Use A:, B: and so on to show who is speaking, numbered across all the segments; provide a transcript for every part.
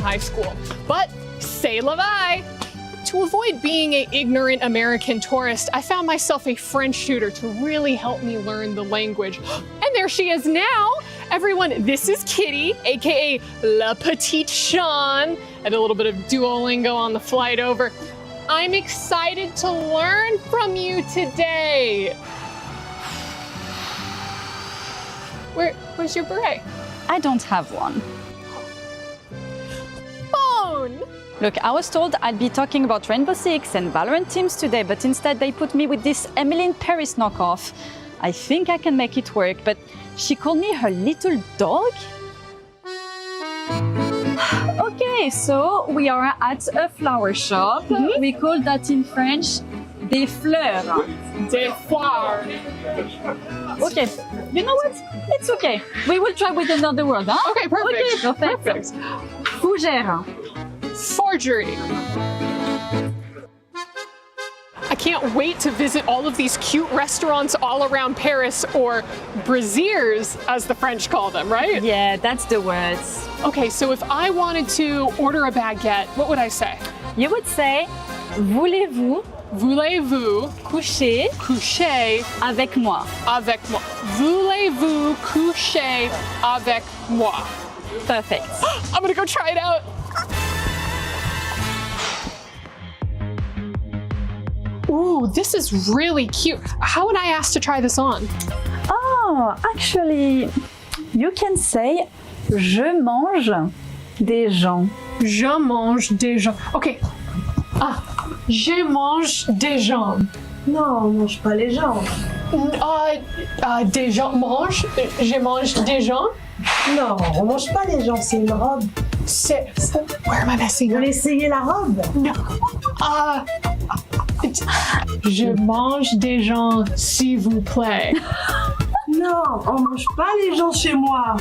A: high school. But c'est la vie. To avoid being an ignorant American tourist, I found myself a French tutor to really help me learn the language. And there she is now. Everyone, this is Kitty, aka La Petite Sean. I had a little bit of Duolingo on the flight over. I'm excited to learn from you today. Where's your beret?
B: I don't have one.
A: Phone!
B: Look, I was told I'd be talking about Rainbow Six and Valorant teams today, but instead they put me with this Emily in Paris knockoff. I think I can make it work, but she called me her little dog? Okay, so we are at a flower shop.
A: Mm-hmm.
B: We call that in French des fleurs.
A: Des fleurs.
B: Okay, you know what? It's okay. We will try with another word, huh?
A: Okay, perfect.
B: Okay, perfect.
A: Perfect.
B: Fougère.
A: Forgery. I can't wait to visit all of these cute restaurants all around Paris, or brasiers, as the French call them, right?
B: Yeah, that's the words.
A: Okay, so if I wanted to order a baguette, what would I say?
B: You would say, voulez-vous
A: Voulez-vous
B: coucher
A: coucher
B: avec moi?
A: avec moi? Voulez-vous coucher avec moi?
B: Perfect.
A: I'm gonna go try it out. Ooh, this is really cute. How would I ask to try this on?
B: Oh, actually, you can say, je mange des gens.
A: Je mange des gens. Okay. Je mange des gens.
C: Non, on mange pas les gens.
A: Des gens mange. Je mange des gens.
C: Non, on mange pas les gens, c'est une robe.
A: C'est. Where am I messing
C: Vous
A: up?
C: voulez essayer la robe?
A: No. Je mange des gens, s'il vous plaît.
C: Non, on mange pas les gens chez moi.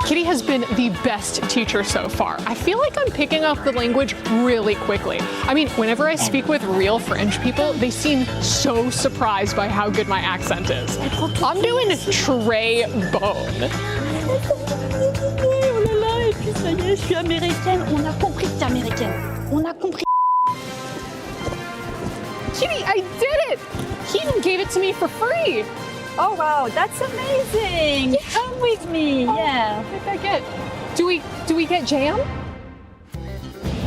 A: Kitty has been the best teacher so far. I feel like I'm picking up the language really quickly. I mean, whenever I speak with real French people, they seem so surprised by how good my accent is. I'm doing très bon.
B: Oh là là, et puis ça y est, je suis américaine. On a compris que t'es américaine. On a compris.
A: Kitty, I did it! He even gave it to me for free.
B: Oh wow, that's amazing.
A: Yeah.
B: Come with me. Yeah.
A: What did I get? Do we get jam?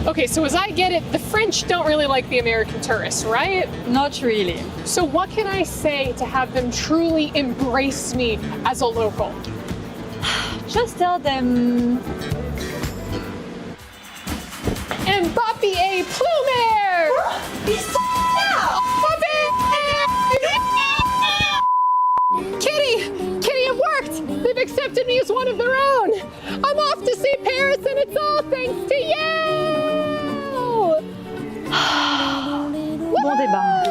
A: Okay, so as I get it, the French don't really like the American tourists, right?
B: Not really.
A: So what can I say to have them truly embrace me as a local?
B: Just tell them.
A: Mbappé et Plumer! Kitty, it worked! They've accepted me as one of their own! I'm off to see Paris, and it's all thanks to you!
B: Bon débat.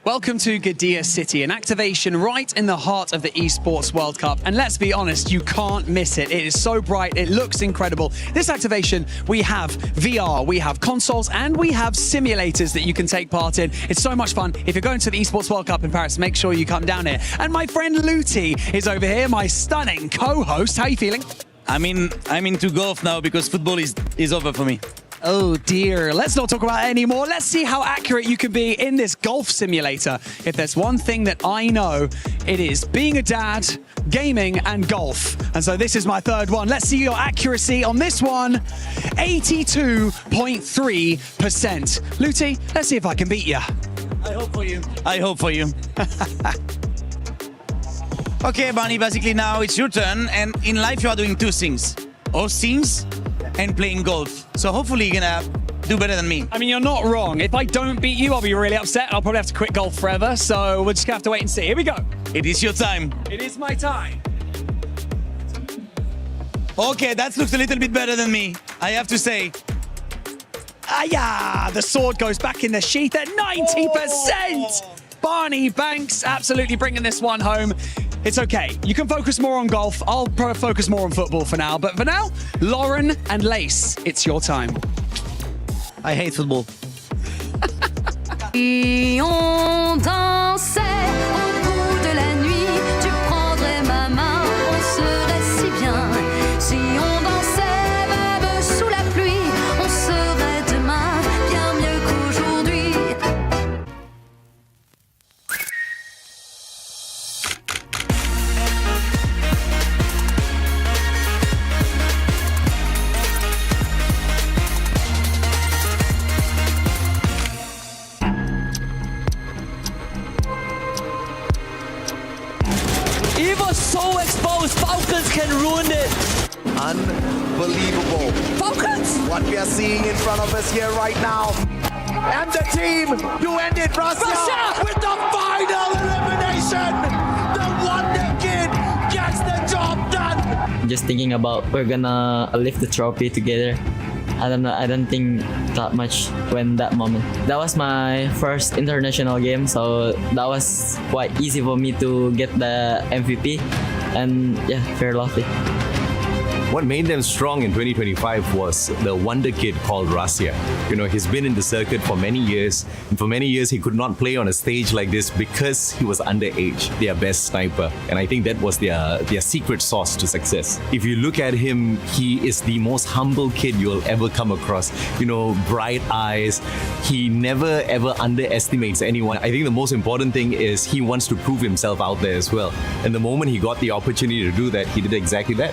D: Welcome to Gdynia City, an activation right in the heart of the Esports World Cup. And let's be honest, you can't miss it. It is so bright, it looks incredible. This activation, we have VR, we have consoles, and we have simulators that you can take part in. It's so much fun. If you're going to the Esports World Cup in Paris, make sure you come down here. And my friend Luti is over here, my stunning co-host. How are you feeling?
E: I'm into golf now because football is over for me.
D: Oh dear, let's not talk about it anymore. Let's see how accurate you can be in this golf simulator. If there's one thing that I know, it is being a dad, gaming, and golf. And so this is my third one. Let's see your accuracy on this one. 82.3%. Luti, let's see if I can beat you.
E: I hope for you. Okay, Barney, basically now it's your turn. And in life, you are doing two things. Hosting and playing golf. So hopefully you're gonna do better than me.
D: I mean, you're not wrong. If I don't beat you, I'll be really upset. I'll probably have to quit golf forever. So we're just gonna have to wait and see. Here we go.
E: It is your time.
D: It is my time.
E: Okay, that looks a little bit better than me, I have to say.
D: Yeah, the sword goes back in the sheath at 90%. Barney Banks absolutely bringing this one home. It's okay. You can focus more on golf. I'll focus more on football for now. But for now, Lauren and Lace, it's your time.
E: I hate football.
F: Et on dansait au bout de la nuit, tu prendrais ma main, on serait unbelievable.
G: Focus!
F: What we are seeing in front of us here right now. And the team to end it, Russia, with the final elimination. The Wonder Kid gets the job done.
H: Just thinking about we're gonna lift the trophy together. I don't know, I don't think that much when that moment. That was my first international game, so that was quite easy for me to get the MVP, and yeah, very lovely.
I: What made them strong in 2025 was the wonder kid called Russia. You know, he's been in the circuit for many years, and for many years he could not play on a stage like this because he was underage, their best sniper. And I think that was their secret sauce to success. If you look at him, he is the most humble kid you'll ever come across. You know, bright eyes. He never ever underestimates anyone. I think the most important thing is he wants to prove himself out there as well. And the moment he got the opportunity to do that, he did exactly that.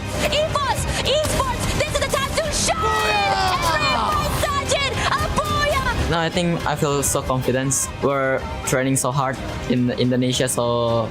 G: Esports, this is the time to shine! Sergeant,
H: No, I think I feel so confident. We're training so hard in Indonesia, so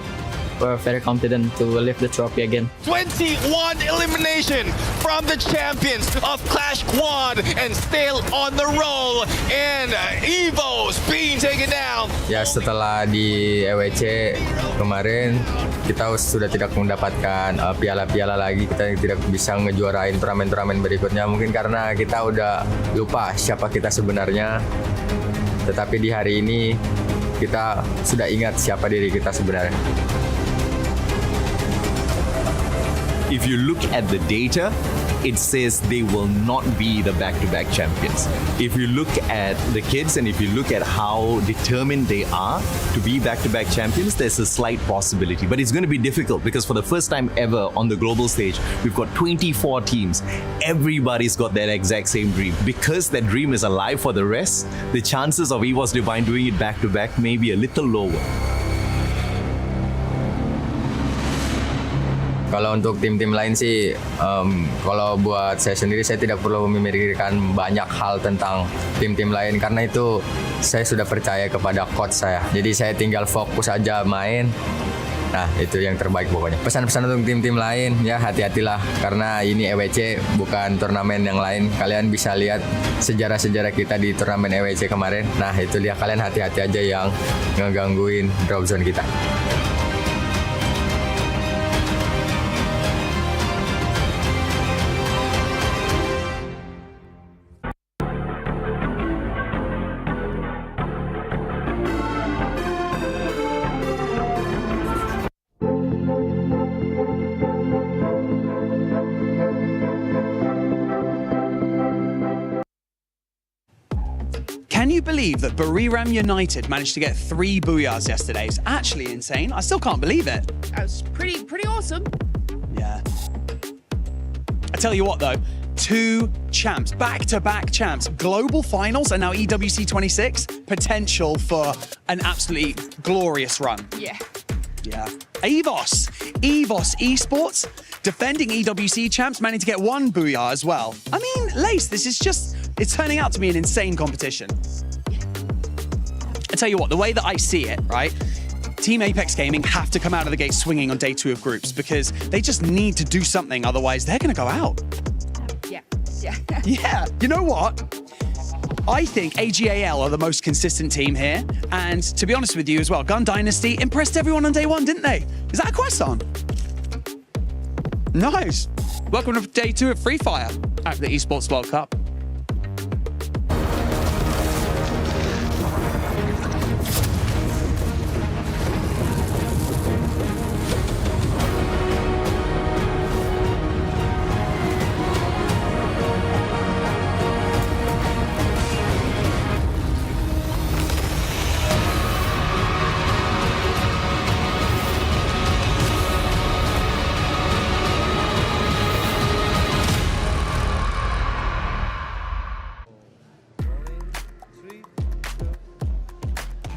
H: we're very confident to lift the trophy again.
J: 21 elimination from the champions of Clash Quad and still on the roll, and Evo's being taken down.
K: Ya, setelah di EWC kemarin kita sudah tidak mendapatkan piala-piala lagi, kita tidak bisa ngejuarain turnamen-turnamen berikutnya, mungkin karena kita udah lupa siapa kita sebenarnya. Tetapi di hari ini kita sudah ingat siapa diri kita sebenarnya.
I: If you look at the data, it says they will not be the back-to-back champions. If you look at the kids and if you look at how determined they are to be back-to-back champions, there's a slight possibility. But it's going to be difficult because for the first time ever on the global stage, we've got 24 teams. Everybody's got that exact same dream. Because that dream is alive for the rest, the chances of EVOS Divine doing it back-to-back may be a little lower.
K: Kalau untuk tim-tim lain sih, kalau buat saya sendiri saya tidak perlu memikirkan banyak hal tentang tim-tim lain karena itu saya sudah percaya kepada coach saya. Jadi saya tinggal fokus aja main. Nah, itu yang terbaik pokoknya. Pesan-pesan untuk tim-tim lain, ya hati-hatilah karena ini EWC bukan turnamen yang lain. Kalian bisa lihat sejarah-sejarah kita di turnamen EWC kemarin. Nah, itu dia, kalian hati-hati aja yang ngegangguin drop zone kita.
D: Can you believe that Buriram United managed to get 3 booyahs yesterday? It's actually insane. I still can't believe it.
A: That's pretty awesome.
D: Yeah. I tell you what though, 2 champs, back-to-back champs, global finals and now EWC 26, potential for an absolutely glorious run.
A: Yeah.
D: Yeah. EVOS Esports, defending EWC champs, managing to get 1 booyah as well. I mean, Lace, this is just, it's turning out to be an insane competition. I tell you what, the way that I see it, right? Team Apex Gaming have to come out of the gate swinging on day 2 of groups because they just need to do something, otherwise they're going to go out.
A: Yeah.
D: Yeah. You know what? I think ag.al are the most consistent team here. And to be honest with you as well, Gun Dynasty impressed everyone on day 1, didn't they? Is that a question? Nice. Welcome to day 2 of Free Fire at the Esports World Cup.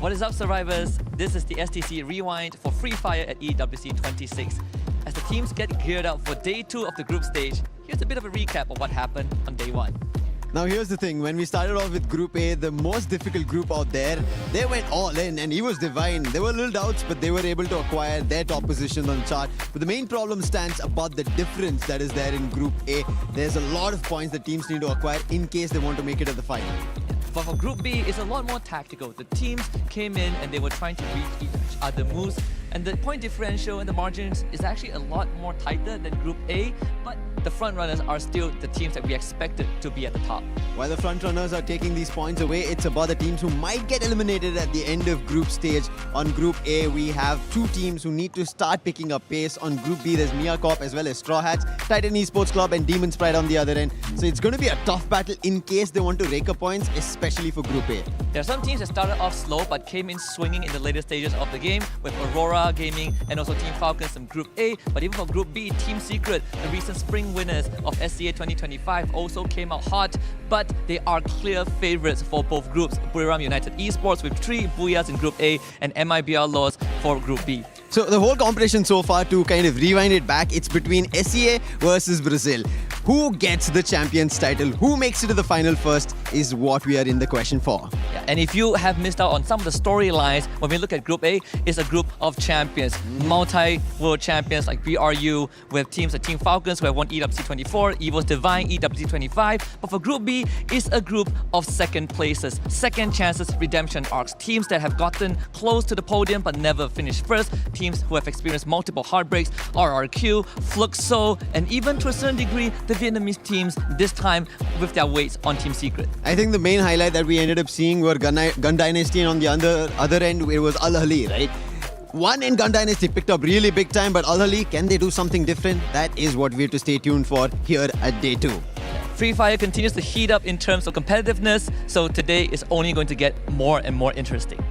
L: What is up, survivors? This is the STC Rewind for Free Fire at EWC 26. As the teams get geared up for day 2 of the group stage, here's a bit of a recap of what happened on day 1.
M: Now here's the thing, when we started off with Group A, the most difficult group out there, they went all in and he was divine. There were little doubts, but they were able to acquire their top position on the chart. But the main problem stands about the difference that is there in Group A. There's a lot of points that teams need to acquire in case they want to make it to the final.
L: But for Group B, it's a lot more tactical. The teams came in and they were trying to read each other moves, and the point differential and the margins is actually a lot more tighter than Group A, but the front runners are still the teams that we expected to be at the top.
M: While the front runners are taking these points away, it's about the teams who might get eliminated at the end of group stage. On Group A, we have two teams who need to start picking up pace. On Group B, there's Mia Corp as well as Straw Hats, Titan Esports Club and Demon Sprite on the other end. So it's going to be a tough battle in case they want to rake up points, especially for Group A.
L: There are some teams that started off slow but came in swinging in the later stages of the game, with Aurora Gaming and also Team Falcons from Group A. But even for Group B, Team Secret, the recent spring winners of SCA 2025, also came out hot, but they are clear favourites for both groups. Buriram United Esports with 3 Booyahs in Group A and mibr.los for Group B.
M: So the whole competition so far, to kind of rewind it back, it's between SEA versus Brazil. Who gets the champions title? Who makes it to the final first is what we are in the question for.
L: Yeah, and if you have missed out on some of the storylines, when we look at Group A, it's a group of champions, multi-world champions like BRU, with teams like Team Falcons who have won EWC 24, Evo's Divine, EWC 25. But for Group B, it's a group of second places, second chances, redemption arcs, teams that have gotten close to the podium but never finished first, teams who have experienced multiple heartbreaks, RRQ, Fluxo, and even to a certain degree, the Vietnamese teams, this time with their weights on Team Secret.
M: I think the main highlight that we ended up seeing were Gun Dynasty, and on the other end, it was Al Ahly, right? One in Gun Dynasty picked up really big time, but Al Ahly, can they do something different? That is what we have to stay tuned for here at Day 2.
L: Free Fire continues to heat up in terms of competitiveness, so today is only going to get more and more interesting.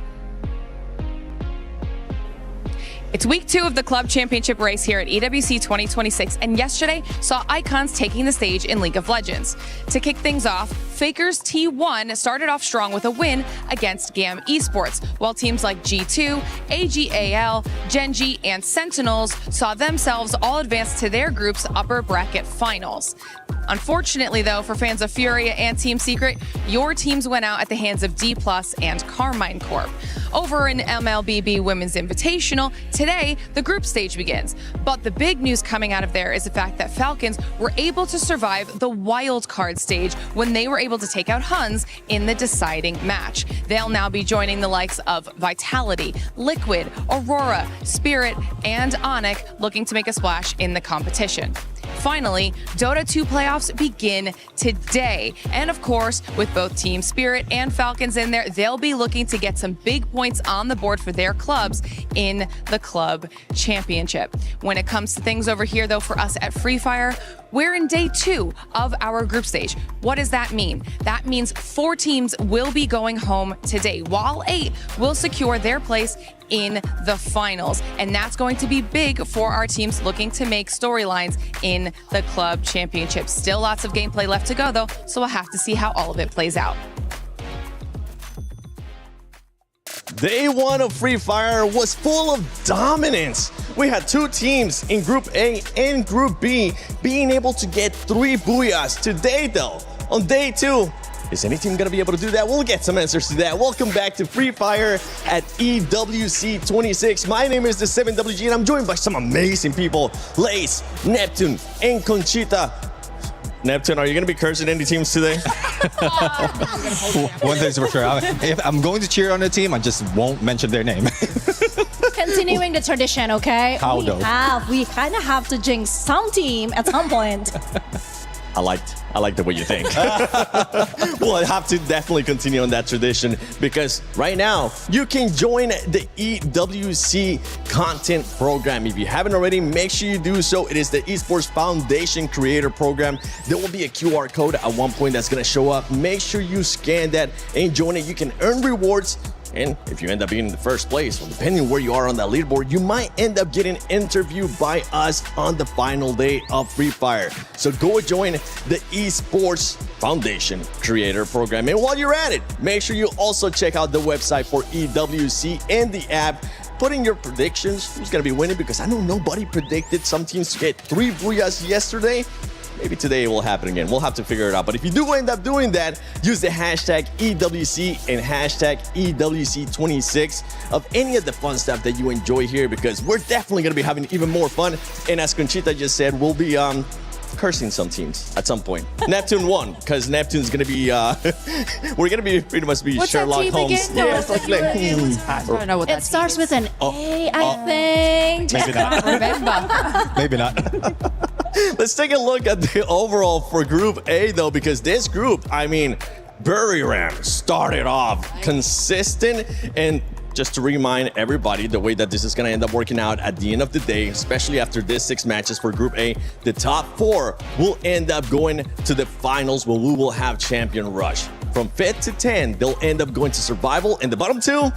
N: It's week 2 of the Club Championship race here at EWC 2026, and yesterday saw icons taking the stage in League of Legends. To kick things off, Faker's T1 started off strong with a win against GAM Esports, while teams like G2, ag.al, Genji, and Sentinels saw themselves all advance to their group's upper bracket finals. Unfortunately, though, for fans of Furia and Team Secret, your teams went out at the hands of D+ and Carmine Corp. Over in MLBB Women's Invitational, today the group stage begins. But the big news coming out of there is the fact that Falcons were able to survive the wild card stage when they were able to take out Huns in the deciding match. They'll now be joining the likes of Vitality, Liquid, Aurora, Spirit, and Onyx, looking to make a splash in the competition. Finally, Dota 2 playoffs begin today. And of course, with both Team Spirit and Falcons in there, they'll be looking to get some big points on the board for their clubs in the Club Championship. When it comes to things over here, though, for us at Free Fire, we're in Day 2 of our group stage. What does that mean? That means 4 teams will be going home today, while 8 will secure their place in the finals. And that's going to be big for our teams looking to make storylines in the Club Championship. Still lots of gameplay left to go, though, so we'll have to see how all of it plays out.
J: Day 1 of Free Fire was full of dominance. We had 2 teams in Group A and Group B being able to get 3 booyahs. Today, though, on Day 2, is any team going to be able to do that? We'll get some answers to that. Welcome back to Free Fire at EWC 26. My name is the 7WG, and I'm joined by some amazing people. Lace, Neptune, and Conchita. Neptune, are you going to be cursing any teams today?
O: One thing's for sure. If I'm going to cheer on the team, I just won't mention their name.
G: Continuing the tradition, okay?
O: How though?
G: We kind of have to jinx some team at some point.
J: I like the way you think. Well, I have to definitely continue on that tradition, because right now you can join the EWC content program. If you haven't already, make sure you do so. It is the Esports Foundation Creator Program. There will be a QR code at one point that's going to show up. Make sure you scan that and join it. You can earn rewards. And if you end up being in the first place, well, depending where you are on that leaderboard, you might end up getting interviewed by us on the final day of Free Fire. So go join the Esports Foundation Creator Program. And while you're at it, make sure you also check out the website for EWC and the app. Put in your predictions. Who's going to be winning? Because I know nobody predicted some teams to get 3 booyahs yesterday. maybe today it will happen again. We'll have to figure it out. But if you do end up doing that, use the hashtag EWC and hashtag EWC26 of any of the fun stuff that you enjoy here, because we're definitely going to be having even more fun. And as Conchita just said, we'll be cursing some teams at some point. Neptune won, because Neptune's going to be, we're going to be pretty much be
G: What's
J: Sherlock
G: that team
J: Holmes.
G: again? No,
J: Yeah,
G: it's
J: like,
G: I don't know what that starts with an A, I think.
O: Maybe not.
G: Remember.
O: Maybe not.
J: Let's take a look at the overall for Group A, though, because this group, I mean, Buriram started off consistent. And just to remind everybody the way that this is going to end up working out at the end of the day, especially after this 6 matches for Group A, the top 4 will end up going to the finals where we will have champion rush. From 5th to 10, they'll end up going to survival, and the bottom 2,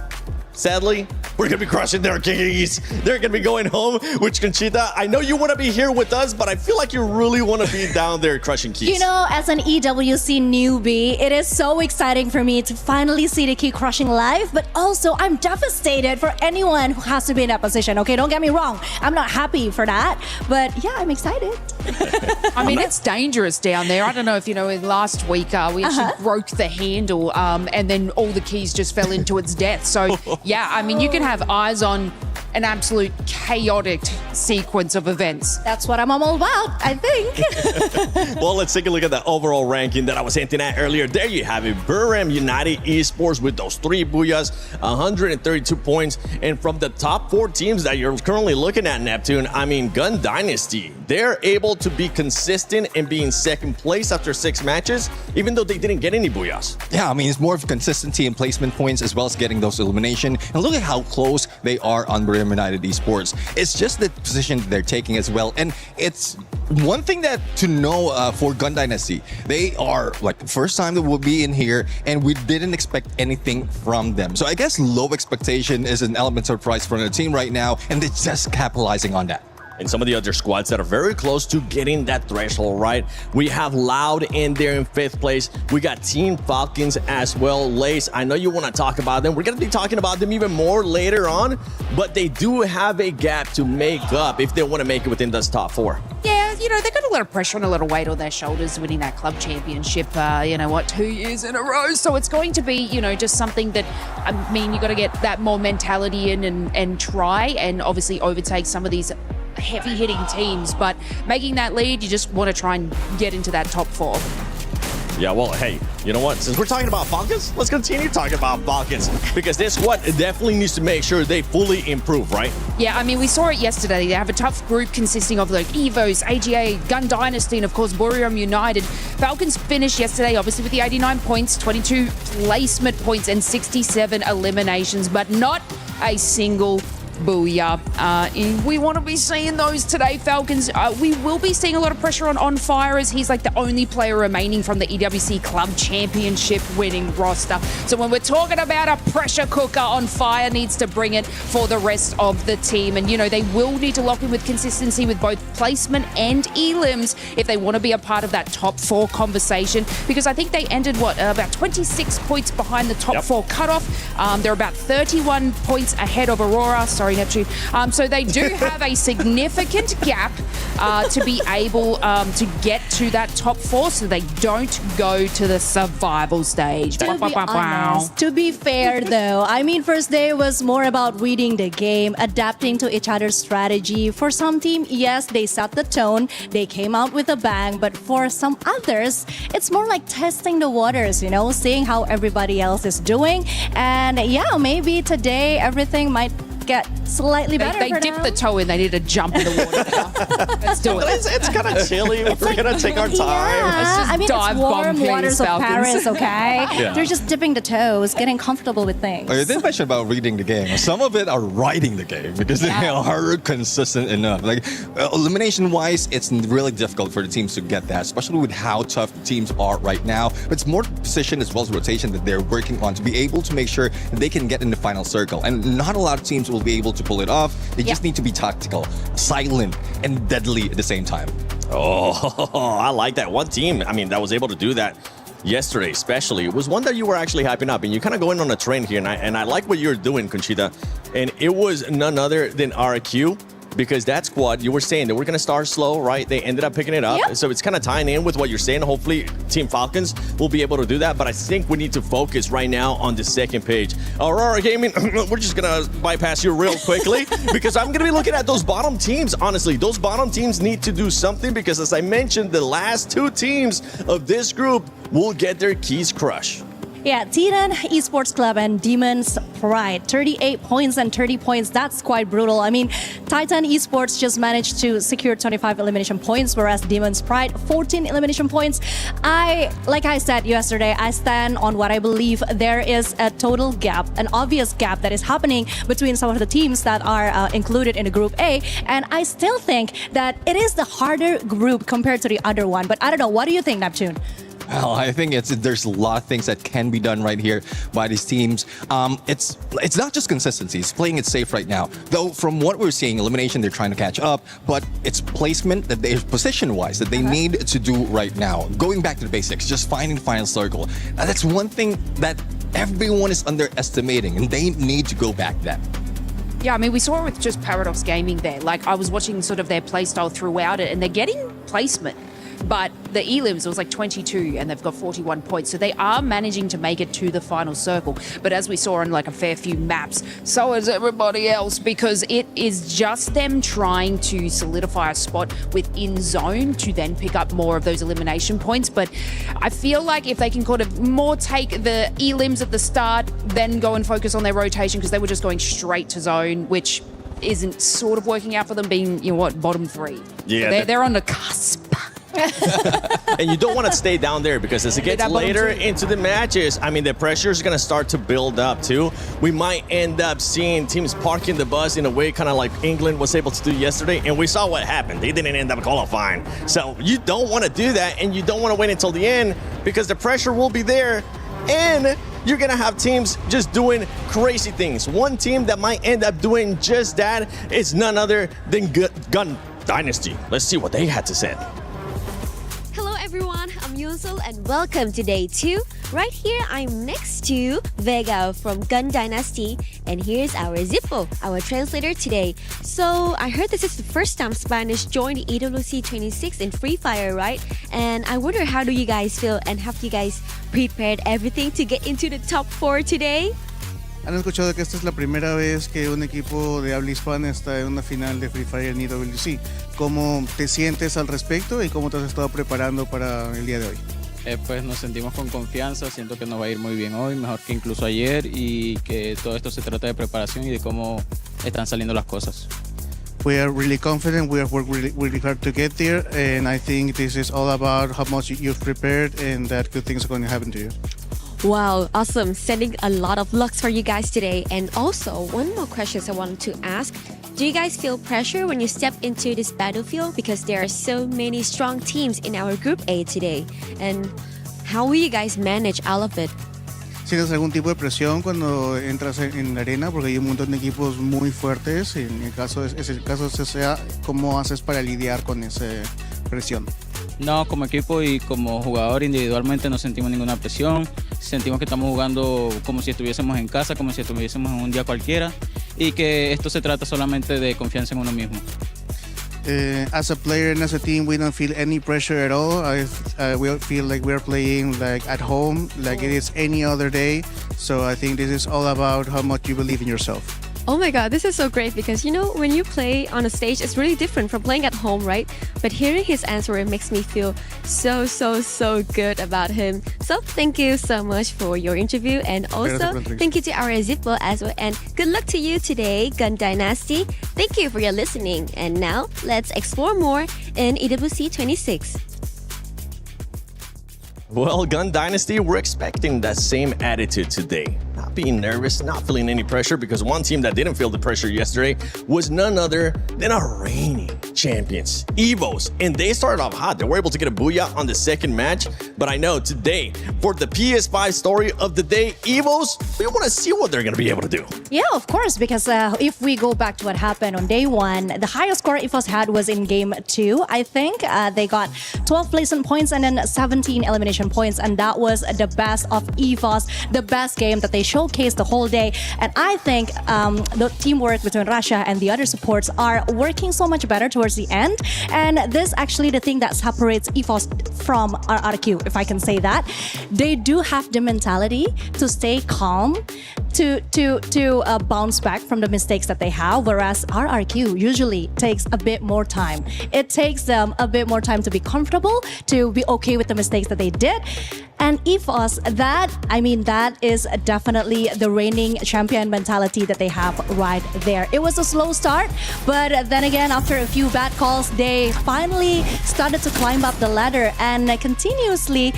J: sadly, we're going to be crushing their keys. They're going to be going home, which, Conchita, I know you want to be here with us, but I feel like you really want to be down there crushing keys.
G: You know, as an EWC newbie, it is so exciting for me to finally see the key crushing live, but also I'm devastated for anyone who has to be in that position. Okay, don't get me wrong. I'm not happy for that, but yeah, I'm excited.
P: I mean, it's dangerous down there. I don't know if you know, last week we actually broke the handle and then all the keys just fell into its death. So yeah, I mean, you can have eyes on an absolute chaotic sequence of events.
G: That's what I'm all about, I think.
J: Well, let's take a look at the overall ranking that I was hinting at earlier. There you have it. Buriram United Esports with those 3 booyahs, 132 points. And from the top 4 teams that you're currently looking at, Neptune, I mean, Gun Dynasty, they're able to be consistent and be in 2nd place after 6 matches, even though they didn't get any booyahs.
O: Yeah, I mean, it's more of consistency and placement points as well as getting those elimination. And look at how close they are on Buriram United Esports. It's just the position they're taking as well. And it's one thing that to know for Gun Dynasty, they are like the first time that we'll be in here and we didn't expect anything from them. So I guess low expectation is an element of surprise for the team right now, and they're just capitalizing on that.
J: And some of the other squads that are very close to getting that threshold right. We have Loud in there in 5th place. We got Team Falcons as well. Lace, I know you want to talk about them. We're going to be talking about them even more later on, but they do have a gap to make up if they want to make it within those top 4.
P: Yeah, you know, they got a lot of pressure and a lot of weight on their shoulders winning that club championship, 2 years in a row. So it's going to be, you know, just something that, I mean, you got to get that more mentality in and try and obviously overtake some of these heavy-hitting teams, but making that lead, you just want to try and get into that top 4.
J: Yeah, well, hey, you know what? Since we're talking about Falcons, let's continue talking about Falcons, because this squad definitely needs to make sure they fully improve, right?
P: Yeah, I mean, we saw it yesterday. They have a tough group consisting of like Evos, AGA, Gun Dynasty, and of course, Buriram United. Falcons finished yesterday, obviously, with the 89 points, 22 placement points, and 67 eliminations, but not a single booyah. We want to be seeing those today, Falcons. We will be seeing a lot of pressure on Fire, as he's like the only player remaining from the EWC Club Championship winning roster. So when we're talking about a pressure cooker, on Fire needs to bring it for the rest of the team. And, you know, they will need to lock in with consistency with both placement and elims if they want to be a part of that top 4 conversation, because I think they ended, about 26 points behind the top 4 cutoff. They're about 31 points ahead of Aurora. Sorry, Neptune. So they do have a significant gap to be able to get to that top 4 so they don't go to the survival stage.
G: To be fair, though, I mean, first day was more about reading the game, adapting to each other's strategy. For some team, yes, they set the tone, they came out with a bang, but for some others, it's more like testing the waters, you know, seeing how everybody else is doing. And yeah, maybe today everything might get slightly better.
P: They dipped the toe in. They need to jump in the water. Let's do it.
J: It's kind of chilly. We're going to take our time.
G: Yeah, I mean, it's warm waters of Paris, okay?
O: Yeah.
G: They're just dipping the toes, getting comfortable with things.
O: You did mention about reading the game. Some of it are writing the game because they are consistent enough. Like elimination-wise, it's really difficult for the teams to get that, especially with how tough the teams are right now. But it's more position as well as rotation that they're working on to be able to make sure that they can get in the final circle. And not a lot of teams will be able to pull it off. They just need to be tactical, silent, and deadly at the same time.
J: Oh, I like that. One team, I mean, that was able to do that yesterday especially, was one that you were actually hyping up, and you're kind of going on a trend here, and I like what you're doing, Conchita. And it was none other than RQ because that squad, you were saying they were going to start slow, right? They ended up picking it up.
G: Yep.
J: So it's kind of tying in with what you're saying. Hopefully, Team Falcons will be able to do that. But I think we need to focus right now on the second page. Aurora Gaming, we're just going to bypass you real quickly because I'm going to be looking at those bottom teams. Honestly, those bottom teams need to do something because, as I mentioned, the last two teams of this group will get their keys crushed.
G: Yeah, Titan Esports Club and Demons Pride, 38 points and 30 points. That's quite brutal. I mean, Titan Esports just managed to secure 25 elimination points, whereas Demons Pride, 14 elimination points. Like I said yesterday, I stand on what I believe there is a total gap, an obvious gap that is happening between some of the teams that are included in the Group A. And I still think that it is the harder group compared to the other one. But I don't know, what do you think, Neptune?
O: Well, I think there's a lot of things that can be done right here by these teams. It's not just consistency; it's playing it safe right now. Though from what we're seeing, elimination they're trying to catch up, but it's placement that they position-wise that they need to do right now. Going back to the basics, just finding final circle. Now, that's one thing that everyone is underestimating, and they need to go back that.
P: Yeah, I mean, we saw it with just Paradox Gaming there. Like, I was watching sort of their playstyle throughout it, and they're getting placement. But the elims, it was like 22 and they've got 41 points. So they are managing to make it to the final circle. But as we saw on like a fair few maps, so is everybody else, because it is just them trying to solidify a spot within zone to then pick up more of those elimination points. But I feel like if they can kind of more take the elims at the start, then go and focus on their rotation, because they were just going straight to zone, which isn't sort of working out for them, being, you know what, bottom three.
J: Yeah,
P: So they're on the cusp.
J: And you don't want to stay down there, because as it gets later into the matches, I mean, the pressure is going to start to build up too. We might end up seeing teams parking the bus in a way kind of like England was able to do yesterday, and we saw what happened. They didn't end up qualifying. So you don't want to do that, and you don't want to wait until the end, because the pressure will be there, and you're going to have teams just doing crazy things. One team that might end up doing just that is none other than Gun Dynasty. Let's see what they had to say.
Q: Hello everyone, I'm Yunsul and welcome to day 2. Right here, I'm next to Vega from Gun Dynasty, and here's our Zippo, our translator today. So I heard this is the first time Spanish joined the EWC 26 in Free Fire, right? And I wonder, how do you guys feel, and have you guys prepared everything to get into the top 4 today?
R: ¿Han escuchado que esta es la primera vez que un equipo de habla hispana está en una final de Free Fire en EWC? ¿Cómo te sientes al respecto y cómo te has estado preparando para el día de hoy?
S: Pues nos sentimos con confianza, siento que nos va a ir muy bien hoy, mejor que incluso ayer, y que todo esto se trata de preparación y de cómo están saliendo las cosas.
R: We are really confident, we have worked really hard to get there, and I think this is all about how much you've prepared and that good things are going to happen to you.
Q: Wow, awesome. Sending a lot of lucks for you guys today. And also, one more question I wanted to ask. Do you guys feel pressure when you step into this battlefield? Because there are so many strong teams in our Group A today. And how will you guys manage all of it?
R: ¿Sientes algún tipo de presión cuando entras en la arena? Porque hay un montón de equipos muy fuertes. En el caso sea, ¿cómo haces para lidiar con esa presión?
S: No, como equipo y como jugador individualmente no sentimos ninguna presión. Sentimos que estamos jugando como si estuviésemos en casa, como si estuviésemos en un día cualquiera, y que esto se trata solamente de confianza en uno mismo.
R: As a player and as a team, we don't feel any pressure at all. We feel like we're playing like at home, like it is any other day. So I think this is all about how much you believe in yourself.
Q: Oh my god, this is so great, because you know, when you play on a stage, it's really different from playing at home, right? But hearing his answer, it makes me feel so good about him. So thank you so much for your interview, and also thank you to our Zippo as well, and good luck to you today, Gun Dynasty. Thank you for your listening, and now let's explore more in EWC 26.
J: Well, Gun Dynasty, we're expecting that same attitude today. Not being nervous, not feeling any pressure, because one team that didn't feel the pressure yesterday was none other than a reigning champions, Evos, and they started off hot. They were able to get a booyah on the second match, but I know today, for the PS5 story of the day, Evos, we want to see what they're going to be able to do.
G: Yeah, of course, because if we go back to what happened on day one, the highest score EFOS had was in game 2, I think. They got 12 placement points and then 17 elimination points, and that was the best of EFOS, the best game that they showcased the whole day. And I think the teamwork between Russia and the other supports are working so much better towards the end. And this actually the thing that separates EFOS from RRQ, if I can say that. They do have the mentality to stay calm, to bounce back from the mistakes that they have, whereas RRQ usually takes a bit more time. It takes them a bit more time to be comfortable, to be okay with the mistakes that they did. And EFOS, that is definitely the reigning champion mentality that they have right there. It was a slow start, but then again, after a few bad calls, they finally started to climb up the ladder and continuously,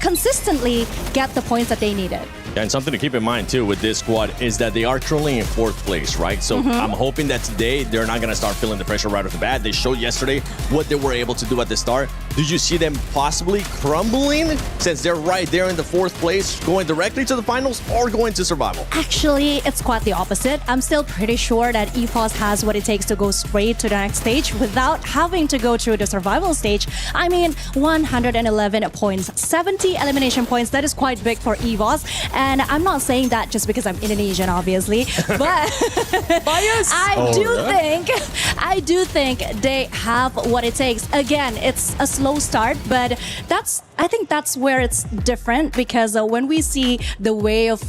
G: consistently get the points that they needed.
J: Yeah, and something to keep in mind too with this squad is that they are currently in 4th place, right? So I'm hoping that today they're not going to start feeling the pressure right off the bat. They showed yesterday what they were able to do at the start. Did you see them possibly crumbling since they're right there in the 4th place, going directly to the finals or going to survival?
G: Actually, it's quite the opposite. I'm still pretty sure that EFOS has what it takes to go straight to the next stage without having to go through the survival stage. 111 points, 70 elimination points. That is quite big for EFOS. And I'm not saying that just because I'm Indonesian, obviously, but I do think they have what it takes. Again, it's a slow start, but I think that's where it's different, because when we see the way of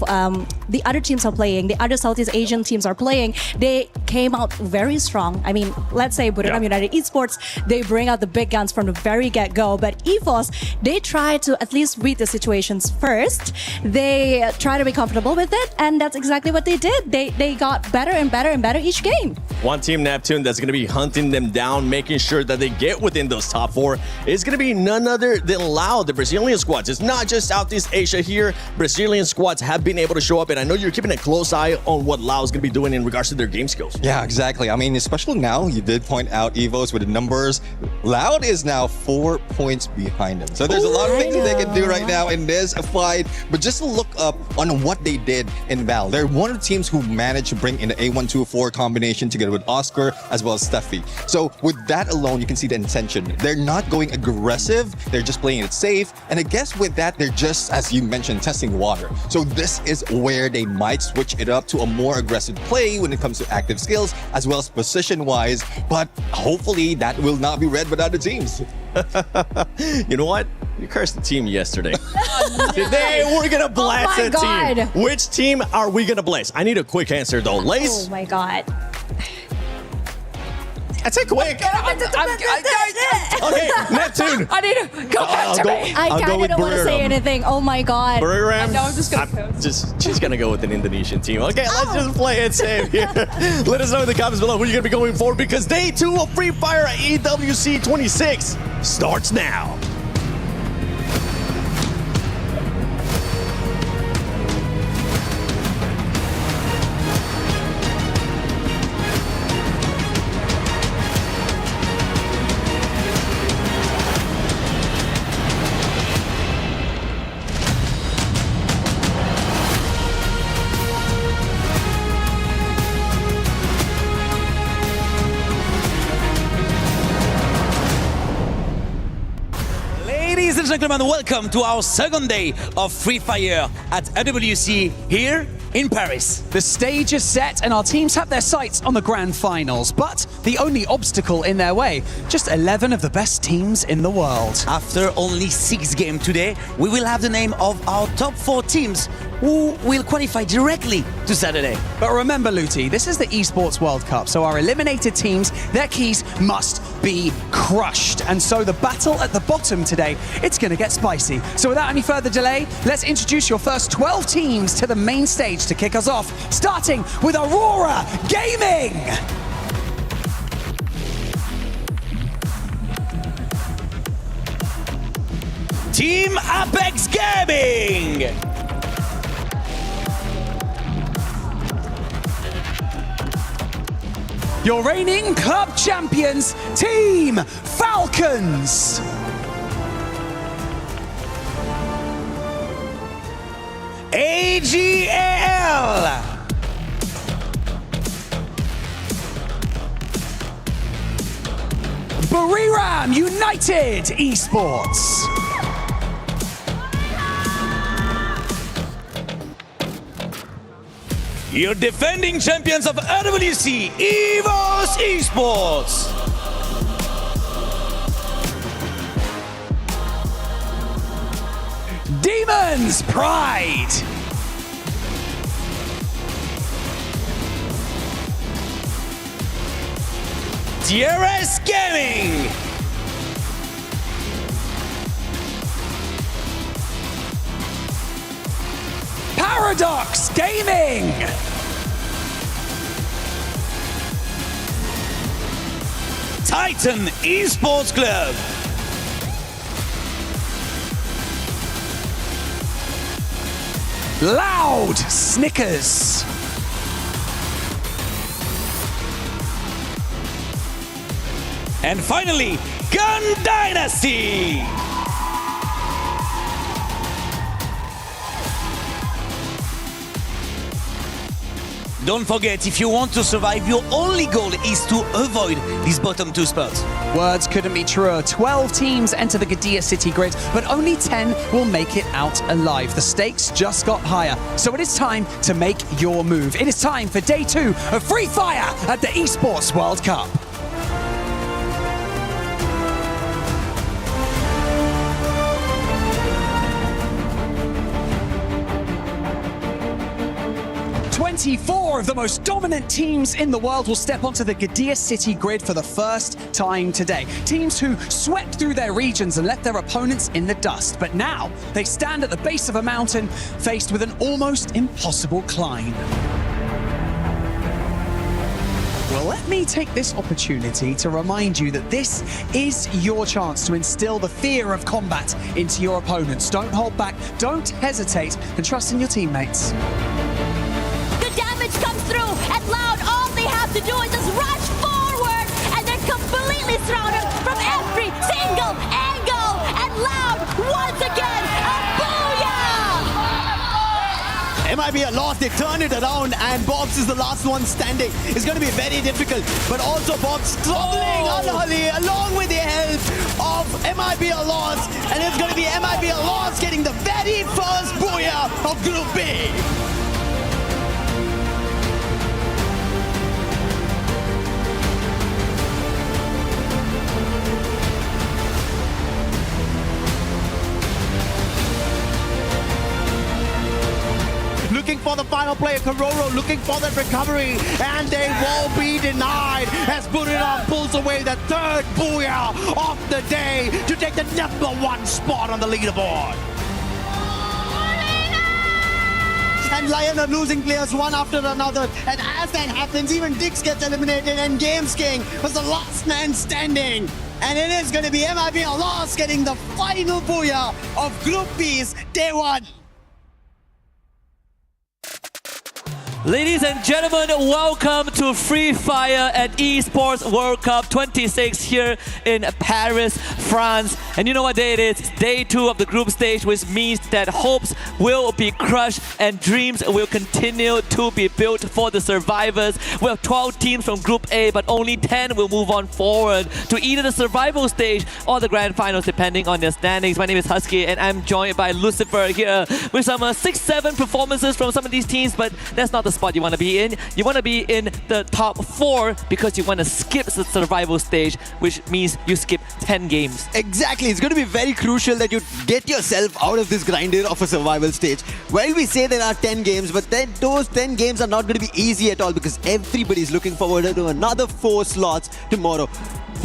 G: the other teams are playing, the other Southeast Asian teams are playing, they came out very strong. Let's say Buriram United Esports, they bring out the big guns from the very get-go, but EFOS, they try to at least read the situations first. They try to be comfortable with it, and that's exactly what they did. They got better and better and better each game.
J: One team, Neptune, that's going to be hunting them down, making sure that they get within those top 4 is going to be none other than Lao, the Brazilian squads. It's not just Southeast Asia here. Brazilian squads have been able to show up, and I know you're keeping a close eye on what Lao is going to be doing in regards to their game skills.
O: Yeah, exactly. Especially now, you did point out EVOs with the numbers. Loud is now 4 points behind them. So there's a lot of things that they can do right now in this fight. But just to look up on what they did in Val, they're one of the teams who managed to bring in the A124 combination together with Oscar as well as Steffi. So with that alone, you can see the intention. They're not going aggressive. They're just playing it safe. And I guess with that, they're just, as you mentioned, testing water. So this is where they might switch it up to a more aggressive play when it comes to active skills as well as position-wise. But hopefully that will not be read by other teams.
J: You know what? You cursed the team yesterday. Today, we're going to blast the team. Which team are we going to blast? I need a quick answer, though. Lace?
G: Oh, my God.
J: That's it, quick. Okay, Neptune.
N: I need to go back to me.
G: I kind of don't want to say anything. Oh, my God.
J: Buriram?
N: No, I'm just going to
J: she's going to go with an Indonesian team. Okay, let's just play it safe here. Let us know in the comments below who you're going to be going for, because day 2 of Free Fire at EWC 26 starts now.
E: Ladies and gentlemen, welcome to our second day of Free Fire at EWC here in Paris.
D: The stage is set and our teams have their sights on the grand finals, but the only obstacle in their way, just 11 of the best teams in the world.
E: After only 6 games today, we will have the name of our top 4 teams who will qualify directly to Saturday.
D: But remember, Luti, this is the Esports World Cup, so our eliminated teams, their keys must be crushed. And so the battle at the bottom today, it's going to get spicy. So without any further delay, let's introduce your first 12 teams to the main stage to kick us off, starting with Aurora Gaming.
E: Team Apex Gaming.
D: Your reigning club champions, Team Falcons. ag.al. Buriram United Esports.
E: Your defending champions of EWC, EWC Esports.
D: Demons Pride.
E: DRS Gaming.
D: Paradox Gaming.
E: Titan Esports Club.
D: Loud Snickers.
E: And finally, Gun Dynasty. Don't forget, if you want to survive, your only goal is to avoid these bottom two spots.
D: Words couldn't be truer. 12 teams enter the Gadia City grid, but only 10 will make it out alive. The stakes just got higher, so it is time to make your move. It is time for day 2 of Free Fire at the Esports World Cup. Four of the most dominant teams in the world will step onto the Gadia City grid for the first time today. Teams who swept through their regions and left their opponents in the dust. But now they stand at the base of a mountain faced with an almost impossible climb. Well, let me take this opportunity to remind you that this is your chance to instill the fear of combat into your opponents. Don't hold back, don't hesitate, and trust in your teammates.
T: Comes through and Loud, all they have to do is just rush forward and they're completely surrounded from every single angle, and Loud once again a booyah!
M: mibr.los, they turn it around and Bobs is the last one standing. It's going to be very difficult, but also Bobs struggling unholy along with the help of mibr.los, and it's going to be mibr.los getting the very first booyah of Group B. Looking for the final player, Kororo, looking for that recovery, and they will be denied as Buriram pulls away the third booyah of the day to take the #1 spot on the leaderboard. And Lion are losing players one after another, and as that happens, even Dix gets eliminated, and Games King was the last man standing. And it is going to be mibr.los getting the final booyah of Group B's Day 1.
L: Ladies and gentlemen, welcome to Free Fire at Esports World Cup 26 here in Paris, France. And you know what day it is? It's day 2 of the group stage, which means that hopes will be crushed and dreams will continue to be built for the survivors. We have 12 teams from Group A, but only 10 will move on forward to either the survival stage or the grand finals, depending on their standings. My name is Husky, and I'm joined by Lucifer here with some 6-7 performances from some of these teams, but that's not the spot you want to be in. You want to be in the top 4 because you want to skip the survival stage, which means you skip 10 games.
M: Exactly. It's going to be very crucial that you get yourself out of this grinder of a survival stage. Well, we say there are 10 games, but then those 10 games are not going to be easy at all because everybody's looking forward to another 4 slots tomorrow.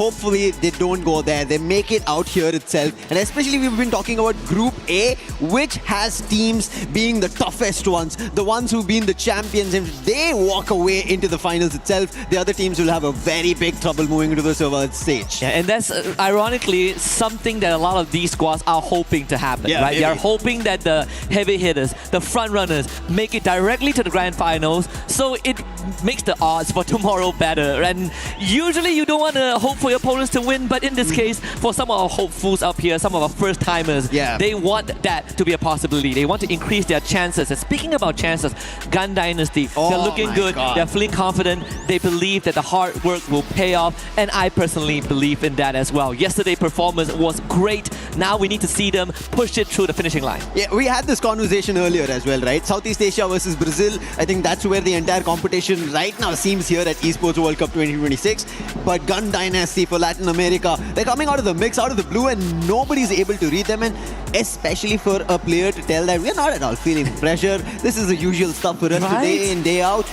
M: hopefully they don't go there. They make it out here itself. And especially we've been talking about Group A, which has teams being the toughest ones, the ones who've been the champions. And if they walk away into the finals itself, the other teams will have a very big trouble moving into the silver stage.
L: Yeah, and that's ironically something that a lot of these squads are hoping to happen, right? They are hoping that the heavy hitters, the front runners, make it directly to the grand finals, so it makes the odds for tomorrow better. And usually you don't want to hope for your opponents to win, but in this case, for some of our hopefuls up here, some of our first timers, they want that to be a possibility. They want to increase their chances. And speaking about chances, Gun Dynasty, they're looking good, they're feeling confident, they believe that the hard work will pay off, and I personally believe in that as well. Yesterday's performance was great. Now we need to see them push it through the finishing line.
M: Yeah, we had this conversation earlier as well, right? Southeast Asia versus Brazil. I think that's where the entire competition right now seems here at Esports World Cup 2026. But Gun Dynasty for Latin America, they're coming out of the mix, out of the blue, and nobody's able to read them. And especially for a player to tell that we're not at all feeling pressure. This is the usual stuff for us day in, day out.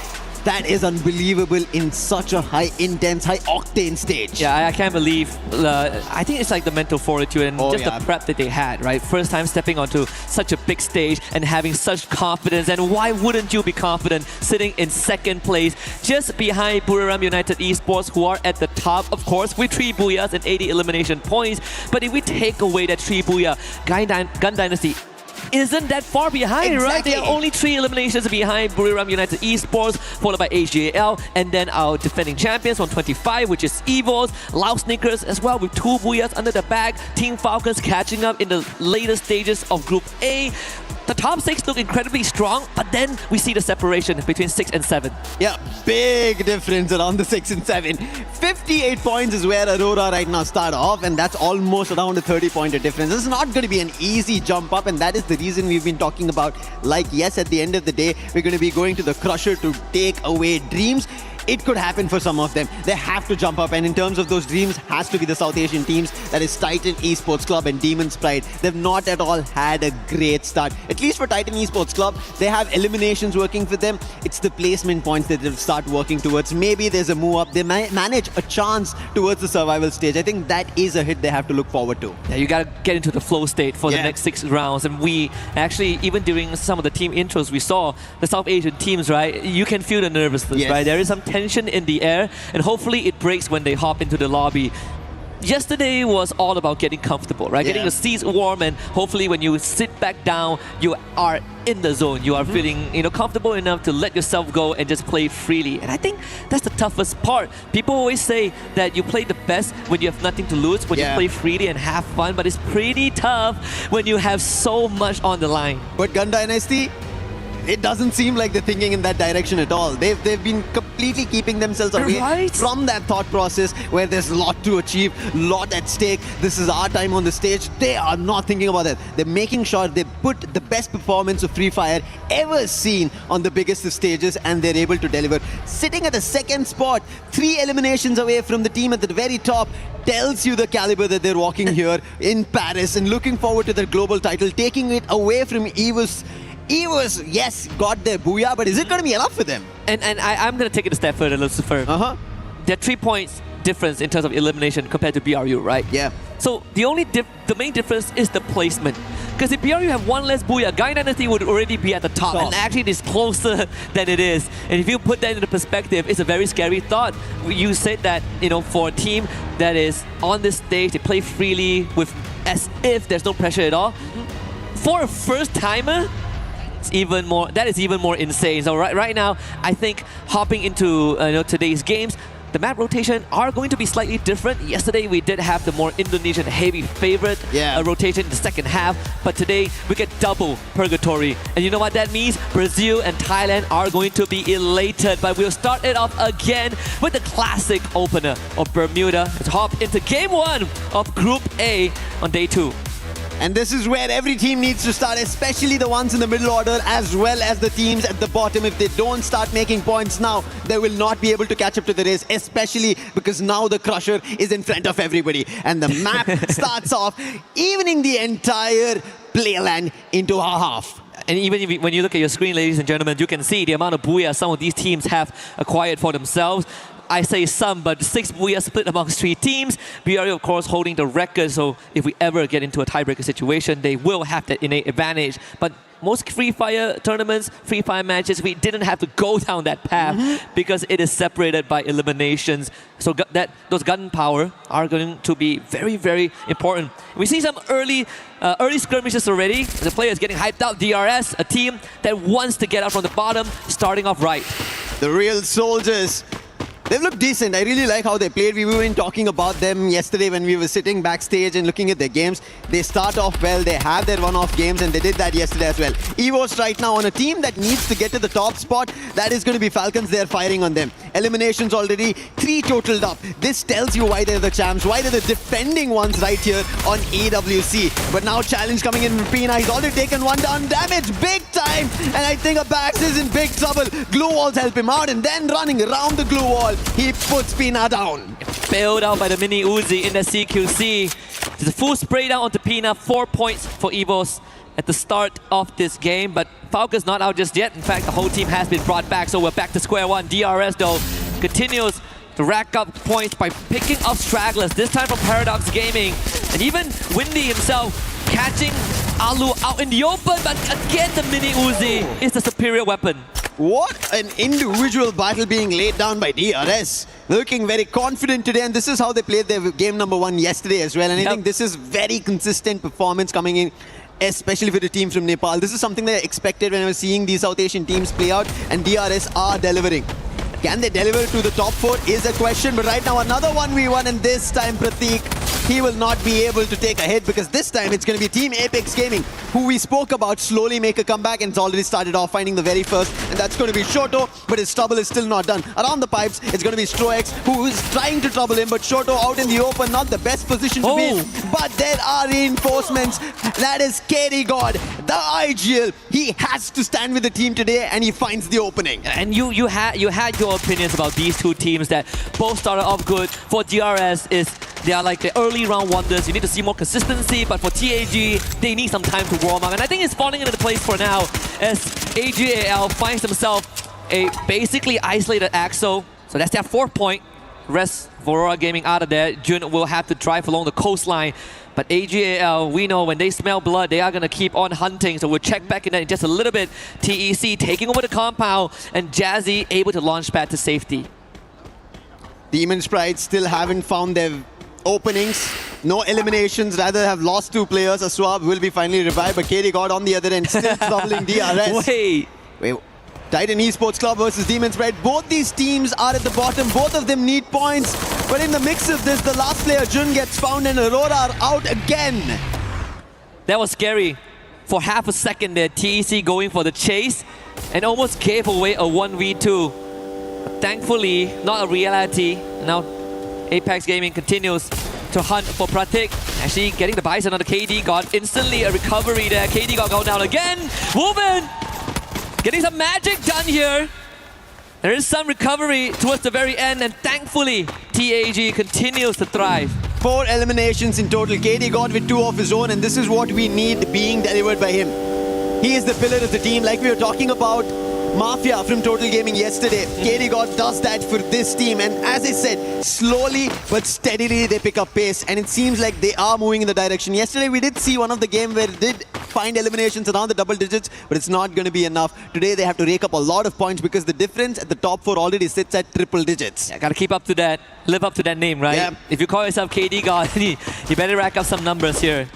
M: That is unbelievable in such a high intense, high octane stage.
L: Yeah, I can't believe, I think it's like the mental fortitude and just the prep that they had, right? First time stepping onto such a big stage and having such confidence. And why wouldn't you be confident sitting in second place, just behind Buriram United Esports, who are at the top, of course, with 3 booyahs and 80 elimination points. But if we take away that 3 booyah, Gun Dynasty isn't that far behind, right? They are only 3 eliminations behind Buriram United Esports, followed by ag.al, and then our defending champions on 25, which is Evos, Lao Snickers as well, with 2 booyahs under the bag. Team Falcons catching up in the later stages of Group A. The top 6 look incredibly strong, but then we see the separation between 6 and 7.
M: Yeah, big difference around the 6 and 7. 58 points is where Aurora right now start off, and that's almost around a 30-point difference. This is not going to be an easy jump up, and that is the reason we've been talking about, like, yes, at the end of the day, we're going to be going to the Crusher to take away dreams. It could happen for some of them. They have to jump up, and in terms of those dreams, has to be the South Asian teams. That is Titan Esports Club and Demon's Pride. They've not at all had a great start. At least for Titan Esports Club, they have eliminations working for them. It's the placement points that they'll start working towards. Maybe there's a move up. They manage a chance towards the survival stage. I think that is a hit they have to look forward to.
L: Yeah, you got to get into the flow state for the next 6 rounds. And we actually, even during some of the team intros, we saw the South Asian teams, right? You can feel the nervousness, right? There is some tension in the air, and hopefully it breaks when they hop into the lobby. Yesterday was all about getting comfortable, right? Getting the seats warm, and hopefully when you sit back down, you are in the zone. You are feeling, comfortable enough to let yourself go and just play freely. And I think that's the toughest part. People always say that you play the best when you have nothing to lose, when you play freely and have fun, but it's pretty tough when you have so much on the line.
M: But Gun Dynasty, it doesn't seem like they're thinking in that direction at all. They've been completely keeping themselves away from that thought process where there's a lot to achieve, lot at stake. This is our time on the stage. They are not thinking about that. They're making sure they put the best performance of Free Fire ever seen on the biggest of stages, and they're able to deliver. Sitting at the second spot, 3 eliminations away from the team at the very top, tells you the caliber that they're walking here in Paris and looking forward to their global title, taking it away from Evos. Evos, yes, got their booyah, but is it going to be enough for them?
L: And I'm going to take it a step further, Lucifer. There are 3 points difference in terms of elimination compared to BRU, right?
M: Yeah.
L: So the main difference is the placement. Because if BRU have 1 less booyah, Gun Dynasty would already be at the top, and actually it is closer than it is. And if you put that into perspective, it's a very scary thought. You said that, for a team that is on this stage, they play freely with as if there's no pressure at all. For a first timer, that is even more insane. So right now, I think hopping into today's games, the map rotation are going to be slightly different. Yesterday we did have the more Indonesian heavy favorite rotation in the second half, but today we get double purgatory. And you know what that means? Brazil and Thailand are going to be elated, but we'll start it off again with the classic opener of Bermuda. Let's hop into game 1 of Group A on day 2.
M: And this is where every team needs to start, especially the ones in the middle order as well as the teams at the bottom. If they don't start making points now, they will not be able to catch up to the race, especially because now the Crusher is in front of everybody. And the map starts off evening the entire playland into a half.
L: And even when you look at your screen, ladies and gentlemen, you can see the amount of booyah some of these teams have acquired for themselves. I say some, but 6 Booyah split amongst 3 teams. BRU, of course, holding the record, so if we ever get into a tiebreaker situation, they will have that innate advantage. But most Free Fire tournaments, Free Fire matches, we didn't have to go down that path because it is separated by eliminations. So those gun power are going to be very, very important. We see some early skirmishes already. The player is getting hyped out. DRS, a team that wants to get out from the bottom, starting off right.
M: The real soldiers. They've looked decent. I really like how they played. We were talking about them yesterday when we were sitting backstage and looking at their games. They start off well. They have their one-off games, and they did that yesterday as well. EVO's right now on a team that needs to get to the top spot. That is going to be Falcons. They're firing on them. Eliminations already, 3 totaled up. This tells you why they're the champs, why they're the defending ones right here on EWC. But now challenge coming in from Pina. He's already taken 1 down. Damage big time. And I think Abax is in big trouble. Glue walls help him out, and then running around the glue wall, he puts Pina down.
L: Bailed out by the mini Uzi in the CQC. There's a full spray down onto Pina. 4 points for EVOS at the start of this game. But Falcons not out just yet. In fact, the whole team has been brought back, so we're back to square one. DRS, though, continues to rack up points by picking up stragglers, this time from Paradox Gaming. And even Windy himself catching Alu out in the open, but again, the mini Uzi is the superior weapon.
M: What an individual battle being laid down by DRS. Looking very confident today, and this is how they played their game number 1 yesterday as well. And I think this is very consistent performance coming in, especially for the team from Nepal. This is something that I expected when I was seeing these South Asian teams play out, and DRS are delivering. Can they deliver to the top 4 is a question, but right now another 1v1, and this time Prateek, he will not be able to take a hit because this time it's going to be Team Apex Gaming, who we spoke about, slowly make a comeback, and it's already started off finding the very first, and that's going to be Shoto, but his trouble is still not done. Around the pipes, it's going to be Strox, who is trying to trouble him, but Shoto out in the open, not the best position to be in. But there are reinforcements. That is KD God, the ag.al. He has to stand with the team today, and he finds the opening.
L: And you had your opinions about these 2 teams that both started off good. For DRS, they are like the early round wonders. You need to see more consistency, but for TAG, they need some time to warm up. And I think it's falling into place for now as ag.al finds himself a basically isolated Axo. So that's their 4th point. Rest of Aurora Gaming out of there. Jun will have to drive along the coastline. But ag.al, we know when they smell blood, they are going to keep on hunting. So we'll check back in just a little bit. TEC taking over the compound, and Jazzy able to launch pad to safety.
M: Demon Sprites still haven't found their openings. No eliminations, rather have lost 2 players. Aswab will be finally revived, but KD God on the other end still troubling DRS.
L: Wait.
M: Titan Esports Club versus Demon Sprite. Both these teams are at the bottom. Both of them need points. But in the mix of this, the last player, Jun, gets found, and Aurora are out again.
L: That was scary. For half a second there, TEC going for the chase and almost gave away a 1v2. But thankfully, not a reality. Now, Apex Gaming continues to hunt for Pratik. Actually getting the Bison on the KD God. Instantly a recovery there. KD God go down again. Woven getting some magic done here. There is some recovery towards the very end, and thankfully TAG continues to thrive.
M: 4 eliminations in total. KD God with 2 of his own, and this is what we need being delivered by him. He is the pillar of the team, like we were talking about Mafia from Total Gaming yesterday. KD God does that for this team, and as I said, slowly but steadily they pick up pace, and it seems like they are moving in the direction. Yesterday we did see one of the game where it did find eliminations around the double digits, but it's not going to be enough. Today they have to rake up a lot of points because the difference at the top 4 already sits at triple digits.
L: Yeah, gotta keep up to that, live up to that name, right?
M: Yeah.
L: If you call yourself KD God, you better rack up some numbers here.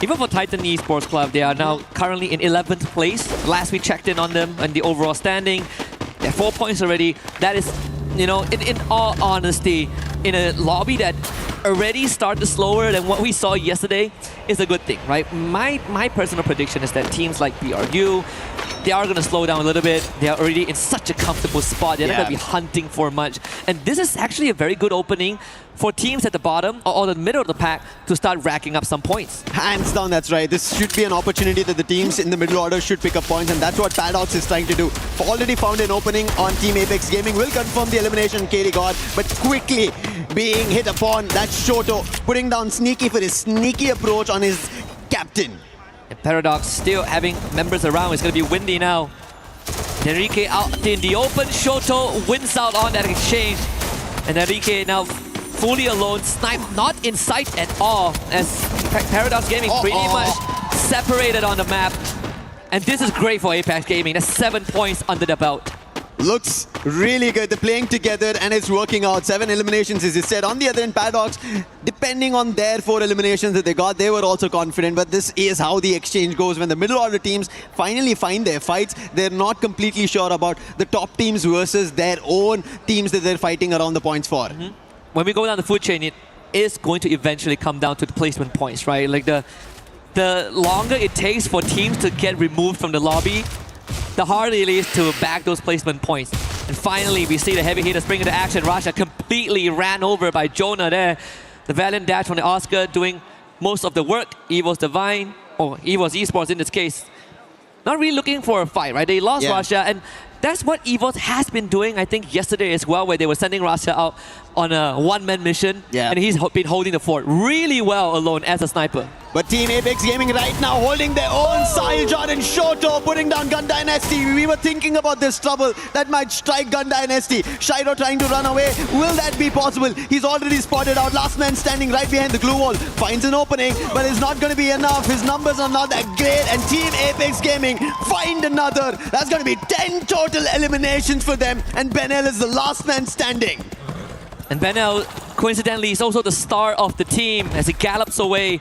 L: Even for Titan Esports Club, they are now currently in 11th place. Last we checked in on them and the overall standing, they're 4 points already. That is, you know, in all honesty, in a lobby that already started slower than what we saw yesterday is a good thing, right? My personal prediction is that teams like BRU, they are going to slow down a little bit. They are already in such a comfortable spot. They're not going to be hunting for much. And this is actually a very good opening for teams at the bottom or the middle of the pack to start racking up some points.
M: Hands down, that's right. This should be an opportunity that the teams in the middle order should pick up points, and that's what Paradox is trying to do. Already found an opening on Team Apex Gaming. Will confirm the elimination, KD God, but quickly being hit upon. That's Shoto putting down Sneaky for his sneaky approach on his captain.
L: And Paradox still having members around. It's going to be windy now. Enrique out in the open. Shoto wins out on that exchange. And Enrique now fully alone, snipe not in sight at all, as Paradox Gaming pretty much separated on the map. And this is great for Apex Gaming. That's 7 points under the belt.
M: Looks really good. They're playing together and it's working out. 7 eliminations, as you said. On the other end, Paradox, depending on their 4 eliminations that they got, they were also confident. But this is how the exchange goes. When the middle order teams finally find their fights, they're not completely sure about the top teams versus their own teams that they're fighting around the points for.
L: When we go down the food chain, it is going to eventually come down to the placement points, right? Like the longer it takes for teams to get removed from the lobby, the harder it is to back those placement points. And finally, we see the heavy hitters bring into action. Rasha completely ran over by Jonah there. The Valiant dash from the Oscar doing most of the work. Evo's Divine, or Evo's Esports in this case, not really looking for a fight, right? They lost Rasha, and that's what Evo's has been doing, I think, yesterday as well, where they were sending Rasha out on a one-man mission, and he's been holding the fort really well alone as a sniper.
M: But Team Apex Gaming right now holding their own. Syljot and Shoto putting down Gun Dynasty. We were thinking about this trouble that might strike Gun Dynasty. Shiro trying to run away. Will that be possible? He's already spotted out. Last man standing right behind the glue wall. Finds an opening, but it's not going to be enough. His numbers are not that great. And Team Apex Gaming find another. That's going to be 10 total eliminations for them. And Benel is the last man standing.
L: And Benel, coincidentally, is also the star of the team as he gallops away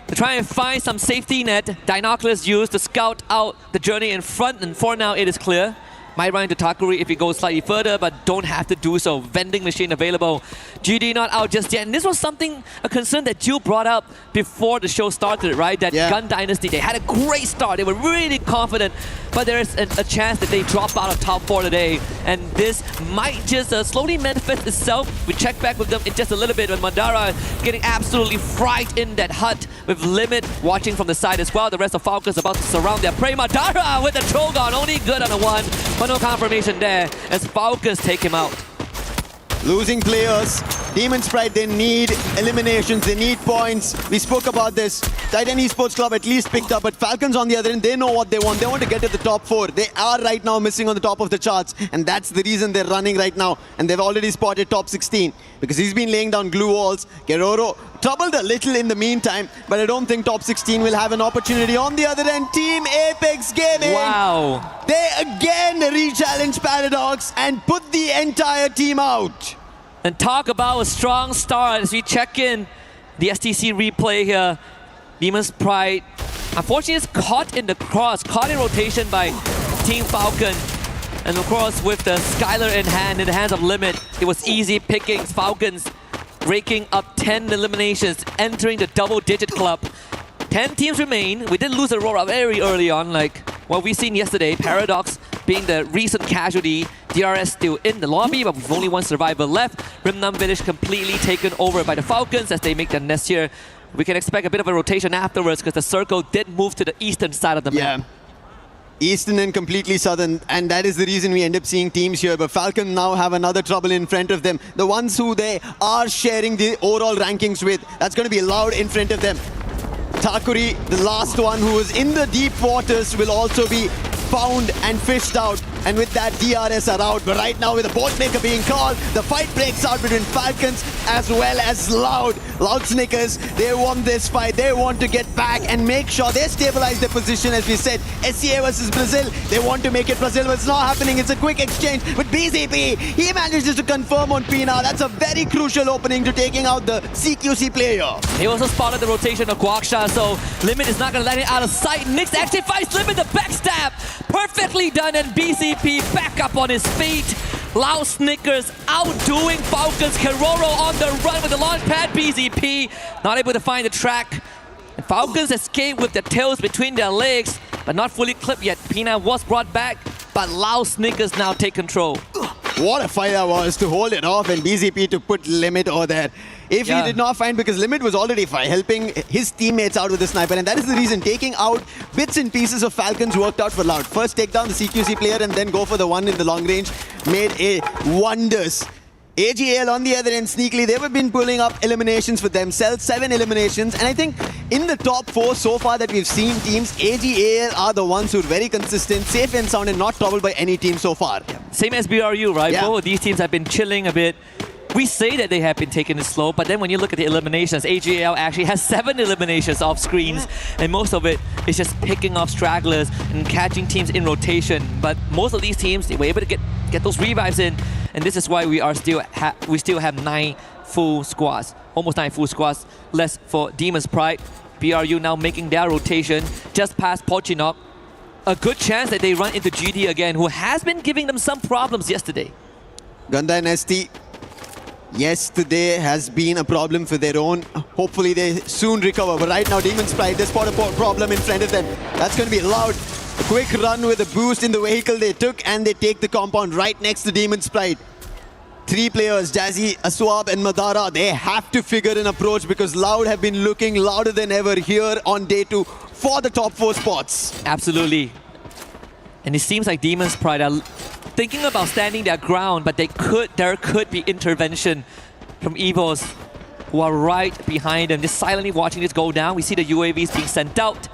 L: to try and find some safety net. Dinoculus used to scout out the journey in front, and for now it is clear. Might run into Takuri if he goes slightly further, but don't have to do so. Vending machine available. GD not out just yet. And this was a concern that Jill brought up before the show started, right? That Gun Dynasty, they had a great start. They were really confident, but there is a chance that they drop out of top 4 today. And this might just slowly manifest itself. We check back with them in just a little bit, when Mandara getting absolutely fried in that hut with Limit watching from the side as well. The rest of Falcons about to surround their prey. Mandara with the Trogon, only good on a 1. But no confirmation there as Falcons take him out.
M: Losing players. Demon Sprite, they need eliminations, they need points. We spoke about this. Titan Esports Club at least picked up, but Falcons on the other end, they know what they want. They want to get to the top 4. They are right now missing on the top of the charts, and that's the reason they're running right now. And they've already spotted top 16 because he's been laying down glue walls. Guerrero troubled a little in the meantime, but I don't think top 16 will have an opportunity. On the other end, Team Apex Gaming.
L: Wow.
M: They again re-challenge Paradox and put the entire team out.
L: And talk about a strong start as we check in the STC replay here. Demon's Pride, unfortunately, is caught in the cross, caught in rotation by Team Falcon. And of course, with the Skylar in the hands of Limit, it was easy pickings. Falcons raking up 10 eliminations, entering the double-digit club. 10 teams remain. We did lose Aurora very early on, like what we've seen yesterday. Paradox being the recent casualty. DRS still in the lobby, but with only 1 survivor left. Rimnam Village completely taken over by the Falcons as they make their nest here. We can expect a bit of a rotation afterwards because the circle did move to the eastern side of the map.
M: Eastern and completely southern, and that is the reason we end up seeing teams here. But Falcon now have another trouble in front of them. The ones who they are sharing the overall rankings with, that's going to be loud in front of them. Takuri, the last one who was in the deep waters, will also be found and fished out. And with that, DRS are out. But right now, with the bolt maker being called, the fight breaks out between Falcons as well as Loud. Loud Snickers, they want this fight. They want to get back and make sure they stabilize their position. As we said, SCA versus Brazil. They want to make it Brazil, but it's not happening. It's a quick exchange with BZP. He manages to confirm on Pina. That's a very crucial opening to taking out the CQC player.
L: He also spotted the rotation of Guaksha, so Limit is not going to let it out of sight. Nix actually finds Limit the backstab. Perfectly done, and BCP back up on his feet. Loud Snickers outdoing Falcons. Keroro on the run with the launch pad. BZP not able to find the track. And Falcons escape with their tails between their legs, but not fully clipped yet. Pina was brought back, but Loud Snickers now take control.
M: What a fight that was to hold it off and BZP to put Limit over there. If he did not find, because Limit was already helping his teammates out with the sniper, and that is the reason taking out bits and pieces of Falcons worked out for Loud. First take down the CQC player and then go for the one in the long range made wonders. ag.al on the other end, sneakily, they've been pulling up eliminations for themselves, 7 eliminations, and I think in the top 4 so far that we've seen teams, ag.al are the ones who are very consistent, safe and sound, and not troubled by any team so far.
L: Same as BRU, right?
M: Yeah.
L: Both of these teams have been chilling a bit. we say that they have been taking it slow, but then when you look at the eliminations, ag.al actually has 7 eliminations off screens, and most of it is just picking off stragglers and catching teams in rotation. But most of these teams, they were able to get those revives in, and this is why we still have 9 full squads, almost 9 full squads less for Demon's Pride. BRU now making their rotation just past Porte. A good chance that they run into GD again, who has been giving them some problems yesterday.
M: Gun Dynasty yesterday has been a problem for their own. Hopefully they soon recover. But right now, Demon's Pride, they spot a problem in front of them. That's going to be loud. A quick run with a boost in the vehicle they took, and they take the compound right next to Demon's Pride. 3 players, Jazzy, Aswab and Madara, they have to figure an approach because Loud have been looking louder than ever here on day 2 for the top 4 spots.
L: Absolutely. And it seems like Demon's Pride are thinking about standing their ground, but there could be intervention from EVOs who are right behind them, just silently watching this go down. We see the UAVs being sent out.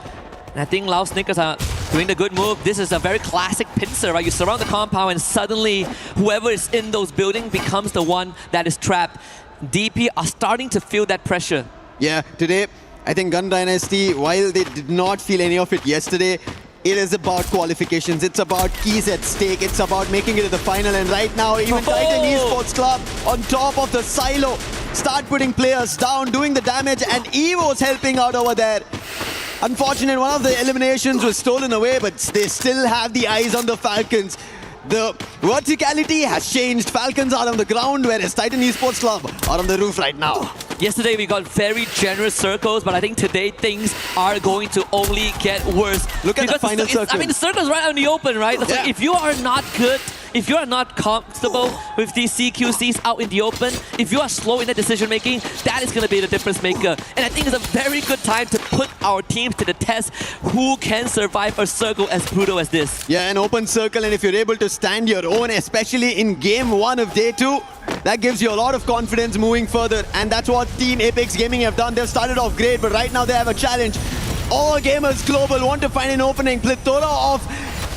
L: And I think Lao Snickers are doing the good move. This is a very classic pincer, right? You surround the compound and suddenly whoever is in those buildings becomes the one that is trapped. DP are starting to feel that pressure.
M: Yeah, today, I think Gun Dynasty, while they did not feel any of it yesterday, it is about qualifications. It's about keys at stake. It's about making it to the final. And right now, even Titan Esports Club on top of the silo start putting players down, doing the damage, and Evo's helping out over there. Unfortunate, one of the eliminations was stolen away, but they still have the eyes on the Falcons. The verticality has changed. Falcons are on the ground, whereas Titan Esports Club are on the roof right now.
L: Yesterday we got very generous circles, but I think today things are going to only get worse.
M: Look at the final circle.
L: I mean, the circle's right out in the open, right? So if you are not good, if you are not comfortable with these CQCs out in the open, if you are slow in the decision making, that is going to be the difference maker. And I think it's a very good time to put our teams to the test. Who can survive a circle as brutal as this?
M: Yeah, an open circle, and if you're able to stand your own, especially in game 1 of day 2, that gives you a lot of confidence moving further. And that's what Team Apex Gaming have done. They've started off great, but right now they have a challenge. All gamers global want to find an opening. Plethora of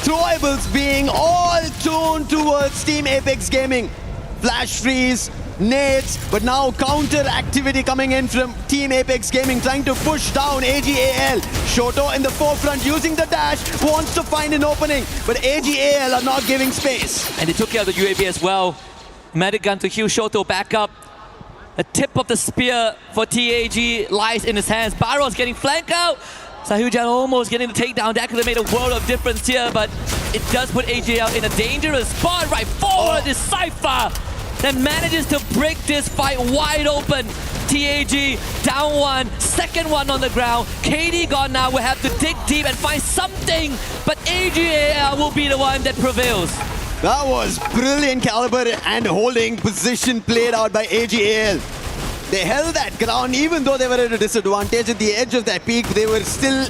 M: throwables being all tuned towards Team Apex Gaming. Flash freeze, nades, but now counter activity coming in from Team Apex Gaming, trying to push down ag.al. Shoto in the forefront using the dash, wants to find an opening, but ag.al are not giving space.
L: And they took care of the UAV as well. Medic gun to heal Shoto back up. The tip of the spear for TAG lies in his hands. Barro's getting flanked out. Sahujan almost getting the takedown. That could have made a world of difference here, but it does put ag.al in a dangerous spot. Right forward is Cypher that manages to break this fight wide open. TAG down 1, second one on the ground. KD gone now. We'll have to dig deep and find something, but ag.al will be the one that prevails.
M: That was brilliant caliber and holding position played out by ag.al. They held that ground even though they were at a disadvantage at the edge of that peak. They were still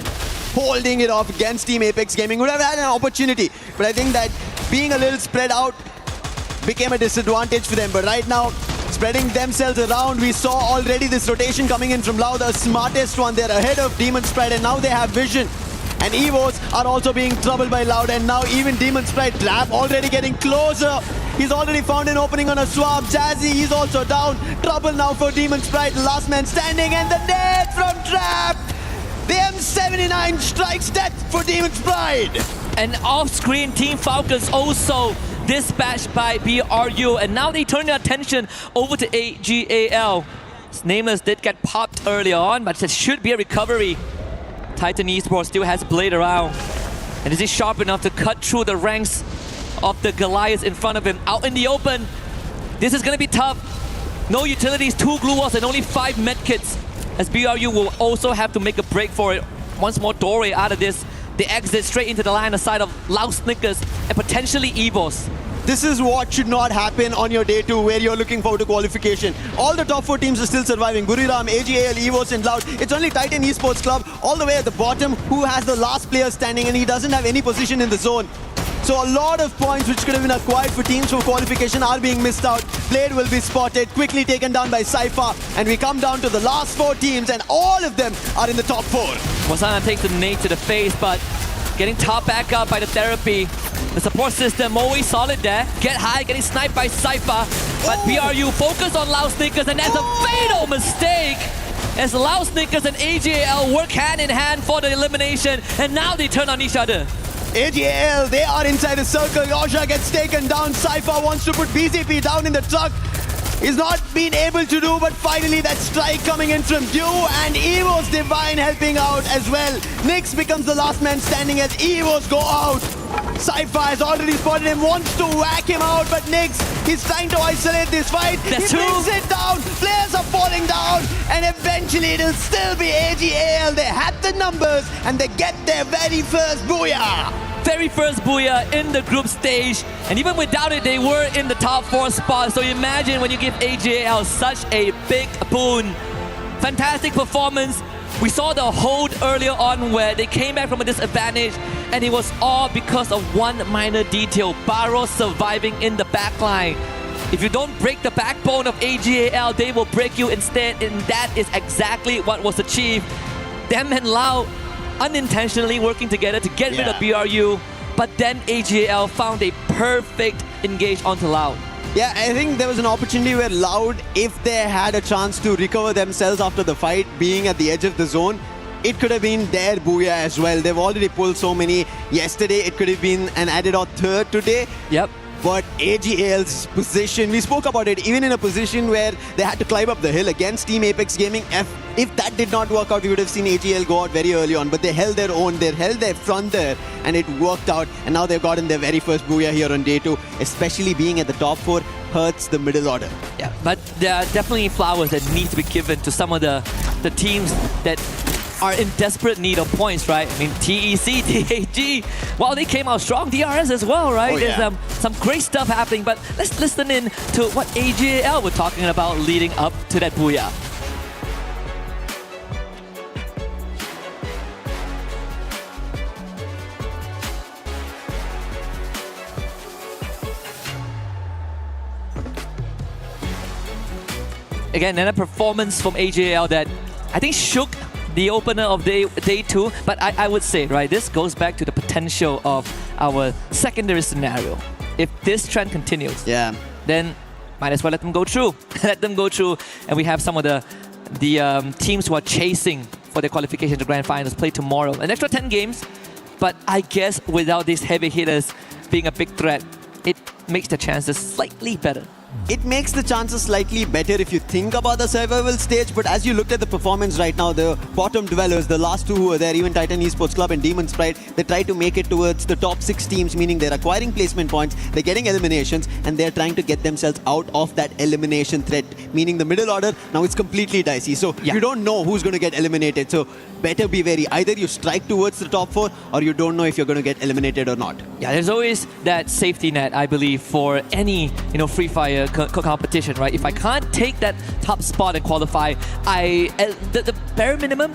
M: holding it off against Team Apex Gaming. Would have had an opportunity, but I think that being a little spread out became a disadvantage for them. But right now, spreading themselves around, we saw already this rotation coming in from Loud, the smartest one. They're ahead of Demon's Pride, and now they have vision. And Evos are also being troubled by Loud, and now even Demon's Pride Trap already getting closer. He's already found an opening on a swap. Jazzy, he's also down. Trouble now for Demon's Pride. Last man standing, and the net from Trap. The M79 strikes death for Demon's Pride.
L: And off-screen, Team Falcons also dispatched by BRU, and now they turn their attention over to ag.al. Nameless did get popped early on, but there should be a recovery. Titan Esports still has Blade around, and is he sharp enough to cut through the ranks of the Goliaths in front of him out in the open? This is going to be tough. No utilities, 2 glue walls, and only 5 medkits, as BRU will also have to make a break for it. Once more doorway out of this. They exit straight into the line of sight of Loud Snickers and potentially Evos.
M: This is what should not happen on your day 2 where you're looking forward to qualification. All the top 4 teams are still surviving. Buriram, ag.al, Evos and Loud. It's only Titan Esports Club all the way at the bottom who has the last player standing, and he doesn't have any position in the zone. So a lot of points which could have been acquired for teams for qualification are being missed out. Blade will be spotted, quickly taken down by Cypher, and we come down to the last 4 teams, and all of them are in the top 4.
L: Wasana takes the nade to the face, but getting topped back up by the therapy. The support system always solid there. Get high, getting sniped by Cypher. But BRU focus on Loud Snickers, and that's a fatal mistake. As Loud Snickers and ag.al work hand in hand for the elimination, and now they turn on each other.
M: ag.al, they are inside the circle. Yosha gets taken down. Cypher wants to put BZP down in the truck. He's not been able to do, but finally that strike coming in from Dew, and Evo's Divine helping out as well. Nyx becomes the last man standing as Evos go out. Cypher has already spotted him, wants to whack him out, but Nyx, he's trying to isolate this fight. He brings it down, players are falling down, and eventually it'll still be ag.al. They have the numbers, and they get their very first booyah.
L: Very first booyah in the group stage, and even without it, they were in the top 4 spot. So imagine when you give ag.al such a big boon. Fantastic performance. We saw the hold earlier on where they came back from a disadvantage, and it was all because of one minor detail: Barros surviving in the backline. If you don't break the backbone of ag.al, they will break you instead, and that is exactly what was achieved. Them and Lau unintentionally working together to get rid of BRU, but then ag.al found a perfect engage onto Loud.
M: Yeah, I think there was an opportunity where Loud, if they had a chance to recover themselves after the fight, being at the edge of the zone, it could have been their booyah as well. They've already pulled so many yesterday. It could have been an added or third today.
L: Yep.
M: But ag.al's position, we spoke about it, even in a position where they had to climb up the hill against Team Apex Gaming. If that did not work out, we would have seen ag.al go out very early on. But they held their own, they held their front there, and it worked out. And now they've gotten their very first booyah here on day 2. Especially being at the top 4 hurts the middle order.
L: Yeah, but there are definitely flowers that need to be given to some of the teams that are in desperate need of points, right? I mean, TEC, TAG, well, they came out strong. DRS as well, right?
M: Oh, yeah.
L: There's some great stuff happening, but let's listen in to what ag.al were talking about leading up to that booyah. Again, another performance from ag.al that I think shook the opener of day 2, but I would say, right, this goes back to the potential of our secondary scenario. If this trend continues, then might as well let them go through. Let them go through, and we have some of the teams who are chasing for their qualification to grand finals play tomorrow. An extra 10 games, but I guess without these heavy hitters being a big threat, it makes the chances slightly better.
M: It makes the chances slightly better if you think about the survival stage, but as you looked at the performance right now, the bottom dwellers, the last 2 who were there, even Titan Esports Club and Demon's Pride, they try to make it towards the top 6 teams, meaning they're acquiring placement points, they're getting eliminations, and they're trying to get themselves out of that elimination threat, meaning the middle order, now it's completely dicey. So you don't know who's going to get eliminated, so better be wary. Either you strike towards the top 4, or you don't know if you're going to get eliminated or not.
L: Yeah, there's always that safety net, I believe, for any Free Fire competition, right? If I can't take that top spot and qualify, the bare minimum,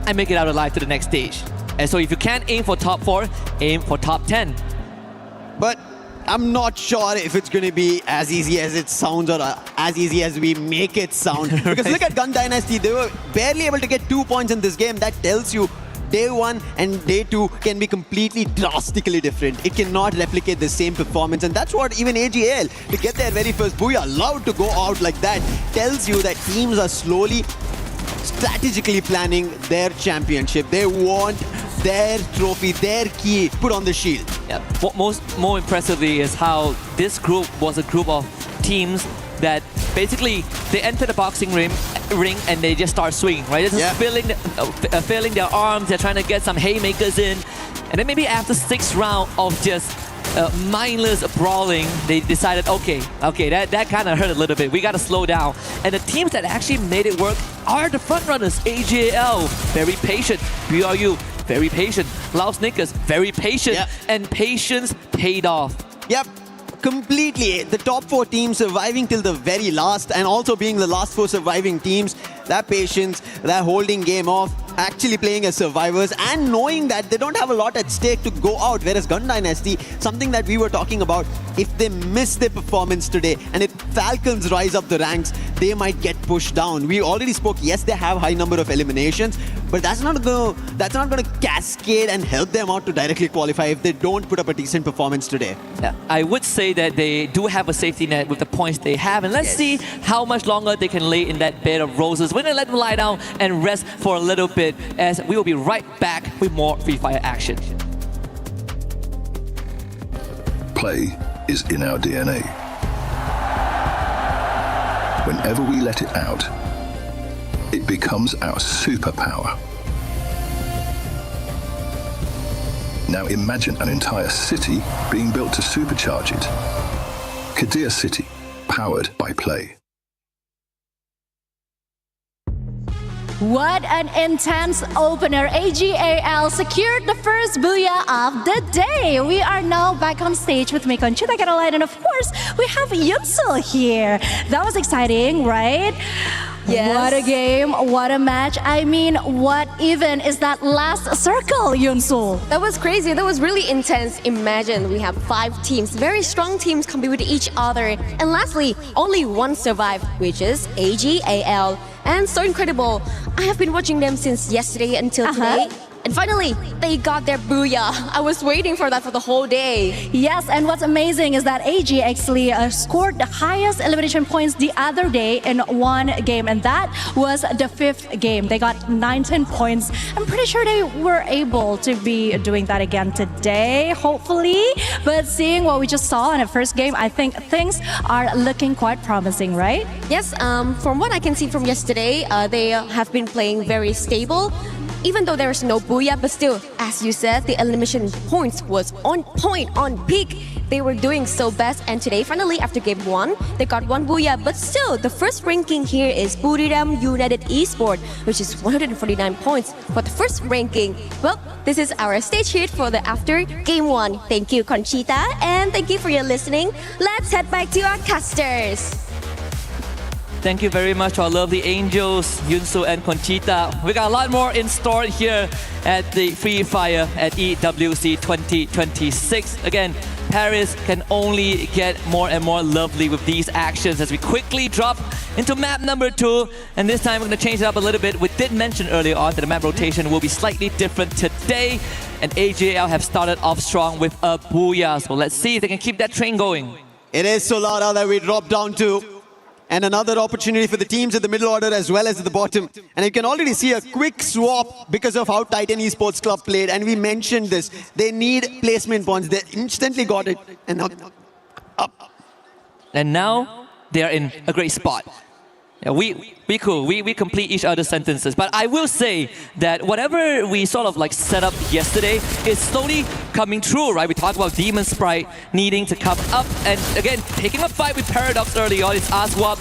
L: I make it out alive to the next stage. And so if you can't aim for top 4, aim for top 10.
M: But I'm not sure if it's going to be as easy as it sounds or as easy as we make it sound. Because look at Gun Dynasty, they were barely able to get 2 points in this game. That tells you day 1 and day 2 can be completely drastically different. It cannot replicate the same performance, and that's what even ag.al, to get their very first booyah, allowed to go out like that, tells you that teams are slowly, strategically planning their championship. They want their trophy, their key put on the shield.
L: Yeah. What more impressively is how this group was a group of teams that basically they enter the boxing ring and they just start swinging, right? They're just filling their arms, they're trying to get some haymakers in, and then maybe after 6th round of just mindless brawling, they decided, okay, that kind of hurt a little bit. We got to slow down. And the teams that actually made it work are the front runners. ag.al, very patient. BRU, very patient. Loud Snickers, very patient. And patience paid off.
M: Yep. Completely. The top 4 teams surviving till the very last, and also being the last 4 surviving teams, that patience, that holding game off, actually playing as survivors and knowing that they don't have a lot at stake to go out. Whereas Gun Dynasty, something that we were talking about, if they miss their performance today and if Falcons rise up the ranks, they might get pushed down. We already spoke, yes, they have high number of eliminations, but that's not gonna cascade and help them out to directly qualify if they don't put up a decent performance today.
L: Yeah, I would say that they do have a safety net with the points they have, and let's see how much longer they can lay in that bed of roses. We're gonna let them lie down and rest for a little bit, as we will be right back with more Free Fire action.
U: Play is in our DNA. Whenever we let it out, it becomes our superpower. Now imagine an entire city being built to supercharge it. Kadir City, powered by Play.
G: What an intense opener. ag.al secured the first booyah of the day. We are now back on stage with Miko and Chita Caroline, and of course, we have Yunsul here. That was exciting, right?
Q: Yes.
G: What a game, what a match. I mean, what even is that last circle, Yunsul?
Q: That was crazy. That was really intense. Imagine we have 5 teams, very strong teams compete with each other. And lastly, only one survived, which is ag.al. And so incredible. I have been watching them since yesterday until today. And finally, they got their booyah. I was waiting for that for the whole day.
G: Yes, and what's amazing is that AG actually scored the highest elimination points the other day in one game, and that was the 5th game. They got 19 points. I'm pretty sure they were able to be doing that again today, hopefully. But seeing what we just saw in the first game, I think things are looking quite promising, right?
Q: Yes, from what I can see from yesterday, they have been playing very stable. Even though there is no booyah, but still, as you said, the elimination points was on point, on peak. They were doing so best, and today, finally, after game 1, they got 1 booyah. But still, the first ranking here is Buriram United Esports, which is 149 points for the first ranking. Well, this is our stage hit for the after game 1. Thank you, Conchita, and thank you for your listening. Let's head back to our casters.
L: Thank you very much to our lovely angels, Yunsu and Conchita. We got a lot more in store here at the Free Fire at EWC 2026. Again, Paris can only get more and more lovely with these actions as we quickly drop into map number 2. And this time we're going to change it up a little bit. We did mention earlier on that the map rotation will be slightly different today. And ag.al have started off strong with a booyah. So let's see if they can keep that train going.
M: It is Solara that we drop down to. And another opportunity for the teams at the middle order as well as at the bottom. And you can already see a quick swap because of how Titan Esports Club played. And we mentioned this. They need placement points. They instantly got it. And now up.
L: And now they're in a great spot. Yeah, we complete each other's sentences. But I will say that whatever we sort of like set up yesterday is slowly coming true, right? We talked about Demon Sprite needing to come up, and again, picking up fight with Paradox early on. It's Aswap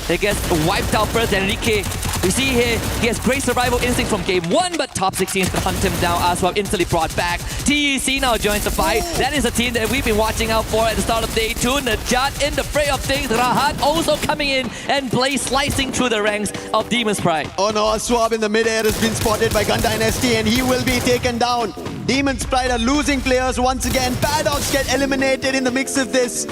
L: that gets wiped out first. Enrique, we see here, he has great survival instinct from game 1, but top 16 is going to hunt him down. Aswap instantly brought back. TEC now joins the fight. That is a team that we've been watching out for at the start of day 2. Najat in the fray of things. Rahat also coming in, and Blaze slicing through the ranks of Demon Sprite.
M: Oh no, Aswap in the mid-air has been spotted by Gun Dynasty, and he will be taken down. Demon Sprite are losing players once again. Paradox get eliminated in the mix of this.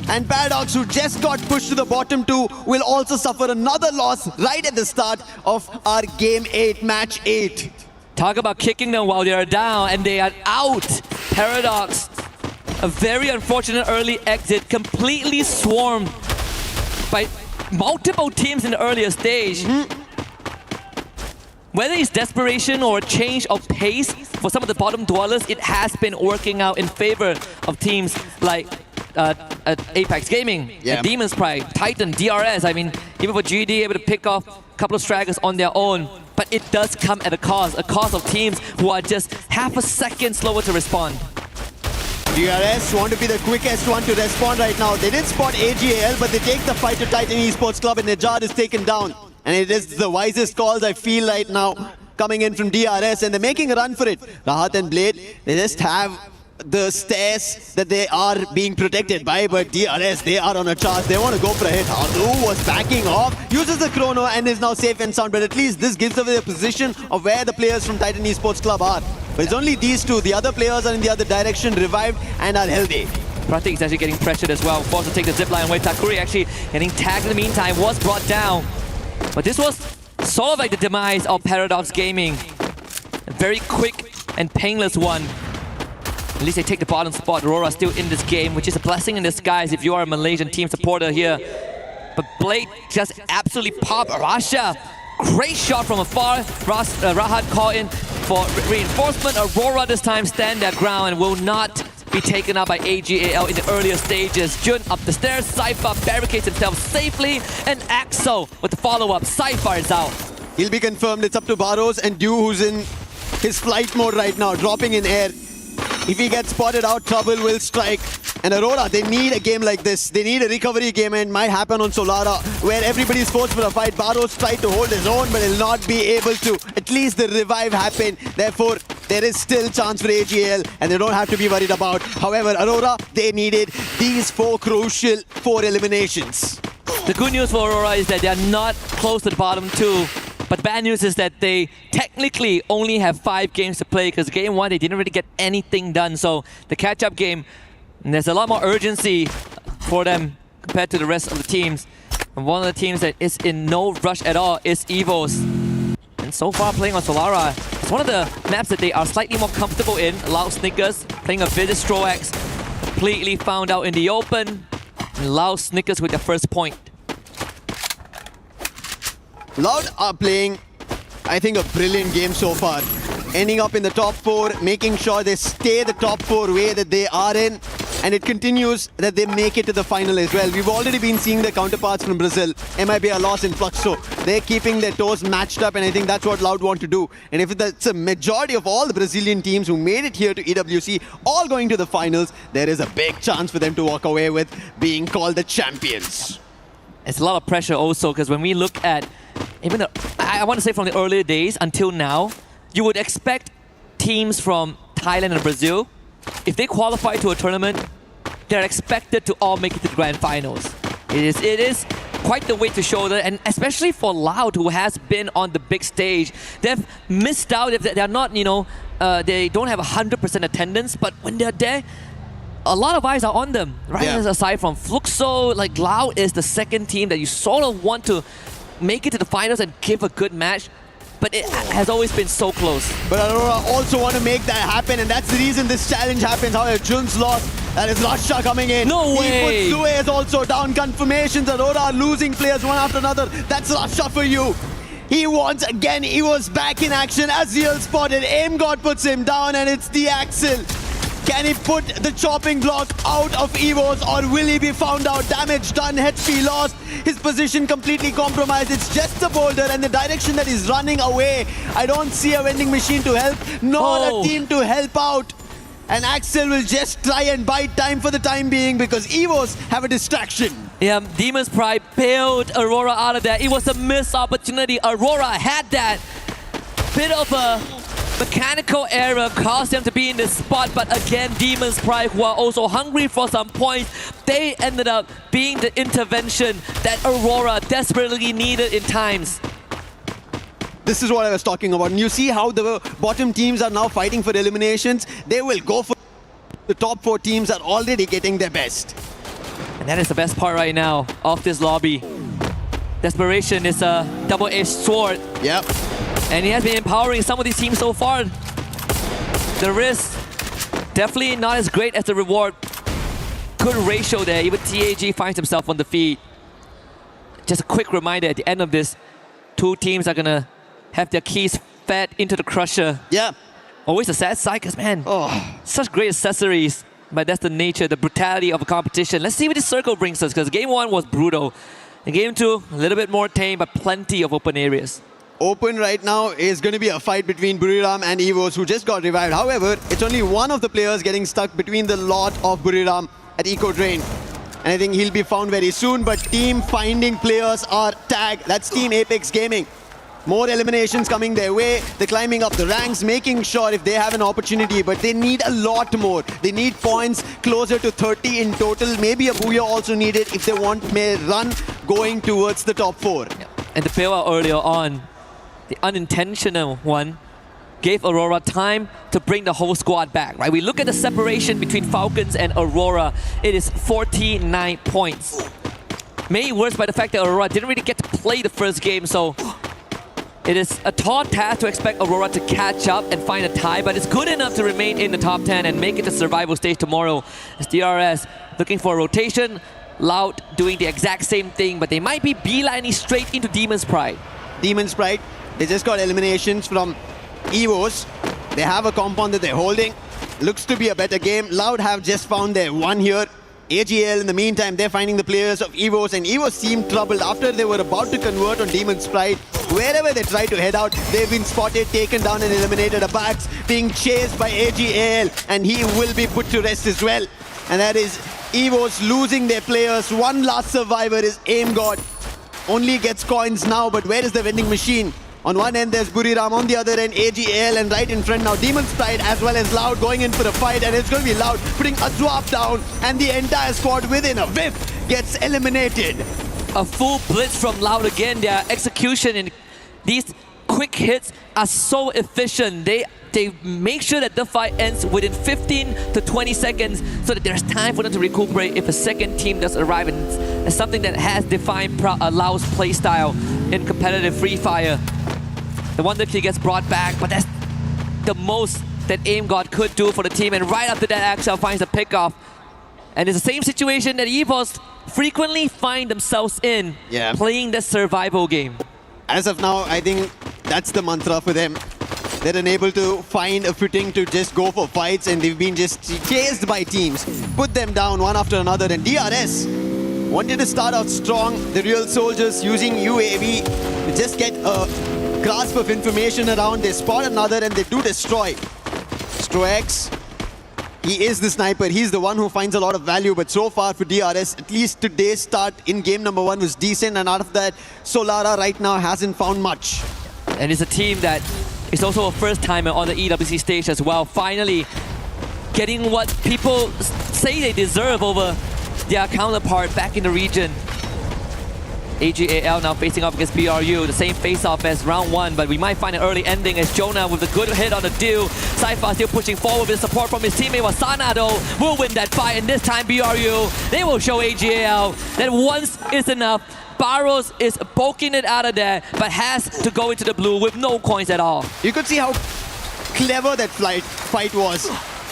M: And Paradox, who just got pushed to the bottom 2, will also suffer another loss right at the start of our Game 8, Match 8.
L: Talk about kicking them while they are down, and they are out. Paradox, a very unfortunate early exit, completely swarmed by multiple teams in the earlier stage. Whether it's desperation or a change of pace for some of the bottom dwellers, it has been working out in favor of teams like Apex Gaming, Demon Sprite, Titan, DRS. I mean, even for GD, able to pick off a couple of stragglers on their own. But it does come at a cost of teams who are just half a second slower to respond.
M: DRS want to be the quickest one to respond right now. They did spot ag.al, but they take the fight to Titan Esports Club, and Najad is taken down. And it is the wisest calls I feel right now coming in from DRS, and they're making a run for it. Rahat and Blade, they just have the stairs that they are being protected by, but DRS, they are on a charge. They want to go for a hit. Adu was backing off, uses the chrono, and is now safe and sound, but at least this gives away the position of where the players from Titan Esports Club are. But it's only these two. The other players are in the other direction, revived and are healthy.
L: Pratik is actually getting pressured as well. Forced to take the zipline away. Takuri actually getting tagged in the meantime, was brought down. But this was sort of like the demise of Paradox Gaming. A very quick and painless one. At least they take the bottom spot. Aurora still in this game, which is a blessing in disguise if you are a Malaysian team supporter here. But Blade just absolutely popped Rasha. Great shot from afar. Rahat called in for reinforcement. Aurora this time stand their ground and will not be taken out by ag.al in the earlier stages. Jun up the stairs. Cypher barricades himself safely. And Axo with the follow-up. Cypher is out.
M: He'll be confirmed. It's up to Barros and Dew, who's in his flight mode right now, dropping in air. If he gets spotted out, trouble will strike. And Aurora, they need a game like this. They need a recovery game, and it might happen on Solara, where everybody's forced for a fight. Barros tried to hold his own, but he'll not be able to. At least the revive happened. Therefore, there is still chance for ag.al, and they don't have to be worried about. However, Aurora, they needed these 4 crucial 4 eliminations.
L: The good news for Aurora is that they are not close to the bottom 2. But bad news is that they technically only have 5 games to play, because game 1 they didn't really get anything done. So the catch-up game, and there's a lot more urgency for them compared to the rest of the teams. And one of the teams that is in no rush at all is EVOS. And so far playing on Solara, it's one of the maps that they are slightly more comfortable in. Loud Snickers playing a Vivid Stroax, completely found out in the open. And Loud Snickers with their first point.
M: Loud are playing, I think, a brilliant game so far. Ending up in the top 4, making sure they stay the top 4 way that they are in. And it continues that they make it to the final as well. We've already been seeing their counterparts from Brazil, mibr.los and Fluxo. They're keeping their toes matched up, and I think that's what Loud want to do. And if that's a majority of all the Brazilian teams who made it here to EWC, all going to the finals, there is a big chance for them to walk away with being called the champions.
L: It's a lot of pressure also, because when we look at, even the, I want to say from the earlier days until now, you would expect teams from Thailand and Brazil, if they qualify to a tournament, they're expected to all make it to the grand finals. It is quite the weight to shoulder, and especially for Loud, who has been on the big stage. They've missed out. They're not, you know, they don't have 100% attendance, but when they're there, a lot of eyes are on them, right?
M: Yeah.
L: Aside from Fluxo, like Loud is the second team that you sort of want to make it to the finals and give a good match. But it has always been so close.
M: But Aurora also want to make that happen, and that's the reason this challenge happens. However, Jun's lost. That is Rasha coming in.
L: No way!
M: He puts Sue is also down. Confirmations. Aurora are losing players one after another. That's Rasha for you. He wants again. He was back in action. Aziel spotted. Aim God puts him down, and it's the Axel. Can he put the chopping block out of EVOS, or will he be found out? Damage done, HP lost, his position completely compromised. It's just a boulder, and the direction that he's running away, I don't see a vending machine to help, nor a team to help out. And Axel will just try and bite time for the time being, because EVOS have a distraction.
L: Yeah, Demon's Pride bailed Aurora out of that. It was a missed opportunity. Aurora had that bit of a mechanical error, caused them to be in this spot, but again, Demon's Pride, who are also hungry for some points, they ended up being the intervention that Aurora desperately needed in times.
M: This is what I was talking about. And you see how the bottom teams are now fighting for eliminations. They will go for the top 4 teams are already getting their best.
L: And that is the best part right now of this lobby. Desperation is a double-edged sword.
M: Yep.
L: And he has been empowering some of these teams so far. The risk, definitely not as great as the reward. Good ratio there. Even TAG finds himself on the feet. Just a quick reminder, at the end of this, 2 teams are gonna have their keys fed into the crusher.
M: Yeah.
L: Always a sad sight, because man, such great accessories. But that's the nature, the brutality of a competition. Let's see what this circle brings us, because game 1 was brutal. And game 2, a little bit more tame, but plenty of open areas.
M: Open right now is going to be a fight between Buriram and EVOS, who just got revived. However, it's only one of the players getting stuck between the lot of Buriram at Eco Drain. And I think he'll be found very soon, but team finding players are tagged. That's Team Apex Gaming. More eliminations coming their way. They're climbing up the ranks, making sure if they have an opportunity, but they need a lot more. They need points closer to 30 in total. Maybe a Booyah also needed if they want a run going towards the top 4.
L: And the bailout earlier on, the unintentional one, gave Aurora time to bring the whole squad back, right? We look at the separation between Falcons and Aurora. It is 49 points. Made worse by the fact that Aurora didn't really get to play the first game, so it is a tall task to expect Aurora to catch up and find a tie, but it's good enough to remain in the top 10 and make it to survival stage tomorrow. As DRS looking for a rotation, Loud doing the exact same thing, but they might be beelining straight into Demon's Pride.
M: Demon's Pride, they just got eliminations from EVOs. They have a compound that they're holding. Looks to be a better game. Loud have just found their one here. ag.al in the meantime, they're finding the players of EVOs, and EVOs seem troubled after they were about to convert on Demon's Pride. Wherever they try to head out, they've been spotted, taken down and eliminated. Abax being chased by ag.al, and he will be put to rest as well. And that is EVOs losing their players. One last survivor is aim.god. Only gets coins now, but where is the vending machine? On one end there's Buriram, on the other end ag.al, and right in front now Demon's Pride as well as Loud going in for a fight, and it's going to be Loud putting Azwap down, and the entire squad within a whiff gets eliminated.
L: A full blitz from Loud again. Their execution in these quick hits are so efficient. They make sure that the fight ends within 15 to 20 seconds so that there's time for them to recuperate if a second team does arrive, and it's something that has defined Loud's playstyle in competitive Free Fire. The Wonder Kid gets brought back, but that's the most that aim.god could do for the team, and right after that ag.al finds a pickoff. And it's the same situation that EVOs frequently find themselves in, playing the survival game.
M: As of now, I think that's the mantra for them. They're unable to find a footing to just go for fights, and they've been just chased by teams. Put them down one after another, and DRS wanted to start out strong. The real soldiers using UAV to just get a grasp of information around. They spot another and they do destroy. Strox, he is the sniper. He's the one who finds a lot of value, but so far for DRS, at least today's start in game number 1 was decent, and out of that, Solara right now hasn't found much.
L: And it's a team that is also a first timer on the EWC stage as well. Finally getting what people say they deserve over their counterpart back in the region. ag.al now facing off against BRU, the same face-off as round 1, but we might find an early ending as Jonah with a good hit on the deal. Saifa still pushing forward with support from his teammate Wasana though will win that fight, and this time BRU, they will show ag.al that once is enough. Barros is poking it out of there, but has to go into the blue with no coins at all.
M: You could see how clever that fight was.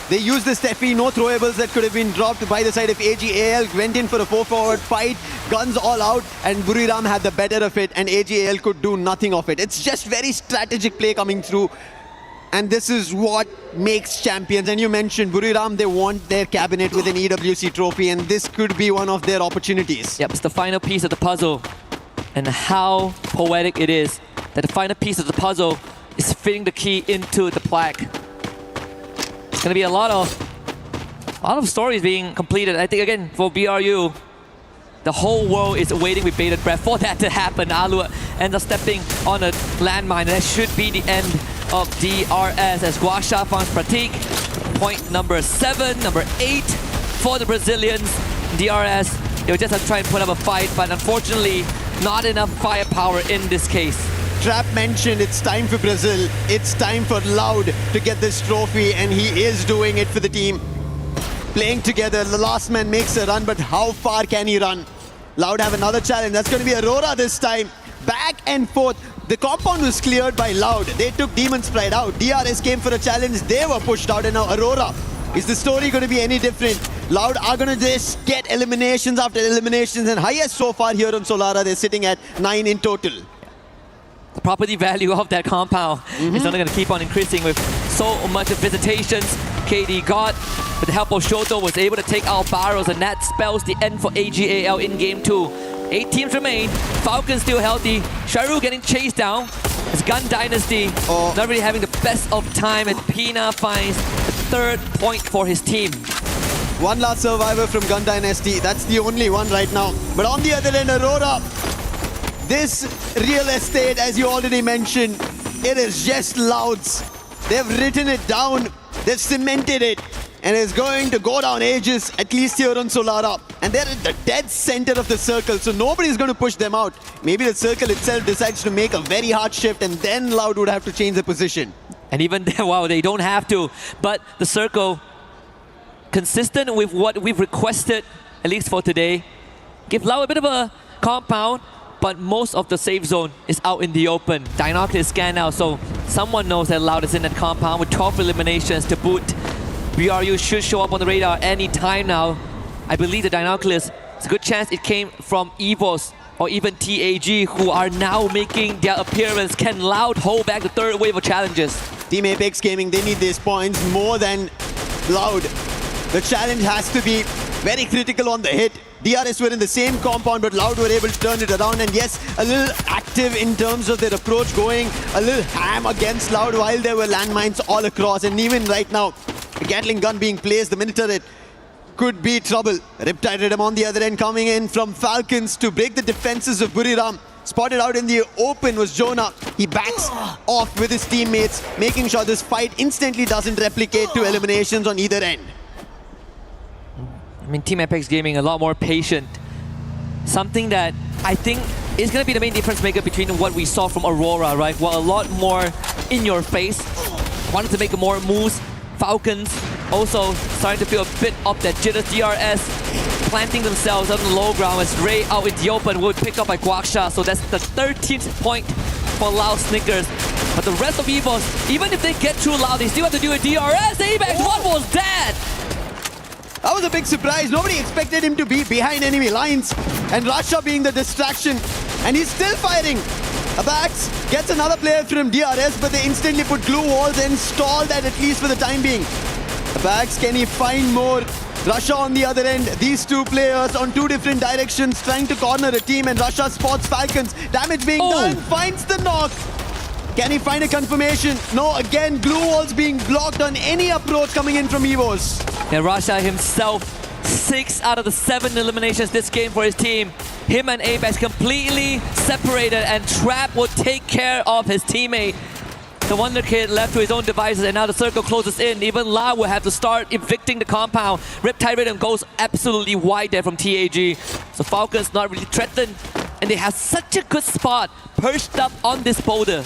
M: They used the Steffi, no throwables that could have been dropped by the side of ag.al, went in for a 4-forward fight, guns all out, and Buriram had the better of it, and ag.al could do nothing of it. It's just very strategic play coming through, and this is what makes champions. And you mentioned Buriram, they want their cabinet with an EWC trophy, and this could be one of their opportunities.
L: Yep, it's the final piece of the puzzle, and how poetic it is that the final piece of the puzzle is fitting the key into the plaque. It's going to be a lot of stories being completed. I think, again, for BRU, the whole world is waiting with bated breath for that to happen. Alu ends up stepping on a landmine, and that should be the end of DRS as Guasha finds Pratik. Point number 7, number 8 for the Brazilians. DRS, they'll just have to try and put up a fight, but unfortunately, not enough firepower in this case.
M: Trap mentioned it's time for Brazil. It's time for Loud to get this trophy, and he is doing it for the team. Playing together, the last man makes a run, but how far can he run? Loud have another challenge. That's going to be Aurora this time. Back and forth. The compound was cleared by Loud. They took Demon's Pride out. DRS came for a challenge. They were pushed out, and now Aurora. Is the story going to be any different? Loud are going to just get eliminations after eliminations, and highest so far here on Solara, they're sitting at 9 in total.
L: The property value of that compound is only going to keep on increasing with so much of visitations. KD God, with the help of Shoto, was able to take out Barros, and that spells the end for ag.al in game 2. 8 teams remain. Falcons still healthy. Sharu getting chased down. It's Gun Dynasty not really having the best of time, and Pina finds the 3rd point for his team.
M: One last survivor from Gun Dynasty. That's the only one right now. But on the other end, Aurora. This real estate, as you already mentioned, it is just Loud's. They've written it down, they've cemented it, and it's going to go down ages, at least here on Solara. And they're at the dead center of the circle, so nobody's going to push them out. Maybe the circle itself decides to make a very hard shift, and then Loud would have to change the position.
L: And even then, wow, they don't have to. But the circle, consistent with what we've requested, at least for today, give Lau a bit of a compound, but most of the safe zone is out in the open. Dinoculus is scanned now, so someone knows that Loud is in that compound with 12 eliminations to boot. BRU should show up on the radar any time now. I believe the Dinoculus, it's a good chance it came from EVOS or even TAG, who are now making their appearance. Can Loud hold back the third wave of challenges?
M: Team Apex Gaming, they need these points more than Loud. The challenge has to be very critical on the hit. DRS were in the same compound, but Loud were able to turn it around. And yes, a little active in terms of their approach, going a little ham against Loud while there were landmines all across. And even right now, a Gatling gun being placed, the mini turret could be trouble. Riptide Rhythm on the other end coming in from Falcons to break the defenses of Buriram. Spotted out in the open was Jonah. He backs off with his teammates, making sure this fight instantly doesn't replicate to eliminations on either end.
L: I mean, Team Apex Gaming a lot more patient. Something that I think is going to be the main difference maker between what we saw from Aurora, right? Well, a lot more in your face. Wanted to make more moves. Falcons also starting to feel a bit of that jitters. DRS planting themselves on the low ground as Ray out in the open will be picked up by Guaksha. So that's the 13th point for Lao Snickers. But the rest of EVOS, even if they get through Lao, they still have to do a DRS. Apex, what was that?
M: That was a big surprise. Nobody expected him to be behind enemy lines. And Rasha being the distraction. And he's still firing. Abax gets another player from DRS, but they instantly put glue walls and stall that at least for the time being. Abax, can he find more? Rasha on the other end. These two players on two different directions trying to corner a team, and Rasha spots Falcons. Damage being done. Finds the knock. Can he find a confirmation? No, again, glue walls being blocked on any approach coming in from EVOS.
L: And Rasha himself, 6 out of the 7 eliminations this game for his team. Him and Apex completely separated, and Trap will take care of his teammate. The Wonder Kid left to his own devices, and now the circle closes in. Even La will have to start evicting the compound. Riptide Rhythm goes absolutely wide there from TAG. So Falcons not really threatened, and they have such a good spot perched up on this boulder.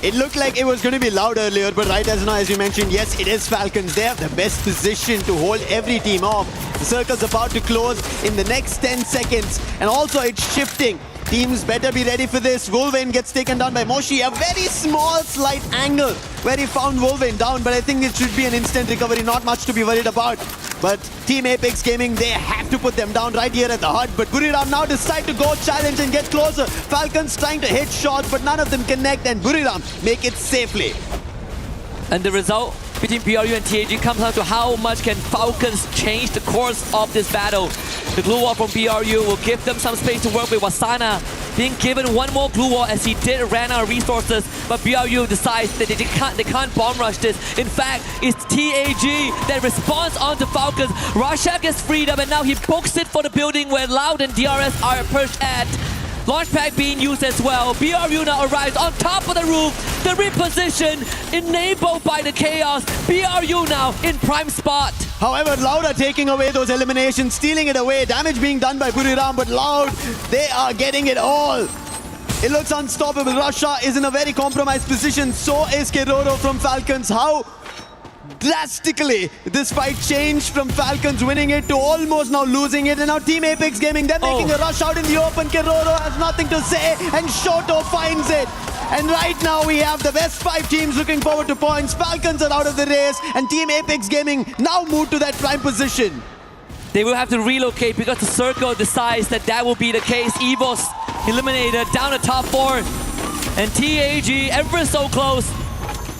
M: It looked like it was going to be Loud earlier, but right as now, as you mentioned, yes, it is Falcons. They have the best position to hold every team off. The circle's about to close in the next 10 seconds, and also it's shifting. Teams better be ready for this. Wolverine gets taken down by Moshi. A very small slight angle where he found Wolverine down, but I think it should be an instant recovery. Not much to be worried about. But Team Apex Gaming, they have to put them down right here at the hut. But Buriram now decide to go challenge and get closer. Falcons trying to hit shots, but none of them connect, and Buriram make it safely.
L: And the result between BRU and TAG comes down to how much can Falcons change the course of this battle. The glue wall from BRU will give them some space to work with. Wasana being given one more glue wall as he did ran out of resources, but BRU decides that they can't bomb rush this. In fact, it's TAG that responds onto Falcons. Rasha gets freed up, and now he books it for the building where Loud and DRS are perched at. Launchpad being used as well. BRU now arrives on top of the roof. The reposition enabled by the chaos. BRU now in prime spot.
M: However, Loud are taking away those eliminations, stealing it away. Damage being done by Buriram, but Loud, they are getting it all. It looks unstoppable. Russia is in a very compromised position. So is Keroro from Falcons. How drastically this fight changed from Falcons winning it to almost now losing it. And now Team Apex Gaming, they're making a rush out in the open. Keroro has nothing to say, and Shoto finds it. And right now we have the best 5 teams looking forward to points. Falcons are out of the race, and Team Apex Gaming now move to that prime position.
L: They will have to relocate because the circle decides that that will be the case. EVOS eliminated down to top 4. And TAG ever so close.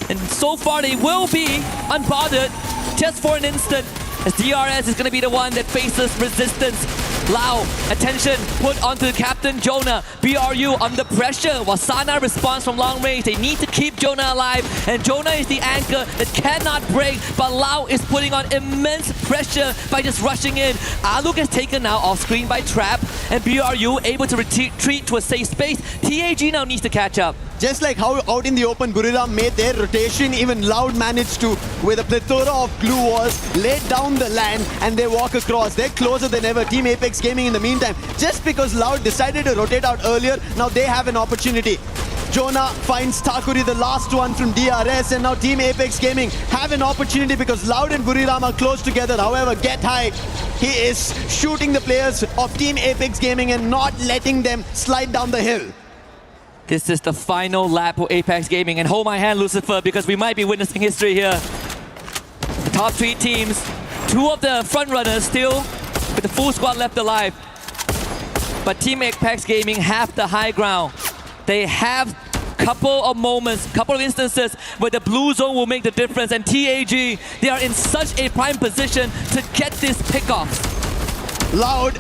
L: And so far they will be unbothered just for an instant, as DRS is going to be the one that faces resistance. Lau, attention put onto Captain Jonah. BRU under pressure. Wasana responds from long range. They need to keep Jonah alive, and Jonah is the anchor that cannot break, but Lau is putting on immense pressure by just rushing in. Aluk is taken now off screen by Trap, and BRU able to retreat to a safe space. TAG now needs to catch up.
M: Just like how out in the open Buriram made their rotation, even Loud managed to, with a plethora of glue walls, lay down the land and they walk across. They're closer than ever. Team Apex Gaming in the meantime, just because Loud decided to rotate out earlier, now they have an opportunity. Jonah finds Takuri, the last one from DRS, and now Team Apex Gaming have an opportunity because Loud and Buriram are close together. However, Get High, he is shooting the players of Team Apex Gaming and not letting them slide down the hill.
L: This is the final lap for Apex Gaming, and hold my hand, Lucifer, because we might be witnessing history here. The top 3 teams, 2 of the front runners still with the full squad left alive. But Team Apex Gaming have the high ground. They have couple of moments, couple of instances where the blue zone will make the difference, and TAG, they are in such a prime position to get this pickoff.
M: Loud,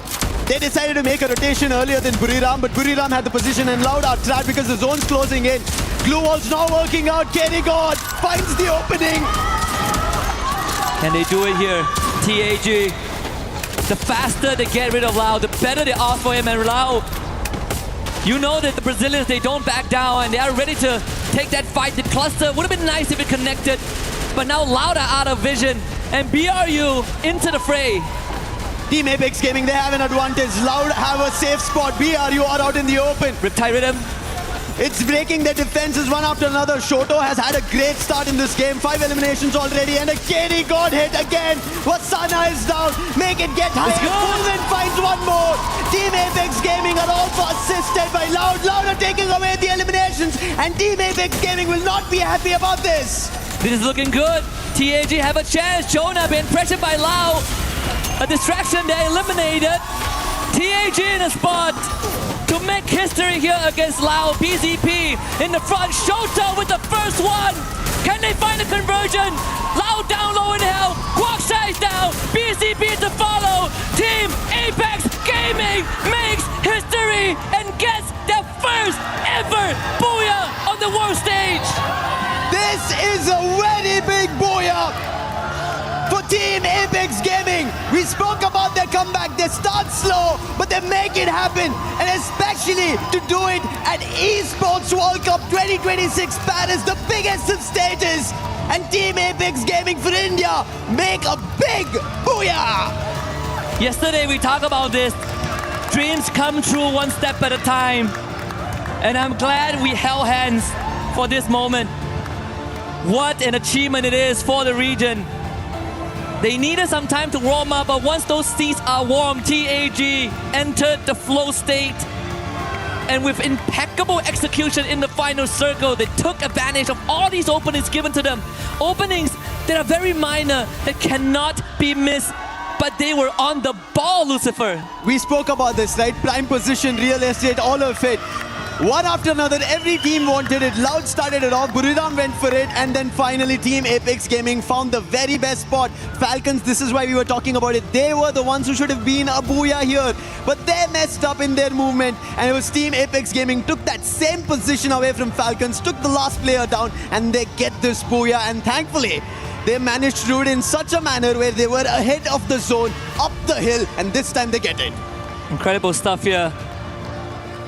M: they decided to make a rotation earlier than Buriram, but Buriram had the position and Loud are trapped because the zone's closing in. Glue wall's not working out. Kenny God finds the opening.
L: And they do it here. TAG, the faster they get rid of Loud, the better they are for him. And Loud, you know that the Brazilians, they don't back down and they are ready to take that fight. The cluster would have been nice if it connected, but now Loud are out of vision and BRU into the fray.
M: Team Apex Gaming, they have an advantage. Loud have a safe spot. BRU are out in the open.
L: Riptide Rhythm.
M: It's breaking their defenses one after another. Shoto has had a great start in this game. 5 eliminations already and a KD got hit again. Wasana is down. Make it Get High. Pullman finds one more. Team Apex Gaming are also assisted by Loud. Loud are taking away the eliminations and Team Apex Gaming will not be happy about this.
L: This is looking good. TAG have a chance. Jonah being pressured by Loud. A distraction, they eliminated. TAG in a spot to make history here against Loud. BZP in the front. Shota with the first one. Can they find a conversion? Loud down low in hell. Guaksha is down. BZP to follow. Team Apex Gaming makes history and gets their first ever booyah on the world stage.
M: This is a very big booyah for Team Apex Gaming. We spoke about their comeback. They start slow, but they make it happen. And especially to do it at Esports World Cup 2026 Paris, the biggest of stages. And Team Apex Gaming for India make a big booyah.
L: Yesterday we talked about this. Dreams come true one step at a time. And I'm glad we held hands for this moment. What an achievement it is for the region. They needed some time to warm up, but once those seats are warm, TAG entered the flow state. And with impeccable execution in the final circle, they took advantage of all these openings given to them. Openings that are very minor, that cannot be missed, but they were on the ball, Lucifer.
M: We spoke about this, right? Prime position, real estate, all of it. One after another, every team wanted it. Loud started it off, Buriram went for it, and then finally Team Apex Gaming found the very best spot. Falcons, this is why we were talking about it. They were the ones who should have been a booyah here, but they messed up in their movement, and it was Team Apex Gaming took that same position away from Falcons, took the last player down, and they get this booyah, and thankfully, they managed to do it in such a manner where they were ahead of the zone, up the hill, and this time they get it.
L: Incredible stuff here.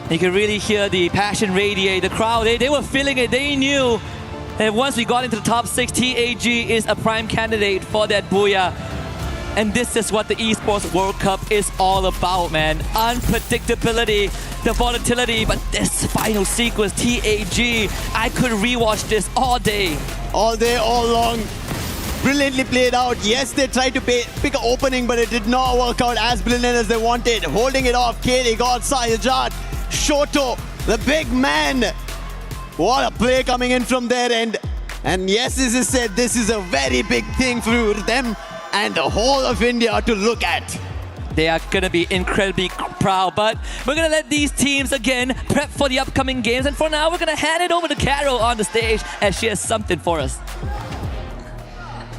L: You can really hear the passion radiate. The crowd, they were feeling it. They knew that once we got into the top 6, TAG is a prime candidate for that booyah. And this is what the Esports World Cup is all about, man. Unpredictability, the volatility, but this final sequence, TAG, I could rewatch this all day.
M: All day, all long. Brilliantly played out. Yes, they tried to pick an opening, but it did not work out as brilliant as they wanted. Holding it off, KD, God, Sayajat, Shoto, the big man. What a play coming in from their end. And yes, as I said, this is a very big thing for them and the whole of India to look at.
L: They are going to be incredibly proud, but we're going to let these teams again prep for the upcoming games. And for now, we're going to hand it over to Carol on the stage as she has something for us.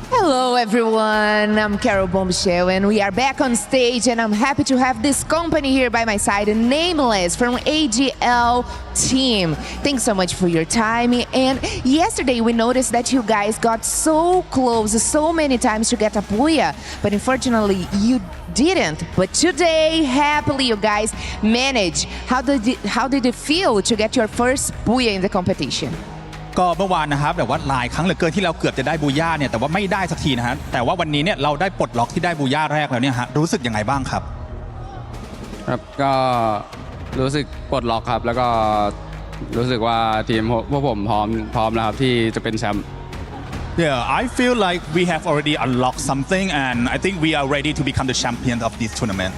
C: Hello everyone, I'm Carol Bombshell and we are back on stage and I'm happy to have this company here by my side, Nameless from ag.al team. Thanks so much for your time, and yesterday we noticed that you guys got so close so many times to get a booyah, but unfortunately you didn't. But today, happily you guys managed. How did it feel to get your first booyah in the competition?
V: ก็เมื่อวานนะครับแบบว่าหลายครั้งเหลือเกินที่เราเกือบจะได้บูย่าเนี่ยแต่ว่าไม่ได้สักทีนะฮะแต่ว่าวันนี้เนี่ยเราได้ปลดล็อกที่ได้บูย่าแรกแล้วเนี่ยฮะรู้สึกยังไงบ้างครับ
W: ครับก็รู้สึกปลดล็อกครับแล้วก็
B: รู้สึกว่าทีมพวกผมพร้อมแล้วครับที่จะเป็นแชมป์
V: Yeah, I feel like we have already unlocked something, and I think we are ready to become the champion of this tournament.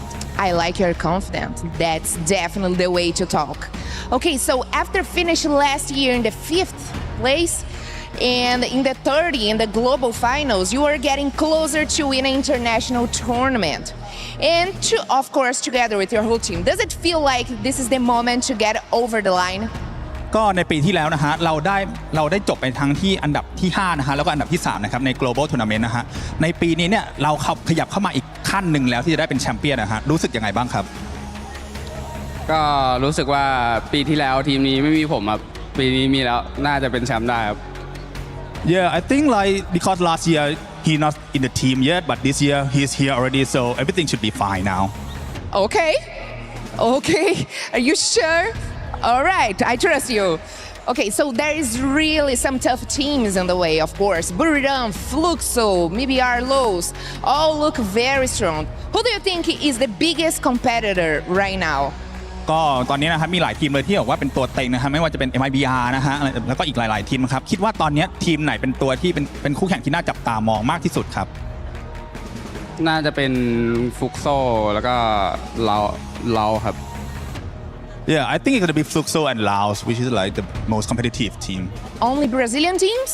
C: I like your confidence. That's definitely the way to talk. Okay, so after finishing last year in the 5th place and in the 30 in the global finals, you are getting closer to win an international tournament. And of course, together with your whole team, does it feel like this is the moment to get over the line?
V: ก็ในปีที่แล้วนะฮะเราได้จบไปทั้งที่อันดับที่5นะฮะแล้วก็อันดับที่3นะครับใน global tournament นะฮะในปีนี้เนี่ยเราขยับเข้ามาอีกขั้นหนึ่งแล้วที่จะได้เป็นแชมเปี้ยนนะฮะรู้สึกยังไงบ้างครับ
B: ก็รู้สึกว่าปีที่แล้วทีมนี้ไม่มีผมครับปีนี้มีแล้วน่าจะเป็นแชมป์ได้ครับ
V: Yeah, I think like because last year he not in the team yet, but this year he's here already, so everything should be fine now.
C: Okay, are you sure? All right, I trust you. Okay, so there is really some tough teams in the way, of course. Buriram, Fluxo, mibr.los, all look very strong. Who do you think is the biggest competitor right now?
V: ก็ตอนนี้นะครับมีหลายทีมเลยที่บอกว่าเป็นตัวเต็งนะครับไม่ว่าจะเป็น mibr นะฮะแล้วก็อีกหลายๆทีมครับคิดว่าตอนนี้ทีมไหนเป็นตัวที่เป็นคู่แข่งที่น่าจับตามองมากที่สุดครับ
B: น่าจะเป็นฟุกโซแล้วก็เราครับ
V: Yeah, I think it's gonna be Fluxo and Laos, which is like the most competitive team.
C: Only Brazilian teams?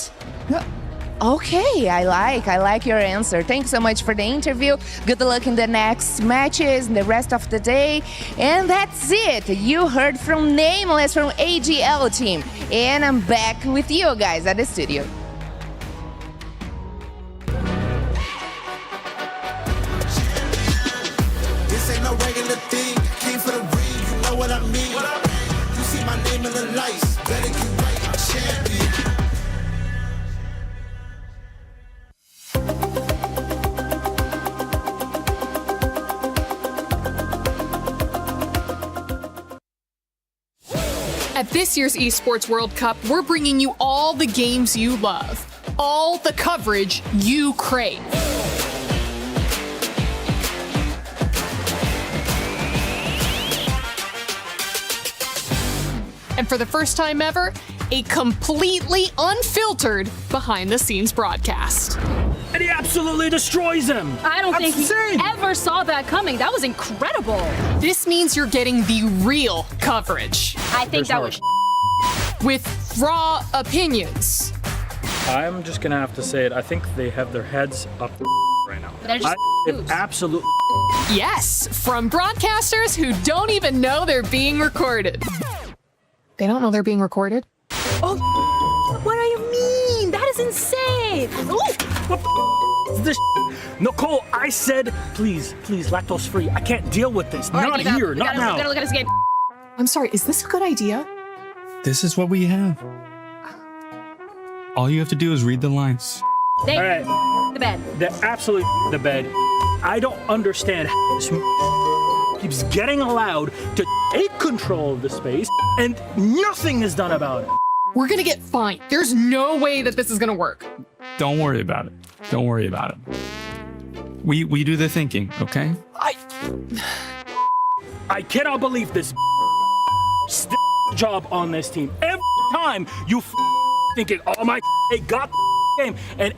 C: Okay, I like your answer. Thanks so much for the interview. Good luck in the next matches, and the rest of the day. And that's it. You heard from Nameless from ag.al team. And I'm back with you guys at the studio.
F: This ain't no regular thing. Came for the ring, you know what I mean. You see my name in the lights. Better get right, I'm champion.
A: At this year's Esports World Cup, we're bringing you all the games you love, all the coverage you crave. And for the first time ever, a completely unfiltered behind-the-scenes broadcast.
W: And he absolutely destroys him.
X: I don't think he ever saw that coming. That was incredible.
A: This means you're getting the real coverage.
X: I think that was
A: with raw opinions.
W: I'm just gonna have to say it. I think they have their heads up right now.
X: They're just
W: absolutely.
A: Yes, from broadcasters who don't even know they're being recorded. They don't know they're being recorded?
X: Oh, what do you mean? That is insane.
W: What this? Nicole, I said, please, lactose free. I can't deal with this.
X: All right,
W: not
X: Eva,
W: here,
X: we
W: not
X: gotta,
W: now.
X: We gotta look at this game.
A: I'm sorry, is this a good idea?
Y: This is what we have. All you have to do is read the lines.
X: They
W: All right.
X: the bed.
W: They're absolutely the bed. I don't understand how this keeps getting allowed to take control of the space and nothing is done about it.
A: We're gonna get fined. There's no way that this is gonna work.
Y: Don't worry about it. Don't worry about it. We do the thinking, okay?
W: I cannot believe this job on this team. Every time you thinking, oh my, they got the game, and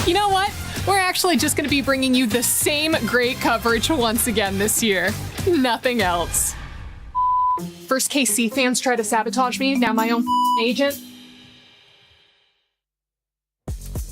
A: You know what? We're actually just gonna be bringing you the same great coverage once again this year. Nothing else. First KC fans try to sabotage me, now my own agent.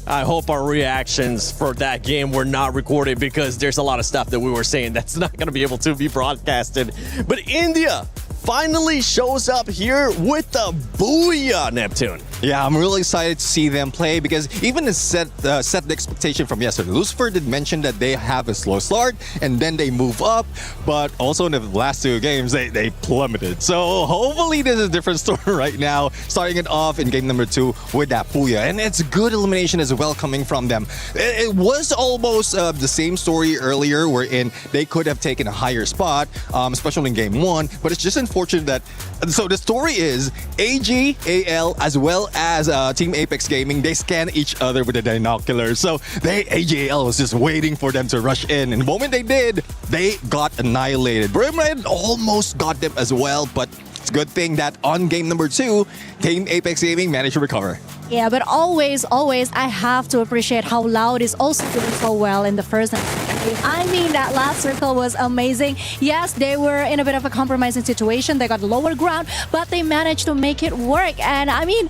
J: I hope our reactions for that game were not recorded because there's a lot of stuff that we were saying that's not going to be able to be broadcasted. But India finally shows up here with the Booyah, Neptune.
O: Yeah, I'm really excited to see them play because even to set the expectation from yesterday. Lucifer did mention that they have a slow start and then they move up, but also in the last two games, they plummeted. So hopefully this is a different story right now, starting it off in game number 2 with that Booyah. And it's good elimination as well coming from them. It was almost the same story earlier wherein they could have taken a higher spot, especially in game 1, but it's just unfortunate that, so the story is ag.al as well as Team Apex Gaming, they scan each other with the binoculars. So ag.al was just waiting for them to rush in. And the moment they did, they got annihilated. Versailles almost got them as well, but it's a good thing that on game number 2, Team Apex Gaming managed to recover.
G: Yeah, but always, I have to appreciate how Loud is also doing so well in the first and second game. I mean, that last circle was amazing. Yes, they were in a bit of a compromising situation. They got lower ground, but they managed to make it work. And I mean,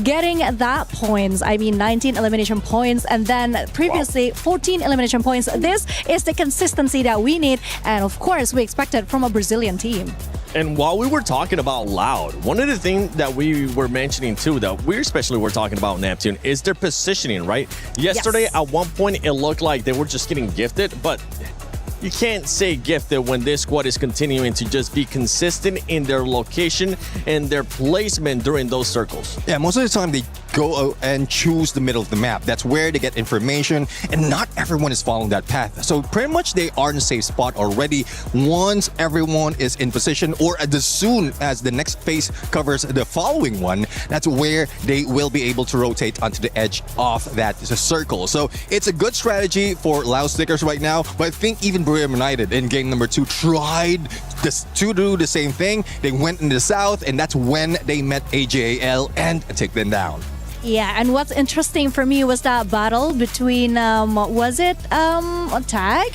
G: getting that points, 19 elimination points, and then previously 14 elimination points. This is the consistency that we need. And of course, we expected from a Brazilian team.
J: And while we were talking about Loud, one of the things that we were mentioning too, that we especially were talking about Neptune, is their positioning, right? Yesterday, at one point, it looked like they were just getting gifted, but you can't say gifted when this squad is continuing to just be consistent in their location and their placement during those circles.
O: Yeah, most of the time they go and choose the middle of the map. That's where they get information, and not everyone is following that path. So pretty much they are in a safe spot already once everyone is in position, or as soon as the next phase covers the following one, that's where they will be able to rotate onto the edge of that circle. So it's a good strategy for Loud Stickers right now, but I think even Versailles United in game number 2 tried to do the same thing. They went in the south, and that's when they met ag.al and take them down.
G: Yeah, and what's interesting for me was that battle between, Tag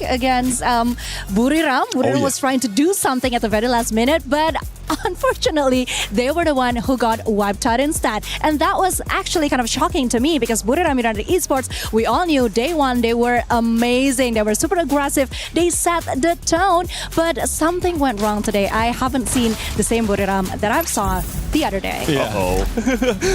G: against Buriram. Buriram was trying to do something at the very last minute, but unfortunately, they were the one who got wiped out instead. And that was actually kind of shocking to me because Buriram United Esports, we all knew day one, they were amazing. They were super aggressive. They set the tone, but something went wrong today. I haven't seen the same Buriram that I saw the other day.
O: Yeah.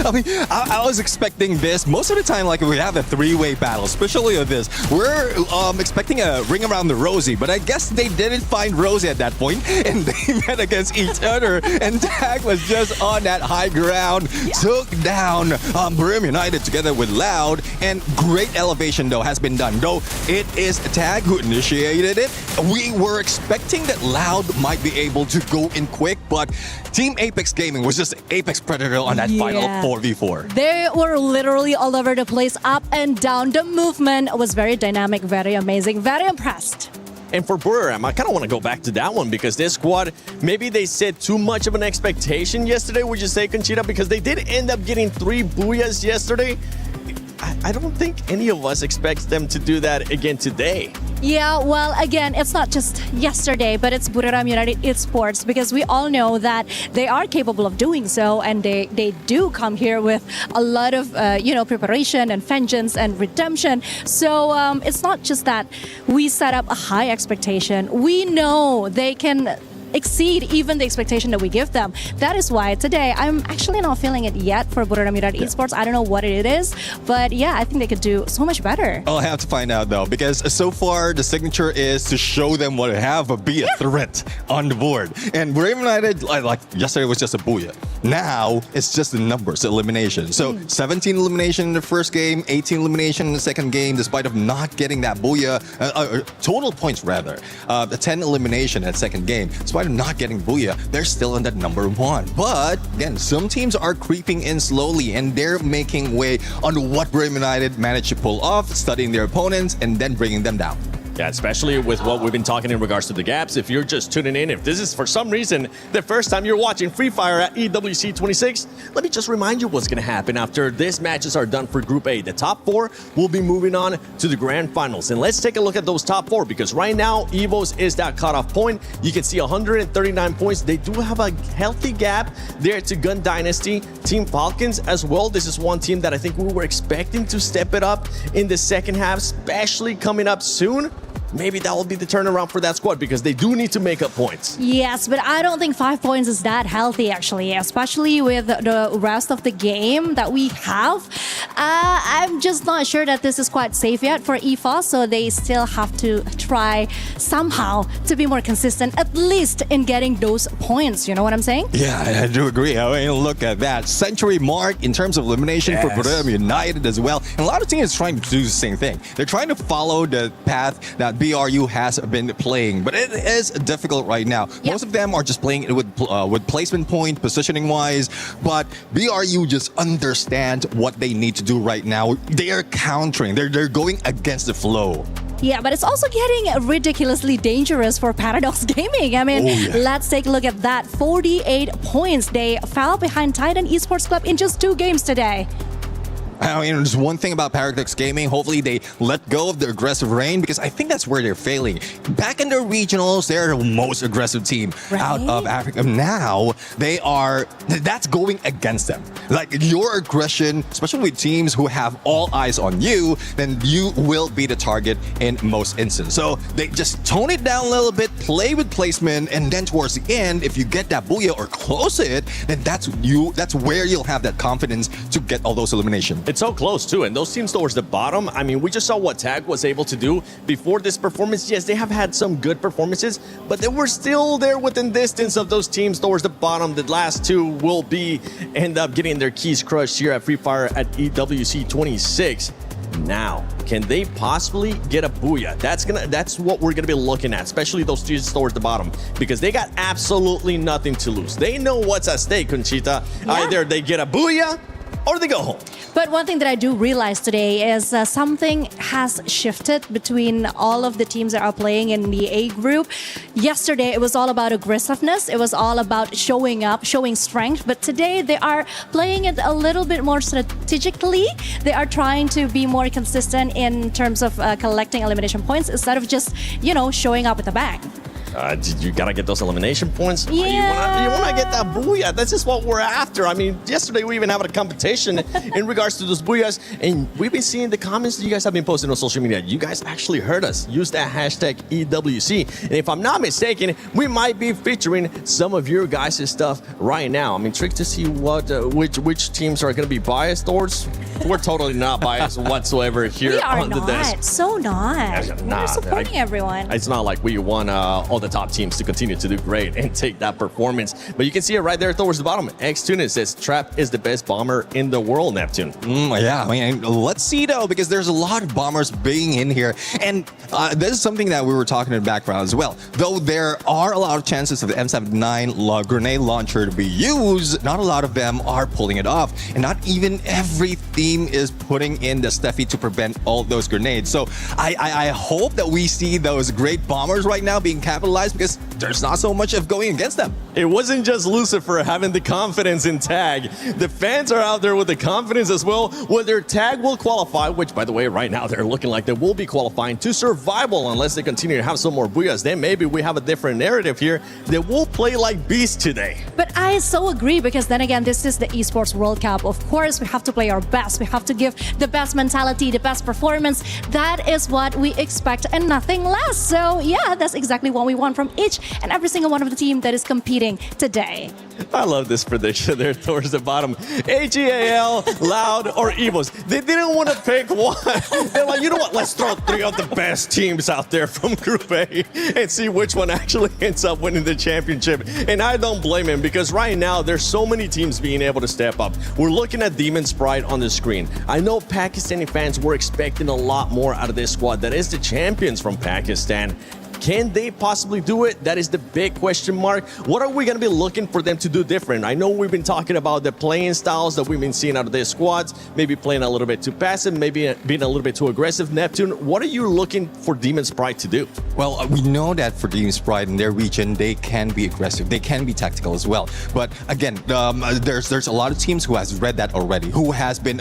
O: I mean, I was expecting this. Most of the time, like, we have a three-way battle, especially with this. We're expecting a ring around the Rosie, but I guess they didn't find Rosie at that point, and they met against each other, and Tag was just on that high ground, took down Versailles United together with Loud, and great elevation, though, has been done. Though it is Tag who initiated it, we were expecting that Loud might be able to go in quick, but Team Apex Gaming was just Apex Predator on that final 4v4.
G: They were literally all over the place, up and down. The movement was very dynamic, very amazing, very impressed.
J: And for Buriram, I kind of want to go back to that one because this squad, maybe they set too much of an expectation yesterday, would you say, Conchita? Because they did end up getting 3 booyahs yesterday. I don't think any of us expects them to do that again today.
G: Yeah, well, again, it's not just yesterday, but it's Buriram United Esports, because we all know that they are capable of doing so, and they do come here with a lot of, preparation and vengeance and redemption. So it's not just that we set up a high expectation. We know they can exceed even the expectation that we give them. That is why today I'm actually not feeling it yet for Buriram United Esports. I don't know what it is, but yeah, I think they could do so much better.
O: I'll have to find out though, because so far the signature is to show them what they have, but be a threat on the board. And Buriram United, like yesterday was just a booyah. Now it's just the numbers, elimination. So 17 elimination in the first game, 18 elimination in the second game, despite of not getting that booyah, total points rather, 10 elimination at second game. Despite of not getting booyah, they're still in that number 1. But again, some teams are creeping in slowly, and they're making way on what Buriram United managed to pull off, studying their opponents and then bringing them down.
J: Yeah, especially with what we've been talking in regards to the gaps. If you're just tuning in, if this is for some reason the first time you're watching Free Fire at EWC 26, let me just remind you what's going to happen after these matches are done for Group A. The top 4 will be moving on to the grand finals. And let's take a look at those top 4, because right now EVOS is that cutoff point. You can see 139 points. They do have a healthy gap there to Gun Dynasty, Team Falcons as well. This is one team that I think we were expecting to step it up in the second half, especially coming up soon. Maybe that will be the turnaround for that squad, because they do need to make up points.
G: Yes, but I don't think 5 points is that healthy, actually, especially with the rest of the game that we have. I'm just not sure that this is quite safe yet for EFOS, so they still have to try somehow to be more consistent, at least in getting those points. You know what I'm saying?
O: Yeah, I do agree. I mean, look at that. Century mark in terms of elimination for Buriram United as well. And a lot of teams are trying to do the same thing. They're trying to follow the path that BRU has been playing, but it is difficult right now. Most of them are just playing it with placement point, positioning wise, but BRU just understand what they need to do right now. They are countering. They're going against the flow.
G: Yeah, but it's also getting ridiculously dangerous for Paradox Gaming. I mean, let's take a look at that. 48 points. They fell behind Titan Esports Club in just 2 games today.
O: I mean, there's one thing about Paradox Gaming. Hopefully, they let go of the aggressive reign because I think that's where they're failing. Back in the regionals, they're the most aggressive team out of Africa. Now, that's going against them. Like, your aggression, especially with teams who have all eyes on you, then you will be the target in most instances. So, they just tone it down a little bit, play with placement, and then towards the end, if you get that booyah or close it, then that's where you'll have that confidence to get all those eliminations.
J: It's so close too, and those teams towards the bottom, I mean, we just saw what TAG was able to do before this performance. Yes, they have had some good performances, but they were still there within distance of those teams towards the bottom. The last 2 will end up getting their keys crushed here at Free Fire at EWC 26. Now, can they possibly get a booyah? That's what we're gonna be looking at, especially those teams towards the bottom, because they got absolutely nothing to lose. They know what's at stake, Conchita. Either they get a booyah or they go home.
G: But one thing that I do realize today is something has shifted between all of the teams that are playing in the A group. Yesterday, it was all about aggressiveness. It was all about showing up, showing strength. But today, they are playing it a little bit more strategically. They are trying to be more consistent in terms of collecting elimination points instead of just, showing up with a bang.
J: You gotta get those elimination points.
G: Yeah.
J: You wanna get that booyah. That's just what we're after. I mean, yesterday we even had a competition in regards to those booyahs, and we've been seeing the comments that you guys have been posting on social media. You guys actually heard us use that hashtag EWC, and if I'm not mistaken, we might be featuring some of your guys' stuff right now. I mean, trick to see which teams are gonna be biased towards. We're totally not biased whatsoever here on the desk.
G: So not. We're supporting everyone.
J: It's not like we want all the top teams to continue to do great and take that performance. But you can see it right there towards the bottom. X-Tuna says Trap is the best bomber in the world, Neptune.
O: Yeah, I mean, let's see though, because there's a lot of bombers being in here. And this is something that we were talking in the background as well. Though there are a lot of chances of the M79 grenade launcher to be used, not a lot of them are pulling it off. And not even every team is putting in the Steffi to prevent all those grenades. So I hope that we see those great bombers right now being capitalized, because there's not so much of going against them.
J: It wasn't just Lucifer having the confidence in TAG. The fans are out there with the confidence as well. Whether TAG will qualify, which by the way, right now they're looking like they will be qualifying to survival unless they continue to have some more booyahs. Then maybe we have a different narrative here. They will play like beasts today.
G: But I so agree, because then again, this is the Esports World Cup. Of course, we have to play our best. We have to give the best mentality, the best performance. That is what we expect and nothing less. So yeah, that's exactly what we want from each and every single one of the team that is competing today.
J: I love this prediction there towards the bottom. ag.al, Loud, or Evos. They didn't want to pick one. They're like, you know what? Let's throw 3 of the best teams out there from Group A and see which one actually ends up winning the championship. And I don't blame him, because right now there's so many teams being able to step up. We're looking at Demon Sprite on the screen. I know Pakistani fans were expecting a lot more out of this squad that is the champions from Pakistan. Can they possibly do it? That is the big question mark. What are we going to be looking for them to do different? I know we've been talking about the playing styles that we've been seeing out of their squads, maybe playing a little bit too passive, maybe being a little bit too aggressive. Neptune, what are you looking for Demon Sprite to do?
O: Well, we know that for Demon Sprite in their region, they can be aggressive. They can be tactical as well. But again, there's a lot of teams who has read that already, who has been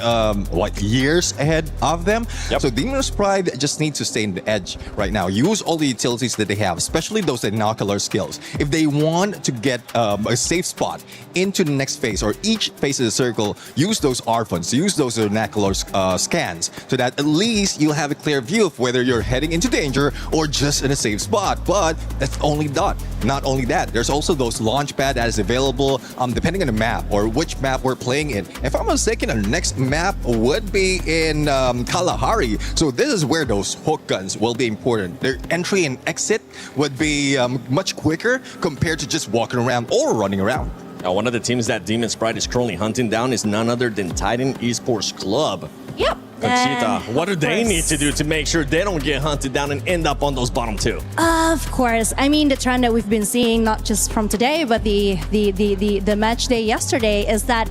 O: years ahead of them. So Demon Sprite just needs to stay in the edge right now. Use all the utilities that they have, especially those binocular skills. If they want to get a safe spot into the next phase or each phase of the circle, use those R-funds, use those binocular scans, so that at least you'll have a clear view of whether you're heading into danger or just in a safe spot. But that's only that. Not only that, there's also those launch pad that is available depending on the map or which map we're playing in. If I'm not mistaken, the next map would be in Kalahari. So this is where those hook guns will be important. Their entry and exit would be much quicker compared to just walking around or running around.
J: Now, one of the teams that Demon Sprite is currently hunting down is none other than Titan Esports Club.
G: Yep.
J: Conchita, what do they need to do to make sure they don't get hunted down and end up on those bottom two?
G: Of course. I mean, the trend that we've been seeing, not just from today, but the match day yesterday, is that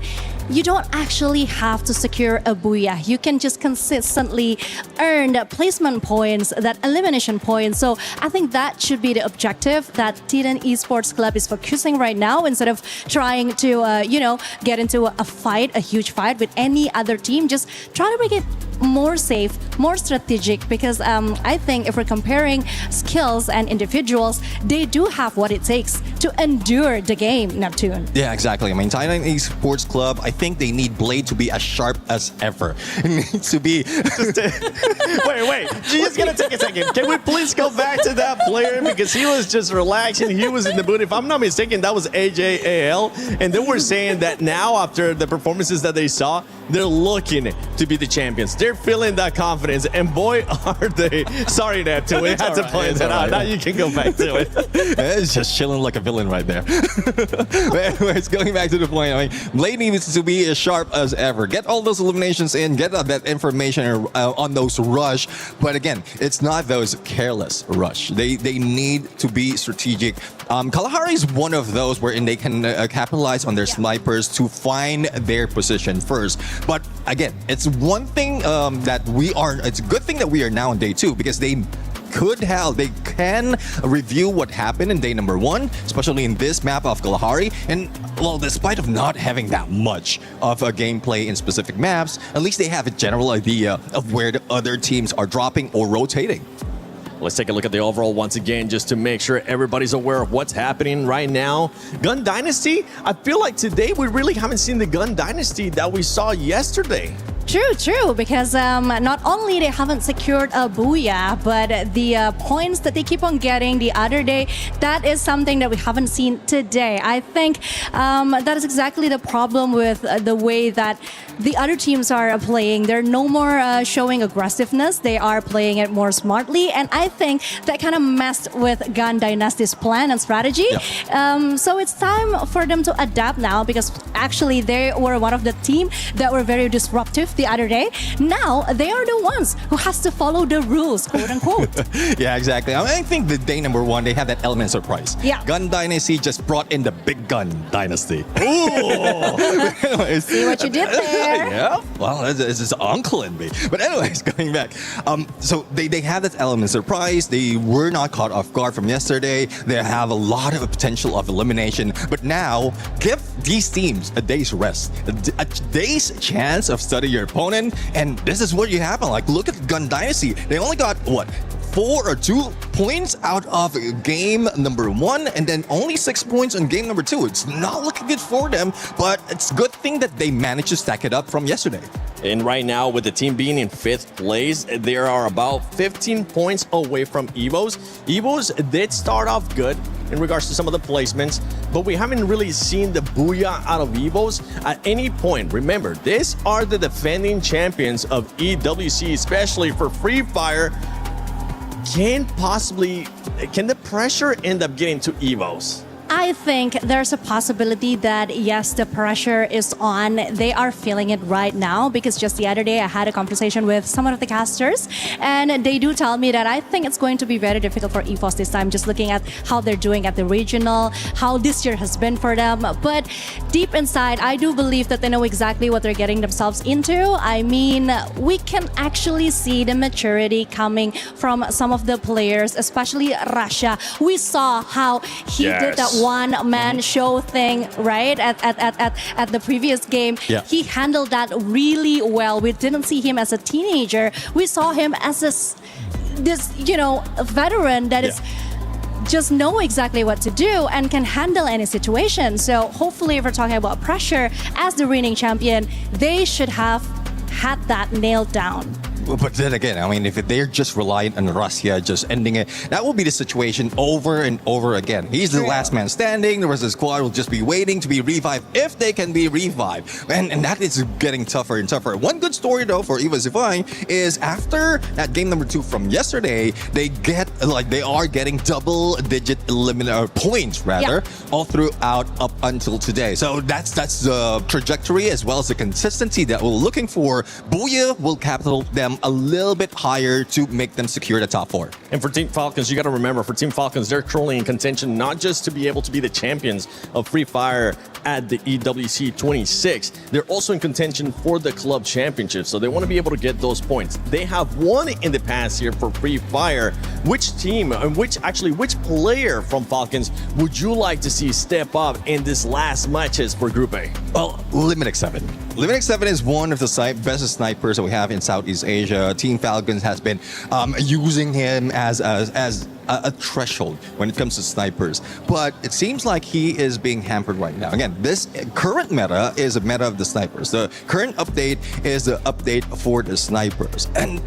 G: you don't actually have to secure a booyah. You can just consistently earn placement points, that elimination points. So I think that should be the objective that Titan Esports Club is focusing right now, instead of trying to, get into a fight, a huge fight with any other team. Just try to make it more safe, more strategic, because I think if we're comparing skills and individuals, they do have what it takes to endure the game, Neptune.
O: Yeah, exactly. I mean, Titan Esports Club, I think they need Blade to be as sharp as ever. It needs to be...
J: Wait. Just gonna take a second. Can we please go back to that player? Because he was just relaxing. He was in the mood. If I'm not mistaken, that was ag.al. And they were saying that now, after the performances that they saw, they're looking to be the champions. They're feeling that confidence. And boy, are they. Sorry, Neptune. We had to point that out. Now you can go back to it.
O: It's just chilling like a villain right there. But anyways, going back to the point, I mean, Blade needs to be as sharp as ever. Get all those eliminations in, get that information on those rush. But again, it's not those careless rush. They need to be strategic. Kalahari is one of those wherein they can capitalize on their snipers to find their position first. But again, it's one thing it's a good thing that we are now on day 2, because they can review what happened in day number 1, especially in this map of Kalahari. And well, despite of not having that much of a gameplay in specific maps, at least they have a general idea of where the other teams are dropping or rotating.
J: Let's take a look at the overall once again, just to make sure everybody's aware of what's happening right now. Gun Dynasty, I feel like today we really haven't seen the Gun Dynasty that we saw yesterday.
G: True, because not only they haven't secured a booyah, but the points that they keep on getting the other day, that is something that we haven't seen today. I think that is exactly the problem with the way that the other teams are playing. They're no more showing aggressiveness. They are playing it more smartly, and I think that kind of messed with Gun Dynasty's plan and strategy. Yeah. So it's time for them to adapt now, because actually they were one of the team that were very disruptive the other day. Now they are the ones who has to follow the rules, quote unquote.
O: Yeah, exactly. I think the day number 1, they have that element of surprise.
G: Yeah.
O: Gun Dynasty just brought in the big gun dynasty. Ooh!
G: See what you did there?
O: Yeah. Well, it's his uncle in me. But anyways, going back. So they have that element of surprise. They were not caught off guard from yesterday. They have a lot of potential of elimination. But now, give these teams a day's rest, a day's chance of studying your opponent, and this is what you happen. Like, look at Gun Dynasty. They only got 4 or 2 points out of game number 1, and then only 6 points on game number 2. It's not looking good for them, but it's a good thing that they managed to stack it up from yesterday.
J: And right now, with the team being in 5th place, they are about 15 points away from EVOs. EVOs did start off good in regards to some of the placements, but we haven't really seen the booyah out of EVOs at any point. Remember, these are the defending champions of EWC, especially for Free Fire. Can the pressure end up getting to EVOs?
G: I think there's a possibility that, yes, the pressure is on. They are feeling it right now, because just the other day I had a conversation with some of the casters, and they do tell me that I think it's going to be very difficult for EVOS this time, just looking at how they're doing at the regional, how this year has been for them. But deep inside, I do believe that they know exactly what they're getting themselves into. I mean, we can actually see the maturity coming from some of the players, especially Russia. We saw how he did that one-man show thing, right, at the previous game. Yeah. He handled that really well. We didn't see him as a teenager. We saw him as this veteran that is just know exactly what to do and can handle any situation. So hopefully, if we're talking about pressure, as the reigning champion, they should have had that nailed down.
O: But then again, I mean, if they're just reliant on Russia just ending it, that will be the situation over and over again. He's the last man standing. The rest of the squad will just be waiting to be revived if they can be revived. And that is getting tougher and tougher. One good story though for EWC is after that game number 2 from yesterday, they are getting double-digit points rather all throughout up until today. So that's the trajectory as well as the consistency that we're looking for. Booyah will capital them a little bit higher to make them secure the top 4.
J: And for Team Falcons, you got to remember, for Team Falcons, they're currently in contention not just to be able to be the champions of Free Fire at the EWC 26, they're also in contention for the club championship. So they want to be able to get those points. They have won in the past here for Free Fire. Which team and which player from Falcons would you like to see step up in this last matches for Group A?
O: Well, Limited 7. Limited 7 is one of the best snipers that we have in Southeast Asia. Team Falcons has been using him as a threshold when it comes to snipers. But it seems like he is being hampered right now. Again, this current meta is a meta of the snipers. The current update is the update for the snipers. And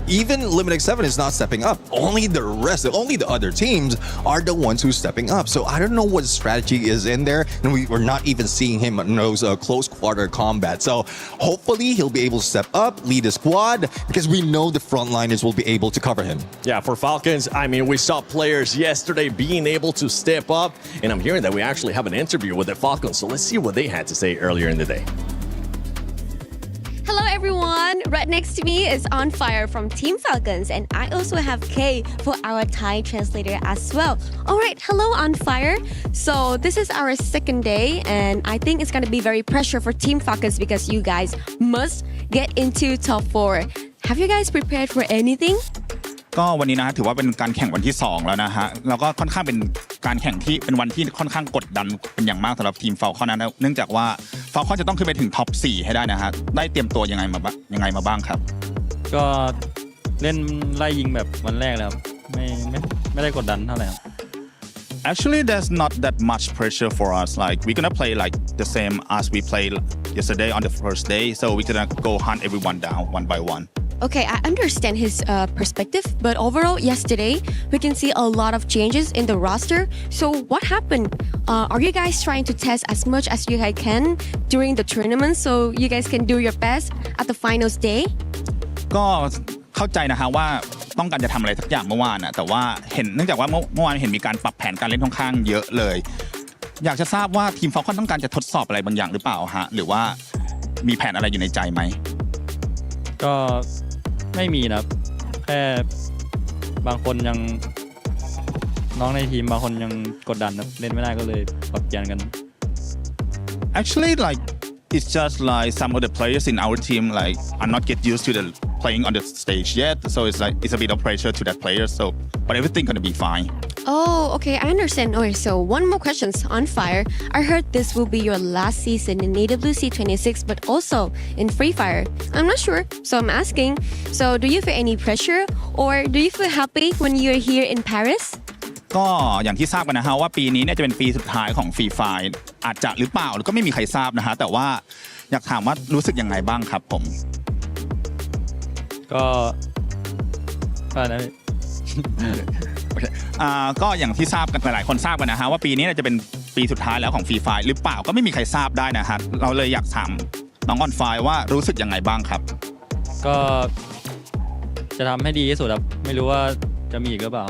O: even Limited 7 is not stepping up. Only the other teams are the ones who's stepping up. So I don't know what strategy is in there, and we're not even seeing him in those close quarter combat. So hopefully he'll be able to step up, lead the squad, because we know the frontliners will be able to cover him.
J: Yeah, for Falcons, I mean, we saw players yesterday being able to step up, and I'm hearing that we actually have an interview with the Falcons. So let's see what they had to say earlier in the day.
Q: Hello everyone! Right next to me is On Fire from Team Falcons, and I also have Kay for our Thai translator as well. Alright, hello On Fire. So this is our second day, and I think it's gonna be very pressure for Team Falcons because you guys must get into top 4. Have you guys prepared for anything?
V: ก็วันนี้นะฮะถือว่าเป็นการแข่งวันที่2แล้วนะฮะแล้วก็ค่อนข้างเป็นการแข่งที่เป็นวันที่ค่อนข้างกดดันเป็นอย่างมากสำหรับทีม Falcon นะเนื่องจากว่า Falcon จะต้องขึ้นไปถึงท็อป 4ให้ได้นะฮะได้เตรียมตัวยังไงมาบ้างครับ
H: ก็เล่นไล่ยิงแบบวันแรกแล้วไม่ได้กดดันเท่าไหร่ครับ
V: Actually, there's not that much pressure for us. Like we're gonna play like the same as we played yesterday on the first day, so we're gonna go hunt everyone down one by one.
Q: Okay, I understand his perspective, but overall, yesterday, we can see a lot of changes in the roster. So what happened? Are you guys trying to test as much as you guys can during the tournament so you guys can do your best at the finals day?
V: ก็เข้าใจนะฮะว่าต้องการจะทำอะไรสักอย่างเมื่อวานนะแต่ว่าเนื่องจากว่าเมื่อวานเห็นมีการปรับแผนการเล่นค่อนข้างเยอะเลยอยากจะทราบว่าทีม Falcon ต้องการจะทดสอบอะไรบางอย่างหรือเปล่าฮะหรือว่ามีแผนอะไรอยู่ในใจไหม
H: ก็ไม่มีนะแค่บางคนยังน้องในทีมบางคนยังกดดันนะเล่นไม่ได้ก็เลยปรับเปลี่ยนกัน
V: Actually, like it's just like some of the players in our team like are not get used to the playing on the stage yet, so it's a bit of pressure to that player. So, but everything gonna be fine.
Q: Oh, okay, I understand. Okay, so one more question On Fire. I heard this will be your last season in EWC 26, but also in Free Fire. I'm not sure, so I'm asking. So, do you feel any pressure, or do you feel happy when you're here in Paris?
V: ก็อย่างที่ทราบกันนะฮะว่าปีนี้เนี่ยจะเป็นปีสุดท้ายของ Free Fire อาจจะหรือเปล่าก็ไม่มีใครทราบนะฮะแต่ว่าอยากถามว่ารู้สึกยังไงบ้างครับผมก็ก็อย่างที่ทราบกันหลายคนทราบกันนะฮะว่าปีนี้จะเป็นปีสุดท้ายแล้วของ Free Fire หรือเปล่าก็ไม่มีใครทราบได้นะฮะเราเลยอยากถามน้องออนไฟว่ารู้สึกยังไงบ้างครับ
H: ก็จะทำให้ดีที่สุดครับไม่รู้ว่าจะมีอีกหรือเปล่า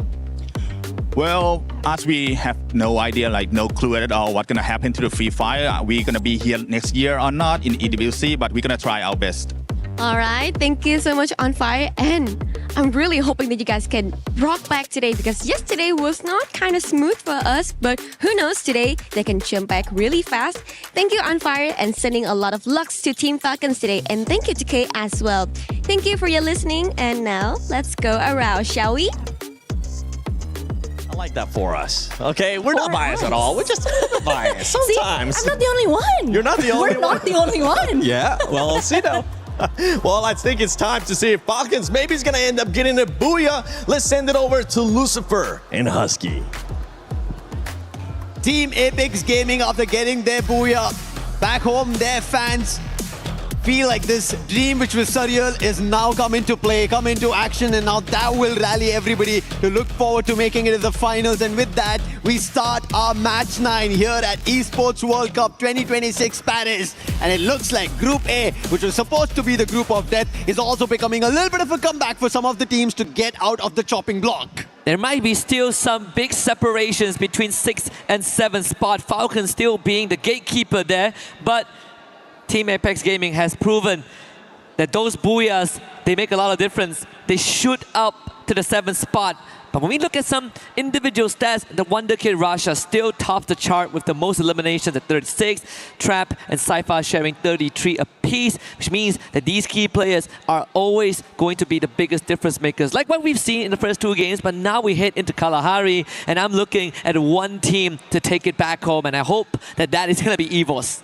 V: Well, as we have no idea, like no clue at all what's gonna happen to the Free Fire, we're gonna be here next year or not in EWC, but we're gonna try our best.
Q: Alright, thank you so much On Fire, and I'm really hoping that you guys can rock back today because yesterday was not kind of smooth for us, but who knows, today they can jump back really fast. Thank you On Fire and sending a lot of lucks to Team Falcons today, and thank you to Kay as well. Thank you for your listening, and now let's go around, shall we?
J: I like that for us. Okay, we're not biased at all. We're just a little biased sometimes.
X: See, I'm not the only one.
J: You're not the only
X: one.
J: We're
X: not the only one.
J: Yeah, well, we'll see now. Well, I think it's time to see if Falcons maybe is going to end up getting a booyah. Let's send it over to Lucifer and Husky.
M: Team Apex Gaming, after getting their booyah back home, their fans feel like this dream which was surreal is now come into play, come into action, and now that will rally everybody to look forward to making it to the finals. And with that, we start our match 9 here at Esports World Cup 2026 Paris. And it looks like Group A, which was supposed to be the group of death, is also becoming a little bit of a comeback for some of the teams to get out of the chopping block.
L: There might be still some big separations between 6th and 7th spot. Falcons still being the gatekeeper there, but Team Apex Gaming has proven that those booyahs, they make a lot of difference. They shoot up to the 7th spot. But when we look at some individual stats, the Wonder Kid Rasha still tops the chart with the most eliminations at 36, Trap and Sci-Fi sharing 33 apiece, which means that these key players are always going to be the biggest difference makers, like what we've seen in the first 2 games. But now we head into Kalahari, and I'm looking at one team to take it back home, and I hope that that is going to be EVOS.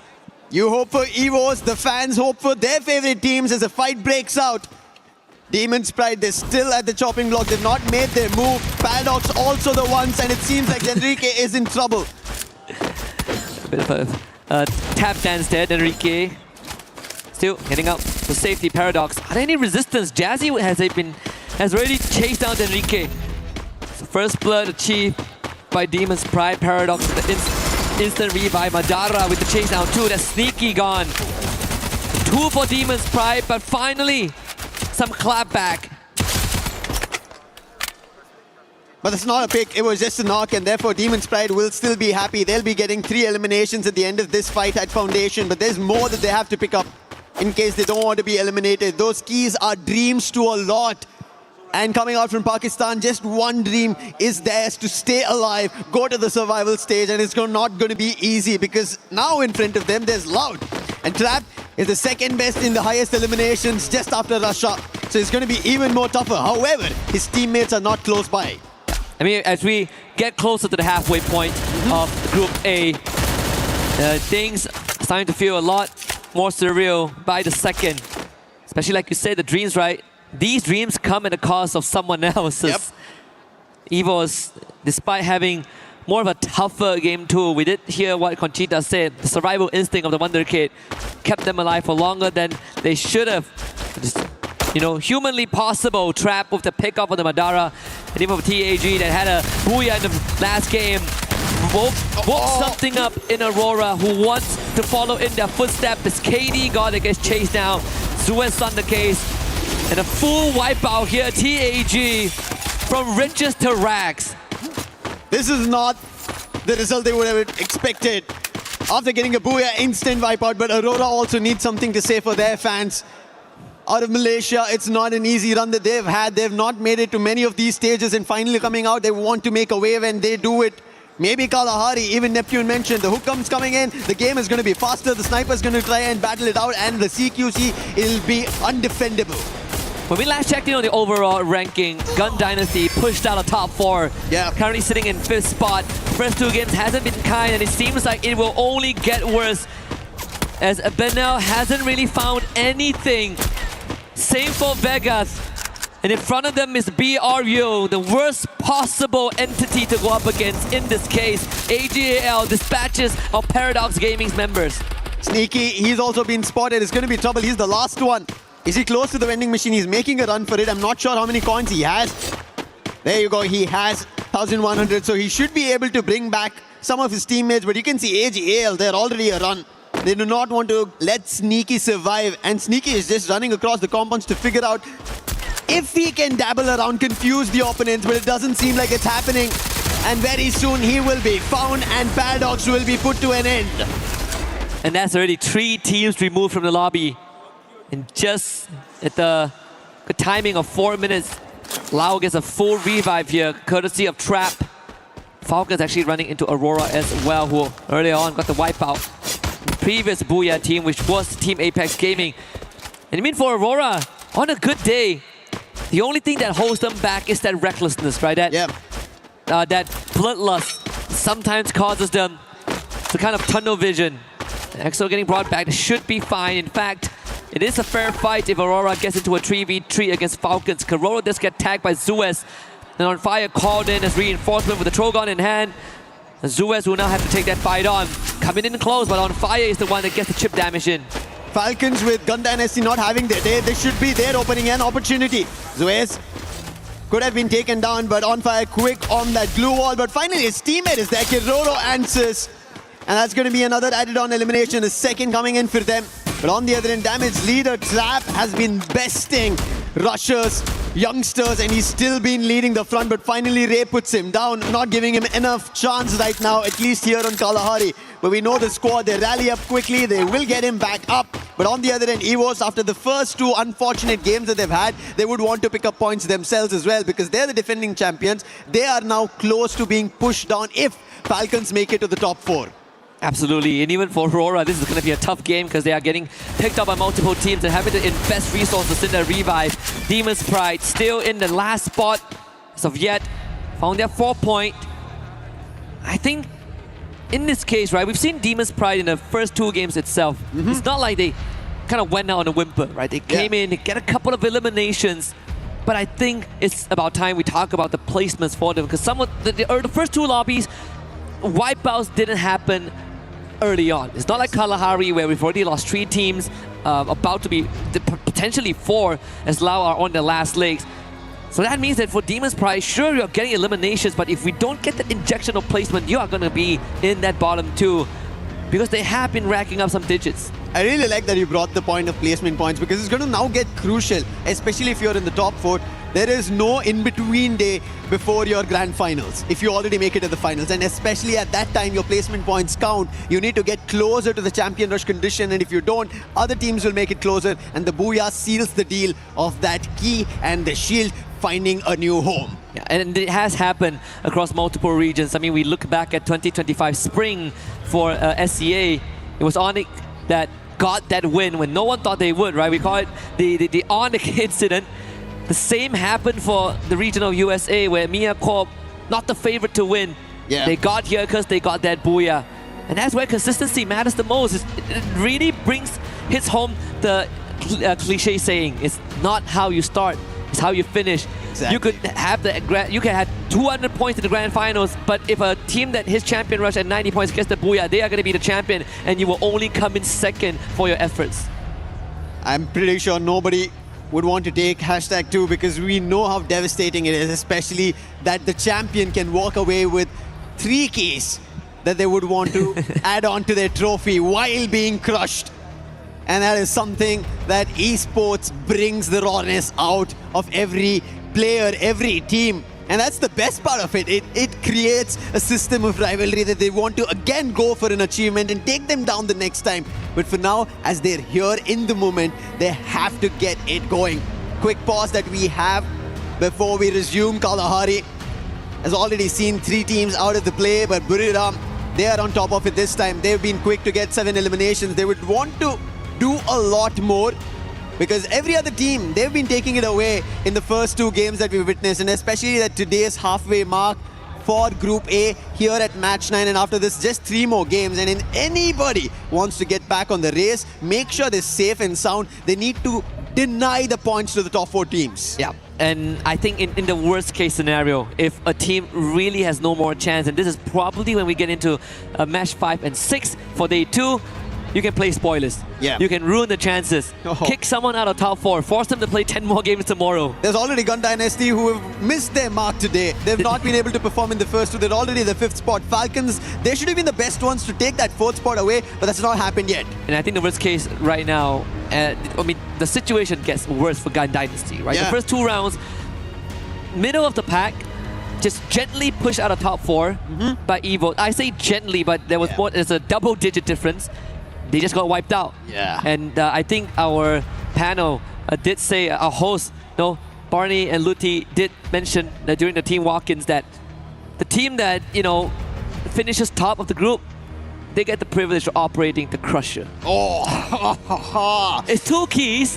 M: You hope for EVOS, the fans hope for their favorite teams as a fight breaks out. Demon's Pride, they're still at the chopping block. They've not made their move. Paradox also the ones, and it seems like Enrique is in trouble.
L: A bit of a tap dance there, Enrique. Still heading up for safety. Paradox. Are there any resistance? Jazzy has already chased down Enrique. So first blood achieved by Demon's Pride. Paradox with the instant revive. Madara with the chase down too. That's sneaky gone. 2 for Demon's Pride, but finally some clapback.
M: But it's not a pick, it was just a knock, and therefore Demon's Pride will still be happy. They'll be getting 3 eliminations at the end of this fight at Foundation, but there's more that they have to pick up in case they don't want to be eliminated. Those keys are dreams to a lot. And coming out from Pakistan, just one dream is theirs: to stay alive, go to the survival stage, and it's not going to be easy because now in front of them there's Loud. And Trap is the second best in the highest eliminations just after Rasha. So it's going to be even more tougher. However, his teammates are not close by.
L: I mean, as we get closer to the halfway point of Group A, things starting to feel a lot more surreal by the second. Especially like you said, the dreams, right? These dreams come at the cost of someone else's.
M: Yep.
L: EVOS, despite having more of a tougher game too, we did hear what Conchita said. The survival instinct of the Wonder Kid kept them alive for longer than they should have. Just, you know, humanly possible. Trap with the pickup on the Madara, and even for TAG that had a booyah in the last game. Woke something up in Aurora, who wants to follow in their footsteps. As KD God that gets chased down. Suez on the case. And a full wipeout here, TAG, from riches to rags.
M: This is not the result they would have expected after getting a booyah instant wipeout, but Aurora also needs something to say for their fans. Out of Malaysia, it's not an easy run that they've had. They've not made it to many of these stages, and finally coming out, they want to make a wave, and they do it. Maybe Kalahari, even Neptune mentioned, the Hukam's coming in, the game is going to be faster, the Sniper's going to try and battle it out, and the CQC, it'll be undefendable.
L: When we last checked in on the overall ranking, Gun Dynasty pushed out a top 4.
M: Yeah.
L: Currently sitting in 5th spot. First 2 games hasn't been kind, and it seems like it will only get worse as Benel hasn't really found anything. Same for Vegas. And in front of them is BRU, the worst possible entity to go up against in this case. ag.al dispatches of Paradox Gaming's members.
M: Sneaky, he's also been spotted. It's going to be trouble. He's the last one. Is he close to the vending machine? He's making a run for it. I'm not sure how many coins he has. There you go. He has 1,100. So he should be able to bring back some of his teammates. But you can see ag.al, they're already a run. They do not want to let Sneaky survive. And Sneaky is just running across the compounds to figure out if he can dabble around, confuse the opponents. But it doesn't seem like it's happening. And very soon he will be found and Paradox will be put to an end.
L: And that's already 3 teams removed from the lobby. And just at the timing of 4 minutes, Lau gets a full revive here, courtesy of Trap. Falcons actually running into Aurora as well, who earlier on got the wipeout. The previous Booyah team, which was Team Apex Gaming. And I mean, for Aurora, on a good day, the only thing that holds them back is that recklessness, right? That bloodlust sometimes causes them to kind of tunnel vision. EXO getting brought back, should be fine. In fact, it is a fair fight if Aurora gets into a 3v3 against Falcons. Karoro does get tagged by Zuez. And On Fire called in as reinforcement with the Trogon in hand. And Zuez will now have to take that fight on. Coming in close, but On Fire is the one that gets the chip damage in.
M: Falcons with Gun Dynasty not having they should be there opening an opportunity. Zuez could have been taken down, but on fire quick on that glue wall. But finally his teammate is there. Kiroro answers. And that's going to be another added on elimination. The second coming in for them. But on the other end, Damage leader Trap has been besting rushers, youngsters, and he's still been leading the front. But finally Ray puts him down, not giving him enough chance right now, at least here on Kalahari. But we know the squad, they rally up quickly, they will get him back up. But on the other end, EVOS, after the first two unfortunate games that they've had, they would want to pick up points themselves as well, because they're the defending champions. They are now close to being pushed down if Falcons make it to the top 4.
L: Absolutely, and even for Aurora, this is going to be a tough game because they are getting picked up by multiple teams and having to invest resources in their revive. Demon's Pride still in the last spot as of yet, found their 4-point. I think in this case, right, we've seen Demon's Pride in the first 2 games itself. It's not like they kind of went out on a whimper, right? They came in, they get a couple of eliminations. But I think it's about time we talk about the placements for them, because some of the first 2 lobbies, wipeouts didn't happen early on. It's not like Kalahari where we've already lost 3 teams, about to be potentially 4 as Lao are on their last legs. So that means that for Demon's Pride, sure, you're getting eliminations, but if we don't get that injection of placement, you are going to be in that bottom 2, because they have been racking up some digits.
M: I really like that you brought the point of placement points, because it's going to now get crucial, especially if you're in the top 4. There is no in-between day before your grand finals, if you already make it to the finals. And especially at that time, your placement points count. You need to get closer to the champion rush condition, and if you don't, other teams will make it closer, and the Booyah seals the deal of that key and the shield finding a new home.
L: Yeah, and it has happened across multiple regions. I mean, we look back at 2025 spring for SCA. It was Onyx that got that win when no one thought they would, right? We call it the Onyx incident. The same happened for the regional USA, where Mia Corp, not the favorite to win.
M: Yeah.
L: They got here because they got that Booyah. And that's where consistency matters the most. It really hits home the cliche saying, it's not how you start, it's how you finish.
M: Exactly.
L: You could have 200 points in the grand finals, but if a team that hits champion rush at 90 points gets the Booyah, they are going to be the champion, and you will only come in second for your efforts.
M: I'm pretty sure nobody would want to take #2, because we know how devastating it is, especially that the champion can walk away with 3 keys that they would want to add on to their trophy while being crushed. And that is something that esports brings the rawness out of every player, every team. And that's the best part of it. It creates a system of rivalry that they want to again go for an achievement and take them down the next time. But for now, as they're here in the moment, they have to get it going. Quick pause that we have before we resume. Kalahari has already seen 3 teams out of the play, but Buriram, they are on top of it this time. They've been quick to get 7 eliminations. They would want to do a lot more, because every other team, they've been taking it away in the first 2 games that we witnessed, and especially at today's halfway mark for Group A here at Match 9, and after this, just 3 more games. And if anybody wants to get back on the race, make sure they're safe and sound. They need to deny the points to the top 4 teams.
L: Yeah, and I think in the worst case scenario, if a team really has no more chance, and this is probably when we get into match 5 and 6 for day 2, you can play spoilers.
M: Yeah.
L: You can ruin the chances. Kick someone out of top 4. Force them to play 10 more games tomorrow.
M: There's already Gun Dynasty who have missed their mark today. They've not been able to perform in the first 2. They're already the 5th spot. Falcons, they should have been the best ones to take that 4th spot away, but that's not happened yet.
L: And I think the worst case right now, I mean, the situation gets worse for Gun Dynasty, right?
M: Yeah.
L: The first 2 rounds, middle of the pack, just gently pushed out of top 4 by Evo. I say gently, but there was more. There's a double-digit difference. They just got wiped out.
M: Yeah.
L: And I think our panel did say, our host, Barney and Luti did mention that during the team walk-ins that the team that, finishes top of the group, they get the privilege of operating the Crusher.
M: Oh!
L: It's 2 keys,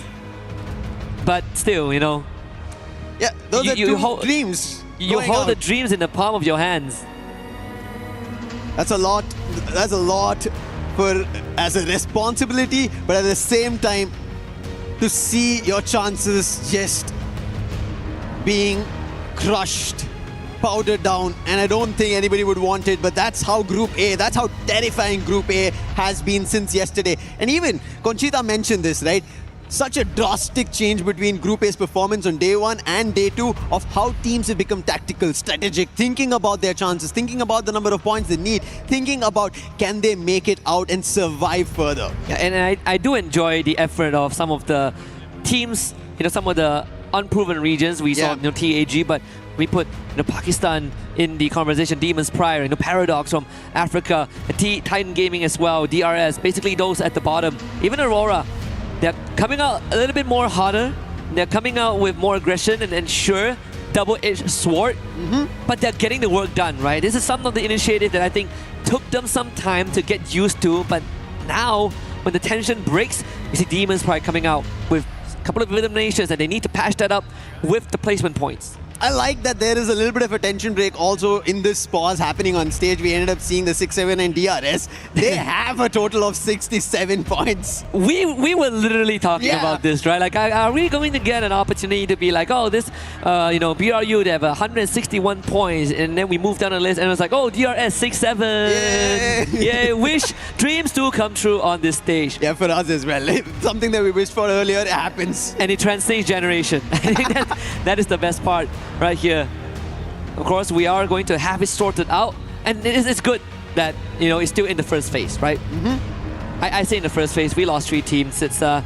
L: but still,
M: Yeah, those are 2 dreams.
L: You hold the dreams in the palm of your hands.
M: That's a lot. That's a lot as a responsibility, but at the same time, to see your chances just being crushed powdered down, and I don't think anybody would want it, but that's how Group A, that's how terrifying Group A has been since yesterday. And even Conchita mentioned this, right? Such a drastic change between Group A's performance on day 1 and day 2 of how teams have become tactical, strategic, thinking about their chances, thinking about the number of points they need, thinking about can they make it out and survive further.
I: Yeah, and I do enjoy the effort of some of the teams, some of the unproven regions. We saw TAG, but we put Pakistan in the conversation, Demons Prior, Paradox from Africa, Titan Gaming as well, DRS, basically those at the bottom. Even Aurora, they're coming out a little bit more harder. They're coming out with more aggression and sure, double-edged sword, but they're getting the work done, right? This is some of the initiative that I think took them some time to get used to, but now when the tension breaks, you see Demons Pride coming out with a couple of eliminations and they need to patch that up with the placement points.
M: I like that there is a little bit of a tension break also in this pause happening on stage. We ended up seeing the 6-7 and DRS. They have a total of 67 points.
I: We were literally talking about this, right? Like, are we going to get an opportunity to be like, oh, this, BRU, they have 161 points, and then we moved down the list, and it was like, oh, DRS 6-7. Yeah, wish dreams do come true on this stage.
M: Yeah, for us as well. Something that we wished for earlier, it happens.
I: And it transcends generation. I think that is the best part. Right here. Of course, we are going to have it sorted out, and it's good that it's still in the first phase, right? I say in the first phase, we lost 3 teams. It's
M: and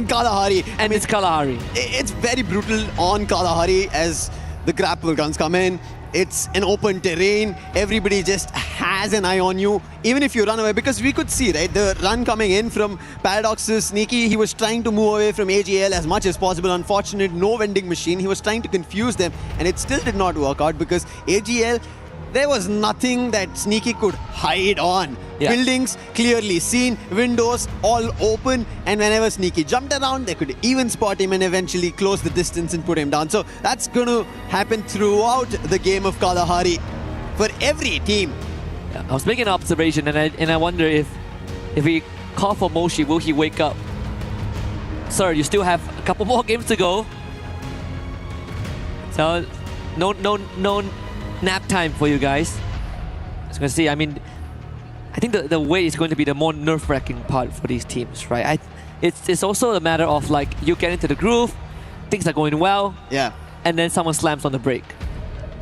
M: Kalahari.
I: And it's Kalahari.
M: It's very brutal on Kalahari as the grapple guns come in. It's an open terrain. Everybody just has an eye on you, even if you run away. Because we could see, right, the run coming in from Paradox's Sneaky. He was trying to move away from ag.al as much as possible. Unfortunate, no vending machine. He was trying to confuse them, and it still did not work out because ag.al, there was nothing that Sneaky could hide on.
I: Yeah.
M: Buildings clearly seen, windows all open, and whenever Sneaky jumped around, they could even spot him and eventually close the distance and put him down. So that's going to happen throughout the game of Kalahari for every team.
I: Yeah, I was making an observation, and I wonder if we call for Moshi, will he wake up? Sir, you still have a couple more games to go. So no nap time for you guys. As you can see, I mean, I think the wait is going to be the more nerve-wracking part for these teams, right? It's also a matter of like you get into the groove, things are going well, and then someone slams on the brake.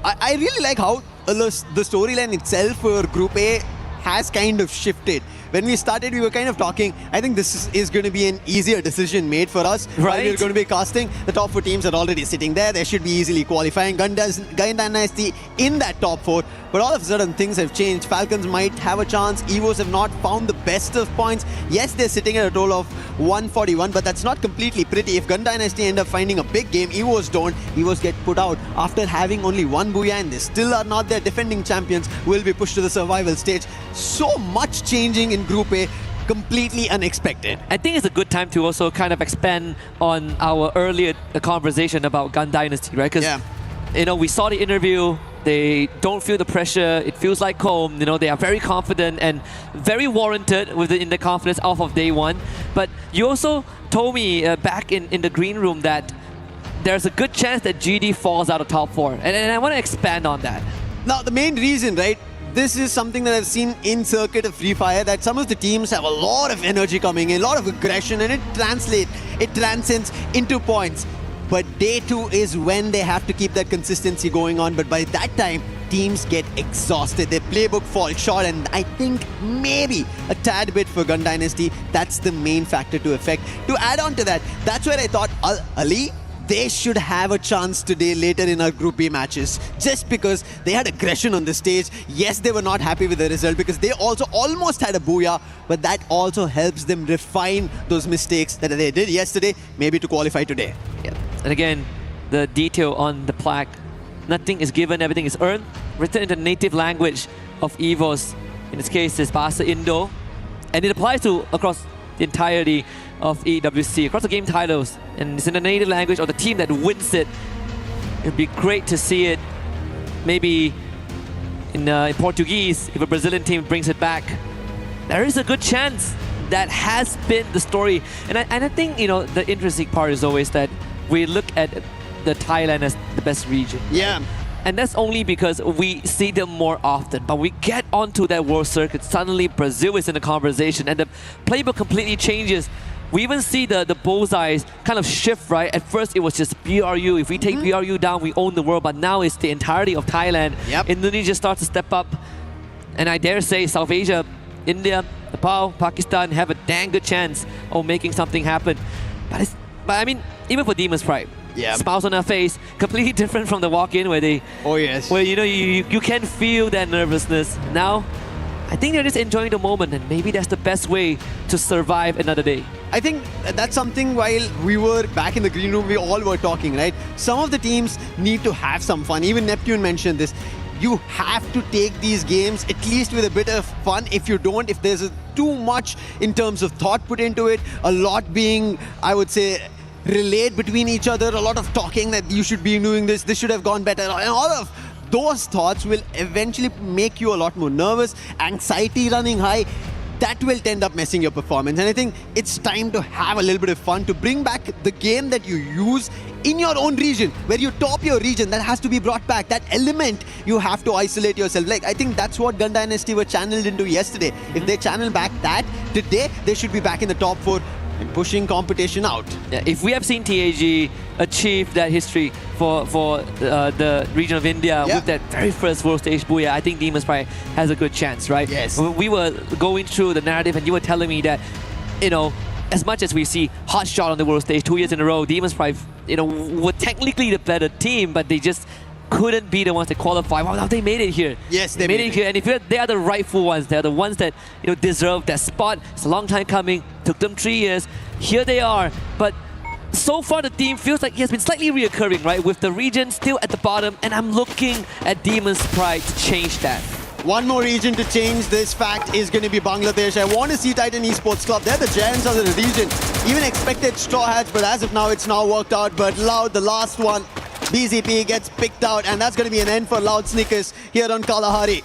M: I really like how the storyline itself for Group A has kind of shifted. When we started, we were kind of talking, I think this is going to be an easier decision made for us.
I: Right.
M: We're going to be casting. The top 4 teams are already sitting there. They should be easily qualifying. Gun Dynasty in that top 4. But all of a sudden, things have changed. Falcons might have a chance. Evos have not found the best of points. Yes, they're sitting at a total of 141, but that's not completely pretty. If Gun Dynasty end up finding a big game, Evos don't. Evos get put out after having only 1 booyah, and they still are not their defending champions, will be pushed to the survival stage. So much changing in Group A, completely unexpected.
I: I think it's a good time to also kind of expand on our earlier conversation about Gun Dynasty, right? Because we saw the interview. They don't feel the pressure. It feels like home. They are very confident and very warranted in the confidence off of day 1. But you also told me back in the green room that there's a good chance that GD falls out of top 4. And I want to expand on that.
M: Now, the main reason, right? This is something that I've seen in circuit of Free Fire, that some of the teams have a lot of energy coming in, a lot of aggression, and it transcends into points. But day 2 is when they have to keep that consistency going on. But by that time, teams get exhausted. Their playbook falls short, and I think maybe a tad bit for Gun Dynasty, that's the main factor to affect. To add on to that, that's where I thought Ali, they should have a chance today later in our Group B matches, just because they had aggression on the stage. Yes, they were not happy with the result because they also almost had a booyah, but that also helps them refine those mistakes that they did yesterday, maybe to qualify today.
I: Yeah. And again, the detail on the plaque, nothing is given, everything is earned, written in the native language of EVOS. In this case, it's Bahasa Indo, and it applies to across the entirety of EWC, across the game titles, and it's in the native language of the team that wins it. It'd be great to see it maybe in Portuguese if a Brazilian team brings it back. There is a good chance that has been the story. And I think, the interesting part is always that we look at the Thailand as the best region.
M: Yeah.
I: And that's only because we see them more often. But we get onto that world circuit, suddenly Brazil is in the conversation and the playbook completely changes. We even see the bullseyes kind of shift, right? At first, it was just BRU. If we take BRU down, we own the world. But now it's the entirety of Thailand. Indonesia starts to step up. And I dare say South Asia, India, Nepal, Pakistan have a dang good chance of making something happen. But I mean, even for Demon's Pride, smiles on their face, completely different from the walk-in where they...
M: Oh, yes.
I: Where, you know, you can feel that nervousness. Now, I think they're just enjoying the moment, and maybe that's the best way to survive another day.
M: I think that's something while we were back in the green room, we all were talking, right? Some of the teams need to have some fun. Even Neptune mentioned this. You have to take these games at least with a bit of fun. If you don't, if there's too much in terms of thought put into it, a lot being, I would say, relayed between each other, a lot of talking that you should be doing this should have gone better, and all of those thoughts will eventually make you a lot more nervous, anxiety running high. That will end up messing your performance. And I think it's time to have a little bit of fun, to bring back the game that you use in your own region, where you top your region. That has to be brought back. That element, you have to isolate yourself. Like, I think that's what Gun Dynasty were channeled into yesterday. If they channel back that, today, they should be back in the top 4 and pushing competition out.
I: Yeah, if we have seen TAG achieve that history for the region of India with that very first world stage booyah, I think Demon's Pride has a good chance, right?
M: Yes.
I: We were going through the narrative and you were telling me that, you know, as much as we see hot shot on the world stage 2 years in a row, Demon's Pride, you know, were technically the better team, but they just couldn't be the ones that qualify. Well, now they made it here.
M: Yes,
I: they made it here. And if they are the rightful ones, they're the ones that, you know, deserve that spot. It's a long time coming. Took them 3 years. Here they are. But so far, the team feels like it has been slightly reoccurring, right? With the region still at the bottom, and I'm looking at Demon's Pride to change that.
M: One more region to change this fact is going to be Bangladesh. I want to see Titan Esports Club. They're the giants of the region. Even expected Straw Hats, but as of now, it's now worked out. But Loud, the last one, BZP gets picked out, and that's going to be an end for Loud Snickers here on Kalahari.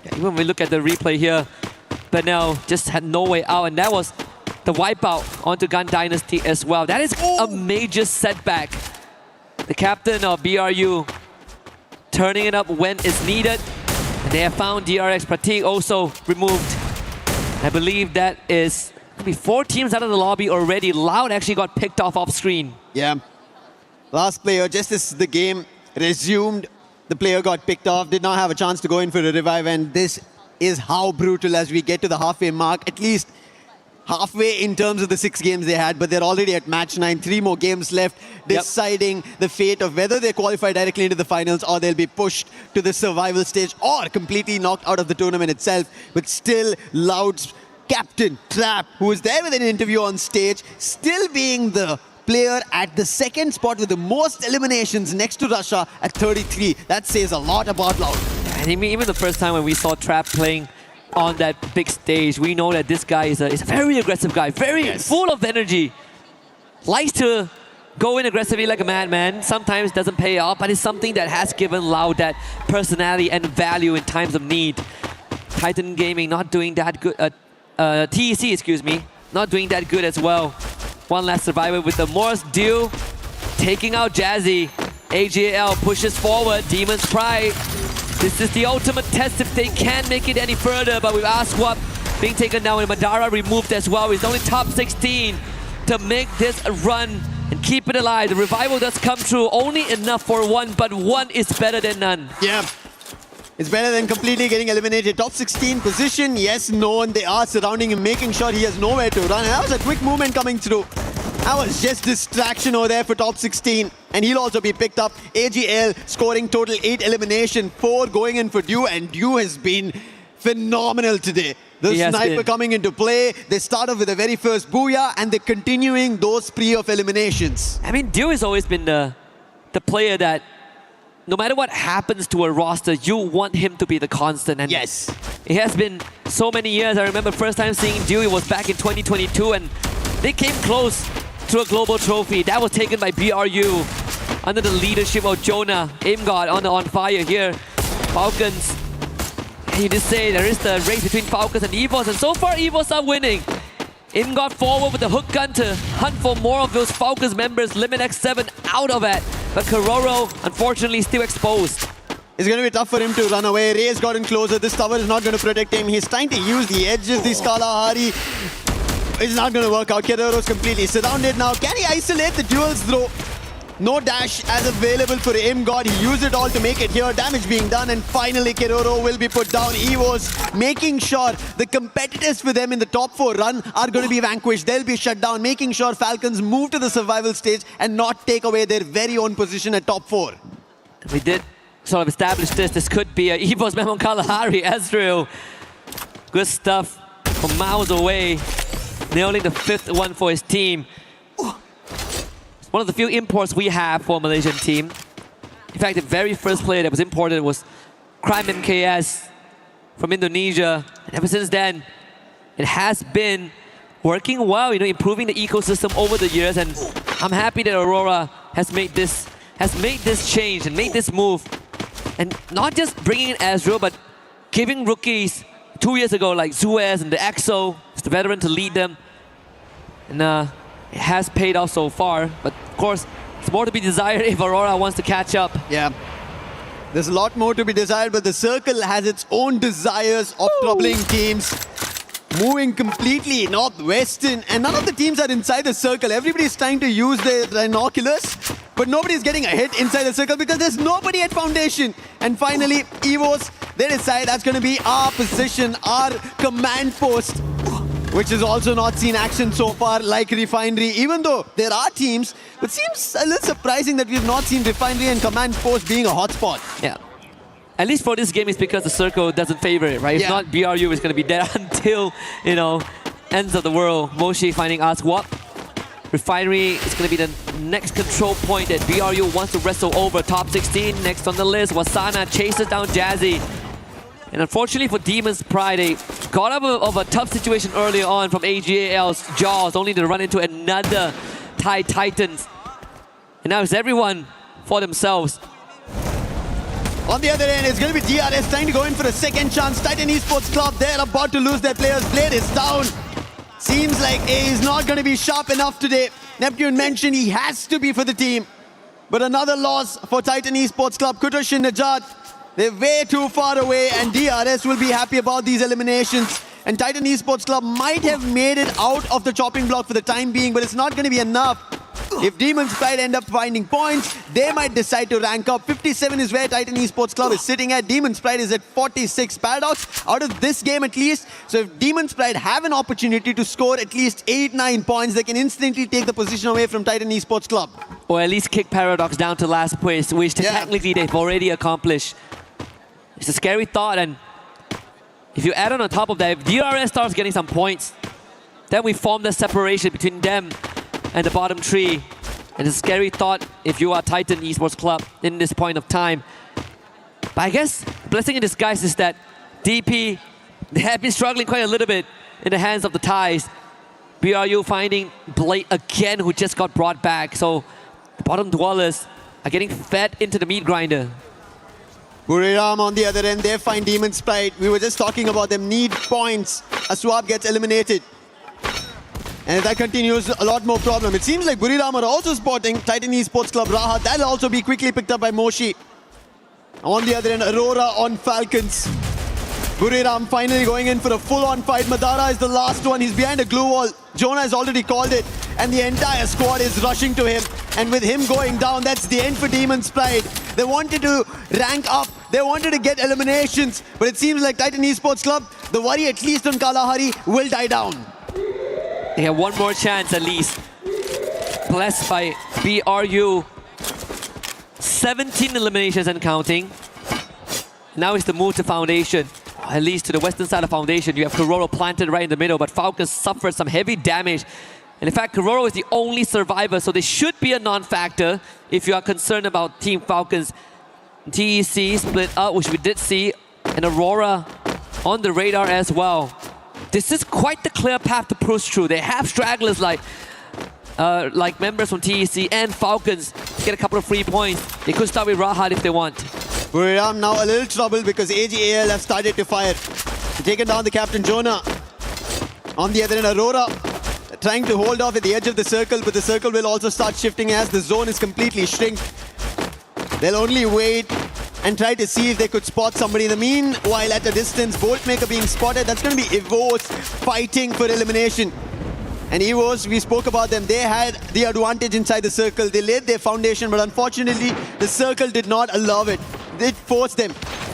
I: Yeah, even when we look at the replay here, Benel just had no way out, and that was the wipeout onto Gun Dynasty as well. That is a major setback. The captain of BRU turning it up when it's needed. And they have found DRX Pratik also removed. I believe that is maybe 4 teams out of the lobby already. Loud actually got picked off screen.
M: Yeah. Last player, just as the game resumed, the player got picked off, did not have a chance to go in for a revive, and this is how brutal as we get to the halfway mark, at least halfway in terms of the 6 games they had, but they're already at match 9, 3 more games left, deciding the fate of whether they qualify directly into the finals or they'll be pushed to the survival stage or completely knocked out of the tournament itself. But still, Loud's captain, Trap, who was there with an interview on stage, still being the player at the 2nd spot with the most eliminations next to Russia at 33. That says a lot about Loud.
I: And even the first time when we saw Trap playing on that big stage, we know that this guy is a very aggressive guy, very full of energy. Likes to go in aggressively like a madman. Sometimes doesn't pay off, but it's something that has given Loud that personality and value in times of need. Titan Gaming not doing that good. TEC, excuse me, not doing that good as well. One last survivor with the Morse deal, taking out Jazzy. ag.al pushes forward. Demon's Pride. This is the ultimate test if they can make it any further, but with Aswap being taken down and Madara removed as well. It's only top 16 to make this a run and keep it alive. The revival does come through, only enough for 1, but 1 is better than none.
M: Yeah. It's better than completely getting eliminated. Top 16 position, yes, no, and they are surrounding him, making sure he has nowhere to run. And that was a quick movement coming through. That was just distraction over there for top 16. And he'll also be picked up. ag.al scoring total 8 elimination, 4 going in for Dew, and Dew has been phenomenal today. The sniper coming into play. They start off with the very first booyah, and they're continuing those spree of eliminations.
I: I mean, Dew has always been the player that no matter what happens to a roster, you want him to be the constant. And
M: yes,
I: it has been so many years. I remember first time seeing Dew, it was back in 2022, and they came close to a global trophy. That was taken by BRU under the leadership of Jonah. Aim-God on fire here. Falcons, you just say there is the race between Falcons and EVOS, and so far EVOS are winning. Aim-God forward with the hook gun to hunt for more of those Falcons members. Limit X7 out of it. but Kororo, unfortunately, still exposed.
M: It's going to be tough for him to run away. Ray's gotten closer. This tower is not going to protect him. He's trying to use the edge of this Kalahari. It's not going to work out. Keroro's completely surrounded now. Can he isolate the duels though? No dash as available for mgod. He used it all to make it here. Damage being done, and finally Keroro will be put down. EVOS making sure the competitors for them in the top 4 run are going to be vanquished. They'll be shut down, making sure Falcons move to the survival stage and not take away their very own position at top 4.
I: We did sort of establish this. This could be a EVOS Memon Kalahari. Ezreal, good stuff from miles away, nailing the 5th one for his team. It's one of the few imports we have for a Malaysian team. In fact, the very first player that was imported was Crime MKS from Indonesia. And ever since then, it has been working well, you know, improving the ecosystem over the years. And I'm happy that Aurora has made this change and made this move. And not just bringing in Ezreal, but giving rookies 2 years ago like Zuez and the Expo, the veteran, to lead them. And it has paid off so far, but of course, it's more to be desired if Aurora wants to catch up.
M: Yeah. There's a lot more to be desired, but the circle has its own desires of troubling teams. Moving completely northwestern, and none of the teams are inside the circle. Everybody's trying to use their binoculars, but nobody's getting a hit inside the circle because there's nobody at foundation. And finally, EVOS, they decide that's going to be our position, our command post, which has also not seen action so far like Refinery, even though there are teams. It seems a little surprising that we've not seen Refinery and command post being a hotspot.
I: Yeah. At least for this game, it's because the circle doesn't favor it, right? If not, BRU is going to be there until, you know, ends of the world. Moshi finding Aswap. Refinery is going to be the next control point that BRU wants to wrestle over. Top 16 next on the list. Wasana chases down Jazzy. And unfortunately for Demon's Pride, they got out of a tough situation earlier on from ag.al's jaws, only to run into another Thai Titans. And now it's everyone for themselves.
M: On the other end, it's going to be DRS trying to go in for a second chance. Titan Esports Club, they're about to lose their players. Blade is down. Seems like A is not going to be sharp enough today. Neptune mentioned he has to be for the team. But another loss for Titan Esports Club. Kutosh and Najat, they're way too far away, and DRS will be happy about these eliminations. And Titan Esports Club might have made it out of the chopping block for the time being, but it's not going to be enough. If Demon's Pride end up finding points, they might decide to rank up. 57 is where Titan Esports Club is sitting at. Demon's Pride is at 46. Paradox out of this game at least. So if Demon's Pride have an opportunity to score at least 8-9 points, they can instantly take the position away from Titan Esports Club.
I: Or at least kick Paradox down to last place, which technically they've already accomplished. It's a scary thought, and if you add on top of that, if DRS starts getting some points, then we form the separation between them and the bottom three. And it's a scary thought if you are Titan Esports Club in this point of time. But I guess the blessing in disguise is that DP, they have been struggling quite a little bit in the hands of the Thais. BRU finding Blade again, who just got brought back. So the bottom dwellers are getting fed into the meat grinder.
M: Buriram on the other end, they find Demon's Pride. We were just talking about them need points. Aswap gets eliminated. And if that continues, a lot more problem. It seems like Buriram are also spotting Titan Esports Club Rahat. That'll also be quickly picked up by Moshi. On the other end, Aurora on Falcons. Buriram finally going in for a full-on fight. Madara is the last one. He's behind a glue wall. Jonah has already called it. And the entire squad is rushing to him. And with him going down, that's the end for Demon's Pride. They wanted to rank up. They wanted to get eliminations. But it seems like Titan Esports Club, the worry at least on Kalahari, will die down.
I: They have one more chance at least. Blessed by BRU. 17 eliminations and counting. Now it's the move to Foundation. At least to the western side of Foundation. You have Kororo planted right in the middle, but Falcons suffered some heavy damage. And in fact, Kororo is the only survivor, so they should be a non-factor if you are concerned about Team Falcons. TEC split up, which we did see, and Aurora on the radar as well. This is quite the clear path to push through. They have stragglers like members from TEC and Falcons to get a couple of free points. They could start with Rahat if they want.
M: Buriram now a little trouble because ag.al have started to fire. Taken down the captain Jonah. On the other end, Aurora trying to hold off at the edge of the circle, but the circle will also start shifting as the zone is completely shrink. They'll only wait and try to see if they could spot somebody. In the meanwhile, at a distance, Boltmaker being spotted. That's going to be EVOS fighting for elimination. And EVOS, we spoke about them. They had the advantage inside the circle. They laid their foundation, but unfortunately, the circle did not allow it. It forced them.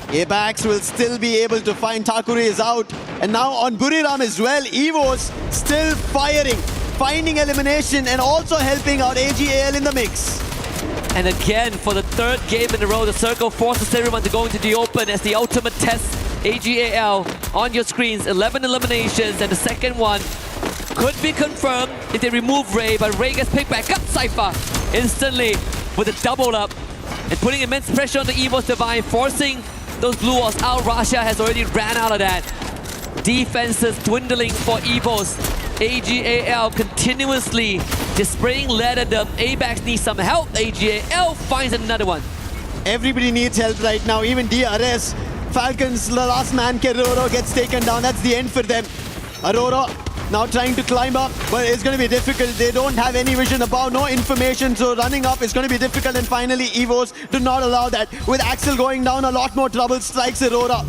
M: Abax will still be able to find Thakure is out. And now on Buriram as well, EVOS still firing, finding elimination and also helping out ag.al in the mix.
I: And again, for the third game in a row, the circle forces everyone to go into the open as the ultimate test. ag.al on your screens, 11 eliminations, and the second one could be confirmed if they remove Ray, but Ray gets picked back up. Cypher instantly with a double up and putting immense pressure on the EVOS Divine, forcing those blue walls out. Rasha has already ran out of that. Defenses dwindling for EVOS. ag.al continuously displaying lead at them. Abax needs some help. ag.al finds another one.
M: Everybody needs help right now, even DRS. Falcons, the last man, Keroro, gets taken down. That's the end for them. Aurora now trying to climb up, but it's going to be difficult. They don't have any vision above, no information, so running up is going to be difficult. And finally, EVOS do not allow that. With Axel going down, a lot more trouble strikes Aurora.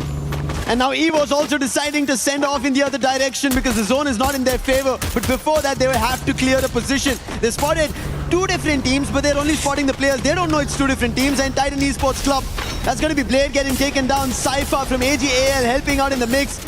M: And now EVOS also deciding to send off in the other direction because the zone is not in their favor. But before that, they will have to clear the position. They spotted two different teams, but they're only spotting the players. They don't know it's two different teams. And Titan Esports Club, that's going to be Blade getting taken down. Cypher from ag.al helping out in the mix.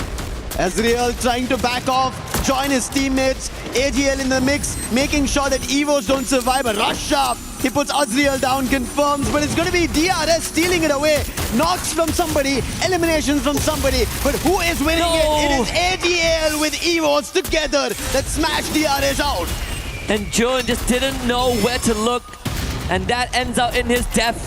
M: Azriel trying to back off, join his teammates. ag.al in the mix, making sure that EVOS don't survive. A rush up. He puts Azriel down, confirms, but it's going to be DRS stealing it away. Knocks from somebody, eliminations from somebody. But who is winning it? It is ag.al with EVOS together that smashed DRS out.
I: And Jun just didn't know where to look. And that ends out in his death.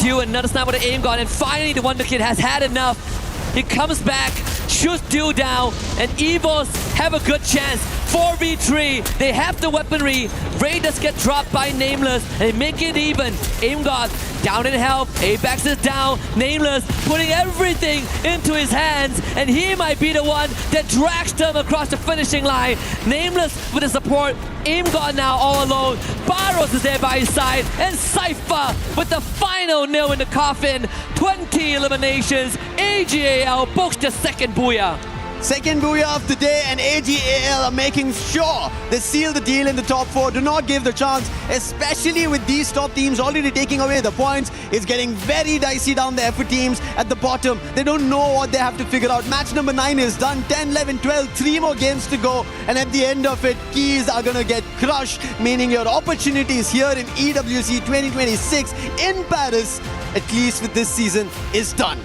I: Dew another sniper with the aim gun. And finally, the Wonder Kid has had enough. He comes back, shoots Dew down, and EVOS have a good chance. 4v3, they have the weaponry. Ray does get dropped by Nameless, and they make it even. Aim God down in health, Abax is down. Nameless putting everything into his hands, and he might be the one that drags them across the finishing line. Nameless with the support, Aim God now all alone. Barros is there by his side, and Cypher with the final nail in the coffin. 20 eliminations, ag.al books the second booyah.
M: Second booyah of the day, and ag.al are making sure they seal the deal in the top 4. Do not give the chance, especially with these top teams already taking away the points. It's getting very dicey down there for teams at the bottom. They don't know what they have to figure out. Match number 9 is done. 10, 11, 12, 3 more games to go. And at the end of it, keys are going to get crushed, meaning your opportunities here in EWC 2026 in Paris, at least with this season, is done.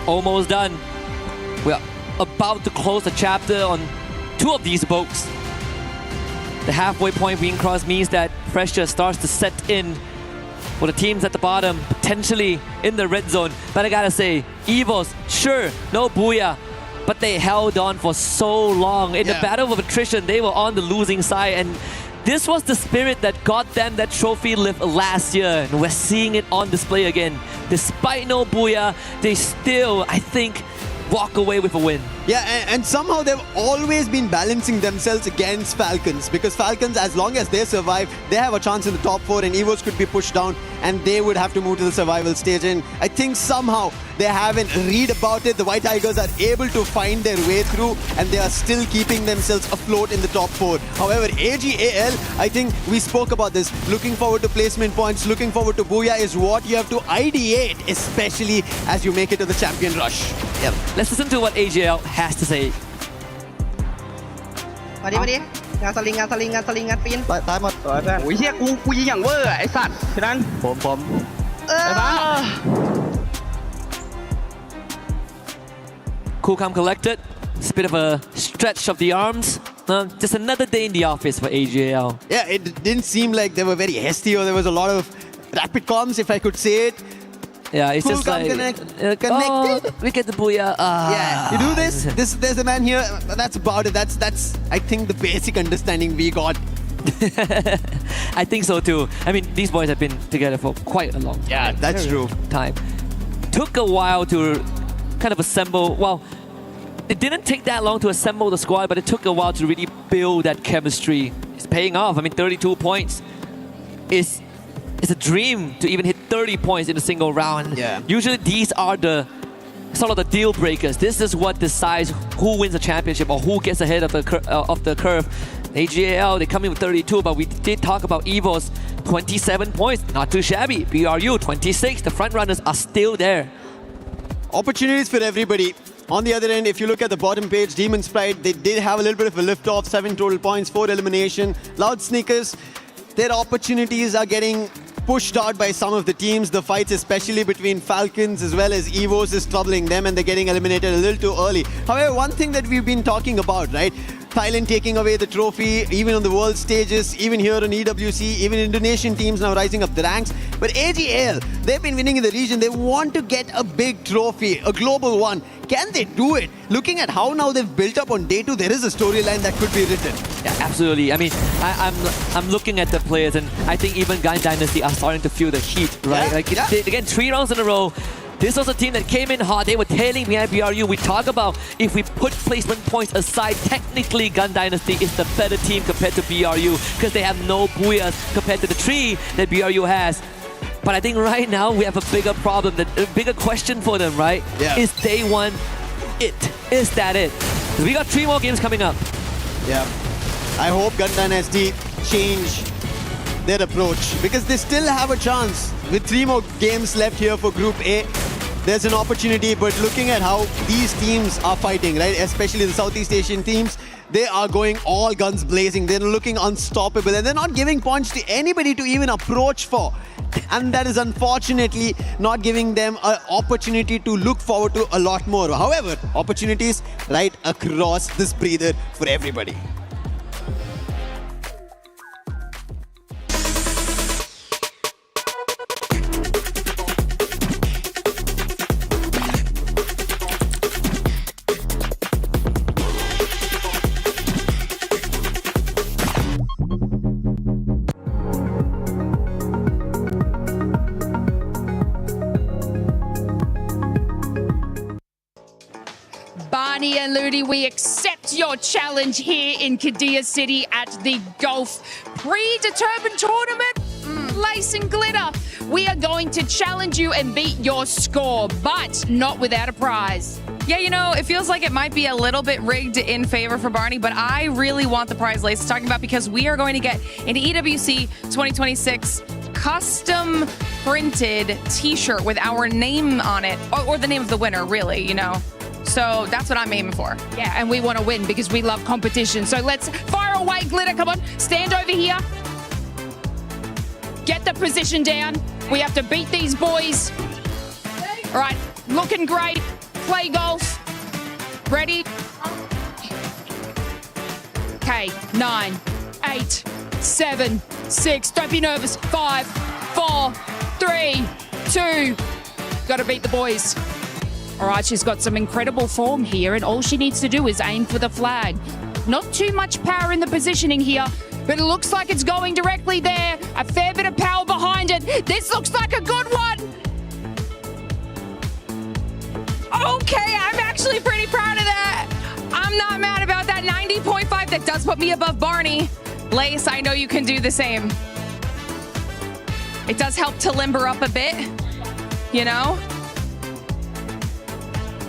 I: Almost done. Well, about to close the chapter on 2 of these boats. The halfway point being crossed means that pressure starts to set in for the teams at the bottom, potentially in the red zone. But I gotta say, EVOS, sure, no booyah, but they held on for so long. In the battle of attrition, they were on the losing side, and this was the spirit that got them that trophy lift last year, and we're seeing it on display again. Despite no booyah, they still, I think, walk away with a win.
M: Yeah, and somehow they've always been balancing themselves against Falcons, because Falcons, as long as they survive, they have a chance in the top 4, and EVOS could be pushed down and they would have to move to the survival stage. And I think somehow they haven't read about it. The White Tigers are able to find their way through, and they are still keeping themselves afloat in the top 4. However, ag.al, I think we spoke about this, looking forward to placement points, looking forward to booyah is what you have to ideate, especially as you make it to the champion rush.
I: Yep. Let's listen to what ag.al has to say.
K: มาดิงานสลิงปีนตายหมดเพื่อนโอ้ยเฮียกูยิงอย่างเวอร์ไอ้สัตว์ฉะนั้นผมไปบ้า
I: Cool, calm, collected. It's a bit of a stretch of the arms. Just another day in the office for ag.al.
M: Yeah, it didn't seem like they were very hasty, or there was a lot of rapid comms, if I could say it.
I: Yeah, it's
M: cool,
I: just like
M: connected.
I: Oh, we get the booyah.
M: Yeah, you do this. There's a man here. That's about it. That's I think the basic understanding we got.
I: I think so too. I mean, these boys have been together for quite a long time.
M: Yeah, that's true.
I: Time. Took a while to kind of assemble. Well, it didn't take that long to assemble the squad, but it took a while to really build that chemistry. It's paying off. I mean, 32 points is it's a dream to even hit 30 points in a single round.
M: Yeah.
I: Usually these are the sort of the deal breakers. This is what decides who wins the championship or who gets ahead of the curve. ag.al, they come in with 32, but we did talk about Evo's 27 points. Not too shabby. BRU 26. The front runners are still there.
M: Opportunities for everybody. On the other end, if you look at the bottom page, Demon's Pride, they did have a little bit of a lift-off, 7 total points, 4 elimination. Loud Sneakers, their opportunities are getting pushed out by some of the teams. The fights, especially between Falcons as well as Evos, is troubling them and they're getting eliminated a little too early. However, one thing that we've been talking about, right? Thailand taking away the trophy, even on the world stages, even here on EWC, even Indonesian teams now rising up the ranks. But ag.al, they've been winning in the region. They want to get a big trophy, a global one. Can they do it? Looking at how now they've built up on day 2, there is a storyline that could be written.
I: Yeah, absolutely. I mean, I'm looking at the players, and I think even Gun Dynasty are starting to feel the heat, right?
M: Yeah,
I: like
M: yeah.
I: again, 3 rounds in a row. This was a team that came in hot. They were tailing behind BRU. We talk about if we put placement points aside, technically Gun Dynasty is the better team compared to BRU because they have no booyahs compared to the 3 that BRU has. But I think right now we have a bigger problem, a bigger question for them, right?
M: Yeah.
I: Is day 1 it? Is that it? 'Cause we got 3 more games coming up.
M: Yeah. I hope Gun Dynasty change their approach because they still have a chance. With 3 more games left here for Group A, there's an opportunity, but looking at how these teams are fighting, right, especially the Southeast Asian teams, they are going all guns blazing. They're looking unstoppable and they're not giving points to anybody to even approach for. And that is unfortunately not giving them an opportunity to look forward to a lot more. However, opportunities right across this breather for everybody.
E: Barney and Ludi, we accept your challenge here in Kadia City at the Golf Predetermined Tournament. Lace and Glitter, we are going to challenge you and beat your score, but not without a prize.
N: Yeah, you know, it feels like it might be a little bit rigged in favor for Barney, but I really want the prize Lace is talking about because we are going to get an EWC 2026 custom printed t-shirt with our name on it, or the name of the winner, really, you know. So that's what I'm aiming for.
E: Yeah, and we want to win because we love competition. So let's fire away, Glitter. Come on, stand over here. Get the position down. We have to beat these boys. All right, looking great. Play golf. Ready? Okay, 9, 8, 7, 6. Don't be nervous. 5, 4, 3, 2. Got to beat the boys. All right, she's got some incredible form here, and all she needs to do is aim for the flag. Not too much power in the positioning here, but it looks like it's going directly there. A fair bit of power behind it. This looks like a good one.
N: Okay, I'm actually pretty proud of that. I'm not mad about that. 90.5, that does put me above Barney. Lace, I know you can do the same. It does help to limber up a bit, you know?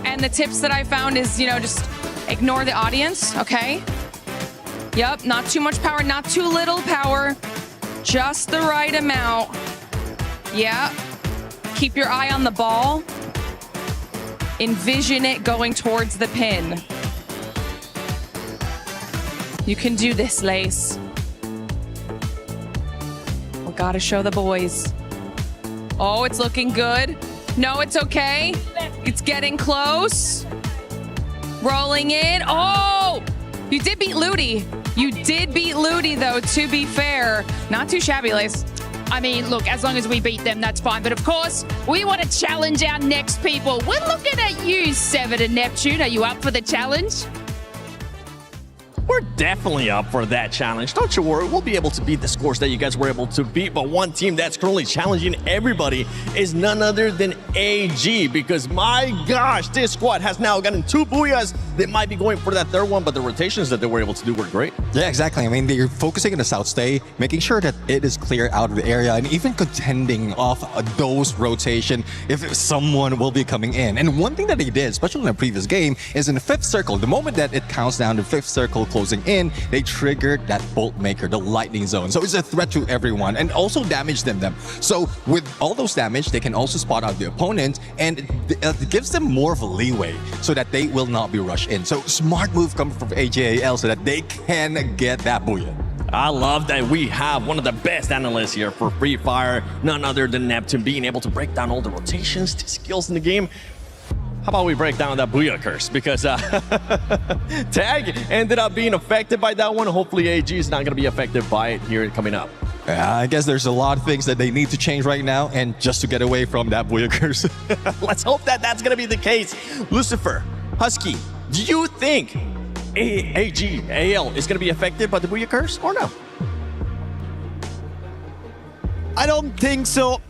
N: And the tips that I found is, you know, just ignore the audience, okay? Yep, not too much power, not too little power. Just the right amount. Yeah. Keep your eye on the ball. Envision it going towards the pin. You can do this, Lace. We gotta show the boys. Oh, it's looking good. No, it's okay. It's getting close. Rolling in. Oh, you did beat Ludi. You did beat Ludi, though, to be fair. Not too shabby, Lace.
E: I mean, look, as long as we beat them, that's fine. But of course, we want to challenge our next people. We're looking at you, Severed and Neptune. Are you up for the challenge?
M: We're
J: we're definitely up for that challenge. Don't you worry, we'll be able to beat the scores that you guys were able to beat. But one team that's currently challenging everybody is none other than AG, because my gosh, this squad has now gotten 2 booyahs. They might be going for that third one, but the rotations that they were able to do were great.
O: Yeah, exactly. I mean, they're focusing on the South Stay, making sure that it is clear out of the area, and even contending off those rotation if someone will be coming in. And one thing that they did, especially in the previous game, is in the 5th circle, the moment that it counts down the 5th circle closing in, they triggered that bolt maker, the lightning zone. So it's a threat to everyone and also damage them. So with all those damage, they can also spot out the opponent, and it gives them more of a leeway so that they will not be rushed in. So smart move coming from ag.al so that they can get that booyah.
J: I love that we have one of the best analysts here for Free Fire, none other than Neptune, being able to break down all the rotations, the skills in the game. How about we break down that booyah curse? Because Tag ended up being affected by that one. Hopefully AG is not going to be affected by it here coming up.
O: I guess there's a lot of things that they need to change right now, and just to get away from that booyah curse.
J: Let's hope that that's going to be the case. Lucifer, Husky, do you think ag.al is going to be affected by the booyah curse or no?
M: I don't think so.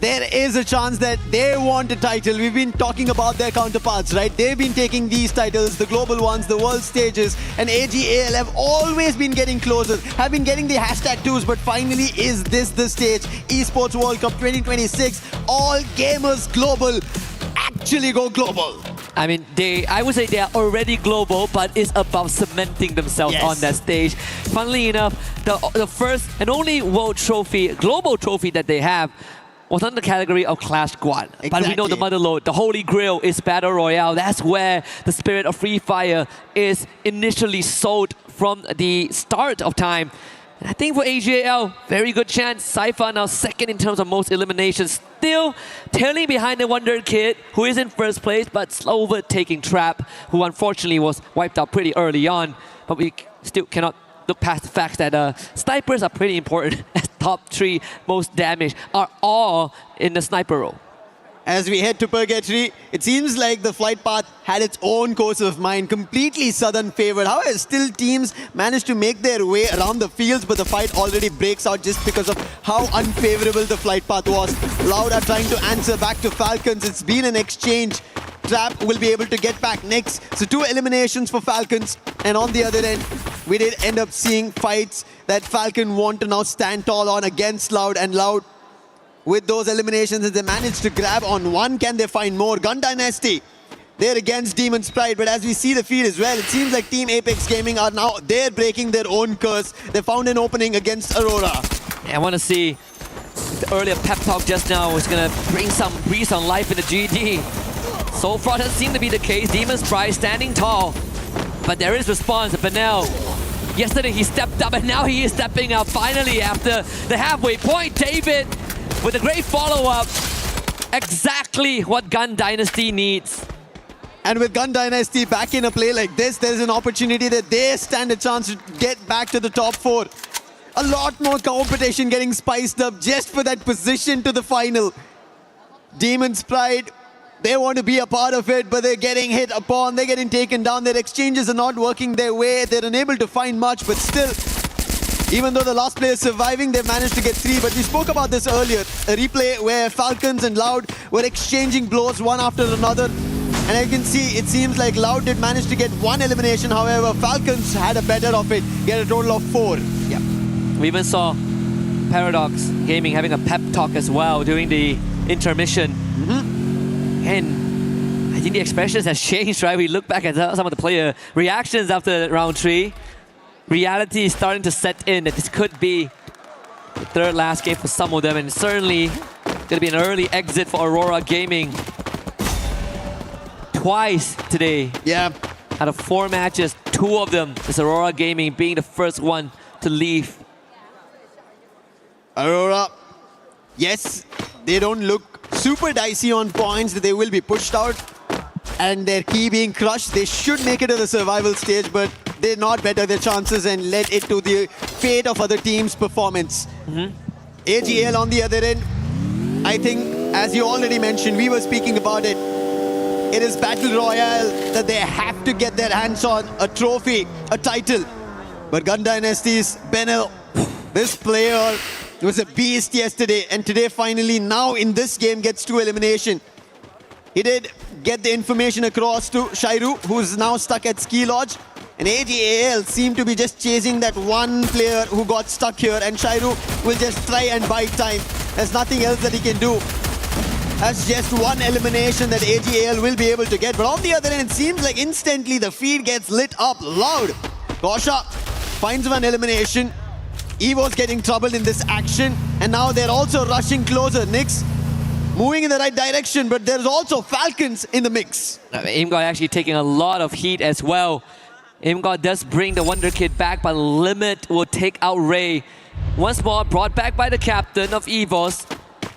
M: There is a chance that they want a title. We've been talking about their counterparts, right? They've been taking these titles, the global ones, the world stages, and ag.al have always been getting closer, have been getting the #2s, but finally is this the stage? Esports World Cup 2026, all gamers global, actually go global.
I: I mean, I would say they are already global, but it's about cementing themselves on that stage. Funnily enough, the first and only world trophy, global trophy that they have was under the category of Clash Squad. Exactly. But we know the motherlode, the holy grail is Battle Royale. That's where the spirit of Free Fire is initially sold from the start of time. And I think for ag.al, very good chance. Cypher now second in terms of most eliminations. Still tailing behind the Wonder Kid, who is in first place, but slow overtaking Trap, who unfortunately was wiped out pretty early on. But we still cannot look past the fact that snipers are pretty important, as top 3 most damage are all in the sniper role.
M: As we head to Purgatory, it seems like the flight path had its own course of mind, completely southern favored. However, still teams managed to make their way around the fields, but the fight already breaks out just because of how unfavorable the flight path was. Loud are trying to answer back to Falcons. It's been an exchange. Trap will be able to get back next. So 2 eliminations for Falcons. And on the other end, we did end up seeing fights that Falcon want to now stand tall on against Loud, and Loud with those eliminations, as they managed to grab on one, can they find more? Gun Dynasty, they're against Demon's Pride, but as we see the feed as well, it seems like Team Apex Gaming are now, they're breaking their own curse. They found an opening against Aurora.
I: I want to see the earlier pep talk just now was going to bring some breeze on life in the GD. So far, doesn't seem to be the case. Demon's Pride standing tall, but there is response. Benel, yesterday he stepped up, and now he is stepping up finally after the halfway point. David with a great follow-up. Exactly what Gun Dynasty needs.
M: And with Gun Dynasty back in a play like this, there's an opportunity that they stand a chance to get back to the top 4. A lot more competition getting spiced up just for that position to the final. Demon's Pride, they want to be a part of it, but they're getting hit upon, they're getting taken down, their exchanges are not working their way, they're unable to find much, but still, even though the last player is surviving, they've managed to get 3. But we spoke about this earlier, a replay where Falcons and Loud were exchanging blows one after another. And I can see, it seems like Loud did manage to get 1 elimination. However, Falcons had a better of it, get a total of 4.
I: Yeah. We even saw Paradox Gaming having a pep talk as well during the intermission. And I think the expressions has changed, right? We look back at some of the player reactions after round 3. Reality is starting to set in that this could be the 3rd last game for some of them, and certainly going to be an early exit for Aurora Gaming. Twice today.
M: Yeah.
I: Out of 4 matches, 2 of them is Aurora Gaming being the first one to leave.
M: Aurora, yes, they don't look super dicey on points, that they will be pushed out. And their key being crushed, they should make it to the survival stage, but they're not better their chances and led it to the fate of other teams' performance. ag.al on the other end, I think, as you already mentioned, we were speaking about it. it is Battle Royale that they have to get their hands on a trophy, a title. But Gun Dynasty's Benel, this player was a beast yesterday, and today finally now in this game gets to elimination. He did get the information across to Shairu, who's now stuck at Ski Lodge. And ag.al seem to be just chasing that one player who got stuck here, and Shairu will just try and buy time. There's nothing else that he can do. That's just one elimination that ag.al will be able to get. But on the other end, it seems like instantly the feed gets lit up loud. Gosha finds one elimination. Evo's getting troubled in this action, and now they're also rushing closer. Nyx moving in the right direction, but there's also Falcons in the mix.
I: Imgod actually taking a lot of heat as well. Imgod does bring the Wonder Kid back, but Limit will take out Ray. Once more, brought back by the captain of EVOS.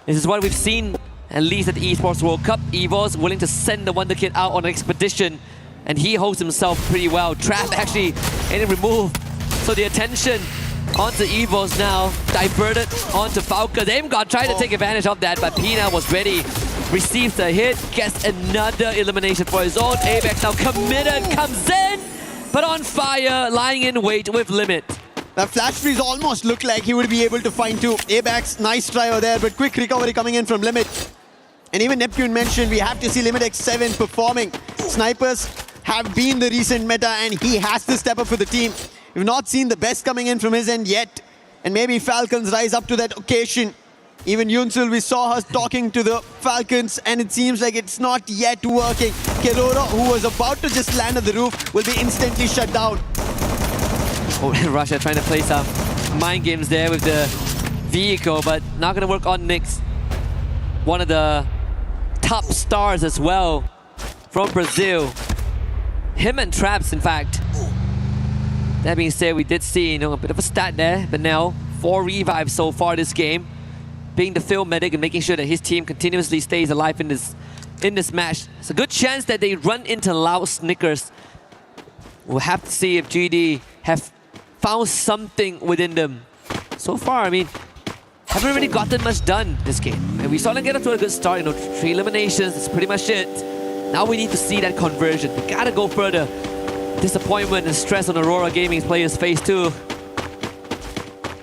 I: This is what we've seen, at least at the Esports World Cup. EVOS willing to send the Wonder Kid out on an expedition, and he holds himself pretty well. Trap actually getting removed, so the attention onto EVOS now, diverted onto Falcon. Imgod tried to take advantage of that, but Pina was ready. Receives the hit, gets another elimination for his own. Apex now committed, comes in, but on fire, lying in wait with Limit.
M: That flash freeze almost looked like he would be able to find two. Abax, nice try over there, but quick recovery coming in from Limit. And even Neptune mentioned we have to see Limit X7 performing. Snipers have been the recent meta, and he has to step up for the team. We've not seen the best coming in from his end yet. And maybe Falcons rise up to that occasion. Even Yunsul, we saw her talking to the Falcons, and it seems like it's not yet working. Kelora, who was about to just land on the roof, will be instantly shut down.
I: Oh, Russia trying to play some mind games there with the vehicle, but not going to work on Nyx. One of the top stars as well from Brazil. Him and Traps, in fact. That being said, we did see a bit of a stat there, but now 4 revives so far this game. Being the field medic and making sure that his team continuously stays alive in this match. It's a good chance that they run into loud Snickers. We'll have to see if GD have found something within them. So far, I mean, haven't really gotten much done this game. And we saw them get up to a good start, 3 eliminations, that's pretty much it. Now we need to see that conversion. We gotta go further. Disappointment and stress on Aurora Gaming's players' face too.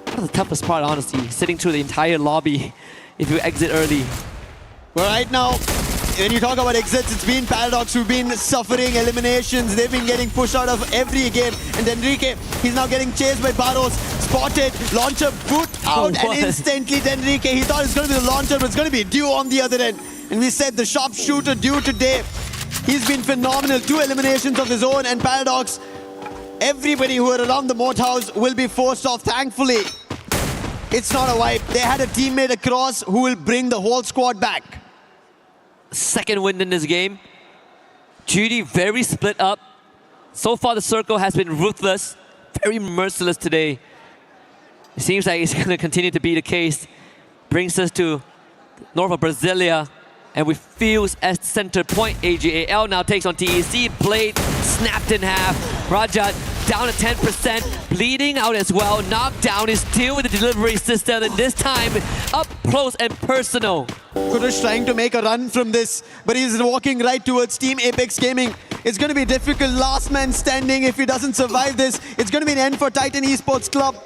I: That's the toughest part, honestly, sitting through the entire lobby if you exit early.
M: But right now, when you talk about exits, it's been Paradox who've been suffering eliminations. They've been getting pushed out of every game. And Denrique, he's now getting chased by Barros. Spotted, launcher boot out, and instantly Denrique, he thought it's going to be the launcher, but it's going to be Dew on the other end. And we said the sharpshooter Dew today, he's been phenomenal. 2 eliminations of his own, and Paradox, everybody who are around the moat house will be forced off. Thankfully, it's not a wipe. They had a teammate across who will bring the whole squad back.
I: Second win in this game. GD very split up. So far the circle has been ruthless, very merciless today. It seems like it's going to continue to be the case. Brings us to north of Brasilia, and with Fields as center point. ag.al now takes on TEC. Blade snapped in half. Rajat down to 10%, bleeding out as well. Knockdown is still with the delivery system, and this time up close and personal.
M: Kudush trying to make a run from this, but he's walking right towards Team Apex Gaming. It's going to be difficult. Last man standing. If he doesn't survive this, it's going to be an end for Titan Esports Club.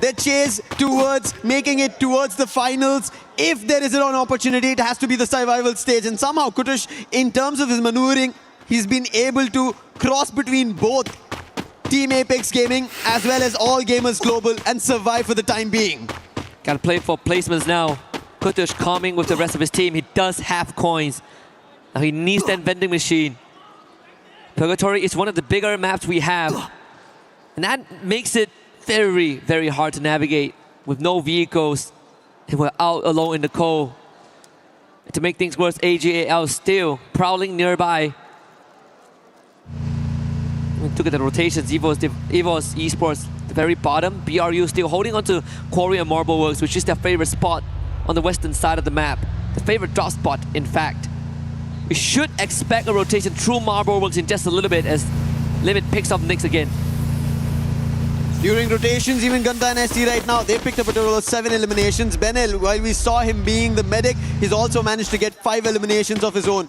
M: They chase towards making it towards the finals. If there is an opportunity, it has to be the survival stage. And somehow Kudush, in terms of his maneuvering, he's been able to cross between both Team Apex Gaming as well as All Gamers Global and survive for the time being.
I: Gotta play for placements now. Kudush calming with the rest of his team. He does have coins. Now he needs that vending machine. Purgatory is one of the bigger maps we have. And that makes it very, very hard to navigate with no vehicles. And we're out alone in the cold. To make things worse, ag.al still prowling nearby. We look at the rotations. EVOS Esports, the very bottom. BRU still holding on to Quarry and Marble Works, which is their favorite spot on the western side of the map. The favorite drop spot, in fact. We should expect a rotation through Marble Works in just a little bit as Limit picks up Nyx again.
M: During rotations, even Gun Dynasty right now, they picked up a total of 7 eliminations. Benel, while we saw him being the medic, he's also managed to get 5 eliminations of his own.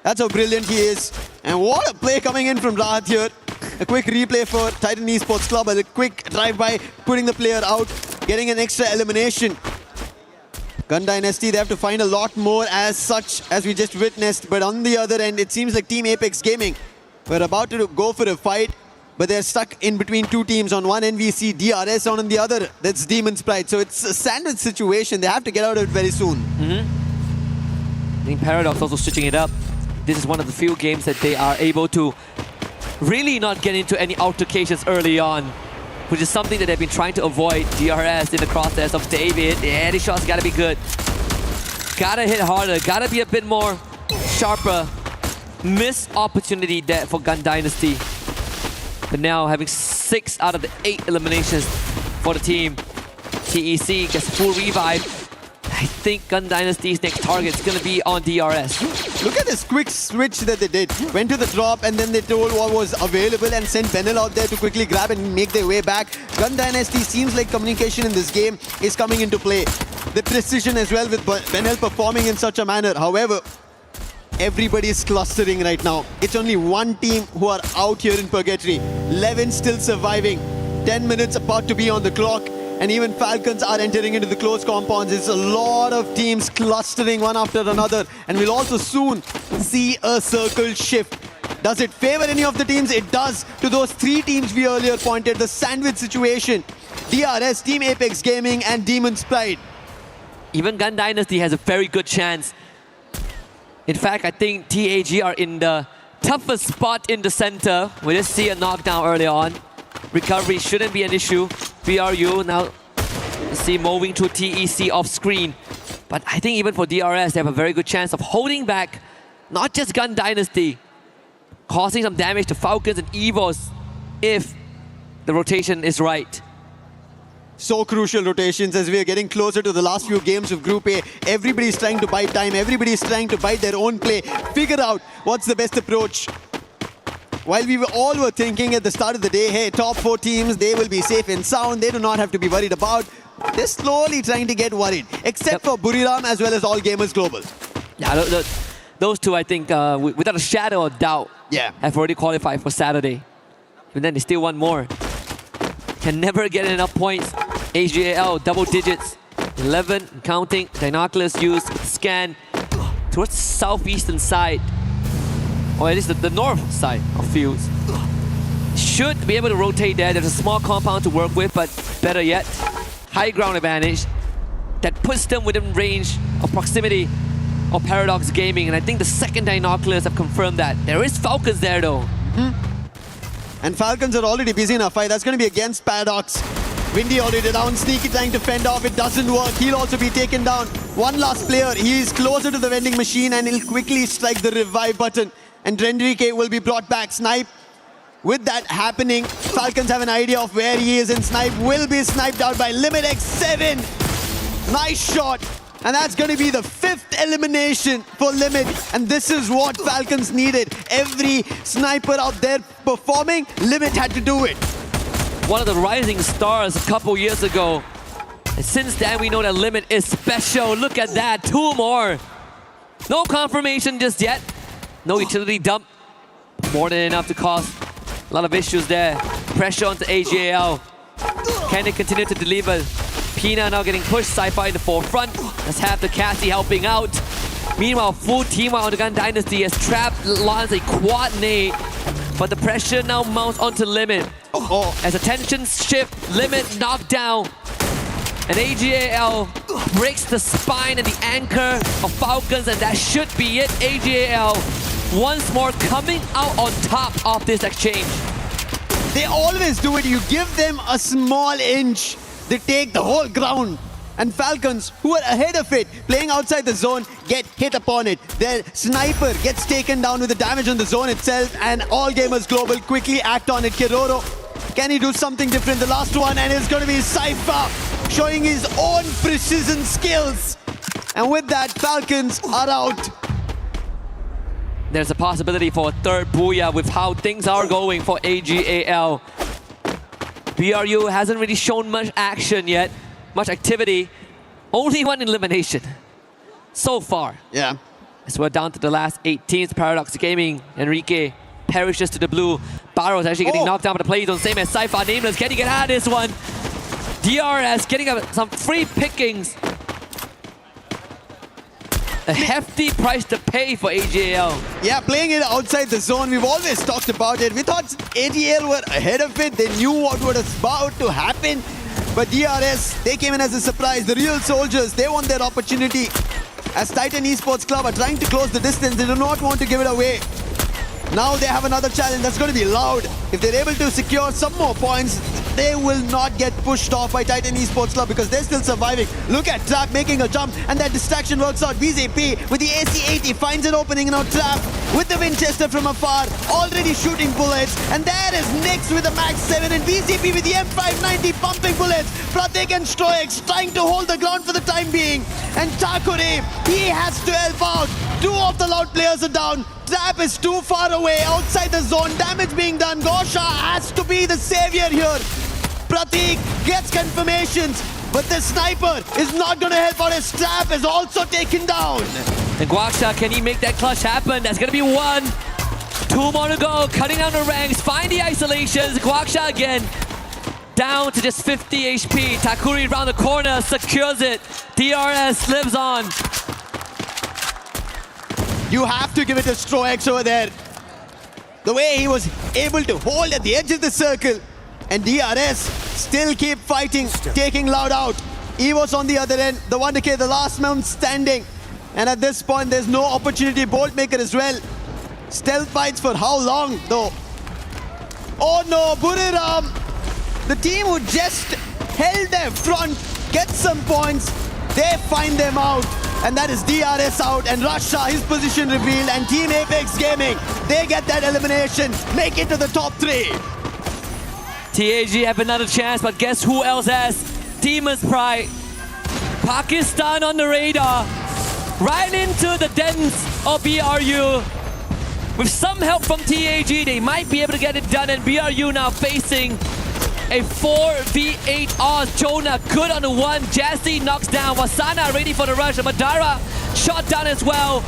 M: That's how brilliant he is. And what a play coming in from Rahat here. A quick replay for Titan Esports Club. A quick drive-by, putting the player out, getting an extra elimination. Gun Dynasty, they have to find a lot more as such as we just witnessed. But on the other end, it seems like Team Apex Gaming were about to go for a fight, but they're stuck in between two teams. On one NVC, DRS, on the other, that's Demon's Pride. So it's a sandwich situation. They have to get out of it very soon.
I: I think Paradox also switching it up. This is one of the few games that they are able to really not get into any altercations early on, which is something that they've been trying to avoid. DRS in the crosshairs of David. Yeah, these shots gotta be good. Gotta hit harder, gotta be a bit more sharper. Missed opportunity there for Gun Dynasty. But now having 6 out of the 8 eliminations for the team. TEC gets full revive. I think Gun Dynasty's next target is going to be on DRS.
M: Look at this quick switch that they did. Went to the drop and then they told what was available and sent Benel out there to quickly grab and make their way back. Gun Dynasty seems like communication in this game is coming into play. The precision as well with Benel performing in such a manner. However, everybody is clustering right now. It's only one team who are out here in Purgatory. 11 still surviving. 10 minutes about to be on the clock. And even Falcons are entering into the close compounds. It's a lot of teams clustering one after another. And we'll also soon see a circle shift. Does it favor any of the teams? It does to those 3 teams we earlier pointed. The sandwich situation. DRS, Team Apex Gaming, and Demon's Pride.
I: Even Gun Dynasty has a very good chance. In fact, I think TAG are in the toughest spot in the center. We just see a knockdown early on. Recovery shouldn't be an issue. BRU now see moving to TEC off screen. But I think even for DRS, they have a very good chance of holding back not just Gun Dynasty, causing some damage to Falcons and Evos if the rotation is right.
M: So crucial rotations as we are getting closer to the last few games of Group A. Everybody's trying to bite time. Everybody's trying to bite their own play. Figure out what's the best approach. While we all were thinking at the start of the day, hey, top 4 teams, they will be safe and sound. They do not have to be worried about. They're slowly trying to get worried. Except for Buriram as well as All Gamers Global.
I: Yeah, those two, I think, without a shadow of doubt, have already qualified for Saturday. But then they still want more. Can never get enough points. ag.al, double digits. 11 and counting. Dinoculus used scan towards the southeastern side. Or at least the north side of fields. Should be able to rotate there. There's a small compound to work with, but better yet, high ground advantage that puts them within range of proximity of Paradox Gaming. And I think the second Dinoculus have confirmed that. There is Falcons there though.
M: And Falcons are already busy in a fight. That's going to be against Paradox. Windy already down. Sneaky trying to fend off. It doesn't work. He'll also be taken down. One last player. He is closer to the vending machine and he'll quickly strike the revive button. And Drendrike will be brought back. Snipe. With that happening, Falcons have an idea of where he is, and Snipe will be sniped out by Limit X7. Nice shot. And that's going to be the 5th elimination for Limit. And this is what Falcons needed. Every sniper out there performing, Limit had to do it.
I: One of the rising stars a couple years ago. And since then, we know that Limit is special. Look at that. 2 more. No confirmation just yet. No utility dump. More than enough to cause a lot of issues there. Pressure onto ag.al. Can they continue to deliver? Pina now getting pushed. Sci-Fi in the forefront. Let's have the Cassie helping out. Meanwhile, full team on the Gun Dynasty has trapped Lance a quad nade. But the pressure now mounts onto Limit. As attention shift, Limit knocked down. And ag.al breaks the spine and the anchor of Falcons, and that should be it. ag.al once more coming out on top of this exchange.
M: They always do it. You give them a small inch, they take the whole ground. And Falcons, who are ahead of it, playing outside the zone, get hit upon it. Their sniper gets taken down with the damage on the zone itself, and All Gamers Global quickly act on it. Kiroro, can he do something different? The last one, and it's going to be Cypher showing his own precision skills. And with that, Falcons are out.
I: There's a possibility for a 3rd Booyah with how things are going for ag.al. BRU hasn't really shown much action yet, much activity. Only 1 elimination so far.
M: Yeah.
I: As we're down to the last 8 teams, Paradox Gaming, Enrique perishes to the blue. Barrow's actually getting knocked down by the play zone, same as Cypher. Nameless, can he get out of this one? DRS getting some free pickings. A hefty price to pay for ag.al.
M: Yeah, playing it outside the zone, we've always talked about it. We thought ag.al were ahead of it. They knew what was about to happen. But DRS, they came in as a surprise. The real soldiers, they want their opportunity. As Titan Esports Club are trying to close the distance, they do not want to give it away. Now they have another challenge that's going to be loud. If they're able to secure some more points, they will not get pushed off by Titan Esports Club because they're still surviving. Look at Trap making a jump, and that distraction works out. VZP with the AC-80 finds an opening in our Trap with the Winchester from afar, already shooting bullets. And there is Nyx with the Max 7 and VZP with the M590 pumping bullets. Pratik and Stroix trying to hold the ground for the time being. And Takure, he has to help out. 2 of the loud players are down. Trap is too far away, outside the zone, damage being done. Gosha has to be the savior here. Pratik gets confirmations, but the sniper is not going to help out. His Trap is also taken down.
I: And Guaksha, can he make that clutch happen? That's going to be 1. 2 more to go, cutting down the ranks, find the isolations. Guaksha again, down to just 50 HP. Takuri around the corner, secures it. DRS lives on.
M: You have to give it to Stroix over there. The way he was able to hold at the edge of the circle. And DRS still keep fighting, taking Loud out. Evo's on the other end, the 1K, the last man standing. And at this point, there's no opportunity. Boltmaker as well. Stealth fights for how long, though? Oh no, Buriram. The team who just held their front, get some points. They find them out. And that is DRS out, and Russia, his position revealed, and Team Apex Gaming, they get that elimination, make it to the top 3.
I: TAG have another chance, but guess who else has? Demon's Pride. Pakistan on the radar. Right into the dens of BRU. With some help from TAG, they might be able to get it done, and BRU now facing a 4v8 odds. Jonah good on the 1. Jazzy knocks down. Wasana ready for the rush. Madara shot down as well.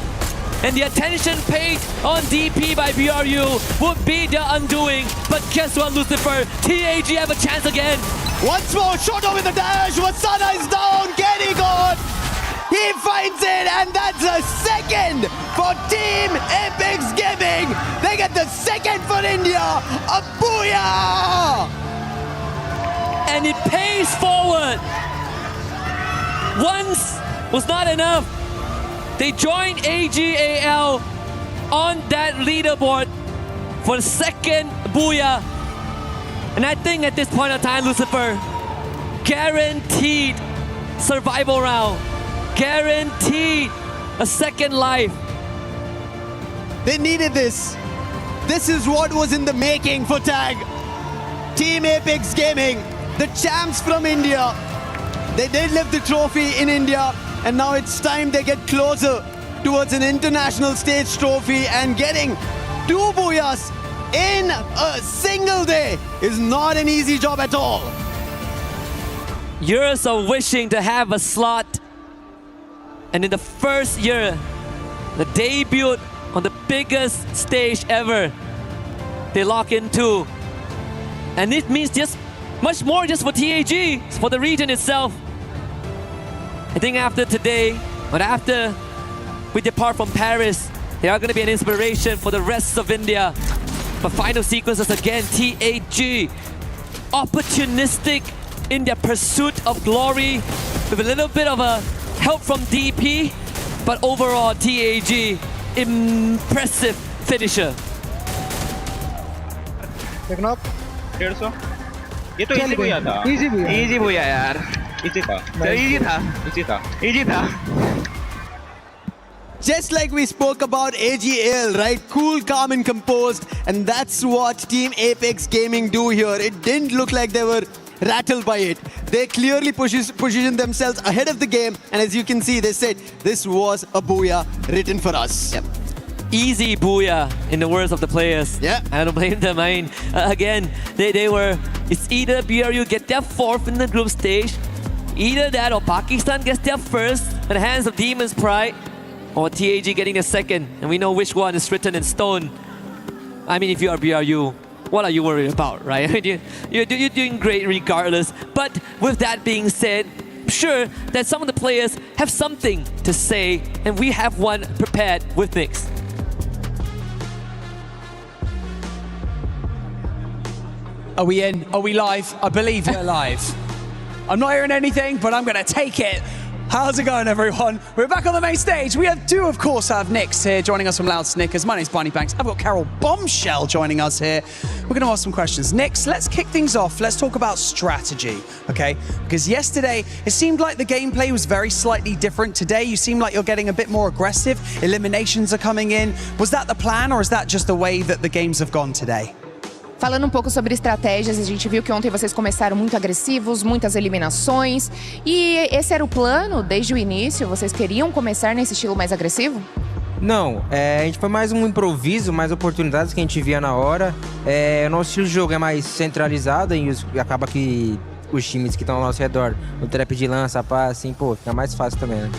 I: And the attention paid on DP by BRU would be the undoing. But guess what, Lucifer? TAG have a chance again.
M: Once more, Shoto with the dash. Wasana is down. Getting gone. He finds it, and that's a second for Team Apex Gaming. They get the second for India. A booyah!
I: And it pays forward. Once was not enough. They joined ag.al on that leaderboard for the second booyah. And I think at this point of time, Lucifer, guaranteed survival round. Guaranteed a second life.
M: They needed this. This is what was in the making for TAG. Team Apex Gaming, the champs from India. They did lift the trophy in India, and now it's time they get closer towards an international stage trophy, and getting 2 booyahs in a single day is not an easy job at all.
I: Years of wishing to have a slot, and in the first year, the debut on the biggest stage ever, they lock in 2. And it means just much more just for TAG, for the region itself. I think after today, but after we depart from Paris, they are going to be an inspiration for the rest of India. But final sequences again, TAG, opportunistic in their pursuit of glory, with a little bit of a help from DP, but overall TAG, impressive finisher.
K: Taken up. 150. ये तो easy बुया था easy बुया यार easy था
M: Just like we spoke about ag.al, right? Cool, calm and composed, and that's what Team Apex Gaming do here. It didn't look like they were rattled by it. They clearly positioned themselves ahead of the game, and as you can see, they said this was a booyah written for us.
I: Yep. Easy booyah in the words of the players.
M: Yeah.
I: I don't blame them. I mean, again, they were, it's either BRU get their 4th in the group stage, either that or Pakistan gets their 1st at the hands of Demon's Pride. or TAG getting a second, and we know which one is written in stone. I mean, if you are BRU, what are you worried about, right? You're doing great regardless. But with that being said, I'm sure that some of the players have something to say, and we have one prepared with Nyx.
D: Are we in? Are we live? I believe we're live. I'm not hearing anything, but I'm going to take it. How's it going, everyone? We're back on the main stage. We do, of course, have Nyx here joining us from Loud Snickers. My name's Barney Banks. I've got Carol Bombshell joining us here. We're going to ask some questions. Nyx, let's kick things off. Let's talk about strategy, okay? Because yesterday, it seemed like the gameplay was very slightly different. Today, you seem like you're getting a bit more aggressive. Eliminations are coming in. Was that the plan, or is that just the way that the games have gone today?
C: Falando um pouco sobre estratégias, a gente viu que ontem vocês começaram muito agressivos, muitas eliminações. E esse era o plano desde o início? Vocês queriam começar nesse estilo mais agressivo?
P: Não, a gente foi mais um improviso, mais oportunidades que a gente via na hora. O nosso estilo de jogo é mais centralizado e acaba que os times que estão ao nosso redor, o trap de lança, pá, assim, pô, fica mais fácil também, né?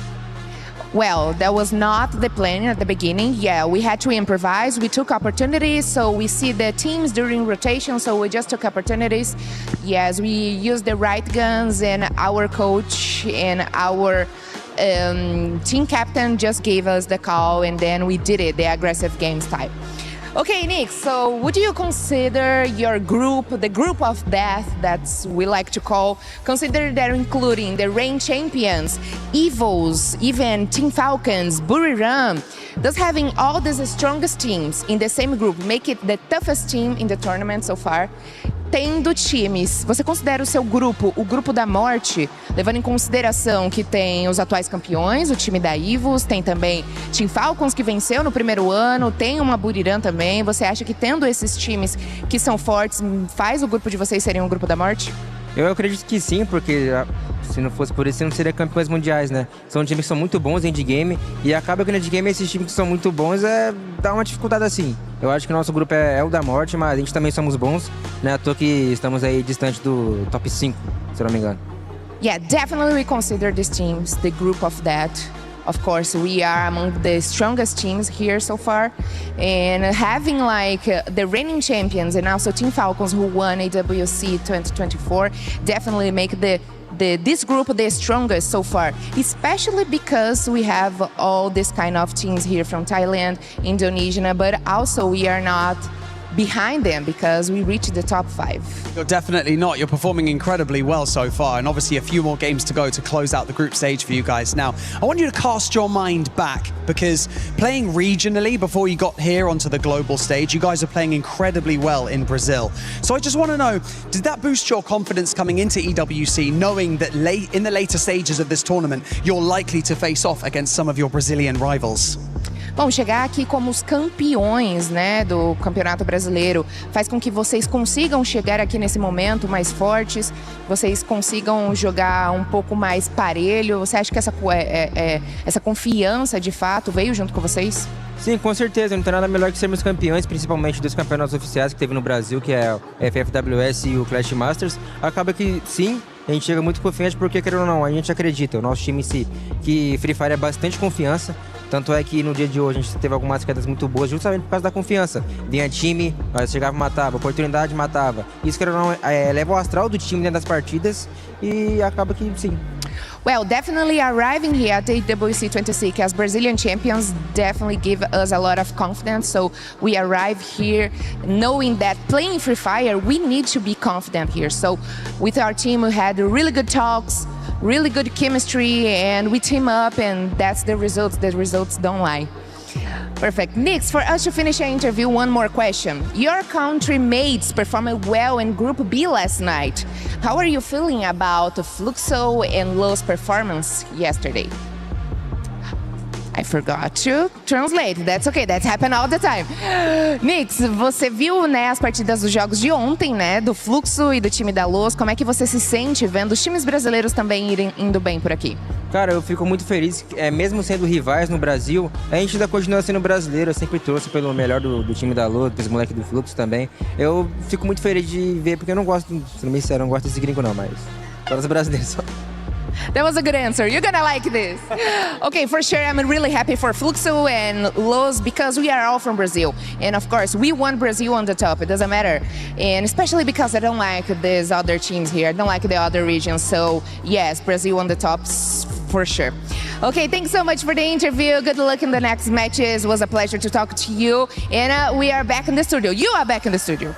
C: Well, that was not the plan at the beginning. Yeah, we had to improvise. We took opportunities, so we see the teams during rotation, so we just took opportunities. Yes, we used the right guns, and our coach and our team captain just gave us the call, and then we did it, the aggressive game style. Okay, Nyx, so would you consider your group, the group of death that we like to call, consider that including the reign champions, Evils, even Team Falcons, Buriram, does having all these strongest teams in the same group make it the toughest team in the tournament so far? Tendo times, você considera o seu grupo, o grupo da morte, levando em consideração que tem os atuais campeões, o time da Evils, tem também Team Falcons que venceu no primeiro ano, tem uma Buriram também. Você acha que tendo esses times que são fortes, faz o grupo de vocês serem um grupo da morte?
P: Eu acredito que sim, porque se não fosse por isso, não seria campeões mundiais, né? São times que são muito bons em endgame e acaba que no endgame esses times que são muito bons dá uma dificuldade assim. Eu acho que o nosso grupo é o da morte, mas a gente também somos bons, né? À toa que estamos aí distante do top 5, se eu não me engano.
C: Yeah, definitely we consider these teams the group of that. Of course, we are among the strongest teams here so far, and having like the reigning champions and also Team Falcons who won EWC 2024 definitely make this group the strongest so far, especially because we have all this kind of teams here from Thailand, Indonesia, but also we are not behind them because we reached the top 5.
D: You're definitely not. You're performing incredibly well so far, and obviously a few more games to go to close out the group stage for you guys. Now, I want you to cast your mind back, because playing regionally before you got here onto the global stage, you guys are playing incredibly well in Brazil. So I just want to know, did that boost your confidence coming into EWC, knowing that in the later stages of this tournament, you're likely to face off against some of your Brazilian rivals?
C: Bom, chegar aqui como os campeões, né, do Campeonato Brasileiro faz com que vocês consigam chegar aqui nesse momento mais fortes, vocês consigam jogar um pouco mais parelho. Você acha que essa confiança de fato veio junto com vocês?
P: Sim, com certeza. Não tem nada melhor que sermos campeões, principalmente dos campeonatos oficiais que teve no Brasil, que é o FFWS e o Clash Masters. Acaba que sim, a gente chega muito confiante porque, querendo ou não, a gente acredita, o nosso time em si, que Free Fire é bastante confiança. Tanto é que no dia de hoje a gente teve algumas quedas muito boas justamente por causa da confiança. Vinha time, nós chegava e matava, oportunidade matava. Isso, querendo ou não, leva o astral do time dentro das partidas e acaba que sim.
C: Well, definitely arriving here at the EWC 26 as Brazilian champions definitely give us a lot of confidence. So we arrive here knowing that playing Free Fire, we need to be confident here. So with our team, we had really good talks, really good chemistry, and we team up, and that's the results. The results don't lie. Perfect. Nyx, for us to finish our interview, one more question. Your country mates performed well in Group B last night. How are you feeling about Fluxo and Lo's performance yesterday? I forgot to translate. That's okay, that happens all the time. Nyx, você viu, né, as partidas dos jogos de ontem, né, do Fluxo e do time da Los. Como é que você se sente vendo os times brasileiros também indo bem por aqui?
P: Cara, eu fico muito feliz, mesmo sendo rivais no Brasil, a gente ainda continua sendo brasileiro. Eu sempre trouxe pelo melhor do time da Los, dos moleques do Fluxo também. Eu fico muito feliz de ver, porque eu não gosto, sendo bem sincero, eu não gosto desse gringo não, mas só os brasileiros só.
C: That was a good answer. You're gonna like this. Okay, for sure, I'm really happy for Fluxo and Los because we are all from Brazil. And of course, we want Brazil on the top. It doesn't matter. And especially because I don't like these other teams here. I don't like the other regions. So yes, Brazil on the top for sure. Okay, thanks so much for the interview. Good luck in the next matches. It was a pleasure to talk to you. And we are back in the studio. You are back in the studio.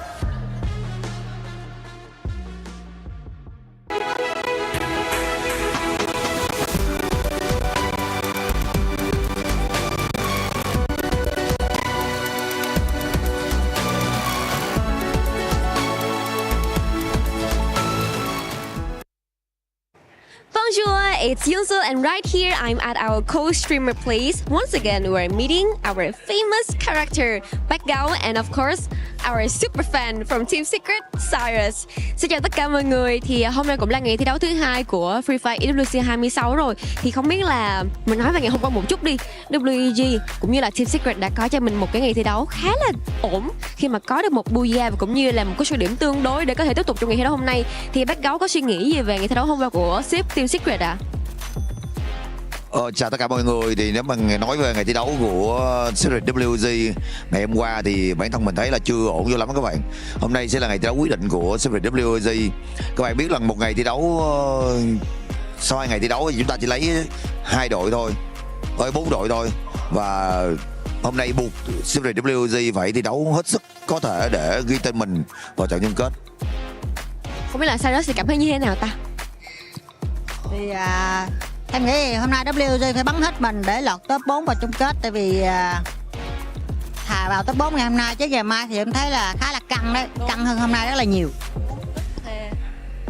Q: Bonjour, it's Yunsul, and right here I'm at our co-streamer place. Once again, we're meeting our famous character, ag.al, and of course, our super fan from Team Secret, Cyrus. Xin chào tất cả mọi người, thì hôm nay cũng là ngày thi đấu thứ hai của Free Fire EWC 26 rồi. Thì không biết là mình nói về ngày hôm qua một chút đi. WEG cũng như là Team Secret đã có cho mình một cái ngày thi đấu khá là ổn khi mà có được một booyah và cũng như là một cái số điểm tương đối để có thể tiếp tục trong ngày thi đấu hôm nay. Thì ag.al có suy nghĩ gì về ngày thi đấu hôm qua của Team Secret ạ?
B: Chào tất cả mọi người, thì nếu mà nói về ngày thi đấu của Secret WG ngày hôm qua thì bản thân mình thấy là chưa ổn vô lắm các bạn. Hôm nay sẽ là ngày thi đấu quyết định của Secret WG. Các bạn biết là một ngày thi đấu, sau 2 ngày thi đấu thì chúng ta chỉ lấy 2 đội thôi, 4 đội thôi. Và hôm nay buộc Secret WG phải thi đấu hết sức có thể để ghi tên mình vào trận chung kết.
Q: Không biết là Cyrus thì cảm thấy như thế nào ta?
R: Thì em nghĩ hôm nay WG phải bắn hết mình để lọt top 4 vào chung kết. Tại vì thà vào top 4 ngày hôm nay chứ ngày mai thì em thấy là khá là căng đấy. Căng hơn hôm nay rất là nhiều.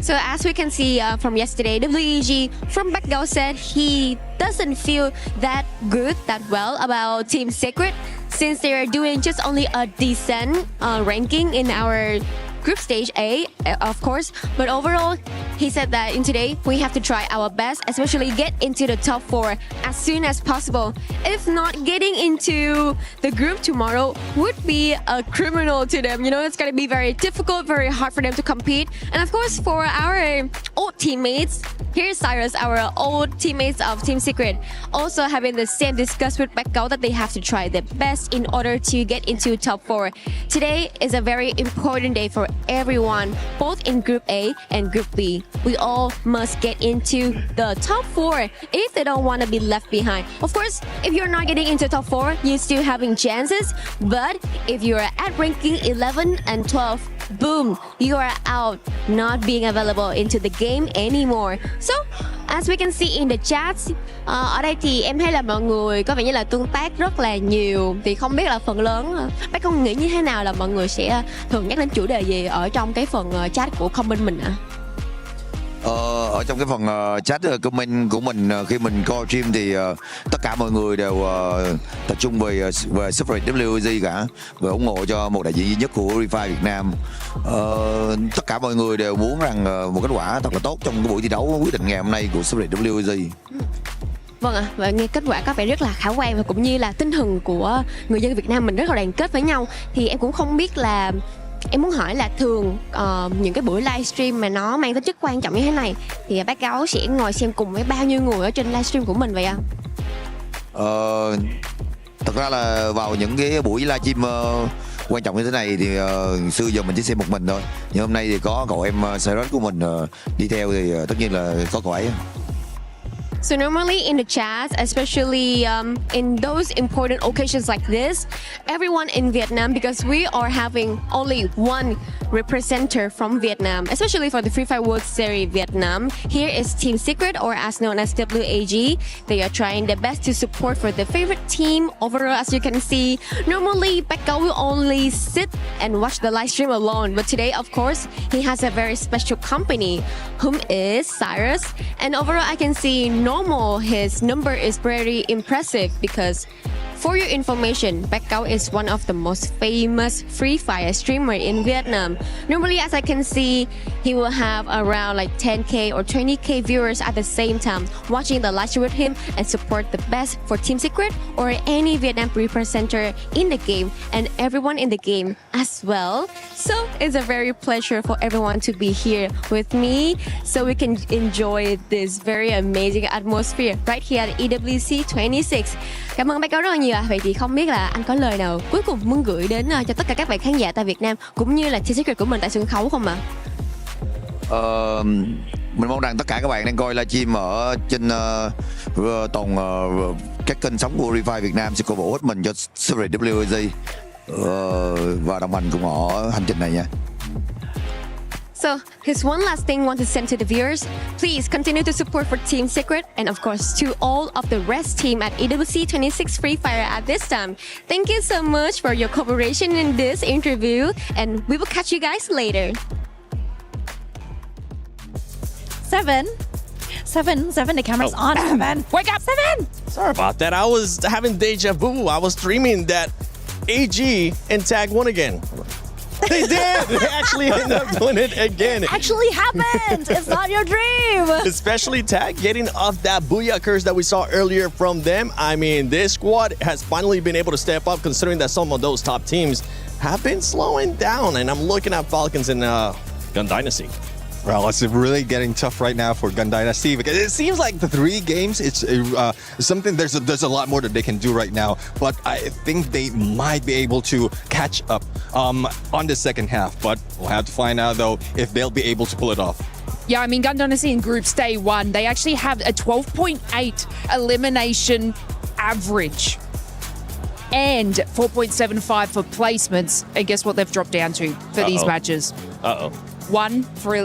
Q: So as we can see from yesterday, WEG from ag.al said he doesn't feel that good, that well about Team Secret since they are doing just only a decent ranking in our group stage A, of course, but overall, he said that in today, we have to try our best, especially get into the top 4 as soon as possible. If not, getting into the group tomorrow would be a criminal to them. You know, it's going to be very difficult, very hard for them to compete. And of course, for our old teammates, here's Cyrus, our old teammates of Team Secret, also having the same discuss with ag.al that they have to try their best in order to get into top 4. Today is a very important day for everyone, both in Group A and Group B. We all must get into the top 4 if they don't want to be left behind. Of course, if you're not getting into top 4, you're still having chances. But if you're at ranking 11 and 12, boom, you are out, not being available into the game anymore. So, as we can see in the chats, ở đây thì em thấy là mọi người có vẻ như là tương tác rất là nhiều. Thì không biết là phần lớn, bác con nghĩ như thế nào là mọi người sẽ thường nhắc đến chủ đề gì ở trong cái phần chat của comment mình ạ?
B: Ở trong cái phần chat comment của mình khi mình coi stream thì tất cả mọi người đều tập trung về Secret WG cả, và ủng hộ cho một đại diện duy nhất của Free Fire Việt Nam. Tất cả mọi người đều muốn rằng một kết quả thật là tốt trong cái buổi thi đấu quyết định ngày hôm nay của Secret WG.
Q: Vâng ạ, và nghe kết quả có vẻ rất là khả quan và cũng như là tinh thần của người dân Việt Nam mình rất là đoàn kết với nhau. Thì em cũng không biết là em muốn hỏi là thường những cái buổi livestream mà nó mang tính chất quan trọng như thế này thì ag.al sẽ ngồi xem cùng với bao nhiêu người ở trên livestream của mình vậy ạ?
B: Thật ra là vào những cái buổi livestream quan trọng như thế này thì xưa giờ mình chỉ xem một mình thôi, nhưng hôm nay thì có cậu em Cyrus của mình đi theo thì tất nhiên là có cậu ấy.
Q: So normally in the chats, especially in those important occasions like this, everyone in Vietnam, because we are having only one representative from Vietnam, especially for the Free Fire World Series Vietnam. Here is Team Secret, or as known as WAG. They are trying their best to support for their favorite team. Overall, as you can see, normally ag.al will only sit and watch the live stream alone. But today, of course, he has a very special company, whom is Cyrus. And overall, I can see normal his number is very impressive because For your information, ag.al is one of the most famous Free Fire streamer in Vietnam. Normally, as I can see, he will have around like 10k or 20k viewers at the same time watching the live stream with him and support the best for Team Secret or any Vietnam representer in the game and everyone in the game as well. So it's a very pleasure for everyone to be here with me so we can enjoy this very amazing atmosphere right here at EWC 26. Cảm ơn ag.al rất là nhiều. Vậy thì không biết là anh có lời nào cuối cùng muốn gửi đến cho tất cả các bạn khán giả tại Việt Nam cũng như là Team Secret của mình tại sân khấu không ạ?
B: Mình mong rằng tất cả các bạn đang coi livestream ở trên toàn các kênh sóng của Free Fire Việt Nam sẽ cổ vũ hết mình cho Secret WG và đồng hành cùng họ hành trình này nha.
Q: So, here's one last thing I want to send to the viewers. Please continue to support for Team Secret and of course to all of the rest team at EWC 26 Free Fire at this time. Thank you so much for your cooperation in this interview and we will catch you guys later.
G: Seven, the camera's on. Seven, wake up, Seven!
J: Sorry about that. I was having deja vu. I was dreaming that AG and Tag won again. They did! They actually ended up doing it again.
G: It actually happened! It's not your dream!
J: Especially Tag getting off that booyah curse that we saw earlier from them. I mean, this squad has finally been able to step up considering that some of those top teams have been slowing down. And I'm looking at Falcons and Gun Dynasty.
O: Well, it's really getting tough right now for Gun Dynasty because it seems like the 3 games, it's something, there's a lot more that they can do right now, but I think they might be able to catch up on the second half, but we'll have to find out though if they'll be able to pull it off.
E: Yeah, I mean, Gun Dynasty in Groups Day 1, they actually have a 12.8 elimination average and 4.75 for placements. And guess what they've dropped down to for these matches? 1 for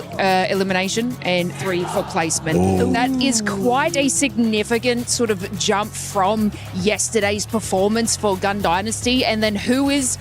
E: elimination and 3 for placement.
J: Ooh.
E: That is quite a significant sort of jump from yesterday's performance for Gun Dynasty. And then who is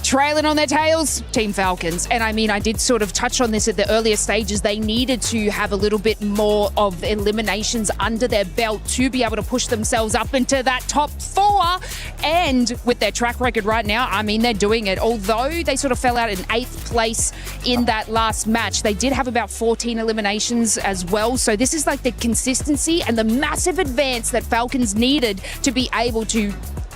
E: trailing on their tails? Team Falcons. And I mean, I did sort of touch on this at the earlier stages. They needed to have a little bit more of eliminations under their belt to be able to push themselves up into that top 4. And with their track record right now, I mean, they're doing it. Although they sort of fell out in 8th place in that last match, they did have about 14 eliminations as well. So this is like the consistency and the massive advance that Falcons needed to be able to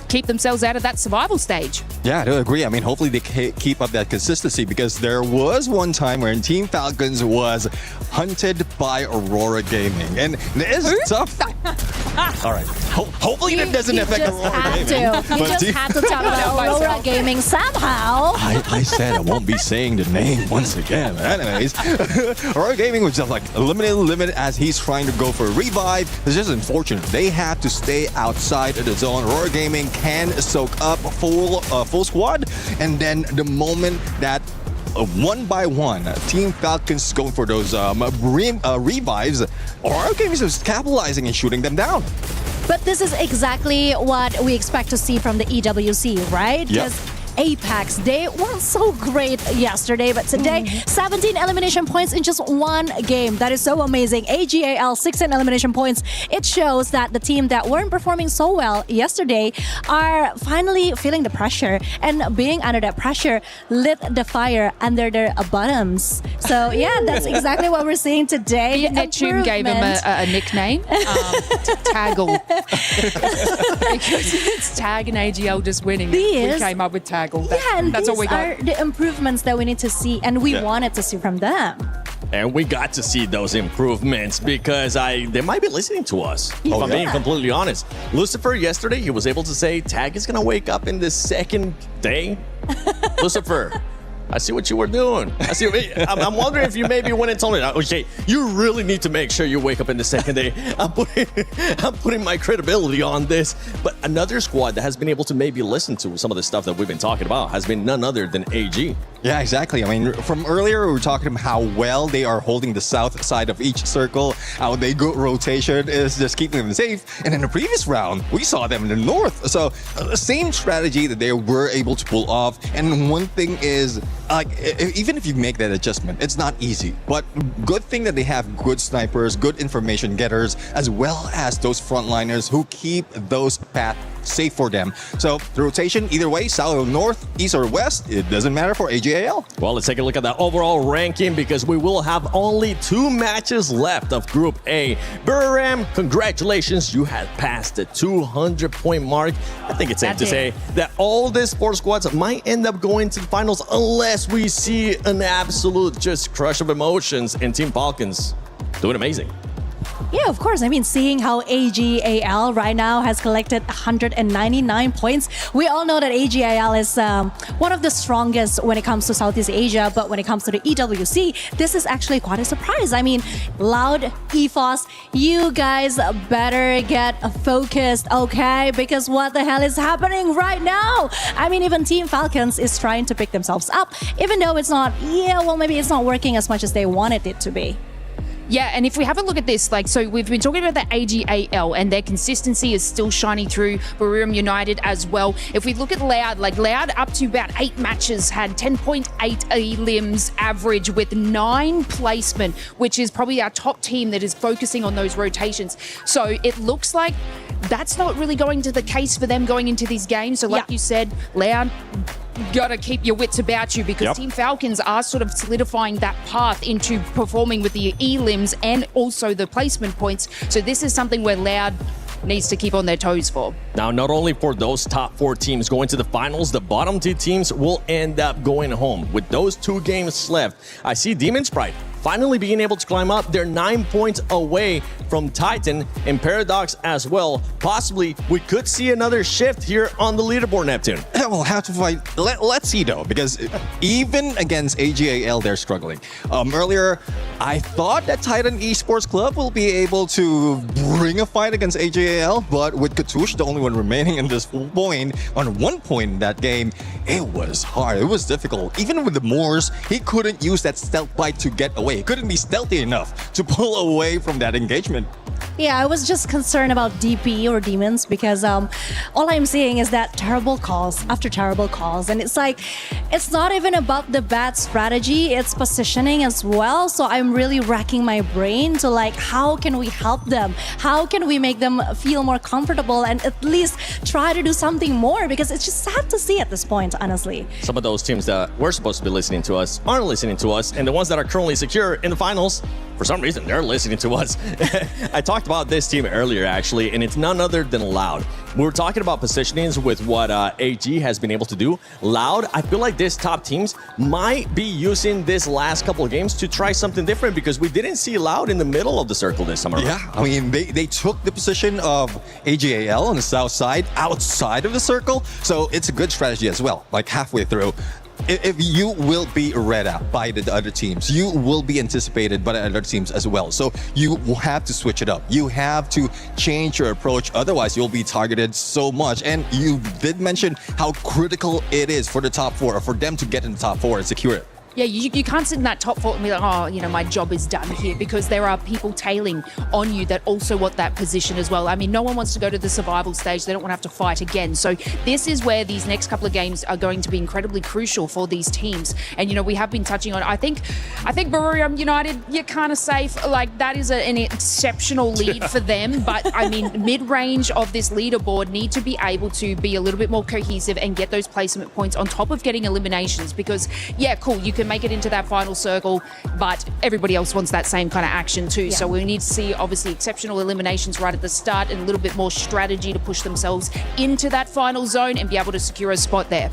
E: keep themselves out of that survival stage.
O: Yeah, I do agree. I mean, hopefully they keep up that consistency because there was one time when Team Falcons was hunted by Aurora Gaming. And it's tough. All right. Hopefully that doesn't affect Aurora Gaming.
G: You just had to talk about Aurora Gaming somehow.
O: I said I won't be saying the name once again. Anyways, Aurora Gaming was just like limited as he's trying to go for a revive. It's just unfortunate. They have to stay outside of the zone. Aurora Gaming can soak up full squad, and then the moment that one by one Team Falcons going for those revives, Aurora Gaming is capitalizing and shooting them down.
G: But this is exactly what we expect to see from the EWC, right?
O: Yep.
G: Apex, they weren't so great yesterday, but today, 17 elimination points in just 1 game. That is so amazing. ag.al, 16 elimination points. It shows that the team that weren't performing so well yesterday are finally feeling the pressure, and being under that pressure lit the fire under their bottoms. So yeah, that's exactly what we're seeing today.
E: Neptune gave him a nickname, Taggle. Because it's Tag and ag.al just winning. We came up with Taggle.
G: And
E: that's
G: these
E: all we got.
G: are the improvements that we need to see, and we wanted to see from them.
J: And we got to see those improvements because they might be listening to us. If I'm being completely honest. Lucifer yesterday, he was able to say Tag is gonna wake up in the second day. Lucifer, I see what you were doing. I'm wondering if you maybe went and told me, okay, you really need to make sure you wake up in the second day. I'm putting my credibility on this. But another squad that has been able to maybe listen to some of the stuff that we've been talking about has been none other than AG.
O: Yeah, exactly. I mean, from earlier, we were talking about how well they are holding the south side of each circle, how they go rotation is just keeping them safe. And in the previous round, we saw them in the north. So the same strategy that they were able to pull off. And one thing is, like, even if you make that adjustment, it's not easy. But good thing that they have good snipers, good information getters, as well as those frontliners who keep those paths safe for them. So the rotation, either way, south or north, east or west, it doesn't matter for ag.al.
J: Well, let's take a look at the overall ranking because we will have only 2 matches left of Group A. Buriram, congratulations, you have passed the 200-point mark. I think it's safe to say that all these 4 squads might end up going to the finals unless we see an absolute just crush of emotions, and Team Falcons doing amazing.
G: Yeah, of course. I mean, seeing how ag.al right now has collected 199 points, we all know that ag.al is one of the strongest when it comes to Southeast Asia, but when it comes to the EWC, this is actually quite a surprise. I mean, Loud, EFOS, you guys better get focused, okay? Because what the hell is happening right now? I mean, even Team Falcons is trying to pick themselves up, even though it's not, maybe it's not working as much as they wanted it to be.
E: Yeah, and if we have a look at this, like, so we've been talking about the ag.al and their consistency is still shining through. Buriram United as well. If we look at Loud, like Loud up to about 8 matches had 10.8 elims average with 9 placement, which is probably our top team that is focusing on those rotations. So it looks like that's not really going to the case for them going into these games. So like you said, Loud, gotta keep your wits about you because Team Falcons are sort of solidifying that path into performing with the elims and also the placement points. So this is something where Loud needs to keep on their toes for.
J: Now, not only for those top 4 teams going to the finals, the bottom 2 teams will end up going home. With those 2 games left, I see Demon Sprite finally being able to climb up. They're 9 points away from Titan and Paradox as well. Possibly, we could see another shift here on the leaderboard, Neptune.
O: We'll have to fight. Let's see, though, because even against ag.al, they're struggling. Earlier, I thought that Titan Esports Club will be able to bring a fight against ag.al, but with Katush, the only one remaining in this point, on 1 point in that game, it was hard. It was difficult. Even with the Moors, he couldn't use that stealth bite to get away. He couldn't be stealthy enough to pull away from that engagement.
G: Yeah, I was just concerned about DP or demons because all I'm seeing is that terrible calls after terrible calls. And it's like, it's not even about the bad strategy, it's positioning as well. So I'm really racking my brain to like, how can we help them? How can we make them feel more comfortable and at least try to do something more? Because it's just sad to see at this point, honestly.
J: Some of those teams that were supposed to be listening to us aren't listening to us. And the ones that are currently secure in the finals, for some reason, they're listening to us. I talked about this team earlier, actually, and it's none other than Loud. We were talking about positionings with what AG has been able to do. Loud, I feel like these top teams might be using this last couple of games to try something different because we didn't see Loud in the middle of the circle this summer.
O: Yeah, I mean, they took the position of ag.al on the south side, outside of the circle, so it's a good strategy as well, like halfway through. If you will be read out by the other teams, you will be anticipated by the other teams as well. So you will have to switch it up. You have to change your approach. Otherwise, you'll be targeted so much. And you did mention how critical it is for the top 4, or for them to get in the top 4 and secure it.
E: Yeah, you can't sit in that top 4 and be like, oh, you know, my job is done here, because there are people tailing on you that also want that position as well. I mean, no one wants to go to the survival stage. They don't want to have to fight again. So this is where these next couple of games are going to be incredibly crucial for these teams. And, you know, we have been touching on, I think Buriram United, you're kind of safe. Like, that is an exceptional lead for them. But, I mean, mid-range of this leaderboard need to be able to be a little bit more cohesive and get those placement points on top of getting eliminations. Because, yeah, cool, you can make it into that final circle, but everybody else wants that same kind of action too. So we need to see obviously exceptional eliminations right at the start and a little bit more strategy to push themselves into that final zone and be able to secure a spot there.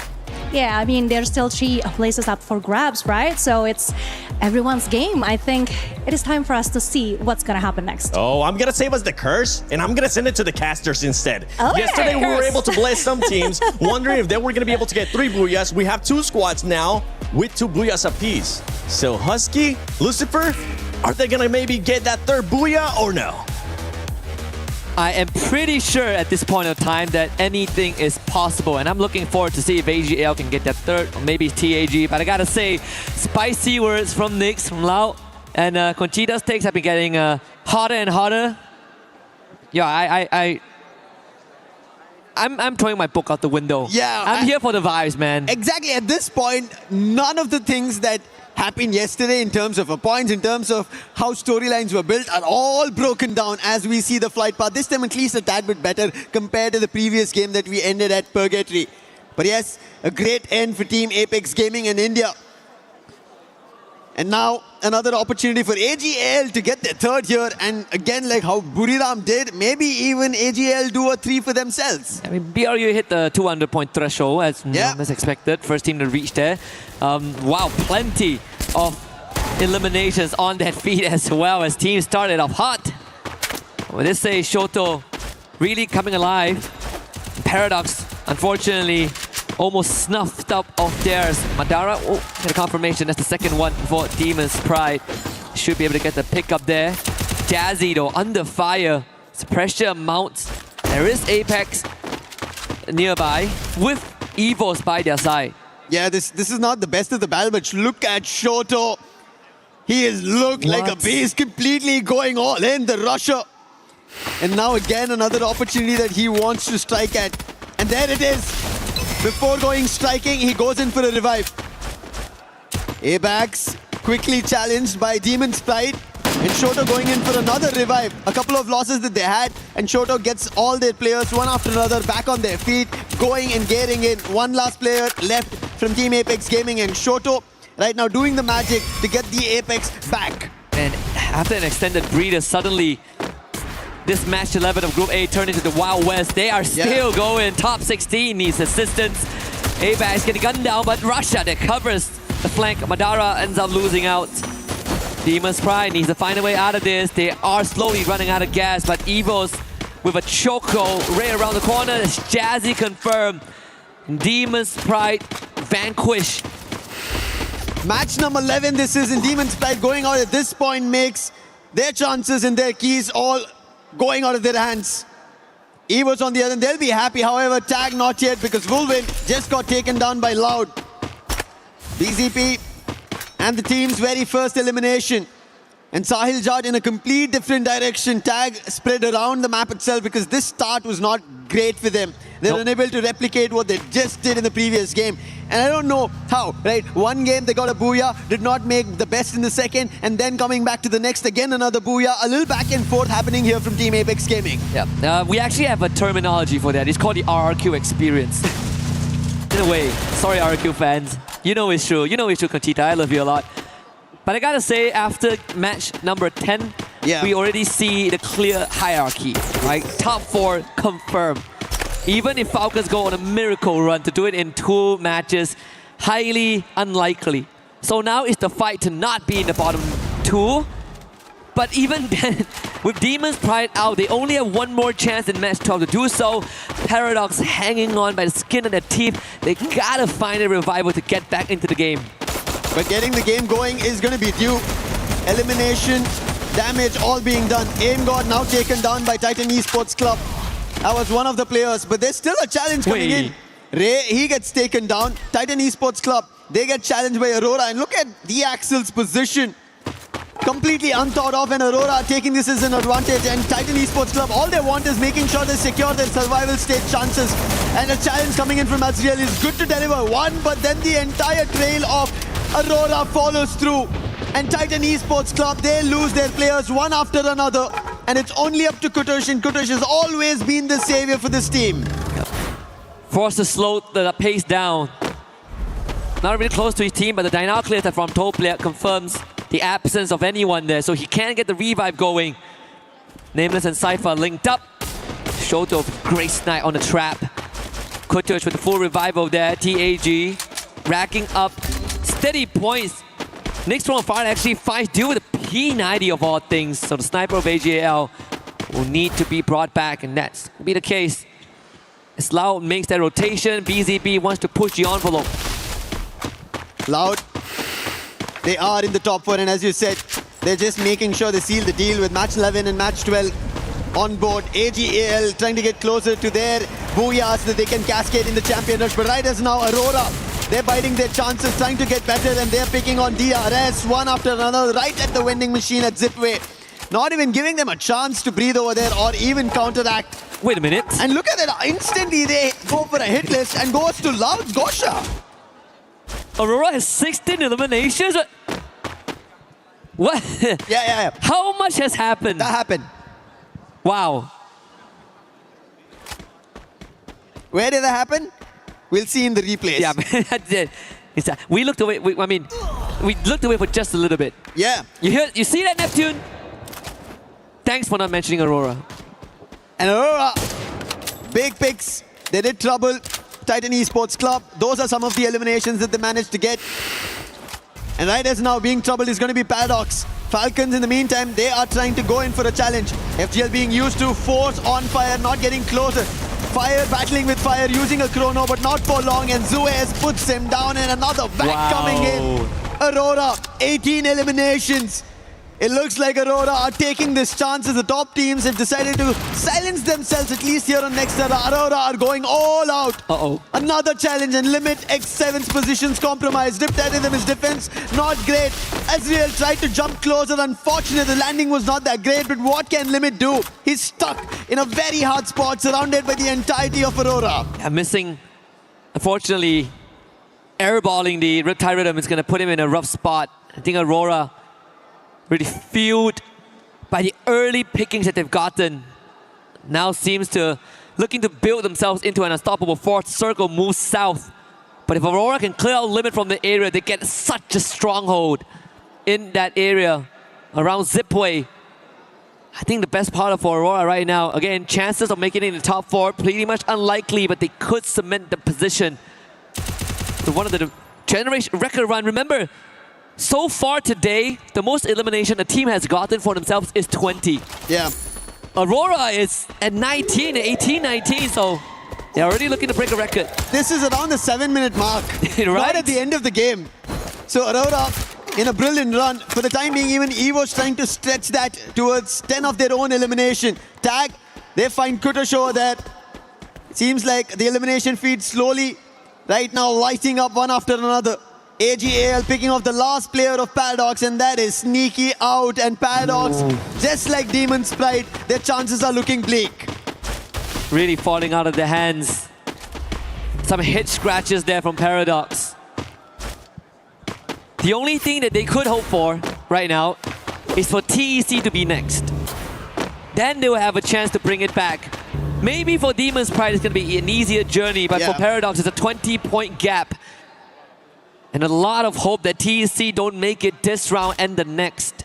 G: Yeah, I mean, there's still 3 places up for grabs, right? So it's everyone's game. I think it is time for us to see what's going to happen next.
J: Oh, I'm going to save us the curse, and I'm going to send it to the casters instead.
G: Okay.
J: Yesterday, we were able to bless some teams, wondering if they were going to be able to get 3 booyahs. We have 2 squads now with 2 booyahs apiece. So Husky, Lucifer, are they going to maybe get that 3rd booyah or no?
I: I am pretty sure at this point of time that anything is possible, and I'm looking forward to see if ag.al can get that 3rd, or maybe TAG. But I gotta say, spicy words from Nix, from Lau, and Conchita's takes have been getting hotter and hotter. Yeah, I'm throwing my book out the window.
M: Yeah,
I: I'm here for the vibes, man.
M: Exactly. At this point, none of the things that happened yesterday in terms of points, in terms of how storylines were built, are all broken down as we see the flight path. This time at least a tad bit better compared to the previous game that we ended at Purgatory. But yes, a great end for Team Apex Gaming in India. And now another opportunity for ag.al to get their third here. And again, like how Buriram did, maybe even ag.al do a 3 for themselves.
I: I mean, BRU hit the 200-point threshold as expected. First team to reach there. Wow, plenty of eliminations on that feed as well as teams started off hot. Well, this say Shoto really coming alive. Paradox, unfortunately, almost snuffed up of theirs. Madara, get a confirmation. That's the second one for Demon's Pride. Should be able to get the pick up there. Jazzy though, under fire. As pressure mounts. There is Apex nearby with Evos by their side.
M: Yeah, this is not the best of the battle, but look at Shoto. He has looked like a beast, completely going all in, the rusher. And now again, another opportunity that he wants to strike at. And there it is. Before going striking, he goes in for a revive. Abax quickly challenged by Demon's Pride. And Shoto going in for another revive. A couple of losses that they had. And Shoto gets all their players one after another back on their feet. Going and getting in. One last player left from Team Apex Gaming. And Shoto right now doing the magic to get the Apex back.
I: And after an extended breather, suddenly this match 11 of Group A turned into the Wild West. They are still going. Top 16 needs assistance. Apex getting gunned down, but Russia that covers the flank. Madara ends up losing out. Demon's Pride needs to find a way out of this. They are slowly running out of gas, but Evos with a choco right around the corner. It's Jazzy confirmed. Demon's Pride vanquish.
M: Match number 11 this is, and Demon's Pride going out at this point makes their chances and their keys all going out of their hands. Evos on the other end, they'll be happy. However, tag not yet because Wolvin just got taken down by Loud. BZP and the team's very first elimination. And Sahil Jad in a complete different direction. Tag spread around the map itself because this start was not great for them. They're unable to replicate what they just did in the previous game. And I don't know how, right? One game they got a booyah, did not make the best in the second, and then coming back to the next, again another booyah. A little back and forth happening here from Team Apex Gaming.
I: Yeah, we actually have a terminology for that. It's called the RRQ experience. In a way, sorry RRQ fans. You know it's true. You know it's true, Conchita. I love you a lot. But I gotta say, after match number 10, we already see the clear hierarchy, right? Top 4 confirmed. Even if Falcons go on a miracle run to do it in 2 matches, highly unlikely. So now it's the fight to not be in the bottom 2. But even then, with Demon's Pride out, they only have one more chance in match 12 to do so. Paradox hanging on by the skin of their teeth. They gotta find a revival to get back into the game.
M: But getting the game going is going to be due. Elimination, damage all being done. Aim God now taken down by Titan Esports Club. That was one of the players, but there's still a challenge coming in. Ray, he gets taken down. Titan Esports Club, they get challenged by Aurora. And look at the Axel's position. Completely unthought of, and Aurora taking this as an advantage. And Titan Esports Club, all they want is making sure they secure their survival stage chances. And a challenge coming in from Azriel is good to deliver one, but then the entire trail of Aurora follows through. And Titan Esports Club, they lose their players one after another. And it's only up to Kutush, and Kutush has always been the savior for this team.
I: Forced to slow the pace down. Not really close to his team, but the Dynamo clear from top player confirms the absence of anyone there, so he can't get the revive going. Nameless and Cypher linked up. Shoto, great snipe on the trap. Kutush with the full revival there. TAG racking up steady points. Next one far actually fights deal with a P90 of all things, so the sniper of ag.al will need to be brought back, and that's will be the case. As Loud makes that rotation, BZB wants to push the envelope.
M: Loud, they are in the top 4, and as you said, they're just making sure they seal the deal with match 11 and match 12 on board. ag.al trying to get closer to their booyah so that they can cascade in the champion rush, but right as now, Aurora, they're biting their chances, trying to get better, and they're picking on DRS one after another right at the vending machine at Zipway. Not even giving them a chance to breathe over there or even counteract.
I: Wait a minute.
M: And look at that, instantly they go for a hit list and goes to Loud's Gosha.
I: Aurora has 16 eliminations. What?
M: Yeah.
I: How much has happened?
M: That happened.
I: Wow.
M: Where did that happen? We'll see in the replays.
I: Yeah, that's it. We looked away. We looked away for just a little bit.
M: Yeah.
I: You see that, Neptune? Thanks for not mentioning Aurora.
M: And Aurora, big picks. They did trouble. Titan Esports Club. Those are some of the eliminations that they managed to get. And right as now, being troubled is going to be Paradox. Falcons, in the meantime, they are trying to go in for a challenge. FGL being used to force on fire, not getting closer. Fire battling with fire, using a chrono, but not for long. And Zuez puts him down, and another back coming in. Aurora, 18 eliminations. It looks like Aurora are taking this chance as the top teams have decided to silence themselves, at least here on Next Era. Aurora are going all out. Another challenge, and Limit X7's positions compromised. Riptide in his defense, not great. Azriel tried to jump closer. Unfortunately, the landing was not that great, but what can Limit do? He's stuck in a very hard spot, surrounded by the entirety of Aurora.
I: Missing, unfortunately, airballing the Riptide Rhythm is going to put him in a rough spot. I think Aurora really fueled by the early pickings that they've gotten. Now seems to looking to build themselves into an unstoppable fourth circle, move south. But if Aurora can clear out Limit from the area, they get such a stronghold in that area around Zipway. I think the best part of Aurora right now, again, chances of making it in the top 4, pretty much unlikely, but they could cement the position to one of the generation record run. Remember, so far today, the most elimination a team has gotten for themselves is 20.
M: Yeah.
I: Aurora is at 19, 18, 19, so they're already looking to break a record.
M: This is around the 7-minute mark,
I: right?
M: Not at the end of the game. So Aurora, in a brilliant run, for the time being, even EVO's trying to stretch that towards 10 of their own elimination. Tag, they find Kutasho there. Seems like the elimination feed slowly, right now, lighting up one after another. ag.al picking off the last player of Paradox, and that is Sneaky out. And Paradox, just like Demon Sprite, their chances are looking bleak.
I: Really falling out of their hands. Some hit scratches there from Paradox. The only thing that they could hope for right now is for TEC to be next. Then they will have a chance to bring it back. Maybe for Demon's Pride it's going to be an easier journey, but for Paradox it's a 20-point gap. And a lot of hope that TEC don't make it this round and the next.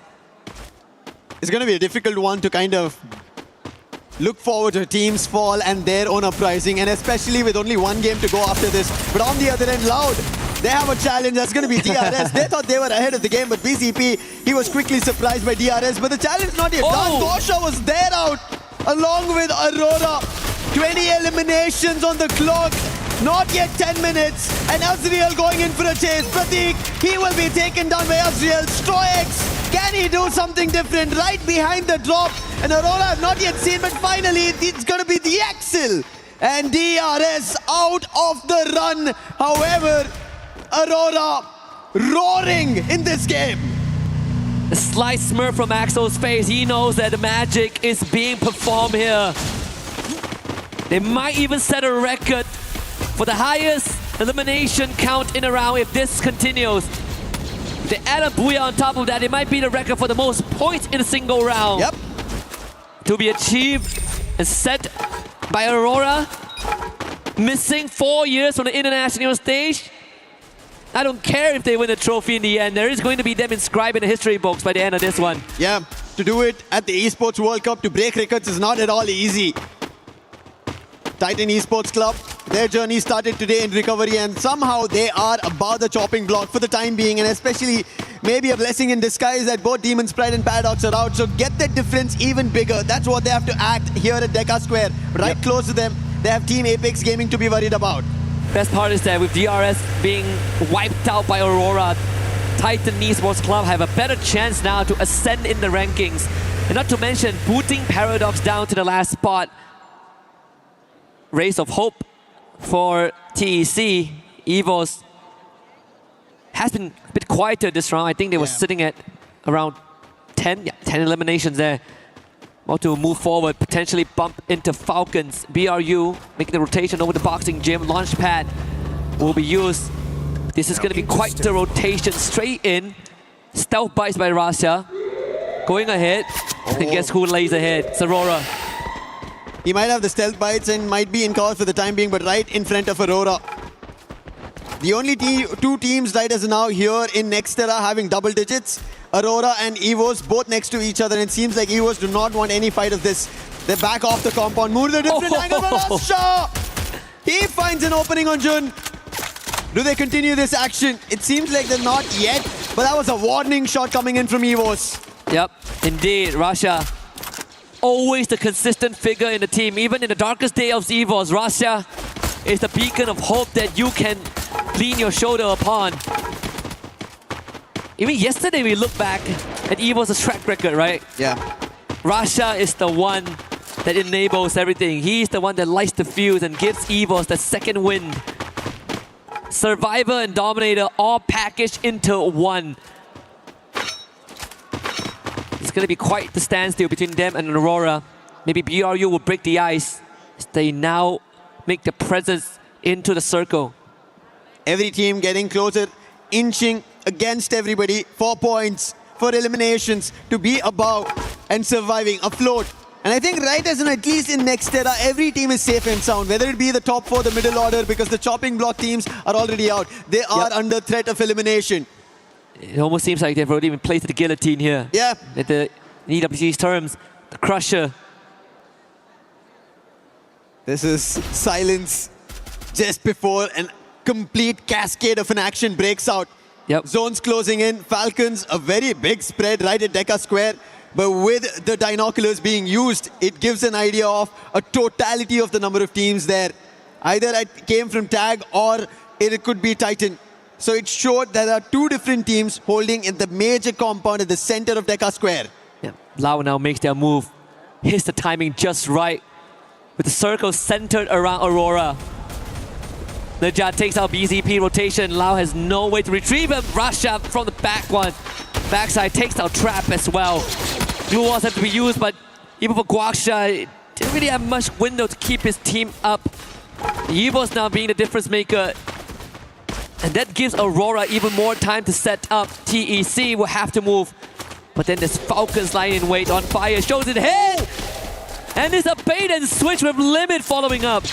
M: It's going to be a difficult one to kind of look forward to teams fall and their own uprising, and especially with only one game to go after this. But on the other end, Loud, they have a challenge. That's going to be DRS. They thought they were ahead of the game, but BCP, he was quickly surprised by DRS. But the challenge not yet done. Gosha was there out along with Aurora. 20 eliminations on the clock. Not yet 10 minutes, and Azriel going in for a chase. Pratik, he will be taken down by Azriel. Stroix, can he do something different? Right behind the drop, and Aurora have not yet seen, but finally it's going to be the Axel. And DRS out of the run. However, Aurora roaring in this game.
I: A slight smirk from Axel's face. He knows that the magic is being performed here. They might even set a record for the highest elimination count in a round if this continues. They add a Booyah on top of that, it might be the record for the most points in a single round.
M: Yep.
I: To be achieved and set by Aurora, missing 4 years from the international stage. I don't care if they win the trophy in the end. There is going to be them inscribed in the history books by the end of this one.
M: Yeah, to do it at the Esports World Cup, to break records is not at all easy. Titan Esports Club, their journey started today in recovery, and somehow they are above the chopping block for the time being, and especially maybe a blessing in disguise that both Demon's Pride and Paradox are out. So get that difference even bigger. That's what they have to act here at Deca Square. Right close to them, they have Team Apex Gaming to be worried about.
I: Best part is that with DRS being wiped out by Aurora, Titan Esports Club have a better chance now to ascend in the rankings. And not to mention, booting Paradox down to the last spot. Race of hope for TEC. EVOS has been a bit quieter this round. I think they were sitting at around 10 eliminations there. About to move forward, potentially bump into Falcons. BRU making the rotation over the boxing gym. Launchpad will be used. This is going to be quite the rotation straight in. Stealth bites by Russia. Going ahead. And guess who lays ahead? It's Aurora.
M: He might have the stealth bites and might be in cover for the time being, but right in front of Aurora. The only two teams right as now here in Nextera having double digits. Aurora and EVOS both next to each other, and it seems like EVOS do not want any fight of this. They're back off the compound. Move to a different angle. Russia! He finds an opening on Jun. Do they continue this action? It seems like they're not yet, but that was a warning shot coming in from EVOS.
I: Yep, indeed, Russia. Always the consistent figure in the team. Even in the darkest day of EVOS, Russia is the beacon of hope that you can lean your shoulder upon. Even yesterday we look back at EVOS' track record, right?
M: Yeah.
I: Russia is the one that enables everything. He's the one that lights the fuse and gives EVOS the second wind. Survivor and Dominator all packaged into one. It's going to be quite the standstill between them and Aurora. Maybe BRU will break the ice as they now make the presence into the circle.
M: Every team getting closer, inching against everybody. 4 points for eliminations to be above and surviving, afloat. And I think right as in at least in Nextera, every team is safe and sound. Whether it be the top 4, the middle order, because the chopping block teams are already out. They are under threat of elimination.
I: It almost seems like they've already been placed the guillotine here.
M: Yeah.
I: At the EWC's terms, the Crusher.
M: This is silence just before an complete cascade of an action breaks out.
I: Yep.
M: Zones closing in. Falcons, a very big spread right at Deca Square. But with the binoculars being used, it gives an idea of a totality of the number of teams there. Either it came from Tag or it could be Titan. So it showed that there are 2 different teams holding in the major compound at the center of Deca Square.
I: Yeah. Lau now makes their move. Hits the timing just right. With the circle centered around Aurora. Najat takes out BZP rotation. Lau has no way to retrieve him. Russia from the back one. Backside takes out Trap as well. Glue walls have to be used, but even for Guaksha, didn't really have much window to keep his team up. EVOS now being the difference maker. And that gives Aurora even more time to set up. TEC will have to move. But then there's Falcons lying in wait on fire. Shows it here! And it's a bait and switch with Limit following up.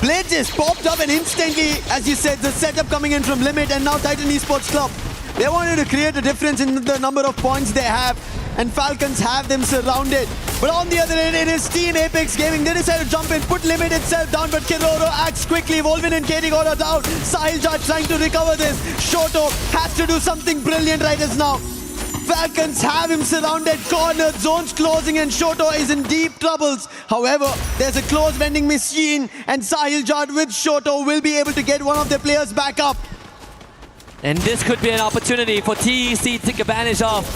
M: Blade just popped up and instantly, as you said, the setup coming in from Limit and now Titan Esports Club. They wanted to create a difference in the number of points they have, and Falcons have them surrounded. But on the other end, it is Team Apex Gaming. They decided to jump in, put Limit itself down, but Kiroro acts quickly. Volvin and Katie got her down. Sahilja trying to recover this. Shoto has to do something brilliant right as now. Falcons have him surrounded, cornered, zones closing, and Shoto is in deep troubles. However, there's a close vending machine, and Sahilja with Shoto will be able to get one of their players back up.
I: And this could be an opportunity for TEC to take advantage of.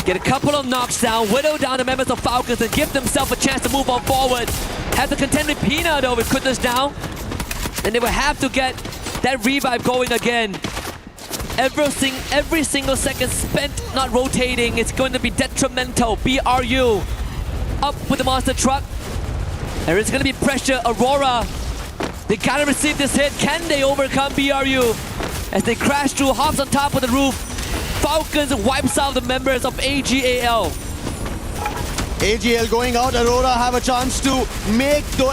I: Get a couple of knocks down, whittle down the members of Falcons and give themselves a chance to move on forward. Have to contend with Pina though with Kutas down. And they will have to get that revive going again. Every single second spent not rotating is going to be detrimental. BRU up with the monster truck. There is going to be pressure. Aurora, they gotta receive this hit. Can they overcome BRU? As they crash through, hops on top of the roof. Falcons wipes out the members of ag.al.
M: ag.al going out. Aurora have a chance to make the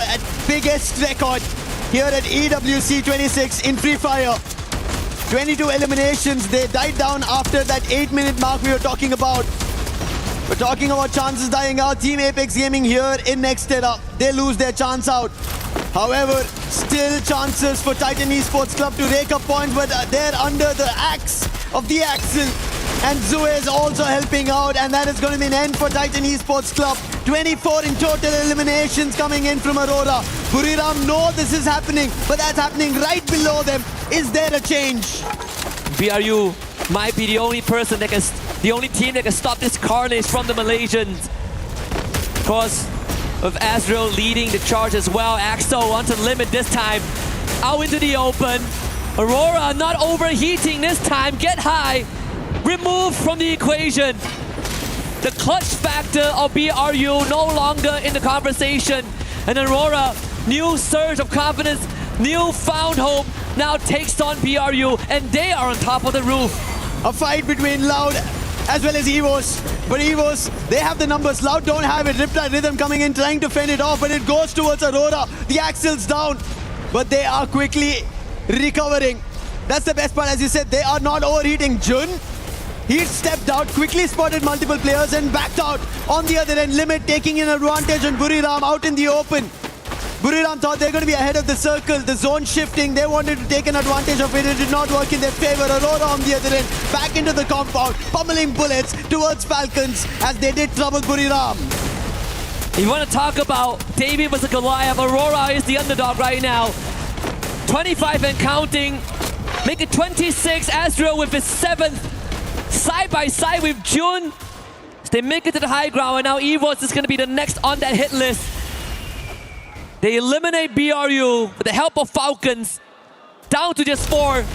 M: biggest record here at EWC 26 in Free Fire. 22 eliminations. They died down after that 8-minute mark we were talking about. We're talking about chances dying out. Team Apex Gaming here in Nextera. They lose their chance out. However, still chances for Titan Esports Club to rake up points, but they're under the axe of the Axel. And Zue is also helping out, and that is going to be an end for Titan Esports Club. 24 in total eliminations coming in from Aurora. Buriram know this is happening, but that's happening right below them. Is there a change?
I: BRU might be the only person that can, the only team that can stop this carnage from the Malaysians. Of course, with Azrael leading the charge as well. Axo onto Limit this time. Out into the open. Aurora not overheating this time. Get high. Removed from the equation. The clutch factor of BRU no longer in the conversation. And Aurora, new surge of confidence, new found hope, now takes on BRU, and they are on top of the roof.
M: A fight between Loud as well as EVOS. But EVOS, they have the numbers. Loud don't have it. Riptide Rhythm coming in, trying to fend it off, but it goes towards Aurora. The axle's down, but they are quickly recovering. That's the best part, as you said, they are not overheating. Jun, he stepped out, quickly spotted multiple players and backed out. On the other end, Limit taking an advantage on Buriram out in the open. Buriram thought they're going to be ahead of the circle. The zone shifting, they wanted to take an advantage of it. It did not work in their favor. Aurora on the other end, back into the compound, pummeling bullets towards Falcons as they did trouble Buriram.
I: You want to talk about David versus Goliath? Aurora is the underdog right now. 25 and counting. Make it 26. Azrael with his 7th. Side by side with Jun. They make it to the high ground, and now EVOS is going to be the next on that hit list. They eliminate BRU with the help of Falcons, down to just 4.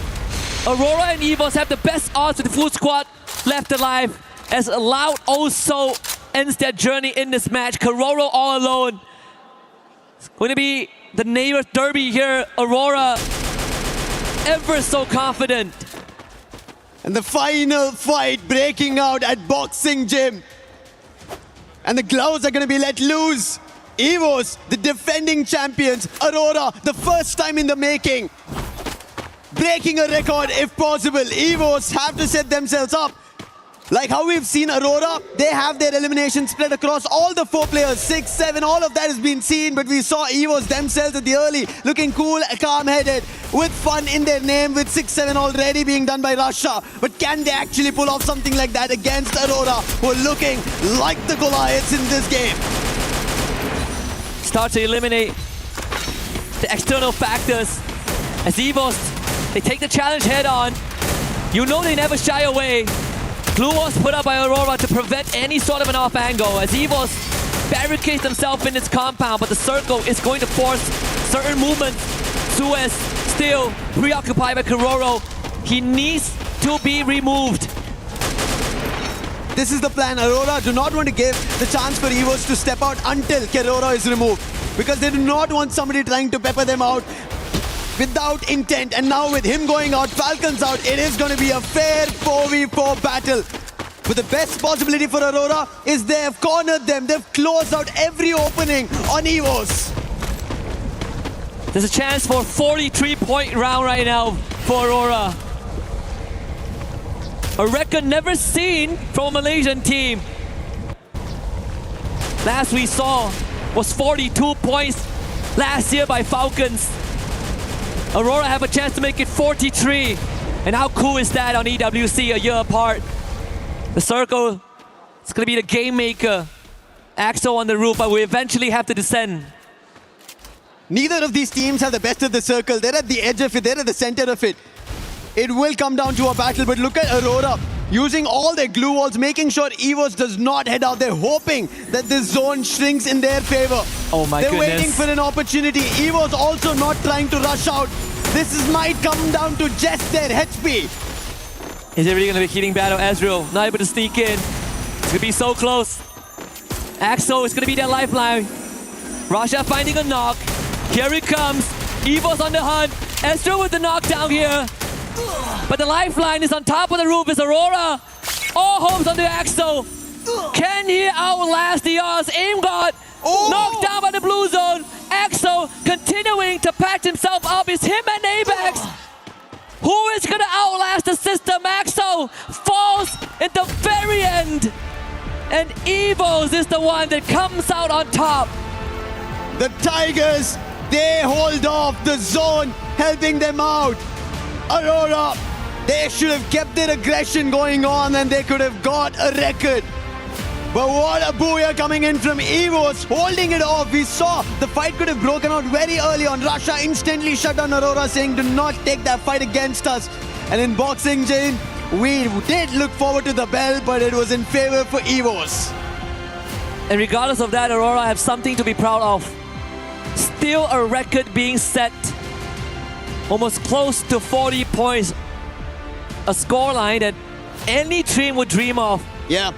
I: Aurora and EVOS have the best odds with the full squad left alive, as Loud also ends their journey in this match. Kororo all alone. It's going to be the neighbor derby here. Aurora ever so confident.
M: And the final fight breaking out at Boxing Gym. And the gloves are going to be let loose. EVOS, the defending champions. Aurora, the first time in the making. Breaking a record if possible. EVOS have to set themselves up. Like how we've seen Aurora, they have their elimination spread across all the 4 players. 6, 7, all of that has been seen. But we saw EVOS themselves at the early, looking cool, calm-headed, with fun in their name, with 6, 7 already being done by Russia. But can they actually pull off something like that against Aurora, who are looking like the Goliaths in this game?
I: Start to eliminate the external factors. As EVOS, they take the challenge head on. You know they never shy away. Glue was put up by Aurora to prevent any sort of an off angle, as EVOS barricades themselves in its compound, but the circle is going to force certain movements. Suez still preoccupied by Kororo. He needs to be removed.
M: This is the plan. Aurora do not want to give the chance for EVOS to step out until Kororo is removed, because they do not want somebody trying to pepper them out without intent. And now with him going out, Falcons out, it is going to be a fair 4v4 battle. But the best possibility for Aurora is they have cornered them. They've closed out every opening on EVOS.
I: There's a chance for a 43-point round right now for Aurora. A record never seen from a Malaysian team. Last we saw was 42 points last year by Falcons. Aurora have a chance to make it 43. And how cool is that on EWC a year apart? The circle, it's going to be the game maker. Axo on the roof, but we eventually have to descend.
M: Neither of these teams have the best of the circle. They're at the edge of it. They're at the center of it. It will come down to a battle, but look at Aurora using all their glue walls, making sure EVOS does not head out. They're hoping that this zone shrinks in their favor.
I: Oh my
M: goodness. They're waiting for an opportunity. EVOS also not trying to rush out. Might come down to just their HP.
I: Is it really going to be a heating battle? Ezreal not able to sneak in. It's going to be so close. Axo is going to be their lifeline. Rasha finding a knock. Here he comes. EVOS on the hunt. Ezreal with the knockdown here. But the lifeline is on top of the roof. Is Aurora. All hopes on the Axo. Can he outlast the odds? Aim God. Knocked down by the blue zone. Axo continuing to patch himself up. It's him and Apex. Who is going to outlast the system? Axo falls at the very end. And EVOS is the one that comes out on top.
M: The Tigers, they hold off the zone, helping them out. Aurora, they should have kept their aggression going on and they could have got a record. But what a booyah coming in from EVOS, holding it off. We saw the fight could have broken out very early on. Russia instantly shut down Aurora, saying do not take that fight against us. And in Boxing Gym, we did look forward to the bell, but it was in favor for EVOS.
I: And regardless of that, Aurora have something to be proud of. Still a record being set. Almost close to 40 points. A scoreline that any team would dream of.
M: Yeah.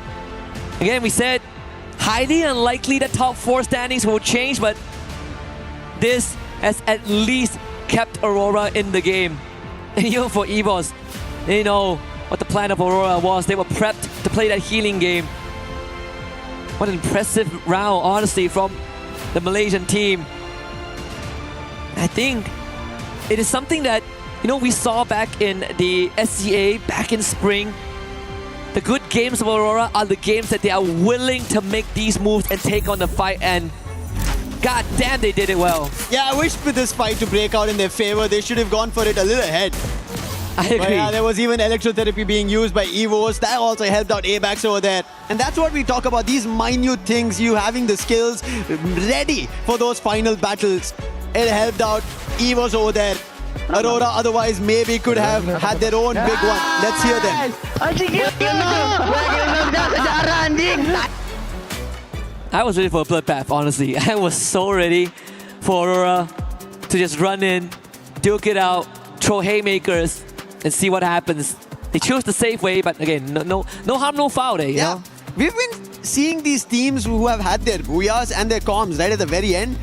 I: Again, we said highly unlikely that top 4 standings will change, but this has at least kept Aurora in the game. And even for EVOS, they know what the plan of Aurora was. They were prepped to play that healing game. What an impressive round, honestly, from the Malaysian team. I think it is something that, you know, we saw back in the SCA, back in spring. The good games of Aurora are the games that they are willing to make these moves and take on the fight, and god damn, they did it well.
M: Yeah, I wish for this fight to break out in their favor. They should have gone for it a little ahead.
I: I agree.
M: But yeah, there was even electrotherapy being used by Evos. That also helped out ABAX over there. And that's what we talk about, these minute things, you having the skills ready for those final battles. It helped out Evos over there. Aurora otherwise maybe could have had their own big one. Let's hear them.
I: I was ready for a bloodbath, honestly. I was so ready for Aurora to just run in, duke it out, throw haymakers, and see what happens. They chose the safe way, but again, no harm, no foul, you know?
M: We've been seeing these teams who have had their booyahs and their comms right at the very end.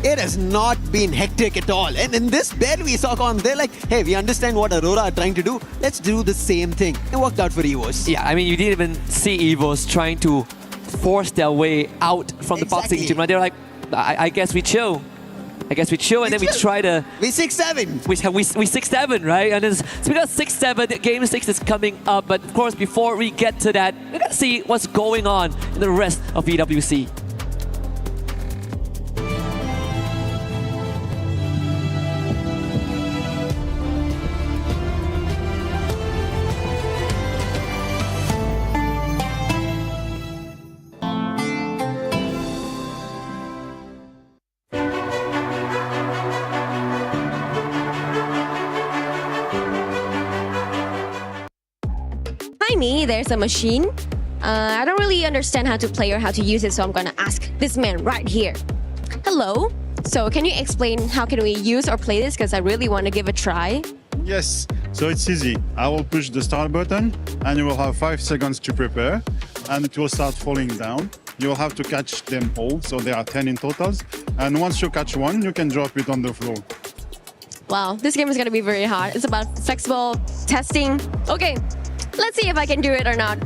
M: It has not been hectic at all. And in this bed, we saw comms. They're like, hey, we understand what Aurora are trying to do. Let's do the same thing. It worked out for Evos.
I: Yeah, I mean, you didn't even see Evos trying to force their way out from the boxing gym. Right? They're like, I guess we chill. And then we try to...
M: We 6-7.
I: We 6-7, right? And so we got 6-7. Game 6 is coming up. But of course, before we get to that, we got to see what's going on in the rest of EWC.
Q: There's a machine. I don't really understand how to play or how to use it, so I'm gonna ask this man right here. Hello. So can you explain how can we use or play this? Because I really want to give a try.
F: Yes. So it's easy. I will push the start button and you will have 5 seconds to prepare and it will start falling down. You will have to catch them all. So there are 10 in totals. And once you catch one, you can drop it on the floor.
Q: Wow, this game is gonna be very hard. It's about flexible testing. Okay. Let's see if I can do it or not.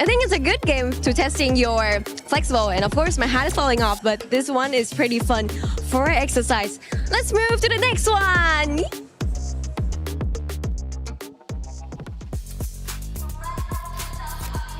Q: I think it's a good game to testing your flexible, and of course my hat is falling off, but this one is pretty fun for exercise. Let's move to the next one.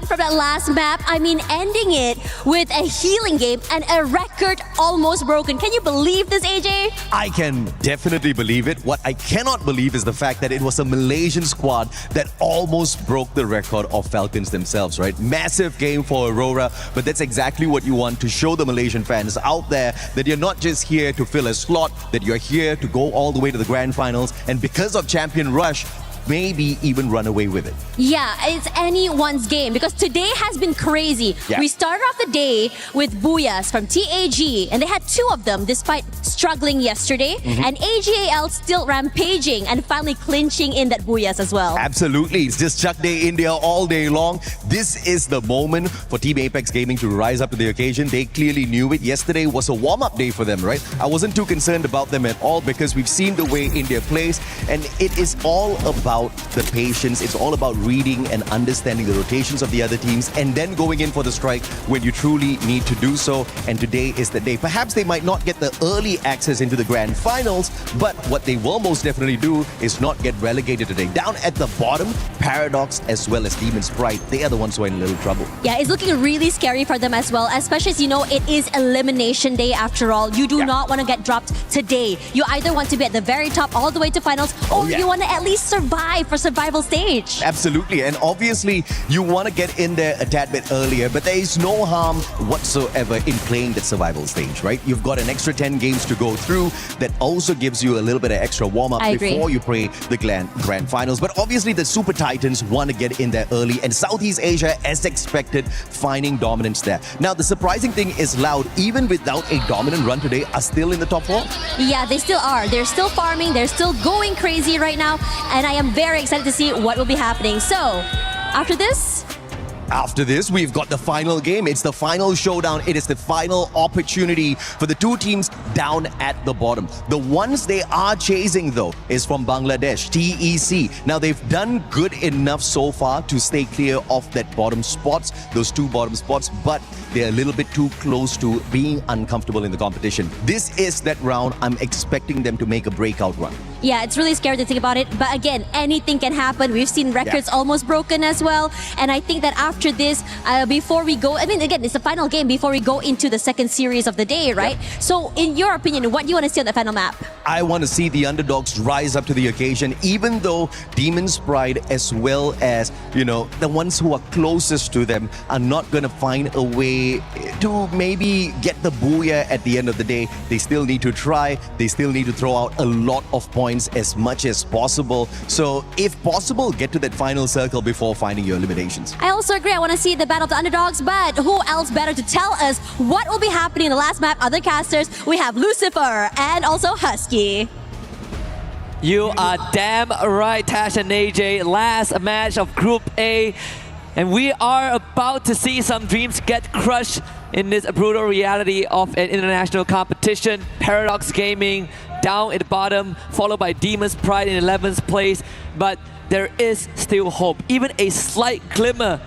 Q: From that last map, I mean ending it with a healing game and a record almost broken. Can you believe this, AJ?
S: I can definitely believe it. What I cannot believe is the fact that it was a Malaysian squad that almost broke the record of Falcons themselves, right? Massive game for Aurora, but that's exactly what you want to show the Malaysian fans out there, that you're not just here to fill a slot, that you're here to go all the way to the grand finals, and because of Champion Rush, maybe even run away with it.
Q: Yeah, it's anyone's game because today has been crazy.
S: Yeah.
Q: We started off the day with booyahs from TAG, and they had 2 of them despite struggling yesterday. And ag.al still rampaging and finally clinching in that booyahs as well.
S: Absolutely. It's just Chuck Day India all day long. This is the moment for Team Apex Gaming to rise up to the occasion. They clearly knew it. Yesterday was a warm-up day for them, right? I wasn't too concerned about them at all because we've seen the way India plays, and it is all about the patience. It's all about reading and understanding the rotations of the other teams and then going in for the strike when you truly need to do so. And today is the day. Perhaps they might not get the early access into the grand finals, but what they will most definitely do is not get relegated today. Down at the bottom, Paradox as well as Demon Sprite, they are the ones who are in a little trouble.
Q: Yeah, it's looking really scary for them as well, especially as you know it is elimination day after all. You do not want to get dropped today. You either want to be at the very top all the way to finals, or you want to at least survive survive for survival stage.
S: Absolutely, and obviously you want to get in there a tad bit earlier, but there is no harm whatsoever in playing that survival stage, right? You've got an extra 10 games to go through that also gives you a little bit of extra warm-up before you play the grand finals. But obviously the Super Titans want to get in there early, and Southeast Asia, as expected, finding dominance there. Now the surprising thing is Loud, even without a dominant run today, are still in the top 4.
Q: Yeah, they still are. They're still farming. They're still going crazy right now. And I am very excited to see what will be happening. So, after this,
S: we've got the final game. It's the final showdown. It is the final opportunity for the two teams down at the bottom. The ones they are chasing, though, is from Bangladesh, TEC. Now, they've done good enough so far to stay clear of that bottom spots, those 2 bottom spots, but they're a little bit too close to being uncomfortable in the competition. This is that round. I'm expecting them to make a breakout run.
Q: yeah, it's really scary to think about it. But again, anything can happen. We've seen records almost broken as well. And I think that after this, before we go, I mean, again, it's the final game before we go into the second series of the day, right? So in your opinion, what do you want to see on the final map?
S: I want to see the underdogs rise up to the occasion, even though Demon's Pride, as well as, you know, the ones who are closest to them, are not going to find a way to maybe get the booyah at the end of the day. They still need to try. They still need to throw out a lot of points as much as possible. So if possible, get to that final circle before finding your eliminations.
Q: I also agree. I want to see the battle of the underdogs, but who else better to tell us what will be happening in the last map? Other casters, we have Lucifer and also Husky.
I: You are damn right, Tash and AJ. Last match of Group A. And we are about to see some dreams get crushed in this brutal reality of an international competition. Paradox Gaming down at the bottom, followed by Demon's Pride in 11th place. But there is still hope. Even a slight glimmer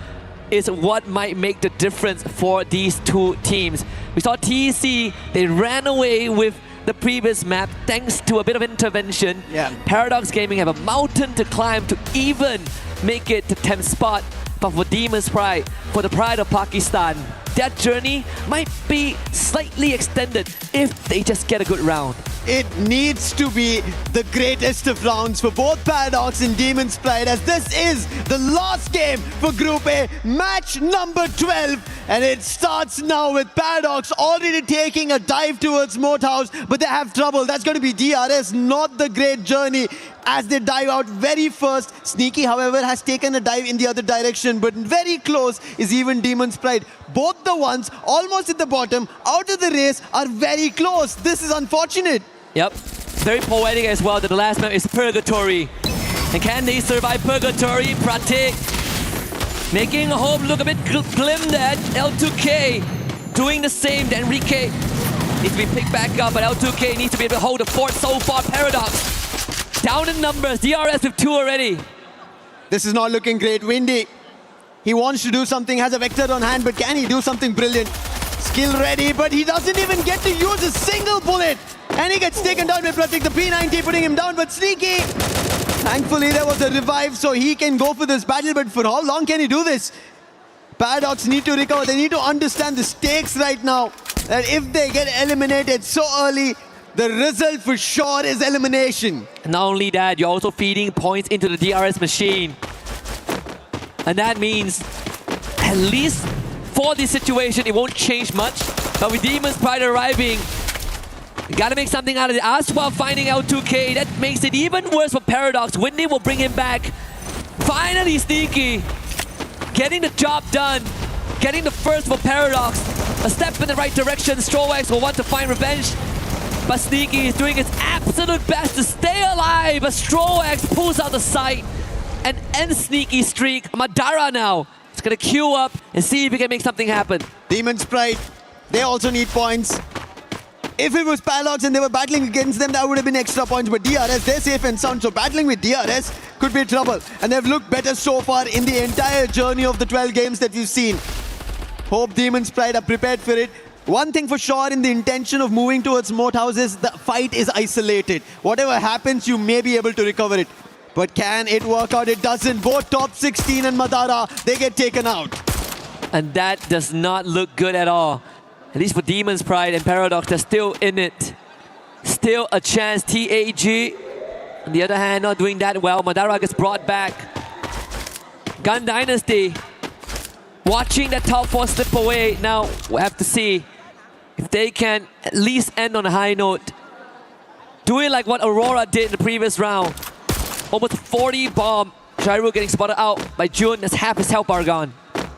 I: is what might make the difference for these two teams. We saw TEC, they ran away with the previous map thanks to a bit of intervention. Paradox Gaming have a mountain to climb to even make it to 10th spot. But for Demon's Pride, for the pride of Pakistan, that journey might be slightly extended if they just get a good round.
M: It needs to be the greatest of rounds for both Paradox and Demon's Pride, as this is the last game for Group A, match number 12. And it starts now with Paradox already taking a dive towards Moat House, but they have trouble. That's going to be DRS, not the great journey as they dive out very first. Sneaky, however, has taken a dive in the other direction, but very close is even Demon's Pride. Both the ones almost at the bottom, out of the race, are very close. This is unfortunate.
I: Yep, very poetic as well that the last map is Purgatory. And can they survive Purgatory? Pratik making hope look a bit glim there. L2K doing the same. Then Enrique needs to be picked back up, but L2K needs to be able to hold the fort so far. Paradox down in numbers. DRS with 2 already.
M: This is not looking great. Windy, he wants to do something, has a Vector on hand, but can he do something brilliant? Skill ready, but he doesn't even get to use a single bullet. And he gets taken down by Pratik, the P90 putting him down, but Sneaky. Thankfully, there was a revive, so he can go for this battle, but for how long can he do this? Paradox need to recover. They need to understand the stakes right now. That if they get eliminated so early, the result for sure is elimination.
I: Not only that, you're also feeding points into the DRS machine. And that means, at least for this situation, it won't change much. But with Demon's Pride arriving, you gotta make something out of it. Aswa finding L2K, that makes it even worse for Paradox. Windy will bring him back. Finally, Sneaky getting the job done. Getting the first for Paradox. A step in the right direction. Strowax will want to find revenge. But Sneaky is doing his absolute best to stay alive. But Strowax pulls out the sight and ends Sneaky's streak. Madara now is gonna queue up and see if he can make something happen.
M: Demon's Pride, they also need points. If it was Paradox and they were battling against them, that would have been extra points. But DRS, they're safe and sound. So battling with DRS could be trouble. And they've looked better so far in the entire journey of the 12 games that we've seen. Hope Demon's Pride are prepared for it. One thing for sure in the intention of moving towards Moat House is the fight is isolated. Whatever happens, you may be able to recover it. But can it work out? It doesn't. Both top 16 and Madara, they get taken out.
I: And that does not look good at all. At least for Demon's Pride and Paradox, they're still in it. Still a chance. TAG On the other hand, not doing that well. Madara gets brought back. Gun Dynasty watching that top 4 slip away. Now we'll have to see if they can at least end on a high note. Doing like what Aurora did in the previous round. Almost 40 bomb. Shairu getting spotted out by Jun. That's half his health bar gone.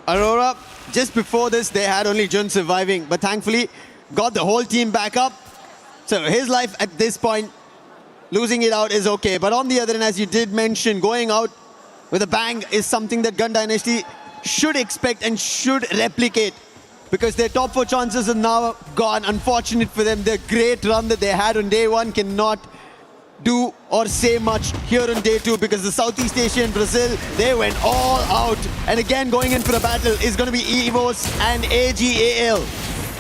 M: Aurora, just before this, they had only Jun surviving, but thankfully got the whole team back up. So his life at this point, losing it out is okay. But on the other hand, as you did mention, going out with a bang is something that Gun Dynasty should expect and should replicate, because their top 4 chances are now gone. Unfortunate for them. The great run that they had on day 1 cannot do or say much here on day 2, because the Southeast Asia and Brazil, they went all out. And again, going in for a battle is going to be EVOS and ag.al.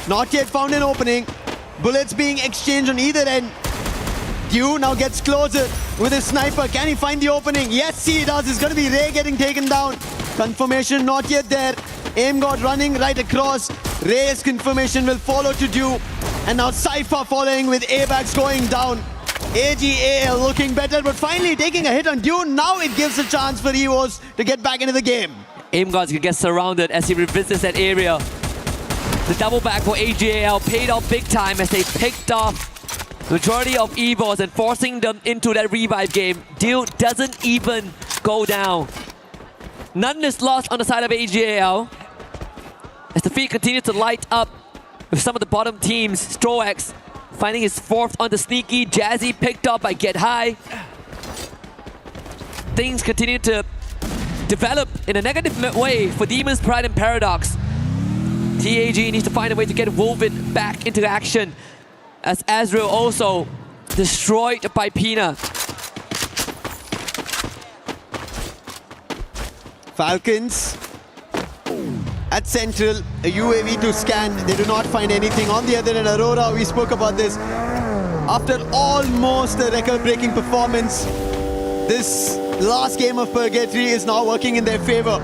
M: Not yet found an opening. Bullets being exchanged on either end. Dew now gets closer with his sniper. Can he find the opening? Yes, he does. It's going to be Ray getting taken down. Confirmation not yet there. Aim God running right across. Ray's confirmation will follow to Dew. And now Cypher following with A-Bags going down. ag.al looking better, but finally taking a hit on Dew. Now it gives a chance for EVOS to get back into the game.
I: Aim God's gonna get surrounded as he revisits that area. The double back for ag.al paid off big time as they picked off the majority of EVOS and forcing them into that revive game. Dew doesn't even go down. None is lost on the side of ag.al as the feed continues to light up with some of the bottom teams. Stroax finding his 4th on the sneaky. Jazzy picked up by Get High. Things continue to develop in a negative way for Demon's Pride and Paradox. TAG needs to find a way to get woven back into action as Azrael also destroyed by Pina.
M: Falcons at Central, a UAV to scan. They do not find anything. On the other end, Aurora, we spoke about this. After almost a record-breaking performance, this last game of Purgatory is now working in their favor.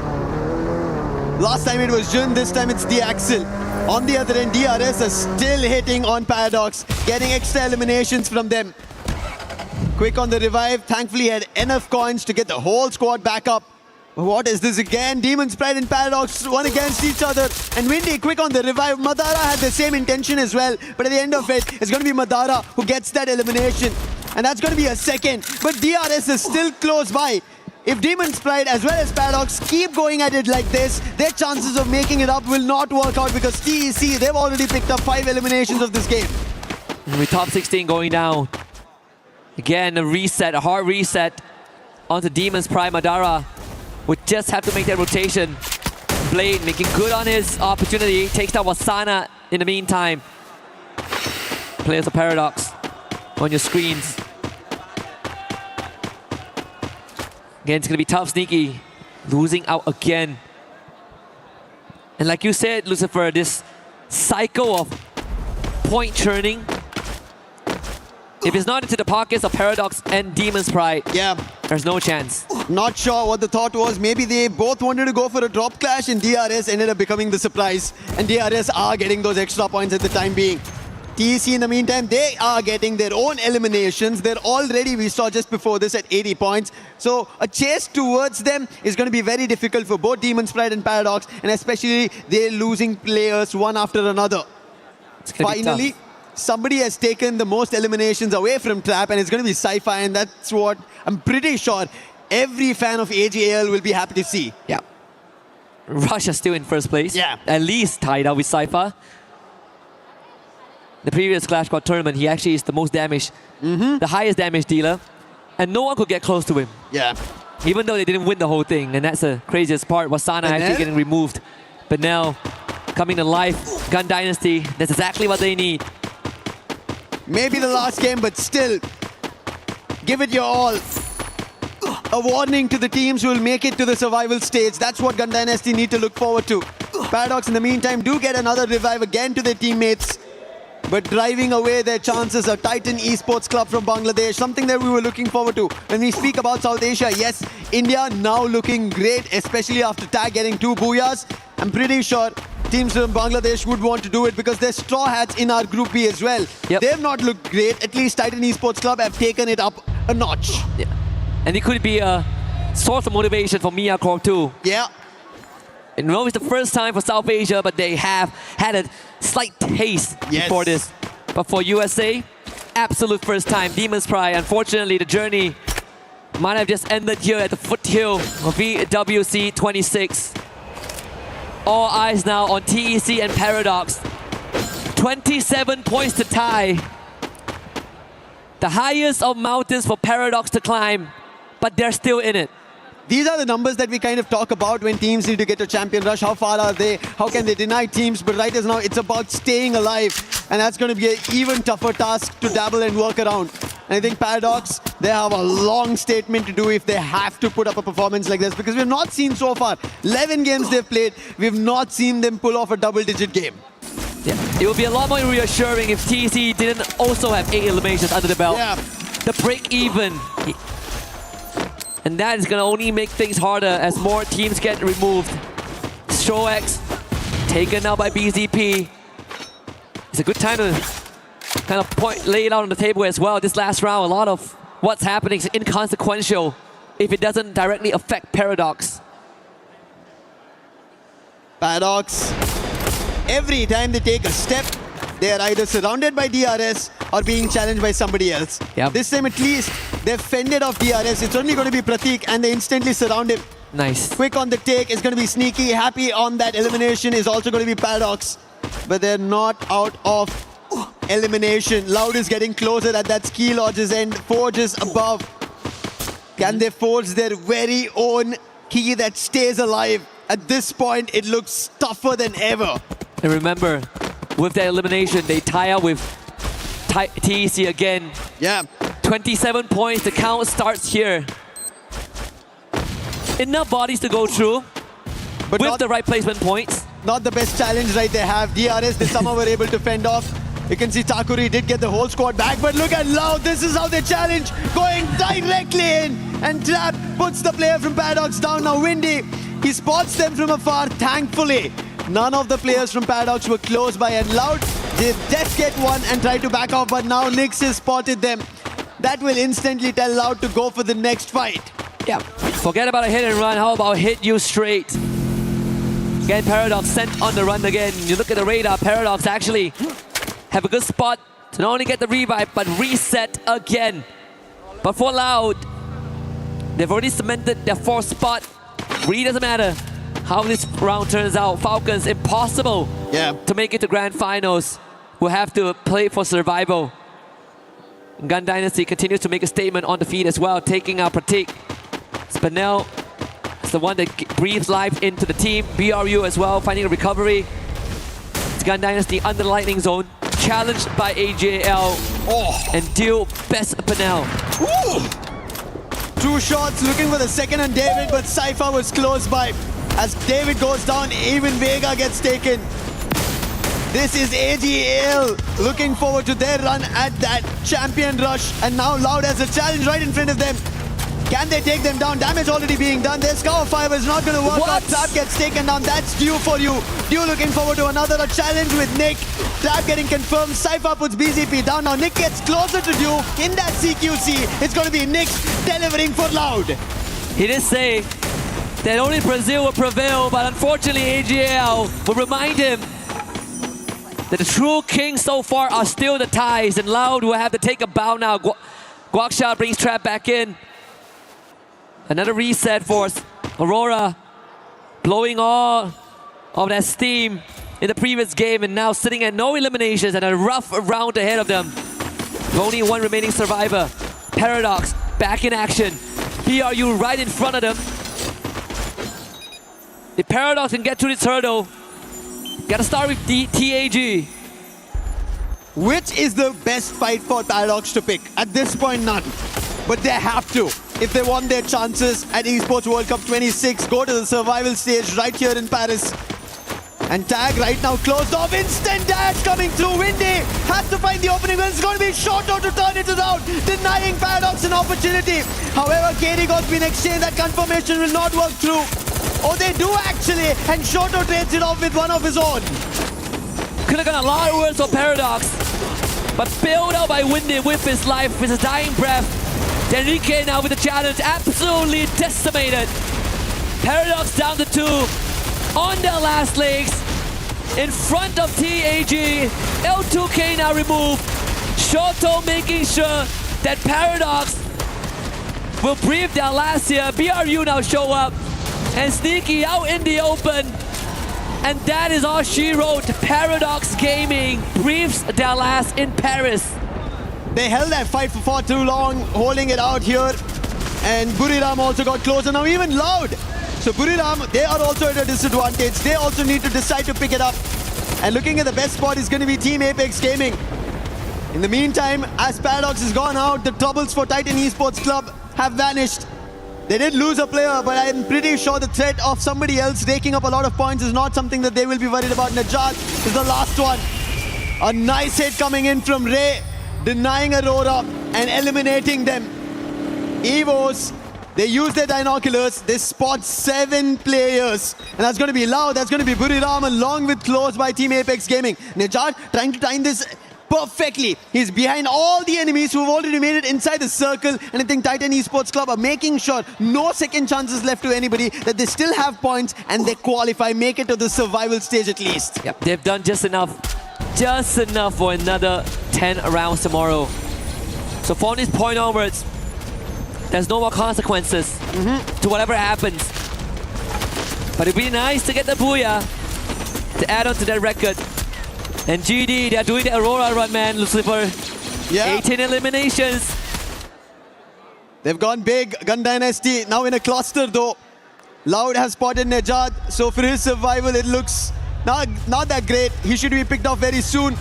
M: Last time it was Jun, this time it's the Axel. On the other end, DRS are still hitting on Paradox, getting extra eliminations from them. Quick on the revive, thankfully had enough coins to get the whole squad back up. What is this again? Demon's Pride and Paradox, one against each other. And Windy quick on the revive. Madara had the same intention as well. But at the end of it, it's going to be Madara who gets that elimination. And that's going to be a second. But DRS is still close by. If Demon's Pride as well as Paradox keep going at it like this, their chances of making it up will not work out, because TEC, they've already picked up 5 eliminations of this game.
I: With top 16 going down. Again, a reset, a hard reset onto Demon's Pride. Madara would just have to make that rotation. Blade making good on his opportunity. Takes down Wasana in the meantime. Players of Paradox on your screens. Again, it's going to be tough. Sneaky losing out again. And like you said, Lucifer, this cycle of point churning, if it's not into the pockets of Paradox and Demon's Pride,
M: yeah,
I: there's no chance.
M: Not sure what the thought was. Maybe they both wanted to go for a drop clash and DRS ended up becoming the surprise. And DRS are getting those extra points at the time being. TEC in the meantime, they are getting their own eliminations. They're already, we saw just before this, at 80 points. So a chase towards them is going to be very difficult for both Demon's Pride and Paradox, and especially they're losing players one after another. Finally, somebody has taken the most eliminations away from Trap, and it's going to be Sci-Fi, and that's what I'm pretty sure every fan of ag.al will be happy to see.
I: Yeah. Russia still in first place.
M: Yeah.
I: At least tied out with Sci-Fi. The previous Clash Squad tournament, he actually is the most damaged, the highest damage dealer, and no one could get close to him.
M: Yeah.
I: Even though they didn't win the whole thing, and that's the craziest part. Wasana actually getting removed. But now, coming to life, Gun Dynasty, that's exactly what they need.
M: Maybe the last game, but still, give it your all. A warning to the teams who will make it to the survival stage. That's what Gun Dynasty need to look forward to. Paradox, in the meantime, do get another revive again to their teammates. But driving away their chances are Titan Esports Club from Bangladesh, something that we were looking forward to. When we speak about South Asia, yes, India now looking great, especially after Tag getting 2 booyahs. I'm pretty sure teams from Bangladesh would want to do it because there's Straw Hats in our Group B as well. They've not looked great. At least Titan Esports Club have taken it up a notch.
I: Yeah. And it could be a source of motivation for Mia Corp too.
M: Yeah.
I: And no, it's the first time for South Asia, but they have had a slight taste before this. But for USA, absolute first time. Demon's Pride, unfortunately, the journey might have just ended here at the foothill of EWC 26. All eyes now on TEC and Paradox. 27 points to tie. The highest of mountains for Paradox to climb, but they're still in it.
M: These are the numbers that we kind of talk about when teams need to get to champion rush. How far are they? How can they deny teams? But right as now, it's about staying alive. And that's going to be an even tougher task to dabble and work around. And I think Paradox, they have a long statement to do if they have to put up a performance like this. Because we've not seen so far, 11 games they've played, we've not seen them pull off a double-digit game.
I: Yeah. It would be a lot more reassuring if TEC didn't also have 8 eliminations under the belt.
M: Yeah.
I: The break even. And that is going to only make things harder as more teams get removed. Strox taken out by BZP. It's a good time to kind of lay it out on the table as well. This last round, a lot of what's happening is inconsequential if it doesn't directly affect Paradox.
M: Paradox, every time they take a step, they are either surrounded by DRS or being challenged by somebody else. This time at least, they've fended off DRS. It's only going to be Pratik and they instantly surround him.
I: Nice.
M: Quick on the take is going to be Sneaky. Happy on that elimination is also going to be Paradox. But they're not out of elimination. Loud is getting closer at that ski lodge's end. Forge is above. Can they forge their very own key that stays alive? At this point, it looks tougher than ever.
I: And remember, with that elimination, they tie up with TEC again.
M: Yeah.
I: 27 points, the count starts here. Enough bodies to go through, but with the right placement points.
M: Not the best challenge right they have. DRS, they somehow were able to fend off. You can see Takuri did get the whole squad back, but look at Loud. This is how they challenge, going directly in. And Trap puts the player from Paradox down. Now Windy, he spots them from afar, thankfully. None of the players from Paradox were close by, and Loud did just get one and tried to back off, but now Nyx has spotted them. That will instantly tell Loud to go for the next fight.
I: Yeah, forget about a hit and run. How about hit you straight? Again, Paradox sent on the run again. You look at the radar, Paradox actually have a good spot to not only get the revive, but reset again. But for Loud, they've already cemented their 4th spot. Really doesn't matter how this round turns out. Falcons, impossible to make it to grand finals. Will have to play for survival. Gun Dynasty continues to make a statement on the feed as well, taking out Pratik. Spinel is the one that breathes life into the team. BRU as well, finding a recovery. It's Gun Dynasty under the lightning zone, challenged by ag.al. And deal best Spinel.
M: 2 shots looking for the second on David, but Cypher was close by. As David goes down, even Vega gets taken. This is ag.al looking forward to their run at that champion rush. And now Loud has a challenge right in front of them. Can they take them down? Damage already being done. Their Scour Fiber is not going to work out. Trap gets taken down. That's due for you. Due looking forward to another challenge with Nick. Trap getting confirmed. Cypher puts BZP down. Now Nick gets closer to Due in that CQC. It's going to be Nick delivering for Loud.
I: He did say that only Brazil will prevail, but unfortunately ag.al will remind him that the true kings so far are still the ties, and Loud will have to take a bow now. Guaksha brings Trap back in. Another reset for Aurora, blowing all of that steam in the previous game and now sitting at no eliminations and a rough round ahead of them. Only 1 remaining survivor. Paradox back in action. BRU right in front of them. If Paradox can get through this hurdle, gotta start with the TAG.
M: Which is the best fight for Paradox to pick? At this point, none. But they have to. If they want their chances at Esports World Cup 26, go to the survival stage right here in Paris. And Tag right now closed off. Instant dash coming through. Windy has to find the opening. It's going to be Shoto to turn it around, denying Paradox an opportunity. However, KD got been exchanged. That confirmation will not work through. Oh, they do actually. And Shoto trades it off with one of his own.
I: Could have got a lot of words for Paradox, but bailed out by Windy with his life, with his dying breath. Enrique now with the challenge, absolutely decimated. Paradox down to 2, on their last legs, in front of TAG. L2K now removed. Shoto making sure that Paradox will breathe their last here. BRU now show up, and Sneaky out in the open. And that is all she wrote. Paradox Gaming breathes their last in Paris.
M: They held that fight for far too long, holding it out here. And Buriram also got closer. Now even Loud. So Buriram, they are also at a disadvantage. They also need to decide to pick it up. And looking at the best spot is going to be Team Apex Gaming. In the meantime, as Paradox has gone out, the troubles for Titan Esports Club have vanished. They did lose a player, but I'm pretty sure the threat of somebody else raking up a lot of points is not something that they will be worried about. Najat is the last one. A nice hit coming in from Ray, denying Aurora and eliminating them. Evos, they use their binoculars. They spot 7 players. And that's going to be Loud, that's going to be Buriram, along with Close by Team Apex Gaming. Najat trying to time this perfectly. He's behind all the enemies who've already made it inside the circle, and I think Titan Esports Club are making sure no second chances left to anybody, that they still have points and they qualify, make it to the survival stage at least.
I: Yep, they've done just enough for another 10 rounds tomorrow. So from this point onwards, there's no more consequences to whatever happens. But it'd be nice to get the booyah to add on to that record. And GD, they're doing the Aurora run, man, Lucifer.
M: Yeah.
I: 18 eliminations.
M: They've gone big. Gun Dynasty now in a cluster though. Loud has spotted Najat, so for his survival it looks not that great. He should be picked off very soon.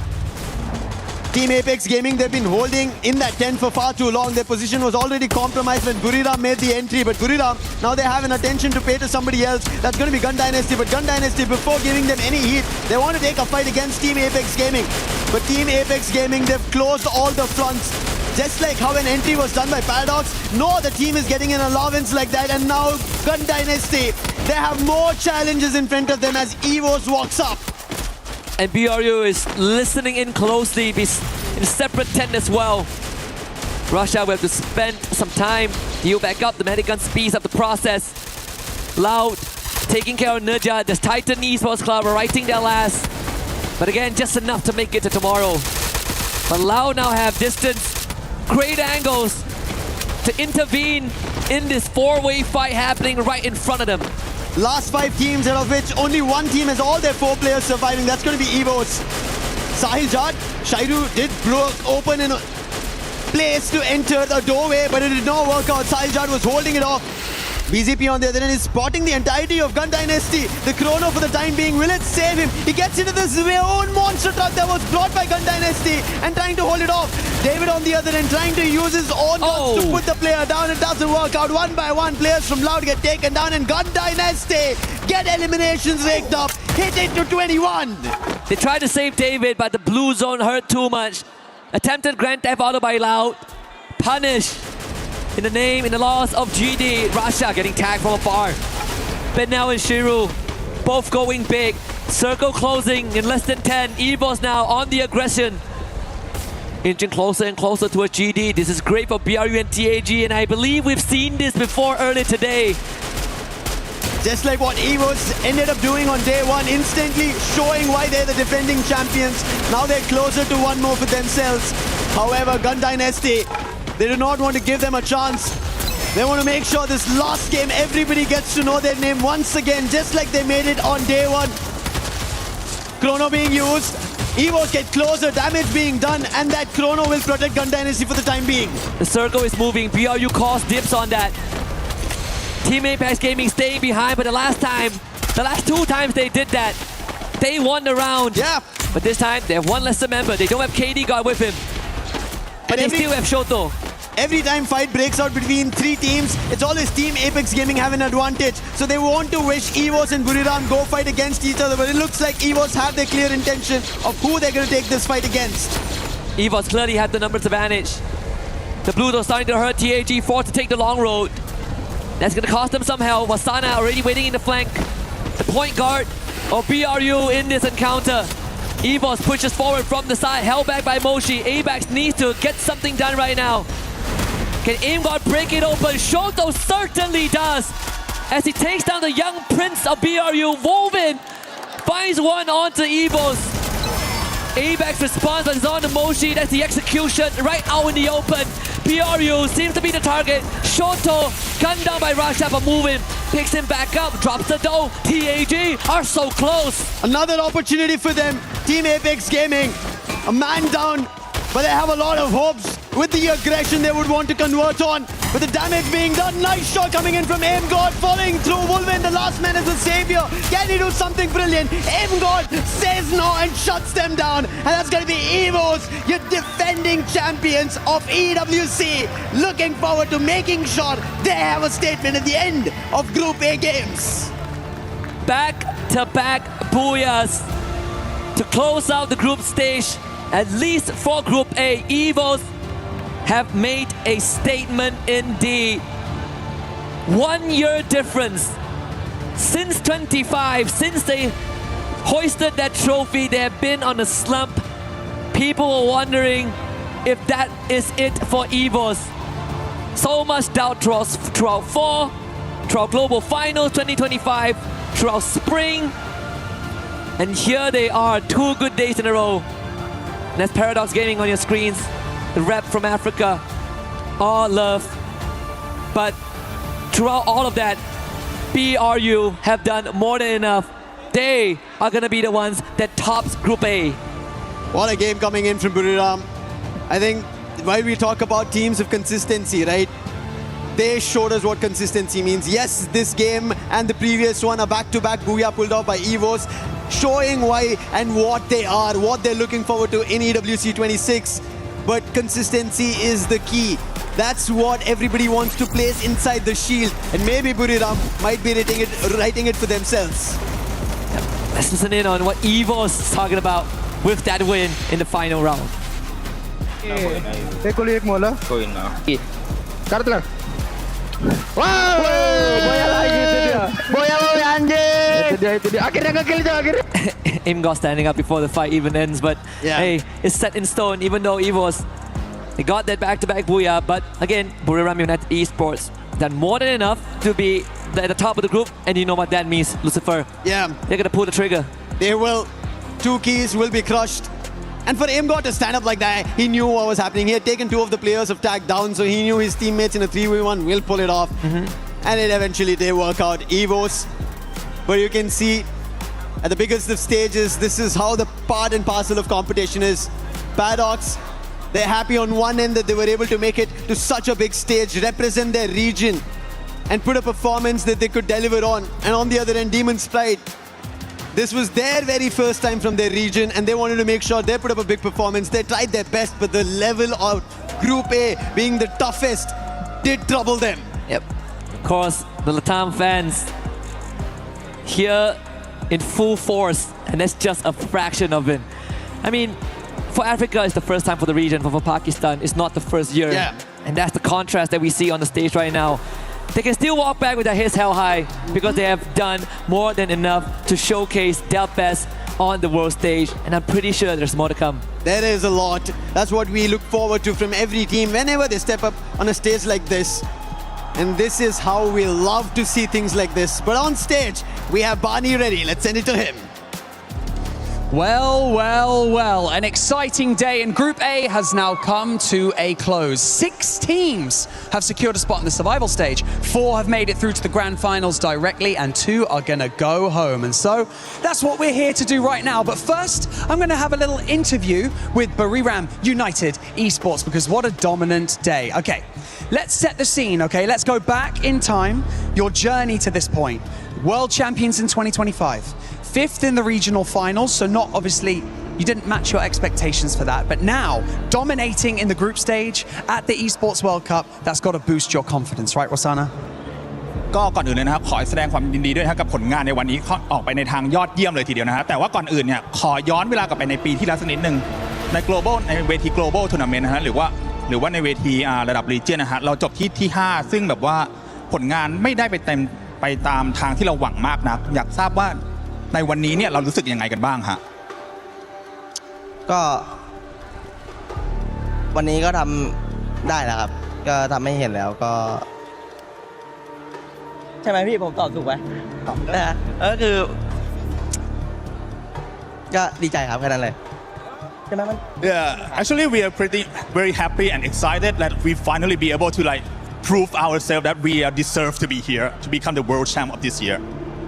M: Team Apex Gaming, they've been holding in that tent for far too long. Their position was already compromised when Buriram made the entry, but Buriram, now they have an attention to pay to somebody else. That's going to be Gun Dynasty, but Gun Dynasty, before giving them any heat, they want to take a fight against Team Apex Gaming. But Team Apex Gaming, they've closed all the fronts. Just like how an entry was done by Paradox, no other team is getting an allowance like that. And now Gun Dynasty, they have more challenges in front of them as Evos walks up.
I: And BRU is listening in closely, in a separate tent as well. Russia will have to spend some time to heal back up. The medic gun speeds up the process. Loud taking care of Nurja. The Titan Esports Club are writing their last. But again, just enough to make it to tomorrow. But Loud now have distance, great angles to intervene in this 4-way fight happening right in front of them.
M: Last 5 teams, out of which only one team has all their 4 players surviving. That's going to be Evos. Sahil Jad, Shairu did blow open in a place to enter the doorway, but it did not work out. Sahil Jad was holding it off. BZP on the other end is spotting the entirety of Gun Dynasty. The chrono for the time being, will it save him? He gets into this own monster truck that was brought by Gun Dynasty and trying to hold it off. David on the other end trying to use his own guns to put the player down. It doesn't work out. One by one, players from Loud get taken down, and Gun Dynasty get eliminations raked up. Hit it to 21.
I: They tried to save David, but the blue zone hurt too much. Attempted Grand Theft Auto by Loud. Punish. In the loss of GD, Russia getting tagged from afar. Benel and Shiru, both going big. Circle closing in less than 10. Evos now on the aggression. Inching closer and closer to a GD. This is great for BRU and TAG, and I believe we've seen this before earlier today.
M: Just like what Evos ended up doing on day 1, instantly showing why they're the defending champions. Now they're closer to one more for themselves. However, Gun Dynasty, they do not want to give them a chance. They want to make sure this last game, everybody gets to know their name once again, just like they made it on day 1. Chrono being used, Evos get closer, damage being done, and that chrono will protect Gun Dynasty for the time being.
I: The circle is moving, BRU calls dips on that. Team Apex Gaming staying behind, but the last 2 times they did that, they won the round.
M: Yeah.
I: But this time, they have one lesser member. They don't have KD God with him. But they still have Shoto.
M: Every time fight breaks out between 3 teams, it's always Team Apex Gaming have an advantage. So they want to wish Evos and Buriram go fight against each other, but it looks like Evos have their clear intention of who they're going to take this fight against.
I: Evos clearly have the numbers advantage. The blue though starting to hurt TAG, forced to take the long road. That's gonna cost them somehow. Wasana already waiting in the flank. The point guard of BRU in this encounter. EVOS pushes forward from the side, held back by Moshi. ABAX needs to get something done right now. Can AimGod break it open? Shoto certainly does. As he takes down the young prince of BRU, Woven finds one onto EVOS. ABAX responds, but it's on to Moshi. That's the execution right out in the open. BRU seems to be the target. Shoto gunned down by Rasha, but moving. Picks him back up, drops the dough. TAG are so close.
K: Another opportunity for them. Team Apex Gaming, a man down, but they have a lot of hopes. With the aggression they would want to convert on. With the damage being done, nice shot coming in from AimGod, following through. Wolverine, the last man is the savior. Can he do something brilliant? AimGod says no and shuts them down. And that's going to be EVOS, your defending champions of EWC. Looking forward to making sure they have a statement at the end of Group A games.
I: Back-to-back booyahs to close out the group stage. At least for Group A, EVOS have made a statement indeed. 1 year difference. Since 25, since they hoisted that trophy, they have been on a slump. People were wondering if that is it for EVOS. So much doubt throughout fall, throughout Global Finals 2025, throughout spring. And here they are, 2 good days in a row. And that's Paradox Gaming on your screens. The rep from Africa, all love. But throughout all of that, BRU have done more than enough. They are gonna be the ones that tops Group A.
K: What a game coming in from Buriram. I think while we talk about teams of consistency, right? They showed us what consistency means. Yes, this game and the previous one, a back-to-back booyah pulled off by EVOS, showing why and what they are, what they're looking forward to in EWC 26. But consistency is the key. That's what everybody wants to place inside the shield. And maybe Buriram might be writing it for themselves.
I: Let's listen in on what EVOS is talking about with that win in the final round.
K: Wow! Boya lagi itu dia. Boya anjing. Itu dia. Akhirnya nge-kill dia akhirnya.
I: AimGod standing up before the fight even ends, but hey, it's set in stone. Even though EVOS, they got that back-to-back booyah, but again, Buriram United Esports done more than enough to be at the top of the group, and you know what that means, Lucifer.
K: Yeah,
I: they're gonna pull the trigger.
K: They will. 2 keys will be crushed. And for AimGod to stand up like that, he knew what was happening. He had taken 2 of the players of tag down, so he knew his teammates in a 3v1 will pull it off. And it eventually did work out. EVOS, but you can see at the biggest of stages, this is how the part and parcel of competition is. Paradox, they're happy on one end that they were able to make it to such a big stage, represent their region, and put a performance that they could deliver on. And on the other end, Demon's Pride, this was their very first time from their region, and they wanted to make sure they put up a big performance. They tried their best, but the level of Group A being the toughest did trouble them.
I: Yep. Of course, the Latam fans here in full force, and that's just a fraction of it. I mean, for Africa, it's the first time for the region, but for Pakistan, it's not the first year.
K: Yeah.
I: And that's the contrast that we see on the stage right now. They can still walk back with their heads held high because they have done more than enough to showcase their best on the world stage, and I'm pretty sure there's more to come.
K: There is a lot. That's what we look forward to from every team whenever they step up on a stage like this. And this is how we love to see things like this. But on stage, we have Barney ready. Let's send it to him.
D: Well, an exciting day in Group A has now come to a close. 6 teams have secured a spot in the survival stage. 4 have made it through to the grand finals directly, and 2 are gonna go home. And so that's what we're here to do right now. But first, I'm gonna have a little interview with Buriram United Esports, because what a dominant day. Okay, let's set the scene, okay? Let's go back in time, your journey to this point. World champions in 2025. 5th in the regional finals, so not obviously, you didn't match your expectations for that, but now dominating in the group stage at the Esports World Cup, that's got to boost your confidence, right, Wasana?
V: ก็ก่อนอื่นเลยนะครับขอแสดงความยินดีด้วยนะครับกับผลงานในวันนี้ออกไปในทางยอดเยี่ยมเลยทีเดียวนะฮะแต่ว่าก่อนอื่นเนี่ยขอย้อนเวลากลับไปในปีที่แล้วสักนิดนึงใน global ในเวที global tournament นะฮะหรือว่าในเวทีระดับ region นะฮะเราจบที่5ซึ่งแบบว่า ผลงานไม่ได้ไปตามทางที่เราหวังมากนักอยากทราบว่าในวันนี้เนี่ยเรารู้สึกยังไงกันบ้างฮะ
A: ก็วันนี้ก็ทำได้แล้วครับก็ทำให้เห็นแล้วก็ใช่ไหมพี่ผมตอบถูกไหมนะฮะก็คือก็ดีใจครับแค่นั้นเลย
V: Yeah, actually we are very happy and excited that we finally be able to like prove ourselves that we are deserve to be here to become the world champ of this year.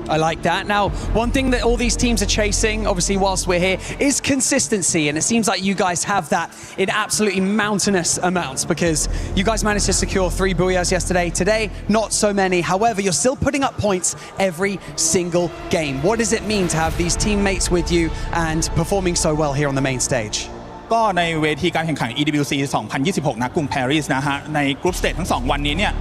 D: I like that. Now, one thing that all these teams are chasing, obviously, whilst we're here, is consistency. And it seems like you guys have that in absolutely mountainous amounts because you guys managed to secure 3 booyahs yesterday. Today, not so many. However, you're still putting up points every single game. What does it mean to have these teammates with you and performing so well here on the main stage?
V: ก็ในเวทีการแข่งขัน EWC 2026 ณ กรุงปารีสนะฮะในกรุ๊ปสเตจทั้ง2วันนี้เนี่ย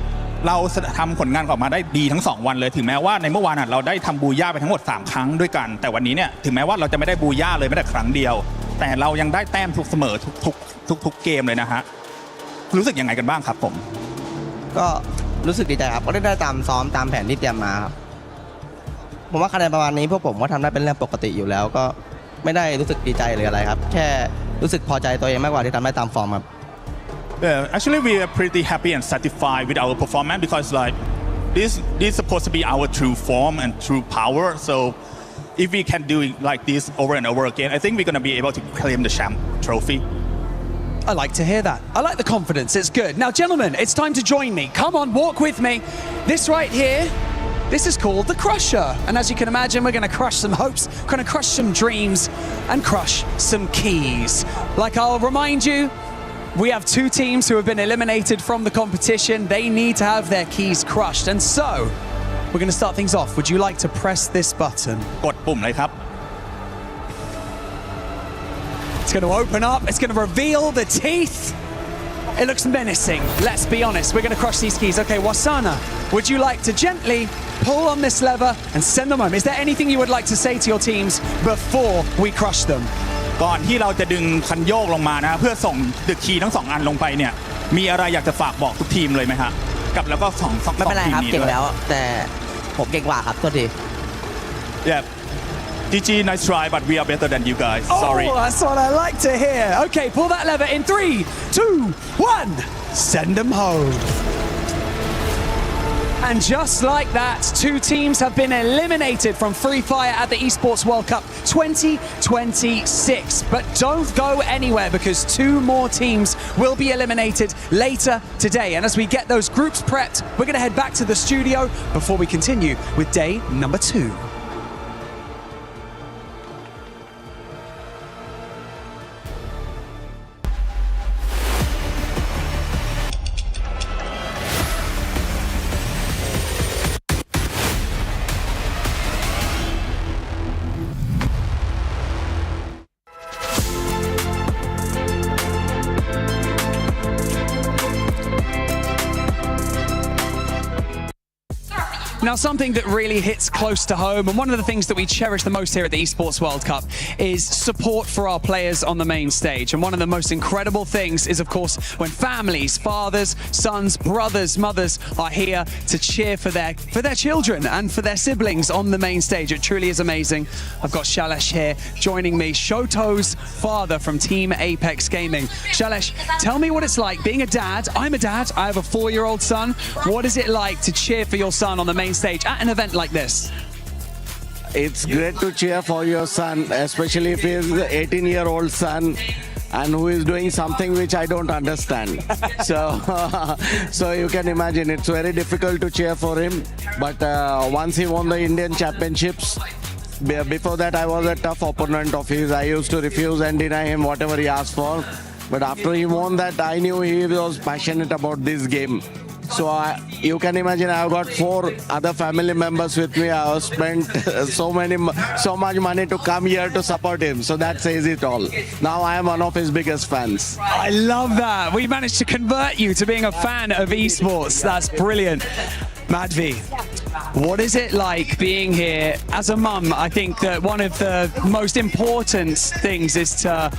V: เราทำผลงานออกมาได้ดีทั้ง2วันเลยถึงแม้ว่าในเมื่อวานเราได้ทำบูย่าไปทั้งหมด3ครั้งด้วยกันแต่วันนี้เนี่ยถึงแม้ว่าเราจะไม่ได้บูย่าเลยแม้แต่ครั้งเดียวแต่เรายังได้แต้มทุกเสมอทุกเกมเลยนะฮะรู้สึกยังไงกันบ้างครับผม
A: ก็รู้สึกดีใจครับก็ได้ตามซ้อมตามแผนที่เตรียมมาครับผมว่าคะแนนประมาณนี้พวกผมก็ทำได้เป็นเรื่องปกติอยู่แล้วก็ไม่ได้รู้สึกดีใจหรืออะไรครับแค่รู้สึกพอใจตัวเองมากกว่าที่ทำได้ตามฟอร์มครับ
V: Yeah, actually we are pretty happy and satisfied with our performance because like this is supposed to be our true form and true power. So if we can do it like this over and over again, I think we're going to be able to claim the champ trophy.
D: I like to hear that. I like the confidence. It's good. Now, gentlemen, it's time to join me. Come on, walk with me. This right here, this is called the Crusher. And as you can imagine, we're going to crush some hopes, going to crush some dreams, and crush some keys. Like I'll remind you, we have 2 teams who have been eliminated from the competition. They need to have their keys crushed. And so, we're going to start things off. Would you like to press this button?
V: กดปุ่มเลยครับ
D: It's going to open up. It's going to reveal the teeth. It looks menacing. Let's be honest. We're going to crush these keys. Okay, Wasana, would you like to gently pull on this lever and send them home? Is there anything you would like to say to your teams before we crush them?
V: ก่อนที่เราจะดึงคันโยกลงมานะเพื่อส่งดึกคีย์ทั้ง2อันลงไปเนี่ยมีอะไรอยากจะฝากบอกทุกทีมเลยไหมฮะกับแล้วก็2
A: ไม่เป็นไรครับเก่งแล้วแต่ผมเก่งกว่าครับตัวที
V: Yeah GG nice try but we are better than you guys sorry
D: Oh, that's what I like to hear. Okay, pull that lever in 3, 2, 1. Send them home. And just like that, 2 teams have been eliminated from Free Fire at the Esports World Cup 2026. But don't go anywhere because 2 more teams will be eliminated later today. And as we get those groups prepped, we're going to head back to the studio before we continue with day number 2. Now, something that really hits close to home, and one of the things that we cherish the most here at the Esports World Cup, is support for our players on the main stage. And one of the most incredible things is, of course, when families, fathers, sons, brothers, mothers are here to cheer for their children and for their siblings on the main stage. It truly is amazing. I've got Shailesh here joining me, Shoto's father from Team Apex Gaming. Shailesh, tell me what it's like being a dad. I'm a dad. I have a 4-year-old son. What is it like to cheer for your son on the main stage at an event like this?
T: It's great to cheer for your son, especially if he's an 18-year-old son and who is doing something which I don't understand. So you can imagine it's very difficult to cheer for him. But once he won the Indian Championships, before that I was a tough opponent of his. I used to refuse and deny him whatever he asked for. But after he won that, I knew he was passionate about this game. So you can imagine I've got 4 other family members with me. I have spent so much money to come here to support him. So that says it all. Now I am one of his biggest fans.
D: I love that. We managed to convert you to being a fan of esports. That's brilliant. Madhvi, What is it like being here? As a mum, I think that one of the most important things is to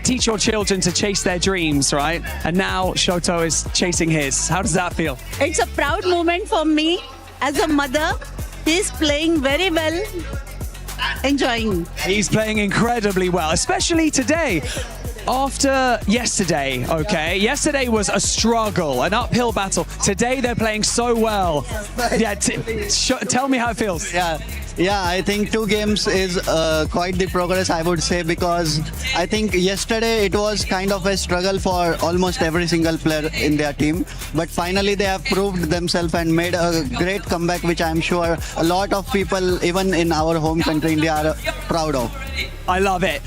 D: teach your children to chase their dreams, right? And now Shoto is chasing his. How does that feel?
H: It's a proud moment for me as a mother. He's playing very well, enjoying.
D: He's playing incredibly well, especially today. After yesterday, okay? Yesterday was a struggle, an uphill battle. Today they're playing so well. Yeah, tell me how it feels.
U: Yeah, I think 2 games is quite the progress, I would say, because I think yesterday it was kind of a struggle for almost every single player in their team. But finally they have proved themselves and made a great comeback, which I'm sure a lot of people, even in our home country, India, are proud of.
D: I love it.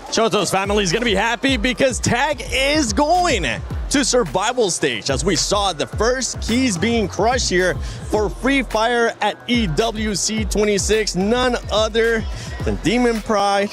J: Shoto's family is going to be happy because Tag is going to survival stage. As we saw the first keys being crushed here for Free Fire at EWC 26, none other than Demon Pride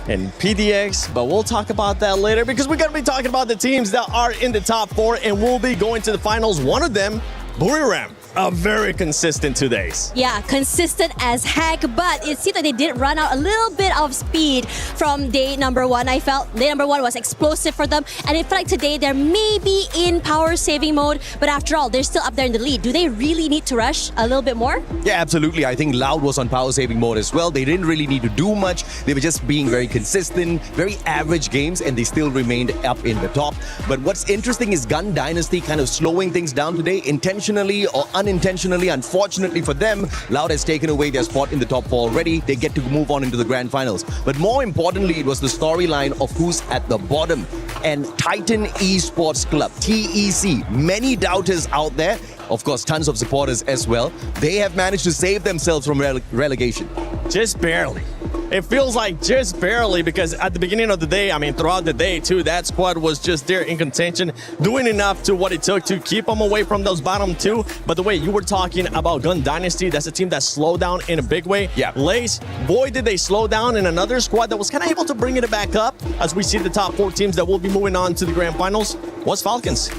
J: and PDX, but we'll talk about that later because we're going to be talking about the teams that are in the top 4 and will be going to the finals. One of them, Buriram. Very consistent 2 days.
W: Yeah, consistent as heck, but it seemed like they did run out a little bit of speed from day number 1. I felt day number 1 was explosive for them, and it felt like today they're maybe in power saving mode, but after all, they're still up there in the lead. Do they really need to rush a little bit more?
S: Yeah, absolutely. I think Loud was on power saving mode as well. They didn't really need to do much. They were just being very consistent, very average games, and they still remained up in the top. But what's interesting is Gun Dynasty kind of slowing things down today, intentionally or unintentionally. Unfortunately for them, Loud has taken away their spot in the top 4 already. They get to move on into the grand finals. But more importantly, it was the storyline of who's at the bottom. And Titan Esports Club, TEC, many doubters out there. Of course, tons of supporters as well. They have managed to save themselves from relegation.
J: Just barely. It feels like just barely, because at the beginning of the day, I mean, throughout the day too, that squad was just there in contention, doing enough to what it took to keep them away from those bottom 2. But the way you were talking about Gun Dynasty, that's a team that slowed down in a big way.
S: Yeah.
J: Lace, boy, did they slow down in another squad that was kind of able to bring it back up as we see the top 4 teams that will be moving on to the grand finals was Falcons.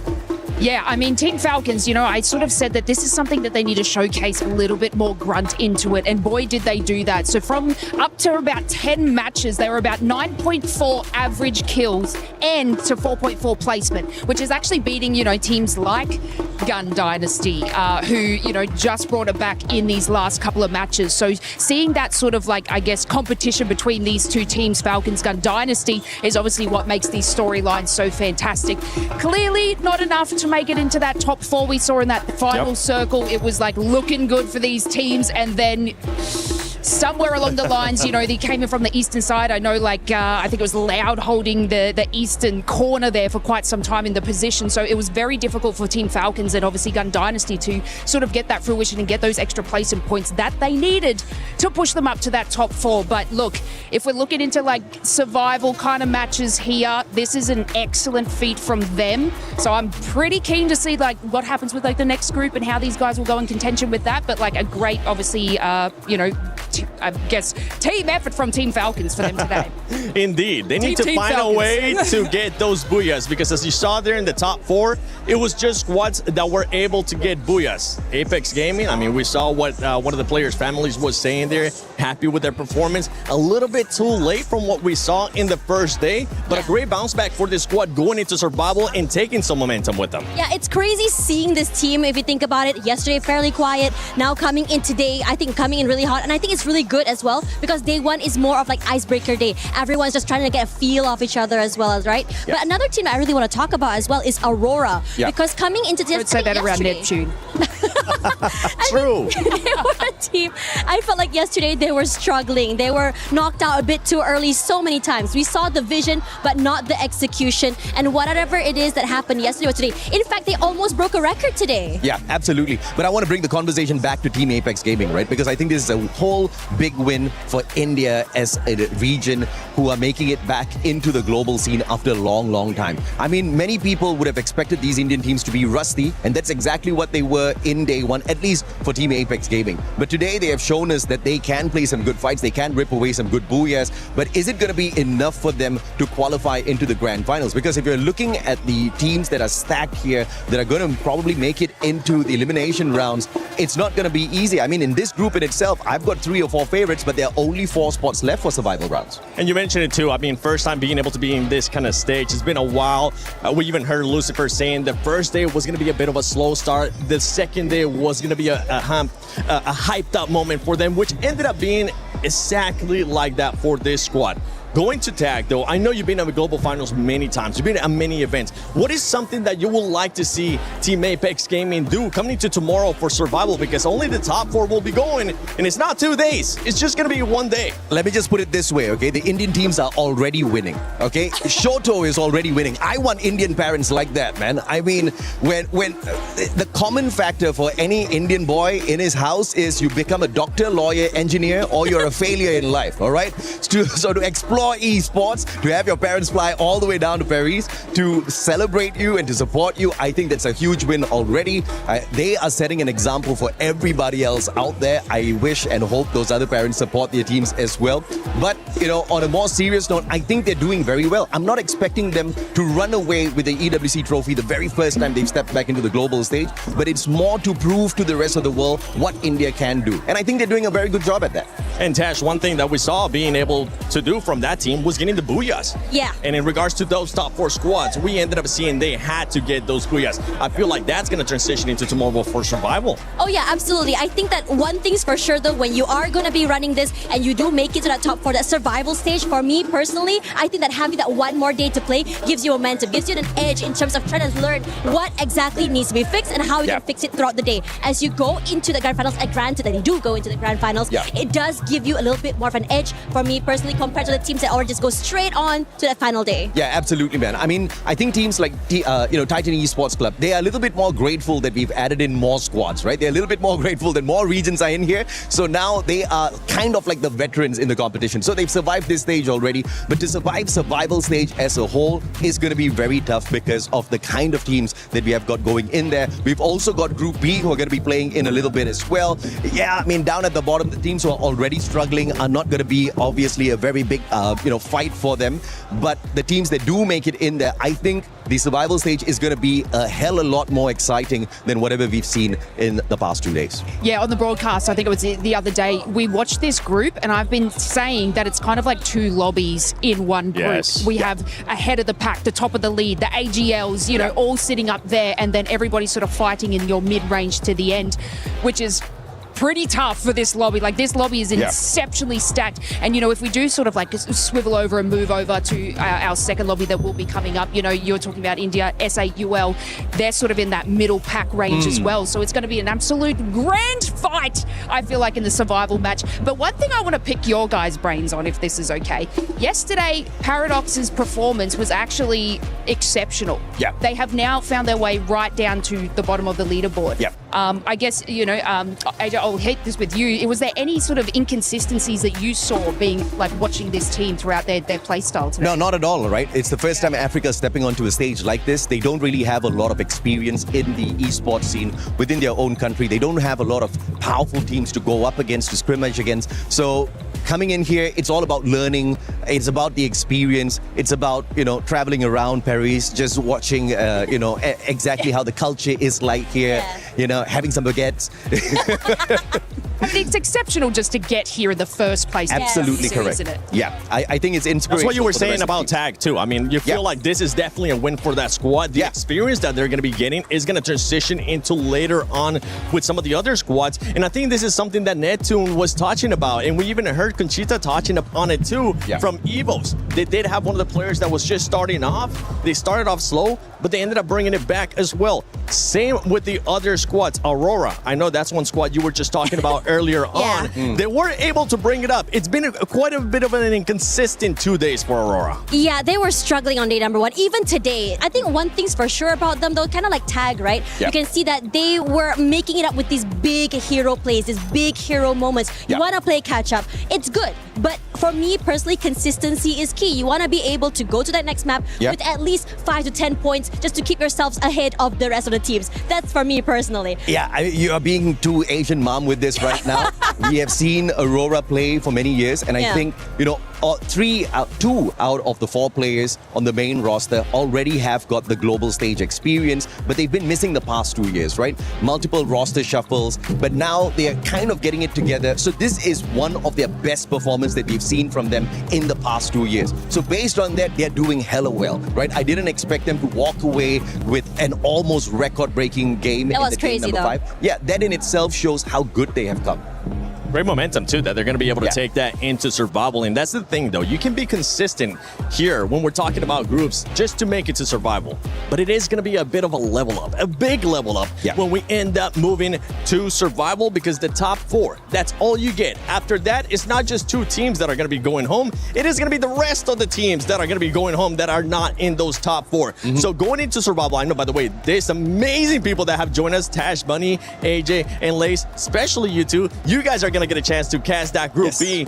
E: Yeah, I mean, Team Falcons, you know, I sort of said that this is something that they need to showcase a little bit more grunt into it, and boy, did they do that. So from up to about 10 matches, they were about 9.4 average kills and to 4.4 placement, which is actually beating, you know, teams like Gun Dynasty, who, you know, just brought it back in these last couple of matches. So seeing that sort of like, I guess, competition between these 2 teams, Falcons, Gun Dynasty, is obviously what makes these storylines so fantastic. Clearly not enough to make it into that top 4 we saw in that final circle. It was like looking good for these teams, and then somewhere along the lines, you know, they came in from the eastern side. I know, like, I think it was Loud holding the eastern corner there for quite some time in the position. So it was very difficult for Team Falcons and obviously Gun Dynasty to sort of get that fruition and get those extra placement points that they needed to push them up to that top 4. But look, if we're looking into like survival kind of matches here, this is an excellent feat from them. So I'm pretty keen to see like what happens with like the next group and how these guys will go in contention with that. But like a great, obviously, you know, I guess team effort from Team Falcons for them today.
J: Indeed. They need to find a way to get those booyahs, because as you saw there in the top 4, it was just squads that were able to get booyahs. Apex Gaming, I mean, we saw what one of the players' families was saying there, happy with their performance. A little bit too late from what we saw in the first day, but a great bounce back for this squad going into survival and taking some momentum with them.
W: Yeah, it's crazy seeing this team, if you think about it. Yesterday, fairly quiet. Now coming in today, I think coming in really hot. And I think it's really good as well, because day 1 is more of like icebreaker day. Everyone's just trying to get a feel of each other as well, as right? Yeah. But another team I really want to talk about as well is Aurora.
E: Yeah.
W: Because coming into this,
E: I would say that around Neptune.
J: True.
W: They were a team. I felt like yesterday they were struggling. They were knocked out a bit too early so many times. We saw the vision, but not the execution. And whatever it is that happened yesterday or today, in fact, they almost broke a record today.
S: Yeah, absolutely. But I want to bring the conversation back to Team Apex Gaming, right? Because I think this is a whole big win for India as a region who are making it back into the global scene after a long, long time. I mean, many people would have expected these Indian teams to be rusty, and that's exactly what they were in day day one, at least for Team Apex Gaming. But today they have shown us that they can play some good fights, they can rip away some good booyahs, but is it going to be enough for them to qualify into the grand finals? Because if you're looking at the teams that are stacked here, that are going to probably make it into the elimination rounds, it's not going to be easy. I mean, in this group in itself, I've got 3 or 4 favorites, but there are only 4 spots left for survival rounds.
J: And you mentioned it too. I mean, first time being able to be in this kind of stage. It's been a while. We even heard Lucifer saying the first day was going to be a bit of a slow start. The second day was going to be a hyped up moment for them, which ended up being exactly like that for this squad. Going to tag, though, I know you've been at the global finals many times. You've been at many events. What is something that you would like to see Team Apex Gaming do coming into tomorrow for survival? Because only the top 4 will be going, and it's not 2 days. It's just going to be 1 day.
S: Let me just put it this way, okay? The Indian teams are already winning, okay? Shoto is already winning. I want Indian parents like that, man. I mean, when the common factor for any Indian boy in his house is you become a doctor, lawyer, engineer, or you're a failure in life, all right? So to explore esports, to have your parents fly all the way down to Paris to celebrate you and to support you, I think that's a huge win already. They are setting an example for everybody else out there. I wish and hope those other parents support their teams as well. But, you know, on a more serious note, I think they're doing very well. I'm not expecting them to run away with the EWC trophy the very first time they've stepped back into the global stage, but it's more to prove to the rest of the world what India can do. And I think they're doing a very good job at that.
J: And Tash, one thing that we saw being able to do from that team was getting the booyahs.
W: Yeah.
J: And in regards to those top 4 squads, we ended up seeing they had to get those booyahs. I feel like that's going to transition into tomorrow for survival.
W: Oh yeah, absolutely. I think that one thing's for sure though, when you are going to be running this and you do make it to that top 4, that survival stage, for me personally, I think that having that 1 more day to play gives you momentum, gives you an edge in terms of trying to learn what exactly needs to be fixed and how you can fix it throughout the day. As you go into the grand finals, granted that you do go into the grand finals, it does give you a little bit more of an edge for me personally compared to the teams that already just go straight on to that final day.
S: Yeah, absolutely, man. I mean, I think teams like Titan Esports Club, they are a little bit more grateful that we've added in more squads, right? They're a little bit more grateful that more regions are in here. So now they are kind of like the veterans in the competition. So they've survived this stage already, but to survive survival stage as a whole is going to be very tough because of the kind of teams that we have got going in there. We've also got Group B who are going to be playing in a little bit as well. Yeah, I mean, down at the bottom, the teams who are already struggling are not going to be obviously a very big fight for them. But the teams that do make it in there, I think the survival stage is going to be a hell of a lot more exciting than whatever we've seen in the past 2 days.
E: Yeah, on the broadcast, I think it was the other day, we watched this group and I've been saying that it's kind of like 2 lobbies in one group.
J: Yes.
E: We have ahead of the pack, the top of the lead, the ag.als, you know, all sitting up there, and then everybody sort of fighting in your mid-range to the end, which is pretty tough for this lobby. Like, this lobby is exceptionally stacked. And, you know, if we do sort of like swivel over and move over to our second lobby that will be coming up, you know, you're talking about India, SAUL, they're sort of in that middle pack range as well. So it's going to be an absolute grand fight, I feel like, in the survival match. But one thing I want to pick your guys' brains on, if this is okay. Yesterday, Paradox's performance was actually exceptional.
S: Yeah.
E: They have now found their way right down to the bottom of the leaderboard.
S: Yeah.
E: I guess, you know, I'll hit this with you. Was there any sort of inconsistencies that you saw being like watching this team throughout their play style today?
S: No, not at all, right? It's the first time Africa is stepping onto a stage like this. They don't really have a lot of experience in the esports scene within their own country. They don't have a lot of powerful teams to go up against, to scrimmage against. So coming in here, it's all about learning. It's about the experience. It's about, you know, traveling around Paris, just watching, exactly how the culture is like here, you know, having some baguettes.
E: It's exceptional just to get here in the first place.
S: Absolutely correct.
E: Isn't it?
S: Yeah, I think it's inspirational.
J: That's what you were
S: for the
J: saying
S: rest of the
J: about
S: teams.
J: tag too. I mean, you feel like this is definitely a win for that squad. The experience that they're going to be getting is going to transition into later on with some of the other squads. And I think this is something that Neptune was touching about. And we even heard Conchita touching upon it too from Evos. They did have one of the players that was just starting off. They started off slow, but they ended up bringing it back as well. Same with the other squads. Aurora, I know that's one squad you were just talking about earlier on. They weren't able to bring it up. It's been quite a bit of an inconsistent 2 days for Aurora.
W: Yeah, they were struggling on day number 1. Even today, I think one thing's for sure about them, though, kind of like tag, right? You can see that they were making it up with these big hero plays, these big hero moments. You want to play catch up. It's good, but for me personally, consistency is key. You want to be able to go to that next map with at least 5 to 10 points just to keep yourselves ahead of the rest of the teams. That's for me personally.
S: Yeah, you are being too Asian mom with this right now. We have seen Aurora play for many years, and I think, you know, 2 out of the 4 players on the main roster already have got the global stage experience, but they've been missing the past 2 years, right? Multiple roster shuffles, but now they are kind of getting it together. So this is one of their best performances that we've seen from them in the past 2 years. So based on that, they're doing hella well, right? I didn't expect them to walk away with an almost record-breaking game
W: That
S: in
W: was
S: the game
W: crazy,
S: number
W: though.
S: 5. Yeah, that in itself shows how good they have come.
J: Great momentum too that they're going to be able to take that into survival. And that's the thing though, you can be consistent here when we're talking about groups just to make it to survival, but it is going to be a bit of a level up, a big level up when we end up moving to survival, because the top 4, that's all you get. After that, it's not just 2 teams that are going to be going home, it is going to be the rest of the teams that are going to be going home that are not in those top 4. So going into survival, I know, by the way, there's amazing people that have joined us, Tash, Bunny, AJ, and Lace, especially you two. You guys are going to get a chance to cast that Group B.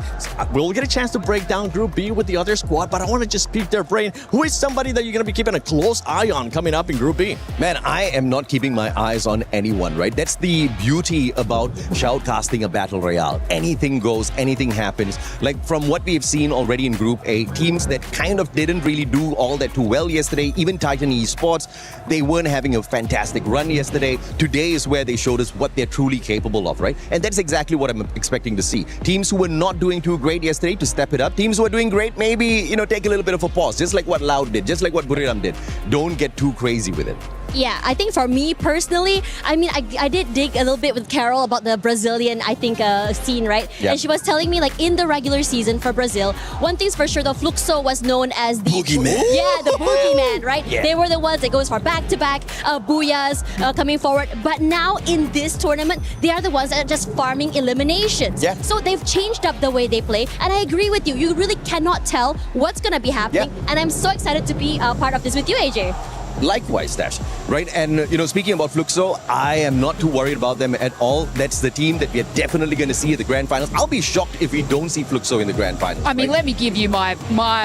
J: We'll get a chance to break down Group B with the other squad, but I want to just pick their brain. Who is somebody that you're going to be keeping a close eye on coming up in Group B?
S: Man, I am not keeping my eyes on anyone, right? That's the beauty about shoutcasting a battle royale. Anything goes, anything happens. Like from what we've seen already in Group A, teams that kind of didn't really do all that too well yesterday, even Titan Esports, they weren't having a fantastic run yesterday. Today is where they showed us what they're truly capable of, right? And that's exactly what I'm expecting to see. Teams who were not doing too great yesterday to step it up. Teams who are doing great, maybe, you know, take a little bit of a pause, just like what Loud did, just like what Buriram did. Don't get too crazy with it.
W: Yeah, I think for me personally, I mean, I did dig a little bit with Carol about the Brazilian, I think, scene, right?
L: Yeah.
W: And she was telling me, like, in the regular season for Brazil, one thing's for sure, the Fluxo was known as the...
L: Boogeyman?
W: Yeah, the boogeyman, right?
L: Yeah.
W: They were the ones that goes for back-to-back booyahs coming forward. But now, in this tournament, they are the ones that are just farming eliminations.
L: Yeah.
W: So they've changed up the way they play. And I agree with you. You really cannot tell what's going to be happening. And I'm so excited to be part of this with you, AJ.
S: Likewise, Dash, right? And, you know, speaking about Fluxo, I am not too worried about them at all. That's the team that we are definitely going to see at the Grand Finals. I'll be shocked if we don't see Fluxo in the Grand Finals.
E: I mean,
S: right?
E: let me give you my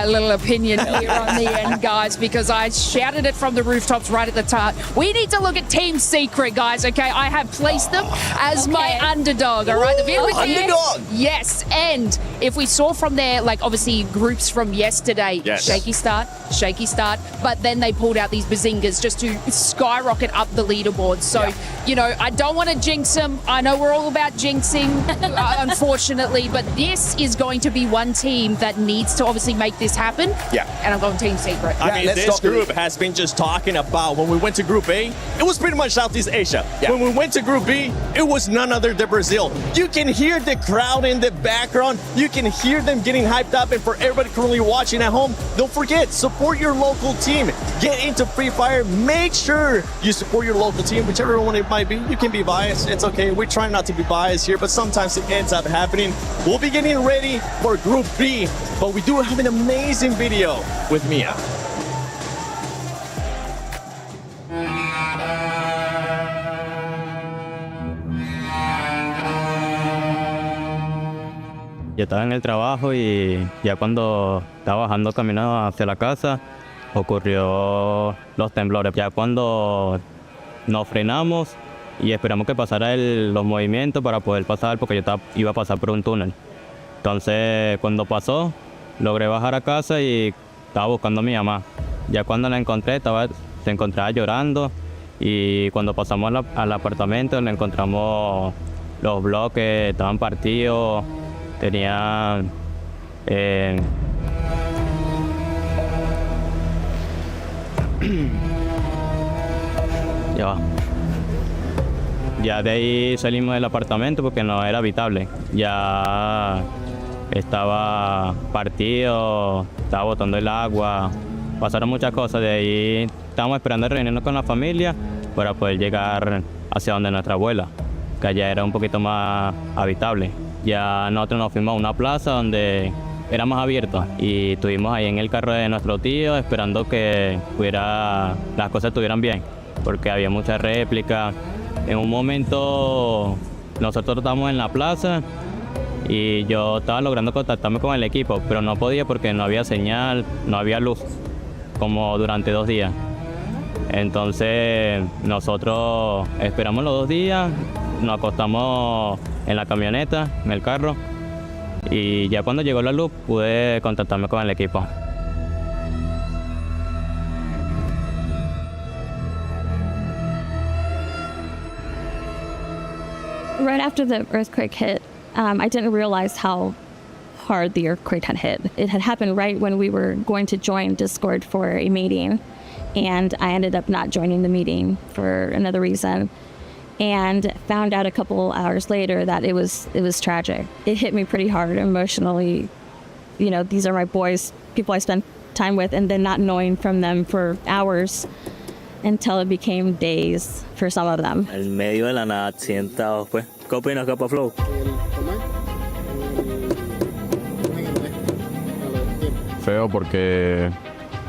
E: little opinion here on the end, guys, because I shouted it from the rooftops right at the top. We need to look at Team Secret, guys, okay? I have placed them as my underdog, all right? The video with
S: underdog!
E: Yes, and if we saw from there, like, obviously, groups from yesterday, shaky start, but then they pulled out these Bazingas just to skyrocket up the leaderboard. So, you know, I don't want to jinx them. I know we're all about jinxing, unfortunately, but this is going to be one team that needs to obviously make this happen.
J: Yeah.
E: And I'm going Team Secret.
J: I mean, this group has been just talking about when we went to Group A, it was pretty much Southeast Asia. When we went to Group B, it was none other than Brazil. You can hear the crowd in the background. You can hear them getting hyped up. And for everybody currently watching at home, don't forget, support your local team. Get into Free Fire. Make sure you support your local team, whichever one it might be. You can be biased. It's okay. We try not to be biased here, but sometimes it ends up happening. We'll be getting ready for Group B, but we do have an amazing video with Mia.
N: Yo estaba en el trabajo y ya cuando estaba bajando camino hacia la casa ocurrió los temblores. Ya cuando nos frenamos y esperamos que pasara los movimientos para poder pasar, porque yo iba a pasar por un túnel. Entonces cuando pasó logré bajar a casa y estaba buscando a mi mamá. Ya cuando la encontré se encontraba llorando, y cuando pasamos al apartamento le encontramos los bloques, estaban partidos. Tenían ya de ahí salimos del apartamento porque no era habitable. Ya estaba partido, estaba botando el agua, pasaron muchas cosas. De ahí estábamos esperando reunirnos con la familia para poder llegar hacia donde nuestra abuela, que allá era un poquito más habitable. Ya nosotros nos fuimos a una plaza donde era más abierto y estuvimos ahí en el carro de nuestro tío esperando que las cosas estuvieran bien, porque había muchas réplicas. En un momento nosotros estábamos en la plaza y yo estaba logrando contactarme con el equipo, pero no podía porque no había señal, no había luz, como durante 2 días. Entonces nosotros esperamos los 2 días, nos acostamos en la camioneta, en el carro, y ya cuando llegó la luz pude contactarme con el equipo.
C: Right after the earthquake hit, I didn't realize how hard the earthquake had hit. It had happened right when we were going to join Discord for a meeting, and I ended up not joining the meeting for another reason, and found out a couple hours later that it was tragic. It hit me pretty hard emotionally. You know, these are my boys, people I spent time with, and then not knowing from them for hours until it became days for some of them.
L: En medio de la nada, accidentados, pues. ¿Qué opinas, Capa Flow?
P: Feo porque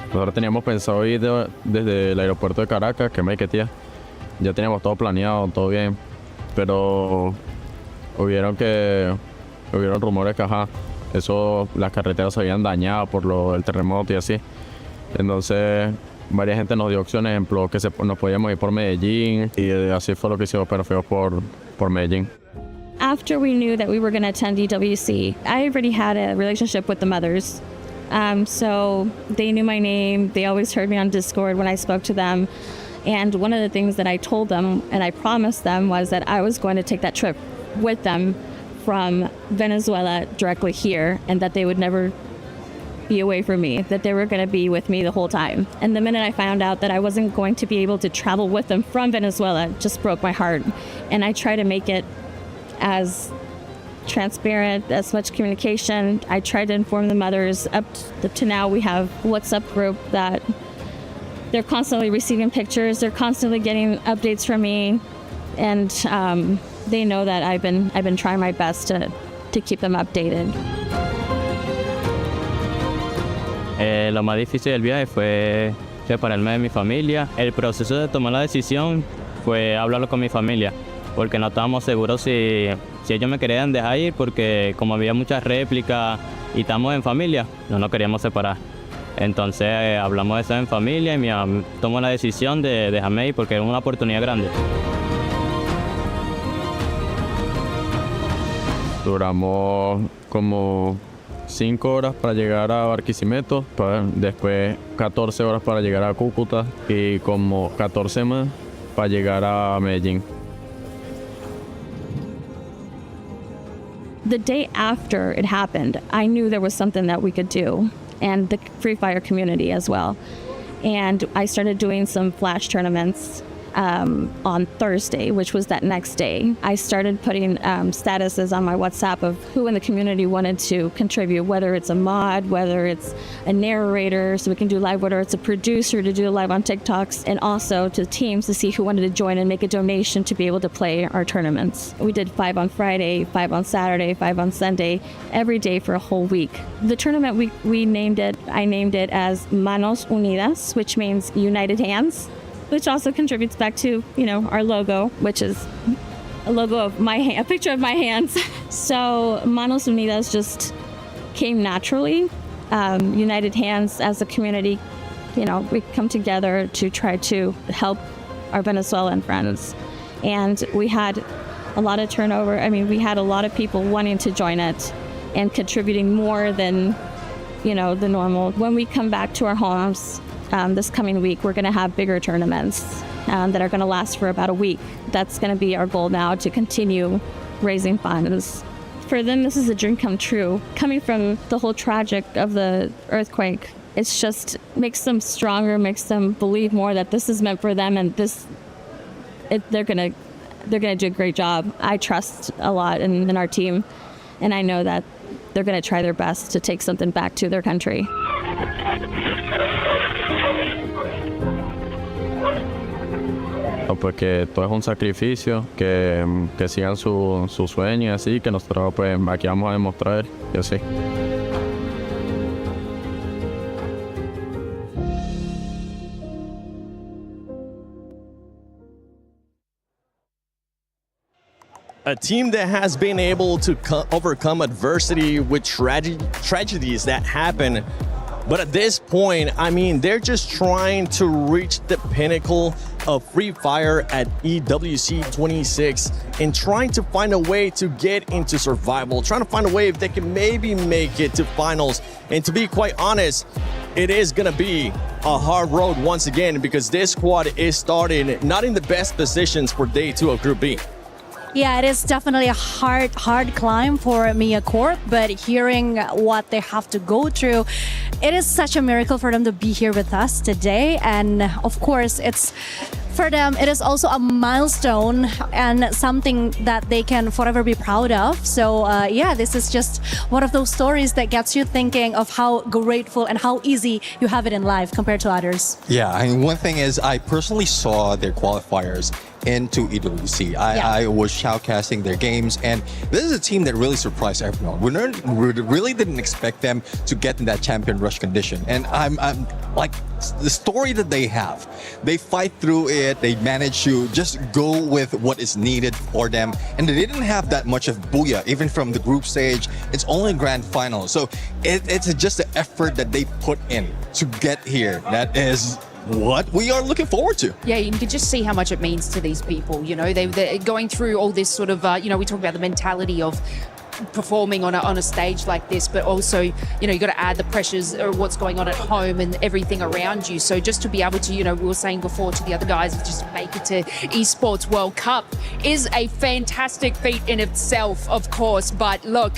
P: nosotros teníamos pensado ir desde el aeropuerto de Caracas, que me tía. Ya teníamos todo planeado, todo bien, pero hubieron rumores que las carreteras se habían dañado por el terremoto y así. Entonces varias gente nos dio opciones, ejemplo, que nos podíamos ir por Medellín, y así fue lo que hicimos, pero fue por Medellín.
C: After we knew that we were going to attend EWC, I already had a relationship with the mothers. So they knew my name. They always heard me on Discord when I spoke to them. And one of the things that I told them and I promised them was that I was going to take that trip with them from Venezuela directly here, and that they would never be away from me, that they were going to be with me the whole time. And the minute I found out that I wasn't going to be able to travel with them from Venezuela, it just broke my heart. And I try to make it as transparent, as much communication. I tried to inform the mothers. Up to now, we have a WhatsApp group that they're constantly receiving pictures. They're constantly getting updates from me, and they know that I've been trying my best to keep them updated.
N: Lo más difícil del viaje fue separarme de mi familia. El proceso de tomar la decisión fue hablarlo con mi familia, porque no estábamos seguros si ellos me querían dejar ir, porque como había muchas réplicas y estamos en familia, no nos queríamos separar. Entonces hablamos de eso en familia y mi mamá tomó la decisión de dejarme ir porque era una oportunidad grande.
P: Duramos como 5 horas para llegar a Barquisimeto, después 14 horas para llegar a Cúcuta y como 14 más para llegar a Medellín.
C: The day after it happened, I knew there was something that we could do, and the Free Fire community as well. And I started doing some flash tournaments on Thursday, which was that next day. I started putting statuses on my WhatsApp of who in the community wanted to contribute, whether it's a mod, whether it's a narrator, so we can do live, whether it's a producer to do live on TikToks, and also to teams to see who wanted to join and make a donation to be able to play our tournaments. We did 5 on Friday, 5 on Saturday, 5 on Sunday, every day for a whole week. The tournament, I named it as Manos Unidas, which means United Hands, which also contributes back to, our logo, which is a logo of a picture of my hands. So Manos Unidas just came naturally. United Hands as a community, we come together to try to help our Venezuelan friends. And we had a lot of turnover. I mean, we had a lot of people wanting to join it and contributing more than, the normal. When we come back to our homes, this coming week, we're going to have bigger tournaments that are going to last for about a week. That's going to be our goal now, to continue raising funds. For them, this is a dream come true. Coming from the whole tragic of the earthquake, it's just makes them stronger, makes them believe more that this is meant for them, and they're going to do a great job. I trust a lot in our team, and I know that they're going to try their best to take something back to their country.
P: Pues que todo es un sacrificio, que sigan su sueño y así, que nosotros pues aquí vamos a demostrar y así.
J: A team that has been able to overcome adversity with tragedies that happen. But at this point, I mean, they're just trying to reach the pinnacle of Free Fire at EWC 26 and trying to find a way to get into survival, trying to find a way if they can maybe make it to finals. And to be quite honest, it is going to be a hard road once again because this squad is starting not in the best positions for day 2 of Group B.
G: Yeah, it is definitely a hard climb for Mia Corp, but hearing what they have to go through, it is such a miracle for them to be here with us today. And of course, it's for them, it is also a milestone and something that they can forever be proud of. So yeah, this is just one of those stories that gets you thinking of how grateful and how easy you have it in life compared to others.
B: Yeah, I mean, one thing is I personally saw their qualifiers into EWC. I was shoutcasting their games, and this is a team that really surprised everyone. We really didn't expect them to get in that champion rush condition, and I'm like the story that they have. They fight through it. They manage to just go with what is needed for them, and they didn't have that much of booyah even from the group stage. It's only grand final, so it's just the effort that they put in to get here that is what we are looking forward to.
E: Yeah, you can just see how much it means to these people. You know, they're going through all this sort of, you know, we talk about the mentality of performing on a stage like this, but also, you know, you got to add the pressures of what's going on at home and everything around you. So just to be able to, you know, we were saying before to the other guys, just make it to Esports World Cup is a fantastic feat in itself, of course. But look,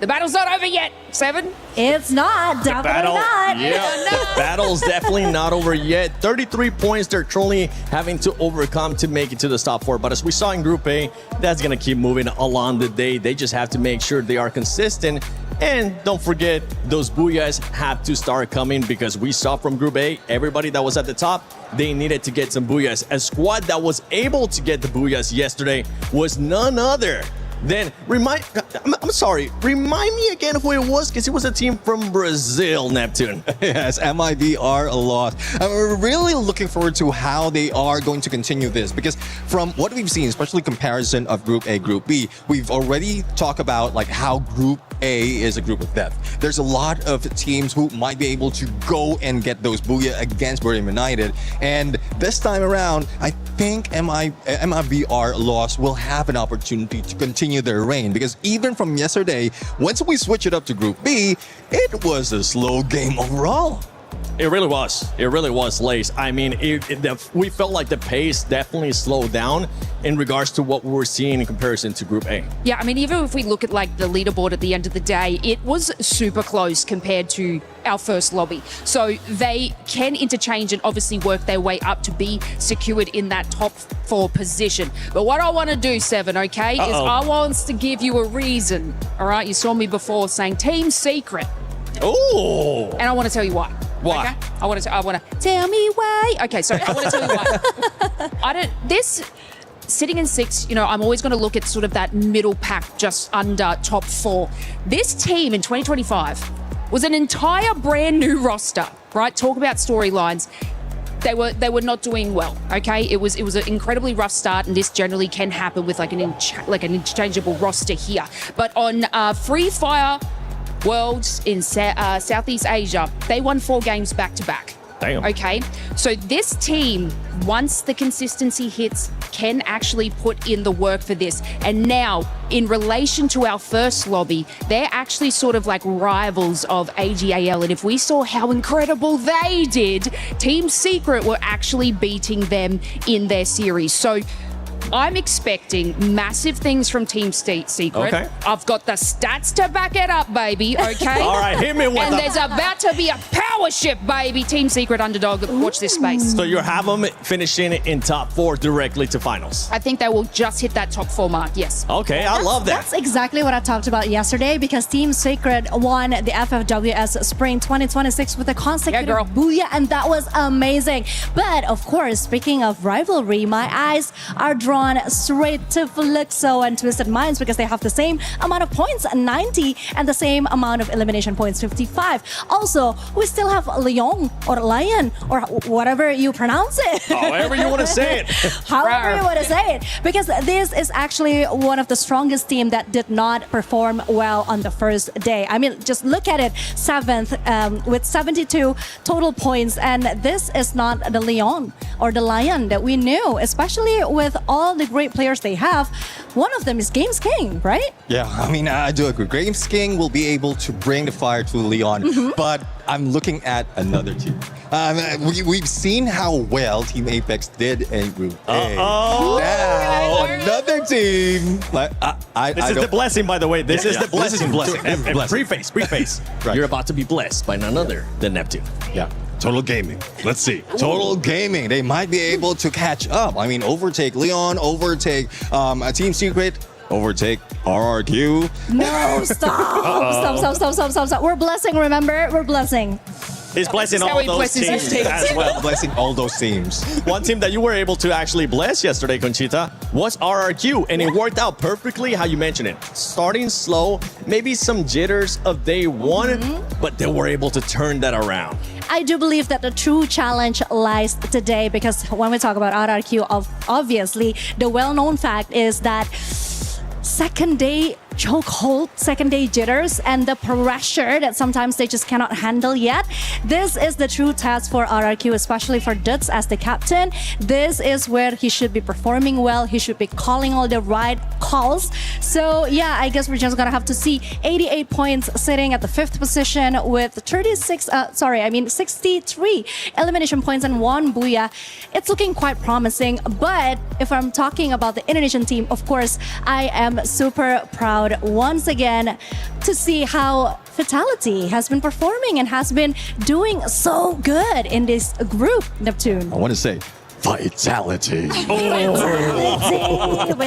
E: the battle's not over yet, Seven.
G: It's not, definitely not.
J: Yeah, the battle's definitely not over yet. 33 points they're currently having to overcome to make it to the top 4. But as we saw in Group A, that's going to keep moving along the day. They just have to make sure they are consistent. And don't forget, those booyahs have to start coming because we saw from Group A, everybody that was at the top, they needed to get some booyahs. A squad that was able to get the booyahs yesterday was none other than, remind me again who it was, because it was a team from Brazil, Neptune.
B: Yes, mibr.los. We're really looking forward to how they are going to continue this, because from what we've seen, especially comparison of Group A, Group B, we've already talked about like how Group A is a group of death. There's a lot of teams who might be able to go and get those booyah against Berlin United, and this time around, I think mibr.los will have an opportunity to continue their reign, because even from yesterday, once we switch it up to Group B, it was a slow game overall.
J: It really was. It really was, Lace. I mean, we felt like the pace definitely slowed down in regards to what we were seeing in comparison to Group A.
E: Yeah, I mean, even if we look at like the leaderboard at the end of the day, it was super close compared to our first lobby. So they can interchange and obviously work their way up to be secured in that top 4 position. But what I want to do, Seven, okay, is I want to give you a reason. All right, you saw me before saying Team Secret.
J: Oh.
E: And I want to tell you why.
J: Why?
E: Okay? I want to tell me why. Okay, so I want to tell you why. Sitting in 6, you know, I'm always going to look at sort of that middle pack just under top 4. This team in 2025 was an entire brand new roster, right? Talk about storylines. They were not doing well, okay? It was an incredibly rough start, and this generally can happen with like an interchangeable roster here. But on Free Fire Worlds in Southeast Asia, they won 4 games back to back.
J: Damn.
E: Okay, so this team, once the consistency hits, can actually put in the work for this. And now, in relation to our first lobby, they're actually sort of like rivals of ag.al. And if we saw how incredible they did, Team Secret were actually beating them in their series. So I'm expecting massive things from Team Secret.
J: Okay.
E: I've got the stats to back it up, baby, okay?
J: All right, hit me with
E: And
J: them.
E: there's about to be a power shift, baby. Team Secret underdog. Watch this space.
J: So you have them finishing in top 4 directly to finals.
E: I think they will just hit that top 4 mark, yes.
J: Okay, I love that.
G: That's exactly what I talked about yesterday, because Team Secret won the FFWS Spring 2026 with a consecutive booyah, and that was amazing. But of course, speaking of rivalry, my eyes are drawn drawn straight to Fluxo and Twisted Minds because they have the same amount of points, 90, and the same amount of elimination points, 55. Also, we still have Lion or Lion or whatever you pronounce it.
J: However you want to say it.
G: However you want to say it. Because this is actually one of the strongest team that did not perform well on the first day. I mean, just look at it, 7th with 72 total points. And this is not the Lion or the Lion that we knew, especially with all the great players they have. One of them is Games King, right?
B: Yeah, I mean, I do agree. Games King will be able to bring the fire to Leon, but I'm looking at another team. We've seen how well Team Apex did in Group A. Now, another team.
J: This is the blessing, by the way. This is the blessing.
B: Blessing.
J: Preface.
B: Right.
J: You're about to be blessed by none other than Neptune.
B: Yeah. Total Gaming. Let's see. Total Gaming. They might be able to catch up. I mean, overtake Leon, overtake Team Secret, overtake RRQ.
G: No, stop. We're blessing, remember? We're blessing.
J: He's blessing all those teams as well.
B: Blessing all those teams.
J: One team that you were able to actually bless yesterday, Conchita, was RRQ, and it worked out perfectly how you mentioned it. Starting slow, maybe some jitters of day one, but they were able to turn that around.
G: I do believe that the true challenge lies today because when we talk about RRQ, obviously the well-known fact is that second day chokehold, second day jitters, and the pressure that sometimes they just cannot handle yet. This is the true test for RRQ, especially for Duts as the captain. This is where he should be performing well. He should be calling all the right calls. So yeah, I guess we're just gonna have to see 88 points sitting at the 5th position with 63 elimination points and 1 booyah. It's looking quite promising, but if I'm talking about the Indonesian team, of course, I am super proud once again to see how Vitality has been performing and has been doing so good in this group, Neptune.
B: I want to say Vitality.
G: With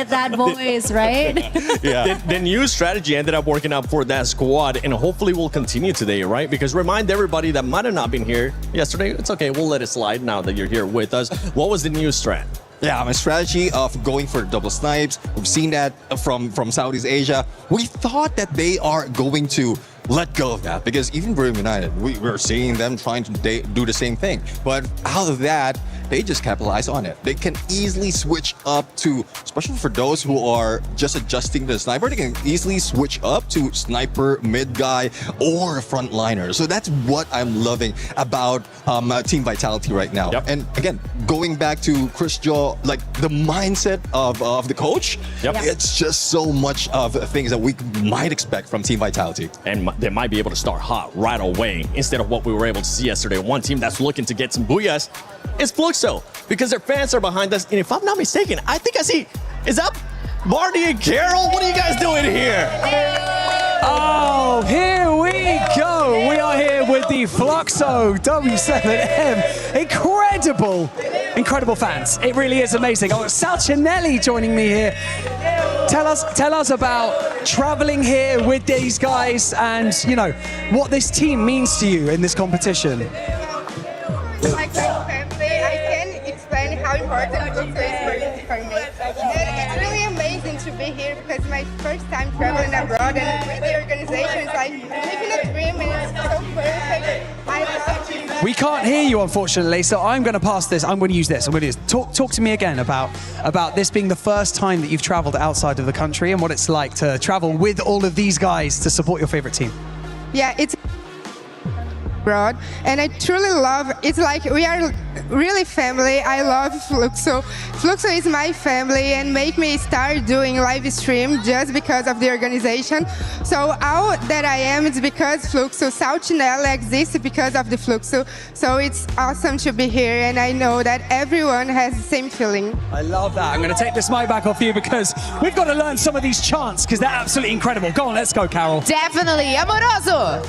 G: that voice, right?
J: Yeah. The new strategy ended up working out for that squad, and hopefully will continue today, right? Because remind everybody that might have not been here yesterday, it's okay, we'll let it slide now that you're here with us. What was the new strat?
B: Yeah, my strategy of going for double snipes. We've seen that from Southeast Asia. We thought that they are going to let go of that because even Brim United, we're seeing them trying to do the same thing. But out of that, they just capitalize on it. They can easily switch up to, especially for those who are just adjusting the sniper, they can easily switch up to sniper, mid guy, or frontliner. So that's what I'm loving about Team Vitality right now.
J: Yep.
B: And again, going back to Chris Joe, like the mindset of the coach, it's just so much of things that we might expect from Team Vitality.
J: And they might be able to start hot right away instead of what we were able to see yesterday. One team that's looking to get some booyahs is Fluxo because their fans are behind us. And if I'm not mistaken, I think I see, is that Barney and Carol? What are you guys doing here?
D: Oh, here we go. We are here with the Fluxo W7M. Incredible fans. It really is amazing. Oh, Sal Cinelli joining me here. Tell us about traveling here with these guys and, you know, what this team means to you in this competition.
F: My family, I can explain how important Fluxo is for me. And it's really amazing to be here because my first time traveling abroad and with the organization, it's like living a dream and it's so perfect. I love it.
D: We can't hear you, unfortunately, so I'm going to pass this. I'm going to use this. Talk to me again about this being the first time that you've traveled outside of the country and what it's like to travel with all of these guys to support your favorite team.
F: Yeah, it's abroad, and I truly love. It's like we are really family. I love Fluxo. Fluxo is my family, and make me start doing live stream just because of the organization. So all that I am is because Fluxo. Sal Cinelli exists because of the Fluxo. So it's awesome to be here, and I know that everyone has the same feeling.
D: I love that. I'm going to take this mic back off you because we've got to learn some of these chants because they're absolutely incredible. Go on, let's go, Carol.
O: Definitely. Amoroso.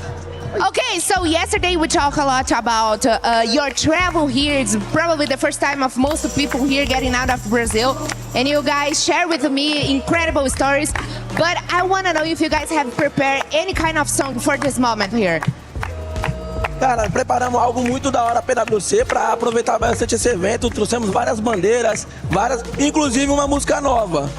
O: Okay, so yesterday we talked a lot about your travel here. It's probably the first time of most people here getting out of Brazil. And you guys share with me incredible stories. But I want to know if you guys have prepared any kind of song for this moment here.
M: Cara, preparamos algo muito da hora para PWC para aproveitar bastante esse evento. Trouxemos várias bandeiras, inclusive uma música nova.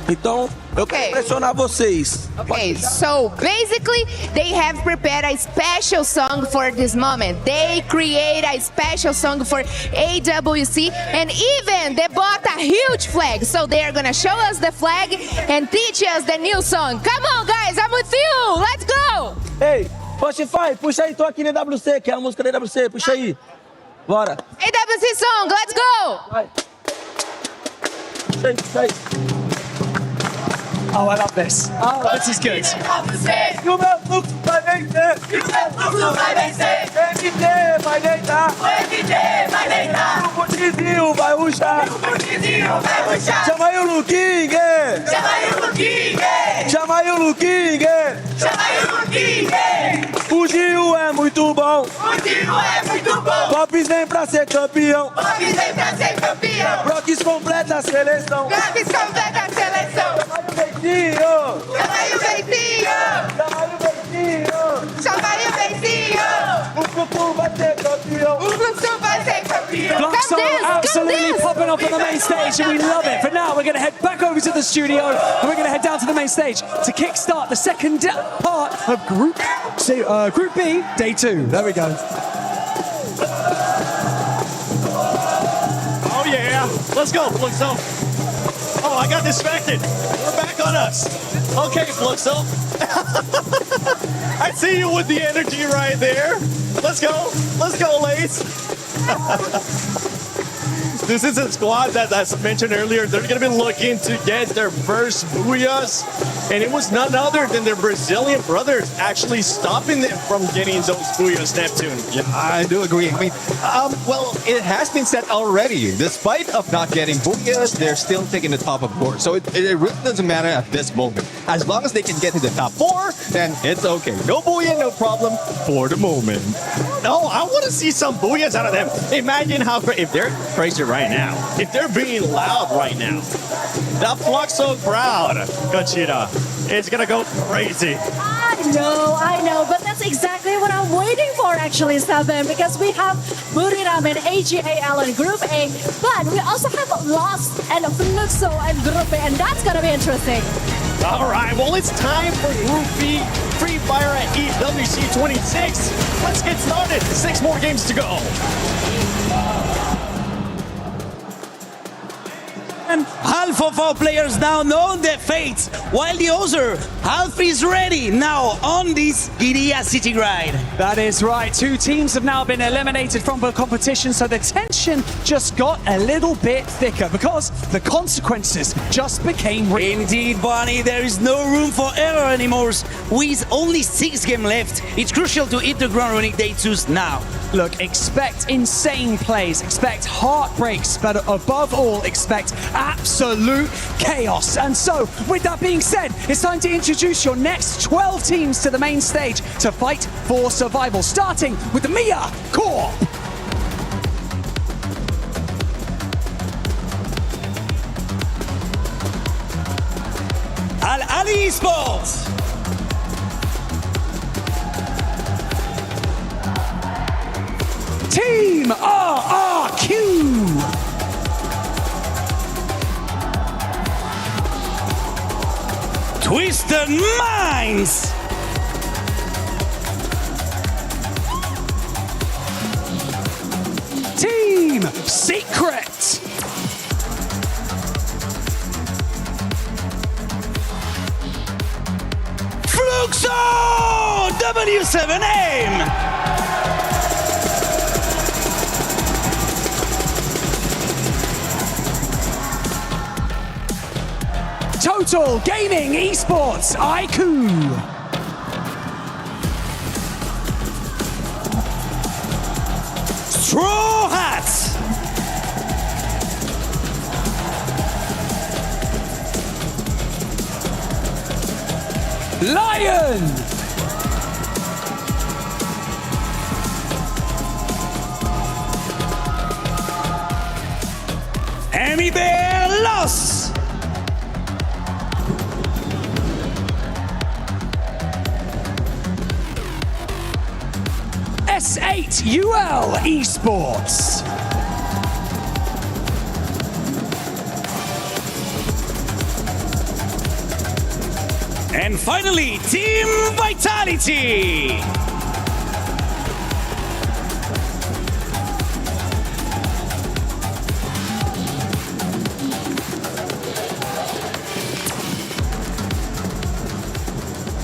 M: Então, eu quero impressionar vocês.
O: Okay, so basically they have prepared a special song for this moment. They create a special song for EWC and even they bought a huge flag. So they are gonna show us the flag and teach us the new song. Come on guys, I'm with you, let's go!
M: Ei, Spotify, puxa aí, tô aqui na EWC, que é a música da EWC, puxa aí. Bora.
O: EWC song, let's go!
M: Vai. Puxa aí, puxa aí.
D: Oh, I love this. Oh, this is good.
M: E o meu fluxo vai vencer. E o meu fluxo vai vencer. MD vai deitar. MD vai deitar. O Portezinho vai ruxar. O Portezinho vai ruxar. Chama aí o Luquingue. Chama aí o Luquingue. Chama aí o Luquingue. Chama aí o Luquingue. O Gil é muito bom. O Gil é muito bom. Pops vem pra ser campeão. Pops vem pra ser campeão. Brox completa a seleção. Brox completa a seleção. Chama aí o Bentinho! Chama aí o Bentinho! Chama aí o Bentinho! O Fluxo vai ser campeão! O Fluxo vai ser campeão!
D: Blocks are absolutely popping off on the main stage and we love it. For now, we're going to head back over to the studio and we're going to head down to the main stage to kickstart the second part of Group B, Day 2. There we go.
J: Oh yeah, let's go, Fluxo. Oh, I got distracted. We're back on us. Okay, Fluxo. I see you with the energy right there. Let's go. Let's go, Lace. This is a squad that, as I mentioned earlier, they're going to be looking to get their first booyahs. And it was none other than their Brazilian brothers actually stopping them from getting those booyahs, Neptune.
B: Yeah, I do agree. I mean, well, it has been said already. Despite of not getting booyahs, they're still taking the top of course. So it really doesn't matter at this moment. As long as they can get to the top 4, then it's okay. No booyah, no problem for the moment.
J: No, I want to see some booyahs out of them. Imagine how if they're crazy right now, if they're being loud right now. The Fluxo crowd, Gachita, it's gonna go crazy.
G: I know, but that's exactly what I'm waiting for actually, Seven, because we have Buriram and ag.al in Group A, but we also have Lost and Fluxo in Group A, and that's gonna be interesting.
J: All right, well, it's time for Group B, Free Fire at EWC 26. Let's get started. 6 more games to go.
Q: And half of our players now know their fate, while the other half is ready now on this Giria City Ride.
D: That is right. 2 teams have now been eliminated from the competition, so the tension just got a little bit thicker because the consequences just became real.
Q: Indeed, Barney, there is no room for error anymore. With only 6 games left, it's crucial to hit the ground running Day 2s now.
D: Look, expect insane plays, expect heartbreaks, but above all, expect absolute chaos. And so, with that being said, it's time to introduce your next 12 teams to the main stage to fight for survival, starting with the Mia Corp.
Q: ag.al Esports.
D: Team RRQ.
Q: Twisted Minds.
D: Team Secret.
Q: Fluxo W7M.
D: Total Gaming Esports IQ.
Q: Straw Hats.
D: Lion.
Q: mibr.los.
D: SA ag.al Esports.
Q: And finally, Team Vitality.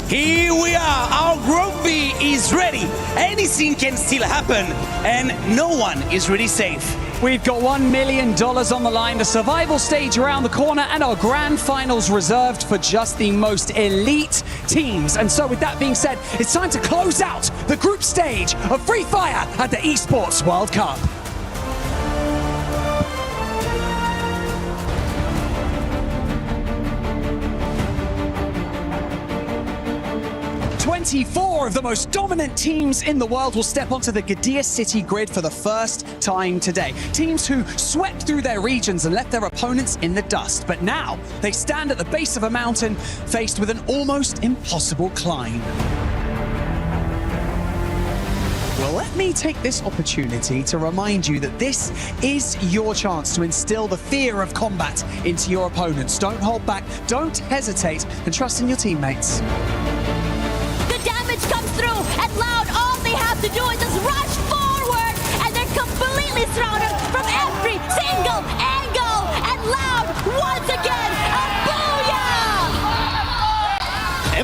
Q: Here we are, our Group B is ready. Anything can still happen, and no one is really safe.
D: We've got $1 million on the line, the survival stage around the corner, and our grand finals reserved for just the most elite teams. And so with that being said, it's time to close out the group stage of Free Fire at the Esports World Cup. Four of the most dominant teams in the world will step onto the Gadir City grid for the first time today. Teams who swept through their regions and left their opponents in the dust. But now they stand at the base of a mountain faced with an almost impossible climb. Well, let me take this opportunity to remind you that this is your chance to instill the fear of combat into your opponents. Don't hold back, don't hesitate, and trust in your teammates.
W: Comes through and Loud, all they have to do is just rush forward and they're completely surrounded from every single angle, and Loud once again a booyah!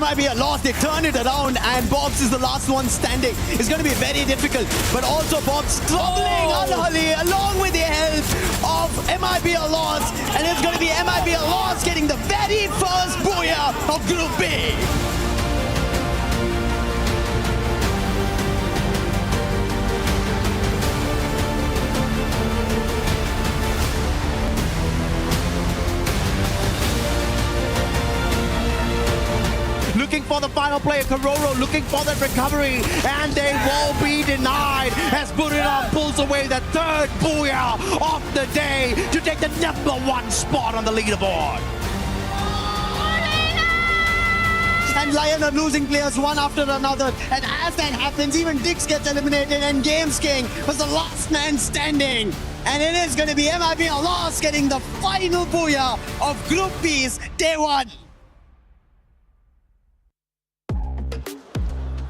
I: mibr.los, they turn it around and Bobs is the last one standing. It's going to be very difficult, but also Bobs struggling unholy along with the help of mibr.los, and it's going to be mibr.los getting the very first booyah of Group B. Looking for the final player, Kororo, looking for that recovery, and they will be denied as Burina pulls away the third booyah of the day to take the #1 spot on the leaderboard. And Lion are losing players one after another, and as that happens, even Dix gets eliminated, and Games King was the last man standing. And it is going to be mibr.los getting the final booyah of Group B's Day 1.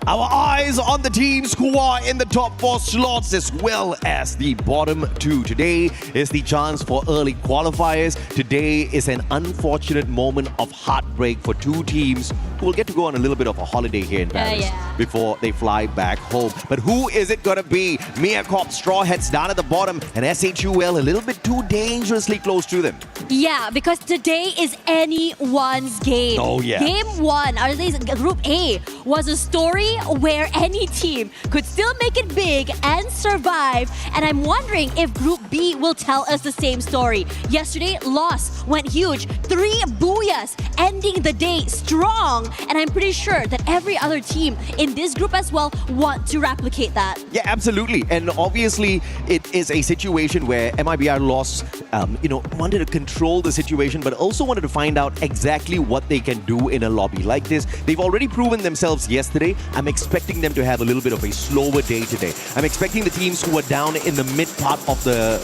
I: Our eyes on the teams who are in the top 4 slots as well as the bottom 2. Today is the chance for early qualifiers. Today is an unfortunate moment of heartbreak for 2 teams who will get to go on a little bit of a holiday here in Paris before they fly back home. But who is it going to be? Mia Corp Straw Hats down at the bottom, and SHUL a little bit too dangerously close to them.
W: Yeah, because today is anyone's game.
I: Oh, yeah.
W: Game 1, or at least Group A, was a story where any team could still make it big and survive. And I'm wondering if Group B will tell us the same story. Yesterday, Loss went huge. 3 booyahs, ending the day strong. And I'm pretty sure that every other team in this group as well want to replicate that.
S: Yeah, absolutely. And obviously, it is a situation where mibr.los, wanted to control the situation, but also wanted to find out exactly what they can do in a lobby like this. They've already proven themselves yesterday. I'm expecting them to have a little bit of a slower day today. I'm expecting the teams who are down in the mid part of the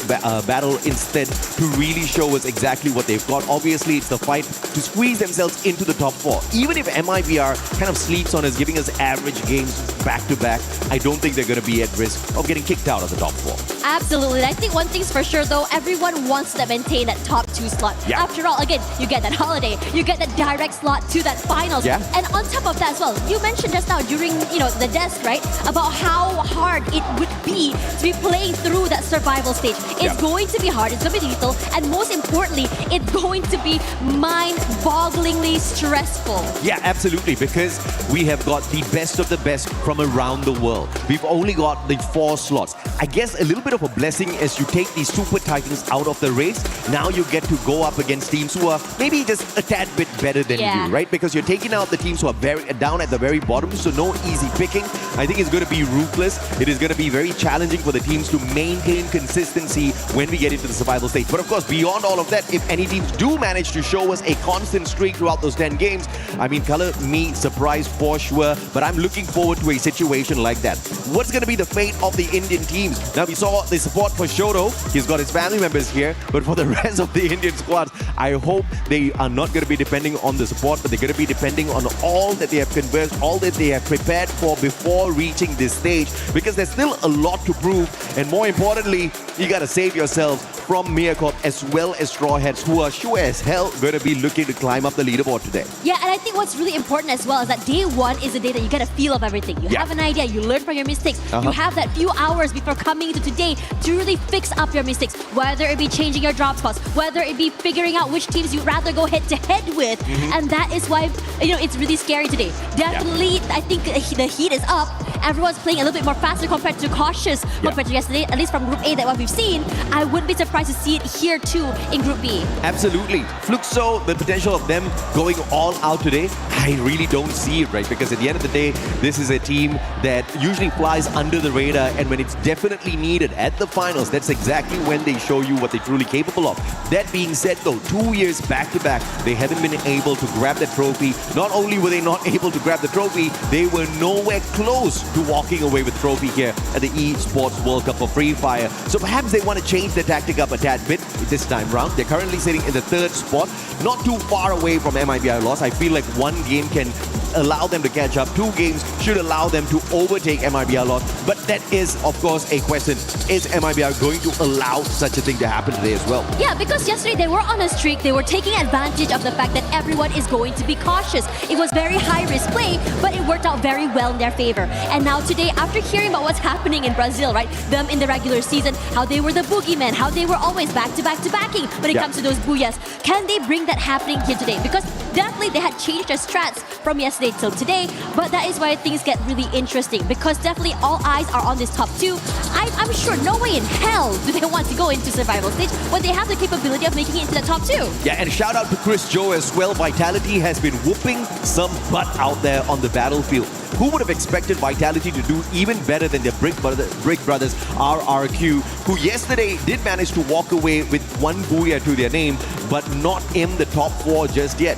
S: battle instead to really show us exactly what they've got. Obviously, it's the fight to squeeze themselves into the top 4. Even if mibr kind of sleeps on us, giving us average games back to back, I don't think they're going to be at risk of getting kicked out of the top 4.
W: Absolutely. I think one thing's for sure though, everyone wants to maintain that top 2 slot.
S: Yeah.
W: After all, again, you get that holiday, you get that direct slot to that finals.
S: Yeah.
W: And on top of that as well, you mentioned just now during the desk, right, about how hard it would be to be playing through that survival stage. It's going to be hard, it's going to be lethal, and most importantly, it's going to be mind-bogglingly stressful.
S: Yeah, absolutely, because we have got the best of the best from around the world. We've only got the 4 slots. I guess a little bit of a blessing as you take these Super Titans out of the race. Now you get to go up against teams who are maybe just a tad bit better than you, right? Because you're taking out the teams who are down at the very bottom, so no easy picking. I think it's going to be ruthless. It is going to be very challenging for the teams to maintain consistency when we get into the survival stage. But of course, beyond all of that, if any teams do manage to show us a constant streak throughout
I: throughout those 10 games. I mean, color me surprised for sure, but I'm looking forward to a situation like that. What's going to be the fate of the Indian teams? Now, we saw the support for Shoto. He's got his family members here, but for the rest of the Indian squads, I hope they are not going to be depending on the support, but they're going to be depending on all that they have conversed, all that they have prepared for before reaching this stage, because there's still a lot to prove, and more importantly, you got to save yourselves from Miyakop as well as Straw Hats, who are sure as hell going to be looking to climb up the leaderboard today.
W: Yeah, and I think what's really important as well is that day one is the day that you get a feel of everything. You have an idea, you learn from your mistakes. You have that few hours before coming into today to really fix up your mistakes, whether it be changing your drop spots, whether it be figuring out which teams you'd rather go head to head with. And that is why, it's really scary today. Definitely, I think the heat is up. Everyone's playing a little bit more faster compared to cautious compared to yesterday, at least from Group A, that what we've seen. I wouldn't be surprised to see it here too in Group B.
I: Absolutely. Fluxo, the potential of them going all out today, I really don't see it, right? Because at the end of the day, this is a team that usually flies under the radar, and when it's definitely needed at the finals, that's exactly when they show you what they're truly capable of. That being said though, 2 years back to back, they haven't been able to grab that trophy. Not only were they not able to grab the trophy, they were nowhere close to walking away with the trophy here at the Esports World Cup for Free Fire. So perhaps they want to change their tactic up a tad bit this time round. They're currently sitting in the 3rd spot, not too far away from mibr.los. I feel like one game can allow them to catch up. 2 games should allow them to overtake mibr.los. But that is, of course, a question. Is mibr going to allow such a thing to happen today as well?
W: Yeah, because yesterday they were on a streak. They were taking advantage of the fact that everyone is going to be cautious. It was very high-risk play, but it worked out very well in their favor. And now today, after hearing about what's happening in Brazil, right? Them in the regular season, how they were the boogeymen, how they were always back-to-back-to-backing when it comes to those booyahs. Can they bring that happening here today? Because definitely they had changed their strats from yesterday till today, but that is why things get really interesting, because definitely all eyes are on this top 2. I'm sure no way in hell do they want to go into survival stage when they have the capability of making it into the top 2.
I: Yeah, and shout out to Chris Joe as well. Vitality has been whooping some butt out there on the battlefield. Who would have expected Vitality to do even better than their Brick Brothers RRQ, who yesterday did manage to walk away with 1 booyah to their name, but not in the top 4 just yet.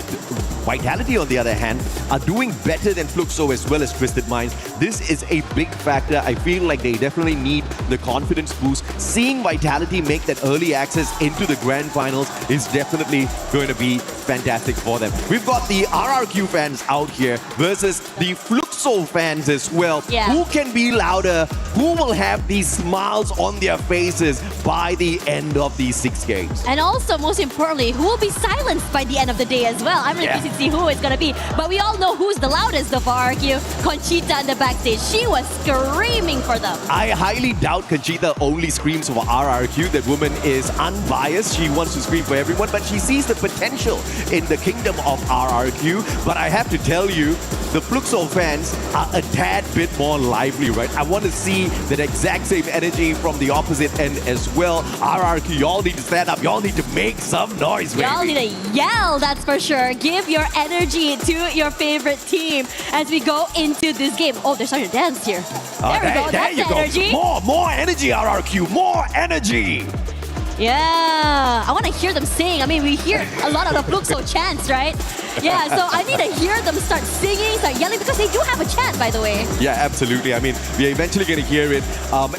I: Vitality, on the other hand, are doing better than Fluxo as well as Twisted Minds. This is a big factor. I feel like they definitely need the confidence boost. Seeing Vitality make that early access into the grand finals is definitely going to be fantastic for them. We've got the RRQ fans out here versus the Fluxo fans as well. Who can be louder? Who will have these smiles on their faces by the end of these 6 games?
W: And also, most importantly, who will be silenced by the end of the day as well? I'm really curious to see who it's going to be. But we all know who's the loudest of RRQ. Conchita in the backstage. She was screaming for them.
I: I highly doubt Conchita only screams for RRQ. That woman is unbiased. She wants to scream for everyone, but she sees the potential in the kingdom of RRQ. But I have to tell you, the Fluxo fans are a tad bit more lively, right? I want to see that exact same energy from the opposite end as well. RRQ, y'all need to stand up. Y'all need to make some noise, baby.
W: Y'all need to yell, that's for sure. Give your energy to your favorite team as we go into this game. Oh, they're starting to dance here. There we go. That's the energy.
I: More energy, RRQ. More energy.
W: Yeah, I want to hear them sing. I mean, we hear a lot of the Fluxo chants, right? Yeah, so I need to hear them start singing, start yelling, because they do have a chant, by the way.
I: Yeah, absolutely. I mean, we're eventually going to hear it.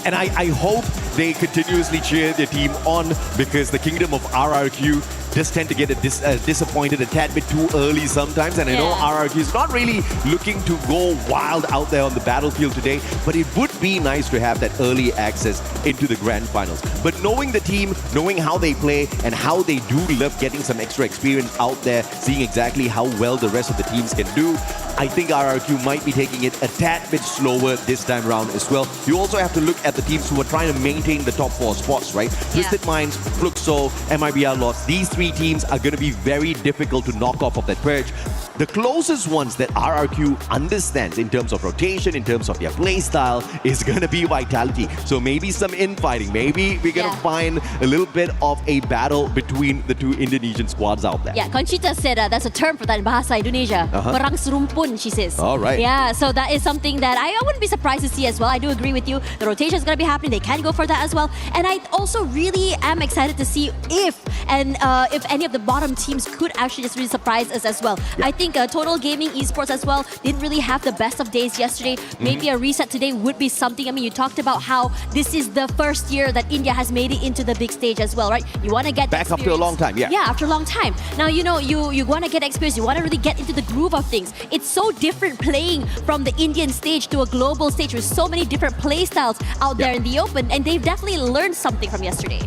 I: And I hope they continuously cheer their team on, because the kingdom of RRQ just tend to get disappointed a tad bit too early sometimes. And I know RRQ is not really looking to go wild out there on the battlefield today, but it would be nice to have that early access into the grand finals. But knowing the team, knowing how they play, and how they do love getting some extra experience out there, seeing exactly how well the rest of the teams can do, I think RRQ might be taking it a tad bit slower this time around as well. You also have to look at the teams who are trying to maintain the top 4 spots, right? Twisted Minds, Fluxo, mibr.los. These 3 teams are going to be very difficult to knock off of that perch. the closest ones that RRQ understands in terms of rotation, in terms of their play style, is going to be Vitality. So maybe some infighting. Maybe we're going to find a little bit of a battle between the two Indonesian squads out there.
W: Yeah, Conchita said that's a term for that in Bahasa Indonesia. Perang serumpun, she says.
I: All right.
W: Yeah, so that is something that I wouldn't be surprised to see as well. I do agree with you. The rotation is going to be happening. They can go for that as well. And I also really am excited to see if any of the bottom teams could actually just really surprise us as well. I think Total Gaming Esports as well didn't really have the best of days yesterday. Maybe a reset today would be something. I mean, you talked about how this is the first year that India has made it into the big stage as well, right? You want to get
I: back after a long time,
W: Yeah, after a long time. Now, you want to get experience. You want to really get into the groove of things. It's so different playing from the Indian stage to a global stage with so many different play styles out there in the open, and they've definitely learned something from yesterday.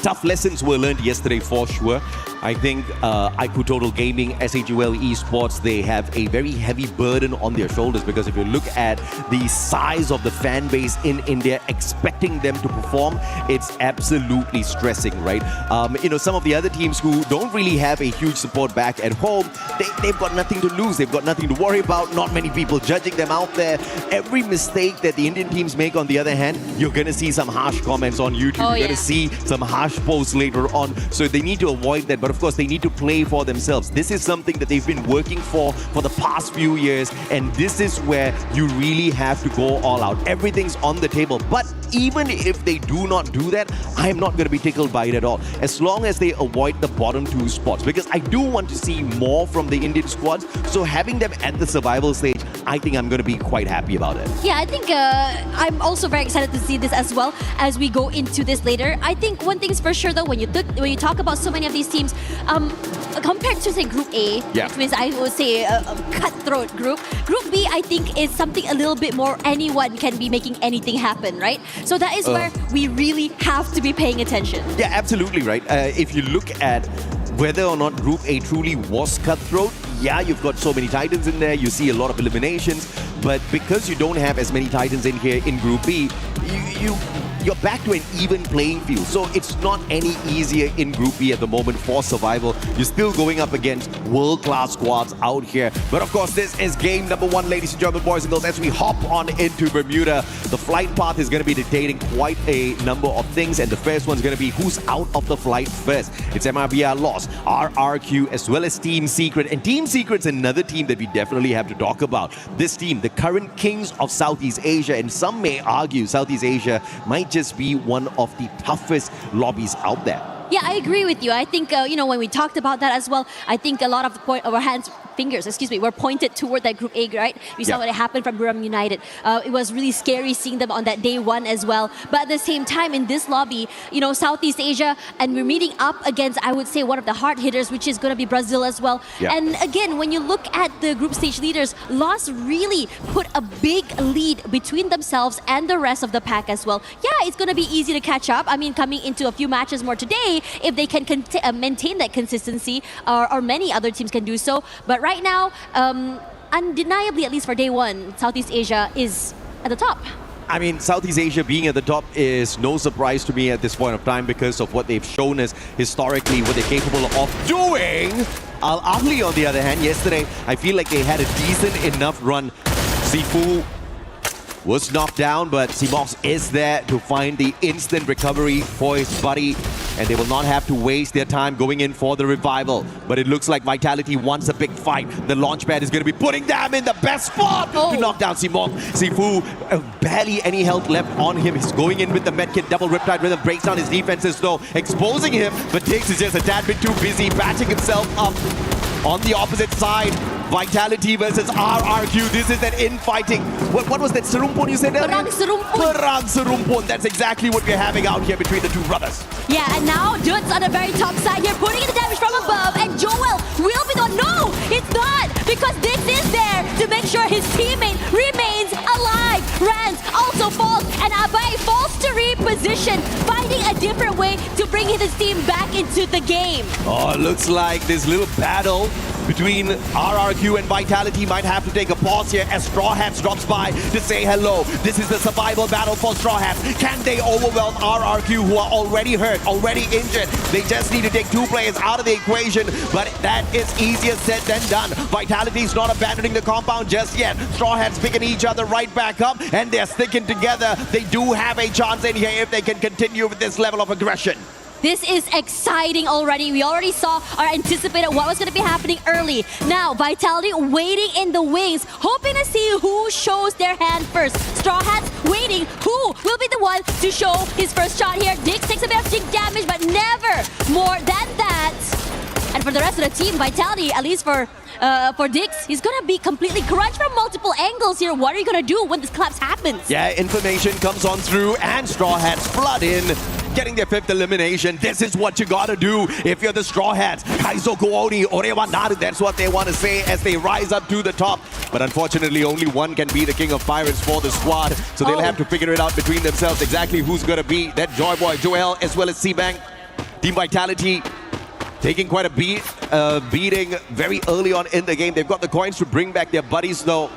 I: Tough lessons were learned yesterday for sure. I think ag.al Total Gaming, ag.al Esports, they have a very heavy burden on their shoulders, because if you look at the size of the fan base in India, expecting them to perform, it's absolutely stressing, right? Some of the other teams who don't really have a huge support back at home, they've got nothing to lose. They've got nothing to worry about. Not many people judging them out there. Every mistake that the Indian teams make, on the other hand, you're going to see some harsh comments on YouTube. You're going to see some harsh posts later on. So they need to avoid that. But of course, they need to play for themselves. This is something that they've been working for the past few years. And this is where you really have to go all out. Everything's on the table. But even if they do not do that, I am not going to be tickled by it at all. As long as they avoid the bottom two spots. Because I do want to see more from the Indian squads. So having them at the survival stage, I think I'm going to be quite happy about it.
W: Yeah, I think I'm also very excited to see this as well as we go into this later. I think one thing's for sure though, when you talk about so many of these teams, compared to say Group A, which means I would say a cutthroat group, Group B I think is something a little bit more anyone can be making anything happen, right? So that is where we really have to be paying attention.
I: Yeah, absolutely right. If you look at whether or not Group A truly was cutthroat, yeah, you've got so many Titans in there, you see a lot of eliminations, but because you don't have as many Titans in here in Group B, you're back to an even playing field. So it's not any easier in Group B at the moment for survival. You're still going up against world-class squads out here. But of course, this is game number 1, ladies and gentlemen, boys and girls, as we hop on into Bermuda. The flight path is going to be dictating quite a number of things, and the first one's going to be who's out of the flight first. It's mibr.los, RRQ, as well as Team Secret. And Team Secret's another team that we definitely have to talk about. This team, the current kings of Southeast Asia, and some may argue Southeast Asia might just be one of the toughest lobbies out there.
W: Yeah, I agree with you. I think, when we talked about that as well, I think a lot of our fingers were pointed toward that Group A, right? We saw what happened from Buram United. It was really scary seeing them on that day 1 as well. But at the same time, in this lobby, Southeast Asia, and we're meeting up against, I would say, one of the hard hitters, which is going to be Brazil as well. Yeah. And again, when you look at the group stage leaders, LOS really put a big lead between themselves and the rest of the pack as well. Yeah, it's going to be easy to catch up. I mean, coming into a few matches more today, if they can maintain that consistency, or many other teams can do so. But right now, undeniably, at least for day 1, Southeast Asia is at the top.
I: I mean, Southeast Asia being at the top is no surprise to me at this point of time, because of what they've shown us historically, what they're capable of doing. Al-Ahli, on the other hand, yesterday, I feel like they had a decent enough run. Sifu was knocked down, but Simox is there to find the instant recovery for his buddy, and they will not have to waste their time going in for the revival. But it looks like Vitality wants a big fight. The launchpad is going to be putting them in the best spot to knock down Simox. Sifu, barely any health left on him. He's going in with the medkit, double Riptide Rhythm, breaks down his defenses though, exposing him, but Tiggs is just a tad bit too busy patching himself up. On the opposite side, Vitality versus RRQ. This is an infighting. What was that serumpun you said earlier? Perang serumpun. That's exactly what we're having out here between the two brothers.
W: Yeah, and now Dudes on the very top side here, putting in the damage from above, and Joel will be the... No, it's not! Because Dix is there to make sure his teammate remains alive. Rans also falls, and Abai falls to reposition, finding a different way to bring bringing his team back into the game.
I: Oh, looks like this little battle between RRQ and Vitality might have to take a pause here as Straw Hats drops by to say hello. This is the survival battle for Straw Hats. Can they overwhelm RRQ, who are already hurt, already injured? They just need to take 2 players out of the equation, but that is easier said than done. Vitality is not abandoning the compound just yet. Straw Hats picking each other right back up, and they're sticking together. They do have a chance in here if they can continue with this level of aggression.
W: This is exciting already. We already saw or anticipated what was going to be happening early. Now, Vitality waiting in the wings, hoping to see who shows their hand first. Straw Hats waiting. Who will be the one to show his first shot here? Dix takes a bit of stick damage, but never more than that. And for the rest of the team, Vitality, at least for Dix, he's gonna be completely crunched from multiple angles here. What are you gonna do when this collapse happens?
I: Yeah, information comes on through and Straw Hats flood in, getting their 5th elimination. This is what you gotta do if you're the Straw Hats. Kaizoku Oni, Orewa Naru, that's what they want to say as they rise up to the top. But unfortunately, only one can be the king of pirates for the squad. So they'll have to figure it out between themselves exactly who's gonna be that Joy Boy, Joel, as well as C-Bank. Team Vitality taking quite a beating very early on in the game. They've got the coins to bring back their buddies though.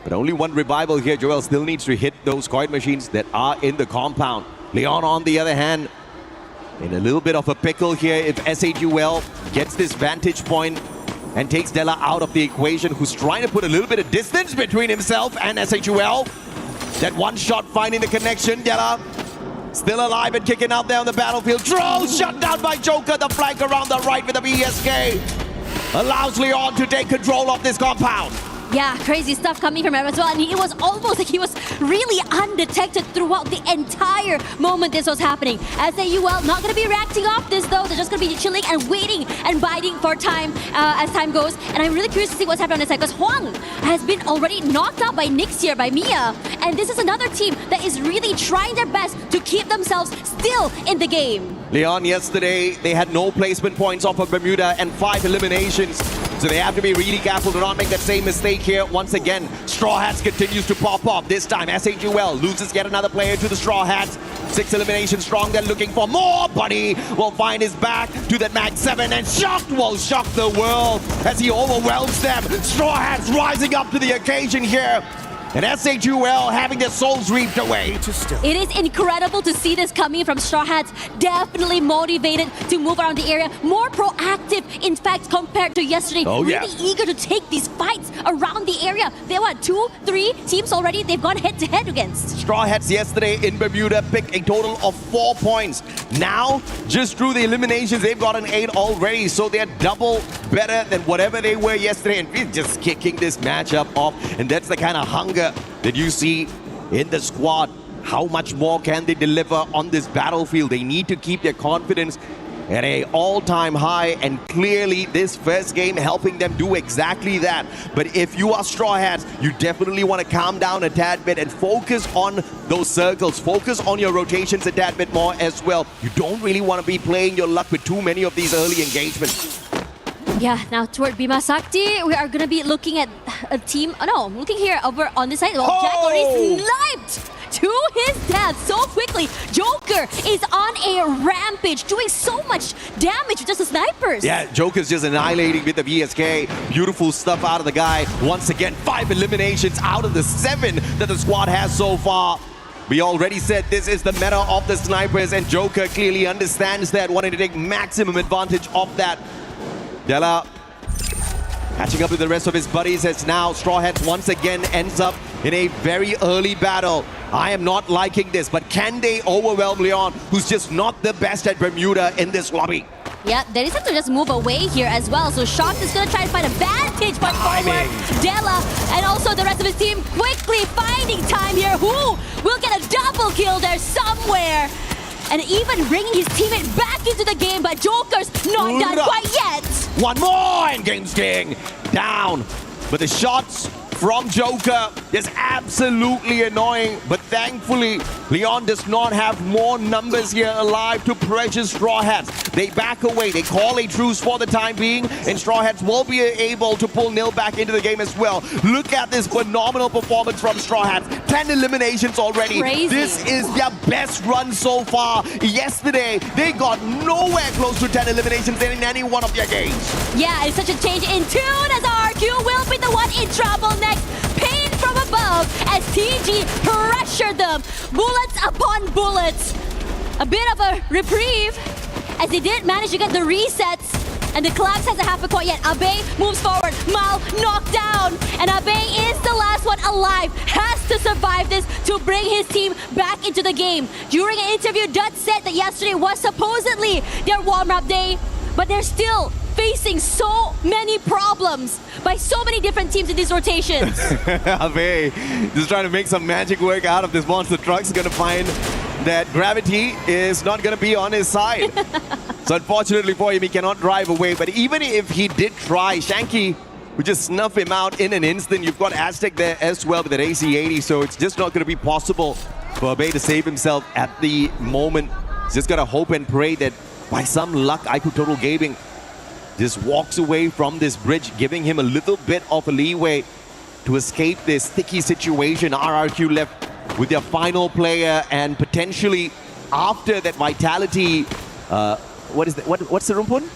I: But only one revival here. Joel still needs to hit those coin machines that are in the compound. Leon, on the other hand, in a little bit of a pickle here if SAGUL gets this vantage point and takes Della out of the equation, who's trying to put a little bit of distance between himself and SAGUL. That one shot finding the connection. Della still alive and kicking out there on the battlefield. Troll shut down by Joker. The flank around the right with the BSK allows Leon to take control of this compound.
W: Yeah, crazy stuff coming from him as well. And it was almost like he was really undetected throughout the entire moment this was happening. SAUL not going to be reacting off this though. They're just going to be chilling and waiting and biding for time as time goes. And I'm really curious to see what's happening on this side because Huang has been already knocked out by Nyx here, by Mia. And this is another team that is really trying their best to keep themselves still in the game.
I: Leon, yesterday, they had no placement points off of Bermuda and 5 eliminations. So they have to be really careful to not make that same mistake here. Once again, Straw Hats continues to pop up. This time, SAGUL loses yet another player to the Straw Hats. 6 eliminations strong. They're looking for more. Buddy will find his back to that Mag 7 and Shocked will shock the world as he overwhelms them. Straw Hats rising up to the occasion here. And SAGUL having their souls reaped away.
W: It is incredible to see this coming from Straw Hats. Definitely motivated to move around the area. More proactive, in fact, compared to yesterday. Really eager to take these fights around the area. They were 2-3 teams already they've gone head-to-head against.
I: Straw Hats yesterday in Bermuda picked a total of 4 points. Now, just through the eliminations, they've gotten 8 already. So they're double better than whatever they were yesterday. And we're just kicking this matchup off. And that's the kind of hunger that you see in the squad. How much more can they deliver on this battlefield? They need to keep their confidence at an all-time high, and clearly this first game helping them do exactly that. But if you are Straw Hats, you definitely want to calm down a tad bit and focus on those circles, focus on your rotations a tad bit more as well. You don't really want to be playing your luck with too many of these early engagements.
W: Yeah, now toward Bima Sakti, we are going to be looking at a team. Oh no, looking here over on this side. Well, Jack already sniped to his death so quickly. Joker is on a rampage, doing so much damage with just the snipers.
I: Yeah, Joker's just annihilating with the VSK. Beautiful stuff out of the guy. Once again, 5 eliminations out of the 7 that the squad has so far. We already said this is the meta of the snipers, and Joker clearly understands that, wanting to take maximum advantage of that. Della catching up with the rest of his buddies as now Straw Hats once again ends up in a very early battle. I am not liking this, but can they overwhelm Leon, who's just not the best at Bermuda in this lobby?
W: Yeah, they just have to just move away here as well. So Shocked is going to try to find a vantage point forward. Della and also the rest of his team quickly finding time here. Who will get a double kill there somewhere? And even bringing his teammate back into the game, but Joker's not done quite yet.
I: One more, and Game's King down. But the shots from Joker is absolutely annoying, but thankfully, Leon does not have more numbers here alive to pressure Straw Hats. They back away, they call a truce for the time being, and Straw Hats will be able to pull nil back into the game as well. Look at this phenomenal performance from Straw Hats. 10 eliminations already.
W: Crazy.
I: This is their best run so far. Yesterday, they got nowhere close to 10 eliminations in any one of their games.
W: Yeah, it's such a change in tune as RQ will be the one in trouble next. Pain from above as TG pressured them. Bullets upon bullets. A bit of a reprieve as they did manage to get the resets. And the Clax has a half a court yet. Abe moves forward. Mal knocked down. And Abe is the last one alive. Has to survive this to bring his team back into the game. During an interview, Dut said that yesterday was supposedly their warm-up day. But they're still facing so many problems by so many different teams in these rotations.
I: Abe just trying to make some magic work out of this monster truck's gonna find that gravity is not gonna be on his side. So unfortunately for him, he cannot drive away. But even if he did try, Shanky would just snuff him out in an instant. You've got Aztec there as well with that AC-80, so it's just not gonna be possible for Abe to save himself at the moment. He's just gotta hope and pray that by some luck, IQ Total Gaming just walks away from this bridge, giving him a little bit of a leeway to escape this sticky situation. RRQ left with their final player, and potentially after that Vitality, what is that? What's the rumpun?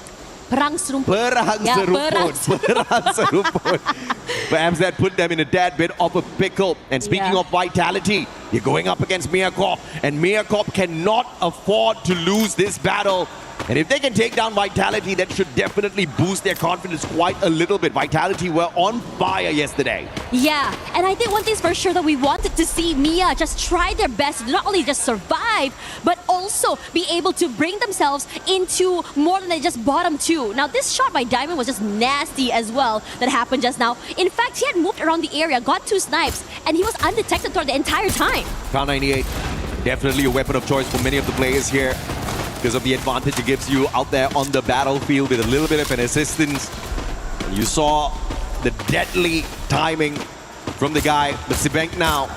W: Perang serumput.
I: Perang
W: Yeah,
I: serumput. Perang serumput. Perhaps that put them in a tad bit of a pickle. And speaking of Vitality, you're going up against Miyakop, and Miyakop cannot afford to lose this battle. And if they can take down Vitality, that should definitely boost their confidence quite a little bit. Vitality were on fire yesterday.
W: Yeah, and I think one thing's for sure that we wanted to see Mia just try their best to not only just survive, but also be able to bring themselves into more than just bottom two. Now, this shot by Diamond was just nasty as well that happened just now. In fact, he had moved around the area, got 2 snipes, and he was undetected throughout the entire time.
I: Crown 98, definitely a weapon of choice for many of the players here, because of the advantage it gives you out there on the battlefield with a little bit of an assistance. You saw the deadly timing from the guy, but Sibank now,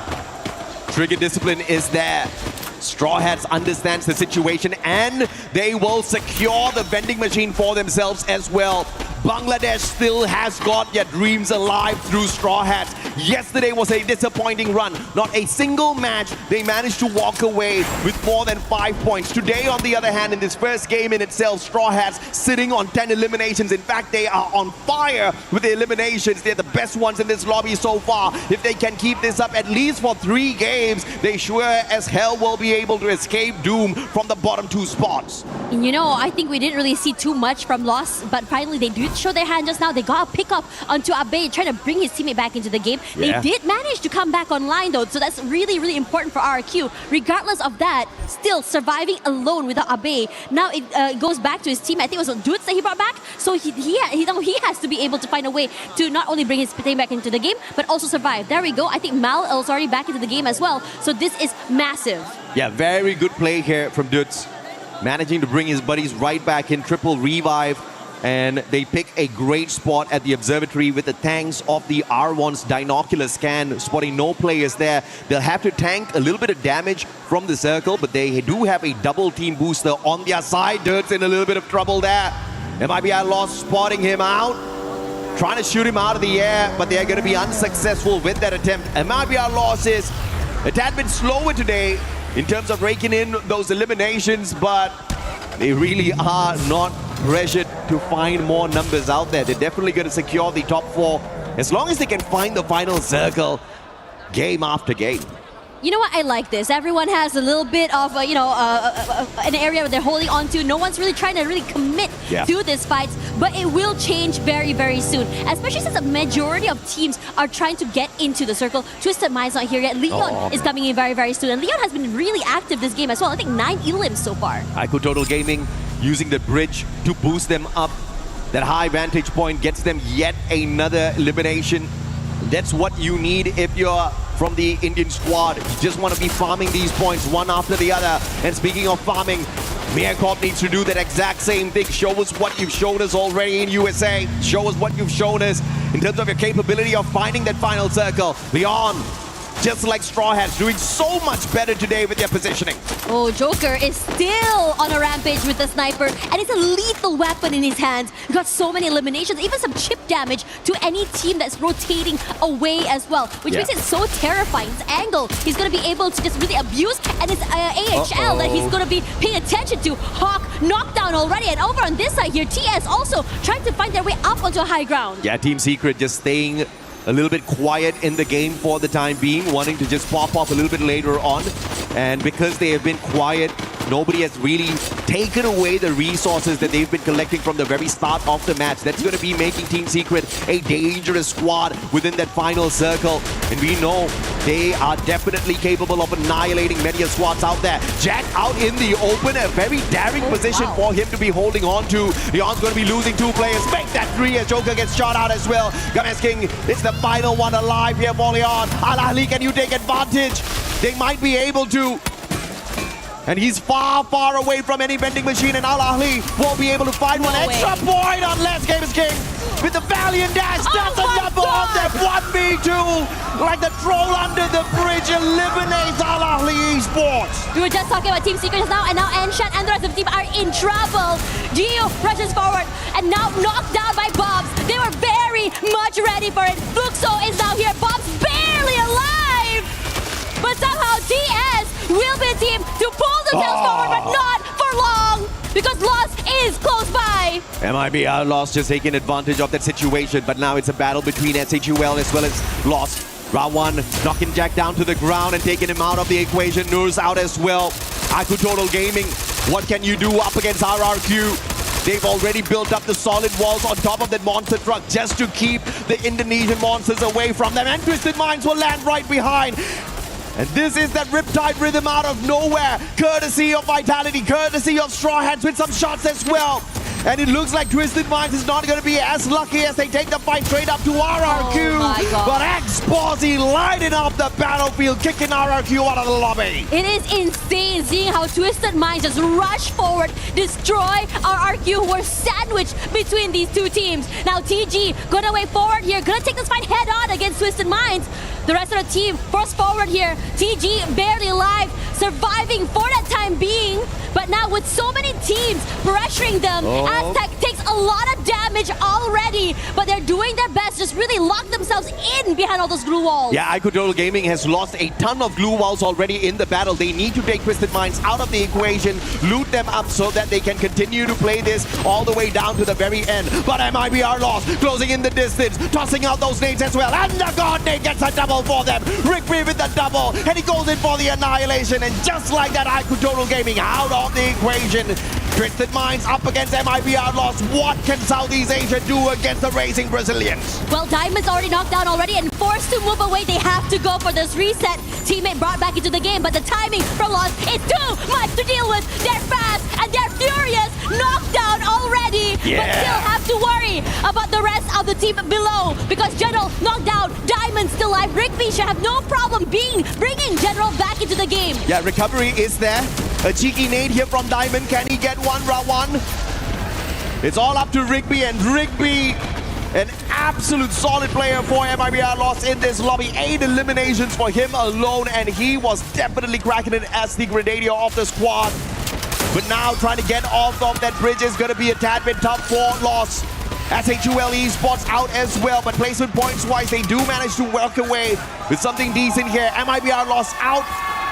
I: trigger discipline is there. Straw Hats understands the situation, and they will secure the vending machine for themselves as well. Bangladesh still has got their dreams alive through Straw Hats. Yesterday was a disappointing run. Not a single match they managed to walk away with more than 5 points. Today, on the other hand, in this first game in itself, Straw Hats sitting on 10 eliminations. In fact, they are on fire with the eliminations. They're the best ones in this lobby so far. If they can keep this up at least for 3 games, they sure as hell will be able to escape doom from the bottom 2 spots.
W: You know, I think we didn't really see too much from Lost, but finally they did show their hand just now. They got a pick up onto Abe, trying to bring his teammate back into the game.
I: Yeah.
W: They did manage to come back online though, so that's really, really important for RQ. Regardless of that, still surviving alone without Abe. Now it goes back to his team. I think it was Dudes that he brought back, so he has to be able to find a way to not only bring his team back into the game, but also survive. There we go. I think Mal is already back into the game as well, so this is massive.
I: Yeah, very good play here from Dudes. Managing to bring his buddies right back in, triple revive. And they pick a great spot at the observatory with the tanks of the R1's Dinocular scan, spotting no players there. They'll have to tank a little bit of damage from the circle, but they do have a double team booster on their side. Dirt's in a little bit of trouble there. mibr.los spotting him out, trying to shoot him out of the air, but they're going to be unsuccessful with that attempt. mibr.los is a tad bit slower today in terms of raking in those eliminations, but they really are not pressured to find more numbers out there. They're definitely going to secure the top 4 as long as they can find the final circle game after game.
W: You know what? I like this. Everyone has a little bit of, an area where they're holding on to. No one's really trying to really commit to this fight, but it will change very, very soon. Especially since a majority of teams are trying to get into the circle. Twisted Mind's not here yet. Leon is coming in very, very soon. And Leon has been really active this game as well. I think 9 elims so far.
I: IQ Total Gaming using the bridge to boost them up. That high vantage point gets them yet another elimination. That's what you need if you're from the Indian squad. You just want to be farming these points one after the other. And speaking of farming, mibr.los needs to do that exact same thing. Show us what you've shown us already in USA. Show us what you've shown us in terms of your capability of finding that final circle. Leon, just like Straw Hats, doing so much better today with their positioning.
W: Oh, Joker is still on a rampage with the sniper, and it's a lethal weapon in his hands. He got so many eliminations, even some chip damage to any team that's rotating away as well, which makes it so terrifying. His angle, he's going to be able to just really abuse, and it's ag.al that he's going to be paying attention to. Hawk knocked down already, and over on this side here, TS also trying to find their way up onto a high ground.
I: Yeah, Team Secret just staying a little bit quiet in the game for the time being, wanting to just pop off a little bit later on. And because they have been quiet, nobody has really taken away the resources that they've been collecting from the very start of the match. That's going to be making Team Secret a dangerous squad within that final circle. And we know they are definitely capable of annihilating many squads out there. Jack out in the open, a very daring position for him to be holding on to. Leon's going to be losing 2 players. Make that 3 as Joker gets shot out as well. Games King, it's the final one alive here for Leon. Al-Ahli, can you take advantage? They might be able to. And he's far, far away from any vending machine, and Al-Ahli won't be able to find one extra point unless Games King with the valiant dash does a double on them. 1v2, like the troll under the bridge, eliminates Al-Ahli Esports.
W: We were just talking about Team Secret just now, and now Anshan and the rest of the team are in trouble. Gio rushes forward, and now knocked down by Bobs. They were very much ready for it. Fluxo is now here. Bobs barely alive. But somehow TS will be a team to pull themselves forward, but not for long, because Loss is close by.
I: mibr.los just taking advantage of that situation, but now it's a battle between SHUL as well as Loss. Round 1, knocking Jack down to the ground and taking him out of the equation. Noor's out as well. ag.al Gaming, what can you do up against RRQ? They've already built up the solid walls on top of that monster truck just to keep the Indonesian monsters away from them, and Twisted Minds will land right behind. And this is that Riptide rhythm out of nowhere, courtesy of Vitality, courtesy of Straw Hats with some shots as well. And it looks like Twisted Minds is not going to be as lucky as they take the fight straight up to RRQ. But X-Bossy lighting up the battlefield, kicking RRQ out of the lobby.
W: It is insane seeing how Twisted Minds just rush forward, destroy RRQ, who were sandwiched between these two teams. Now TG gonna way forward here, gonna take this fight head on against Twisted Minds. The rest of the team forced forward here. TG barely alive, surviving for that time being. But now with so many teams pressuring them, Aztec takes a lot of damage already. But they're doing their best, just really lock themselves in behind all those glue walls.
I: Yeah, ag.al Gaming has lost a ton of glue walls already in the battle. They need to take Twisted Minds out of the equation, loot them up so that they can continue to play this all the way down to the very end. But mibr.los closing in the distance, tossing out those nades as well. And the God Nade gets a double for them. Rigby with the double, and he goes in for the annihilation. And just like that, ag.al Gaming out of the equation. Twisted Minds up against mibr.los. What can Southeast Asia do against the racing Brazilians?
W: Well, Diamond's already knocked down already and forced to move away. They have to go for this reset. Teammate brought back into the game, but the timing from Loss is too much to deal with. They're fast and they're furious. Knocked down already, but still have to worry about the rest of the team below, because General knocked down, Diamond still alive. Rigby should have no problem bringing General back into the game.
I: Yeah, recovery is there. A cheeky nade here from Diamond. Can he get one? Round 1. It's all up to Rigby, and Rigby, an absolute solid player for mibr.los in this lobby. 8 eliminations for him alone, and he was definitely cracking it as the Grenadio of the squad. But now trying to get off of that bridge is going to be a tad bit tough for Loss. SHUL Esports out as well, but placement points wise, they do manage to work away with something decent here. mibr.los out.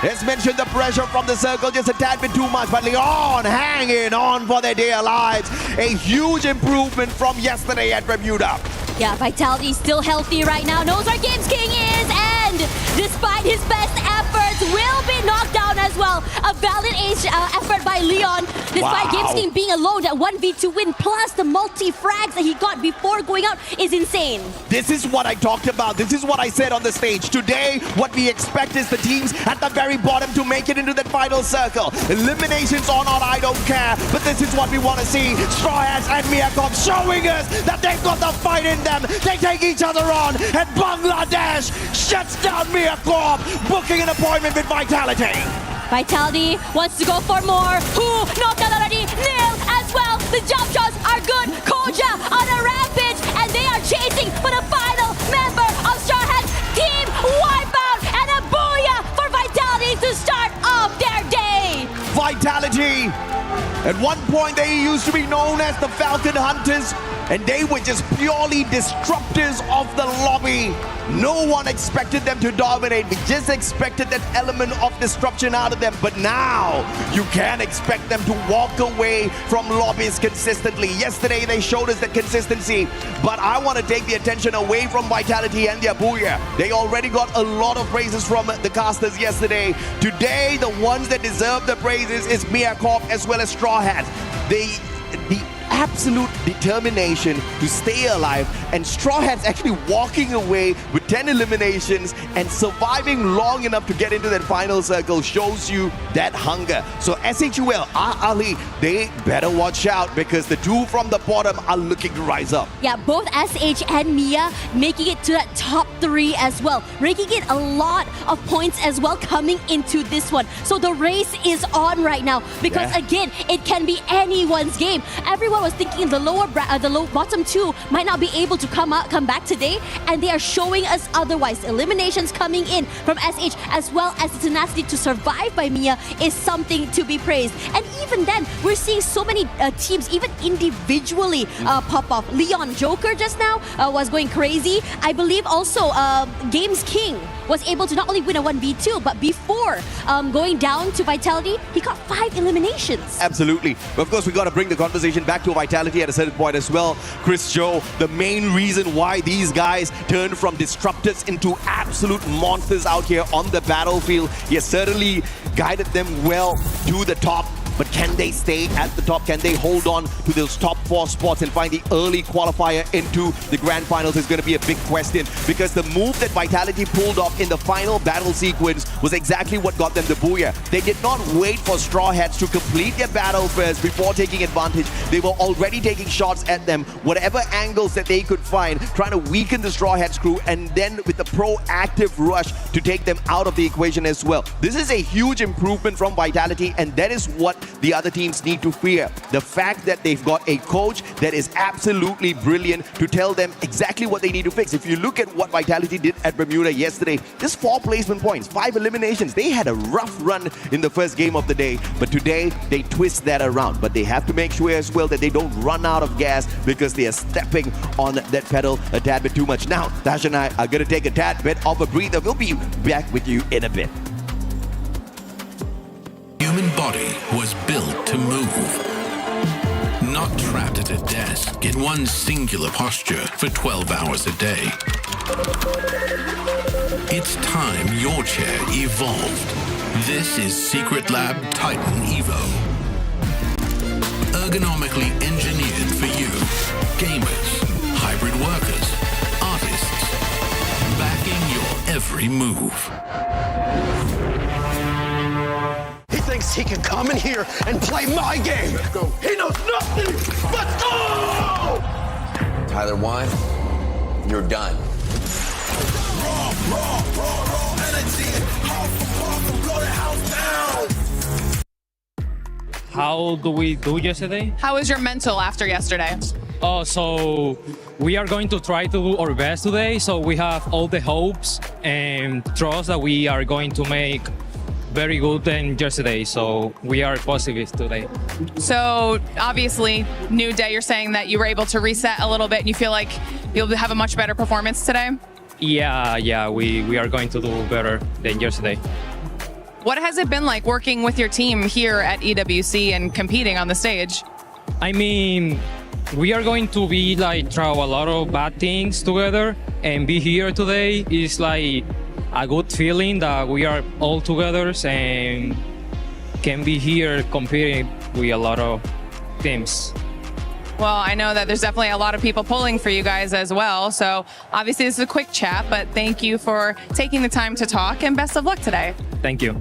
I: As mentioned, the pressure from the circle just a tad bit too much, but Leon hanging on for their dear lives. A huge improvement from yesterday at Bermuda.
W: Yeah, Vitality still healthy right now, knows where Games King is, and despite his best efforts, will be knocked down as well. A valiant effort by Leon, despite Games King being alone. That 1v2 win plus the multi-frags that he got before going out is insane.
I: This is what I talked about. This is what I said on the stage. Today, what we expect is the teams at the very bottom to make it into that final circle. Eliminations or not, I don't care, but this is what we want to see. Straw Hats and mibr.los showing us that they've got the fight in them. They take each other on, and Bangladesh shuts down mibr.los, booking an appointment with Vitality.
W: Vitality wants to go for more. Who? No, already nil as well. The jump shots are good. Koja on a rampage, and they are chasing for the final member of Straw Hats. Team Wipeout, and a booyah for Vitality to start off their day.
I: Vitality. At one point, they used to be known as the Falcon Hunters, and they were just purely disruptors of the lobby. No one expected them to dominate. We just expected that element of disruption out of them. But now, you can't expect them to walk away from lobbies consistently. Yesterday, they showed us that consistency. But I want to take the attention away from Vitality and their booyah. They already got a lot of praises from the casters yesterday. Today, the ones that deserve the praises is Mia Corp as well as Straw Hats. The absolute determination to stay alive, and Straw Hats actually walking away with 10 eliminations and surviving long enough to get into that final circle shows you that hunger. So SHUL, Ali, they better watch out because the two from the bottom are looking to rise up.
W: Yeah, both SH and Mia making it to that top 3 as well, raking in a lot of points as well coming into this one. So the race is on right now because again, it can be anyone's game. Everyone was thinking the bottom 2 might not be able to come back today, and they are showing us otherwise. Eliminations coming in from SH as well as the tenacity to survive by Mia is something to be praised. And even then, we're seeing so many teams even individually pop off. Leon Joker just now was going crazy. I believe also Games King was able to not only win a 1v2, but before going down to Vitality, he got 5 eliminations.
I: Absolutely. But of course, we got to bring the conversation back to Vitality at a certain point as well. Chris Joe, the main reason why these guys turned from disruptors into absolute monsters out here on the battlefield. He has certainly guided them well to the top. But can they stay at the top? Can they hold on to those top 4 spots and find the early qualifier into the grand finals is going to be a big question, because the move that Vitality pulled off in the final battle sequence was exactly what got them the booyah. They did not wait for Straw Hats to complete their battle first before taking advantage. They were already taking shots at them, whatever angles that they could find, trying to weaken the Straw Hats crew, and then with the proactive rush to take them out of the equation as well. This is a huge improvement from Vitality, and that is what the other teams need to fear. The fact that they've got a coach that is absolutely brilliant to tell them exactly what they need to fix. If you look at what Vitality did at Bermuda yesterday, just 4 placement points, 5 eliminations. They had a rough run in the first game of the day, but today they twist that around. But they have to make sure as well that they don't run out of gas because they are stepping on that pedal a tad bit too much. Now, Dash and I are going to take a tad bit of a breather. We'll be back with you in a bit.
A: Human body was built to move, not trapped at a desk in one singular posture for 12 hours a day. It's time your chair evolved. This is Secret Lab Titan Evo. Ergonomically engineered for you, gamers, hybrid workers, artists, backing your every move.
K: He thinks he can come in here and play my game. He knows nothing. Let's go!
R: Tyler 1, you're done.
K: Raw energy. Blow the house down.
X: How do we do yesterday?
E: How was your mental after yesterday?
X: Oh, so we are going to try to do our best today. So we have all the hopes and trust that we are going to make very good than yesterday, so we are positive today.
E: So obviously, new day, you're saying that you were able to reset a little bit and you feel like you'll have a much better performance today?
X: Yeah, we are going to do better than yesterday.
E: What has it been like working with your team here at EWC and competing on the stage?
X: I mean, we are going to be like try a lot of bad things together, and be here today is like a good feeling that we are all together and can be here competing with a lot of teams.
E: Well, I know that there's definitely a lot of people pulling for you guys as well. So obviously this is a quick chat, but thank you for taking the time to talk and best of luck today.
X: Thank you.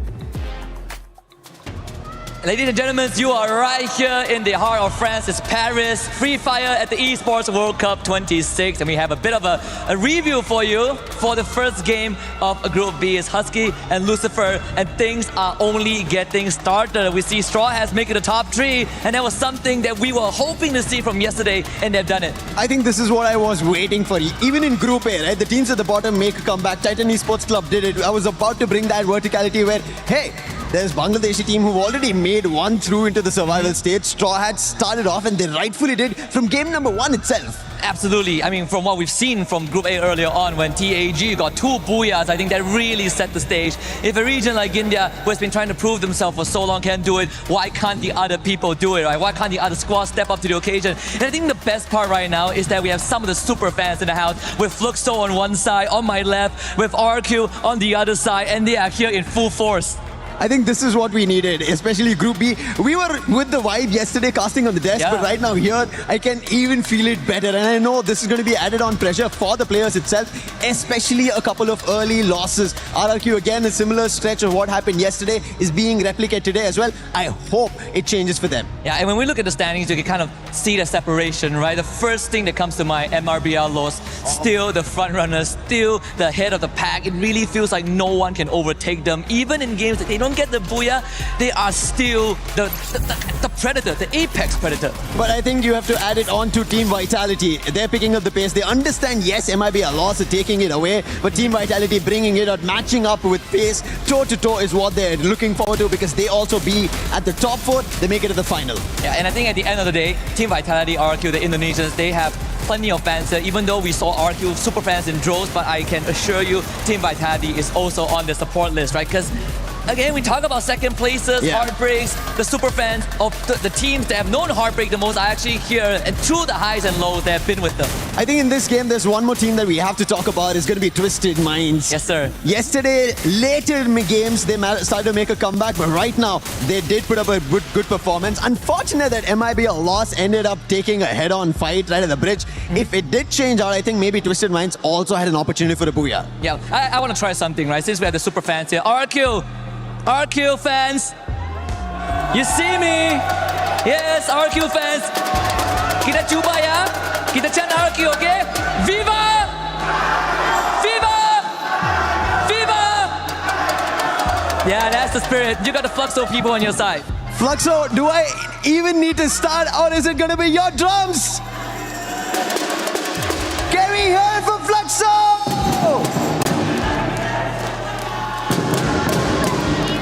H: Ladies and gentlemen, you are right here in the heart of France. It's Paris, Free Fire at the Esports World Cup 26. And we have a bit of a review for you for the first game of Group B. It's Husky and Lucifer, and things are only getting started. We see Straw Hats making the top 3, and that was something that we were hoping to see from yesterday, and they've done it.
T: I think this is what I was waiting for. Even in Group A, right? The teams at the bottom make a comeback. Titan Esports Club did it. I was about to bring that verticality where, hey, there's Bangladeshi team who've already made one through into the survival stage. Straw Hats started off, and they rightfully did from game number 1 itself.
H: Absolutely. I mean, from what we've seen from Group A earlier on, when TAG got 2 booyahs, I think that really set the stage. If a region like India, who has been trying to prove themselves for so long, can do it, why can't the other people do it, right? Why can't the other squads step up to the occasion? And I think the best part right now is that we have some of the super fans in the house, with Fluxo on one side, on my left, with RQ on the other side, and they are here in full force.
T: I think this is what we needed, especially Group B. We were with the vibe yesterday, casting on the desk, but right now here, I can even feel it better. And I know this is going to be added on pressure for the players itself, especially a couple of early losses. RRQ, again, a similar stretch of what happened yesterday is being replicated today as well. I hope it changes for them.
H: Yeah, and when we look at the standings, you can kind of see the separation, right? The first thing that comes to mind, mibr.los, still the front runners, still the head of the pack. It really feels like no one can overtake them. Even in games that they don't get the booyah, they are still the predator, the apex predator.
T: But I think you have to add it on to Team Vitality. They're picking up the pace. They understand, yes, mibr.los are taking it away, but Team Vitality bringing it out, matching up with pace, toe-to-toe is what they're looking forward to, because they also be at the top 4, they make it to the final.
H: Yeah, and I think at the end of the day, Team Vitality, RQ, the Indonesians, they have plenty of fans here, even though we saw RQ super fans in droves, but I can assure you, Team Vitality is also on the support list, right? Because again, we talk about second places, heartbreaks, the super fans of the teams that have known heartbreak the most are actually here, and through the highs and lows, they have been with them.
T: I think in this game, there's one more team that we have to talk about. It's going to be Twisted Minds.
H: Yes, sir.
T: Yesterday, later in games, they started to make a comeback, but right now, they did put up a good performance. Unfortunate that mibr.los ended up taking a head-on fight right at the bridge. If it did change out, I think maybe Twisted Minds also had an opportunity for a booyah.
H: Yeah, I want to try something, right? Since we have the super fans here. RQ fans, you see me? Yes, RQ fans. Kita cuba ya. Kita chant RQ, okay? Viva! Viva! Viva! Yeah, that's the spirit. You got the Fluxo people on your side.
T: Fluxo, do I even need to start, or is it going to be your drums? Can we hear it for Fluxo?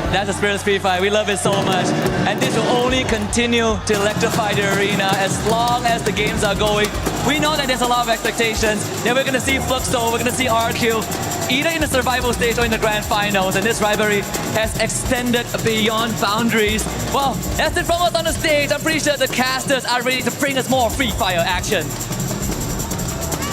H: That's the spirit of Free Fire. We love it so much. And this will only continue to electrify the arena as long as the games are going. We know that there's a lot of expectations. That we're going to see Fluxo, we're going to see RQ, either in the survival stage or in the grand finals. And this rivalry has extended beyond boundaries. Well, that's it from us on the stage. I'm pretty sure the casters are ready to bring us more Free Fire action.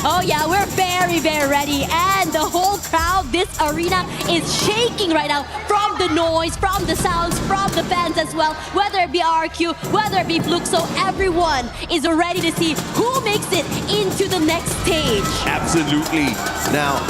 W: Oh yeah, we're very, very ready. And the whole crowd, this arena is shaking right now from the noise, from the sounds, from the fans as well. Whether it be RQ, whether it be Fluxo, everyone is ready to see who makes it into the next stage.
I: Absolutely. Now,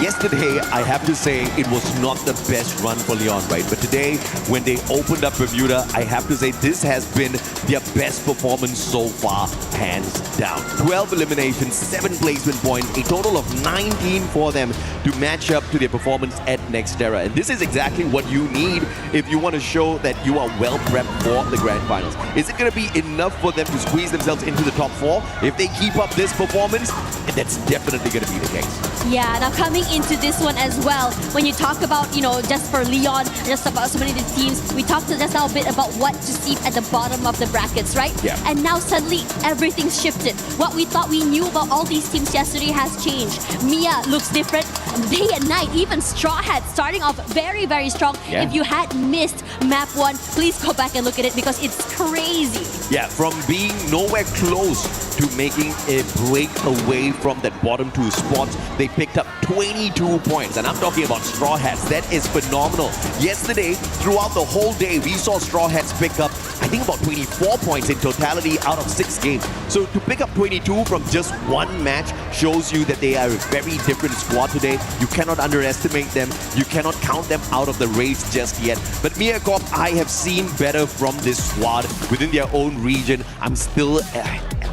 I: yesterday, I have to say it was not the best run for Leon, right? But today, when they opened up Bermuda, I have to say this has been their best performance so far, hands down. 12 eliminations, 7 placement points, a total of 19 for them to match up to their performance at Nextera. And this is exactly what you need if you want to show that you are well prepped for the grand finals. Is it going to be enough for them to squeeze themselves into the top 4? If they keep up this performance, that's definitely going to be the case.
W: Yeah, now coming into this one as well, when you talk about, just for Leon, just about so many of the teams, we talked just now a bit about what to see at the bottom of the brackets, right?
I: Yeah.
W: And now suddenly everything's shifted. What we thought we knew about all these teams yesterday has changed. Mia looks different day and night. Even Straw Hats starting off very, very strong.
I: Yeah.
W: If you had missed map 1, please go back and look at it because it's crazy.
I: Yeah, from being nowhere close to making a break away from that bottom 2 spots, they picked up 22 points. And I'm talking about Straw Hats. That is phenomenal. Yesterday, throughout the whole day, we saw Straw Hats pick up, I think about 24 points in totality out of 6 games. So to pick up 22 from just one match shows you that they are a very different squad today. You cannot underestimate them. You cannot count them out of the race just yet. But mibr, I have seen better from this squad within their own region. I'm still...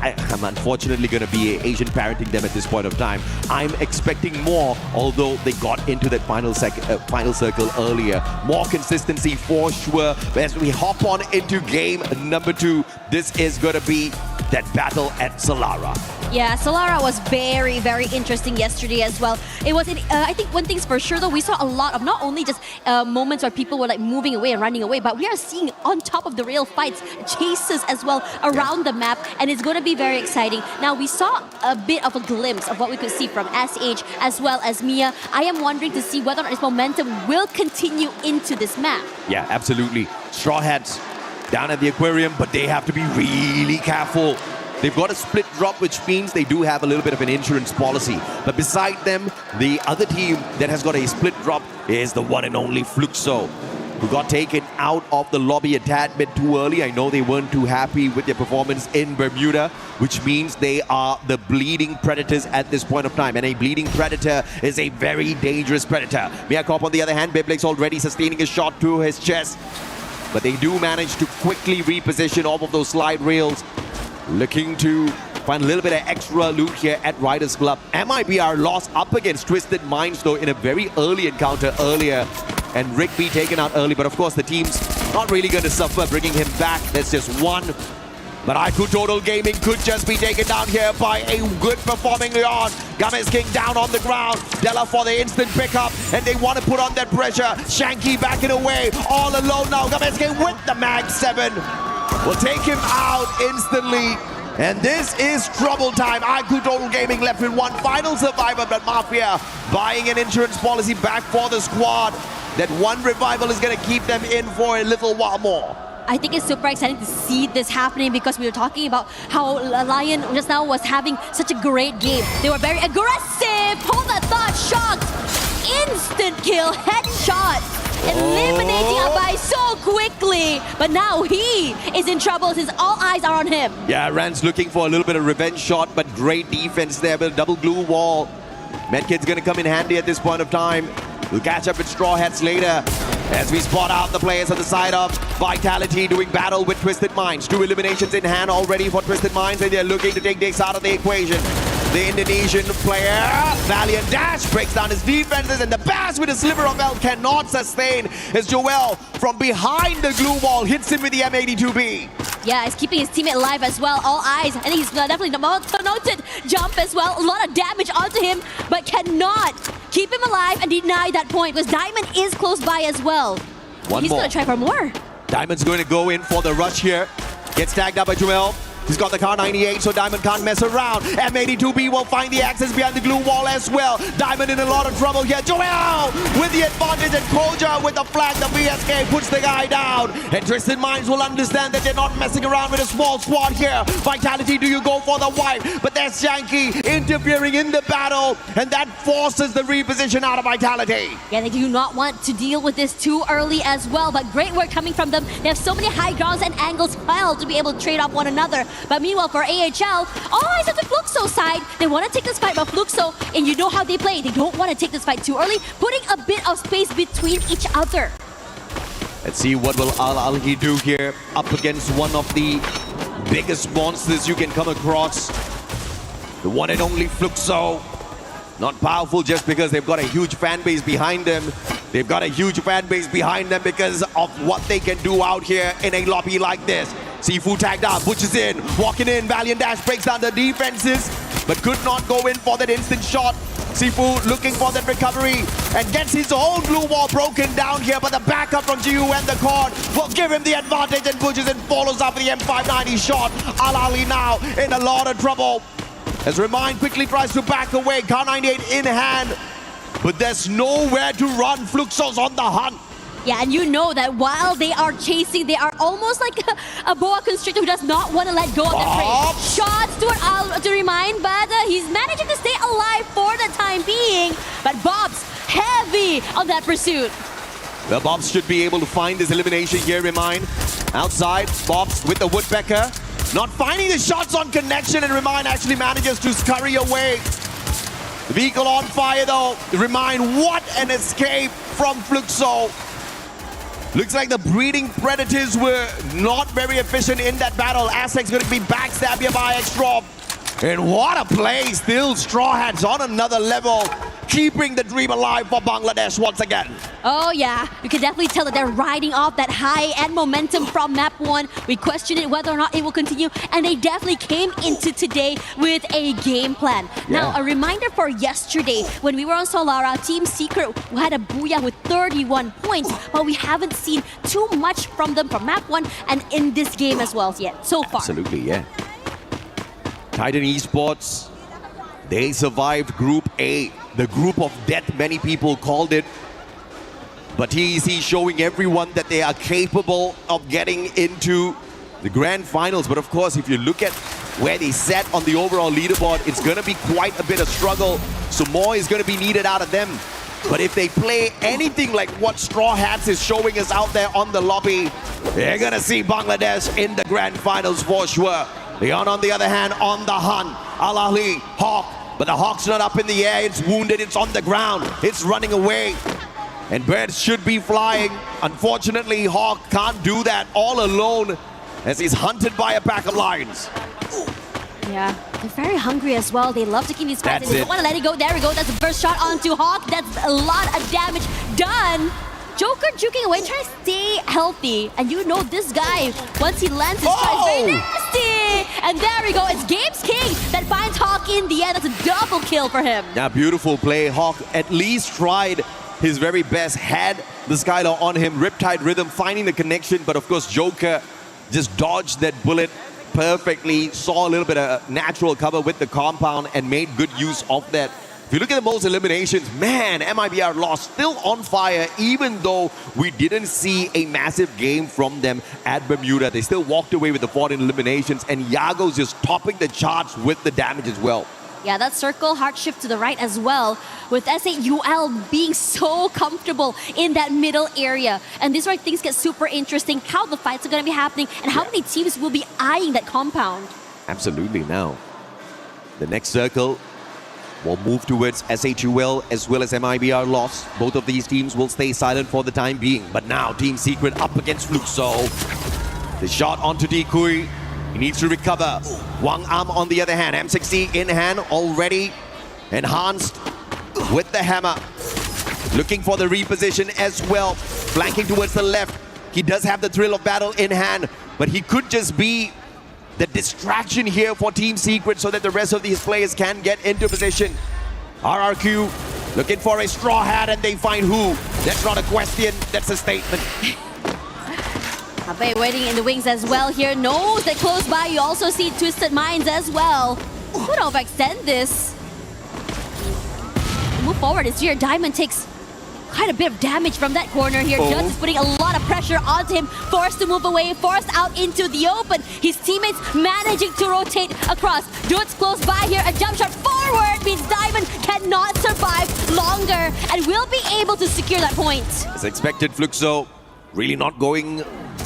I: I'm unfortunately going to be Asian parenting them at this point of time. I'm expecting more, although they got into that final circle earlier. More consistency for sure. As we hop on into game number 2, this is going to be that battle at Solara.
W: Yeah, Solara was very, very interesting yesterday as well. It was, I think one thing's for sure though, we saw a lot of not only just moments where people were like moving away and running away, but we are seeing on top of the rail fights, chases as well around the map, and it's going to be very exciting. Now, we saw a bit of a glimpse of what we could see from SH as well as Mia. I am wondering to see whether or not this momentum will continue into this map.
I: Yeah, absolutely. Straw Hats down at the aquarium, but they have to be really careful. They've got a split drop, which means they do have a little bit of an insurance policy. But beside them, the other team that has got a split drop is the one and only Fluxo, who got taken out of the lobby a tad bit too early. I know they weren't too happy with their performance in Bermuda, which means they are the bleeding predators at this point of time. And a bleeding predator is a very dangerous predator. mibr, on the other hand, Beyblades already sustaining a shot to his chest. But they do manage to quickly reposition off of those slide rails, looking to find a little bit of extra loot here at Riders Club. mibr.los up against Twisted Minds though in a very early encounter earlier, and Rigby taken out early, but of course the team's not really going to suffer bringing him back. That's just one. But ag.al Gaming could just be taken down here by a good performing Leon. Games King down on the ground. Della for the instant pickup, and they want to put on that pressure. Shanky backing away, all alone now. Games King with the Mag 7 will take him out instantly. And this is trouble time. ag.al Gaming left with one final survivor, but Mafia buying an insurance policy back for the squad. That one revival is going to keep them in for a little while more.
W: I think it's super exciting to see this happening because we were talking about how Lion just now was having such a great game. They were very aggressive. Hold that thought, shocked. Instant kill, headshot. Eliminating Abai so quickly. But now he is in trouble since all eyes are on him.
I: Yeah, Rand's looking for a little bit of revenge shot, but great defense there with a double glue wall. Medkit's going to come in handy at this point of time. We'll catch up with Straw Hats later as we spot out the players on the side of Vitality doing battle with Twisted Minds. 2 eliminations in hand already for Twisted Minds, and they're looking to take this out of the equation. The Indonesian player, Valiant Dash, breaks down his defenses, and the Bass with a sliver of health cannot sustain as Joel from behind the glue wall hits him with the M82B.
W: Yeah, he's keeping his teammate alive as well. All eyes, and he's definitely noted jump as well. A lot of damage onto him, but cannot keep him alive and deny that point because Diamond is close by as well. He's going to try for more.
I: Diamond's going to go in for the rush here. Gets tagged up by Joel. He's got the car 98, so Diamond can't mess around. M82B will find the access behind the glue wall as well. Diamond in a lot of trouble here. Joel with the advantage, and Koja with the flag. The VSK puts the guy down. And Twisted Minds will understand that they're not messing around with a small squad here. Vitality, do you go for the wipe? But there's Shanky interfering in the battle, and that forces the reposition out of Vitality.
W: Yeah, they do not want to deal with this too early as well, but great work coming from them. They have so many high grounds and angles held to be able to trade off one another. But meanwhile, for AHL, all eyes on the Fluxo side. They want to take this fight, but Fluxo, and you know how they play, they don't want to take this fight too early, putting a bit of space between each other.
I: Let's see what will ag.al do here up against one of the biggest monsters you can come across. The one and only Fluxo. Not powerful just because they've got a huge fan base behind them. They've got a huge fan base behind them because of what they can do out here in a lobby like this. Sifu tagged out, Butch is in, walking in, Valiant Dash breaks down the defenses, but could not go in for that instant shot. Sifu looking for that recovery and gets his own blue wall broken down here, but the backup from GU and the Cord will give him the advantage, and Butch is in, follows up with the M590 shot. ag.al now in a lot of trouble. As Remind quickly tries to back away, Car 98 in hand, but there's nowhere to run. Fluxo's on the hunt.
W: Yeah, and you know that while they are chasing, they are almost like a boa constrictor who does not want to let go of the prey. Shots to Remind, but he's managing to stay alive for the time being. But Bob's heavy on that pursuit.
I: The Bobs should be able to find this elimination here, Remind. Outside, Bobs with the Woodpecker. Not finding the shots on connection, and Remind actually manages to scurry away. The vehicle on fire though. Remind, what an escape from Fluxo. Looks like the breeding predators were not very efficient in that battle. Aztek's going to be backstabbed here by X-Drop. And what a play, still Straw Hats on another level, keeping the dream alive for Bangladesh once again.
W: Oh yeah, you can definitely tell that they're riding off that high and momentum from map 1. We questioned it whether or not it will continue, and they definitely came into today with a game plan. Now, a reminder for yesterday, when we were on Solara, Team Secret had a booyah with 31 points, but we haven't seen too much from them from map 1 and in this game as well yet, so far.
I: Absolutely, yeah. Titan Esports, they survived Group A, the group of death many people called it. But TEC showing everyone that they are capable of getting into the grand finals. But of course, if you look at where they sat on the overall leaderboard, it's going to be quite a bit of struggle. So more is going to be needed out of them. But if they play anything like what Straw Hats is showing us out there on the lobby, they're going to see Bangladesh in the grand finals for sure. Leon, on the other hand, on the hunt. Al Ahly, Hawk. But the Hawk's not up in the air. It's wounded. It's on the ground. It's running away. And birds should be flying. Unfortunately, Hawk can't do that all alone as he's hunted by a pack of lions.
W: Yeah, they're very hungry as well. They love to keep these fights. They don't want to let it go. There we go. That's the first shot onto Hawk. That's a lot of damage done. Joker juking away, trying to stay healthy. And you know this guy, once he lands his shot, is very nasty. And there we go. It's Games King that finds Hawk in the end. That's a double kill for him.
I: Yeah, beautiful play. Hawk at least tried his very best, had the Skylar on him. Riptide Rhythm finding the connection, but of course Joker just dodged that bullet perfectly, saw a little bit of natural cover with the compound and made good use of that. If you look at the most eliminations, man, mibr.los still on fire, even though we didn't see a massive game from them at Bermuda. They still walked away with the 14 eliminations, and Yago's just topping the charts with the damage as well.
W: Yeah, that circle hard shift to the right as well, with ag.al being so comfortable in that middle area. And this is where things get super interesting, how the fights are going to be happening and how many teams will be eyeing that compound.
I: Absolutely. Now, the next circle will move towards ag.al as well as mibr.los. Both of these teams will stay silent for the time being. But now, Team Secret up against Fluxo. The shot onto Dekui. He needs to recover. Wang Am on the other hand. M60 in hand, already enhanced with the hammer. Looking for the reposition as well. Flanking towards the left. He does have the thrill of battle in hand, but he could just be the distraction here for Team Secret so that the rest of these players can get into position. RRQ looking for a straw hat, and they find who? That's not a question, that's a statement.
W: Abe waiting in the wings as well here. Knows that close by you also see Twisted Minds as well. Could overextend this. Move forward. It's here. Diamond takes quite a bit of damage from that corner here. Judge is putting a lot of pressure onto him. Forced to move away. Forced out into the open. His teammates managing to rotate across. Dude's close by here. A jump shot forward means Diamond cannot survive longer and will be able to secure that point.
I: As expected, Fluxo really not going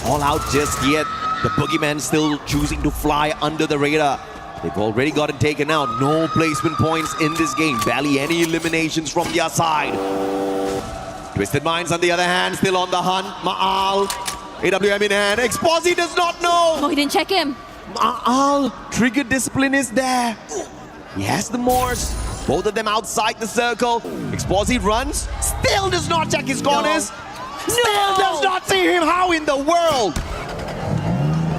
I: all out just yet. The Boogeyman still choosing to fly under the radar. They've already gotten taken out. No placement points in this game. Barely any eliminations from their side. Twisted Minds on the other hand, still on the hunt. Ma'al, AWM in hand. Exposi does not know.
W: Oh, he didn't check him.
I: Ma'al, trigger discipline is there. He has the Morse. Both of them outside the circle. Exposi runs. Still does not check his corners. Still does not see him. How in the world?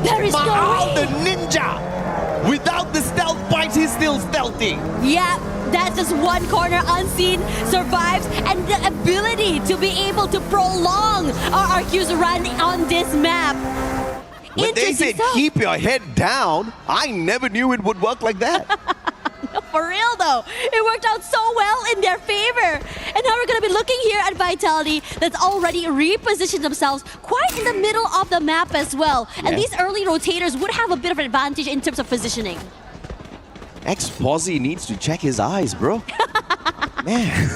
W: There is
I: Ma'al,
W: no way.
I: the ninja. Without the stealth bites, he's still stealthy.
W: Yeah, that's just one corner unseen, survives, and the ability to be able to prolong RRQ's run on this map.
I: When they said keep your head down, I never knew it would work like that.
W: No, for real though, it worked out so well in their favor. And now we're going to be looking here at Vitality that's already repositioned themselves quite in the middle of the map as well. Yeah. And these early rotators would have a bit of an advantage in terms of positioning.
I: Exposi needs to check his eyes, bro. Man.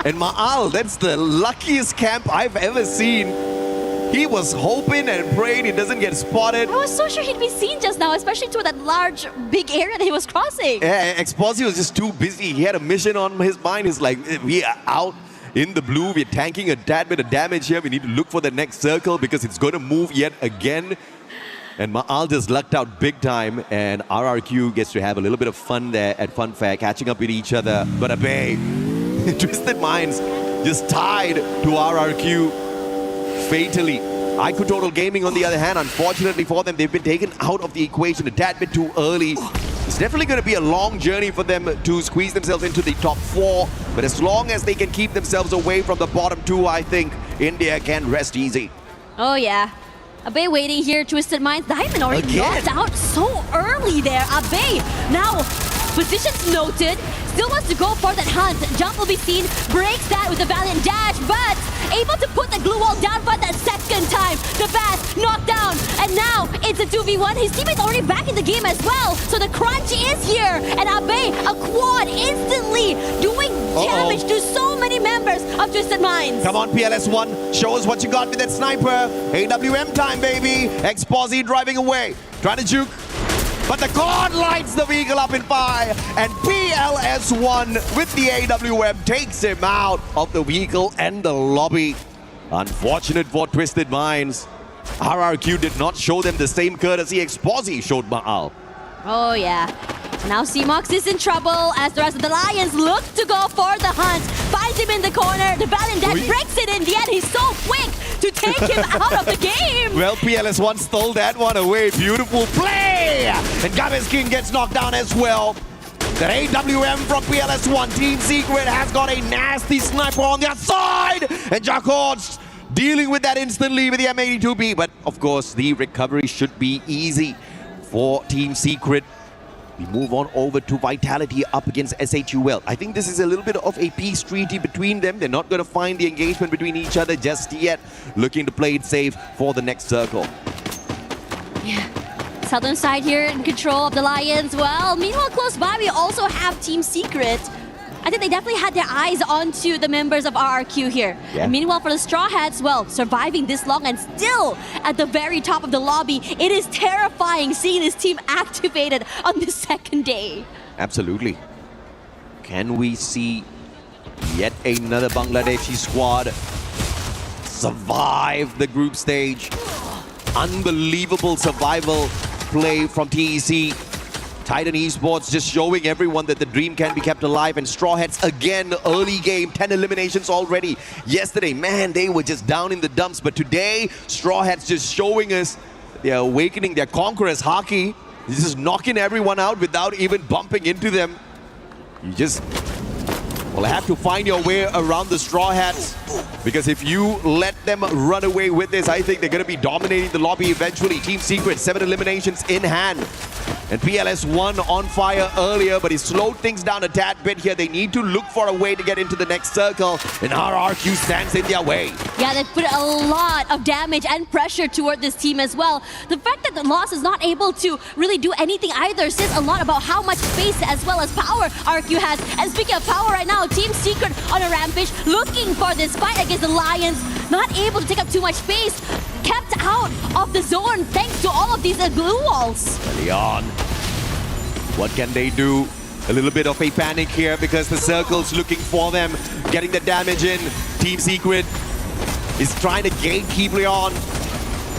I: And Ma'al, that's the luckiest camp I've ever seen.
S: He was hoping and praying he doesn't get spotted.
W: I was so sure he'd be seen just now, especially to that large, big area that he was crossing.
S: Yeah, Expo was just too busy. He had a mission on his mind. He's like, we are out in the blue. We're tanking a tad bit of damage here. We need to look for the next circle because it's going to move yet again. And mibr.los just lucked out big time, and RRQ gets to have a little bit of fun there at Funfair, catching up with each other. But Twisted Minds just tied to RRQ fatally. IQ Total Gaming, on the other hand, unfortunately for them, they've been taken out of the equation a tad bit too early. It's definitely going to be a long journey for them to squeeze themselves into the top 4. But as long as they can keep themselves away from the bottom 2, I think India can rest easy.
W: Oh, yeah. Abe waiting here, Twisted Minds. Diamond already knocked out so early there. Abe now positions noted, still wants to go for that hunt. Jump will be seen, breaks that with a valiant dash, but able to put the glue wall down for that second time. The Bass knocked down, and now it's a 2v1. His teammate's already back in the game as well, so the crunch is here. And Abe, a quad, instantly doing damage to so many members of Twisted Minds.
S: Come on, PLS1, show us what you got with that sniper. AWM time, baby. Exposy driving away, trying to juke. But the God lights the vehicle up in fire, and PLS1 with the AWM takes him out of the vehicle and the lobby. Unfortunate for Twisted Minds. RRQ did not show them the same courtesy Exposy showed mibr.los.
W: Oh yeah. Now CMOX is in trouble as the rest of the Lions look to go for the hunt. Finds him in the corner. The Valiant Dash breaks it in the end. He's so quick to take him out of the game.
S: Well, PLS1 stole that one away. Beautiful play! And Gabez King gets knocked down as well. The AWM from PLS1. Team Secret has got a nasty sniper on their side. And Jacquard's dealing with that instantly with the M82B. But of course, the recovery should be easy for Team Secret. We move on over to Vitality up against SHUL. I think this is a little bit of a peace treaty between them. They're not going to find the engagement between each other just yet. Looking to play it safe for the next circle.
W: Yeah. Southern side here in control of the Lions. Well, meanwhile, close by, we also have Team Secret. I think they definitely had their eyes onto the members of RRQ here.
S: Yeah.
W: And meanwhile, for the Straw Hats, well, surviving this long and still at the very top of the lobby, it is terrifying seeing this team activated on the second day.
S: Absolutely. Can we see yet another Bangladeshi squad survive the group stage? Unbelievable survival play from TEC. Titan Esports just showing everyone that the dream can be kept alive, and Straw Hats again, early game, 10 eliminations already. Yesterday, man, they were just down in the dumps, but today, Straw Hats just showing us they're awakening their conquerors hockey. This is knocking everyone out without even bumping into them. You just will have to find your way around the Straw Hats, because if you let them run away with this, I think they're going to be dominating the lobby eventually. Team Secret, 7 eliminations in hand. And PLS1 on fire earlier, but he slowed things down a tad bit here. They need to look for a way to get into the next circle, and RRQ stands in their way.
W: Yeah, they put a lot of damage and pressure toward this team as well. The fact that the Loss is not able to really do anything either says a lot about how much space as well as power RRQ has. And speaking of power right now, Team Secret on a rampage, looking for this fight against the Lions. Not able to take up too much space. Kept out of the zone thanks to all of these blue walls.
S: Leon, what can they do? A little bit of a panic here because the circle's looking for them. Getting the damage in. Team Secret is trying to gatekeep Leon.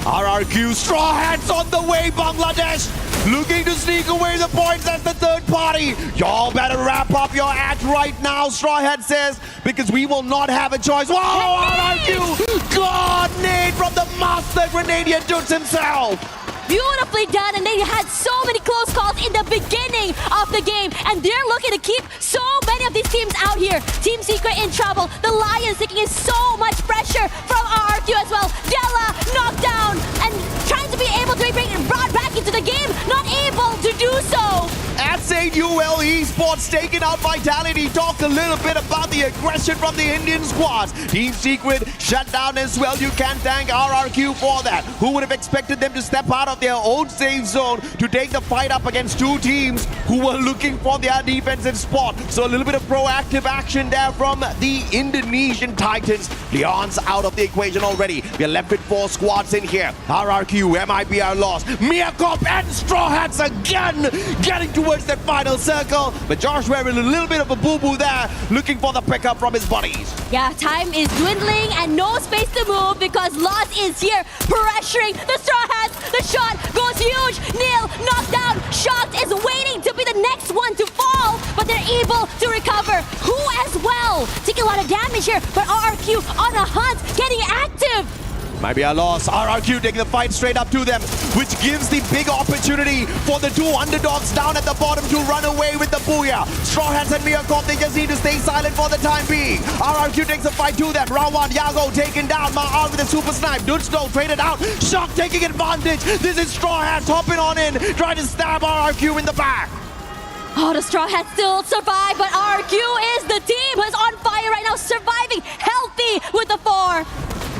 S: RRQ, Straw Hats on the way, Bangladesh. Looking to sneak away the points as the third party. Y'all better wrap up your act right now, Straw Hat says, because we will not have a choice. Whoa, RRQ! God, nade from the master Grenadier dudes himself.
W: Beautifully done, and they had so many close calls in the beginning of the game, and they're looking to keep so many of these teams out here. Team Secret in trouble. The Lions taking in so much pressure from RRQ as well. Della knocked down and trying to be able to bring it brought back into the game, not able to do so.
I: at St. UL Esports, taking out Vitality. Talked a little bit about the aggression from the Indian squads. Team Secret shut down as well. You can thank RRQ for that. Who would have expected them to step out of their own safe zone to take the fight up against two teams who were looking for their defensive spot? So a little bit of proactive action there from the Indonesian Titans. Leon's out of the equation already. We are left with 4 squads in here. RRQ, mibr.los, Miakop, and Straw Hats again getting towards that final circle. But Josh wearing a little bit of a boo-boo there, looking for the pickup from his buddies.
W: Yeah, time is dwindling and no space to move because Loss is here pressuring the Straw Hats. The shot goes huge. Neil knocked down. Shocked is waiting to be the next one to fall, but they're able to recover. Who as well? Taking a lot of damage here, but RRQ on a hunt, getting active.
I: mibr.los, RRQ taking the fight straight up to them, which gives the big opportunity for the two underdogs down at the bottom to run away with the booyah. Straw Hats and Miakop, they just need to stay silent for the time being. RRQ takes the fight to them. Round 1, Yago taken down. Ma'al with a super snipe. Dudsnow traded out. Shock taking advantage. This is Straw Hats hopping on in, trying to stab RRQ in the back.
W: Oh, the Straw Hats still survive, but RRQ is the team who's on fire right now, surviving healthy with the 4.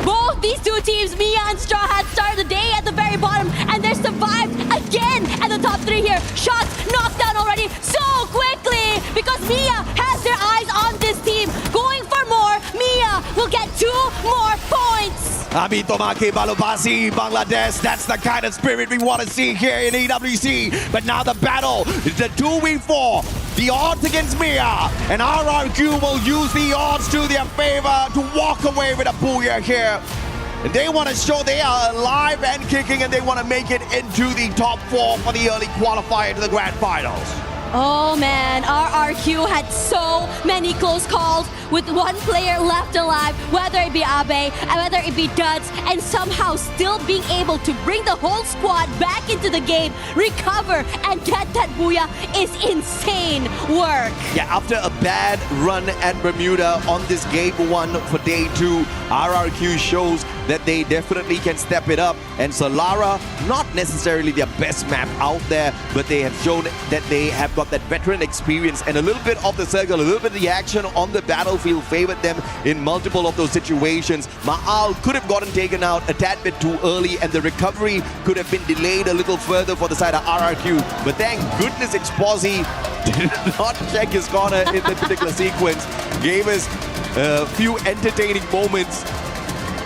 W: Both these two teams, Mia and Straw Hats, started the day at the very bottom, and they're survived again at the top 3 here. Shots knocked down already so quickly because Mia has their eyes on this team. Going for more, Mia will get 2 more points.
I: Abito Make Balubasi, Bangladesh. That's the kind of spirit we want to see here in EWC. But now the battle is the 2v4. The odds against Mia. And RRQ will use the odds to their favor to walk away with a booyah here. And they want to show they are alive and kicking, and they want to make it into the top 4 for the early qualifier to the grand finals.
W: Oh man, RRQ had so many close calls with one player left alive, whether it be Abe, and whether it be Duds, and somehow still being able to bring the whole squad back into the game, recover, and get that booyah is insane work.
I: Yeah, after a bad run at Bermuda on this game 1 for day 2, RRQ shows that they definitely can step it up. And Solara, not necessarily their best map out there, but they have shown that they have got that veteran experience, and a little bit of the circle, a little bit of the action on the battlefield favored them in multiple of those situations. Ma'al could have gotten taken out a tad bit too early, and the recovery could have been delayed a little further for the side of RRQ. But thank goodness Exposi did not check his corner in that particular sequence. Gave us a few entertaining moments.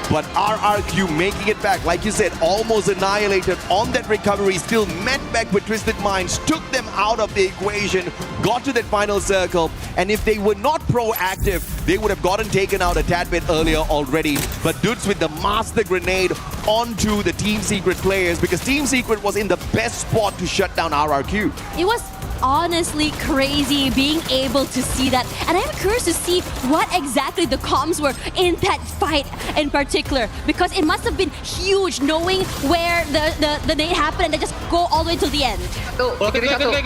I: But RRQ making it back, like you said, almost annihilated on that recovery, still met back with Twisted Minds, took them out of the equation, got to that final circle, and if they were not proactive, they would have gotten taken out a tad bit earlier already. But Dudes with the master grenade onto the Team Secret players, because Team Secret was in the best spot to shut down RRQ.
W: It was honestly crazy being able to see that, and I'm curious to see what exactly the comms were in that fight in particular, because it must have been huge knowing where the nade happened and they just go all the way till the end.
L: Kalau kiri satu, Ayo.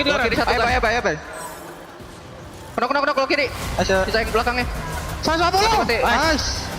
L: Kena, kalau kiri. Sisain belakangnya. Nice.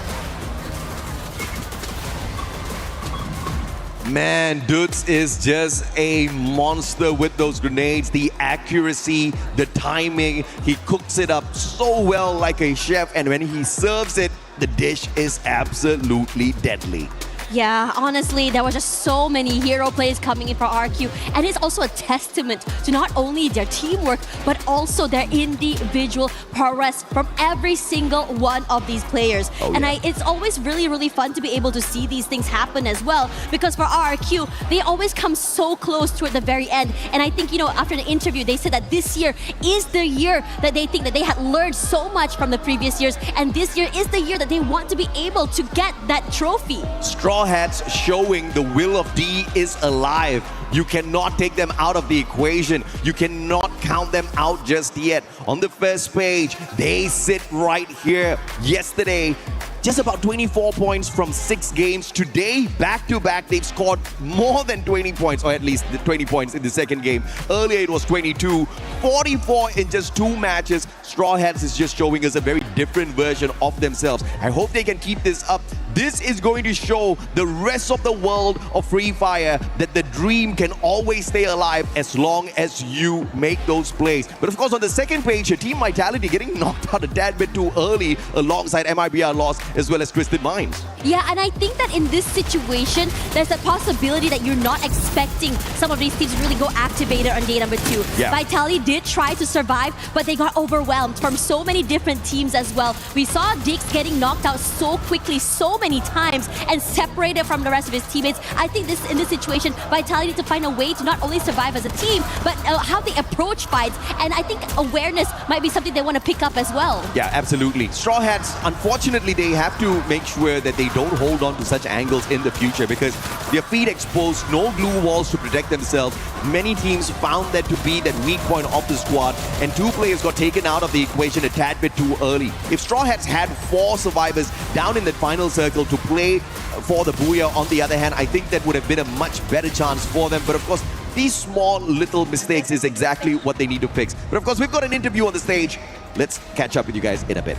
I: Man, Dudes is just a monster with those grenades. The accuracy, the timing, he cooks it up so well like a chef, and when he serves it, the dish is absolutely deadly.
W: Yeah, honestly, there were just so many hero plays coming in for RQ, and it's also a testament to not only their teamwork, but also their individual prowess from every single one of these players.
N: Oh,
W: and
N: yeah.
W: It's always really, really fun to be able to see these things happen as well, because for RQ, they always come so close toward the very end. And I think, after the interview, they said that this year is the year that they think that they had learned so much from the previous years, and this year is the year that they want to be able to get that trophy.
I: Straw Hats showing the will of D is alive. You cannot take them out of the equation. You cannot count them out just yet. On the first page, they sit right here. Yesterday, just about 24 points from 6 games. Today, back-to-back, they've scored more than 20 points, or at least 20 points in the second game. Earlier, it was 22. 44 in just 2 matches. Straw Hats is just showing us a very different version of themselves. I hope they can keep this up. This is going to show the rest of the world of Free Fire that the dream can always stay alive as long as you make those plays. But of course, on the second page, your Team Vitality getting knocked out a tad bit too early alongside mibr.los as well as Twisted Minds.
W: Yeah, and I think that in this situation, there's a possibility that you're not expecting some of these teams to really go activated on day number 2.
I: Yeah.
W: Vitality did try to survive, but they got overwhelmed from so many different teams as well. We saw Dix getting knocked out so quickly, so many times, and separated from the rest of his teammates. I think in this situation, Vitality need to find a way to not only survive as a team, but how they approach fights. And I think awareness might be something they want to pick up as well.
I: Yeah, absolutely. Straw Hats, unfortunately, they have to make sure that they don't hold on to such angles in the future because their feet exposed, no glue walls to protect themselves. Many teams found that to be that weak point of the squad, and 2 players got taken out of the equation a tad bit too early. If Straw Hats had 4 survivors down in that final circle to play for the Booyah, on the other hand, I think that would have been a much better chance for them. But of course, these small little mistakes is exactly what they need to fix. But of course, we've got an interview on the stage. Let's catch up with you guys in a bit.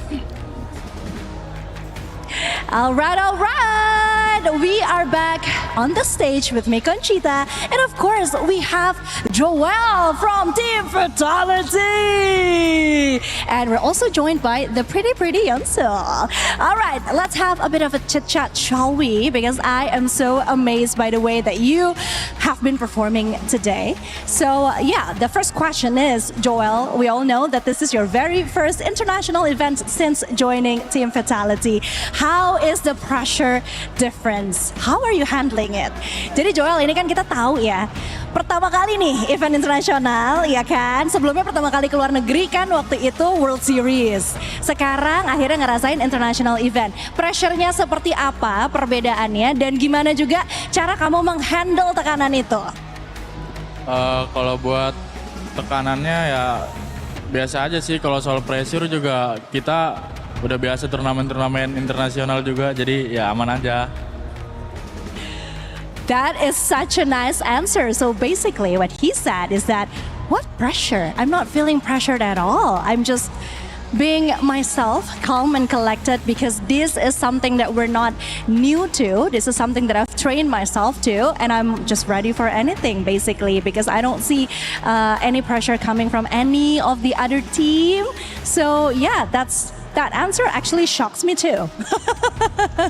G: All right. We are back on the stage with Miko and Cheetah. And of course, we have Joel from Team Fatality. And we're also joined by the pretty Yonso. All right, let's have a bit of a chit-chat, shall we? Because I am so amazed by the way that you have been performing today. So yeah, the first question is, Joel, we all know that this is your very first international event since joining Team Fatality. How is the pressure difference? How are you handling it? Jadi Joel, ini kan kita tahu ya, pertama kali nih event internasional, ya kan? Sebelumnya pertama kali keluar negeri kan waktu itu World Series. Sekarang akhirnya ngerasain international event. Pressure-nya seperti apa perbedaannya dan gimana juga cara kamu menghandle tekanan itu?
P: Kalau buat tekanannya ya biasa aja sih. Kalau soal pressure juga kita udah biasa turnamen-turnamen internasional juga, jadi ya aman aja.
G: That is such a nice answer. So basically what he said is that, what pressure? I'm not feeling pressured at all. I'm just being myself, calm and collected, because this is something that we're not new to. This is something that I've trained myself to, and I'm just ready for anything basically, because I don't see any pressure coming from any of the other team. So yeah, that answer actually shocks me too.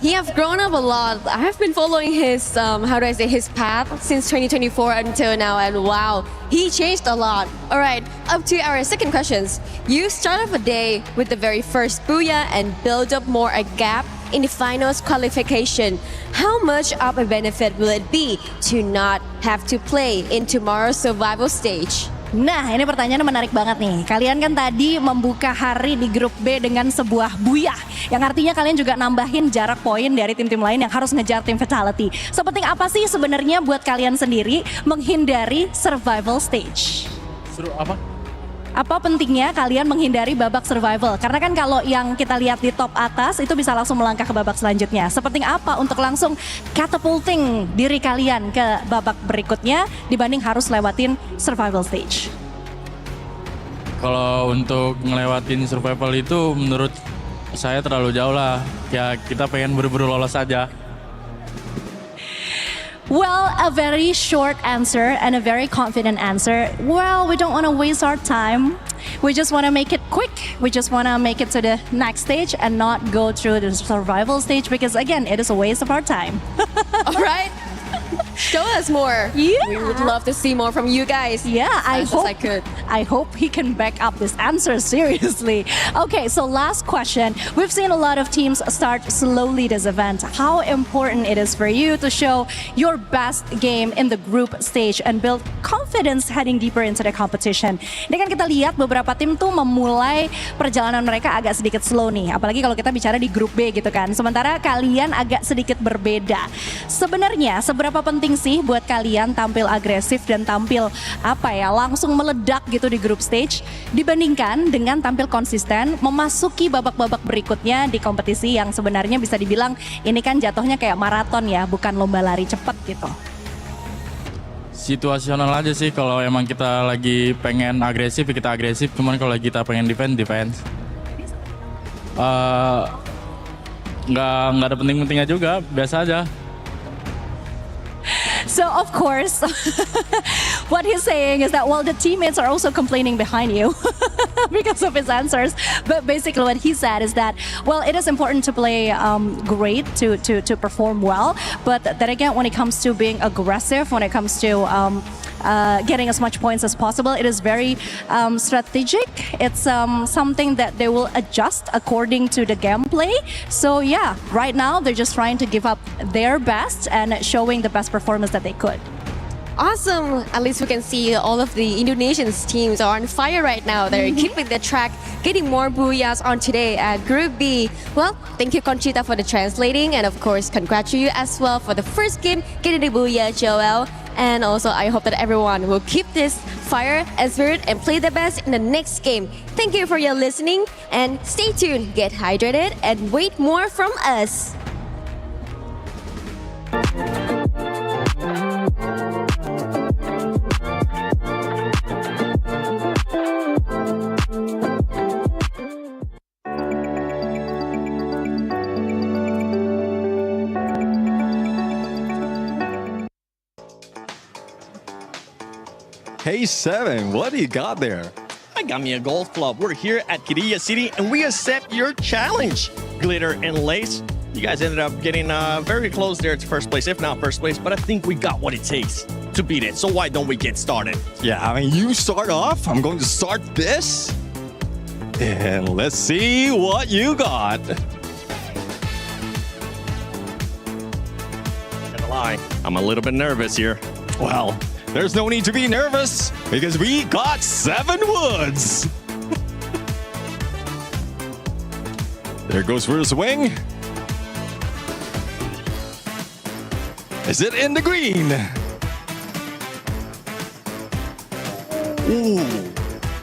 C: He have grown up a lot. I have been following his, his path since 2024 until now, and wow, he changed a lot. All right, up to our second questions. You start off a day with the very first Booyah and build up more a gap in the finals qualification. How much of a benefit will it be to not have to play in tomorrow's survival stage?
G: Nah, ini pertanyaannya menarik banget nih. Kalian kan tadi membuka hari di grup B dengan sebuah booyah, yang artinya kalian juga nambahin jarak poin dari tim-tim lain yang harus ngejar tim Fatality. Sepenting apa sih sebenarnya buat kalian sendiri menghindari survival stage?
P: Seru apa?
G: Apa pentingnya kalian menghindari babak survival? Karena kan kalau yang kita lihat di top atas itu bisa langsung melangkah ke babak selanjutnya. Sepenting apa untuk langsung catapulting diri kalian ke babak berikutnya dibanding harus lewatin survival stage?
P: Kalau untuk ngelewatin survival itu menurut saya terlalu jauh lah. Ya kita pengen buru-buru lolos aja.
G: Well, a very short answer and a very confident answer. Well, we don't want to waste our time. We just want to make it quick. We just want to make it to the next stage and not go through the survival stage because, again, it is a waste of our time.
C: All right. Show us more.
G: Yeah.
C: We would love to see more from you guys.
G: Yeah, I hope he can back up this answer seriously. Okay, so last question. We've seen a lot of teams start slowly this event. How important it is for you to show your best game in the group stage and build confidence heading deeper into the competition. Ini kan kita lihat beberapa tim tuh memulai perjalanan mereka agak sedikit slow nih. Apalagi kalau kita bicara di grup B gitu kan. Sementara kalian agak sedikit berbeda. Sebenarnya seberapa penting sih buat kalian tampil agresif dan tampil langsung meledak gitu di group stage dibandingkan dengan tampil konsisten memasuki babak-babak berikutnya di kompetisi yang sebenarnya bisa dibilang ini kan jatuhnya kayak maraton ya, bukan lomba lari cepat gitu.
P: Situasional aja sih, kalau emang kita lagi pengen agresif ya kita agresif, cuman kalau kita pengen defense.
F: nggak ada penting-pentingnya juga, biasa aja.
G: So of course, what he's saying is that, well, the teammates are also complaining behind you because of his answers. But basically what he said is that, well, it is important to play great, to perform well. But then again, when it comes to being aggressive, when it comes to getting as much points as possible, it is very strategic. It's something that they will adjust according to the gameplay. So yeah, right now they're just trying to give up their best and showing the best performance that they could.
C: Awesome. At least we can see all of the Indonesian teams are on fire right now. They're keeping the track, getting more booyahs on today at Group B. Well, thank you, Conchita, for the translating. And of course, congratulate you as well for the first game, getting the booyah, Joel. And also, I hope that everyone will keep this fire and spirit and play the best in the next game. Thank you for your listening and stay tuned, get hydrated, and wait more from us.
B: Hey, Seven, what do you got there?
J: I got me a golf club. We're here at Quirilla City and we accept your challenge. Glitter and Lace. You guys ended up getting very close there to first place, if not first place, but I think we got what it takes to beat it. So why don't we get started?
B: Yeah, I mean, you start off. I'm going to start this. And let's see what you got.
J: Gonna lie, I'm a little bit nervous here.
B: Well, there's no need to be nervous because we got 7 woods. There goes for a swing. Is it in the green?
J: Ooh,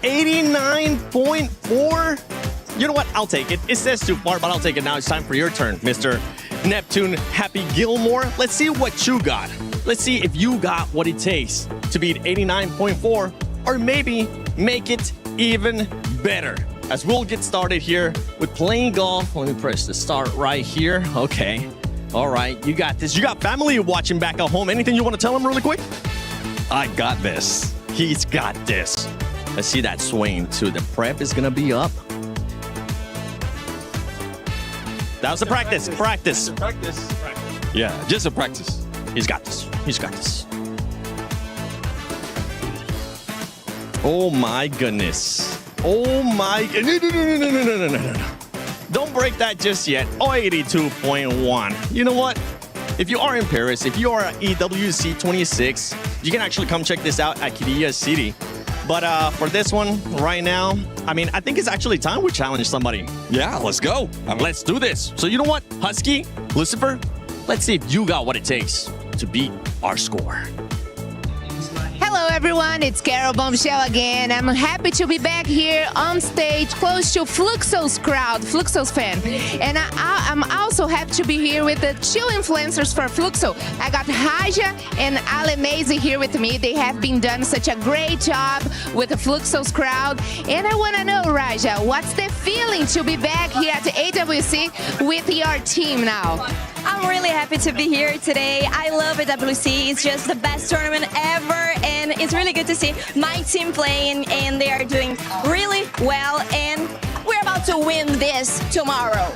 J: 89.4. You know what? I'll take it. It says too far, but I'll take it now. It's time for your turn, Mr. Neptune Happy Gilmore. Let's see what you got. Let's see if you got what it takes to beat 89.4 or maybe make it even better. As we'll get started here with playing golf. Let me press the start right here. Okay. All right, you got this. You got family watching back at home. Anything you want to tell them really quick?
B: I got this.
J: He's got this. Let's see that swing too. The prep is gonna be up. That was a practice. Practice.
B: Yeah, just a practice.
J: He's got this. He's got this. Oh my goodness. Oh my. No. Don't break that just yet. Oh, 82.1. You know what? If you are in Paris, if you are at EWC 26, you can actually come check this out at Quirilla City. But for this one right now, I mean, I think it's actually time we challenge somebody.
B: Yeah, let's go.
J: Let's do this. So you know what? Husky, Lucifer, let's see if you got what it takes to beat our score.
O: Hello everyone, it's Carol Bombshell again. I'm happy to be back here on stage close to Fluxo's crowd, Fluxo's fan. And I'm also happy to be here with the 2 influencers for Fluxo. I got Raja and Ale Mazy here with me. They have been done such a great job with the Fluxo's crowd. And I want to know, Raja, what's the feeling to be back here at the EWC with your team now?
W: I'm really happy to be here today. I love EWC. It's just the best tournament ever, and it's really good to see my team playing, and they are doing really well, and we're about to win this tomorrow.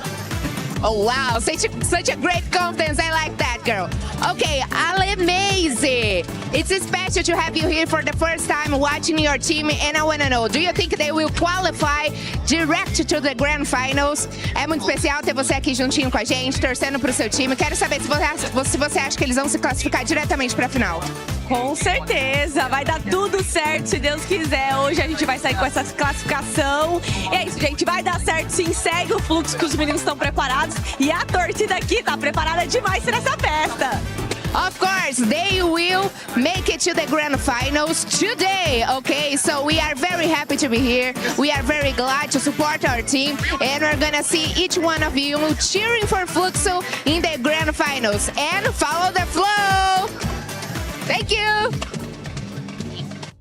O: Oh wow, such a great confidence. I like that, girl. Okay, Ale Mazy. It's special to have you here for the first time watching your team, and I want to know, do you think they will qualify direct to the Grand Finals? É muito especial ter você aqui juntinho com a gente, torcendo pro seu time. Quero saber se você acha que eles vão se classificar diretamente pra final.
N: Com certeza, vai dar tudo certo se Deus quiser. Hoje a gente vai sair com essa classificação. E é isso, gente, vai dar certo sim. Segue o fluxo que os meninos estão preparados. E a torcida aqui tá preparada demais para essa festa.
O: Of course, they will make it to the Grand Finals today, okay? So we are very happy to be here. We are very glad to support our team. And we're gonna see each one of you cheering for Fluxo in the Grand Finals. And follow the flow! Thank you!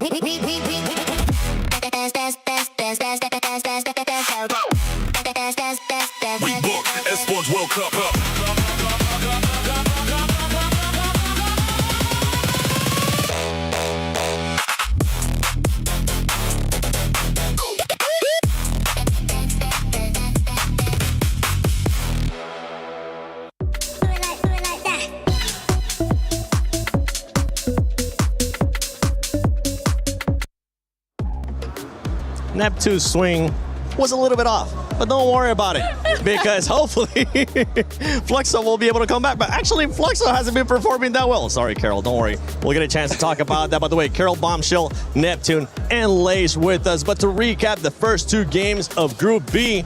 A: We book Esports World Cup.
J: Neptune's swing was a little bit off. But don't worry about it, because hopefully Fluxo will be able to come back. But actually, Fluxo hasn't been performing that well. Sorry, Carol, don't worry. We'll get a chance to talk about that. By the way, Carol, Bombshell, Neptune, and Lace with us. But to recap the first 2 games of Group B,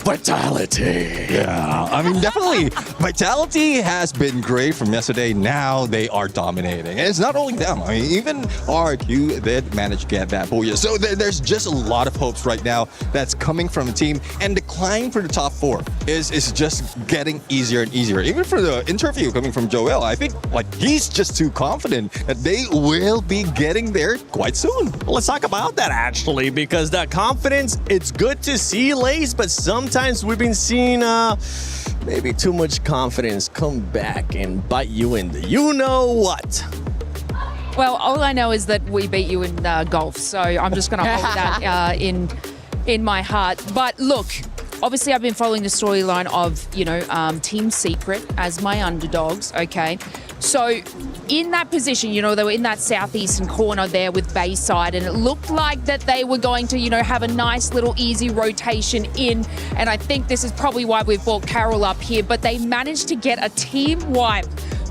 J: Vitality.
B: Yeah, I mean, definitely. Vitality has been great from yesterday. Now they are dominating. And it's not only them. I mean, even RQ did manage to get that booyah. So there's just a lot of hopes right now that's coming from the team. And the climb for the top 4 is just getting easier and easier. Even for the interview coming from Joel, I think like he's just too confident that they will be getting there quite soon.
J: Well, let's talk about that actually, because that confidence, it's good to see, Lace, but sometimes we've been seeing maybe too much confidence come back and bite you in the you-know-what.
E: Well, all I know is that we beat you in golf, so I'm just going to hold that in my heart. But look, obviously I've been following the storyline of, Team Secret as my underdogs, okay? So in that position, they were in that southeastern corner there with Bayside, and it looked like that they were going to, have a nice little easy rotation in. And I think this is probably why we've brought Carol up here, but they managed to get a team wipe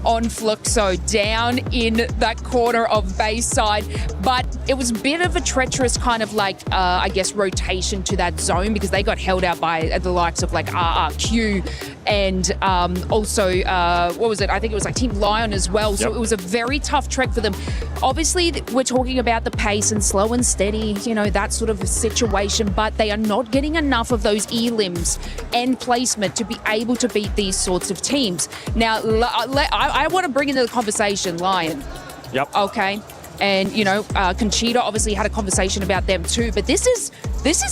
E: on Fluxo down in that corner of Bayside. But it was a bit of a treacherous kind of rotation to that zone, because they got held out by the likes of RRQ and also, what was it? I think it was Team Lion as well. So it was a very tough trek for them. Obviously, we're talking about the pace and slow and steady, that sort of situation, but they are not getting enough of those elims and placement to be able to beat these sorts of teams. Now, I want to bring into the conversation Lion.
J: Yep.
E: Okay. And, Conchita obviously had a conversation about them too, but this is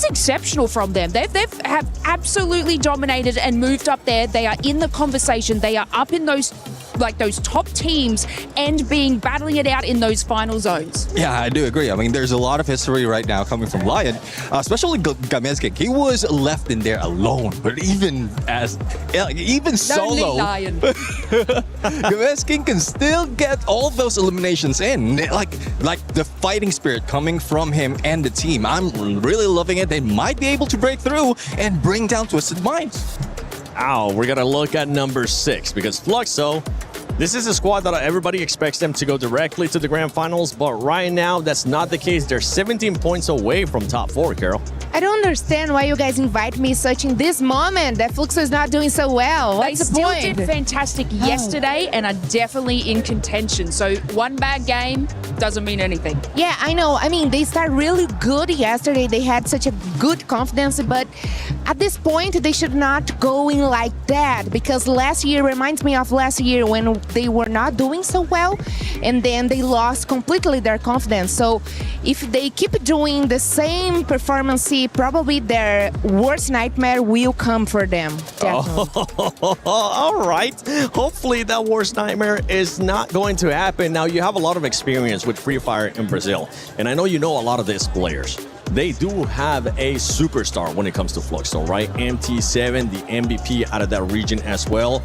E: exceptional from them. They've absolutely dominated and moved up there. They are in the conversation. They are up in those top teams and battling it out in those final zones.
B: Yeah, I do agree. I mean, there's a lot of history right now coming from Lion, especially Gamezkin. He was left in there alone, but even solo, Gamezkin can still get all those eliminations in. Like the fighting spirit coming from him and the team. I'm really loving it. They might be able to break through and bring down Twisted Minds.
J: We're going to look at number 6, because Fluxo, this is a squad that everybody expects them to go directly to the grand finals, but right now that's not the case. They're 17 points away from top 4, Carol.
O: I don't understand why you guys invite me such in this moment that Fluxo is not doing so well. What's the point?
E: They still did fantastic yesterday and are definitely in contention. So one bad game doesn't mean anything.
O: Yeah, I know. I mean, they started really good yesterday. They had such a good confidence, but at this point, they should not going like that, because last year reminds me of last year when they were not doing so well, and then they lost completely their confidence. So if they keep doing the same performance, probably their worst nightmare will come for them.
J: All right. Hopefully that worst nightmare is not going to happen. Now, you have a lot of experience with Free Fire in Brazil, and I know you know a lot of these players. They do have a superstar when it comes to Fluxo, right? MT7, the MVP out of that region as well.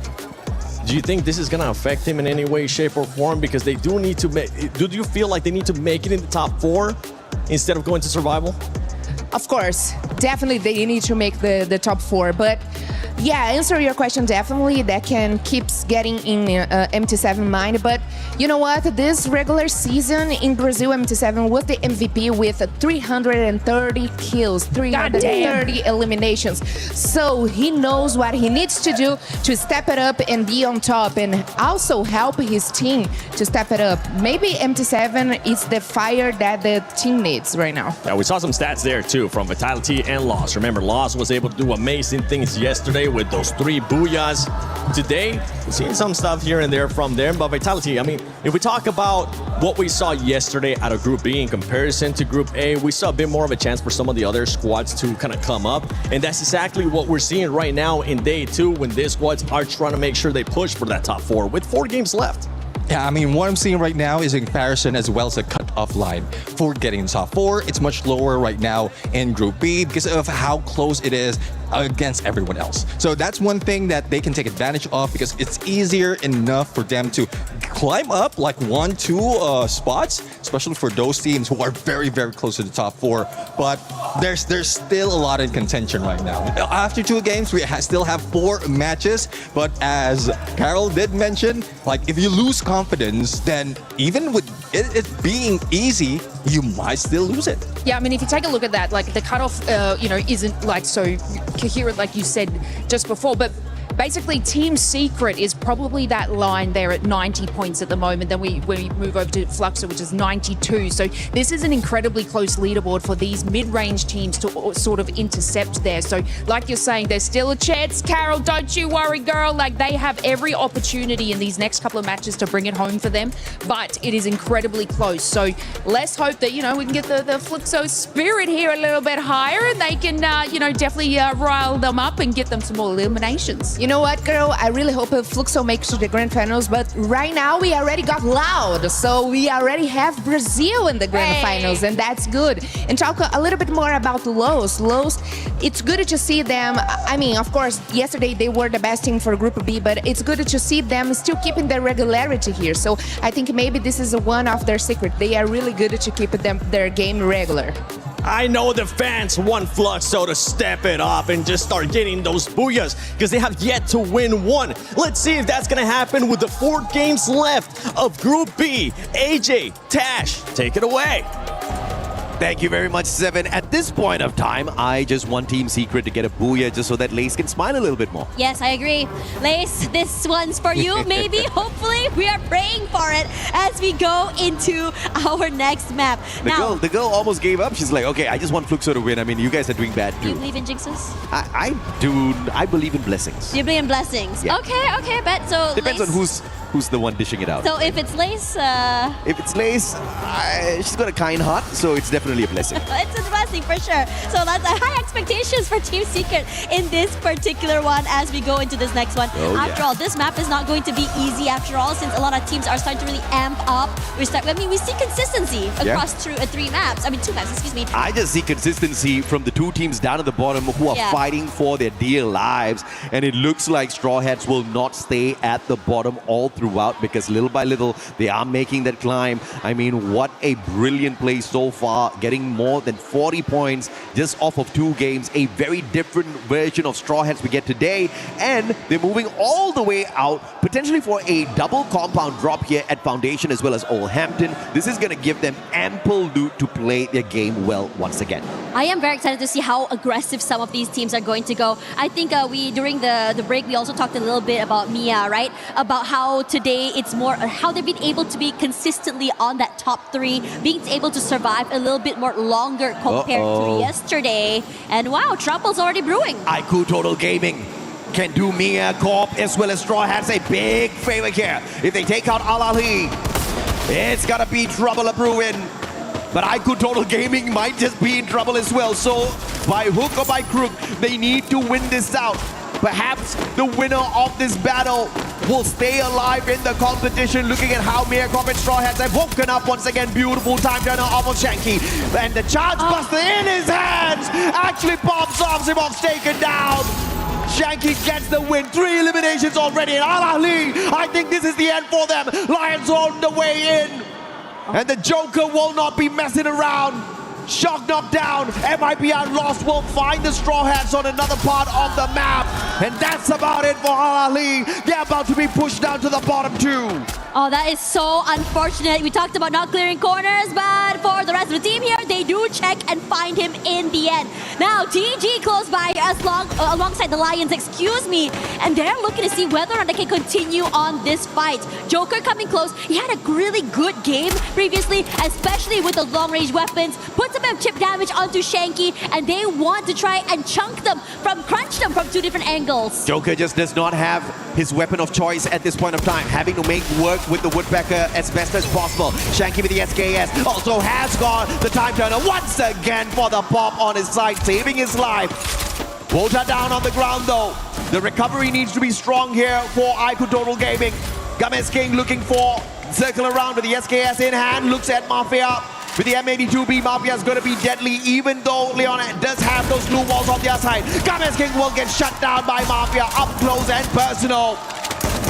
J: Do you think this is going to affect him in any way, shape, or form? Because they do need to do you feel like they need to make it in the top 4 instead of going to survival?
O: Of course, definitely they need to make the top 4, but yeah, answer your question, definitely that can keeps getting in MT7 mind. But you know what, this regular season in Brazil, MT7 was the MVP with 330 kills, 330 eliminations. So he knows what he needs to do to step it up and be on top, and also help his team to step it up. Maybe MT7 is the fire that the team needs right now.
J: Yeah, we saw some stats there too from Vitality and Loss. Remember, Loss was able to do amazing things yesterday with those 3 booyahs. Today, we're seeing some stuff here and there from them, but Vitality, I mean, if we talk about what we saw yesterday out of Group B in comparison to Group A, we saw a bit more of a chance for some of the other squads to kind of come up, and that's exactly what we're seeing right now in Day 2 when these squads are trying to make sure they push for that top 4 with 4 games left.
B: Yeah, I mean, what I'm seeing right now is in comparison as well as a cut-off line for getting top 4. It's much lower right now in Group B because of how close it is against everyone else. So that's one thing that they can take advantage of, because it's easier enough for them to climb up like 1-2 spots, especially for those teams who are very, very close to the top 4. But there's still a lot in contention right now. After 2 games, we still have 4 matches. But as Carol did mention, like if you lose confidence, then even with it being easy, you might still lose it.
E: Yeah, I mean, if you take a look at that, like the cutoff, isn't like so coherent, like you said just before, but basically Team Secret is probably that line there at 90 points at the moment. Then we move over to Fluxo, which is 92. So this is an incredibly close leaderboard for these mid-range teams to sort of intercept there. So like you're saying, there's still a chance. Carol, don't you worry, girl. Like they have every opportunity in these next couple of matches to bring it home for them, but it is incredibly close. So let's hope that, we can get the Fluxo spirit here a little bit higher and they can, definitely rile them up and get them some more eliminations.
O: You know what, girl? I really hope Fluxo makes to the grand finals, but right now we already got loud, so we already have Brazil in the grand finals, and that's good. And talk a little bit more about LOS. LOS, it's good to see them. I mean, of course, yesterday they were the best team for Group B, but it's good to see them still keeping their regularity here. So I think maybe this is one of their secret. They are really good to keep their game regular.
J: I know the fans want Fluxo to step it up and just start getting those booyahs because they have yet to win one. Let's see if that's going to happen with the 4 games left of Group B. AJ, Tash, take it away.
I: Thank you very much, Seven. At this point of time, I just want Team Secret to get a booyah just so that Lace can smile a little bit more.
W: Yes, I agree. Lace, this one's for you, maybe. Hopefully, we are praying for it as we go into our next map.
I: The girl almost gave up. She's like, okay, I just want Fluxo to win. I mean, you guys are doing bad too.
W: Do you believe in jinxes?
I: I do. I believe in blessings.
W: You believe in blessings?
I: Yeah.
W: Okay, bet. So
I: depends
W: Lace,
I: on who's the one dishing it out.
W: So if it's Lace...
I: If it's Lace, she's got a kind heart, so it's definitely a blessing.
W: It's a blessing for sure. So that's high expectations for Team Secret in this particular one as we go into this next one. After all, this map is not going to be easy after all, since a lot of teams are starting to really amp up. We see consistency across 3 maps. I mean, 2 maps, excuse me.
I: I just see consistency from the 2 teams down at the bottom who are fighting for their dear lives. And it looks like Straw Hats will not stay at the bottom all throughout because little by little, they are making that climb. I mean, what a brilliant play so far, getting more than 40 points just off of 2 games. A very different version of Straw Hats we get today. And they're moving all the way out, potentially for a double compound drop here at Foundation as well as Old Hampton. This is going to give them ample loot to play their game well once again.
W: I am very excited to see how aggressive some of these teams are going to go. I think during the break, we also talked a little bit about Mia, right? About how today it's more how they've been able to be consistently on that top 3, being able to survive a little bit more longer compared to yesterday. And wow, trouble's already brewing.
I: IQ Total Gaming can do Mia, Corp, as well as Straw Hats a big favor here. If they take out Al-Ali, it's gonna be trouble a brewing. But IQ Total Gaming might just be in trouble as well. So by hook or by crook, they need to win this out. Perhaps the winner of this battle will stay alive in the competition. Looking at how Mia, Corp, and Straw Hats have woken up once again. Beautiful time turner off of Shanky. And the charge buster in his hands actually pops off. Zimok's taken down. Shanky gets the win. 3 eliminations already. And Al-Ali, I think this is the end for them. Lions on the way in. And the Joker will not be messing around. Shock knocked down. mibr.los will find the Straw Hats on another part of the map. And that's about it for Al-Ali. They're about to be pushed down to the bottom 2.
W: Oh, that is so unfortunate. We talked about not clearing corners, but for the rest of the team here, they do check and find him in the end. Now, TG close by alongside the Lions, excuse me, and they're looking to see whether or not they can continue on this fight. Joker coming close. He had a really good game previously, especially with the long-range weapons. Puts a bit of chip damage onto Shanky, and they want to try and crunch them from 2 different angles.
I: Joker just does not have his weapon of choice at this point of time, having to make work with the Woodpecker as best as possible. Shanky with the SKS also has got the time turner once again for the pop on his side, saving his life. Wota down on the ground though. The recovery needs to be strong here for IQ Total Gaming. Games King looking for circle around with the SKS in hand, looks at Mafia. With the M82B, Mafia is going to be deadly, even though Leon does have those blue walls on their side. Games King will get shut down by Mafia up close and personal.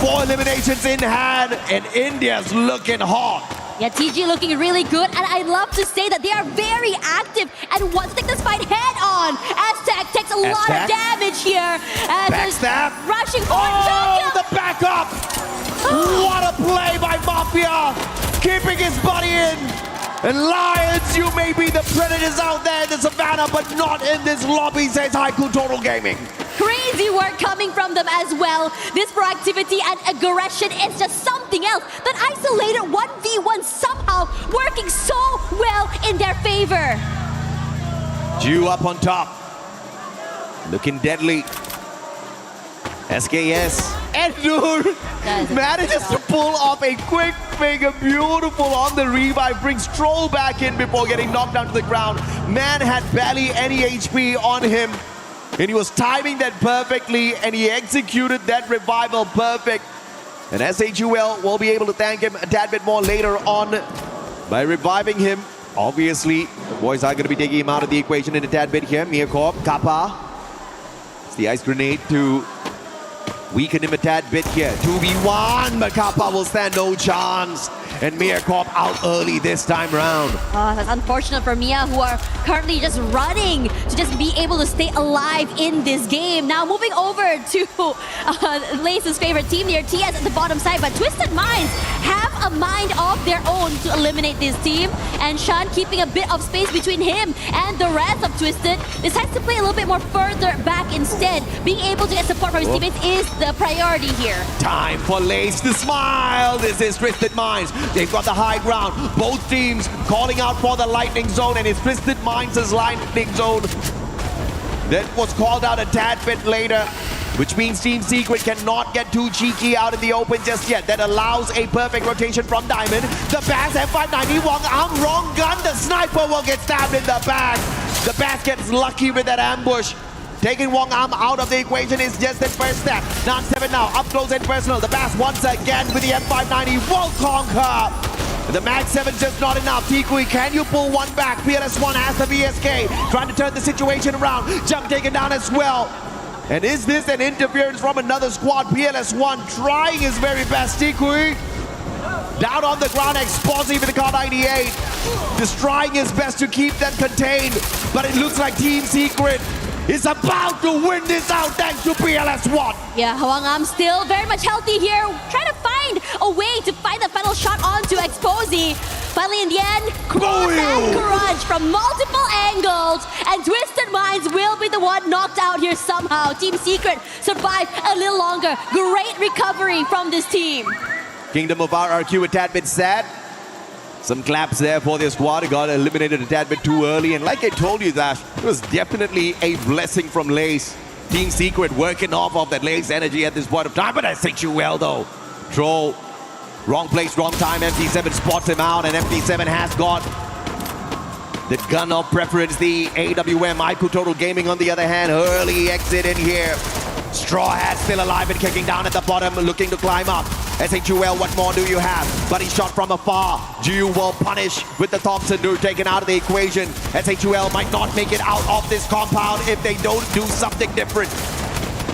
I: 4 eliminations in hand, and India's looking hot.
W: Yeah, TG looking really good, and I'd love to say that they are very active and want to take this fight head on. Aztec takes a lot of damage here.
I: Backstab.
W: Rushing for
I: the backup. What a play by Mafia, keeping his body in. And Lions, you may be the predators out there in the savannah, but not in this lobby, says Haiku Total Gaming.
W: Crazy work coming from them as well. This proactivity and aggression is just something else. That isolated 1v1 somehow working so well in their favor.
I: Jew up on top. Looking deadly. SKS. And Noor manages to pull off a quick finger, beautiful on the revive, brings Troll back in before getting knocked down to the ground. Man had barely any HP on him, and he was timing that perfectly, and he executed that revival perfect. And SHUL will be able to thank him a tad bit more later on by reviving him. Obviously, the boys are going to be taking him out of the equation in a tad bit here. mibr.los, Kappa. It's the ice grenade to weaken him a tad bit here. 2v1, but Kappa will stand no chance. And mibr.los out early this time round.
W: Oh, that's unfortunate for Mia, who are currently just running to just be able to stay alive in this game. Now moving over to Lace's favorite team here, TS at the bottom side, but Twisted Minds have a mind of their own to eliminate this team. And Shan keeping a bit of space between him and the rest of Twisted, decides to play a little bit more further back instead. Being able to get support from his teammates is the priority here.
I: Time for Lace to smile. This is Twisted Minds. They've got the high ground. Both teams calling out for the lightning zone, and it's Twisted Minds' lightning zone that was called out a tad bit later, which means Team Secret cannot get too cheeky out in the open just yet. That allows a perfect rotation from Diamond. The Bass M590, Wong Am, wrong gun. The sniper will get stabbed in the back. The Bass gets lucky with that ambush. Taking Wong Am out of the equation is just the first step. 9-7 now, up close and personal. The Bass once again with the M590 will conquer. The Mag 7's just not enough. Tikui, can you pull one back? PLS1 has the VSK, trying to turn the situation around. Jump taken down as well. And is this an interference from another squad? PLS1 trying his very best. Tikui down on the ground, explosive with the car 98. Just trying his best to keep them contained. But it looks like Team Secret is about to win this out thanks to PLS1.
W: Yeah, Hwang Am still very much healthy here, trying to find a way to find the final shot onto Exposi. Finally, in the end, cross and crunch from multiple angles, and Twisted Minds will be the one knocked out here somehow. Team Secret survived a little longer. Great recovery from this team.
I: Kingdom of RRQ a tad bit sad. Some claps there for their squad. Got eliminated a tad bit too early. And like I told you, Dash, it was definitely a blessing from Lace. Team Secret working off of that Lace energy at this point of time. But I think you well, though. Troll, wrong place, wrong time. MT7 spots him out. And MT7 has got the gun of preference. The AWM, Haiku Total Gaming, on the other hand. Early exit in here. Straw Hat still alive and kicking down at the bottom, looking to climb up. SHUL, what more do you have? Buddy shot from afar. Ju will punish with the Thompson Dude taken out of the equation. SHUL might not make it out of this compound if they don't do something different.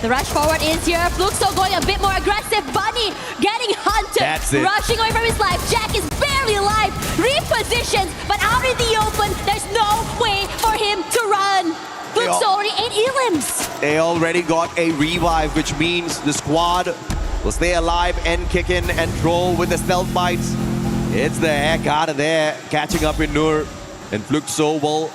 W: The rush forward is here. Fluxo going a bit more aggressive. Bunny getting hunted.
I: That's it.
W: Rushing away from his life. Jack is barely alive. Repositions, but out in the open, there's no way for him to run. Fluxo already 8 elims.
I: They already got a revive, which means the squad will stay alive and kicking and Troll with the stealth bites. It's the heck out of there. Catching up in Noor. And Fluxo will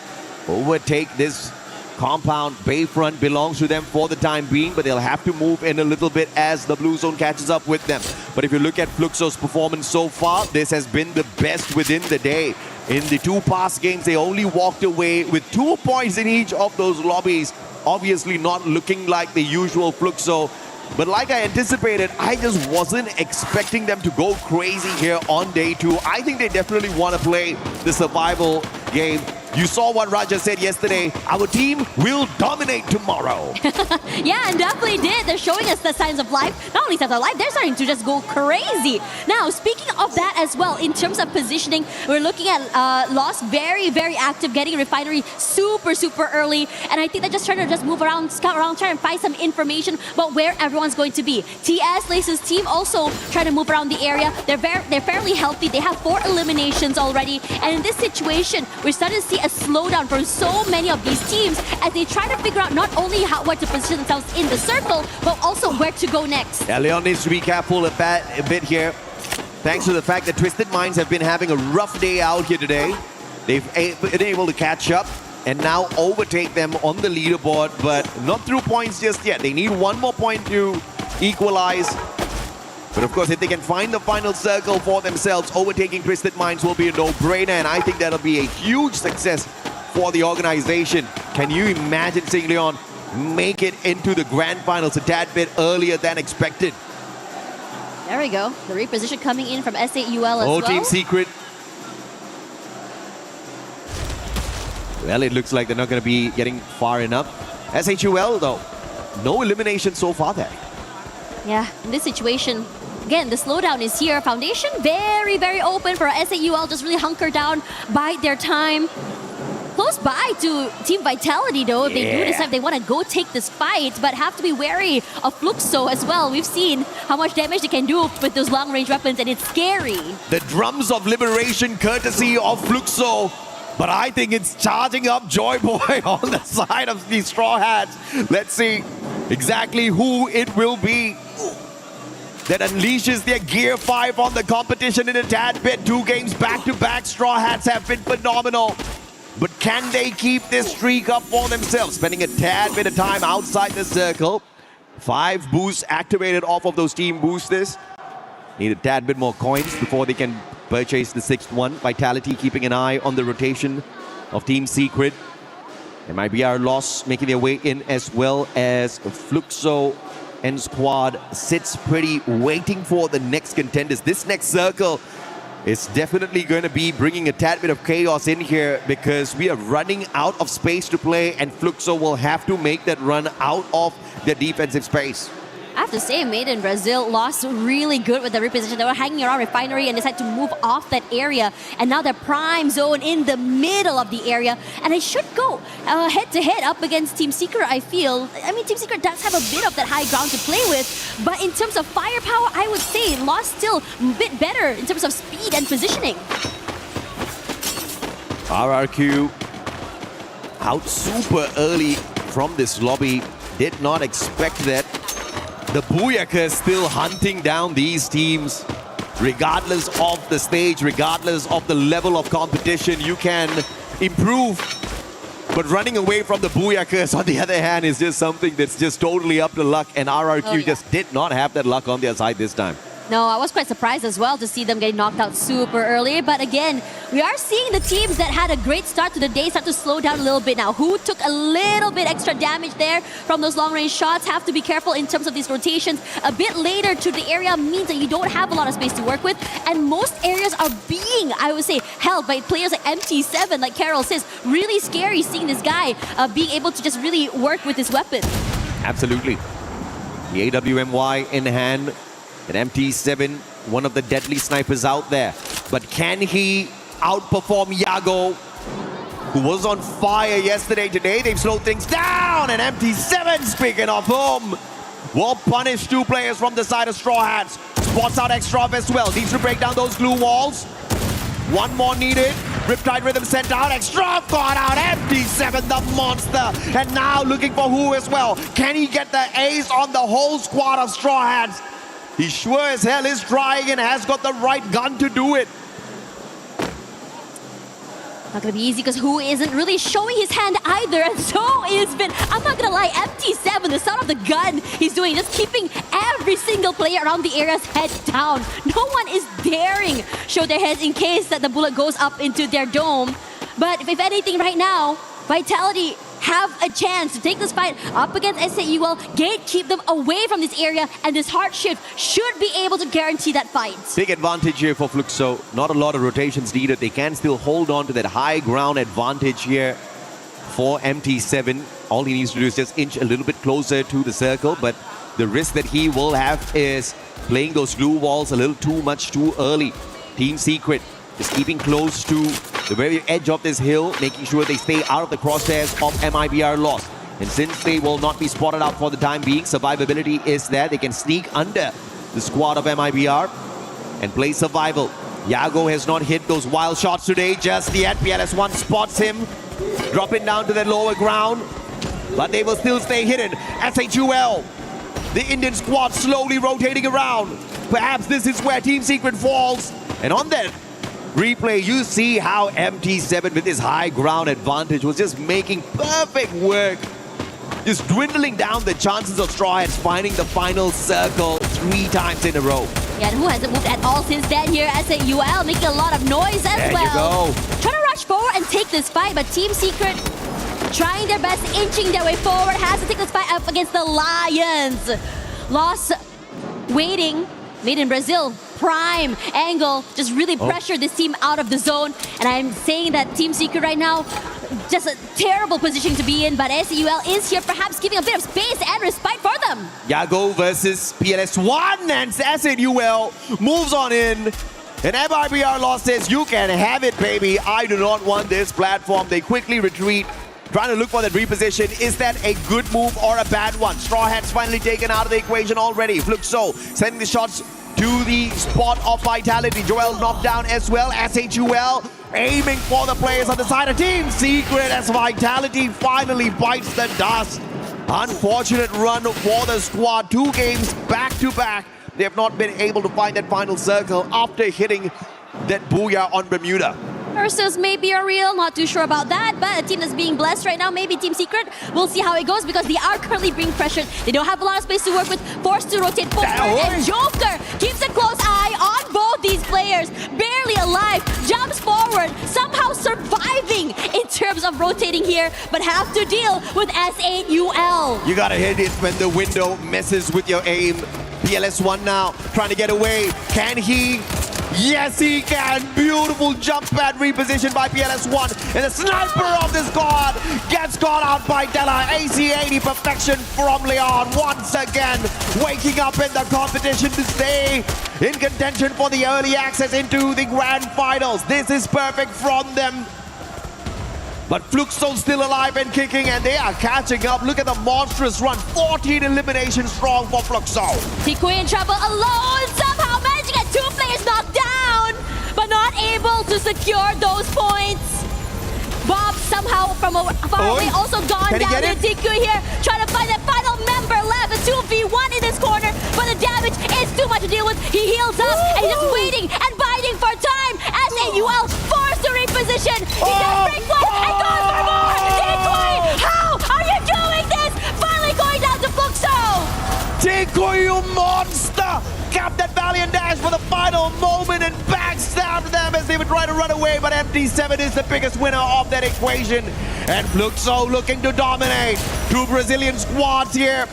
I: overtake this compound. Bayfront belongs to them for the time being, but they'll have to move in a little bit as the blue zone catches up with them. But if you look at Fluxo's performance so far, this has been the best within the day. In the 2 past games, they only walked away with 2 points in each of those lobbies. Obviously not looking like the usual Fluxo. But like I anticipated, I just wasn't expecting them to go crazy here on day 2. I think they definitely want to play the survival game. You saw what Raja said yesterday. Our team will dominate tomorrow.
W: Yeah, and definitely did. They're showing us the signs of life. Not only signs of life, they're starting to just go crazy. Now, speaking of that as well, in terms of positioning, we're looking at Lost very, very active, getting Refinery super, super early. And I think they're just trying to just move around, scout around, try and find some information about where everyone's going to be. TS, Lace's team also trying to move around the area. They're fairly healthy. They have 4 eliminations already. And in this situation, we're starting to see a slowdown for so many of these teams as they try to figure out not only where to position themselves in the circle, but also where to go next.
I: Yeah, Leon needs to be careful a bit here. Thanks to the fact that Twisted Minds have been having a rough day out here today. They've been able to catch up and now overtake them on the leaderboard, but not through points just yet. They need one more point to equalize. But of course, if they can find the final circle for themselves, overtaking Twisted Minds will be a no-brainer, and I think that'll be a huge success for the organization. Can you imagine seeing Leon make it into the grand finals a tad bit earlier than expected?
W: There we go. The reposition coming in from ag.al as well.
I: Team Secret. Well, it looks like they're not going to be getting far enough. ag.al, though, no elimination so far there.
W: Yeah, in this situation, again, the slowdown is here. Foundation very, very open for ag.al, just really hunker down, bide their time. Close by to Team Vitality, though, if they do decide they want to go take this fight, but have to be wary of Fluxo as well. We've seen how much damage they can do with those long-range weapons, and it's scary.
I: The drums of liberation courtesy of Fluxo, but I think it's charging up Joy Boy on the side of these Straw Hats. Let's see exactly who it will be that unleashes their Gear 5 on the competition in a tad bit. 2 games back-to-back. Straw Hats have been phenomenal. But can they keep this streak up for themselves? Spending a tad bit of time outside the circle. 5 boosts activated off of those team boosters. Need a tad bit more coins before they can purchase the 6th one. Vitality keeping an eye on the rotation of Team Secret. It might be our loss making their way in, as well as Fluxo and squad sits pretty, waiting for the next contenders. This next circle is definitely going to be bringing a tad bit of chaos in here, because we are running out of space to play, and Fluxo will have to make that run out of their defensive space.
W: I have to say, Made in Brazil lost really good with the reposition. They were hanging around Refinery and decided to move off that area. And now they're prime zone in the middle of the area. And it should go head-to-head up against Team Secret, I feel. I mean, Team Secret does have a bit of that high ground to play with. But in terms of firepower, I would say Lost still a bit better in terms of speed and positioning.
I: RRQ out super early from this lobby. Did not expect that. The Booyaka is still hunting down these teams. Regardless of the stage, regardless of the level of competition, you can improve. But running away from the Booyakas, on the other hand, is just something that's just totally up to luck. And RRQ just did not have that luck on their side this time.
W: No, I was quite surprised as well to see them getting knocked out super early. But again, we are seeing the teams that had a great start to the day start to slow down a little bit now. Who took a little bit extra damage there from those long-range shots? Have to be careful in terms of these rotations. A bit later to the area means that you don't have a lot of space to work with. And most areas are being, I would say, held by players like MT7, like Carol says. Really scary seeing this guy being able to just really work with his weapon.
I: Absolutely. The AWMY in hand. And MT7, one of the deadly snipers out there. But can he outperform Yago, who was on fire yesterday? Today they've slowed things down, and MT7, speaking of whom, will punish 2 players from the side of Straw Hats. Spots out Extra as well. Needs to break down those glue walls. 1 more needed. Riptide Rhythm sent out. Extra got out. MT7, the monster. And now looking for who as well. Can he get the ace on the whole squad of Straw Hats? He sure as hell is trying and has got the right gun to do it.
W: Not gonna be easy because Who isn't really showing his hand either, and so is been, I'm not gonna lie, MT7, the son of the gun he's doing, just keeping every single player around the area's head down. No one is daring show their heads in case that the bullet goes up into their dome. But if anything right now, Vitality have a chance to take this fight up against SAUL, keep them away from this area, and this hard shift should be able to guarantee that fight.
I: Big advantage here for Fluxo. Not a lot of rotations needed. They can still hold on to that high ground advantage here for MT7. All he needs to do is just inch a little bit closer to the circle, but the risk that he will have is playing those glue walls a little too early. Team Secret is keeping close to the very edge of this hill, making sure they stay out of the crosshairs of mibr.los. And since they will not be spotted out for the time being, survivability is there. They can sneak under the squad of mibr and play survival. Yago has not hit those wild shots today just yet. PLS1 spots him, dropping down to the lower ground, but they will still stay hidden. SHUL, the Indian squad slowly rotating around. Perhaps this is where Team Secret falls. And on that replay, you see how MT7 with his high ground advantage was just making perfect work. Just dwindling down the chances of Straw Hats finding the final circle 3 times in a row.
W: Yeah, and who hasn't moved at all since then here? SAUL making a lot of noise as
I: there
W: well.
I: You go.
W: Trying to rush forward and take this fight, but Team Secret trying their best, inching their way forward, has to take this fight up against the Lions. Loss waiting, made in Brazil. Prime angle just really pressured this team out of the zone. And I'm saying that Team Secret right now, just a terrible position to be in, but SAUL is here perhaps giving a bit of space and respite for them.
I: Yago versus PLS1, and SAUL moves on in. And mibr.los says, you can have it, baby. I do not want this platform. They quickly retreat, trying to look for that reposition. Is that a good move or a bad one? Straw Hats finally taken out of the equation already. Fluxo sending the shots to the spot of Vitality. Joel knocked down as well. SHUL aiming for the players on the side of Team Secret as Vitality finally bites the dust. Unfortunate run for the squad. 2 games back to back. They have not been able to find that final circle after hitting that booyah on Bermuda.
W: Versus maybe a real, not too sure about that, but a team that's being blessed right now, maybe Team Secret. We'll see how it goes because they are currently being pressured. They don't have a lot of space to work with, forced to rotate forward, and Joker keeps a close eye on both these players. Barely alive, jumps forward, somehow surviving in terms of rotating here, but have to deal with SAUL.
I: You gotta hit it when the window messes with your aim. PLS1 now trying to get away. Can he? Yes, he can. Beautiful jump pad reposition by PLS1. And the sniper of the squad gets caught out by Della. AC80 perfection from Leon. Once again, waking up in the competition to stay in contention for the early access into the grand finals. This is perfect from them. But Fluxo still alive and kicking, and they are catching up. Look at the monstrous run. 14 eliminations strong for Fluxo.
W: Tikui in trouble alone, somehow managing to get 2 players knocked down, but not able to secure those points. Bob somehow from far away also gone down to Tikui here, trying to find that final member left. A 2v1 in this corner, but the damage is too much to deal with. He heals up, and he's just waiting and biding for time. SAUL forced to reposition. He does break one and goes for more. Tikui, how are you doing this? Finally going down to Fluxo.
I: Tikui, you monster! Capped that valiant dash for the final moment and backstabbed them as they would try to run away, but MT7 is the biggest winner of that equation. And Fluxo looking to dominate. 2 Brazilian squads here.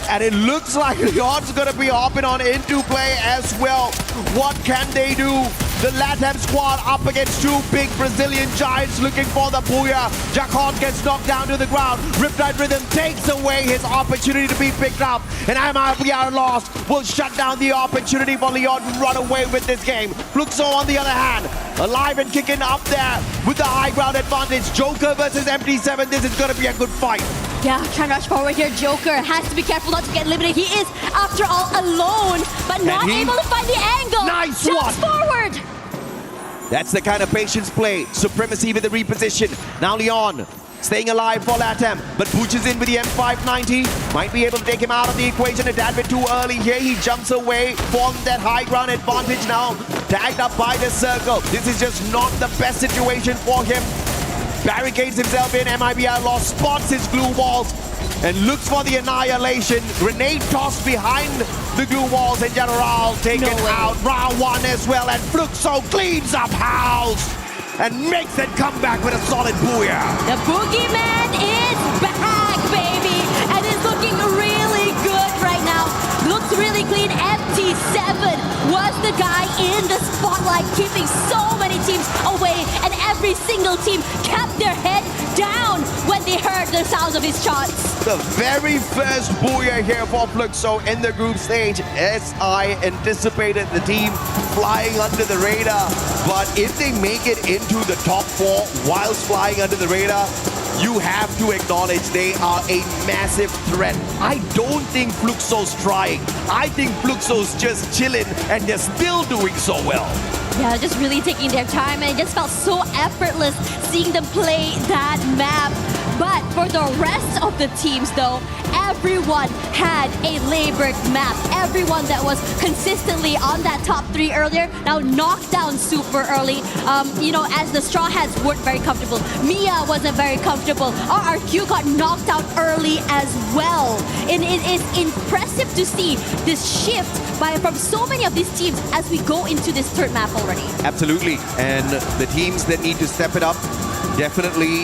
I: And it looks like Leon's gonna be hopping on into play as well. What can they do? The LATAM squad up against 2 big Brazilian giants looking for the booyah. Jacon gets knocked down to the ground. Riptide Rhythm takes away his opportunity to be picked up. And mibr.los will shut down the opportunity for Leon to run away with this game. Fluxo on the other hand, alive and kicking up there with the high ground advantage. Joker versus MT7, this is gonna be a good fight.
W: Yeah, trying to rush forward here. Joker has to be careful not to get eliminated. He is, after all, alone, but not able to find the angle.
I: Nice
W: Jumps
I: one.
W: forward.
I: That's the kind of patience play. Supremacy with the reposition. Now Leon staying alive for LATAM, but pushes in with the M590. Might be able to take him out of the equation a tad bit too early here. He jumps away from that high ground advantage now. Tagged up by the circle. This is just not the best situation for him. Barricades himself in. mibr.los spots his glue walls and looks for the annihilation. Grenade tossed behind the glue walls, and General taken out. Round 1 as well, and Fluxo cleans up house. and makes that comeback with a solid booyah.
W: The boogeyman is back, baby, and it's looking really good right now. Looks really clean. MT7 was the guy in the spotlight, keeping so many teams away, and every single team kept their head down when they heard the sounds of his shots.
I: The very first booyah here for Fluxo in the group stage. SI anticipated the team flying under the radar, but if they make it into the top 4 whilst flying under the radar, you have to acknowledge they are a massive threat. I don't think Fluxo's trying. I think Fluxo's just chilling and they're still doing so well.
W: Yeah, just really taking their time, and it just felt so effortless seeing them play that map. But for the rest of the teams though, everyone had a labored map. Everyone that was consistently on that top 3 earlier now knocked down super early. As the Straw Hats weren't very comfortable. Mia wasn't very comfortable. RRQ got knocked out early as well. And it is impressive to see this shift from so many of these teams as we go into this third map already.
I: Absolutely. And the teams that need to step it up, definitely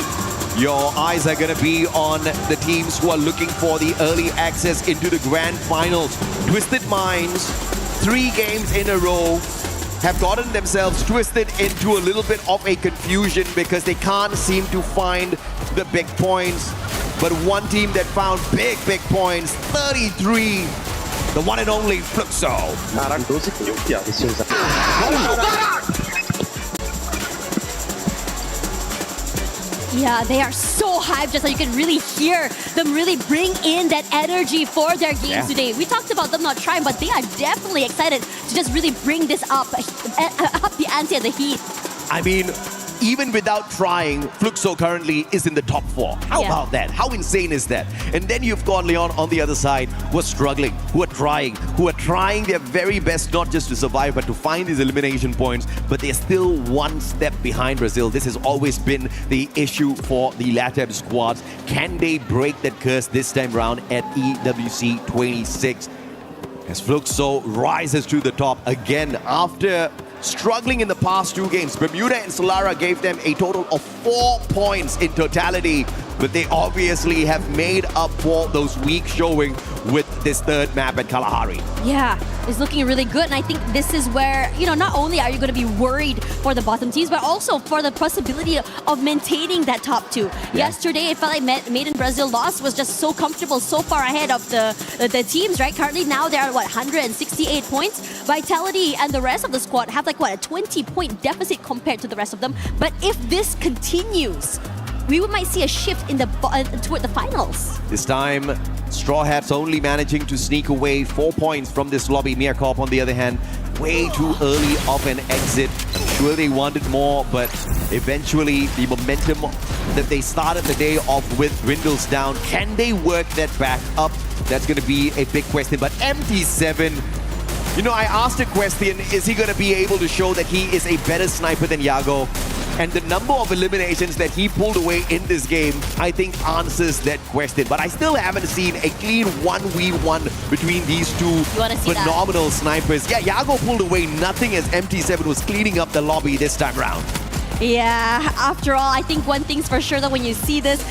I: your eyes are going to be on the teams who are looking for the early access into the grand finals. Twisted Minds, 3 games in a row, have gotten themselves twisted into a little bit of a confusion because they can't seem to find the big points. But one team that found big points, 33, the one and only Fluxo.
W: Yeah, they are so hyped, just so you can really hear them really bring in that energy for their games today. We talked about them not trying, but they are definitely excited to just really bring this up the ante and the heat.
I: I mean, even without trying, Fluxo currently is in the top 4. How about that? How insane is that? And then you've got Leon on the other side who are struggling, who are trying their very best not just to survive but to find these elimination points, but they're still one step behind Brazil. This has always been the issue for the LATAM squads. Can they break that curse this time round at EWC 26? As Fluxo rises to the top again after struggling in the past 2 games. Bermuda and Solara gave them a total of 4 points in totality, but they obviously have made up for those weak showing with this third map at Kalahari.
W: Yeah, it's looking really good, and I think this is where, not only are you going to be worried for the bottom teams, but also for the possibility of maintaining that top 2. Yesterday, it felt like Made in Brazil loss was just so comfortable, so far ahead of the teams, right? Currently now they're at 168 points. Vitality and the rest of the squad have a 20-point deficit compared to the rest of them. But if this continues, we might see a shift in toward the finals.
I: This time, Straw Hats only managing to sneak away 4 points from this lobby. Mia Corp, on the other hand, way too early of an exit. I'm sure they wanted more, but eventually the momentum that they started the day off with dwindles down. Can they work that back up? That's going to be a big question. But MT7, I asked a question, is he going to be able to show that he is a better sniper than Yago? And the number of eliminations that he pulled away in this game, I think answers that question. But I still haven't seen a clean 1v1 between these two phenomenal snipers. Yeah, Yago pulled away nothing as MT7 was cleaning up the lobby this time round.
W: Yeah, after all, I think one thing's for sure that when you see this,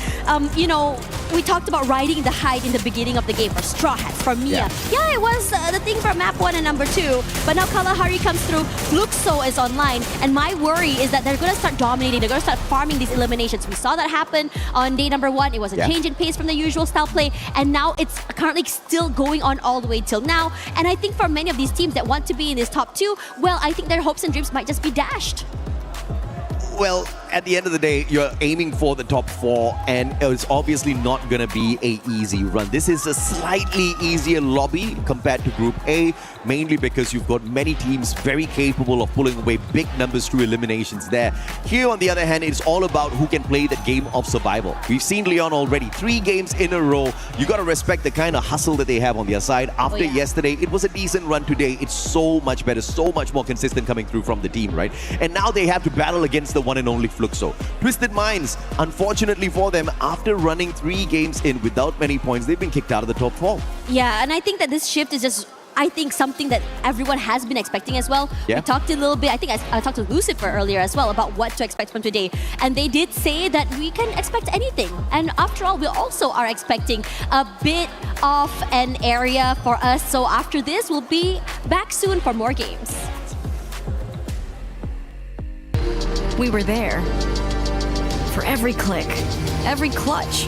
W: we talked about riding the height in the beginning of the game for Straw Hats, for Mia. Yeah, it was the thing for map 1 and number 2. But now Kalahari comes through, Fluxo is online, and my worry is that they're going to start dominating, they're going to start farming these eliminations. We saw that happen on day number 1. It was a change in pace from the usual style play, and now it's currently still going on all the way till now. And I think for many of these teams that want to be in this top 2, well, I think their hopes and dreams might just be dashed.
I: Well, at the end of the day, you're aiming for the top 4, and it's obviously not going to be an easy run. This is a slightly easier lobby compared to Group A, mainly because you've got many teams very capable of pulling away big numbers through eliminations there. Here, on the other hand, it's all about who can play the game of survival. We've seen Leon already 3 games in a row. You got to respect the kind of hustle that they have on their side. After yesterday, it was a decent run today. It's so much better, so much more consistent coming through from the team, right? And now they have to battle against the one and only Fluxo. Twisted Minds, unfortunately for them, after running 3 games in without many points, they've been kicked out of the top 4.
W: Yeah, and I think that this shift is just I think something that everyone has been expecting as well.
I: Yeah.
W: We talked a little bit, I think I talked to Lucifer earlier as well about what to expect from today. And they did say that we can expect anything. And after all, we also are expecting a bit of an area for us. So after this, we'll be back soon for more games.
M: We were there. For every click, every clutch,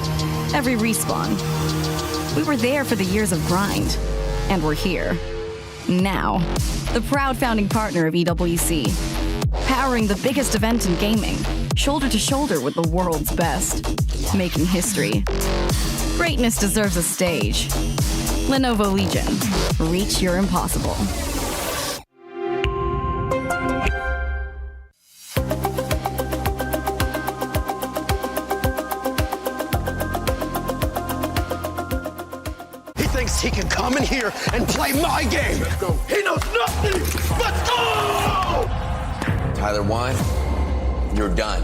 M: every respawn. We were there for the years of grind. And we're here. Now. The proud founding partner of EWC. Powering the biggest event in gaming. Shoulder to shoulder with the world's best. Making history. Greatness deserves a stage. Lenovo Legion. Reach your impossible.
K: He can come in here and play my game. He knows nothing. Let's go!
R: Tyler 1, you're done.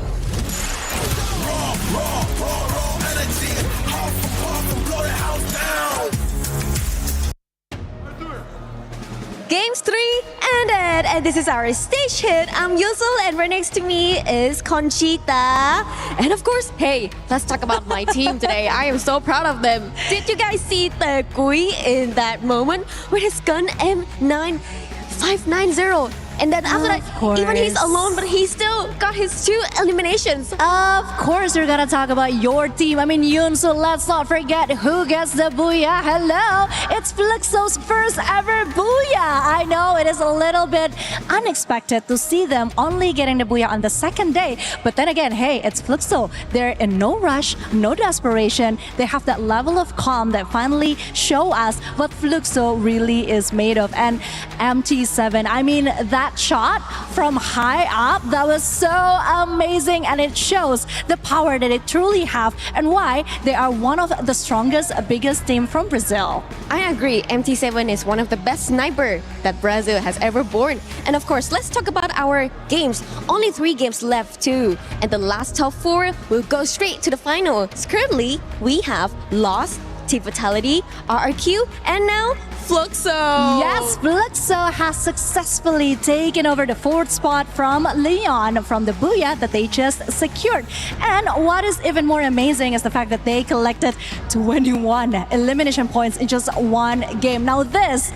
C: Games 3 ended, and this is our stage hit. I'm Yusul, and right next to me is Conchita. And of course, hey, let's talk about my team today. I am so proud of them. Did you guys see the Gui in that moment with his gun M9590? And then after that, even he's alone, but he still got his 2 eliminations.
G: Of course, you're gonna talk about your team. I mean, Yoon, so let's not forget who gets the booyah. Hello, it's Fluxo's first ever booyah. I know it is a little bit unexpected to see them only getting the booyah on the second day. But then again, hey, it's Fluxo. They're in no rush, no desperation. They have that level of calm that finally show us what Fluxo really is made of. And MT7, I mean, that shot from high up, that was so amazing, and it shows the power that they truly have and why they are one of the strongest, biggest team from Brazil.
C: I agree, MT7 is one of the best sniper that Brazil has ever born. And of course, let's talk about our games. Only 3 games left too, and the last top 4 will go straight to the finals. Currently, we have LOS, Team Vitality, RRQ, and now Fluxo.
G: Yes, Fluxo has successfully taken over the 4th spot from Leon from the booyah that they just secured. And what is even more amazing is the fact that they collected 21 elimination points in just 1 game. Now this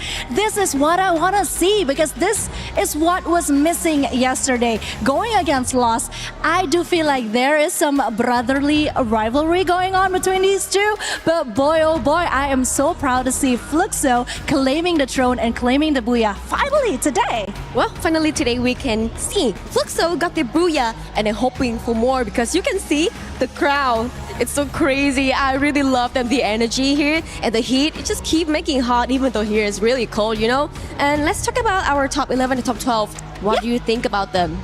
G: is what I want to see, because this is what was missing yesterday. Going against LOS, I do feel like there is some brotherly rivalry going on between these two. But boy, oh boy, I am so proud to see Fluxo claiming the throne and claiming the booyah finally today.
C: Well, finally today we can see Fluxo got the booyah, and they're hoping for more because you can see the crowd. It's so crazy. I really love them. The energy here and the heat, it just keep making hot even though here is really cold, you know? And let's talk about our top 11 and top 12. What do you think about them?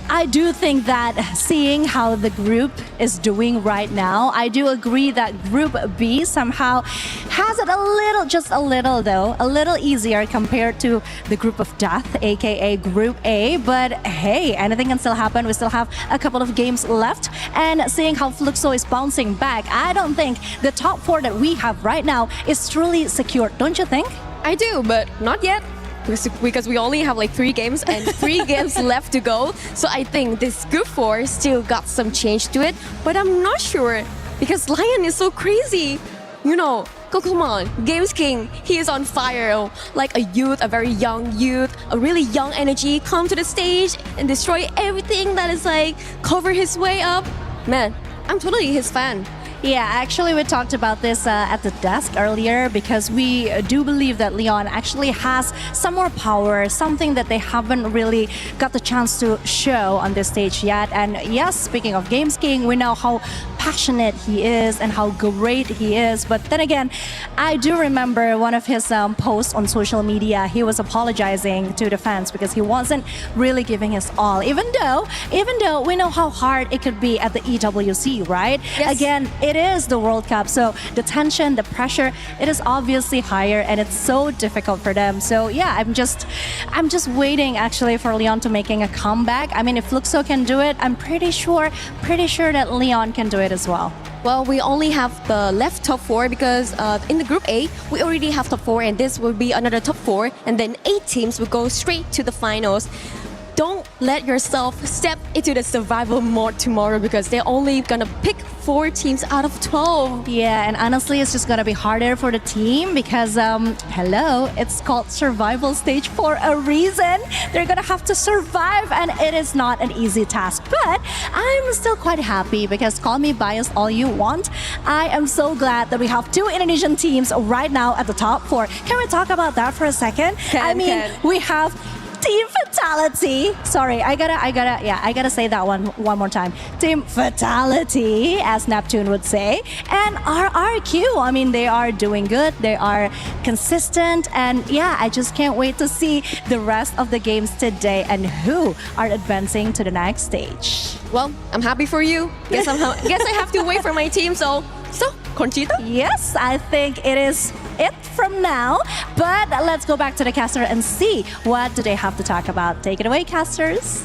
G: I do think that seeing how the group is doing right now, I do agree that Group B somehow has it a little, just a little though, a little easier compared to the Group of Death, aka Group A. But hey, anything can still happen. We still have a couple of games left. And seeing how Fluxo is bouncing back, I don't think the top 4 that we have right now is truly secure. Don't you think?
C: I do, but not yet. Because we only have like 3 games and 3 games left to go. So I think this Group 4 still got some change to it, but I'm not sure because Lion is so crazy. You know, come on, Games King, he is on fire. Like a youth, a very young youth, a really young energy, come to the stage and destroy everything that is like cover his way up. Man, I'm totally his fan.
G: Yeah, actually we talked about this at the desk earlier because we do believe that Leon actually has some more power, something that they haven't really got the chance to show on this stage yet. And yes, speaking of Games King, we know how passionate he is and how great he is. But then again, I do remember one of his posts on social media. He was apologizing to the fans because he wasn't really giving his all, even though we know how hard it could be at the EWC, right?
C: Yes.
G: Again, it is the World Cup, so the tension, the pressure, it is obviously higher and it's so difficult for them. So yeah, I'm just waiting actually for Leon to making a comeback. I mean, if Fluxo can do it, I'm pretty sure that Leon can do it as well.
C: Well, we only have the left top 4 because in the Group A, we already have top 4 and this will be another top 4 and then 8 teams will go straight to the finals. Don't let yourself step into the survival mode tomorrow because they're only gonna pick 4 teams out of 12.
G: Yeah, and honestly, it's just gonna be harder for the team because, hello, it's called survival stage for a reason. They're gonna have to survive and it is not an easy task. But I'm still quite happy because call me biased all you want. I am so glad that we have 2 Indonesian teams right now at the top 4. Can we talk about that for a second? We have Team Fatality. Sorry, I gotta say that one more time. Team Fatality, as Neptune would say, and RRQ. I mean, they are doing good. They are consistent, and yeah, I just can't wait to see the rest of the games today and who are advancing to the next stage.
C: Well, I'm happy for you. Guess I have to wait for my team. So, Conchita?
G: Yes, I think it is it from now. But let's go back to the caster and see what do they have to talk about. Take it away, casters.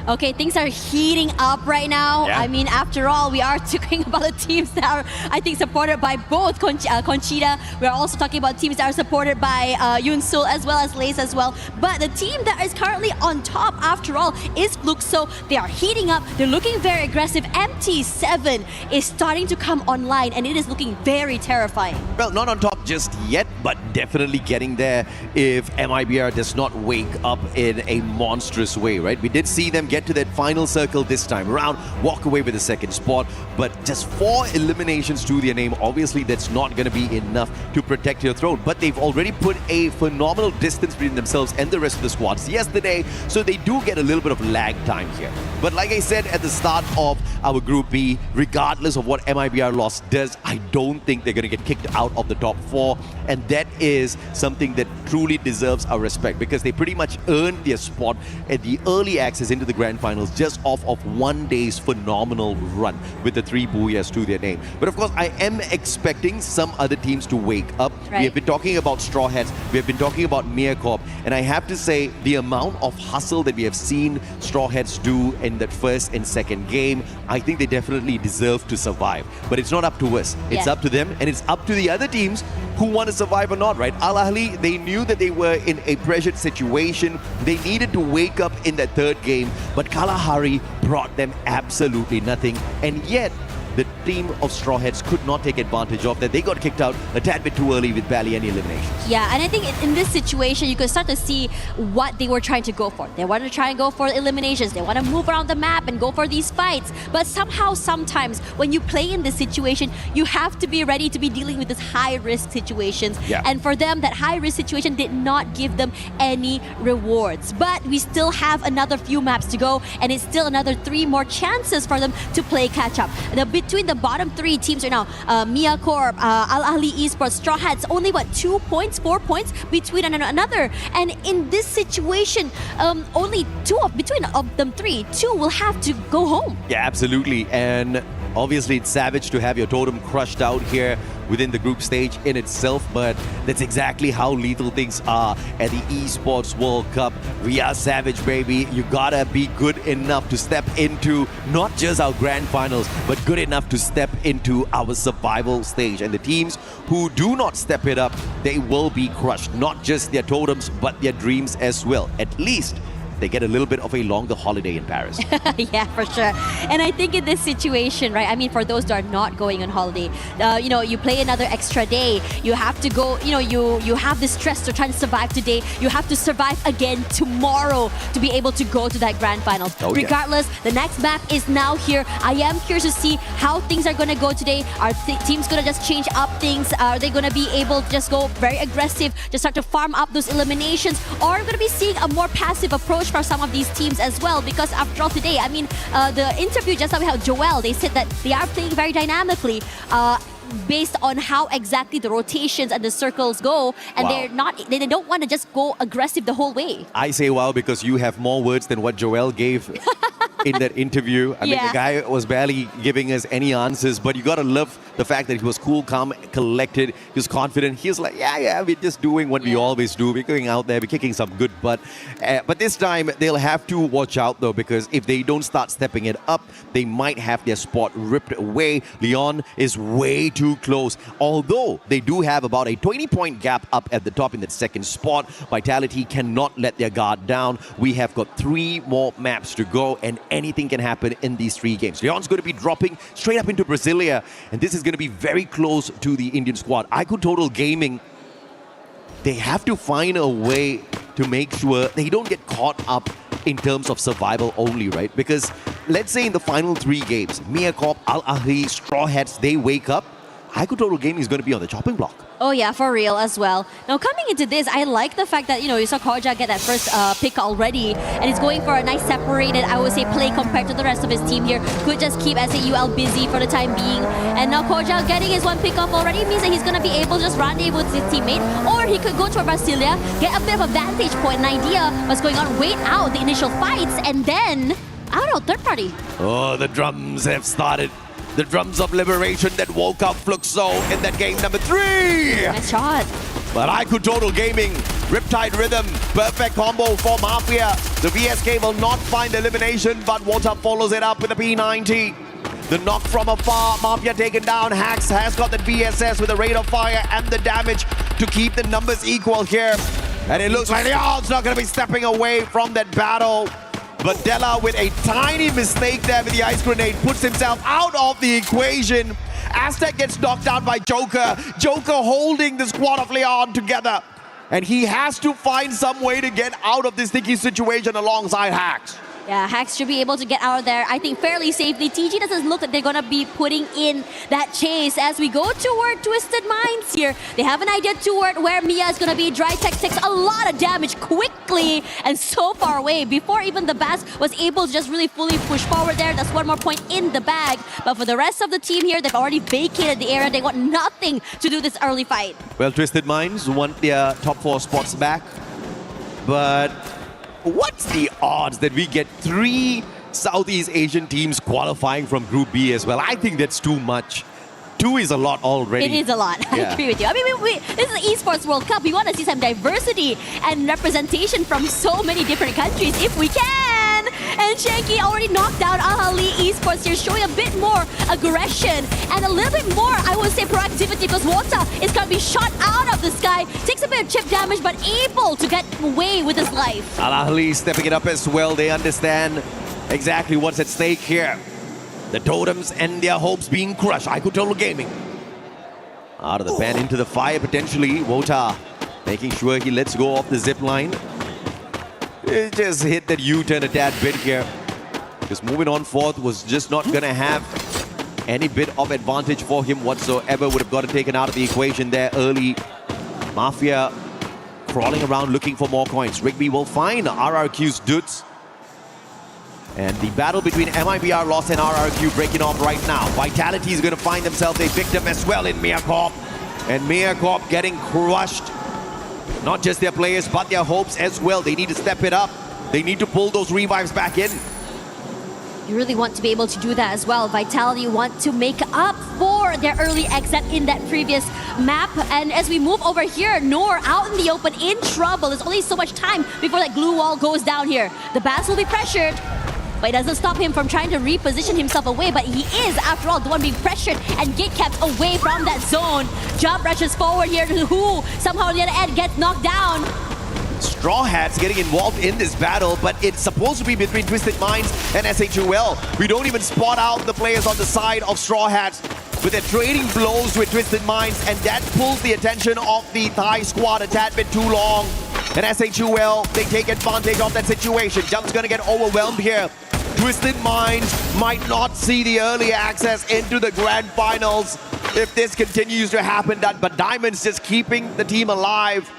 W: Okay, things are heating up right now.
G: Yeah.
W: I mean, after all, we are talking about the teams that are, I think, supported by both Conchita. We're also talking about teams that are supported by Yunsul as well as Lace as well. But the team that is currently on top, after all, is Fluxo. They are heating up. They're looking very aggressive. MT7 is starting to come online, and it is looking very terrifying.
I: Well, not on top just yet, but definitely getting there if MIBR does not wake up in a monstrous way, right? We did see them get to that final circle this time around, walk away with the second spot, but just 4 eliminations to their name. Obviously, that's not going to be enough to protect your throne, but they've already put a phenomenal distance between themselves and the rest of the squads yesterday, so they do get a little bit of lag time here. But like I said at the start of our Group B, regardless of what mibr.los does, I don't think they're going to get kicked out of the top 4, and that is something that truly deserves our respect because they pretty much earned their spot at the early access into the grand finals just off of one day's phenomenal run with the 3 Booyahs to their name. But of course, I am expecting some other teams to wake up.
W: Right.
I: We have been talking about Straw Hats, we have been talking about Meerkorp, and I have to say the amount of hustle that we have seen Straw Hats do in that first and second game, I think they definitely deserve to survive. But it's not up to us. It's up to them, and it's up to the other teams who want to survive or not, right? Al Ahly, they knew that they were in a pressured situation. They needed to wake up in that third game, but Kalahari brought them absolutely nothing. And yet, the team of Straw Hats could not take advantage of that. They got kicked out a tad bit too early with barely any eliminations.
W: Yeah, and I think in this situation, you could start to see what they were trying to go for. They want to try and go for eliminations. They want to move around the map and go for these fights. But somehow, sometimes, when you play in this situation, you have to be ready to be dealing with these high-risk situations.
D: Yeah.
W: And for them, that high-risk situation did not give them any rewards. But we still have another few maps to go, and it's still another 3 more chances for them to play catch-up. Between the bottom 3 teams right now, Meerkorp, Al Ahly Esports, Straw Hats, only 2 points, 4 points between another. And in this situation, only between them 3, 2 will have to go home.
I: Yeah, absolutely. And obviously, it's savage to have your totem crushed out here within the group stage in itself, but that's exactly how lethal things are at the Esports World Cup. We are savage, baby. You gotta be good enough to step into not just our grand finals, but good enough to step into our survival stage. And the teams who do not step it up, they will be crushed. Not just their totems, but their dreams as well. At least they get a little bit of a longer holiday in Paris.
W: Yeah, for sure. And I think in this situation, right, I mean, for those that are not going on holiday, you play another extra day, you have to go, you have the stress to try and survive today, you have to survive again tomorrow to be able to go to that grand final. Regardless, the next map is now here. I am curious to see how things are going to go today. Are teams going to just change up things? Are they going to be able to just go very aggressive, just start to farm up those eliminations? Or are we going to be seeing a more passive approach for some of these teams as well? Because after all today, I mean, the interview just now we had Joel, they said that they are playing very dynamically based on how exactly the rotations and the circles go, and they don't want to just go aggressive the whole way.
I: I say wow because you have more words than what Joel gave
S: in that interview. I mean,
W: Yeah.
S: the guy was barely giving us any answers, but you got to love the fact that he was cool, calm, collected. He was confident. He was like, yeah, we're just doing what we always do. We're going out there, we're kicking some good butt. But this time, they'll have to watch out, though, because if they don't start stepping it up, they might have their spot ripped away. Leon is way too close. Although they do have about a 20-point gap up at the top in that second spot, Vitality cannot let their guard down. We have got 3 more maps to go, and anything can happen in these 3 games. Leon's going to be dropping straight up into Brasilia, and this is going to be very close to the Indian squad. ag.al Gaming, they have to find a way to make sure they don't get caught up in terms of survival only, right? Because let's say in the final 3 games, mibr.los, Al Ahly, Straw Hats, they wake up, ag.al Gaming is going to be on the chopping block.
W: Oh yeah, for real as well. Now coming into this, I like the fact that, you saw Koja get that first pick already, and he's going for a nice separated, I would say, play compared to the rest of his team here. Could just keep ag.al busy for the time being. And now Koja getting his 1 pick off already means that he's going to be able to just rendezvous with his teammate, or he could go to Brasilia, get a bit of a vantage point, an idea what's going on, wait out the initial fights, and then third party.
S: Oh, the drums have started. The drums of liberation that woke up Fluxo in that game number 3.
W: Nice shot.
S: But ag.al Gaming, Riptide Rhythm, perfect combo for Mafia. The VSK will not find elimination, but Water follows it up with a P90. The knock from afar, Mafia taken down. Hax has got the VSS with the rate of fire and the damage to keep the numbers equal here. And it looks like Leon's not going to be stepping away from that battle. But Della, with a tiny mistake there with the ice grenade, puts himself out of the equation. Aztec gets knocked out by Joker. Joker holding the squad of Leon together. And he has to find some way to get out of this sticky situation alongside Hax.
W: Yeah, Hax should be able to get out of there, I think, fairly safely. TG doesn't look like they're going to be putting in that chase as we go toward Twisted Minds here. They have an idea toward where Mia is going to be. Dry Tech takes a lot of damage quickly and so far away before even the Bass was able to just really fully push forward there. That's 1 more point in the bag. But for the rest of the team here, they've already vacated the area. They got nothing to do this early fight.
S: Well, Twisted Minds want their top 4 spots back. But what's the odds that we get 3 Southeast Asian teams qualifying from Group B as well? I think that's too much. 2 is a lot already.
W: It is a lot. I agree with you. I mean, this is the Esports World Cup. We want to see some diversity and representation from so many different countries if we can. And Shanky already knocked down Al Ahly Esports here, showing a bit more aggression and a little bit more, I would say, proactivity, because Wota is going to be shot out of the sky. Takes a bit of chip damage, but able to get away with his life.
S: Al Ahly stepping it up as well. They understand exactly what's at stake here. The totems and their hopes being crushed. ag.al Gaming. Out of the pan into the fire potentially. Wota making sure he lets go off the zip line. It just hit that U-turn a tad bit here. Because moving on forth was just not going to have any bit of advantage for him whatsoever. Would have got it taken out of the equation there early. Mafia crawling around looking for more coins. Rigby will find RRQ's dudes. And the battle between mibr.los and RRQ breaking off right now. Vitality is going to find themselves a victim as well in mibr.corp. And mibr.corp getting crushed. Not just their players, but their hopes as well. They need to step it up. They need to pull those revives back in.
W: You really want to be able to do that as well. Vitality want to make up for their early exit in that previous map. And as we move over here, Noor out in the open, in trouble. There's only so much time before that glue wall goes down here. The Bass will be pressured, but it doesn't stop him from trying to reposition himself away. But he is, after all, the one being pressured and get kept away from that zone. Jump rushes forward here to Who. Somehow the other end gets knocked down.
S: Straw Hats getting involved in this battle, but it's supposed to be between Twisted Minds and sh.ul. We don't even spot out the players on the side of Straw Hats, but they're trading blows with Twisted Minds, and that pulls the attention of the Thai squad a tad bit too long. And sh.ul, they take advantage of that situation. Jump's gonna get overwhelmed here. Twisted Minds might not see the early access into the grand finals if this continues to happen, but Diamond's just keeping the team alive.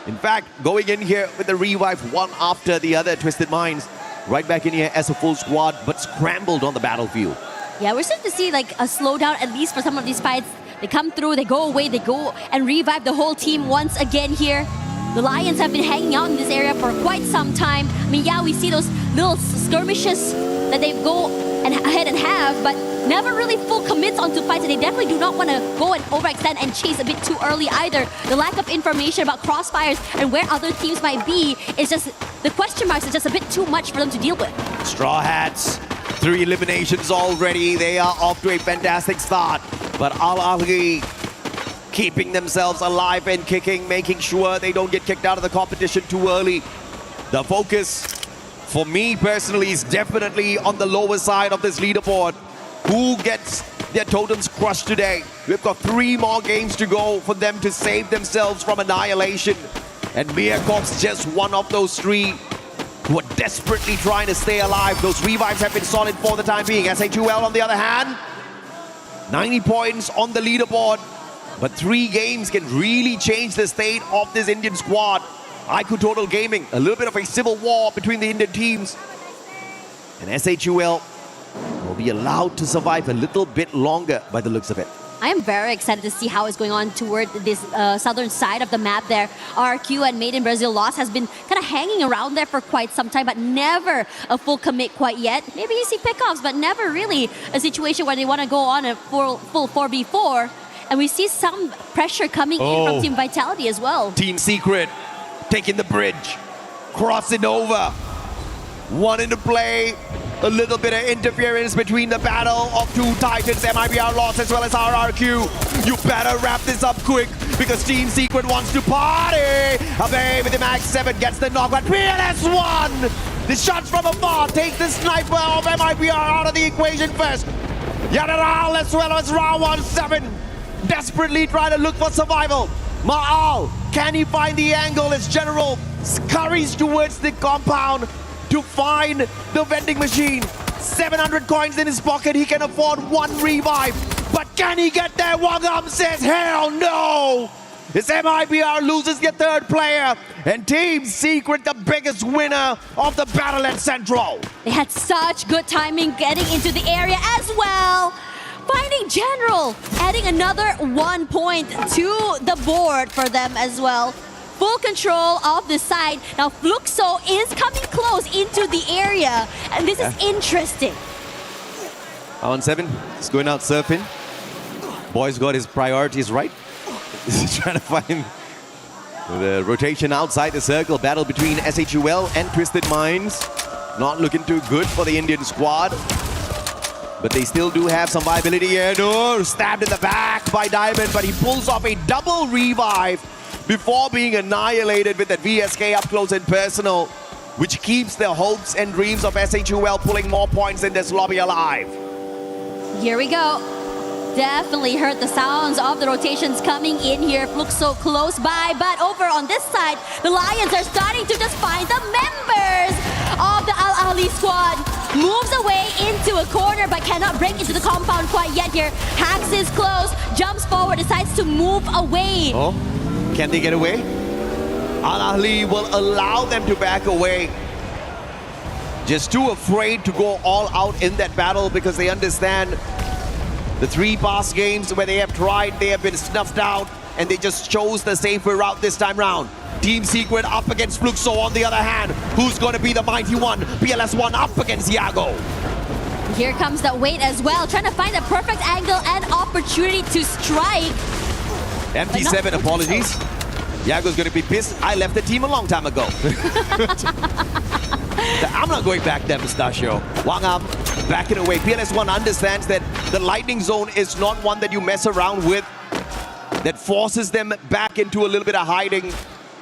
S: In fact, going in here with the revive one after the other. Twisted Minds right back in here as a full squad, but scrambled on the battlefield.
W: Yeah, we're starting to see like a slowdown, at least for some of these fights. They come through, they go away, they go and revive the whole team once again here. The Lions have been hanging out in this area for quite some time. I mean, yeah, we see those little skirmishes that they go and ahead and have, but never really full commits onto fights. And they definitely do not want to go and overextend and chase a bit too early either. The lack of information about crossfires and where other teams might be is just, the question marks is just a bit too much for them to deal with.
I: Straw Hats, 3 eliminations already. They are off to a fantastic start. But Al Ahly keeping themselves alive and kicking, making sure they don't get kicked out of the competition too early. The focus, for me personally, is definitely on the lower side of this leaderboard. Who gets their totems crushed today? We've got 3 more games to go for them to save themselves from annihilation. And Miyakop's just one of those 3 who are desperately trying to stay alive. Those revives have been solid for the time being. SHUL, on the other hand, 90 points on the leaderboard. But 3 games can really change the state of this Indian squad. ag.al Gaming, a little bit of a civil war between the Indian teams. And SHUL will be allowed to survive a little bit longer by the looks of it.
W: I am very excited to see how it's going on toward this southern side of the map there. RRQ and mibr.los has been kind of hanging around there for quite some time, but never a full commit quite yet. Maybe you see pickoffs, but never really a situation where they want to go on a full 4v4. And we see some pressure coming in from Team Vitality as well.
I: Team Secret taking the bridge, crossing over. 1 into play. A little bit of interference between the battle of 2 titans, mibr.los as well as RRQ. You better wrap this up quick because Team Secret wants to party. Abe with the Mag 7 gets the knock, but PLS1! The shots from afar take the sniper of mibr out of the equation first. ag.al as well as round 7. Desperately trying to look for survival. Ma'al, can he find the angle as General scurries towards the compound to find the vending machine? 700 coins in his pocket, he can afford 1 revive. But can he get there? Wangam says, hell no! As mibr loses their 3rd player, and Team Secret the biggest winner of the battle at Central.
W: They had such good timing getting into the area as well. Finding General, adding another 1 point to the board for them as well. Full control of the side. Now Fluxo is coming close into the area, and this is interesting.
I: On 7, he's going out surfing. Boy's got his priorities right. He's trying to find the rotation outside the circle. Battle between SHUL and Twisted Minds. Not looking too good for the Indian squad. But they still do have some viability here. No, stabbed in the back by Diamond, but he pulls off a double revive before being annihilated with that VSK up close and personal, which keeps the hopes and dreams of SHUL pulling more points in this lobby alive.
W: Here we go. Definitely heard the sounds of the rotations coming in here. Fluxo close by, but over on this side, the Lions are starting to just find the members of the Al Ahly squad. Moves away into a corner, but cannot break into the compound quite yet here. Hax is close, jumps forward, decides to move away.
I: Oh, can they get away? Al Ahly will allow them to back away. Just too afraid to go all out in that battle because they understand the 3 past games where they have tried, they have been snuffed out, and they just chose the safer route this time round. Team Secret up against Fluxo on the other hand. Who's going to be the mighty one? PLS1 up against Yago.
W: Here comes the weight as well, trying to find a perfect angle and opportunity to strike.
I: MT7, apologies. Yago's going to be pissed. I left the team a long time ago. I'm not going back there, Pistachio. Wangam backing away. PLS1 understands that the lightning zone is not one that you mess around with. That forces them back into a little bit of hiding,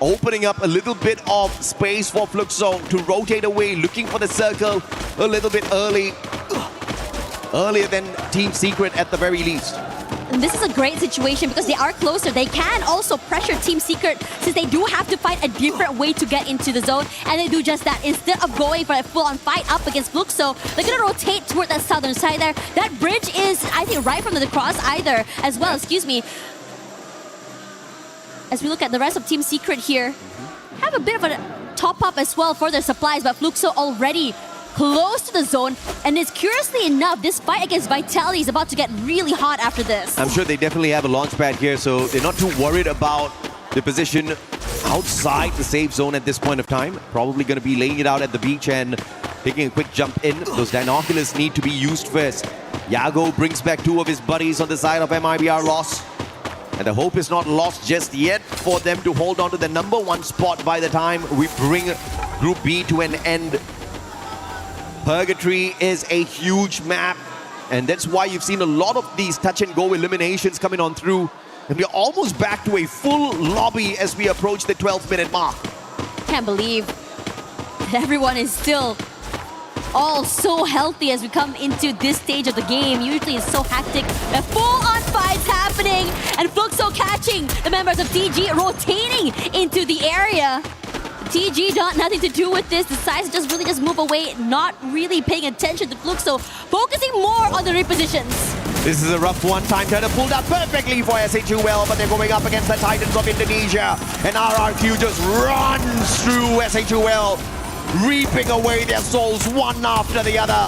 I: opening up a little bit of space for Fluxo to rotate away, looking for the circle a little bit earlier than Team Secret at the very least.
W: And this is a great situation because they are closer. They can also pressure Team Secret since they do have to find a different way to get into the zone. And they do just that. Instead of going for a full-on fight up against Fluxo, they're going to rotate toward that southern side there. That bridge is, I think, right from the cross either as well, excuse me. As we look at the rest of Team Secret here, have a bit of a top-up as well for their supplies, but Fluxo already close to the zone, and it's curiously enough, this fight against Vitality is about to get really hot after this.
I: I'm sure they definitely have a launch pad here, so they're not too worried about the position outside the safe zone at this point of time. Probably going to be laying it out at the beach and taking a quick jump in. Those binoculars need to be used first. Yago brings back two of his buddies on the side of mibr.los. And the hope is not lost just yet for them to hold on to the #1 spot by the time we bring Group B to an end. Purgatory is a huge map, and that's why you've seen a lot of these touch-and-go eliminations coming on through. And we're almost back to a full lobby as we approach the 12-minute mark.
W: Can't believe that everyone is still all so healthy as we come into this stage of the game. Usually it's so hectic. A full-on fights happening, and Fluxo catching the members of TG, rotating into the area. TG nothing to do with this. Decides to just move away, not really paying attention to Fluxo, focusing more on the repositions.
I: This is a rough one. Time Turner pulled up perfectly for SHUL, but they're going up against the Titans of Indonesia. And RRQ just runs through SHUL, reaping away their souls one after the other.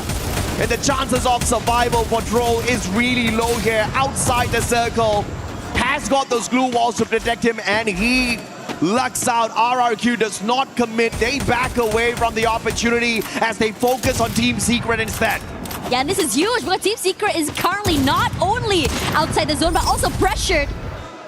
I: And the chances of survival for Troll is really low here. Outside the circle, has got those glue walls to protect him, and he lucks out. RRQ does not commit. They back away from the opportunity as they focus on Team Secret instead.
W: Yeah, and this is huge because Team Secret is currently not only outside the zone, but also pressured.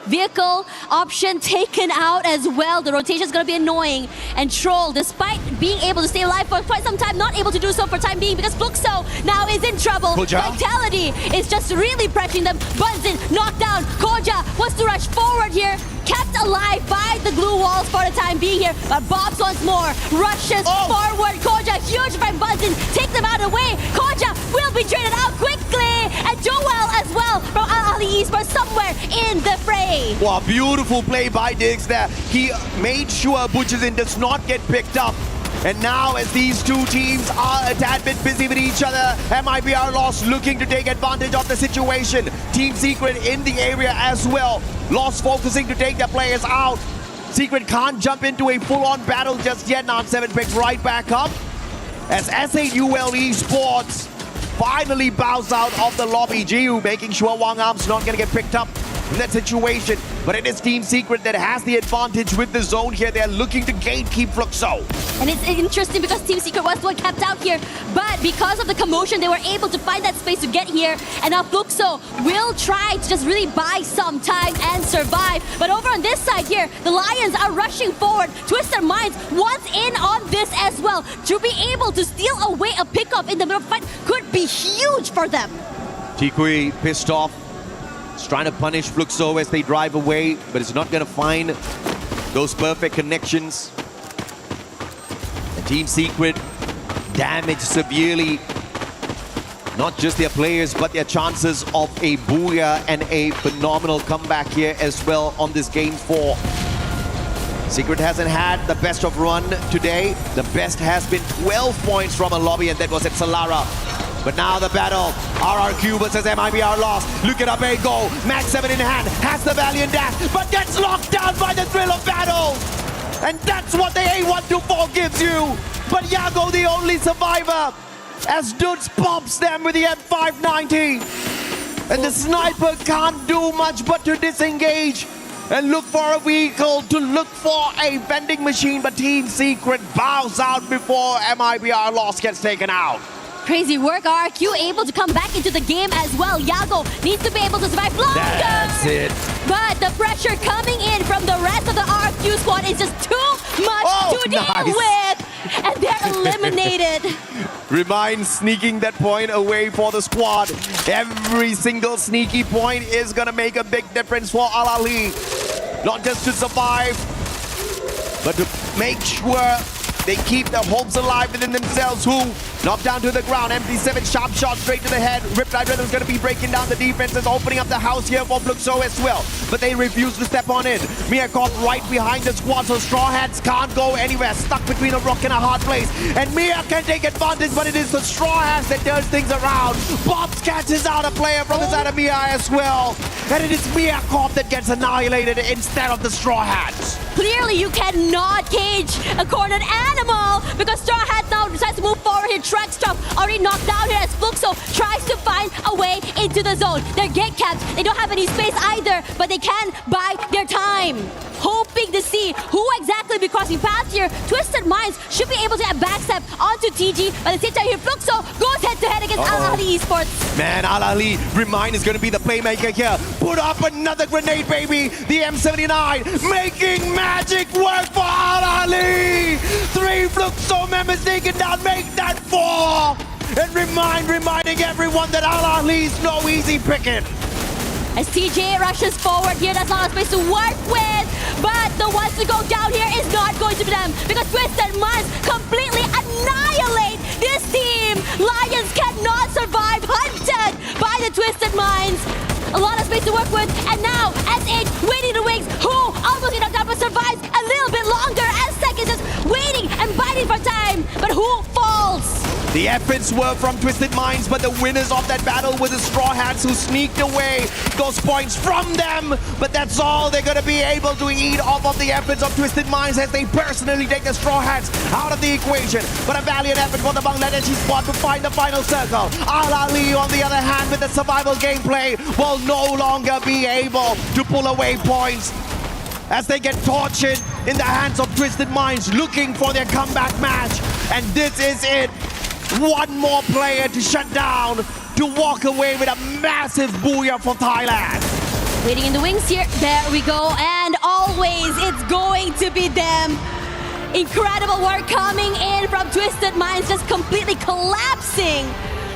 W: Vehicle option taken out as well. The rotation is going to be annoying. And Troll, despite being able to stay alive for quite some time, not able to do so for time being because Fluxo now is in trouble.
I: Koja.
W: Vitality is just really pressuring them. Bunzin knocked down. Koja wants to rush forward here. Kept alive by the glue walls for the time being here. But Bobs once more rushes forward. Koja, huge from Bunzin. Take them out of the way. Koja will be traded out quickly. And Joel as well from ag.al Esports somewhere in the fray.
I: Wow, beautiful play by Diggs there. He made sure Butchizin does not get picked up. And now as these two teams are a tad bit busy with each other, mibr.los looking to take advantage of the situation. Team Secret in the area as well. Los focusing to take their players out. Secret can't jump into a full-on battle just yet. Now 7 picks right back up as SAUL Esports finally bows out of the lobby. Jiu making sure Wang Arm's not going to get picked up in that situation, but it is Team Secret that has the advantage with the zone here. They're looking to gatekeep Fluxo.
W: And it's interesting because Team Secret was the one kept out here, but because of the commotion, they were able to find that space to get here, and now Fluxo will try to just really buy some time and survive. But over on this side here, the Lions are rushing forward. Twist their minds once in on this as well. To be able to steal away a pickoff in the middle of the fight could be huge for them.
I: Tikui pissed off. He's trying to punish Fluxo as they drive away, but it's not going to find those perfect connections. And Team Secret damaged severely, not just their players, but their chances of a booyah and a phenomenal comeback here as well on this Game 4. Secret hasn't had the best of run today. The best has been 12 points from a lobby, and that was at Solara. But now the battle, RRQ versus mibr.los. Look at Abego, Max 7 in hand, has the Valiant Dash, but gets locked down by the thrill of battle. And that's what the A124 gives you. But Yago, the only survivor, as Dudes pops them with the M590. And the sniper can't do much but to disengage and look for a vehicle, to look for a vending machine. But Team Secret bows out before mibr.los gets taken out.
W: Crazy work, RRQ able to come back into the game as well. Yago needs to be able to survive longer.
I: That's it.
W: But the pressure coming in from the rest of the RRQ squad is just too much to deal with. And they're eliminated.
I: Remind sneaking that point away for the squad. Every single sneaky point is going to make a big difference for ag.al. Not just to survive, but to make sure they keep their hopes alive within themselves. Who knocked down to the ground. MD7 sharp shot straight to the head. Riptide Rhythm's going to be breaking down the defenses, opening up the house here for Fluxo as well. But they refuse to step on in. Mia caught right behind the squad, so Straw Hats can't go anywhere. Stuck between a rock and a hard place. And Mia can take advantage, but it is the Straw Hats that turns things around. Bobs catches out a player from the side of Mia as well. And it is Mia Corp that gets annihilated instead of the Straw Hats.
W: Clearly, you cannot cage a cornered animal because Straw Hat now decides to move forward here. Track Stop already knocked down here as Fluxo tries to find a away into the zone. They're gate capped. They don't have any space either, but they can buy their time. Hoping to see who exactly will be crossing paths here. Twisted Minds should be able to get backstep onto TG, but at the same time here, Fluxo goes head-to-head against Al Ahly Esports.
I: Man, Al Ahly, Remind is going to be the playmaker here. Put up another grenade, baby. The M79 making magic work for Al Ahly. 3 Fluxo members taken down, make that 4. And reminding everyone that Al Ahly's no easy picking.
W: As TJ rushes forward here, that's not a space to work with. But the ones to go down here is not going to be them, because Twisted Minds completely annihilate this team. Lions cannot survive, hunted by the Twisted Minds. A lot of space to work with, and now SH waiting the wings, who almost knocked out but survives a little bit longer as Sek is just waiting and biting for time. But who falls?
I: The efforts were from Twisted Minds, but the winners of that battle were the Straw Hats, who sneaked away those points from them. But that's all they're going to be able to eat off of the efforts of Twisted Minds as they personally take the Straw Hats out of the equation. But a valiant effort for the Bangladeshi squad to find the final circle. Al Ahly, on the other hand, with the survival gameplay, will no longer be able to pull away points as they get tortured in the hands of Twisted Minds, looking for their comeback match. And this is it. One more player to shut down, to walk away with a massive booyah for Thailand.
W: Waiting in the wings here. There we go. And always it's going to be them. Incredible work coming in from Twisted Minds, just completely collapsing.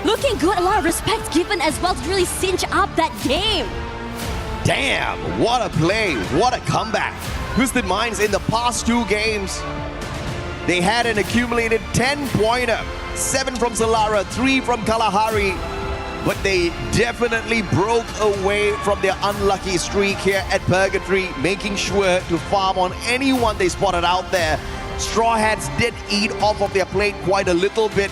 W: Looking good. A lot of respect given as well to really cinch up that game.
I: Damn, what a play. What a comeback. Twisted Minds in the past 2 games, they had an accumulated 10-pointer. 7 from Solara, 3 from Kalahari. But they definitely broke away from their unlucky streak here at Purgatory, making sure to farm on anyone they spotted out there. Straw Hats did eat off of their plate quite a little bit.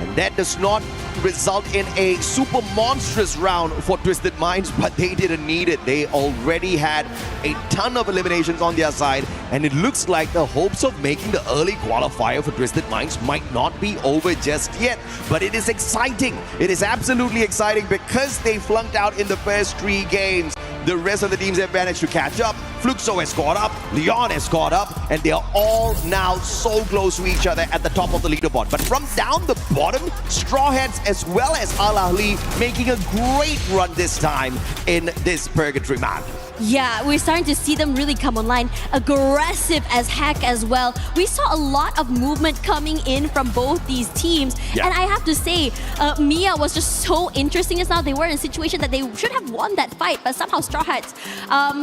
I: And that does not result in a super monstrous round for Twisted Minds, but they didn't need it. They already had a ton of eliminations on their side, and it looks like the hopes of making the early qualifier for Twisted Minds might not be over just yet. But it is exciting. It is absolutely exciting because they flunked out in the first 3 games. The rest of the teams have managed to catch up. Fluxo has caught up, Leon has caught up, and they are all now so close to each other at the top of the leaderboard. But from down the bottom, Straw Hats as well as Al Ahly making a great run this time in this Purgatory map.
W: Yeah, we're starting to see them really come online. Aggressive as heck as well. We saw a lot of movement coming in from both these teams. Yeah. And I have to say, Mia was just so interesting just now. They were in a situation that they should have won that fight, but somehow Straw Hats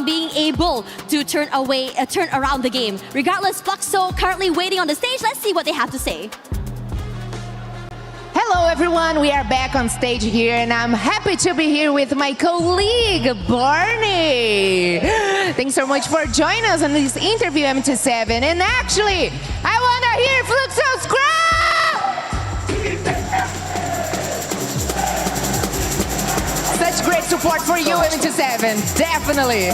W: being able to turn around the game. Regardless, Fluxo currently waiting on the stage. Let's see what they have to say.
O: Hello everyone, we are back on stage here and I'm happy to be here with my colleague, Barney. Thanks so much for joining us on this interview, MT7. And actually, I want to hear Fluxo scream! Such great support for you, MT7, definitely.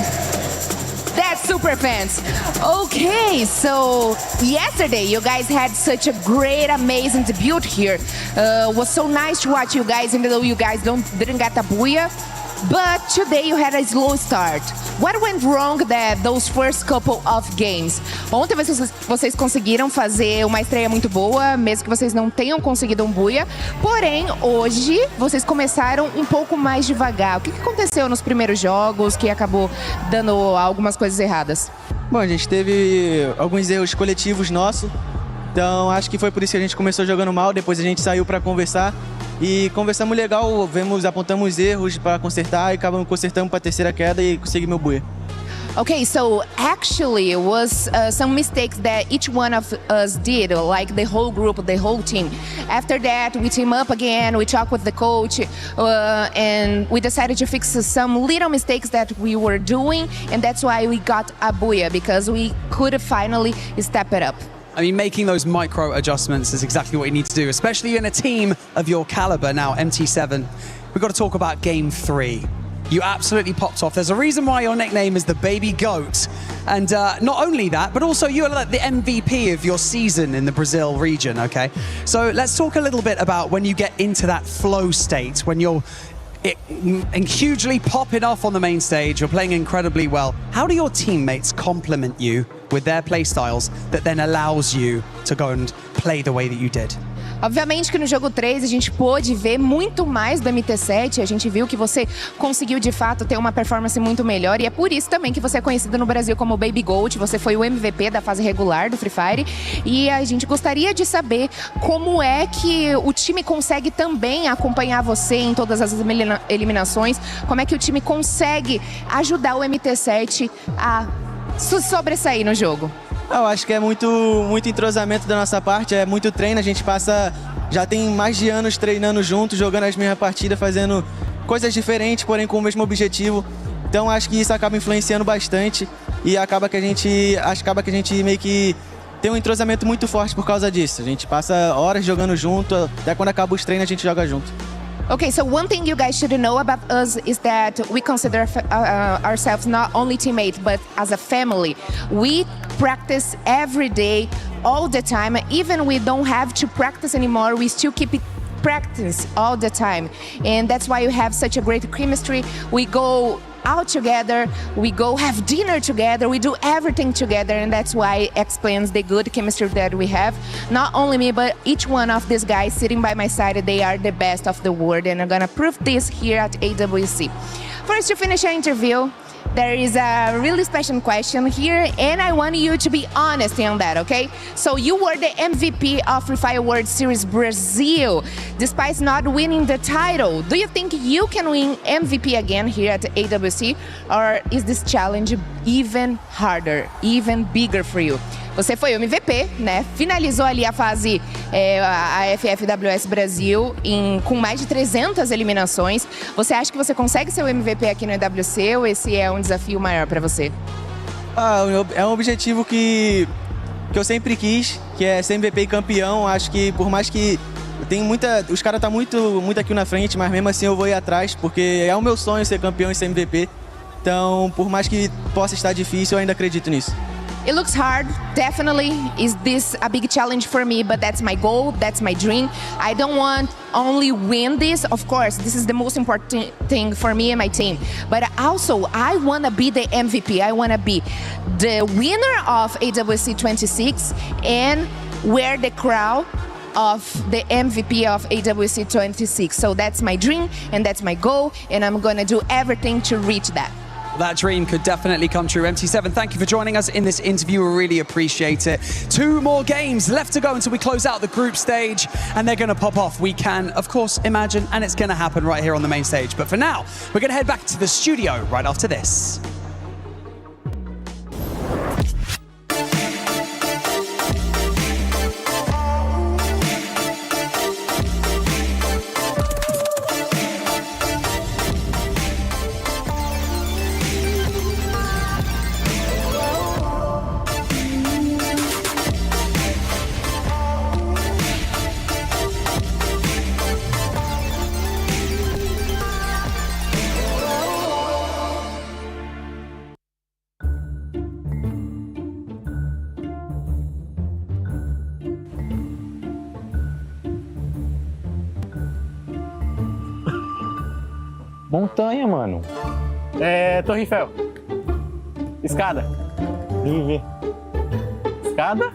O: That's super fans. Okay, so yesterday you guys had such a great, amazing debut here. Was so nice to watch you guys, even though you guys didn't get a booyah. But today you had a slow start. What went wrong those first couple of games? Ontem vocês conseguiram fazer uma estreia muito boa, mesmo que vocês não tenham conseguido um booyah. Porém, hoje vocês começaram um pouco mais devagar. O que aconteceu nos primeiros jogos que acabou dando algumas coisas erradas?
D: Bom, a gente teve alguns erros coletivos nossos. Então, acho que foi por isso que a gente começou jogando mal. Depois a gente saiu para conversar. E conversamos legal, apontamos erros para consertar e acabamos consertando para a terceira queda e consegui meu booyah.
O: Okay, so actually it was some mistakes that each one of us did, like the whole group, the whole team. After that, we team up again, we talked with the coach, and we decided to fix some little mistakes that we were doing, and that's why we got a booyah, because we could finally step it up.
Q: I mean, making those micro adjustments is exactly what you need to do, especially in a team of your caliber now, MT7. We've got to talk about Game 3. You absolutely popped off. There's a reason why your nickname is the Baby Goat. And not only that, but also you're like the MVP of your season in the Brazil region, okay? So let's talk a little bit about when you get into that flow state, when you're hugely popping off on the main stage, you're playing incredibly well. How do your teammates complement you with their play styles that then allows you to go and play the way that you did?
O: Obviamente que no jogo 3 a gente pôde ver muito mais do MT7, a gente viu que você conseguiu de fato ter uma performance muito melhor e é por isso também que você é conhecido no Brasil como Baby Goat, você foi o MVP da fase regular do Free Fire e a gente gostaria de saber como é que o time consegue também acompanhar você em todas as eliminações, como é que o time consegue ajudar o MT7 a sobressair no jogo.
D: Eu acho que é muito entrosamento da nossa parte, é muito treino, a gente já tem mais de anos treinando juntos, jogando as mesmas partidas, fazendo coisas diferentes, porém com o mesmo objetivo. Então acho que isso acaba influenciando bastante e acaba que a gente meio que tem um entrosamento muito forte por causa disso. A gente passa horas jogando junto, até quando acaba os treinos a gente joga junto.
O: Okay, so one thing you guys should know about us is that we consider ourselves not only teammates, but as a family. We practice every day, all the time. Even we don't have to practice anymore, we still keep it practice all the time. And that's why we have such a great chemistry. We go out together, we go have dinner together, we do everything together, and that's why it explains the good chemistry that we have. Not only me, but each one of these guys sitting by my side, they are the best of the world, and I'm gonna prove this here at EWC. First, to finish our interview, there is a really special question here, and I want you to be honest on that, okay? So you were the MVP of Free Fire World Series Brazil, despite not winning the title. Do you think you can win MVP again here at AWC, or is this challenge even harder, even bigger for you? Você foi o MVP, né? Finalizou ali a fase a FFWS Brasil com mais de 300 eliminações. Você acha que você consegue ser o MVP aqui no EWC ou esse é um desafio maior para você?
D: É um objetivo que eu sempre quis, que é ser MVP e campeão. Acho que por mais que tem os caras tá muito aqui na frente, mas mesmo assim eu vou ir atrás, porque é o meu sonho ser campeão e ser MVP. Então, por mais que possa estar difícil, eu ainda acredito nisso.
O: It looks hard, definitely. Is this a big challenge for me? But that's my goal, that's my dream. I don't want only win this. Of course, this is the most important thing for me and my team. But also, I want to be the MVP. I want to be the winner of AWC 26 and wear the crown of the MVP of AWC 26. So that's my dream and that's my goal, and I'm going to do everything to reach that.
Q: That dream could definitely come true. MT7, thank you for joining us in this interview. We really appreciate it. 2 more games left to go until we close out the group stage, and they're going to pop off. We can, of course, imagine, and it's going to happen right here on the main stage. But for now, we're going to head back to the studio right after this.
T: Montanha, mano. Torre Eiffel. Escada. Viver. Escada.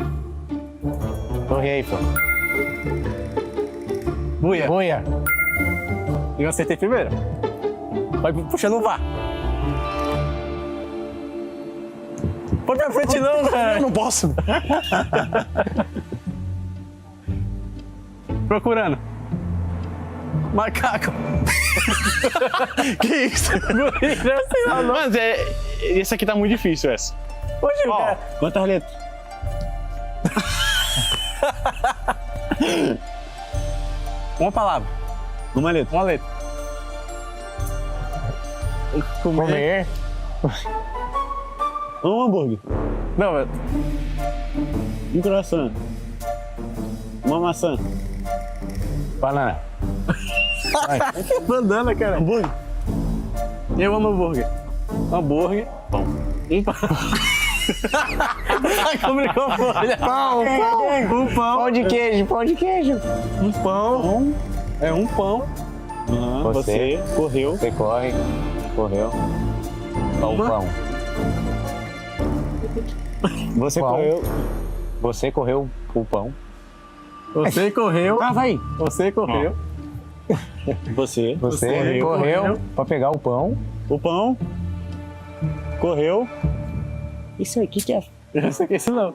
T: Torre Eiffel. Buia. Buia. Eu acertei primeiro. Vai puxando o VAR. Pode pra frente não, cara. Eu não posso. Procurando. Macaco. Que isso? Mas esse aqui tá muito difícil, essa. Hoje, cara. Quantas letras? Uma palavra. Uma letra. Uma letra. Comer. Um hambúrguer. Não, um croissant. Uma maçã. Banana. Banana, cara. Hambúrguer.
F: Eu amo hambúrguer. Hambúrguer, pão. Pão. Complicou,
T: Pão.
F: Um pão.
T: Pão de queijo.
F: Um pão. É um pão. Você correu.
T: Você correu. Pão. Você correu. Você correu o pão.
F: Você correu.
T: Ah, vai.
F: Você correu. Você
T: correu pra pegar o pão.
F: O pão. Correu.
T: Isso aí, o que é?
F: Isso não.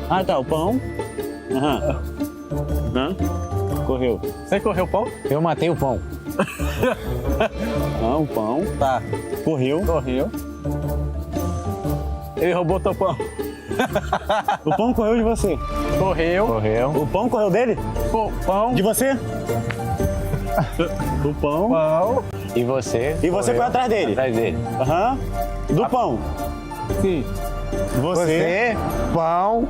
T: Ah, tá, o pão.
F: Correu. Você correu o pão?
T: Eu matei o pão.
F: O pão. Tá. Correu. Ele roubou teu pão. O pão correu de você. Correu. O pão correu dele? Pão. De você? O pão.
T: E você?
F: E você foi atrás dele?
T: Atrás dele.
F: Do pão. Sim. Você.
T: Pão.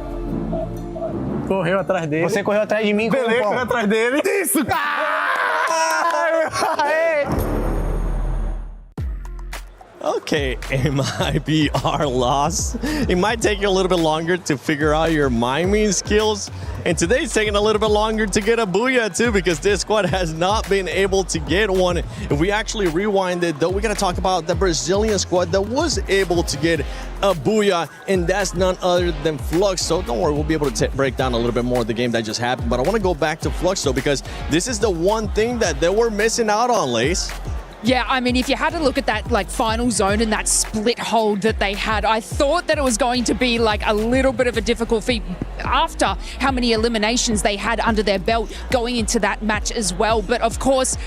F: Correu atrás dele.
T: Você correu atrás de mim com o pão.
F: Correu atrás dele. Isso!
J: Okay, mibr.los. It might take you a little bit longer to figure out your miming skills. And today's taking a little bit longer to get a booyah too, because this squad has not been able to get one. If we actually rewind it, though, we got to talk about the Brazilian squad that was able to get a booyah, and that's none other than Flux. So don't worry, we'll be able to break down a little bit more of the game that just happened. But I want to go back to Flux, though, because this is the one thing that they were missing out on, Lace.
E: Yeah, I mean, if you had to look at that final zone and that split hold that they had, I thought that it was going to be a little bit of a difficult feat after how many eliminations they had under their belt going into that match as well. But of course,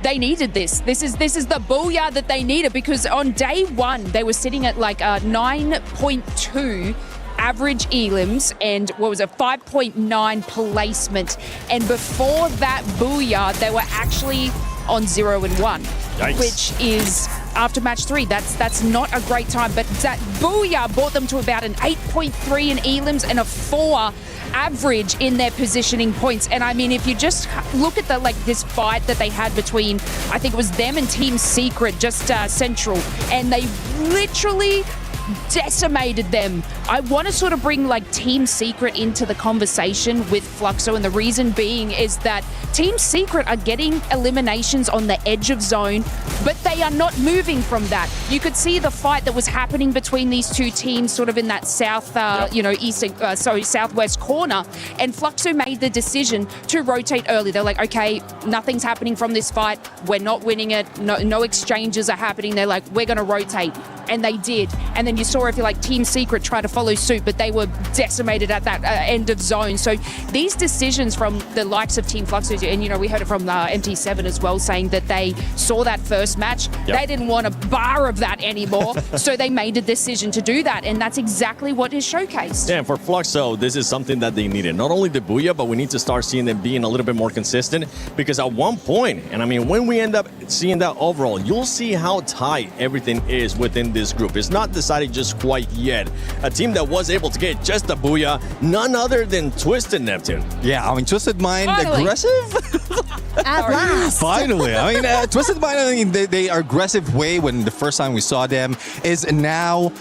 E: they needed this. This is the booyah that they needed, because on day one they were sitting at a 9.2 average elims and 5.9 placement. And before that booyah, they were actually on 0-1.
J: Yikes.
E: Which is, after match 3, that's not a great time. But that booyah brought them to about an 8.3 in elims and a 4 average in their positioning points. And I mean, if you just look at this fight that they had between, I think it was them and Team Secret, just Central, and they literally decimated them. I want to sort of bring Team Secret into the conversation with Fluxo, and the reason being is that Team Secret are getting eliminations on the edge of zone, but they are not moving from that. You could see the fight that was happening between these two teams sort of in that southwest corner, and Fluxo made the decision to rotate early. They're like, okay, nothing's happening from this fight. We're not winning it. No exchanges are happening. They're like, we're going to rotate. And they did. And then you saw Team Secret try to follow suit, but they were decimated at that end of zone. So these decisions from the likes of Team Flux, and we heard it from MT7 as well, saying that they saw that first match. Yep. They didn't want a bar of that anymore. So they made a decision to do that. And that's exactly what is showcased.
J: Yeah, and for Fluxo, this is something that they needed. Not only the booyah, but we need to start seeing them being a little bit more consistent, because at one point, and I mean, when we end up seeing that overall, you'll see how tight everything is within this group. It's not decided just quite yet. A team that was able to get just a booyah, none other than Twisted Neptune.
B: Yeah, I mean, Twisted Mind,
E: Finally.
B: aggressive.
W: At last.
B: Finally. I mean, Twisted Mind, I mean, they are aggressive way when the first time we saw them is now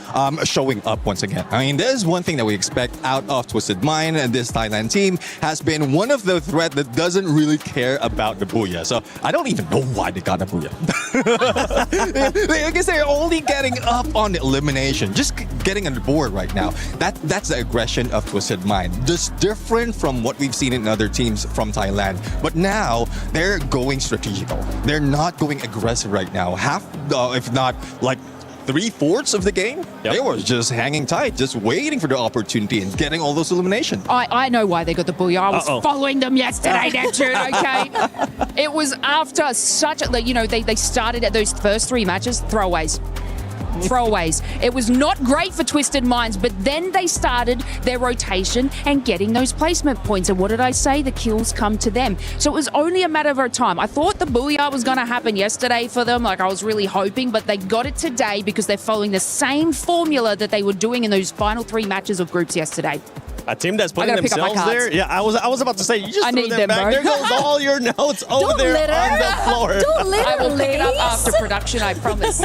B: showing up once again. I mean, there's one thing that we expect out of Twisted Mind, and this Thailand team has been one of the threat that doesn't really care about the booyah. So I don't even know why they got a booyah. I guess they're only getting up on the elimination, just getting on the board right now. That's the aggression of Twisted Mind. Just different from what we've seen in other teams from Thailand. But now they're going strategical. They're not going aggressive right now. Half, if not 3/4 of the game, they were just hanging tight, just waiting for the opportunity and getting all those eliminations.
E: I know why they got the booyah. I was following them yesterday, Neptune, okay? It was after such a, they started at those first 3 matches, throwaways. It was not great for Twisted Minds, but then they started their rotation and getting those placement points. And what did I say? The kills come to them. So it was only a matter of time. I thought the booyah was going to happen yesterday for them, I was really hoping, but they got it today because they're following the same formula that they were doing in those final 3 matches of groups yesterday.
J: A team that's putting
E: gotta pick up my
J: themselves there.
E: cards.
J: Yeah, I was about to say, you just
E: I
J: threw
E: need
J: them
E: them,
J: back.
E: bro.
J: There goes all your notes over
W: Don't
J: there
W: litter.
J: on the floor.
W: Don't litter,
E: I will pick it up
W: ladies.
E: after production, I promise.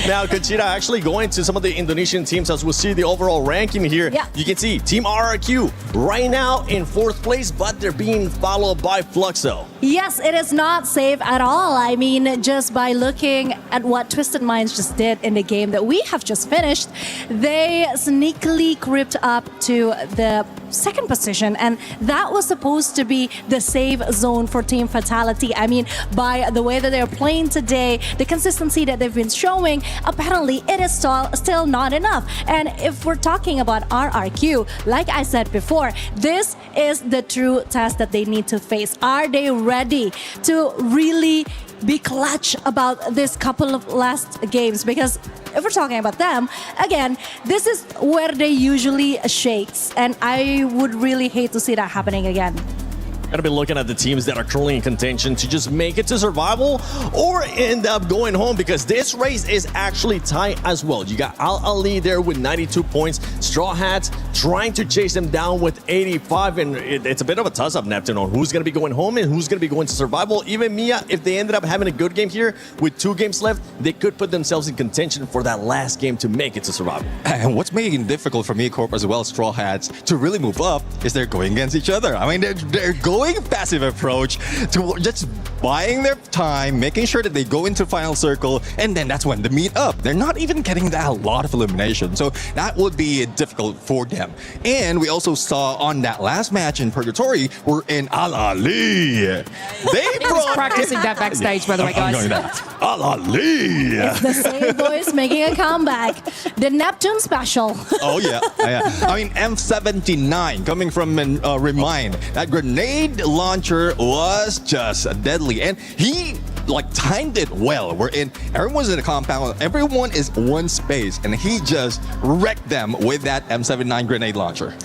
J: Now, Conchita, actually going to some of the Indonesian teams as we'll see the overall ranking here.
W: Yeah.
J: You can see Team RRQ right now in 4th place, but they're being followed by Fluxo.
G: Yes, it is not safe at all. I mean, just by looking at what Twisted Minds just did in the game that we have just finished, they sneakily crept up to the 2nd position, and that was supposed to be the safe zone for Team Fatality. I mean, by the way that they're playing today, the consistency that they've been showing, apparently it is still not enough. And if we're talking about RRQ, like I said before, this is the true test that they need to face. Are they ready to really be clutch about this couple of last games? Because if we're talking about them, again, this is where they usually shakes, and I would really hate to see that happening again.
J: Gonna be looking at the teams that are currently in contention to just make it to survival or end up going home, because this race is actually tight as well. You got Al there with 92 points. Straw Hats trying to chase them down with 85, and it's a bit of a toss-up, Neptune, on who's gonna be going home and who's gonna be going to survival. Even Mia, if they ended up having a good game here with 2 games left, they could put themselves in contention for that last game to make it to survival.
B: And what's making it difficult for me, Corp, as well as Straw Hats, to really move up is they're going against each other. I mean, they're going passive approach to just buying their time, making sure that they go into final circle, and then that's when they meet up. They're not even getting that a lot of elimination, so that would be difficult for them. And we also saw on that last match in Purgatory, we're in Al-Ali. They
E: was practicing that backstage, by the way, guys.
B: Al-Ali.
G: It's the same voice making a comeback. The Neptune special.
B: Oh yeah. I mean, M79 coming from Remind. That grenade launcher was just deadly, and he timed it well. Everyone's in a compound, everyone is one space, and he just wrecked them with that M79 grenade launcher.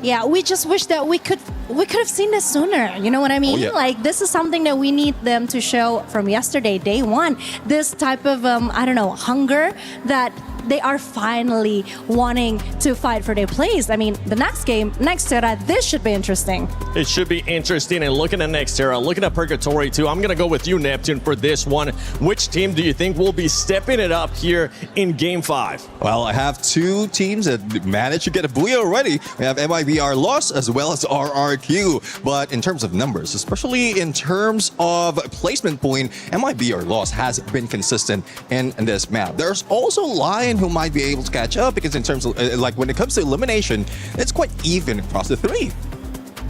G: Yeah, we just wish that we could have seen this sooner. You know what I mean?
B: Oh, yeah.
G: This is something that we need them to show from yesterday, day one. This type of hunger that they are finally wanting to fight for their place. I mean, the next game, Nextera, this should be interesting.
J: It should be interesting. And looking at Nextera, looking at Purgatory too, I'm going to go with you, Neptune, for this one. Which team do you think will be stepping it up here in Game 5?
B: Well, I have 2 teams that managed to get a booyah already. We have mibr.los as well as RRQ. But in terms of numbers, especially in terms of placement point, mibr.los has been consistent in this map. There's also Lion who might be able to catch up, because in terms of when it comes to elimination, it's quite even across the 3.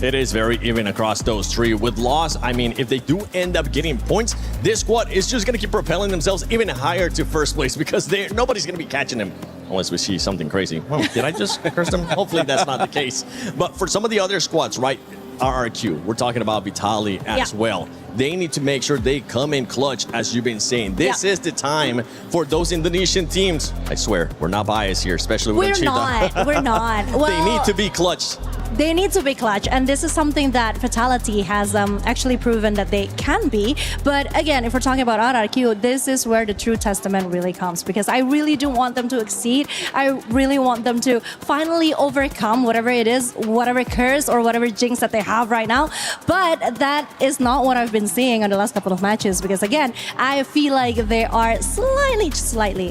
J: It is very even across those 3. With loss, I mean, if they do end up getting points, this squad is just going to keep propelling themselves even higher to 1st place, because nobody's going to be catching them unless we see something crazy. Well, did I just curse them? Hopefully that's not the case. But for some of the other squads, right, RRQ, we're talking about Vitali as well. They need to make sure they come in clutch, as you've been saying. This is the time for those Indonesian teams. I swear, we're not biased here, especially with Conchita.
G: We're not. Well,
J: they need to be clutch.
G: They need to be clutch, and this is something that Fatality has actually proven that they can be. But again, if we're talking about RRQ, this is where the true testament really comes, because I really do want them to exceed. I really want them to finally overcome whatever it is, whatever curse or whatever jinx that they have right now. But that is not what I've been seeing on the last couple of matches, because again, I feel like they are slightly declining,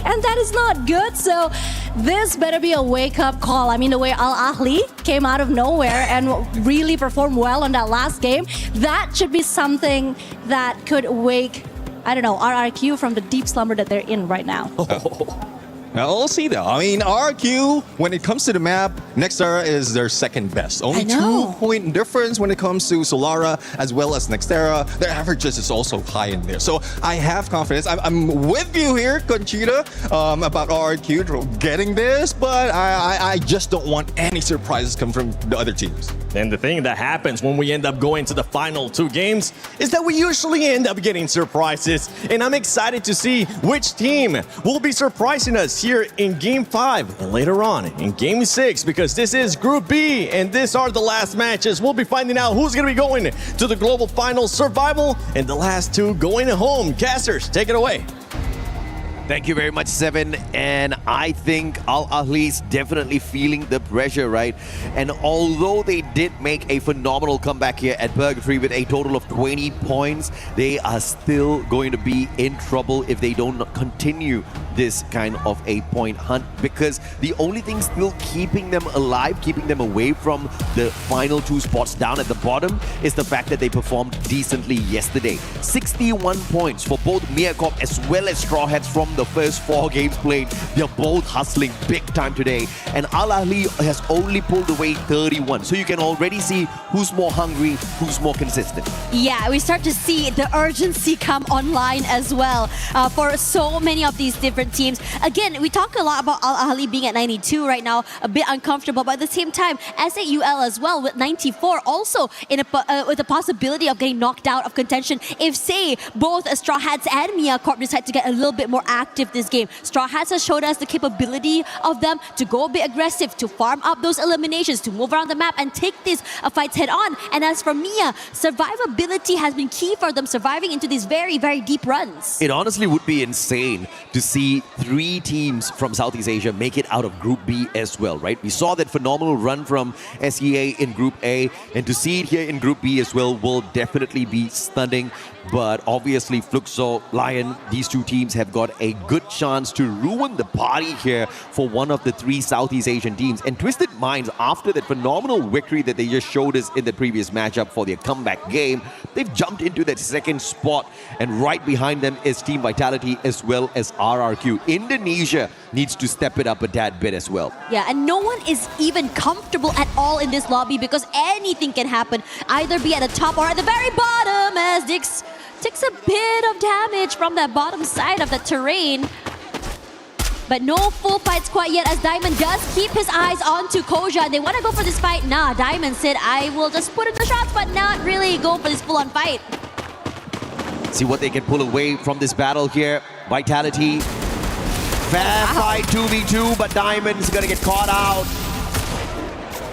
G: and that is not good. So this better be a wake-up call. I mean, the way Al-Ahli came out of nowhere and really performed well on that last game, that should be something that could wake, RRQ from the deep slumber that they're in right now.
B: Now, we'll see though. I mean, RQ, when it comes to the map, Nextera is their 2nd best. Only 2-point difference when it comes to Solara as well as Nextera. Their averages is also high in there. So I have confidence. I'm with you here, Conchita, about RQ getting this, but I just don't want any surprises come from the other teams.
J: And the thing that happens when we end up going to the final 2 games is that we usually end up getting surprises. And I'm excited to see which team will be surprising us here in Game 5 and later on in Game 6, because this is Group B and these are the last matches. We'll be finding out who's going to be going to the Global Finals Survival and the last 2 going home. Casters, take it away.
I: Thank you very much, Seven. And I think Al Ahly is definitely feeling the pressure, right? And although they did make a phenomenal comeback here at Purgatory with a total of 20 points, they are still going to be in trouble if they don't continue this kind of a point hunt, because the only thing still keeping them alive, keeping them away from the final 2 spots down at the bottom, is the fact that they performed decently yesterday. 61 points for both mibr.los as well as Straw Hats from the first 4 games played. They're both hustling big time today, and Al Ahly has only pulled away 31. So you can already see who's more hungry, who's more consistent.
W: Yeah, we start to see the urgency come online as well for so many of these different teams. Again, we talk a lot about Al Ahly being at 92 right now, a bit uncomfortable, but at the same time, ag.al as well with 94, also in with the possibility of getting knocked out of contention if, say, both Straw Hats and mibr.los decide to get a little bit more active this game. Straw Hats has showed us the capability of them to go a bit aggressive, to farm up those eliminations, to move around the map and take these fights head on. And as for mibr, survivability has been key for them, surviving into these very, very deep runs.
I: It honestly would be insane to see 3 teams from Southeast Asia make it out of Group B as well, right? We saw that phenomenal run from SEA in Group A, and to see it here in Group B as well will definitely be stunning. But obviously, Fluxo, Lion, these 2 teams have got a good chance to ruin the party here for one of the 3 Southeast Asian teams. And Twisted Minds, after that phenomenal victory that they just showed us in the previous matchup for their comeback game, they've jumped into that 2nd spot. And right behind them is Team Vitality as well as RRQ. Indonesia needs to step it up a tad bit as well.
W: Yeah, and no one is even comfortable at all in this lobby because anything can happen, either be at the top or at the very bottom, as Dix takes a bit of damage from that bottom side of the terrain. But no full fights quite yet, as Diamond does keep his eyes onto Koja. They want to go for this fight. Nah, Diamond said, I will just put in the shots, but not really go for this full-on fight.
I: See what they can pull away from this battle here. Vitality. Fair fight 2v2, but Diamond's gonna get caught out,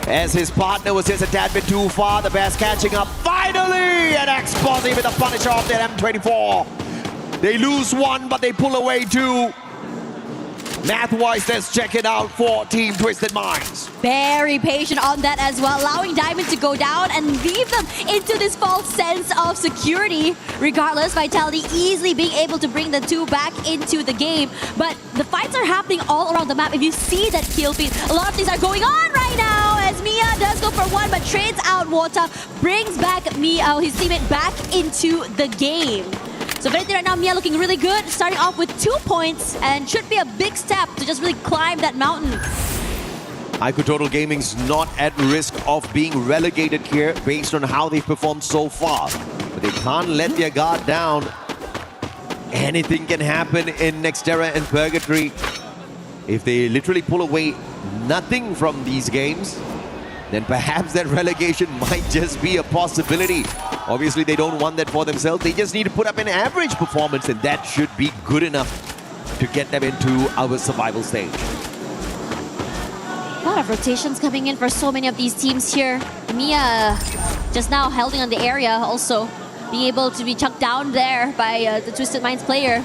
I: as his partner was just a tad bit too far. The Bears catching up finally, and Expo with the Punisher of their M24. They lose 1, but they pull away 2. Math-wise, let's check it out for Team Twisted Minds.
W: Very patient on that as well, allowing Diamond to go down and leave them into this false sense of security. Regardless, Vitality easily being able to bring the 2 back into the game. But the fights are happening all around the map. If you see that kill feed, a lot of things are going on right now, as mibr does go for 1, but trades out Water, brings back mibr, his teammate, back into the game. So if anything right now, mibr looking really good, starting off with 2 points, and should be a big step to just really climb that mountain.
I: iQOO Total Gaming's not at risk of being relegated here based on how they've performed so far. But they can't let their guard down. Anything can happen in Nextera and Purgatory. If they literally pull away nothing from these games, then perhaps that relegation might just be a possibility. Obviously, they don't want that for themselves. They just need to put up an average performance, and that should be good enough to get them into our survival stage.
W: A lot of rotations coming in for so many of these teams here. mibr just now holding on the area, also being able to be chucked down there by the Twisted Minds player.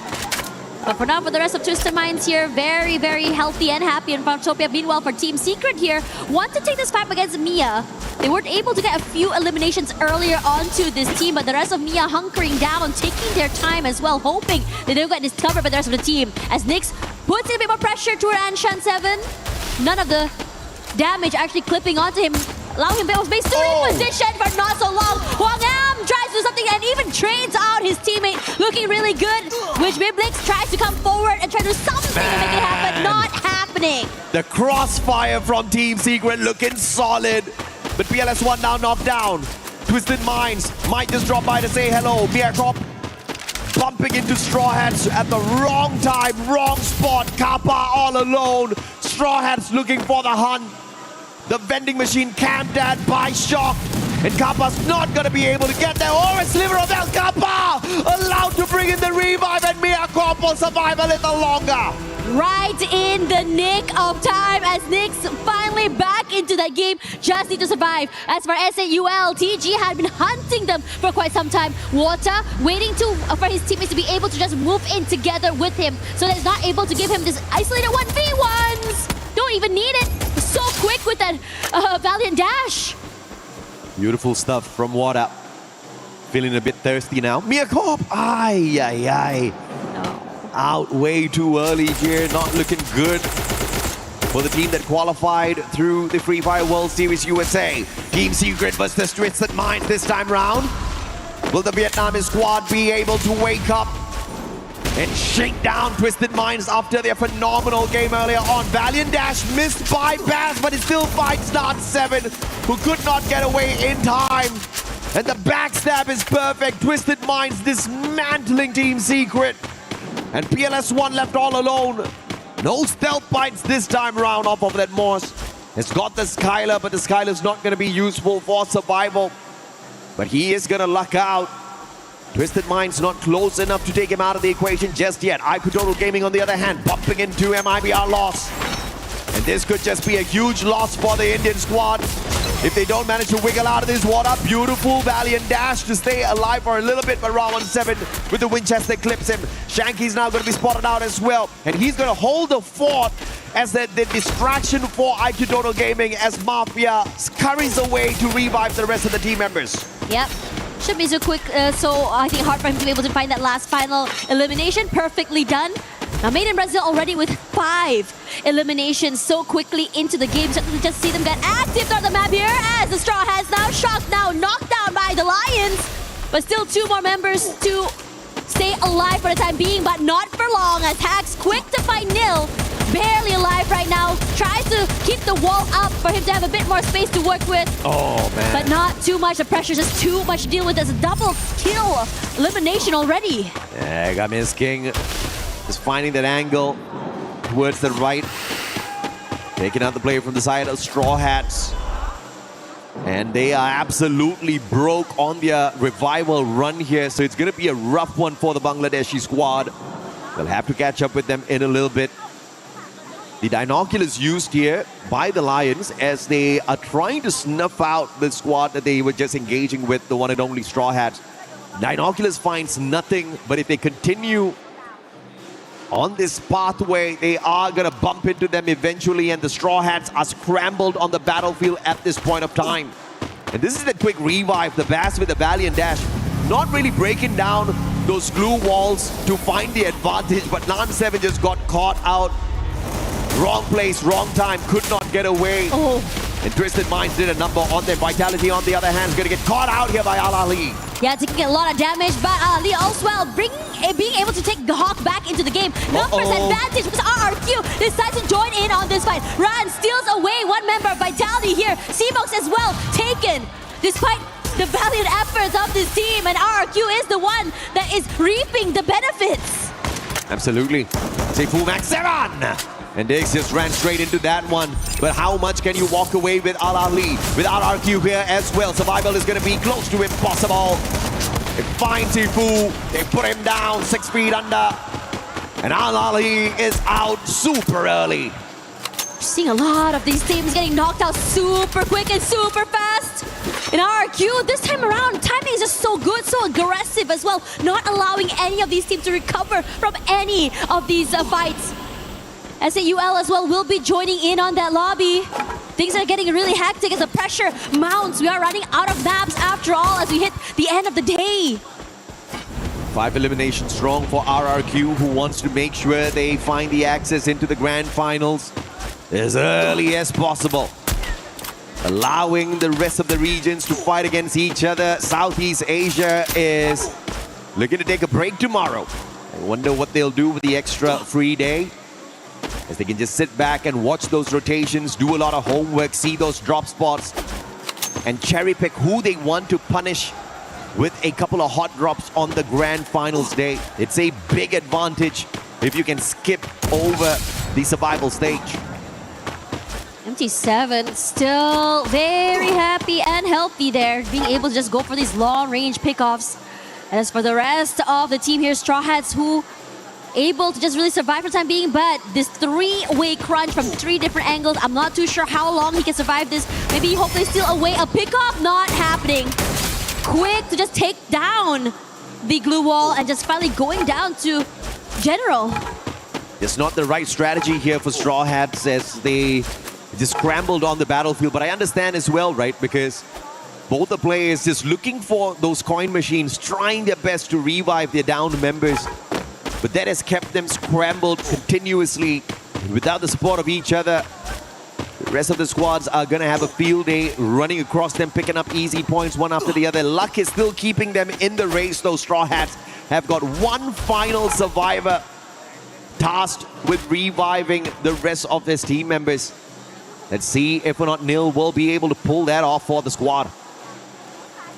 W: But for now, for the rest of Twisted Minds here, very, very healthy and happy in Fartopia. Meanwhile, for Team Secret here, want to take this fight against mibr. They weren't able to get a few eliminations earlier onto this team, but the rest of mibr hunkering down, taking their time as well, hoping that they'll get discovered by the rest of the team. As Nyx puts in a bit more pressure toward Anshan 7. None of the damage actually clipping onto him, allowing him to be repositioned for not so long. Hwang Am tries to do something and even trades out his teammate, looking really good, which Biblix tries to come forward and try to do something to make it happen. Not happening.
I: The crossfire from Team Secret looking solid. But PLS1 now knocked down. Twisted Minds might just drop by to say hello. mibr.los bumping into Straw Hats at the wrong time, wrong spot. Kappa all alone. Straw Hats looking for the hunt. The vending machine camped at by Shock. And Kappa's not going to be able to get there. Oh, a sliver of El Kappa! Allowed to bring in the revive, and mibr.los will survive a little longer.
W: Right in the nick of time, as Nyx finally finally back into that game. Just need to survive. As for SAUL, TG had been hunting them for quite some time. Water waiting for his teammates to be able to just move in together with him, so that he's not able to give him this isolated 1v1s. Don't even need it. So quick with that Valiant dash.
I: Beautiful stuff from Water. Feeling a bit thirsty now. Miacorp! Ay, ay, ay. Out way too early here. Not looking good for the team that qualified through the Free Fire World Series USA. Team Secret versus Twisted Minds this time round. Will the Vietnamese squad be able to wake up and shake down Twisted Minds after their phenomenal game earlier on? Valiant Dash missed by Baz, but it still fights Not7, who could not get away in time. And the backstab is perfect. Twisted Minds dismantling Team Secret. And PLS1 left all alone. No stealth bites this time around off of that Morse. It's got the Skylar, but the Skylar's not going to be useful for survival. But he is going to luck out. Twisted Minds not close enough to take him out of the equation just yet. ag.al Gaming, on the other hand, bumping into mibr.los. And this could just be a huge loss for the Indian squad if they don't manage to wiggle out of this water. Beautiful Valiant dash to stay alive for a little bit, but Ra17 with the Winchester clips him. Shanky's now going to be spotted out as well, and he's going to hold the fort as the distraction for ag.al Gaming as Mafia scurries away to revive the rest of the team members.
W: Yep. Should be so quick, so I think hard for him to be able to find that last final elimination. Perfectly done. Now, Made in Brazil already with 5 eliminations so quickly into the game. So we just see them get active on the map here as the Straw Hats now shocked, now knocked down by the Lions. But still 2 more members to stay alive for the time being, but not for long as Hax quick to find Nil. Barely alive right now. Tries to keep the wall up for him to have a bit more space to work with.
I: Oh, man.
W: But not too much. The pressure is just too much to deal with. There's a double kill elimination already.
I: Yeah, Gamis King is finding that angle towards the right. Taking out the player from the side of Straw Hats. And they are absolutely broke on their revival run here. So it's going to be a rough one for the Bangladeshi squad. They'll have to catch up with them in a little bit. The binoculars used here by the Lions as they are trying to snuff out the squad that they were just engaging with, the one and only Straw Hats. Binoculars finds nothing, but if they continue on this pathway, they are going to bump into them eventually, and the Straw Hats are scrambled on the battlefield at this point of time. And this is the quick revive, the Bass with the Valiant dash. Not really breaking down those glue walls to find the advantage, but Nan7 just got caught out. Wrong place, wrong time, could not get away.
W: Oh.
I: And Twisted Minds did a number on their Vitality. On the other hand, is going to get caught out here by Al-Ali.
W: Yeah, taking a lot of damage, but Ali also well being able to take the Hawk back into the game. Numbers advantage with RRQ decides to join in on this fight. Ran steals away 1 member of Vitality here. Seamox as well taken, despite the valiant efforts of this team, and RRQ is the one that is reaping the benefits.
I: Absolutely. Say full max 7! And Diggs just ran straight into that one. But how much can you walk away with Al-Ali? Without RQ here as well. Survival is going to be close to impossible. They find Sifu. They put him down 6 feet under. And Al-Ali is out super early.
W: Seeing a lot of these teams getting knocked out super quick and super fast. In RQ, this time around, timing is just so good, so aggressive as well. Not allowing any of these teams to recover from any of these fights. SAUL as well will be joining in on that lobby. Things are getting really hectic as the pressure mounts. We are running out of maps after all as we hit the end of the day.
I: 5 eliminations strong for RRQ, who wants to make sure they find the access into the grand finals as early as possible. Allowing the rest of the regions to fight against each other. Southeast Asia is looking to take a break tomorrow. I wonder what they'll do with the extra free day, as they can just sit back and watch those rotations, do a lot of homework, see those drop spots, and cherry pick who they want to punish with a couple of hot drops on the grand finals day. It's a big advantage if you can skip over the survival stage.
W: MT7 still very happy and healthy there, being able to just go for these long range pickoffs. As for the rest of the team here, Straw Hats, who able to just really survive for the time being, but this three-way crunch from 3 different angles, I'm not too sure how long he can survive this. Maybe hopefully steal away a pickoff, not happening. Quick to just take down the glue wall and just finally going down to General.
I: It's not the right strategy here for Straw Hats as they just scrambled on the battlefield, but I understand as well, right? Because both the players just looking for those coin machines, trying their best to revive their downed members. But that has kept them scrambled continuously. And without the support of each other, the rest of the squads are going to have a field day running across them, picking up easy points one after the other. Luck is still keeping them in the race. Those Straw Hats have got one final survivor tasked with reviving the rest of his team members. Let's see if or not Nil will be able to pull that off for the squad.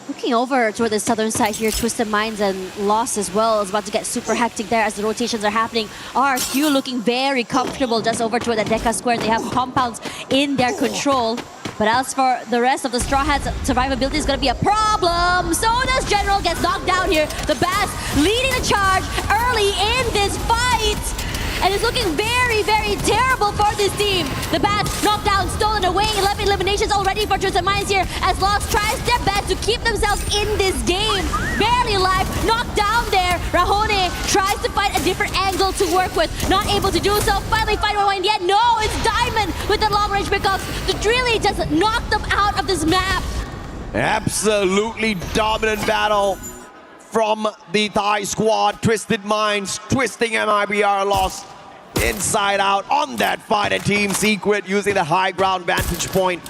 W: Looking over toward the southern side here, Twisted Minds and Lost as well is about to get super hectic there as the rotations are happening. RQ looking very comfortable just over toward the Deca Square. They have compounds in their control. But as for the rest of the Straw Hats, survivability is going to be a problem. So does General, gets knocked down here. The Bats leading the charge early in this fight. And it's looking very, very terrible for this team. The Bats knocked down, stolen away. 11 eliminations already for Twisted Minds here as Lost tries their best to keep themselves in this game. Barely alive, knocked down there. Rahone tries to find a different angle to work with. Not able to do so. Finally find one in the end. No, it's Diamond with the long range pickups to really just knock them out of this map.
I: Absolutely dominant battle from the Thai squad. Twisted Minds twisting mibr.los inside out on that fight, and Team Secret using the high ground vantage point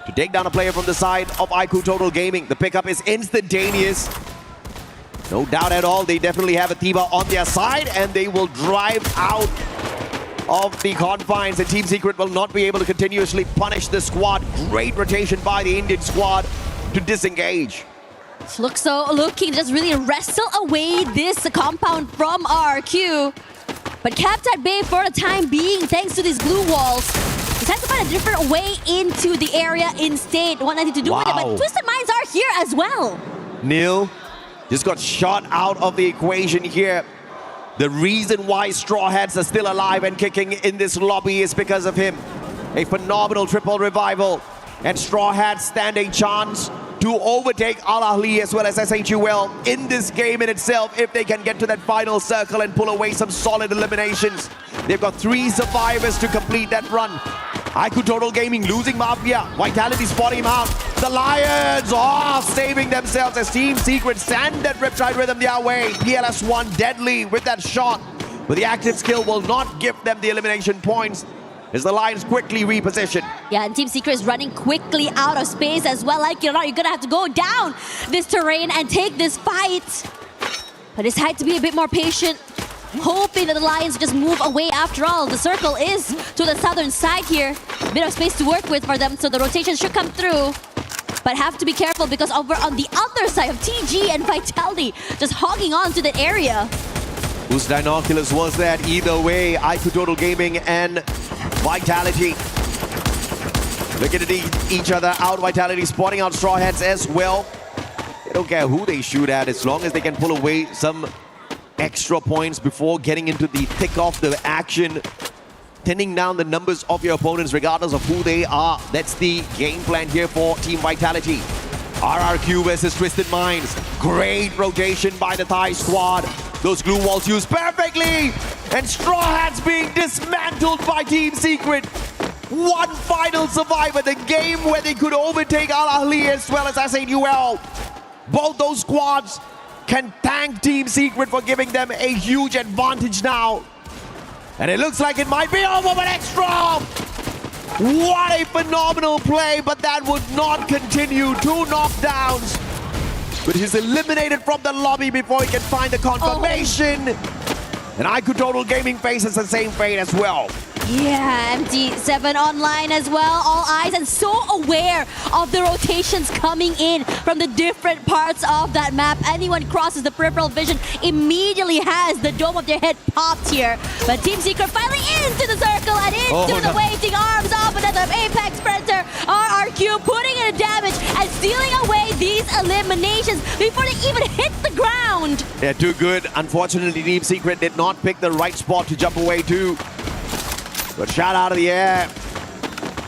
I: to take down a player from the side of IQ Total Gaming. The pickup is instantaneous. No doubt at all, they definitely have a Tiba on their side and they will drive out of the confines, and Team Secret will not be able to continuously punish the squad. Great rotation by the Indian squad to disengage.
W: Fluxo looking to just really wrestle away this compound from RQ. But kept at bay for the time being thanks to these glue walls. Decides to find a different way into the area instead. Want nothing to do with it, but Twisted Minds are here as well.
I: Nil just got shot out of the equation here. The reason why Straw Hats are still alive and kicking in this lobby is because of him. A phenomenal triple revival. And Straw Hats stand a chance to overtake Al-Ahli as well as SHUL in this game in itself if they can get to that final circle and pull away some solid eliminations. They've got 3 survivors to complete that run. IQ Total Gaming losing Mafia. Vitality spotting him out. The Lions are saving themselves as Team Secret send that Riptide Rhythm their way. PLS1 deadly with that shot, but the active skill will not give them the elimination points as the Lions quickly reposition.
W: Yeah, and Team Secret is running quickly out of space as well. Like it or not, you're gonna have to go down this terrain and take this fight. But it's had to be a bit more patient, hoping that the Lions just move away. After all, the circle is to the southern side here. A bit of space to work with for them, so the rotation should come through. But have to be careful because over on the other side of TG and Vitality just hogging on to that area.
I: Whose Dinoculus was that? Either way, IQ Total Gaming and Vitality looking at each other out. Vitality spotting out Straw Hats as well. They don't care who they shoot at as long as they can pull away some extra points before getting into the thick of the action. Thinning down the numbers of your opponents regardless of who they are. That's the game plan here for Team Vitality. RRQ versus Twisted Minds. Great rotation by the Thai squad. Those glue walls used perfectly. And Straw Hats being dismantled by Team Secret. One final survivor. The game where they could overtake Al-Ahli as well as SHUL. Both those squads can thank Team Secret for giving them a huge advantage now. And it looks like it might be over, but extra! What a phenomenal play, but that would not continue. 2 knockdowns. But he's eliminated from the lobby before he can find the confirmation. And IQ Total Gaming faces the same fate as well.
W: Yeah, MT7 online as well. All eyes and so aware of the rotations coming in from the different parts of that map. Anyone crosses the peripheral vision immediately has the dome of their head popped here. But Team Secret finally into the circle and into the waiting arms of another Apex Predator. RRQ putting in a damage and stealing away these these eliminations before they even hit the ground.
I: They're too good. Unfortunately, Team Secret did not pick the right spot to jump away to. But shot out of the air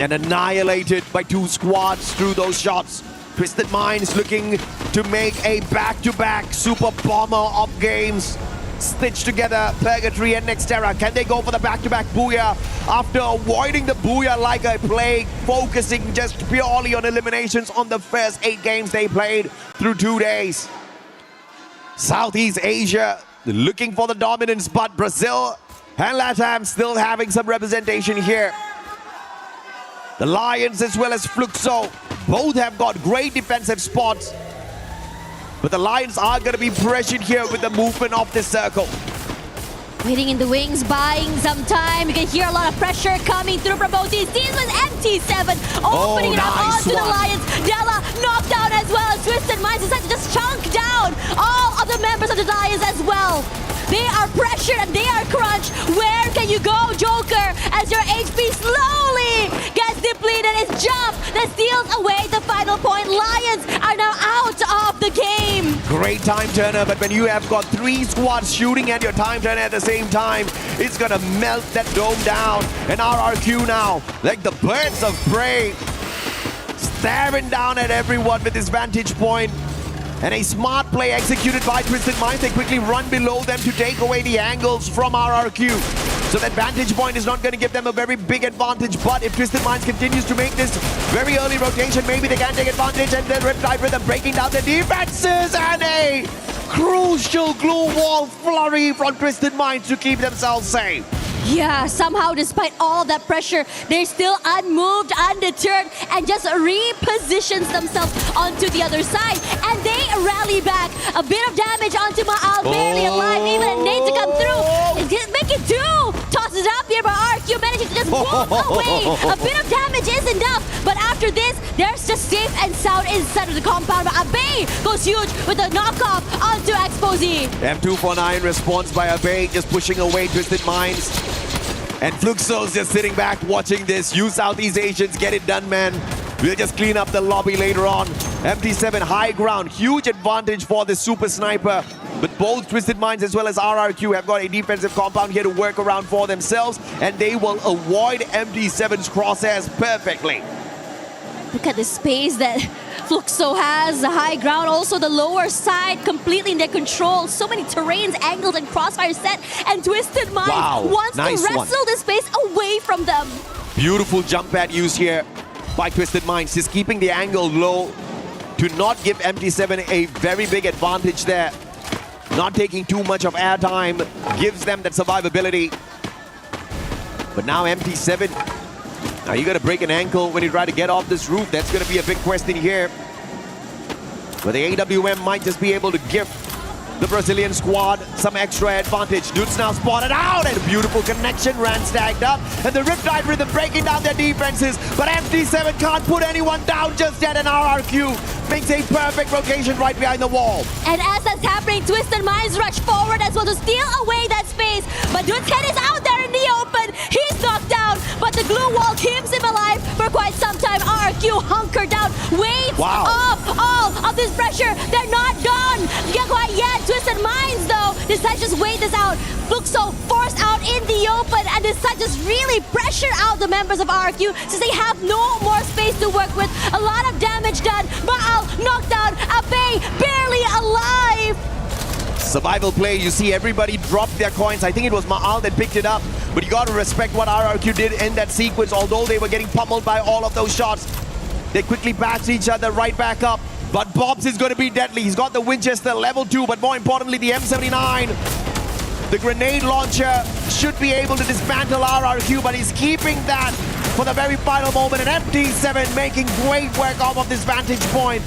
I: and annihilated by two squads through those shots. Twisted Minds looking to make a back-to-back super bomber of games. Stitched together Purgatory and Nextera. Can they go for the back-to-back Booyah after avoiding the Booyah like a plague, focusing just purely on eliminations on the first 8 games they played through 2 days? Southeast Asia looking for the dominance, but Brazil and LATAM still having some representation here. The Lions as well as Fluxo both have got great defensive spots. But the Lions are going to be pressured here with the movement of this circle.
W: Waiting in the wings, buying some time. You can hear a lot of pressure coming through from both these teams with MT7 opening it up onto the Lions. Della knocked down as well as Twisted Minds decided to just chunk down all of the members of the Lions as well. They are pressured and they are crunched. Where can you go, Joker? As your HP slowly gets depleted, it's Jump that steals away the final point. Lions are now out of the game.
I: Great time turner, but when you have got 3 squads shooting at your time turner at the same time, it's gonna melt that dome down. And RRQ now, like the birds of prey, staring down at everyone with his vantage point. And a smart play executed by Twisted Minds. They quickly run below them to take away the angles from RRQ. So that vantage point is not going to give them a very big advantage. But if Twisted Minds continues to make this very early rotation, maybe they can take advantage. And then Riptide Rhythm breaking down the defenses. And a crucial glue wall flurry from Twisted Minds to keep themselves safe.
W: Yeah, somehow despite all that pressure, they're still unmoved, undeterred, and just repositions themselves onto the other side. And they rally back. A bit of damage onto Ma'al, barely alive, even a nade to come through. Make it 2! Tosses up here, but RQ managing to just walk away. A bit of damage is enough, but after this, they're just safe and sound inside of the compound. But Abe goes huge with a knockoff onto Expo Z.
I: M249 response by Abe, just pushing away Twisted Minds. And Fluxo's just sitting back watching this. You Southeast Asians, get it done, man. We'll just clean up the lobby later on. MT7 high ground, huge advantage for the super sniper. But both Twisted Minds as well as RRQ have got a defensive compound here to work around for themselves. And they will avoid MT7's crosshairs perfectly.
W: Look at the space that Fluxo has, the high ground, also the lower side completely in their control. So many terrains, angles, and crossfire set. And Twisted Minds wants to wrestle this space away from them.
I: Beautiful jump pad use here by Twisted Minds. Just keeping the angle low to not give MT7 a very big advantage there. Not taking too much of airtime gives them that survivability. But now MT7... Now you got to break an ankle when you try to get off this roof. That's going to be a big question here. But the AWM might just be able to give the Brazilian squad some extra advantage. Dudes now spotted out and a beautiful connection. Ran stacked up and the Riptide Rhythm breaking down their defenses. But MT7 can't put anyone down just yet, and RRQ makes a perfect rotation right behind the wall.
W: And as that's happening, Twisted Minds rush forward as well to steal away that space. But Dude's head is out there in the open. He's knocked down, but the glue wall keeps him alive for quite some time. RRQ hunkered down, waves off all of this pressure. They're not done quite yet. Twisted Minds, though, decide to just wait this out. Fluxo forced out in the open and decide to just really pressure out the members of RRQ since they have no more space to work with. A lot of damage done. Ma'al knocked down. Abe barely alive.
I: Survival play, you see everybody drop their coins. I think it was Ma'al that picked it up, but you got to respect what RRQ did in that sequence. Although they were getting pummeled by all of those shots, they quickly patched each other right back up. But Bobs is going to be deadly. He's got the Winchester level 2, but more importantly, the M79. The grenade launcher should be able to dismantle RRQ, but he's keeping that for the very final moment. And MT7 making great work off of this vantage point.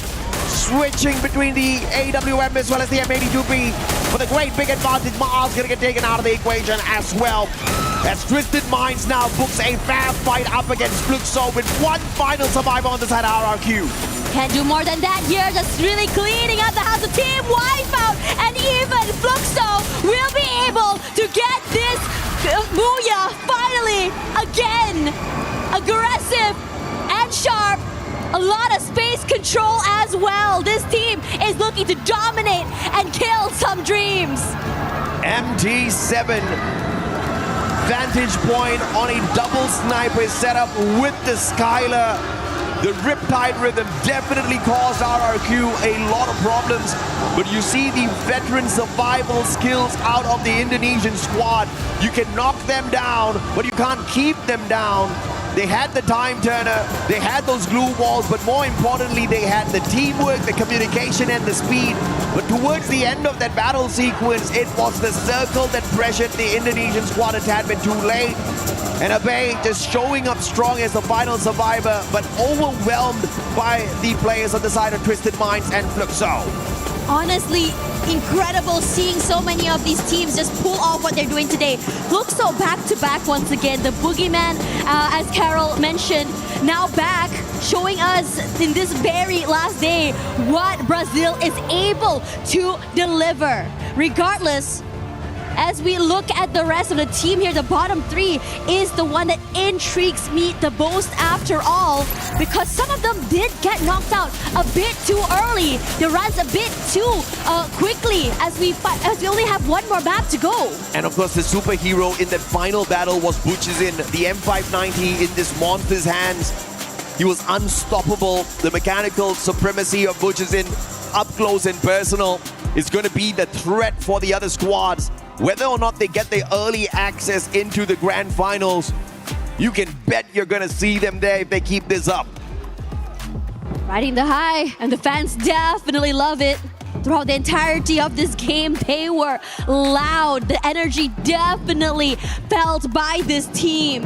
I: Switching between the AWM as well as the M82B for the great big advantage. Ma'al's going to get taken out of the equation as well. As Twisted Minds now books a fair fight up against Fluxo with one final survivor on the side of RRQ.
W: Can't do more than that here, just really cleaning up the house of Team Wipeout. And even Fluxo will be able to get this Booyah finally again. Aggressive and sharp. A lot of space control as well. This team is looking to dominate and kill some dreams.
I: MT7 vantage point on a double sniper setup with the Skylar. The Riptide Rhythm definitely caused RRQ a lot of problems, but you see the veteran survival skills out of the Indonesian squad. You can knock them down, but you can't keep them down. They had the time turner, they had those glue walls, but more importantly, they had the teamwork, the communication, and the speed. But towards the end of that battle sequence, it was the circle that pressured the Indonesian squad a tad bit too late. And Abe just showing up strong as the final survivor, but overwhelmed by the players on the side of Twisted Minds and Fluxo.
W: Honestly, incredible seeing so many of these teams just pull off what they're doing today. Fluxo back to back once again. The boogeyman, as Carol mentioned, now back, showing us in this very last day what Brazil is able to deliver. Regardless, as we look at the rest of the team here, the bottom three is the one that intrigues me the most after all, because some of them did get knocked out a bit too early. The runs a bit too quickly as we only have one more map to go.
I: And of course, the superhero in that final battle was Butchizin, the M590 in this monster's hands. He was unstoppable. The mechanical supremacy of Butchizin up close and personal is going to be the threat for the other squads. Whether or not they get the early access into the grand finals, you can bet you're going to see them there if they keep this up.
W: Riding the high, and the fans definitely love it. Throughout the entirety of this game, they were loud. The energy definitely felt by this team.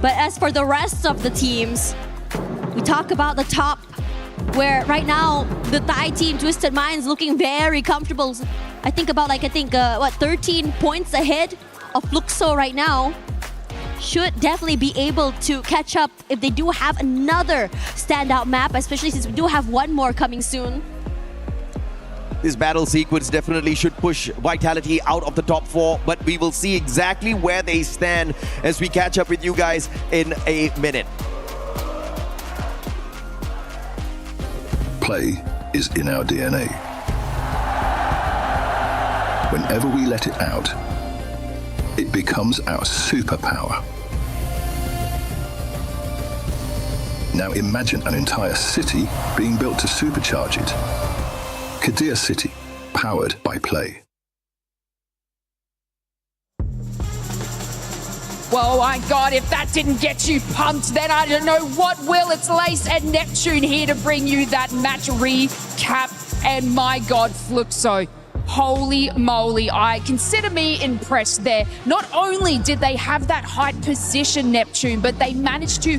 W: But as for the rest of the teams, we talk about the top, where right now the Thai team, Twisted Minds, looking very comfortable. I think about 13 points ahead of Fluxo right now. Should definitely be able to catch up if they do have another standout map, especially since we do have one more coming soon.
I: This battle sequence definitely should push Vitality out of the top four, but we will see exactly where they stand as we catch up with you guys in a minute.
H: Play is in our DNA. Whenever we let it out, it becomes our superpower. Now imagine an entire city being built to supercharge it. Kadir City, powered by Play.
E: Well, my God, if that didn't get you pumped, then I don't know what will. It's Lace and Neptune here to bring you that match recap. And my God, Fluxo. Holy moly, I consider me impressed there. Not only did they have that height position, Neptune, but they managed to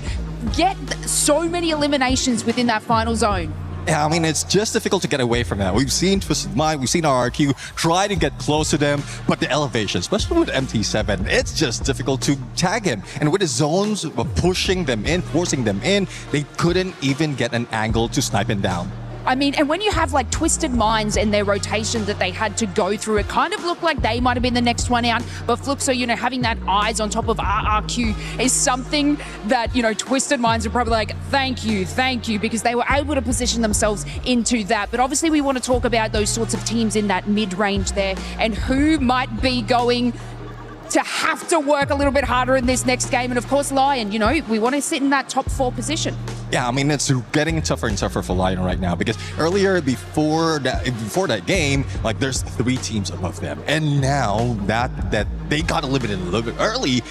E: get so many eliminations within that final zone.
B: Yeah, I mean, it's just difficult to get away from that. We've seen Twisted Mind, we've seen RRQ try to get close to them, but the elevation, especially with MT7, it's just difficult to tag him. And with the zones pushing them in, forcing them in, they couldn't even get an angle to snipe him down.
E: I mean, and when you have like Twisted Minds and their rotation that they had to go through, it kind of looked like they might have been the next one out. But Fluxo, having that eyes on top of RRQ is something that, Twisted Minds are probably like, thank you, because they were able to position themselves into that. But obviously we want to talk about those sorts of teams in that mid-range there and who might be going to have to work a little bit harder in this next game. And of course, Lion, we want to sit in that top 4 position.
B: Yeah, I mean, it's getting tougher and tougher for Lion right now because earlier, before that game, there's 3 teams above them. And now that they got eliminated a little bit early,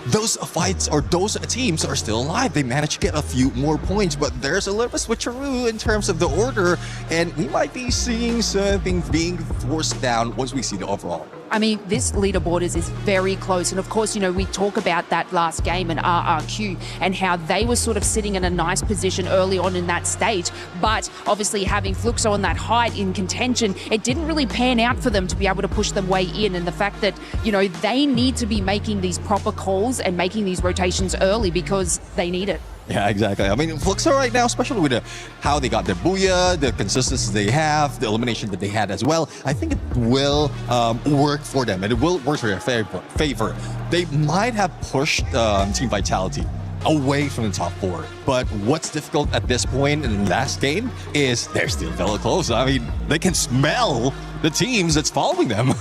B: those fights or those teams are still alive. They managed to get a few more points, but there's a little bit switcheroo in terms of the order, and we might be seeing something being forced down once we see the overall.
E: I mean, this leaderboard is very close. And of course, we talk about that last game and RRQ and how they were sort of sitting in a nice position early on in that stage. But obviously having Fluxo on that height in contention, it didn't really pan out for them to be able to push them way in. And the fact that, they need to be making these proper calls and making these rotations early because they need it.
B: Yeah, exactly. I mean, Fluxo right now, especially with how they got their booyah, the consistency they have, the elimination that they had as well, I think it will work for them and it will work for their favor. They might have pushed Team Vitality away from the top 4. But what's difficult at this point in the last game is they're still very close. I mean, they can smell the teams that's following them.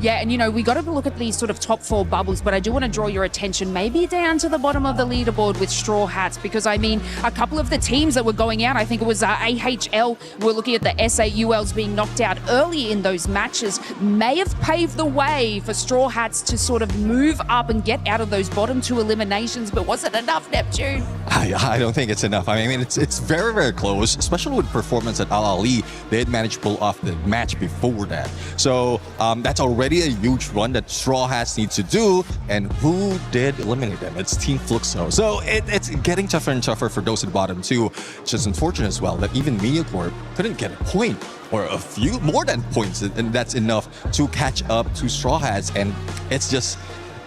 E: Yeah, and we got to look at these sort of top 4 bubbles, but I do want to draw your attention maybe down to the bottom of the leaderboard with Straw Hats, because I mean, a couple of the teams that were going out, I think it was AHL, we're looking at the SAULs being knocked out early in those matches, may have paved the way for Straw Hats to sort of move up and get out of those bottom 2 eliminations, but was it enough, Neptune?
B: I don't think it's enough. I mean, it's very, very close, especially with performance at Al Ali. They had managed to pull off the match before that. So that's already a huge run that Straw Hats need to do. And who did eliminate them? It's Team Fluxo. So it's getting tougher and tougher for those at the bottom too. It's just unfortunate as well that even MediaCorp couldn't get a point or a few more than points, and that's enough to catch up to Straw Hats. And it's just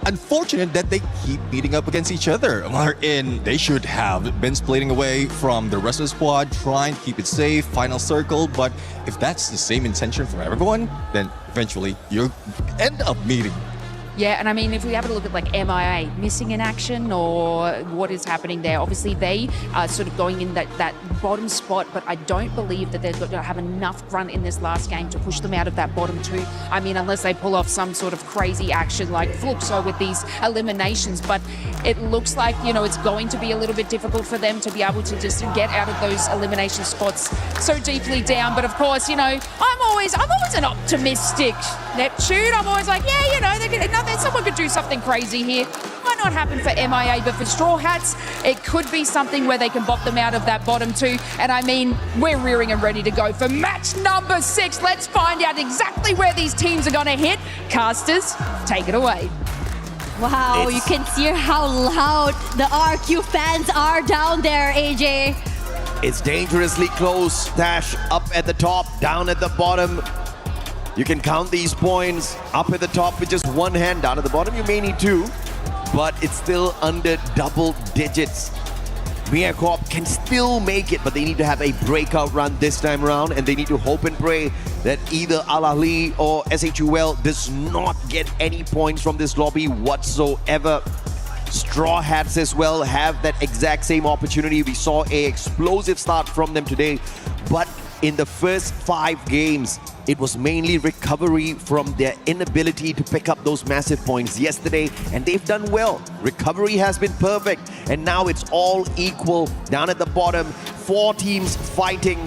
B: unfortunate that they keep beating up against each other. Wherein they should have been splitting away from the rest of the squad, trying to keep it safe, final circle. But if that's the same intention for everyone, then eventually you end up meeting.
E: Yeah, and I mean, if we have a look at like MIA, missing in action or what is happening there, obviously they are sort of going in that bottom spot, but I don't believe that they're going to have enough run in this last game to push them out of that bottom 2. I mean, unless they pull off some sort of crazy action like Fluxo with these eliminations, but it looks like, it's going to be a little bit difficult for them to be able to just get out of those elimination spots so deeply down. But of course, I'm always an optimistic Neptune. I'm always like, someone could do something crazy here. Might not happen for MIA, but for Straw Hats, it could be something where they can bop them out of that bottom 2. And I mean, we're rearing and ready to go for match number 6. Let's find out exactly where these teams are going to hit. Casters, take it away.
W: Wow, you can see how loud the RQ fans are down there, AJ.
I: It's dangerously close. Dash up at the top, down at the bottom. You can count these points up at the top with just one hand. Down at the bottom, you may need 2, but it's still under double digits. MediaCorp can still make it, but they need to have a breakout run this time around, and they need to hope and pray that either Al Ali or SHUL does not get any points from this lobby whatsoever. Straw Hats as well have that exact same opportunity. We saw an explosive start from them today, but in the first 5 games, it was mainly recovery from their inability to pick up those massive points yesterday, and they've done well. Recovery has been perfect, and now it's all equal down at the bottom. 4 teams fighting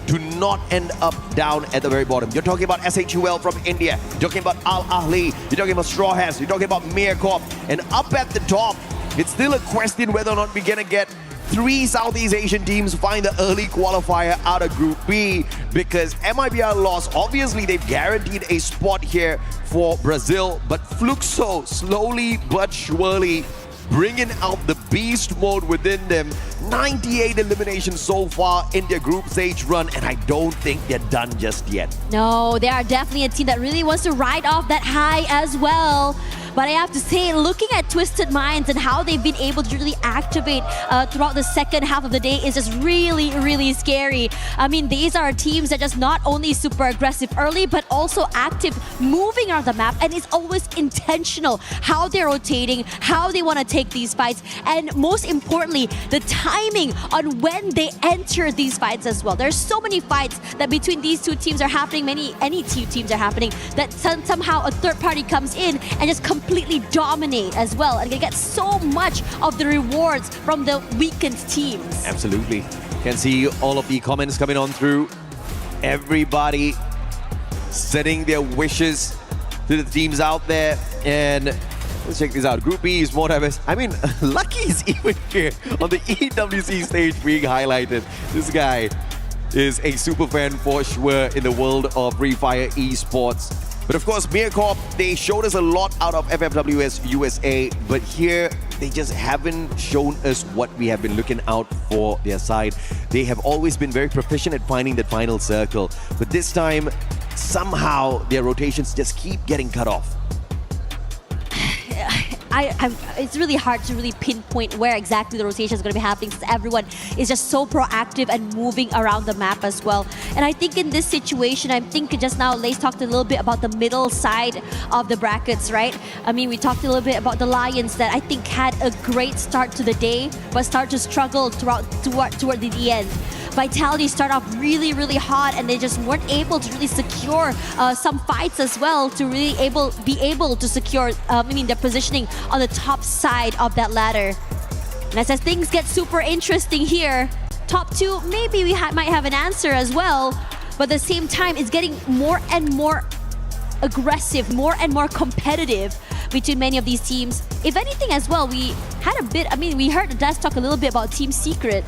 I: to not end up down at the very bottom. You're talking about SHUL from India, you're talking about Al Ahly, you're talking about Straw Hats, you're talking about MediaCorp, and up at the top, it's still a question whether or not we're gonna get 3 Southeast Asian teams find the early qualifier out of Group B, because mibr.los, obviously they've guaranteed a spot here for Brazil, but Fluxo slowly but surely bringing out the beast mode within them. 98 eliminations so far in their group stage run, and I don't think they're done just yet.
W: No, they are definitely a team that really wants to ride off that high as well. But I have to say, looking at Twisted Minds and how they've been able to really activate throughout the second half of the day is just really, really scary. I mean, these are teams that just not only super aggressive early, but also active, moving around the map, and it's always intentional how they're rotating, how they want to take these fights, and most importantly, the timing on when they enter these fights as well. There's so many fights that between these 2 teams are happening, any 2 teams are happening, that somehow a third party comes in and just completely dominate as well, and they get so much of the rewards from the weakened teams.
I: Absolutely. Can see all of the comments coming on through. Everybody setting their wishes to the teams out there, and let's check this out. Group B is more diverse. I mean, Lucky is even here on the EWC stage being highlighted. This guy is a super fan for sure in the world of Free Fire esports. But of course, MediaCorp, they showed us a lot out of FFWS USA, but here they just haven't shown us what we have been looking out for their side. They have always been very proficient at finding that final circle, but this time, somehow their rotations just keep getting cut off.
W: it's really hard to really pinpoint where exactly the rotation is going to be happening, since everyone is just so proactive and moving around the map as well. And I think in this situation, I think just now Lace talked a little bit about the middle side of the brackets, right? I mean, we talked a little bit about the Lions that I think had a great start to the day, but started to struggle toward the end. Vitality started off really, really hot, and they just weren't able to really secure some fights as well to really be able to secure, their positioning on the top side of that ladder. And as things get super interesting here, top two, maybe we might have an answer as well, but at the same time, it's getting more and more aggressive, more and more competitive between many of these teams. If anything as well, we heard Des talk a little bit about Team Secret,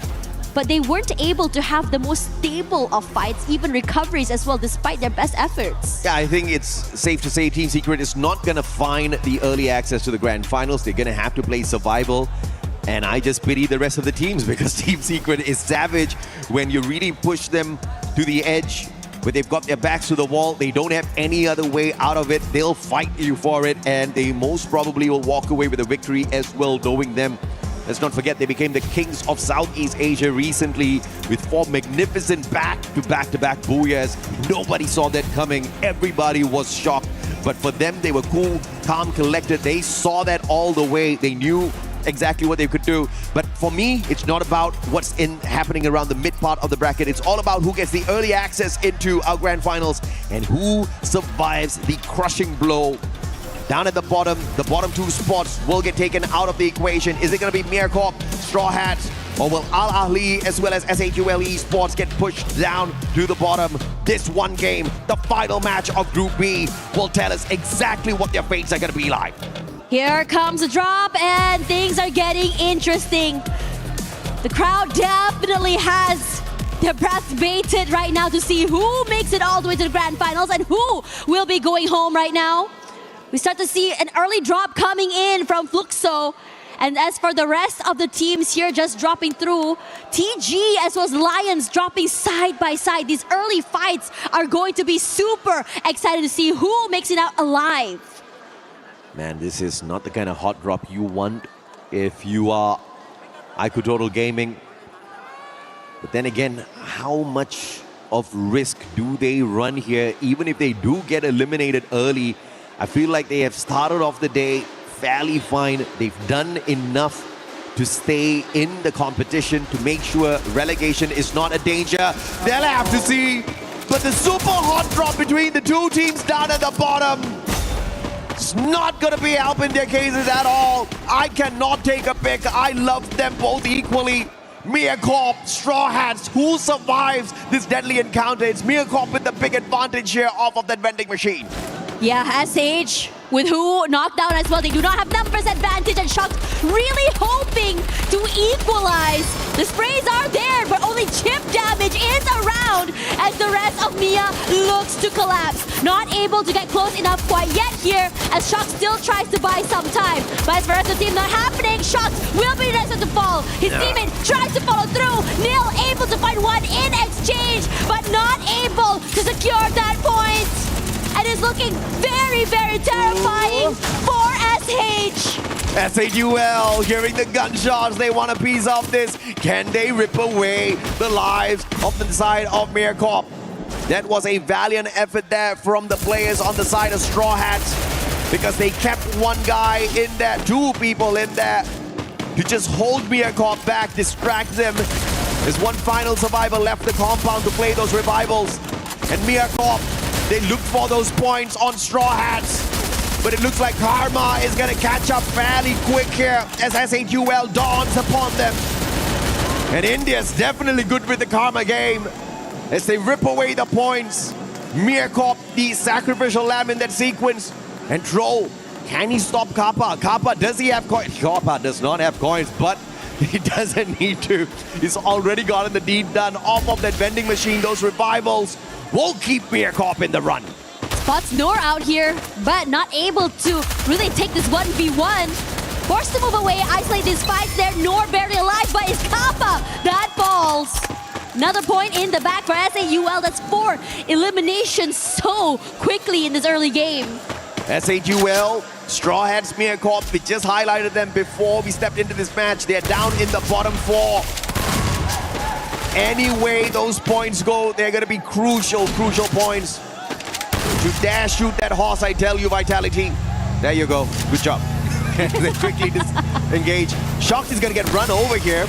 W: but they weren't able to have the most stable of fights, even recoveries as well, despite their best efforts.
I: Yeah, I think it's safe to say Team Secret is not going to find the early access to the grand finals. They're going to have to play survival. And I just pity the rest of the teams because Team Secret is savage when you really push them to the edge, where they've got their backs to the wall. They don't have any other way out of it. They'll fight you for it, and they most probably will walk away with a victory as well, knowing them. Let's not forget, they became the kings of Southeast Asia recently with 4 magnificent back-to-back booyahs. Nobody saw that coming. Everybody was shocked. But for them, they were cool, calm, collected. They saw that all the way. They knew exactly what they could do. But for me, it's not about what's happening around the mid part of the bracket. It's all about who gets the early access into our grand finals and who survives the crushing blow. Down at the bottom 2 spots will get taken out of the equation. Is it going to be mibr.los, Straw Hats, or will Al-Ahli as well as ag.al Esports get pushed down to the bottom? This one game, the final match of Group B, will tell us exactly what their fates are going to be like.
W: Here comes a drop, and things are getting interesting. The crowd definitely has their breath baited right now to see who makes it all the way to the grand finals and who will be going home right now. We start to see an early drop coming in from Fluxo. And as for the rest of the teams here just dropping through, TG as well as Lions dropping side by side. These early fights are going to be super excited to see who makes it out alive.
I: Man, this is not the kind of hot drop you want if you are ag.al Gaming. But then again, how much of risk do they run here? Even if they do get eliminated early, I feel like they have started off the day fairly fine. They've done enough to stay in the competition to make sure relegation is not a danger. They'll have to see. But the super hot drop between the two teams down at the bottom, it's not going to be helping their cases at all. I cannot take a pick. I love them both equally. mibr.los, Straw Hats, who survives this deadly encounter? It's mibr.los with the big advantage here off of that vending machine.
W: Yeah, SH with who knocked down as well. They do not have numbers advantage, and Shocked really hoping to equalize. The sprays are there, but only chip damage is around as the rest of Mia looks to collapse. Not able to get close enough quite yet here as Shocked still tries to buy some time. But as for the rest of the team, not happening. Shocked will be the next one to fall. His teammate tries to follow through. Nil able to find one in exchange, but not able to secure that point. And it's looking very, very terrifying for SH.
I: ag.al hearing the gunshots. They want a piece of this. Can they rip away the lives of the side of mibr.los? That was a valiant effort there from the players on the side of Straw Hats, because they kept one guy in there, 2 people in there, to just hold mibr.los back, distract them. There's one final survivor left the compound to play those revivals. And mibr.los, they look for those points on Straw Hats, but it looks like Karma is going to catch up fairly quick here as ag.al dawns upon them. And India's definitely good with the Karma game as they rip away the points. mibr.los, the sacrificial lamb in that sequence. And Troll, can he stop Kappa? Kappa, does he have coins? Kappa does not have coins, but he doesn't need to. He's already gotten the deed done off of that vending machine. Those revivals will keep mibr.los in the run.
W: Spots Noor out here, but not able to really take this 1v1. Forced to move away, isolate these fights there. Noor barely alive, but it's Kappa that falls. Another point in the back for ag.al. That's 4 eliminations so quickly in this early game.
I: ag.al Straw Hat Smear Corp, we just highlighted them before we stepped into this match. They're down in the bottom 4. Any way those points go, they're going to be crucial points. To dare shoot that horse, I tell you, Vitality. There you go. Good job. They quickly disengage. Shocked is going to get run over here.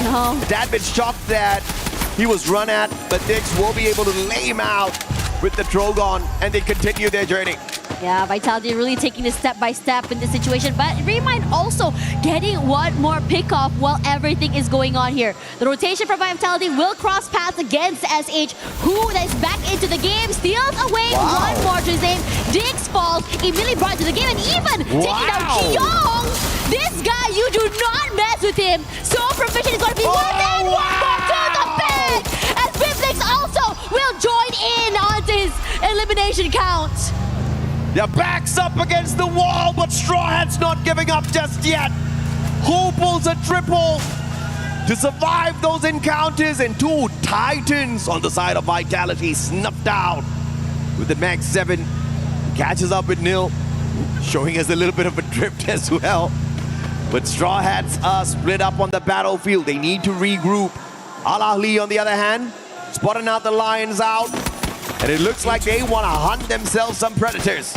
W: No.
I: That bit shocked that he was run at, but Dix will be able to lay him out with the Trogon, and they continue their journey.
W: Yeah, Vitality really taking this step by step in this situation, but Remind also getting one more pick off while everything is going on here. The rotation from Vitality will cross paths against SH, who is back into the game, steals away one more to his aim. Dix falls, immediately brought to the game, and even taking down Kyong. This guy, you do not mess with him. So proficient is going to be one and one more to the bag. As Biflix also will join in onto his elimination count.
I: Their backs up against the wall, but Straw Hat's not giving up just yet. Who pulls a triple to survive those encounters? And 2 Titans on the side of Vitality snuffed out with the Max 7. Catches up with Nil, showing us a little bit of a drift as well. But Straw Hats are split up on the battlefield. They need to regroup. Al-Ahli, on the other hand, spotting out the Lions out. And it looks like they want to hunt themselves some predators.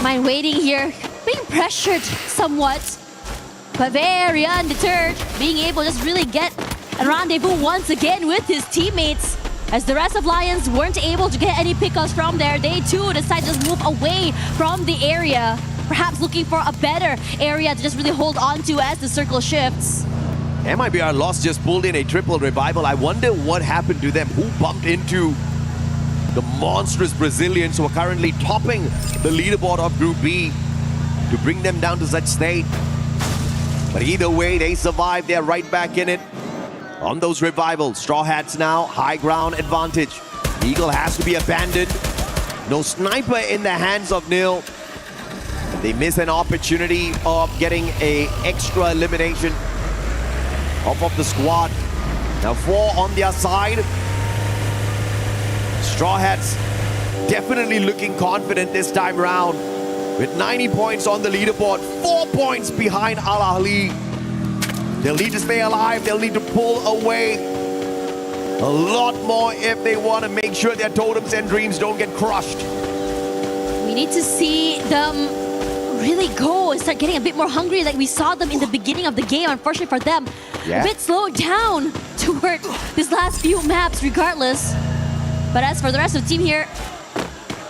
W: Mind waiting here, being pressured somewhat, but very undeterred, being able to just really get a rendezvous once again with his teammates. As the rest of Lions weren't able to get any pickups from there, they too decide to just move away from the area, perhaps looking for a better area to just really hold on to as the circle shifts.
I: mibr.los just pulled in a triple revival. I wonder what happened to them. Who bumped into the monstrous Brazilians who are currently topping the leaderboard of Group B to bring them down to such state. But either way, they survive. They're right back in it on those revivals. Straw Hats now, high ground advantage. Eagle has to be abandoned. No sniper in the hands of Nil. They miss an opportunity of getting an extra elimination off of the squad. Now 4 on their side. Straw Hats definitely looking confident this time round. With 90 points on the leaderboard, 4 points behind Al-Ahli. They'll need to stay alive, they'll need to pull away a lot more if they want to make sure their totems and dreams don't get crushed.
W: We need to see them really go and start getting a bit more hungry like we saw them in the beginning of the game. Unfortunately for them, a bit slowed down toward these last few maps regardless. But as for the rest of the team here,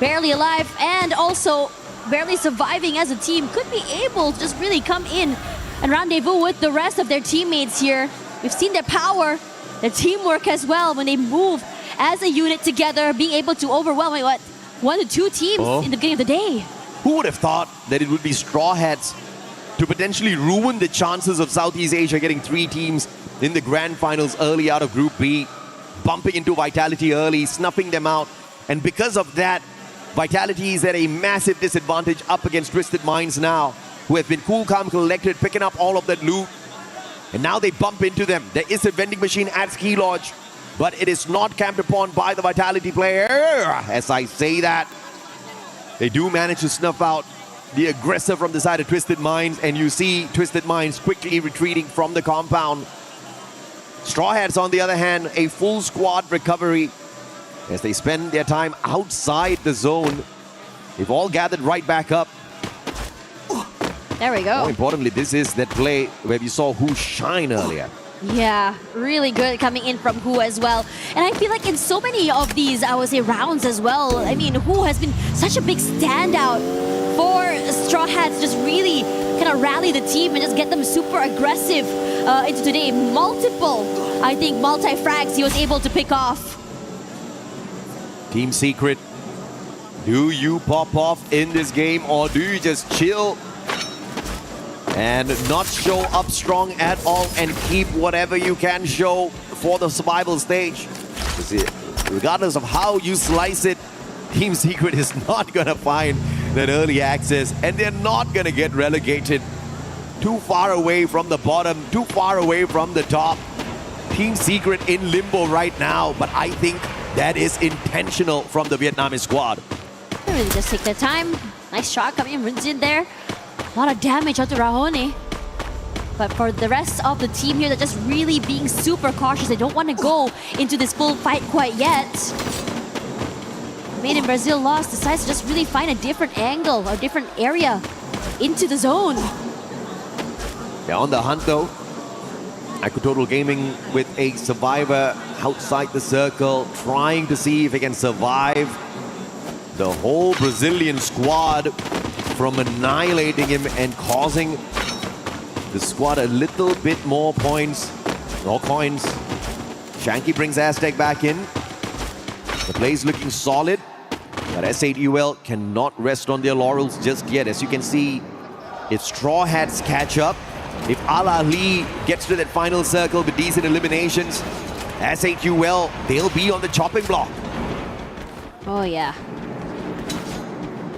W: barely alive and also barely surviving as a team, could be able to just really come in and rendezvous with the rest of their teammates here. We've seen their power, their teamwork as well when they move as a unit together, being able to overwhelm 1 to 2 teams in the beginning of the day.
I: Who would have thought that it would be Straw Hats to potentially ruin the chances of Southeast Asia getting 3 teams in the grand finals early out of Group B, bumping into Vitality early, snuffing them out. And because of that, Vitality is at a massive disadvantage up against Twisted Minds now, who have been cool, calm, collected, picking up all of that loot. And now they bump into them. There is a vending machine at Ski Lodge, but it is not camped upon by the Vitality player. As I say that, they do manage to snuff out the aggressor from the side of Twisted Minds, and you see Twisted Minds quickly retreating from the compound. Straw Hats, on the other hand, a full squad recovery as they spend their time outside the zone. They've all gathered right back up.
W: There we go.
I: More importantly, this is that play where we saw Who shine earlier.
W: Yeah, really good coming in from Who as well. And I feel like in so many of these, I would say, rounds as well, I mean, Who has been such a big standout for Straw Hats, just really kind of rally the team and just get them super aggressive into today. Multiple, I think, multi-frags he was able to pick off.
I: Team Secret, do you pop off in this game, or do you just chill and not show up strong at all and keep whatever you can show for the survival stage? Regardless of how you slice it, Team Secret is not going to find that early access, and they're not going to get relegated too far away from the bottom, too far away from the top. Team Secret in limbo right now, but I think that is intentional from the Vietnamese squad.
W: They really just take their time, Nice shot coming in, runs in there. A lot of damage onto Rahone. But for the rest of the team here, they're just really being super cautious. They don't want to go into this full fight quite yet. Made in Brazil.los decides to just really find a different angle, a different area into the zone.
I: They're on the hunt though. ag.al Gaming with a survivor outside the circle, trying to see if he can survive the whole Brazilian squad from annihilating him and causing the squad a little bit more points, more coins. Shanky brings Aztec back in. The play's looking solid, but S8UL cannot rest on their laurels just yet. As you can see, if Straw Hats catch up, if Al-Ali gets to that final circle with decent eliminations, S8UL, they'll be on the chopping block.
W: Oh yeah.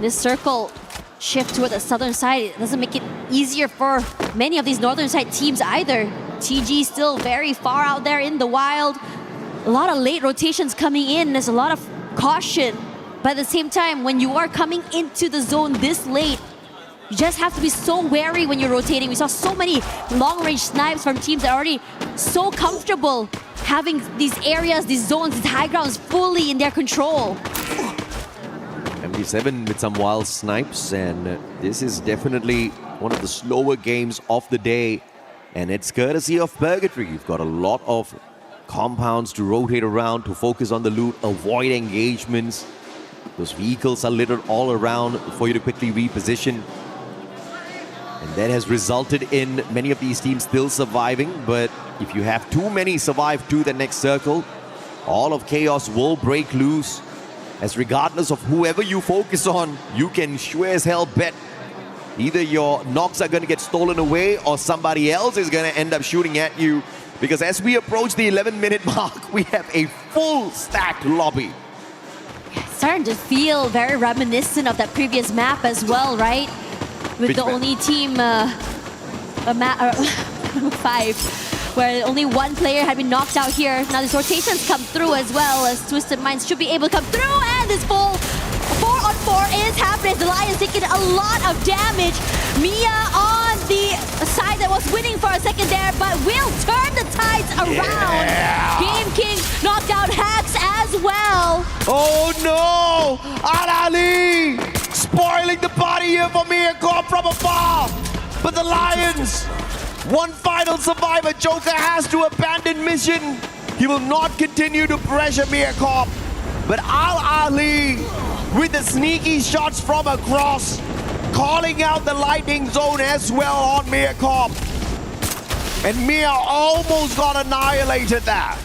W: This circle shift toward the southern side, it doesn't make it easier for many of these northern side teams either. TG still very far out there in the wild. A lot of late rotations coming in. There's a lot of caution. But at the same time, when you are coming into the zone this late, you just have to be so wary when you're rotating. We saw so many long-range snipes from teams that are already so comfortable having these areas, these zones, these high grounds fully in their control.
I: MD7 with some wild snipes, and this is definitely one of the slower games of the day, and it's courtesy of Purgatory. You've got a lot of compounds to rotate around, to focus on the loot, avoid engagements. Those vehicles are littered all around for you to quickly reposition. And that has resulted in many of these teams still surviving, but if you have too many survive to the next circle, all of chaos will break loose. As regardless of whoever you focus on, you can sure as hell bet either your knocks are going to get stolen away or somebody else is going to end up shooting at you. Because as we approach the 11-minute mark, we have a full stacked lobby.
W: Starting to feel very reminiscent of that previous map as well, right? With
I: Which
W: the
I: map?
W: only team, five, where only one player had been knocked out here. Now these rotations come through as well, as Twisted Minds should be able to come through, and this full 4-on-4 is happening. The Lions taking a lot of damage. Mia on the side that was winning for a second there, but will turn the tides around. Game King knocked out Hacks as well.
I: Oh no! Al-Ali spoiling the party here for mibr from afar. But the Lions, one final survivor. Joker has to abandon mission. He will not continue to pressure mibr. But Al-Ali with the sneaky shots from across, calling out the lightning zone as well on mibr. And Mia almost got annihilated there.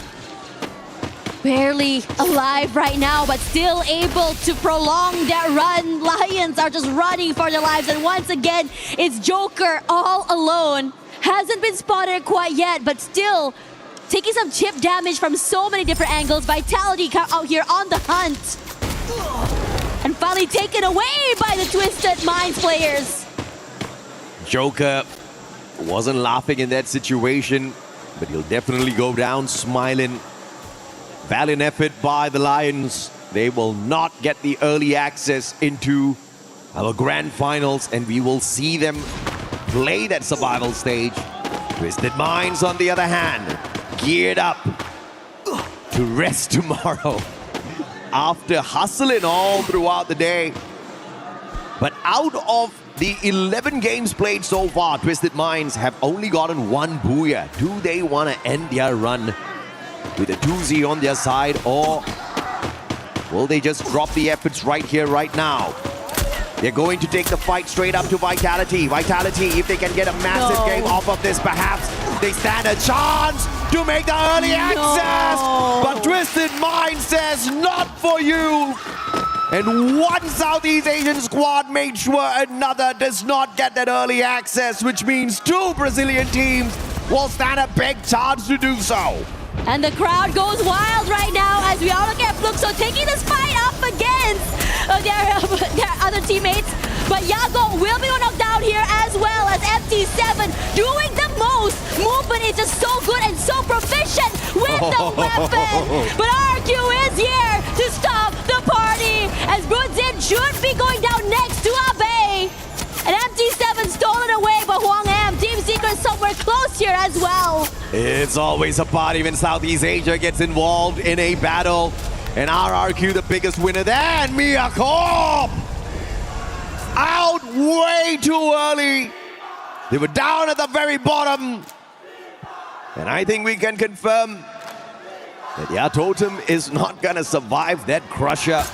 W: Barely alive right now, but still able to prolong their run. Lions are just running for their lives, and once again, it's Joker all alone. Hasn't been spotted quite yet, but still taking some chip damage from so many different angles. Vitality out here on the hunt. And finally taken away by the Twisted Minds players.
I: Joker wasn't laughing in that situation, but he'll definitely go down smiling. Valiant effort by the Lions. They will not get the early access into our grand finals, and we will see them play that survival stage. Twisted Minds, on the other hand, geared up to rest tomorrow after hustling all throughout the day. But out of the 11 games played so far, Twisted Minds have only gotten one booyah. Do they want to end their run with a 2-0 on their side, or will they just drop the efforts right here, right now? They're going to take the fight straight up to Vitality. Vitality, if they can get a massive game off of this, perhaps they stand a chance to make the early access. But Twisted Mind says, not for you. And one Southeast Asian squad made sure another does not get that early access, which means two Brazilian teams will stand a big chance to do so.
W: And the crowd goes wild right now as we all look at Fluxo taking this fight up against their other teammates. But Yago will be knocked down here as well as MT7 doing the most. Movement is just so good and so proficient with the weapon. But RQ is here to stop the party as Brunzin should be going down next to Abe.
I: It's always a party when Southeast Asia gets involved in a battle. And RRQ, the biggest winner. Then Miyako out way too early. They were down at the very bottom. And I think we can confirm that yeah, Totem is not gonna survive that crusher.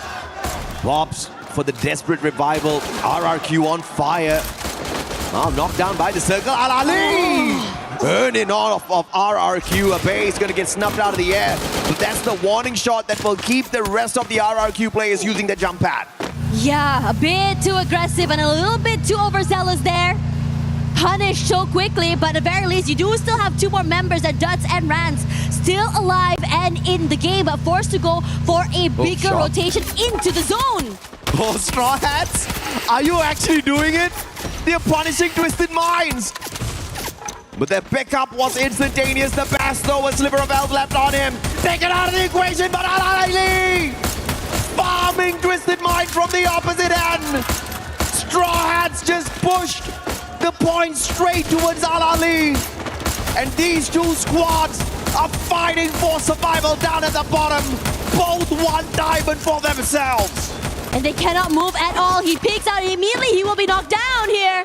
I: Bobs for the desperate revival. RRQ on fire. Oh, knocked down by the circle. Al-Ali! Earning off of RRQ. A base gonna get snuffed out of the air. But that's the warning shot that will keep the rest of the RRQ players using the jump pad.
W: Yeah, a bit too aggressive and a little bit too overzealous there. Punished so quickly, but at the very least, you do still have two more members, that Duts and Rans, still alive and in the game, but forced to go for a bigger rotation into the zone.
I: Oh, Straw Hats, are you actually doing it? They're punishing Twisted Minds. But their pickup was instantaneous. The best, though, a sliver of health left on him. Taken out of the equation, but Al-Ali farming Twisted Mind from the opposite end. Straw Hats just pushed the point straight towards Al-Ali. And these two squads are fighting for survival down at the bottom. Both one diamond for themselves.
W: And they cannot move at all. He peeks out and immediately he will be knocked down here.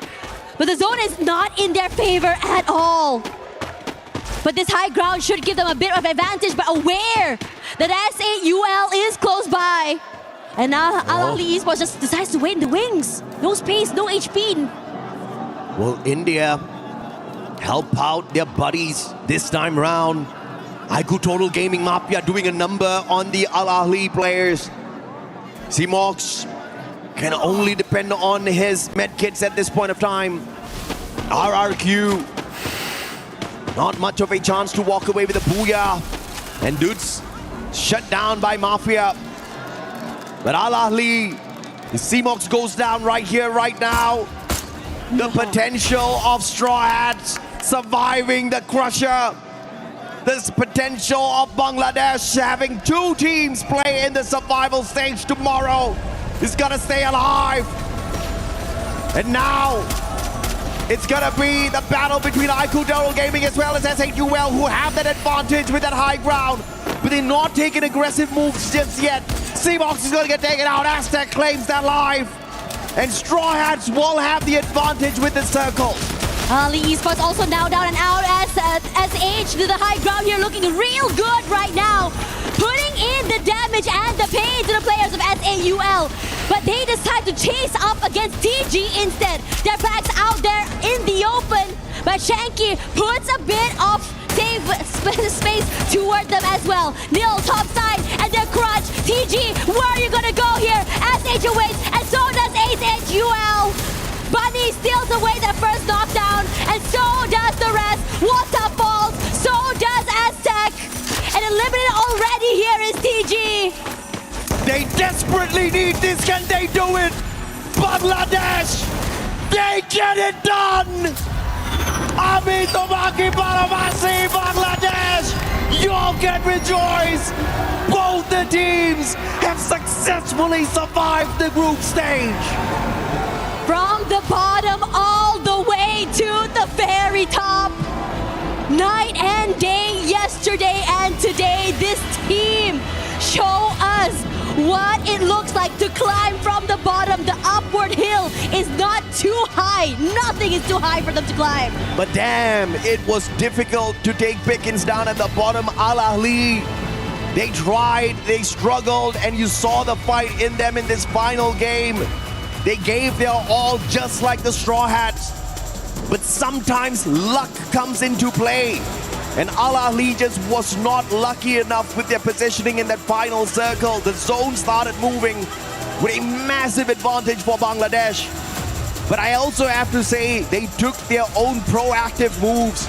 W: But the zone is not in their favor at all. But this high ground should give them a bit of advantage, but aware that ag.al is close by. And now Al-Ali Esports just decides to wait in the wings. No space, no HP.
I: Will India help out their buddies this time round? IQ Total Gaming Mafia doing a number on the Al-Ali players. C-Mox can only depend on his medkits at this point of time. RRQ, not much of a chance to walk away with a booyah. And Dudes shut down by Mafia. But Al-Ali, the C-Mox goes down right here, right now. The potential of Straw Hats surviving the crusher. This potential of Bangladesh having two teams play in the survival stage tomorrow is gonna stay alive. And now, it's gonna be the battle between IQ Total Gaming as well as ag.al, who have that advantage with that high ground. But they're not taking aggressive moves just yet. C-Mox is gonna get taken out. Aztec claims that life. And Straw Hats will have the advantage with the circle.
W: Ali Esports also now down and out as SH to the high ground here, looking real good right now. Putting in the damage and the pain to the players of ag.al. But they decide to chase up against TG instead. Their backs out there in the open. But Shanky puts a bit of save space toward them as well. Nil top side and their crunch. TG, where are you gonna go here? SH awaits and so does ag.al. Bunny steals away their first knockdown, and so does the rest. Waterfalls, so does Aztec. And eliminated already here is TG.
I: They desperately need this. Can they do it? Bangladesh, they get it done. Ami Tomaki Paramasi, Bangladesh, you all can rejoice. Both the teams have successfully survived the group stage.
W: From the bottom all the way to the very top. Night and day, yesterday and today, this team show us what it looks like to climb from the bottom. The upward hill is not too high. Nothing is too high for them to climb.
I: But damn, it was difficult to take Pickens down at the bottom. Al-Ali, they tried, they struggled, and you saw the fight in them in this final game. They gave their all just like the Straw Hats. But sometimes luck comes into play. And Al-Ali just was not lucky enough with their positioning in that final circle. The zone started moving with a massive advantage for Bangladesh. But I also have to say they took their own proactive moves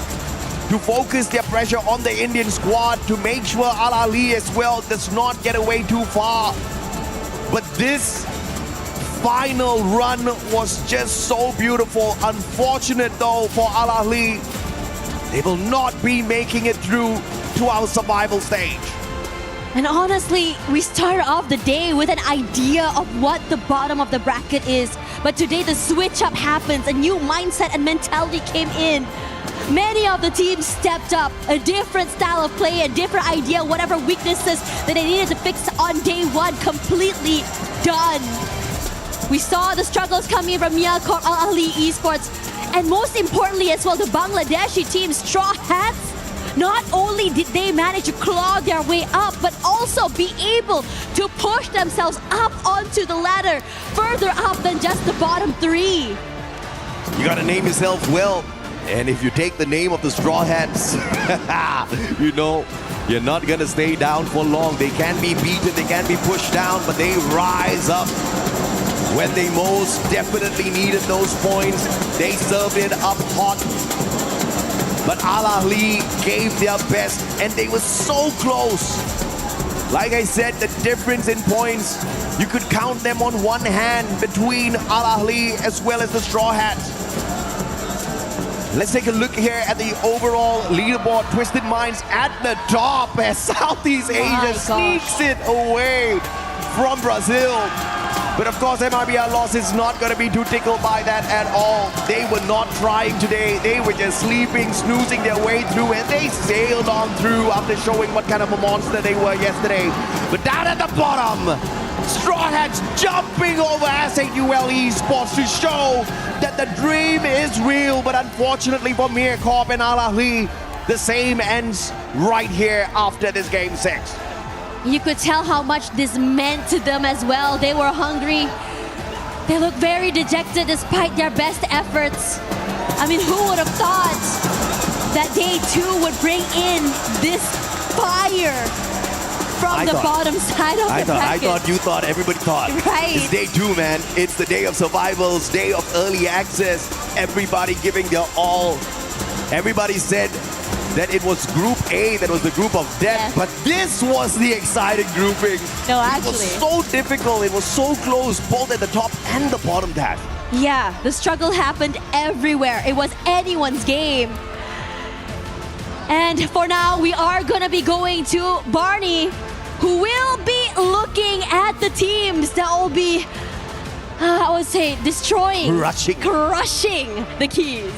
I: to focus their pressure on the Indian squad to make sure Al-Ali as well does not get away too far. But this final run was just so beautiful. Unfortunate though for Al-Ali, they will not be making it through to our survival stage.
W: And honestly, we started off the day with an idea of what the bottom of the bracket is. But today the switch up happens, a new mindset and mentality came in. many of the teams stepped up, a different style of play, a different idea, whatever weaknesses that they needed to fix on day one, completely done. We saw the struggles coming from Miyako Ali Esports, and most importantly as well, the Bangladeshi team, Straw Hats. Not only did they manage to claw their way up, but also be able to push themselves up onto the ladder, further up than just the bottom three.
S: You gotta name yourself well. And if you take the name of the Straw Hats, you know, you're not gonna stay down for long. They can be beaten, they can be pushed down, but they rise up. When they most definitely needed those points, they served it up hot. But Al Ahly gave their best, and they were so close. Like I said, the difference in points, you could count them on one hand between Al Ahly as well as the Straw Hats. Let's take a look here at the overall leaderboard. Twisted Minds at the top as Southeast Asia sneaks it away from Brazil. But of course, mibr.los is not going to be too tickled by that at all. They were not trying today. They were just sleeping, snoozing their way through, and they sailed on through after showing what kind of a monster they were yesterday. But down at the bottom, Straw Hats jumping over ag.al Esports to show that the dream is real. But unfortunately for Mir Corp and Al Ahly, the same ends right here after this game 6.
W: You could tell how much this meant to them as well. They were hungry. They looked very dejected despite their best efforts. I mean, who would have thought that day 2 would bring in this fire from the bottom side of the bracket?
S: I thought you thought, everybody thought.
W: Right.
S: It's day 2, man. It's the day of survivals, day of early access. Everybody giving their all. Everybody said that it was Group A, that was the group of death, but this was the exciting grouping.
W: No, actually.
S: It was so difficult, it was so close, both at the top and the bottom dash.
W: Yeah, the struggle happened everywhere. It was anyone's game. And for now, we are gonna be going to Barney, who will be looking at the teams that will be, I would say, destroying, crushing the keys.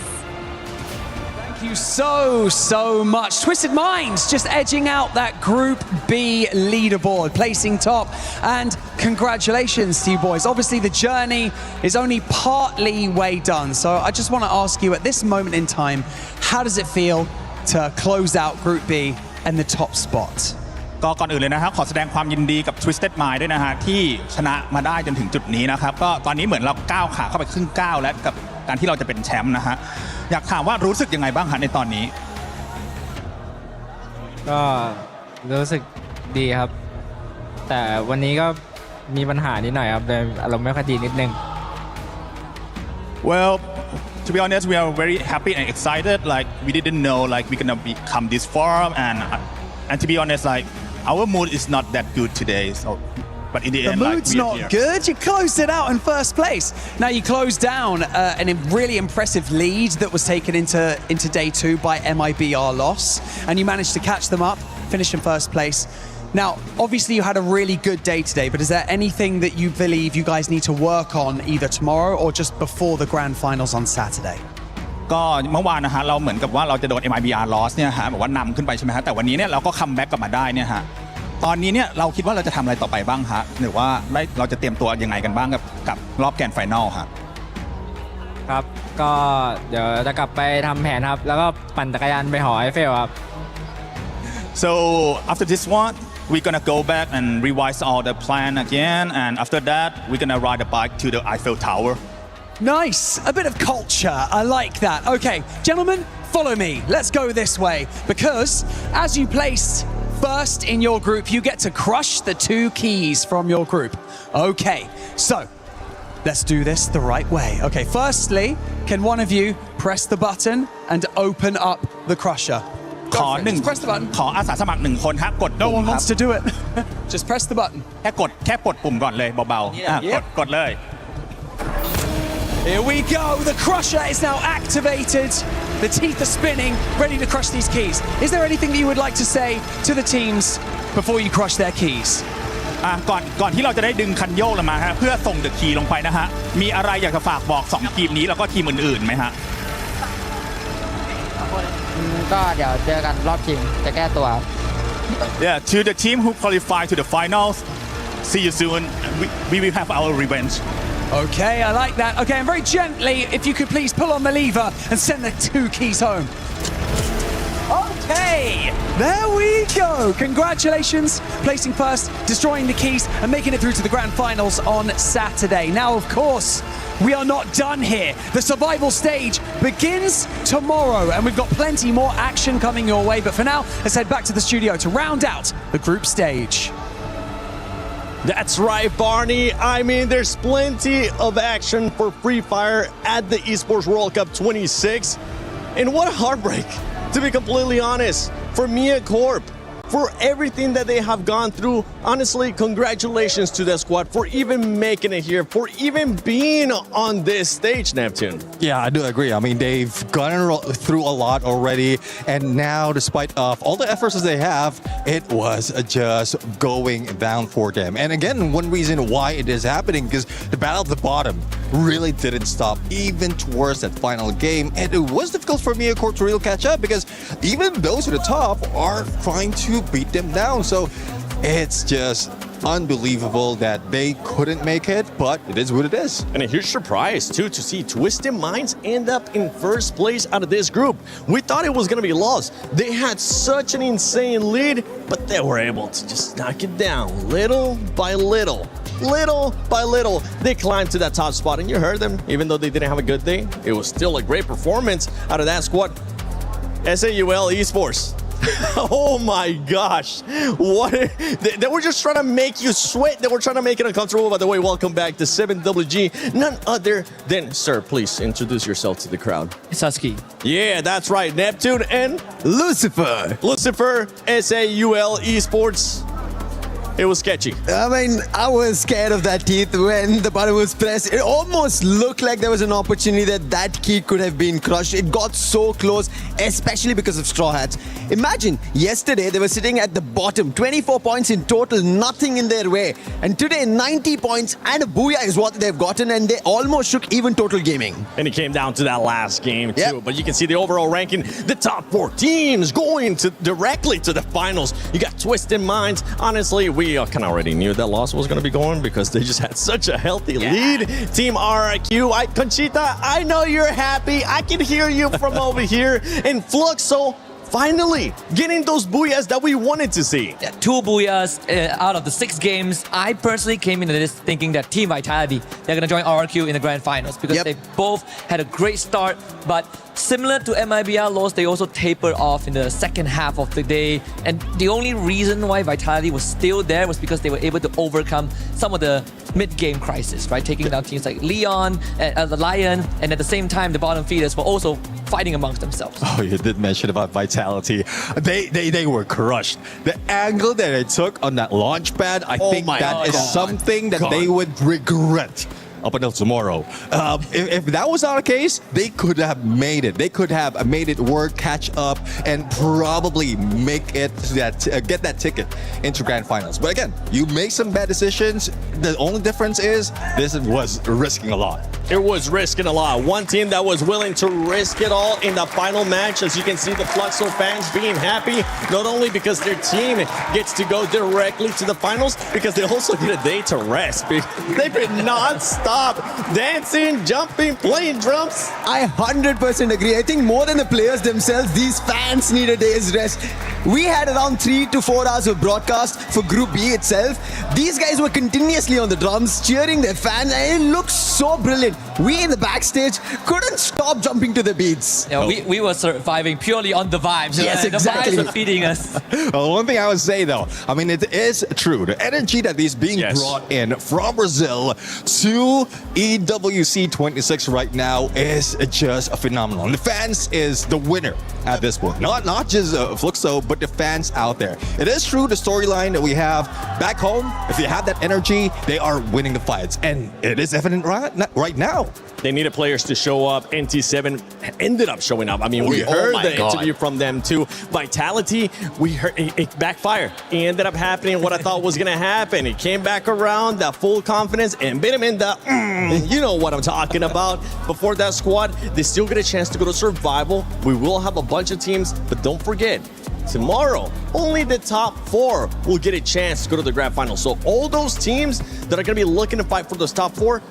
Q: Thank you so much. Twisted Minds just edging out that Group B leaderboard, placing top. And congratulations to you boys. Obviously, the journey is only partly way done. So I just want to ask you at this moment in time, how does it feel to close out Group B and the top spot?
L: ก็ก่อนอื่นเลยนะครับขอแสดงความยินดีกับ Twisted Mind ด้วยนะฮะที่ชนะมาได้จนถึงจุดนี้นะครับก็ตอนนี้เหมือนเราก้าวขาเข้าไปครึ่งก้าวแล้วกับการที่เราจะเป็นแชมป์นะฮะอยากถามว่ารู้สึกยังไงบ้างฮะในตอนนี้
U: ก็รู้สึกดีครับแต่วันนี้ก็มีปัญหานิดหน่อยครับเลยอารมณ์ไม่ค่อยดีนิดนึง
L: Well, to be honest, we are very happy and excited. Like we didn't know like we're gonna become this far, and to be honest, like our mood is not that good today. So, but in the end,
Q: mood's not good. You closed it out in first place. Now you closed down a really impressive lead that was taken into day 2 by mibr.los, and you managed to catch them up, finish in first place. Now, obviously, you had a really good day today, but is there anything that you believe you guys need to work on either tomorrow or just before the grand finals on Saturday?
L: ก็เมื่อวานนะฮะเราเหมือนกับว่าเราจะโดน mibr.los เนี่ยฮะบอกว่านำขึ้นไปใช่ไหมฮะแต่วันนี้เนี่ยเราก็คัมแบ็กกลับมาได้เนี่ยฮะตอนนี้เนี่ยเราคิดว่าเราจะทำอะไรต่อไปบ้างฮะหรือว่าเราจะเตรียมตัวยังไงกันบ้างกับรอบแกรนด์ไฟนอลฮะ
U: ครับก็เดี๋ยวจะกลับไปทำแผนครับแล้วก็ปั่นจักรยานไปหอไอเฟลครับ
L: So after this one we're gonna go back and revise all the plan again, and after that we're gonna ride a bike to the Eiffel Tower.
Q: Nice, a bit of culture. I like that. Okay, gentlemen, follow me. Let's go this way because as you placed first in your group, you get to crush the 2 keys from your group. Okay, so let's do this the right way. Okay, firstly, can one of you press the button and open up the crusher?
L: ขอpress the button ขออาสาสมัคร1คนฮะกด
Q: No one wants to do it. Just press the button.
L: แค่กดปุ่มก่อนเลยเบาๆกดเลย
Q: Here we go. The crusher is now activated. The teeth are spinning, ready to crush these keys. Is there anything that you would like to say to the teams before you crush their keys?
L: ก่อนที่เราจะได้ดึงคันโยกลงมาฮะเพื่อส่งเดอะคีย์ลงไปนะฮะมีอะไรอยากจะฝากบอก2ทีมนี้แล้วก็ทีมอื่นๆไหมฮะ
U: ก็เดี๋ยวเจอกันรอบชิงจะแก้ตัว
L: Yeah, to the team who qualified to the finals, see you soon. We will have our revenge.
Q: Okay, I like that. Okay, and very gently, if you could please pull on the lever and send the 2 keys home. Okay, there we go. Congratulations, placing first, destroying the keys, and making it through to the grand finals on Saturday. Now, of course, we are not done here. The survival stage begins tomorrow, and we've got plenty more action coming your way. But for now, let's head back to the studio to round out the group stage.
J: That's right, Barney. I mean, there's plenty of action for Free Fire at the Esports World Cup 26. And what a heartbreak, to be completely honest, for Mia Corp. For everything that they have gone through. Honestly, congratulations to the squad for even making it here, for even being on this stage, Neptune.
B: Yeah, I do agree. I mean, they've gone through a lot already, and now, despite of all the efforts that they have, it was just going down for them. And again, one reason why it is happening is the battle at the bottom really didn't stop even towards that final game, and it was difficult for Mia Corp to really catch up because even those at the top are trying to beat them down. So it's just unbelievable that they couldn't make it, but it is what it is.
J: And a huge surprise too to see Twisted Minds end up in first place out of this group. We thought it was going to be lost. They had such an insane lead, but they were able to just knock it down little by little. Little by little, they climbed to that top spot, and you heard them. Even though they didn't have a good day, it was still a great performance out of that squad. SAUL Esports. Oh my gosh. What? They were just trying to make you sweat. They were trying to make it uncomfortable. By the way, welcome back to 7WG. None other than, sir, please introduce yourself to the crowd.
U: Sasuke.
J: Yeah, that's right. Neptune and
S: Lucifer.
J: Lucifer, SAUL Esports. It was sketchy.
N: I mean, I was scared of that teeth when the button was pressed. It almost looked like there was an opportunity that key could have been crushed. It got so close, especially because of Straw Hats. Imagine, yesterday they were sitting at the bottom, 24 points in total, nothing in their way. And today, 90 points and a booyah is what they've gotten, and they almost shook even Total Gaming.
J: And it came down to that last game too. But you can see the overall ranking, the top 4 teams going directly to the finals. You got Twisted Minds. Honestly, we kind of already knew that loss was going to be going because they just had such a healthy lead. Team RQ, Conchita, I know you're happy. I can hear you from over here. And Fluxo, finally getting those booyahs that we wanted to see.
P: Yeah, 2 booyahs out of the 6 games. I personally came into this thinking that Team Vitality, they're going to join RQ in the grand finals because they both had a great start, but similar to mibr.los, they also tapered off in the second half of the day. And the only reason why Vitality was still there was because they were able to overcome some of the mid-game crisis, right? Taking down teams like Leon, the Lion, and at the same time, the bottom feeders were also fighting amongst themselves.
B: Oh, you did mention about Vitality. They were crushed. The angle that they took on that launch pad, I think that is something that they would regret up until tomorrow. If that was not the case, they could have made it. They could have made it work, catch up, and probably make it to that get that ticket into grand finals. But again, you make some bad decisions. The only difference is this was risking a lot.
J: It was risking a lot. One team that was willing to risk it all in the final match. As you can see, the Fluxo fans being happy, not only because their team gets to go directly to the finals, because they also get a day to rest. They could not stop dancing, jumping, playing drums.
N: I 100% agree. I think more than the players themselves, these fans need a day's rest. We had around 3 to 4 hours of broadcast for Group B itself. These guys were continuously on the drums, cheering their fans, and it looked so brilliant. We in the backstage couldn't stop jumping to the beats.
P: Yeah, we were surviving purely on the vibes.
N: Yes,
P: right?
N: exactly.
P: The vibes were feeding us.
B: Well, one thing I would say though, I mean, it is true. The energy that is being brought in from Brazil to EWC 26 right now is just phenomenal. And the fans is the winner at this point. Not just Fluxo, but the fans out there. It is true, the storyline that we have back home, if you have that energy, they are winning the fights. And it is evident right now.
J: now. They needed players to show up. NT7 ended up showing up. I mean, we heard the interview from them too. Vitality, we heard it backfired. It ended up happening what I thought was going to happen. It came back around, that full confidence, and bit him in the, you know what I'm talking about. Before that squad, they still get a chance to go to survival. We will have a bunch of teams, but don't forget, tomorrow, only the top 4 will get a chance to go to the grand final. So all those teams that are going to be looking to fight for those top 4,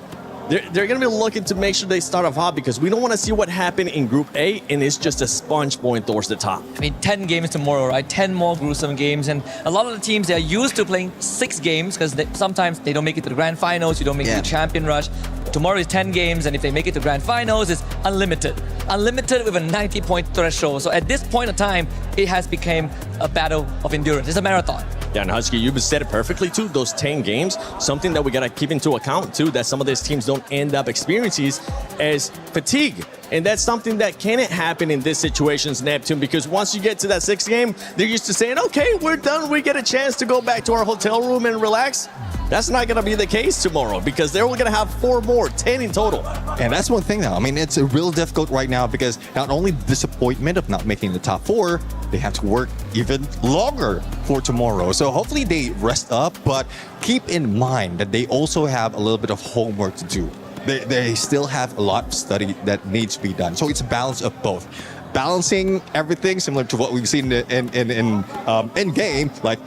J: they're going to be looking to make sure they start off hot because we don't want to see what happened in Group A and it's just a sponge going towards the top.
P: I mean, 10 games tomorrow, right? 10 more gruesome games. And a lot of the teams, they're used to playing 6 games because sometimes they don't make it to the grand finals, you don't make it to the champion rush. Tomorrow is 10 games, and if they make it to grand finals, it's unlimited. Unlimited with a 90-point threshold. So at this point of time, it has become a battle of endurance. It's a marathon.
J: Yeah, and Husky, you've said it perfectly too. Those 10 games, something that we got to keep into account too, that some of these teams don't end up experiencing is fatigue. And that's something that can't happen in this situations, Neptune, because once you get to that 6th game, they're used to saying, okay, we're done. We get a chance to go back to our hotel room and relax. That's not going to be the case tomorrow because they're only going to have 4 more, 10 in total.
B: And that's one thing now. I mean, it's real difficult right now because not only the disappointment of not making the top 4, they have to work even longer for tomorrow. So hopefully they rest up, but keep in mind that they also have a little bit of homework to do. They still have a lot of study that needs to be done. So it's a balance of both. Balancing everything similar to what we've seen in game, like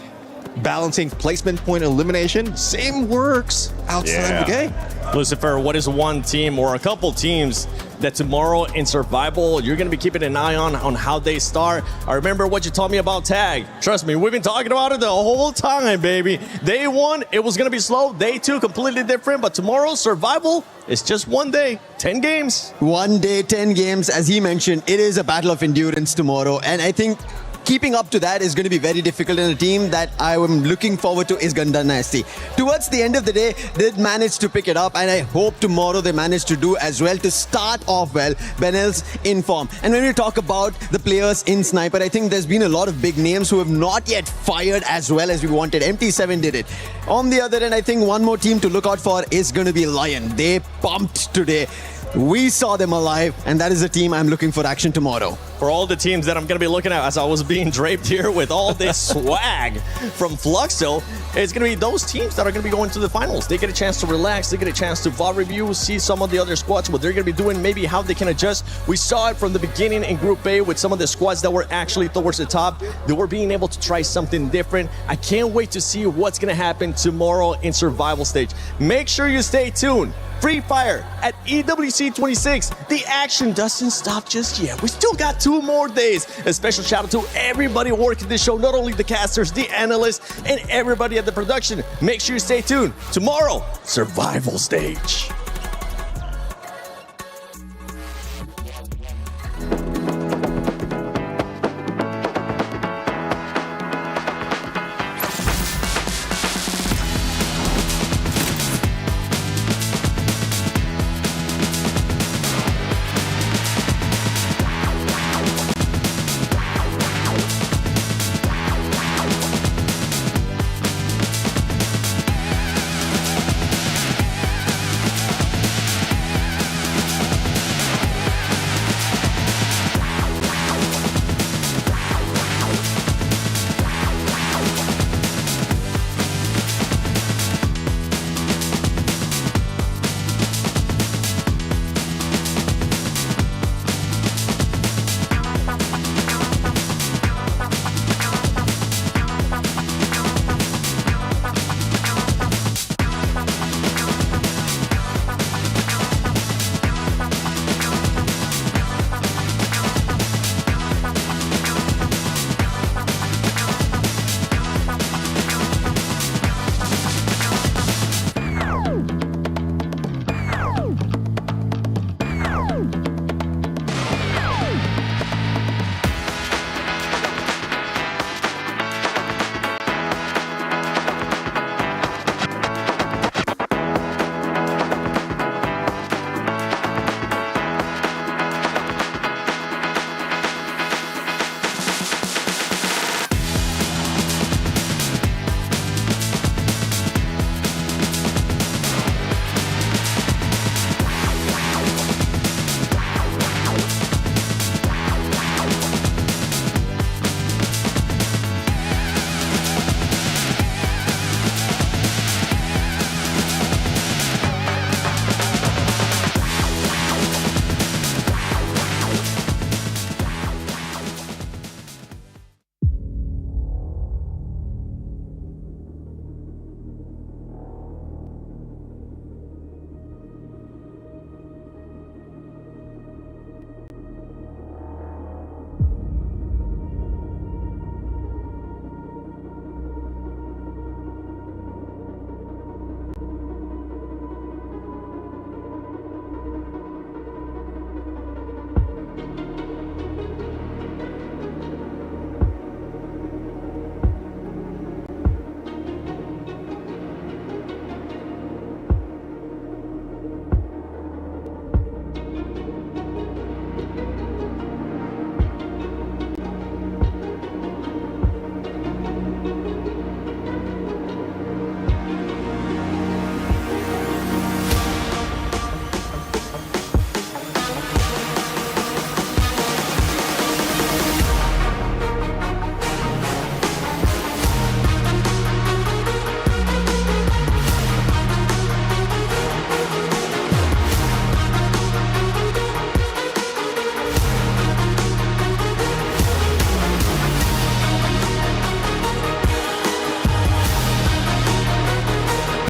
B: balancing placement point elimination, same works outside the game.
J: Lucifer, what is one team or a couple teams that tomorrow in survival you're going to be keeping an eye on how they start? I remember what you told me about tag. Trust me, we've been talking about it the whole time, baby. Day 1, it was going to be slow. Day 2, completely different. But tomorrow, survival is just one day, 10 games.
N: One day, 10 games. As he mentioned, it is a battle of endurance tomorrow. And I think keeping up to that is going to be very difficult, and a team that I am looking forward to is Gundam Dynasty. Towards the end of the day, they managed to pick it up, and I hope tomorrow they manage to do as well to start off well. Benel's in form. And when we talk about the players in Sniper, I think there's been a lot of big names who have not yet fired as well as we wanted. MT7 did it. On the other end, I think one more team to look out for is going to be Lion. They pumped today. We saw them alive, and that is a team I'm looking for action tomorrow.
J: For all the teams that I'm going to be looking at as I was being draped here with all this swag from Fluxo, it's going to be those teams that are going to be going to the finals. They get a chance to relax. They get a chance to VOD review, see some of the other squads, what they're going to be doing, maybe how they can adjust. We saw it from the beginning in Group A with some of the squads that were actually towards the top. They were being able to try something different. I can't wait to see what's going to happen tomorrow in survival stage. Make sure you stay tuned. Free Fire at EWC 26. The action doesn't stop just yet. We still got 2 more days. A special shout out to everybody working this show, not only the casters, the analysts, and everybody at the production. Make sure you stay tuned. Tomorrow, survival stage.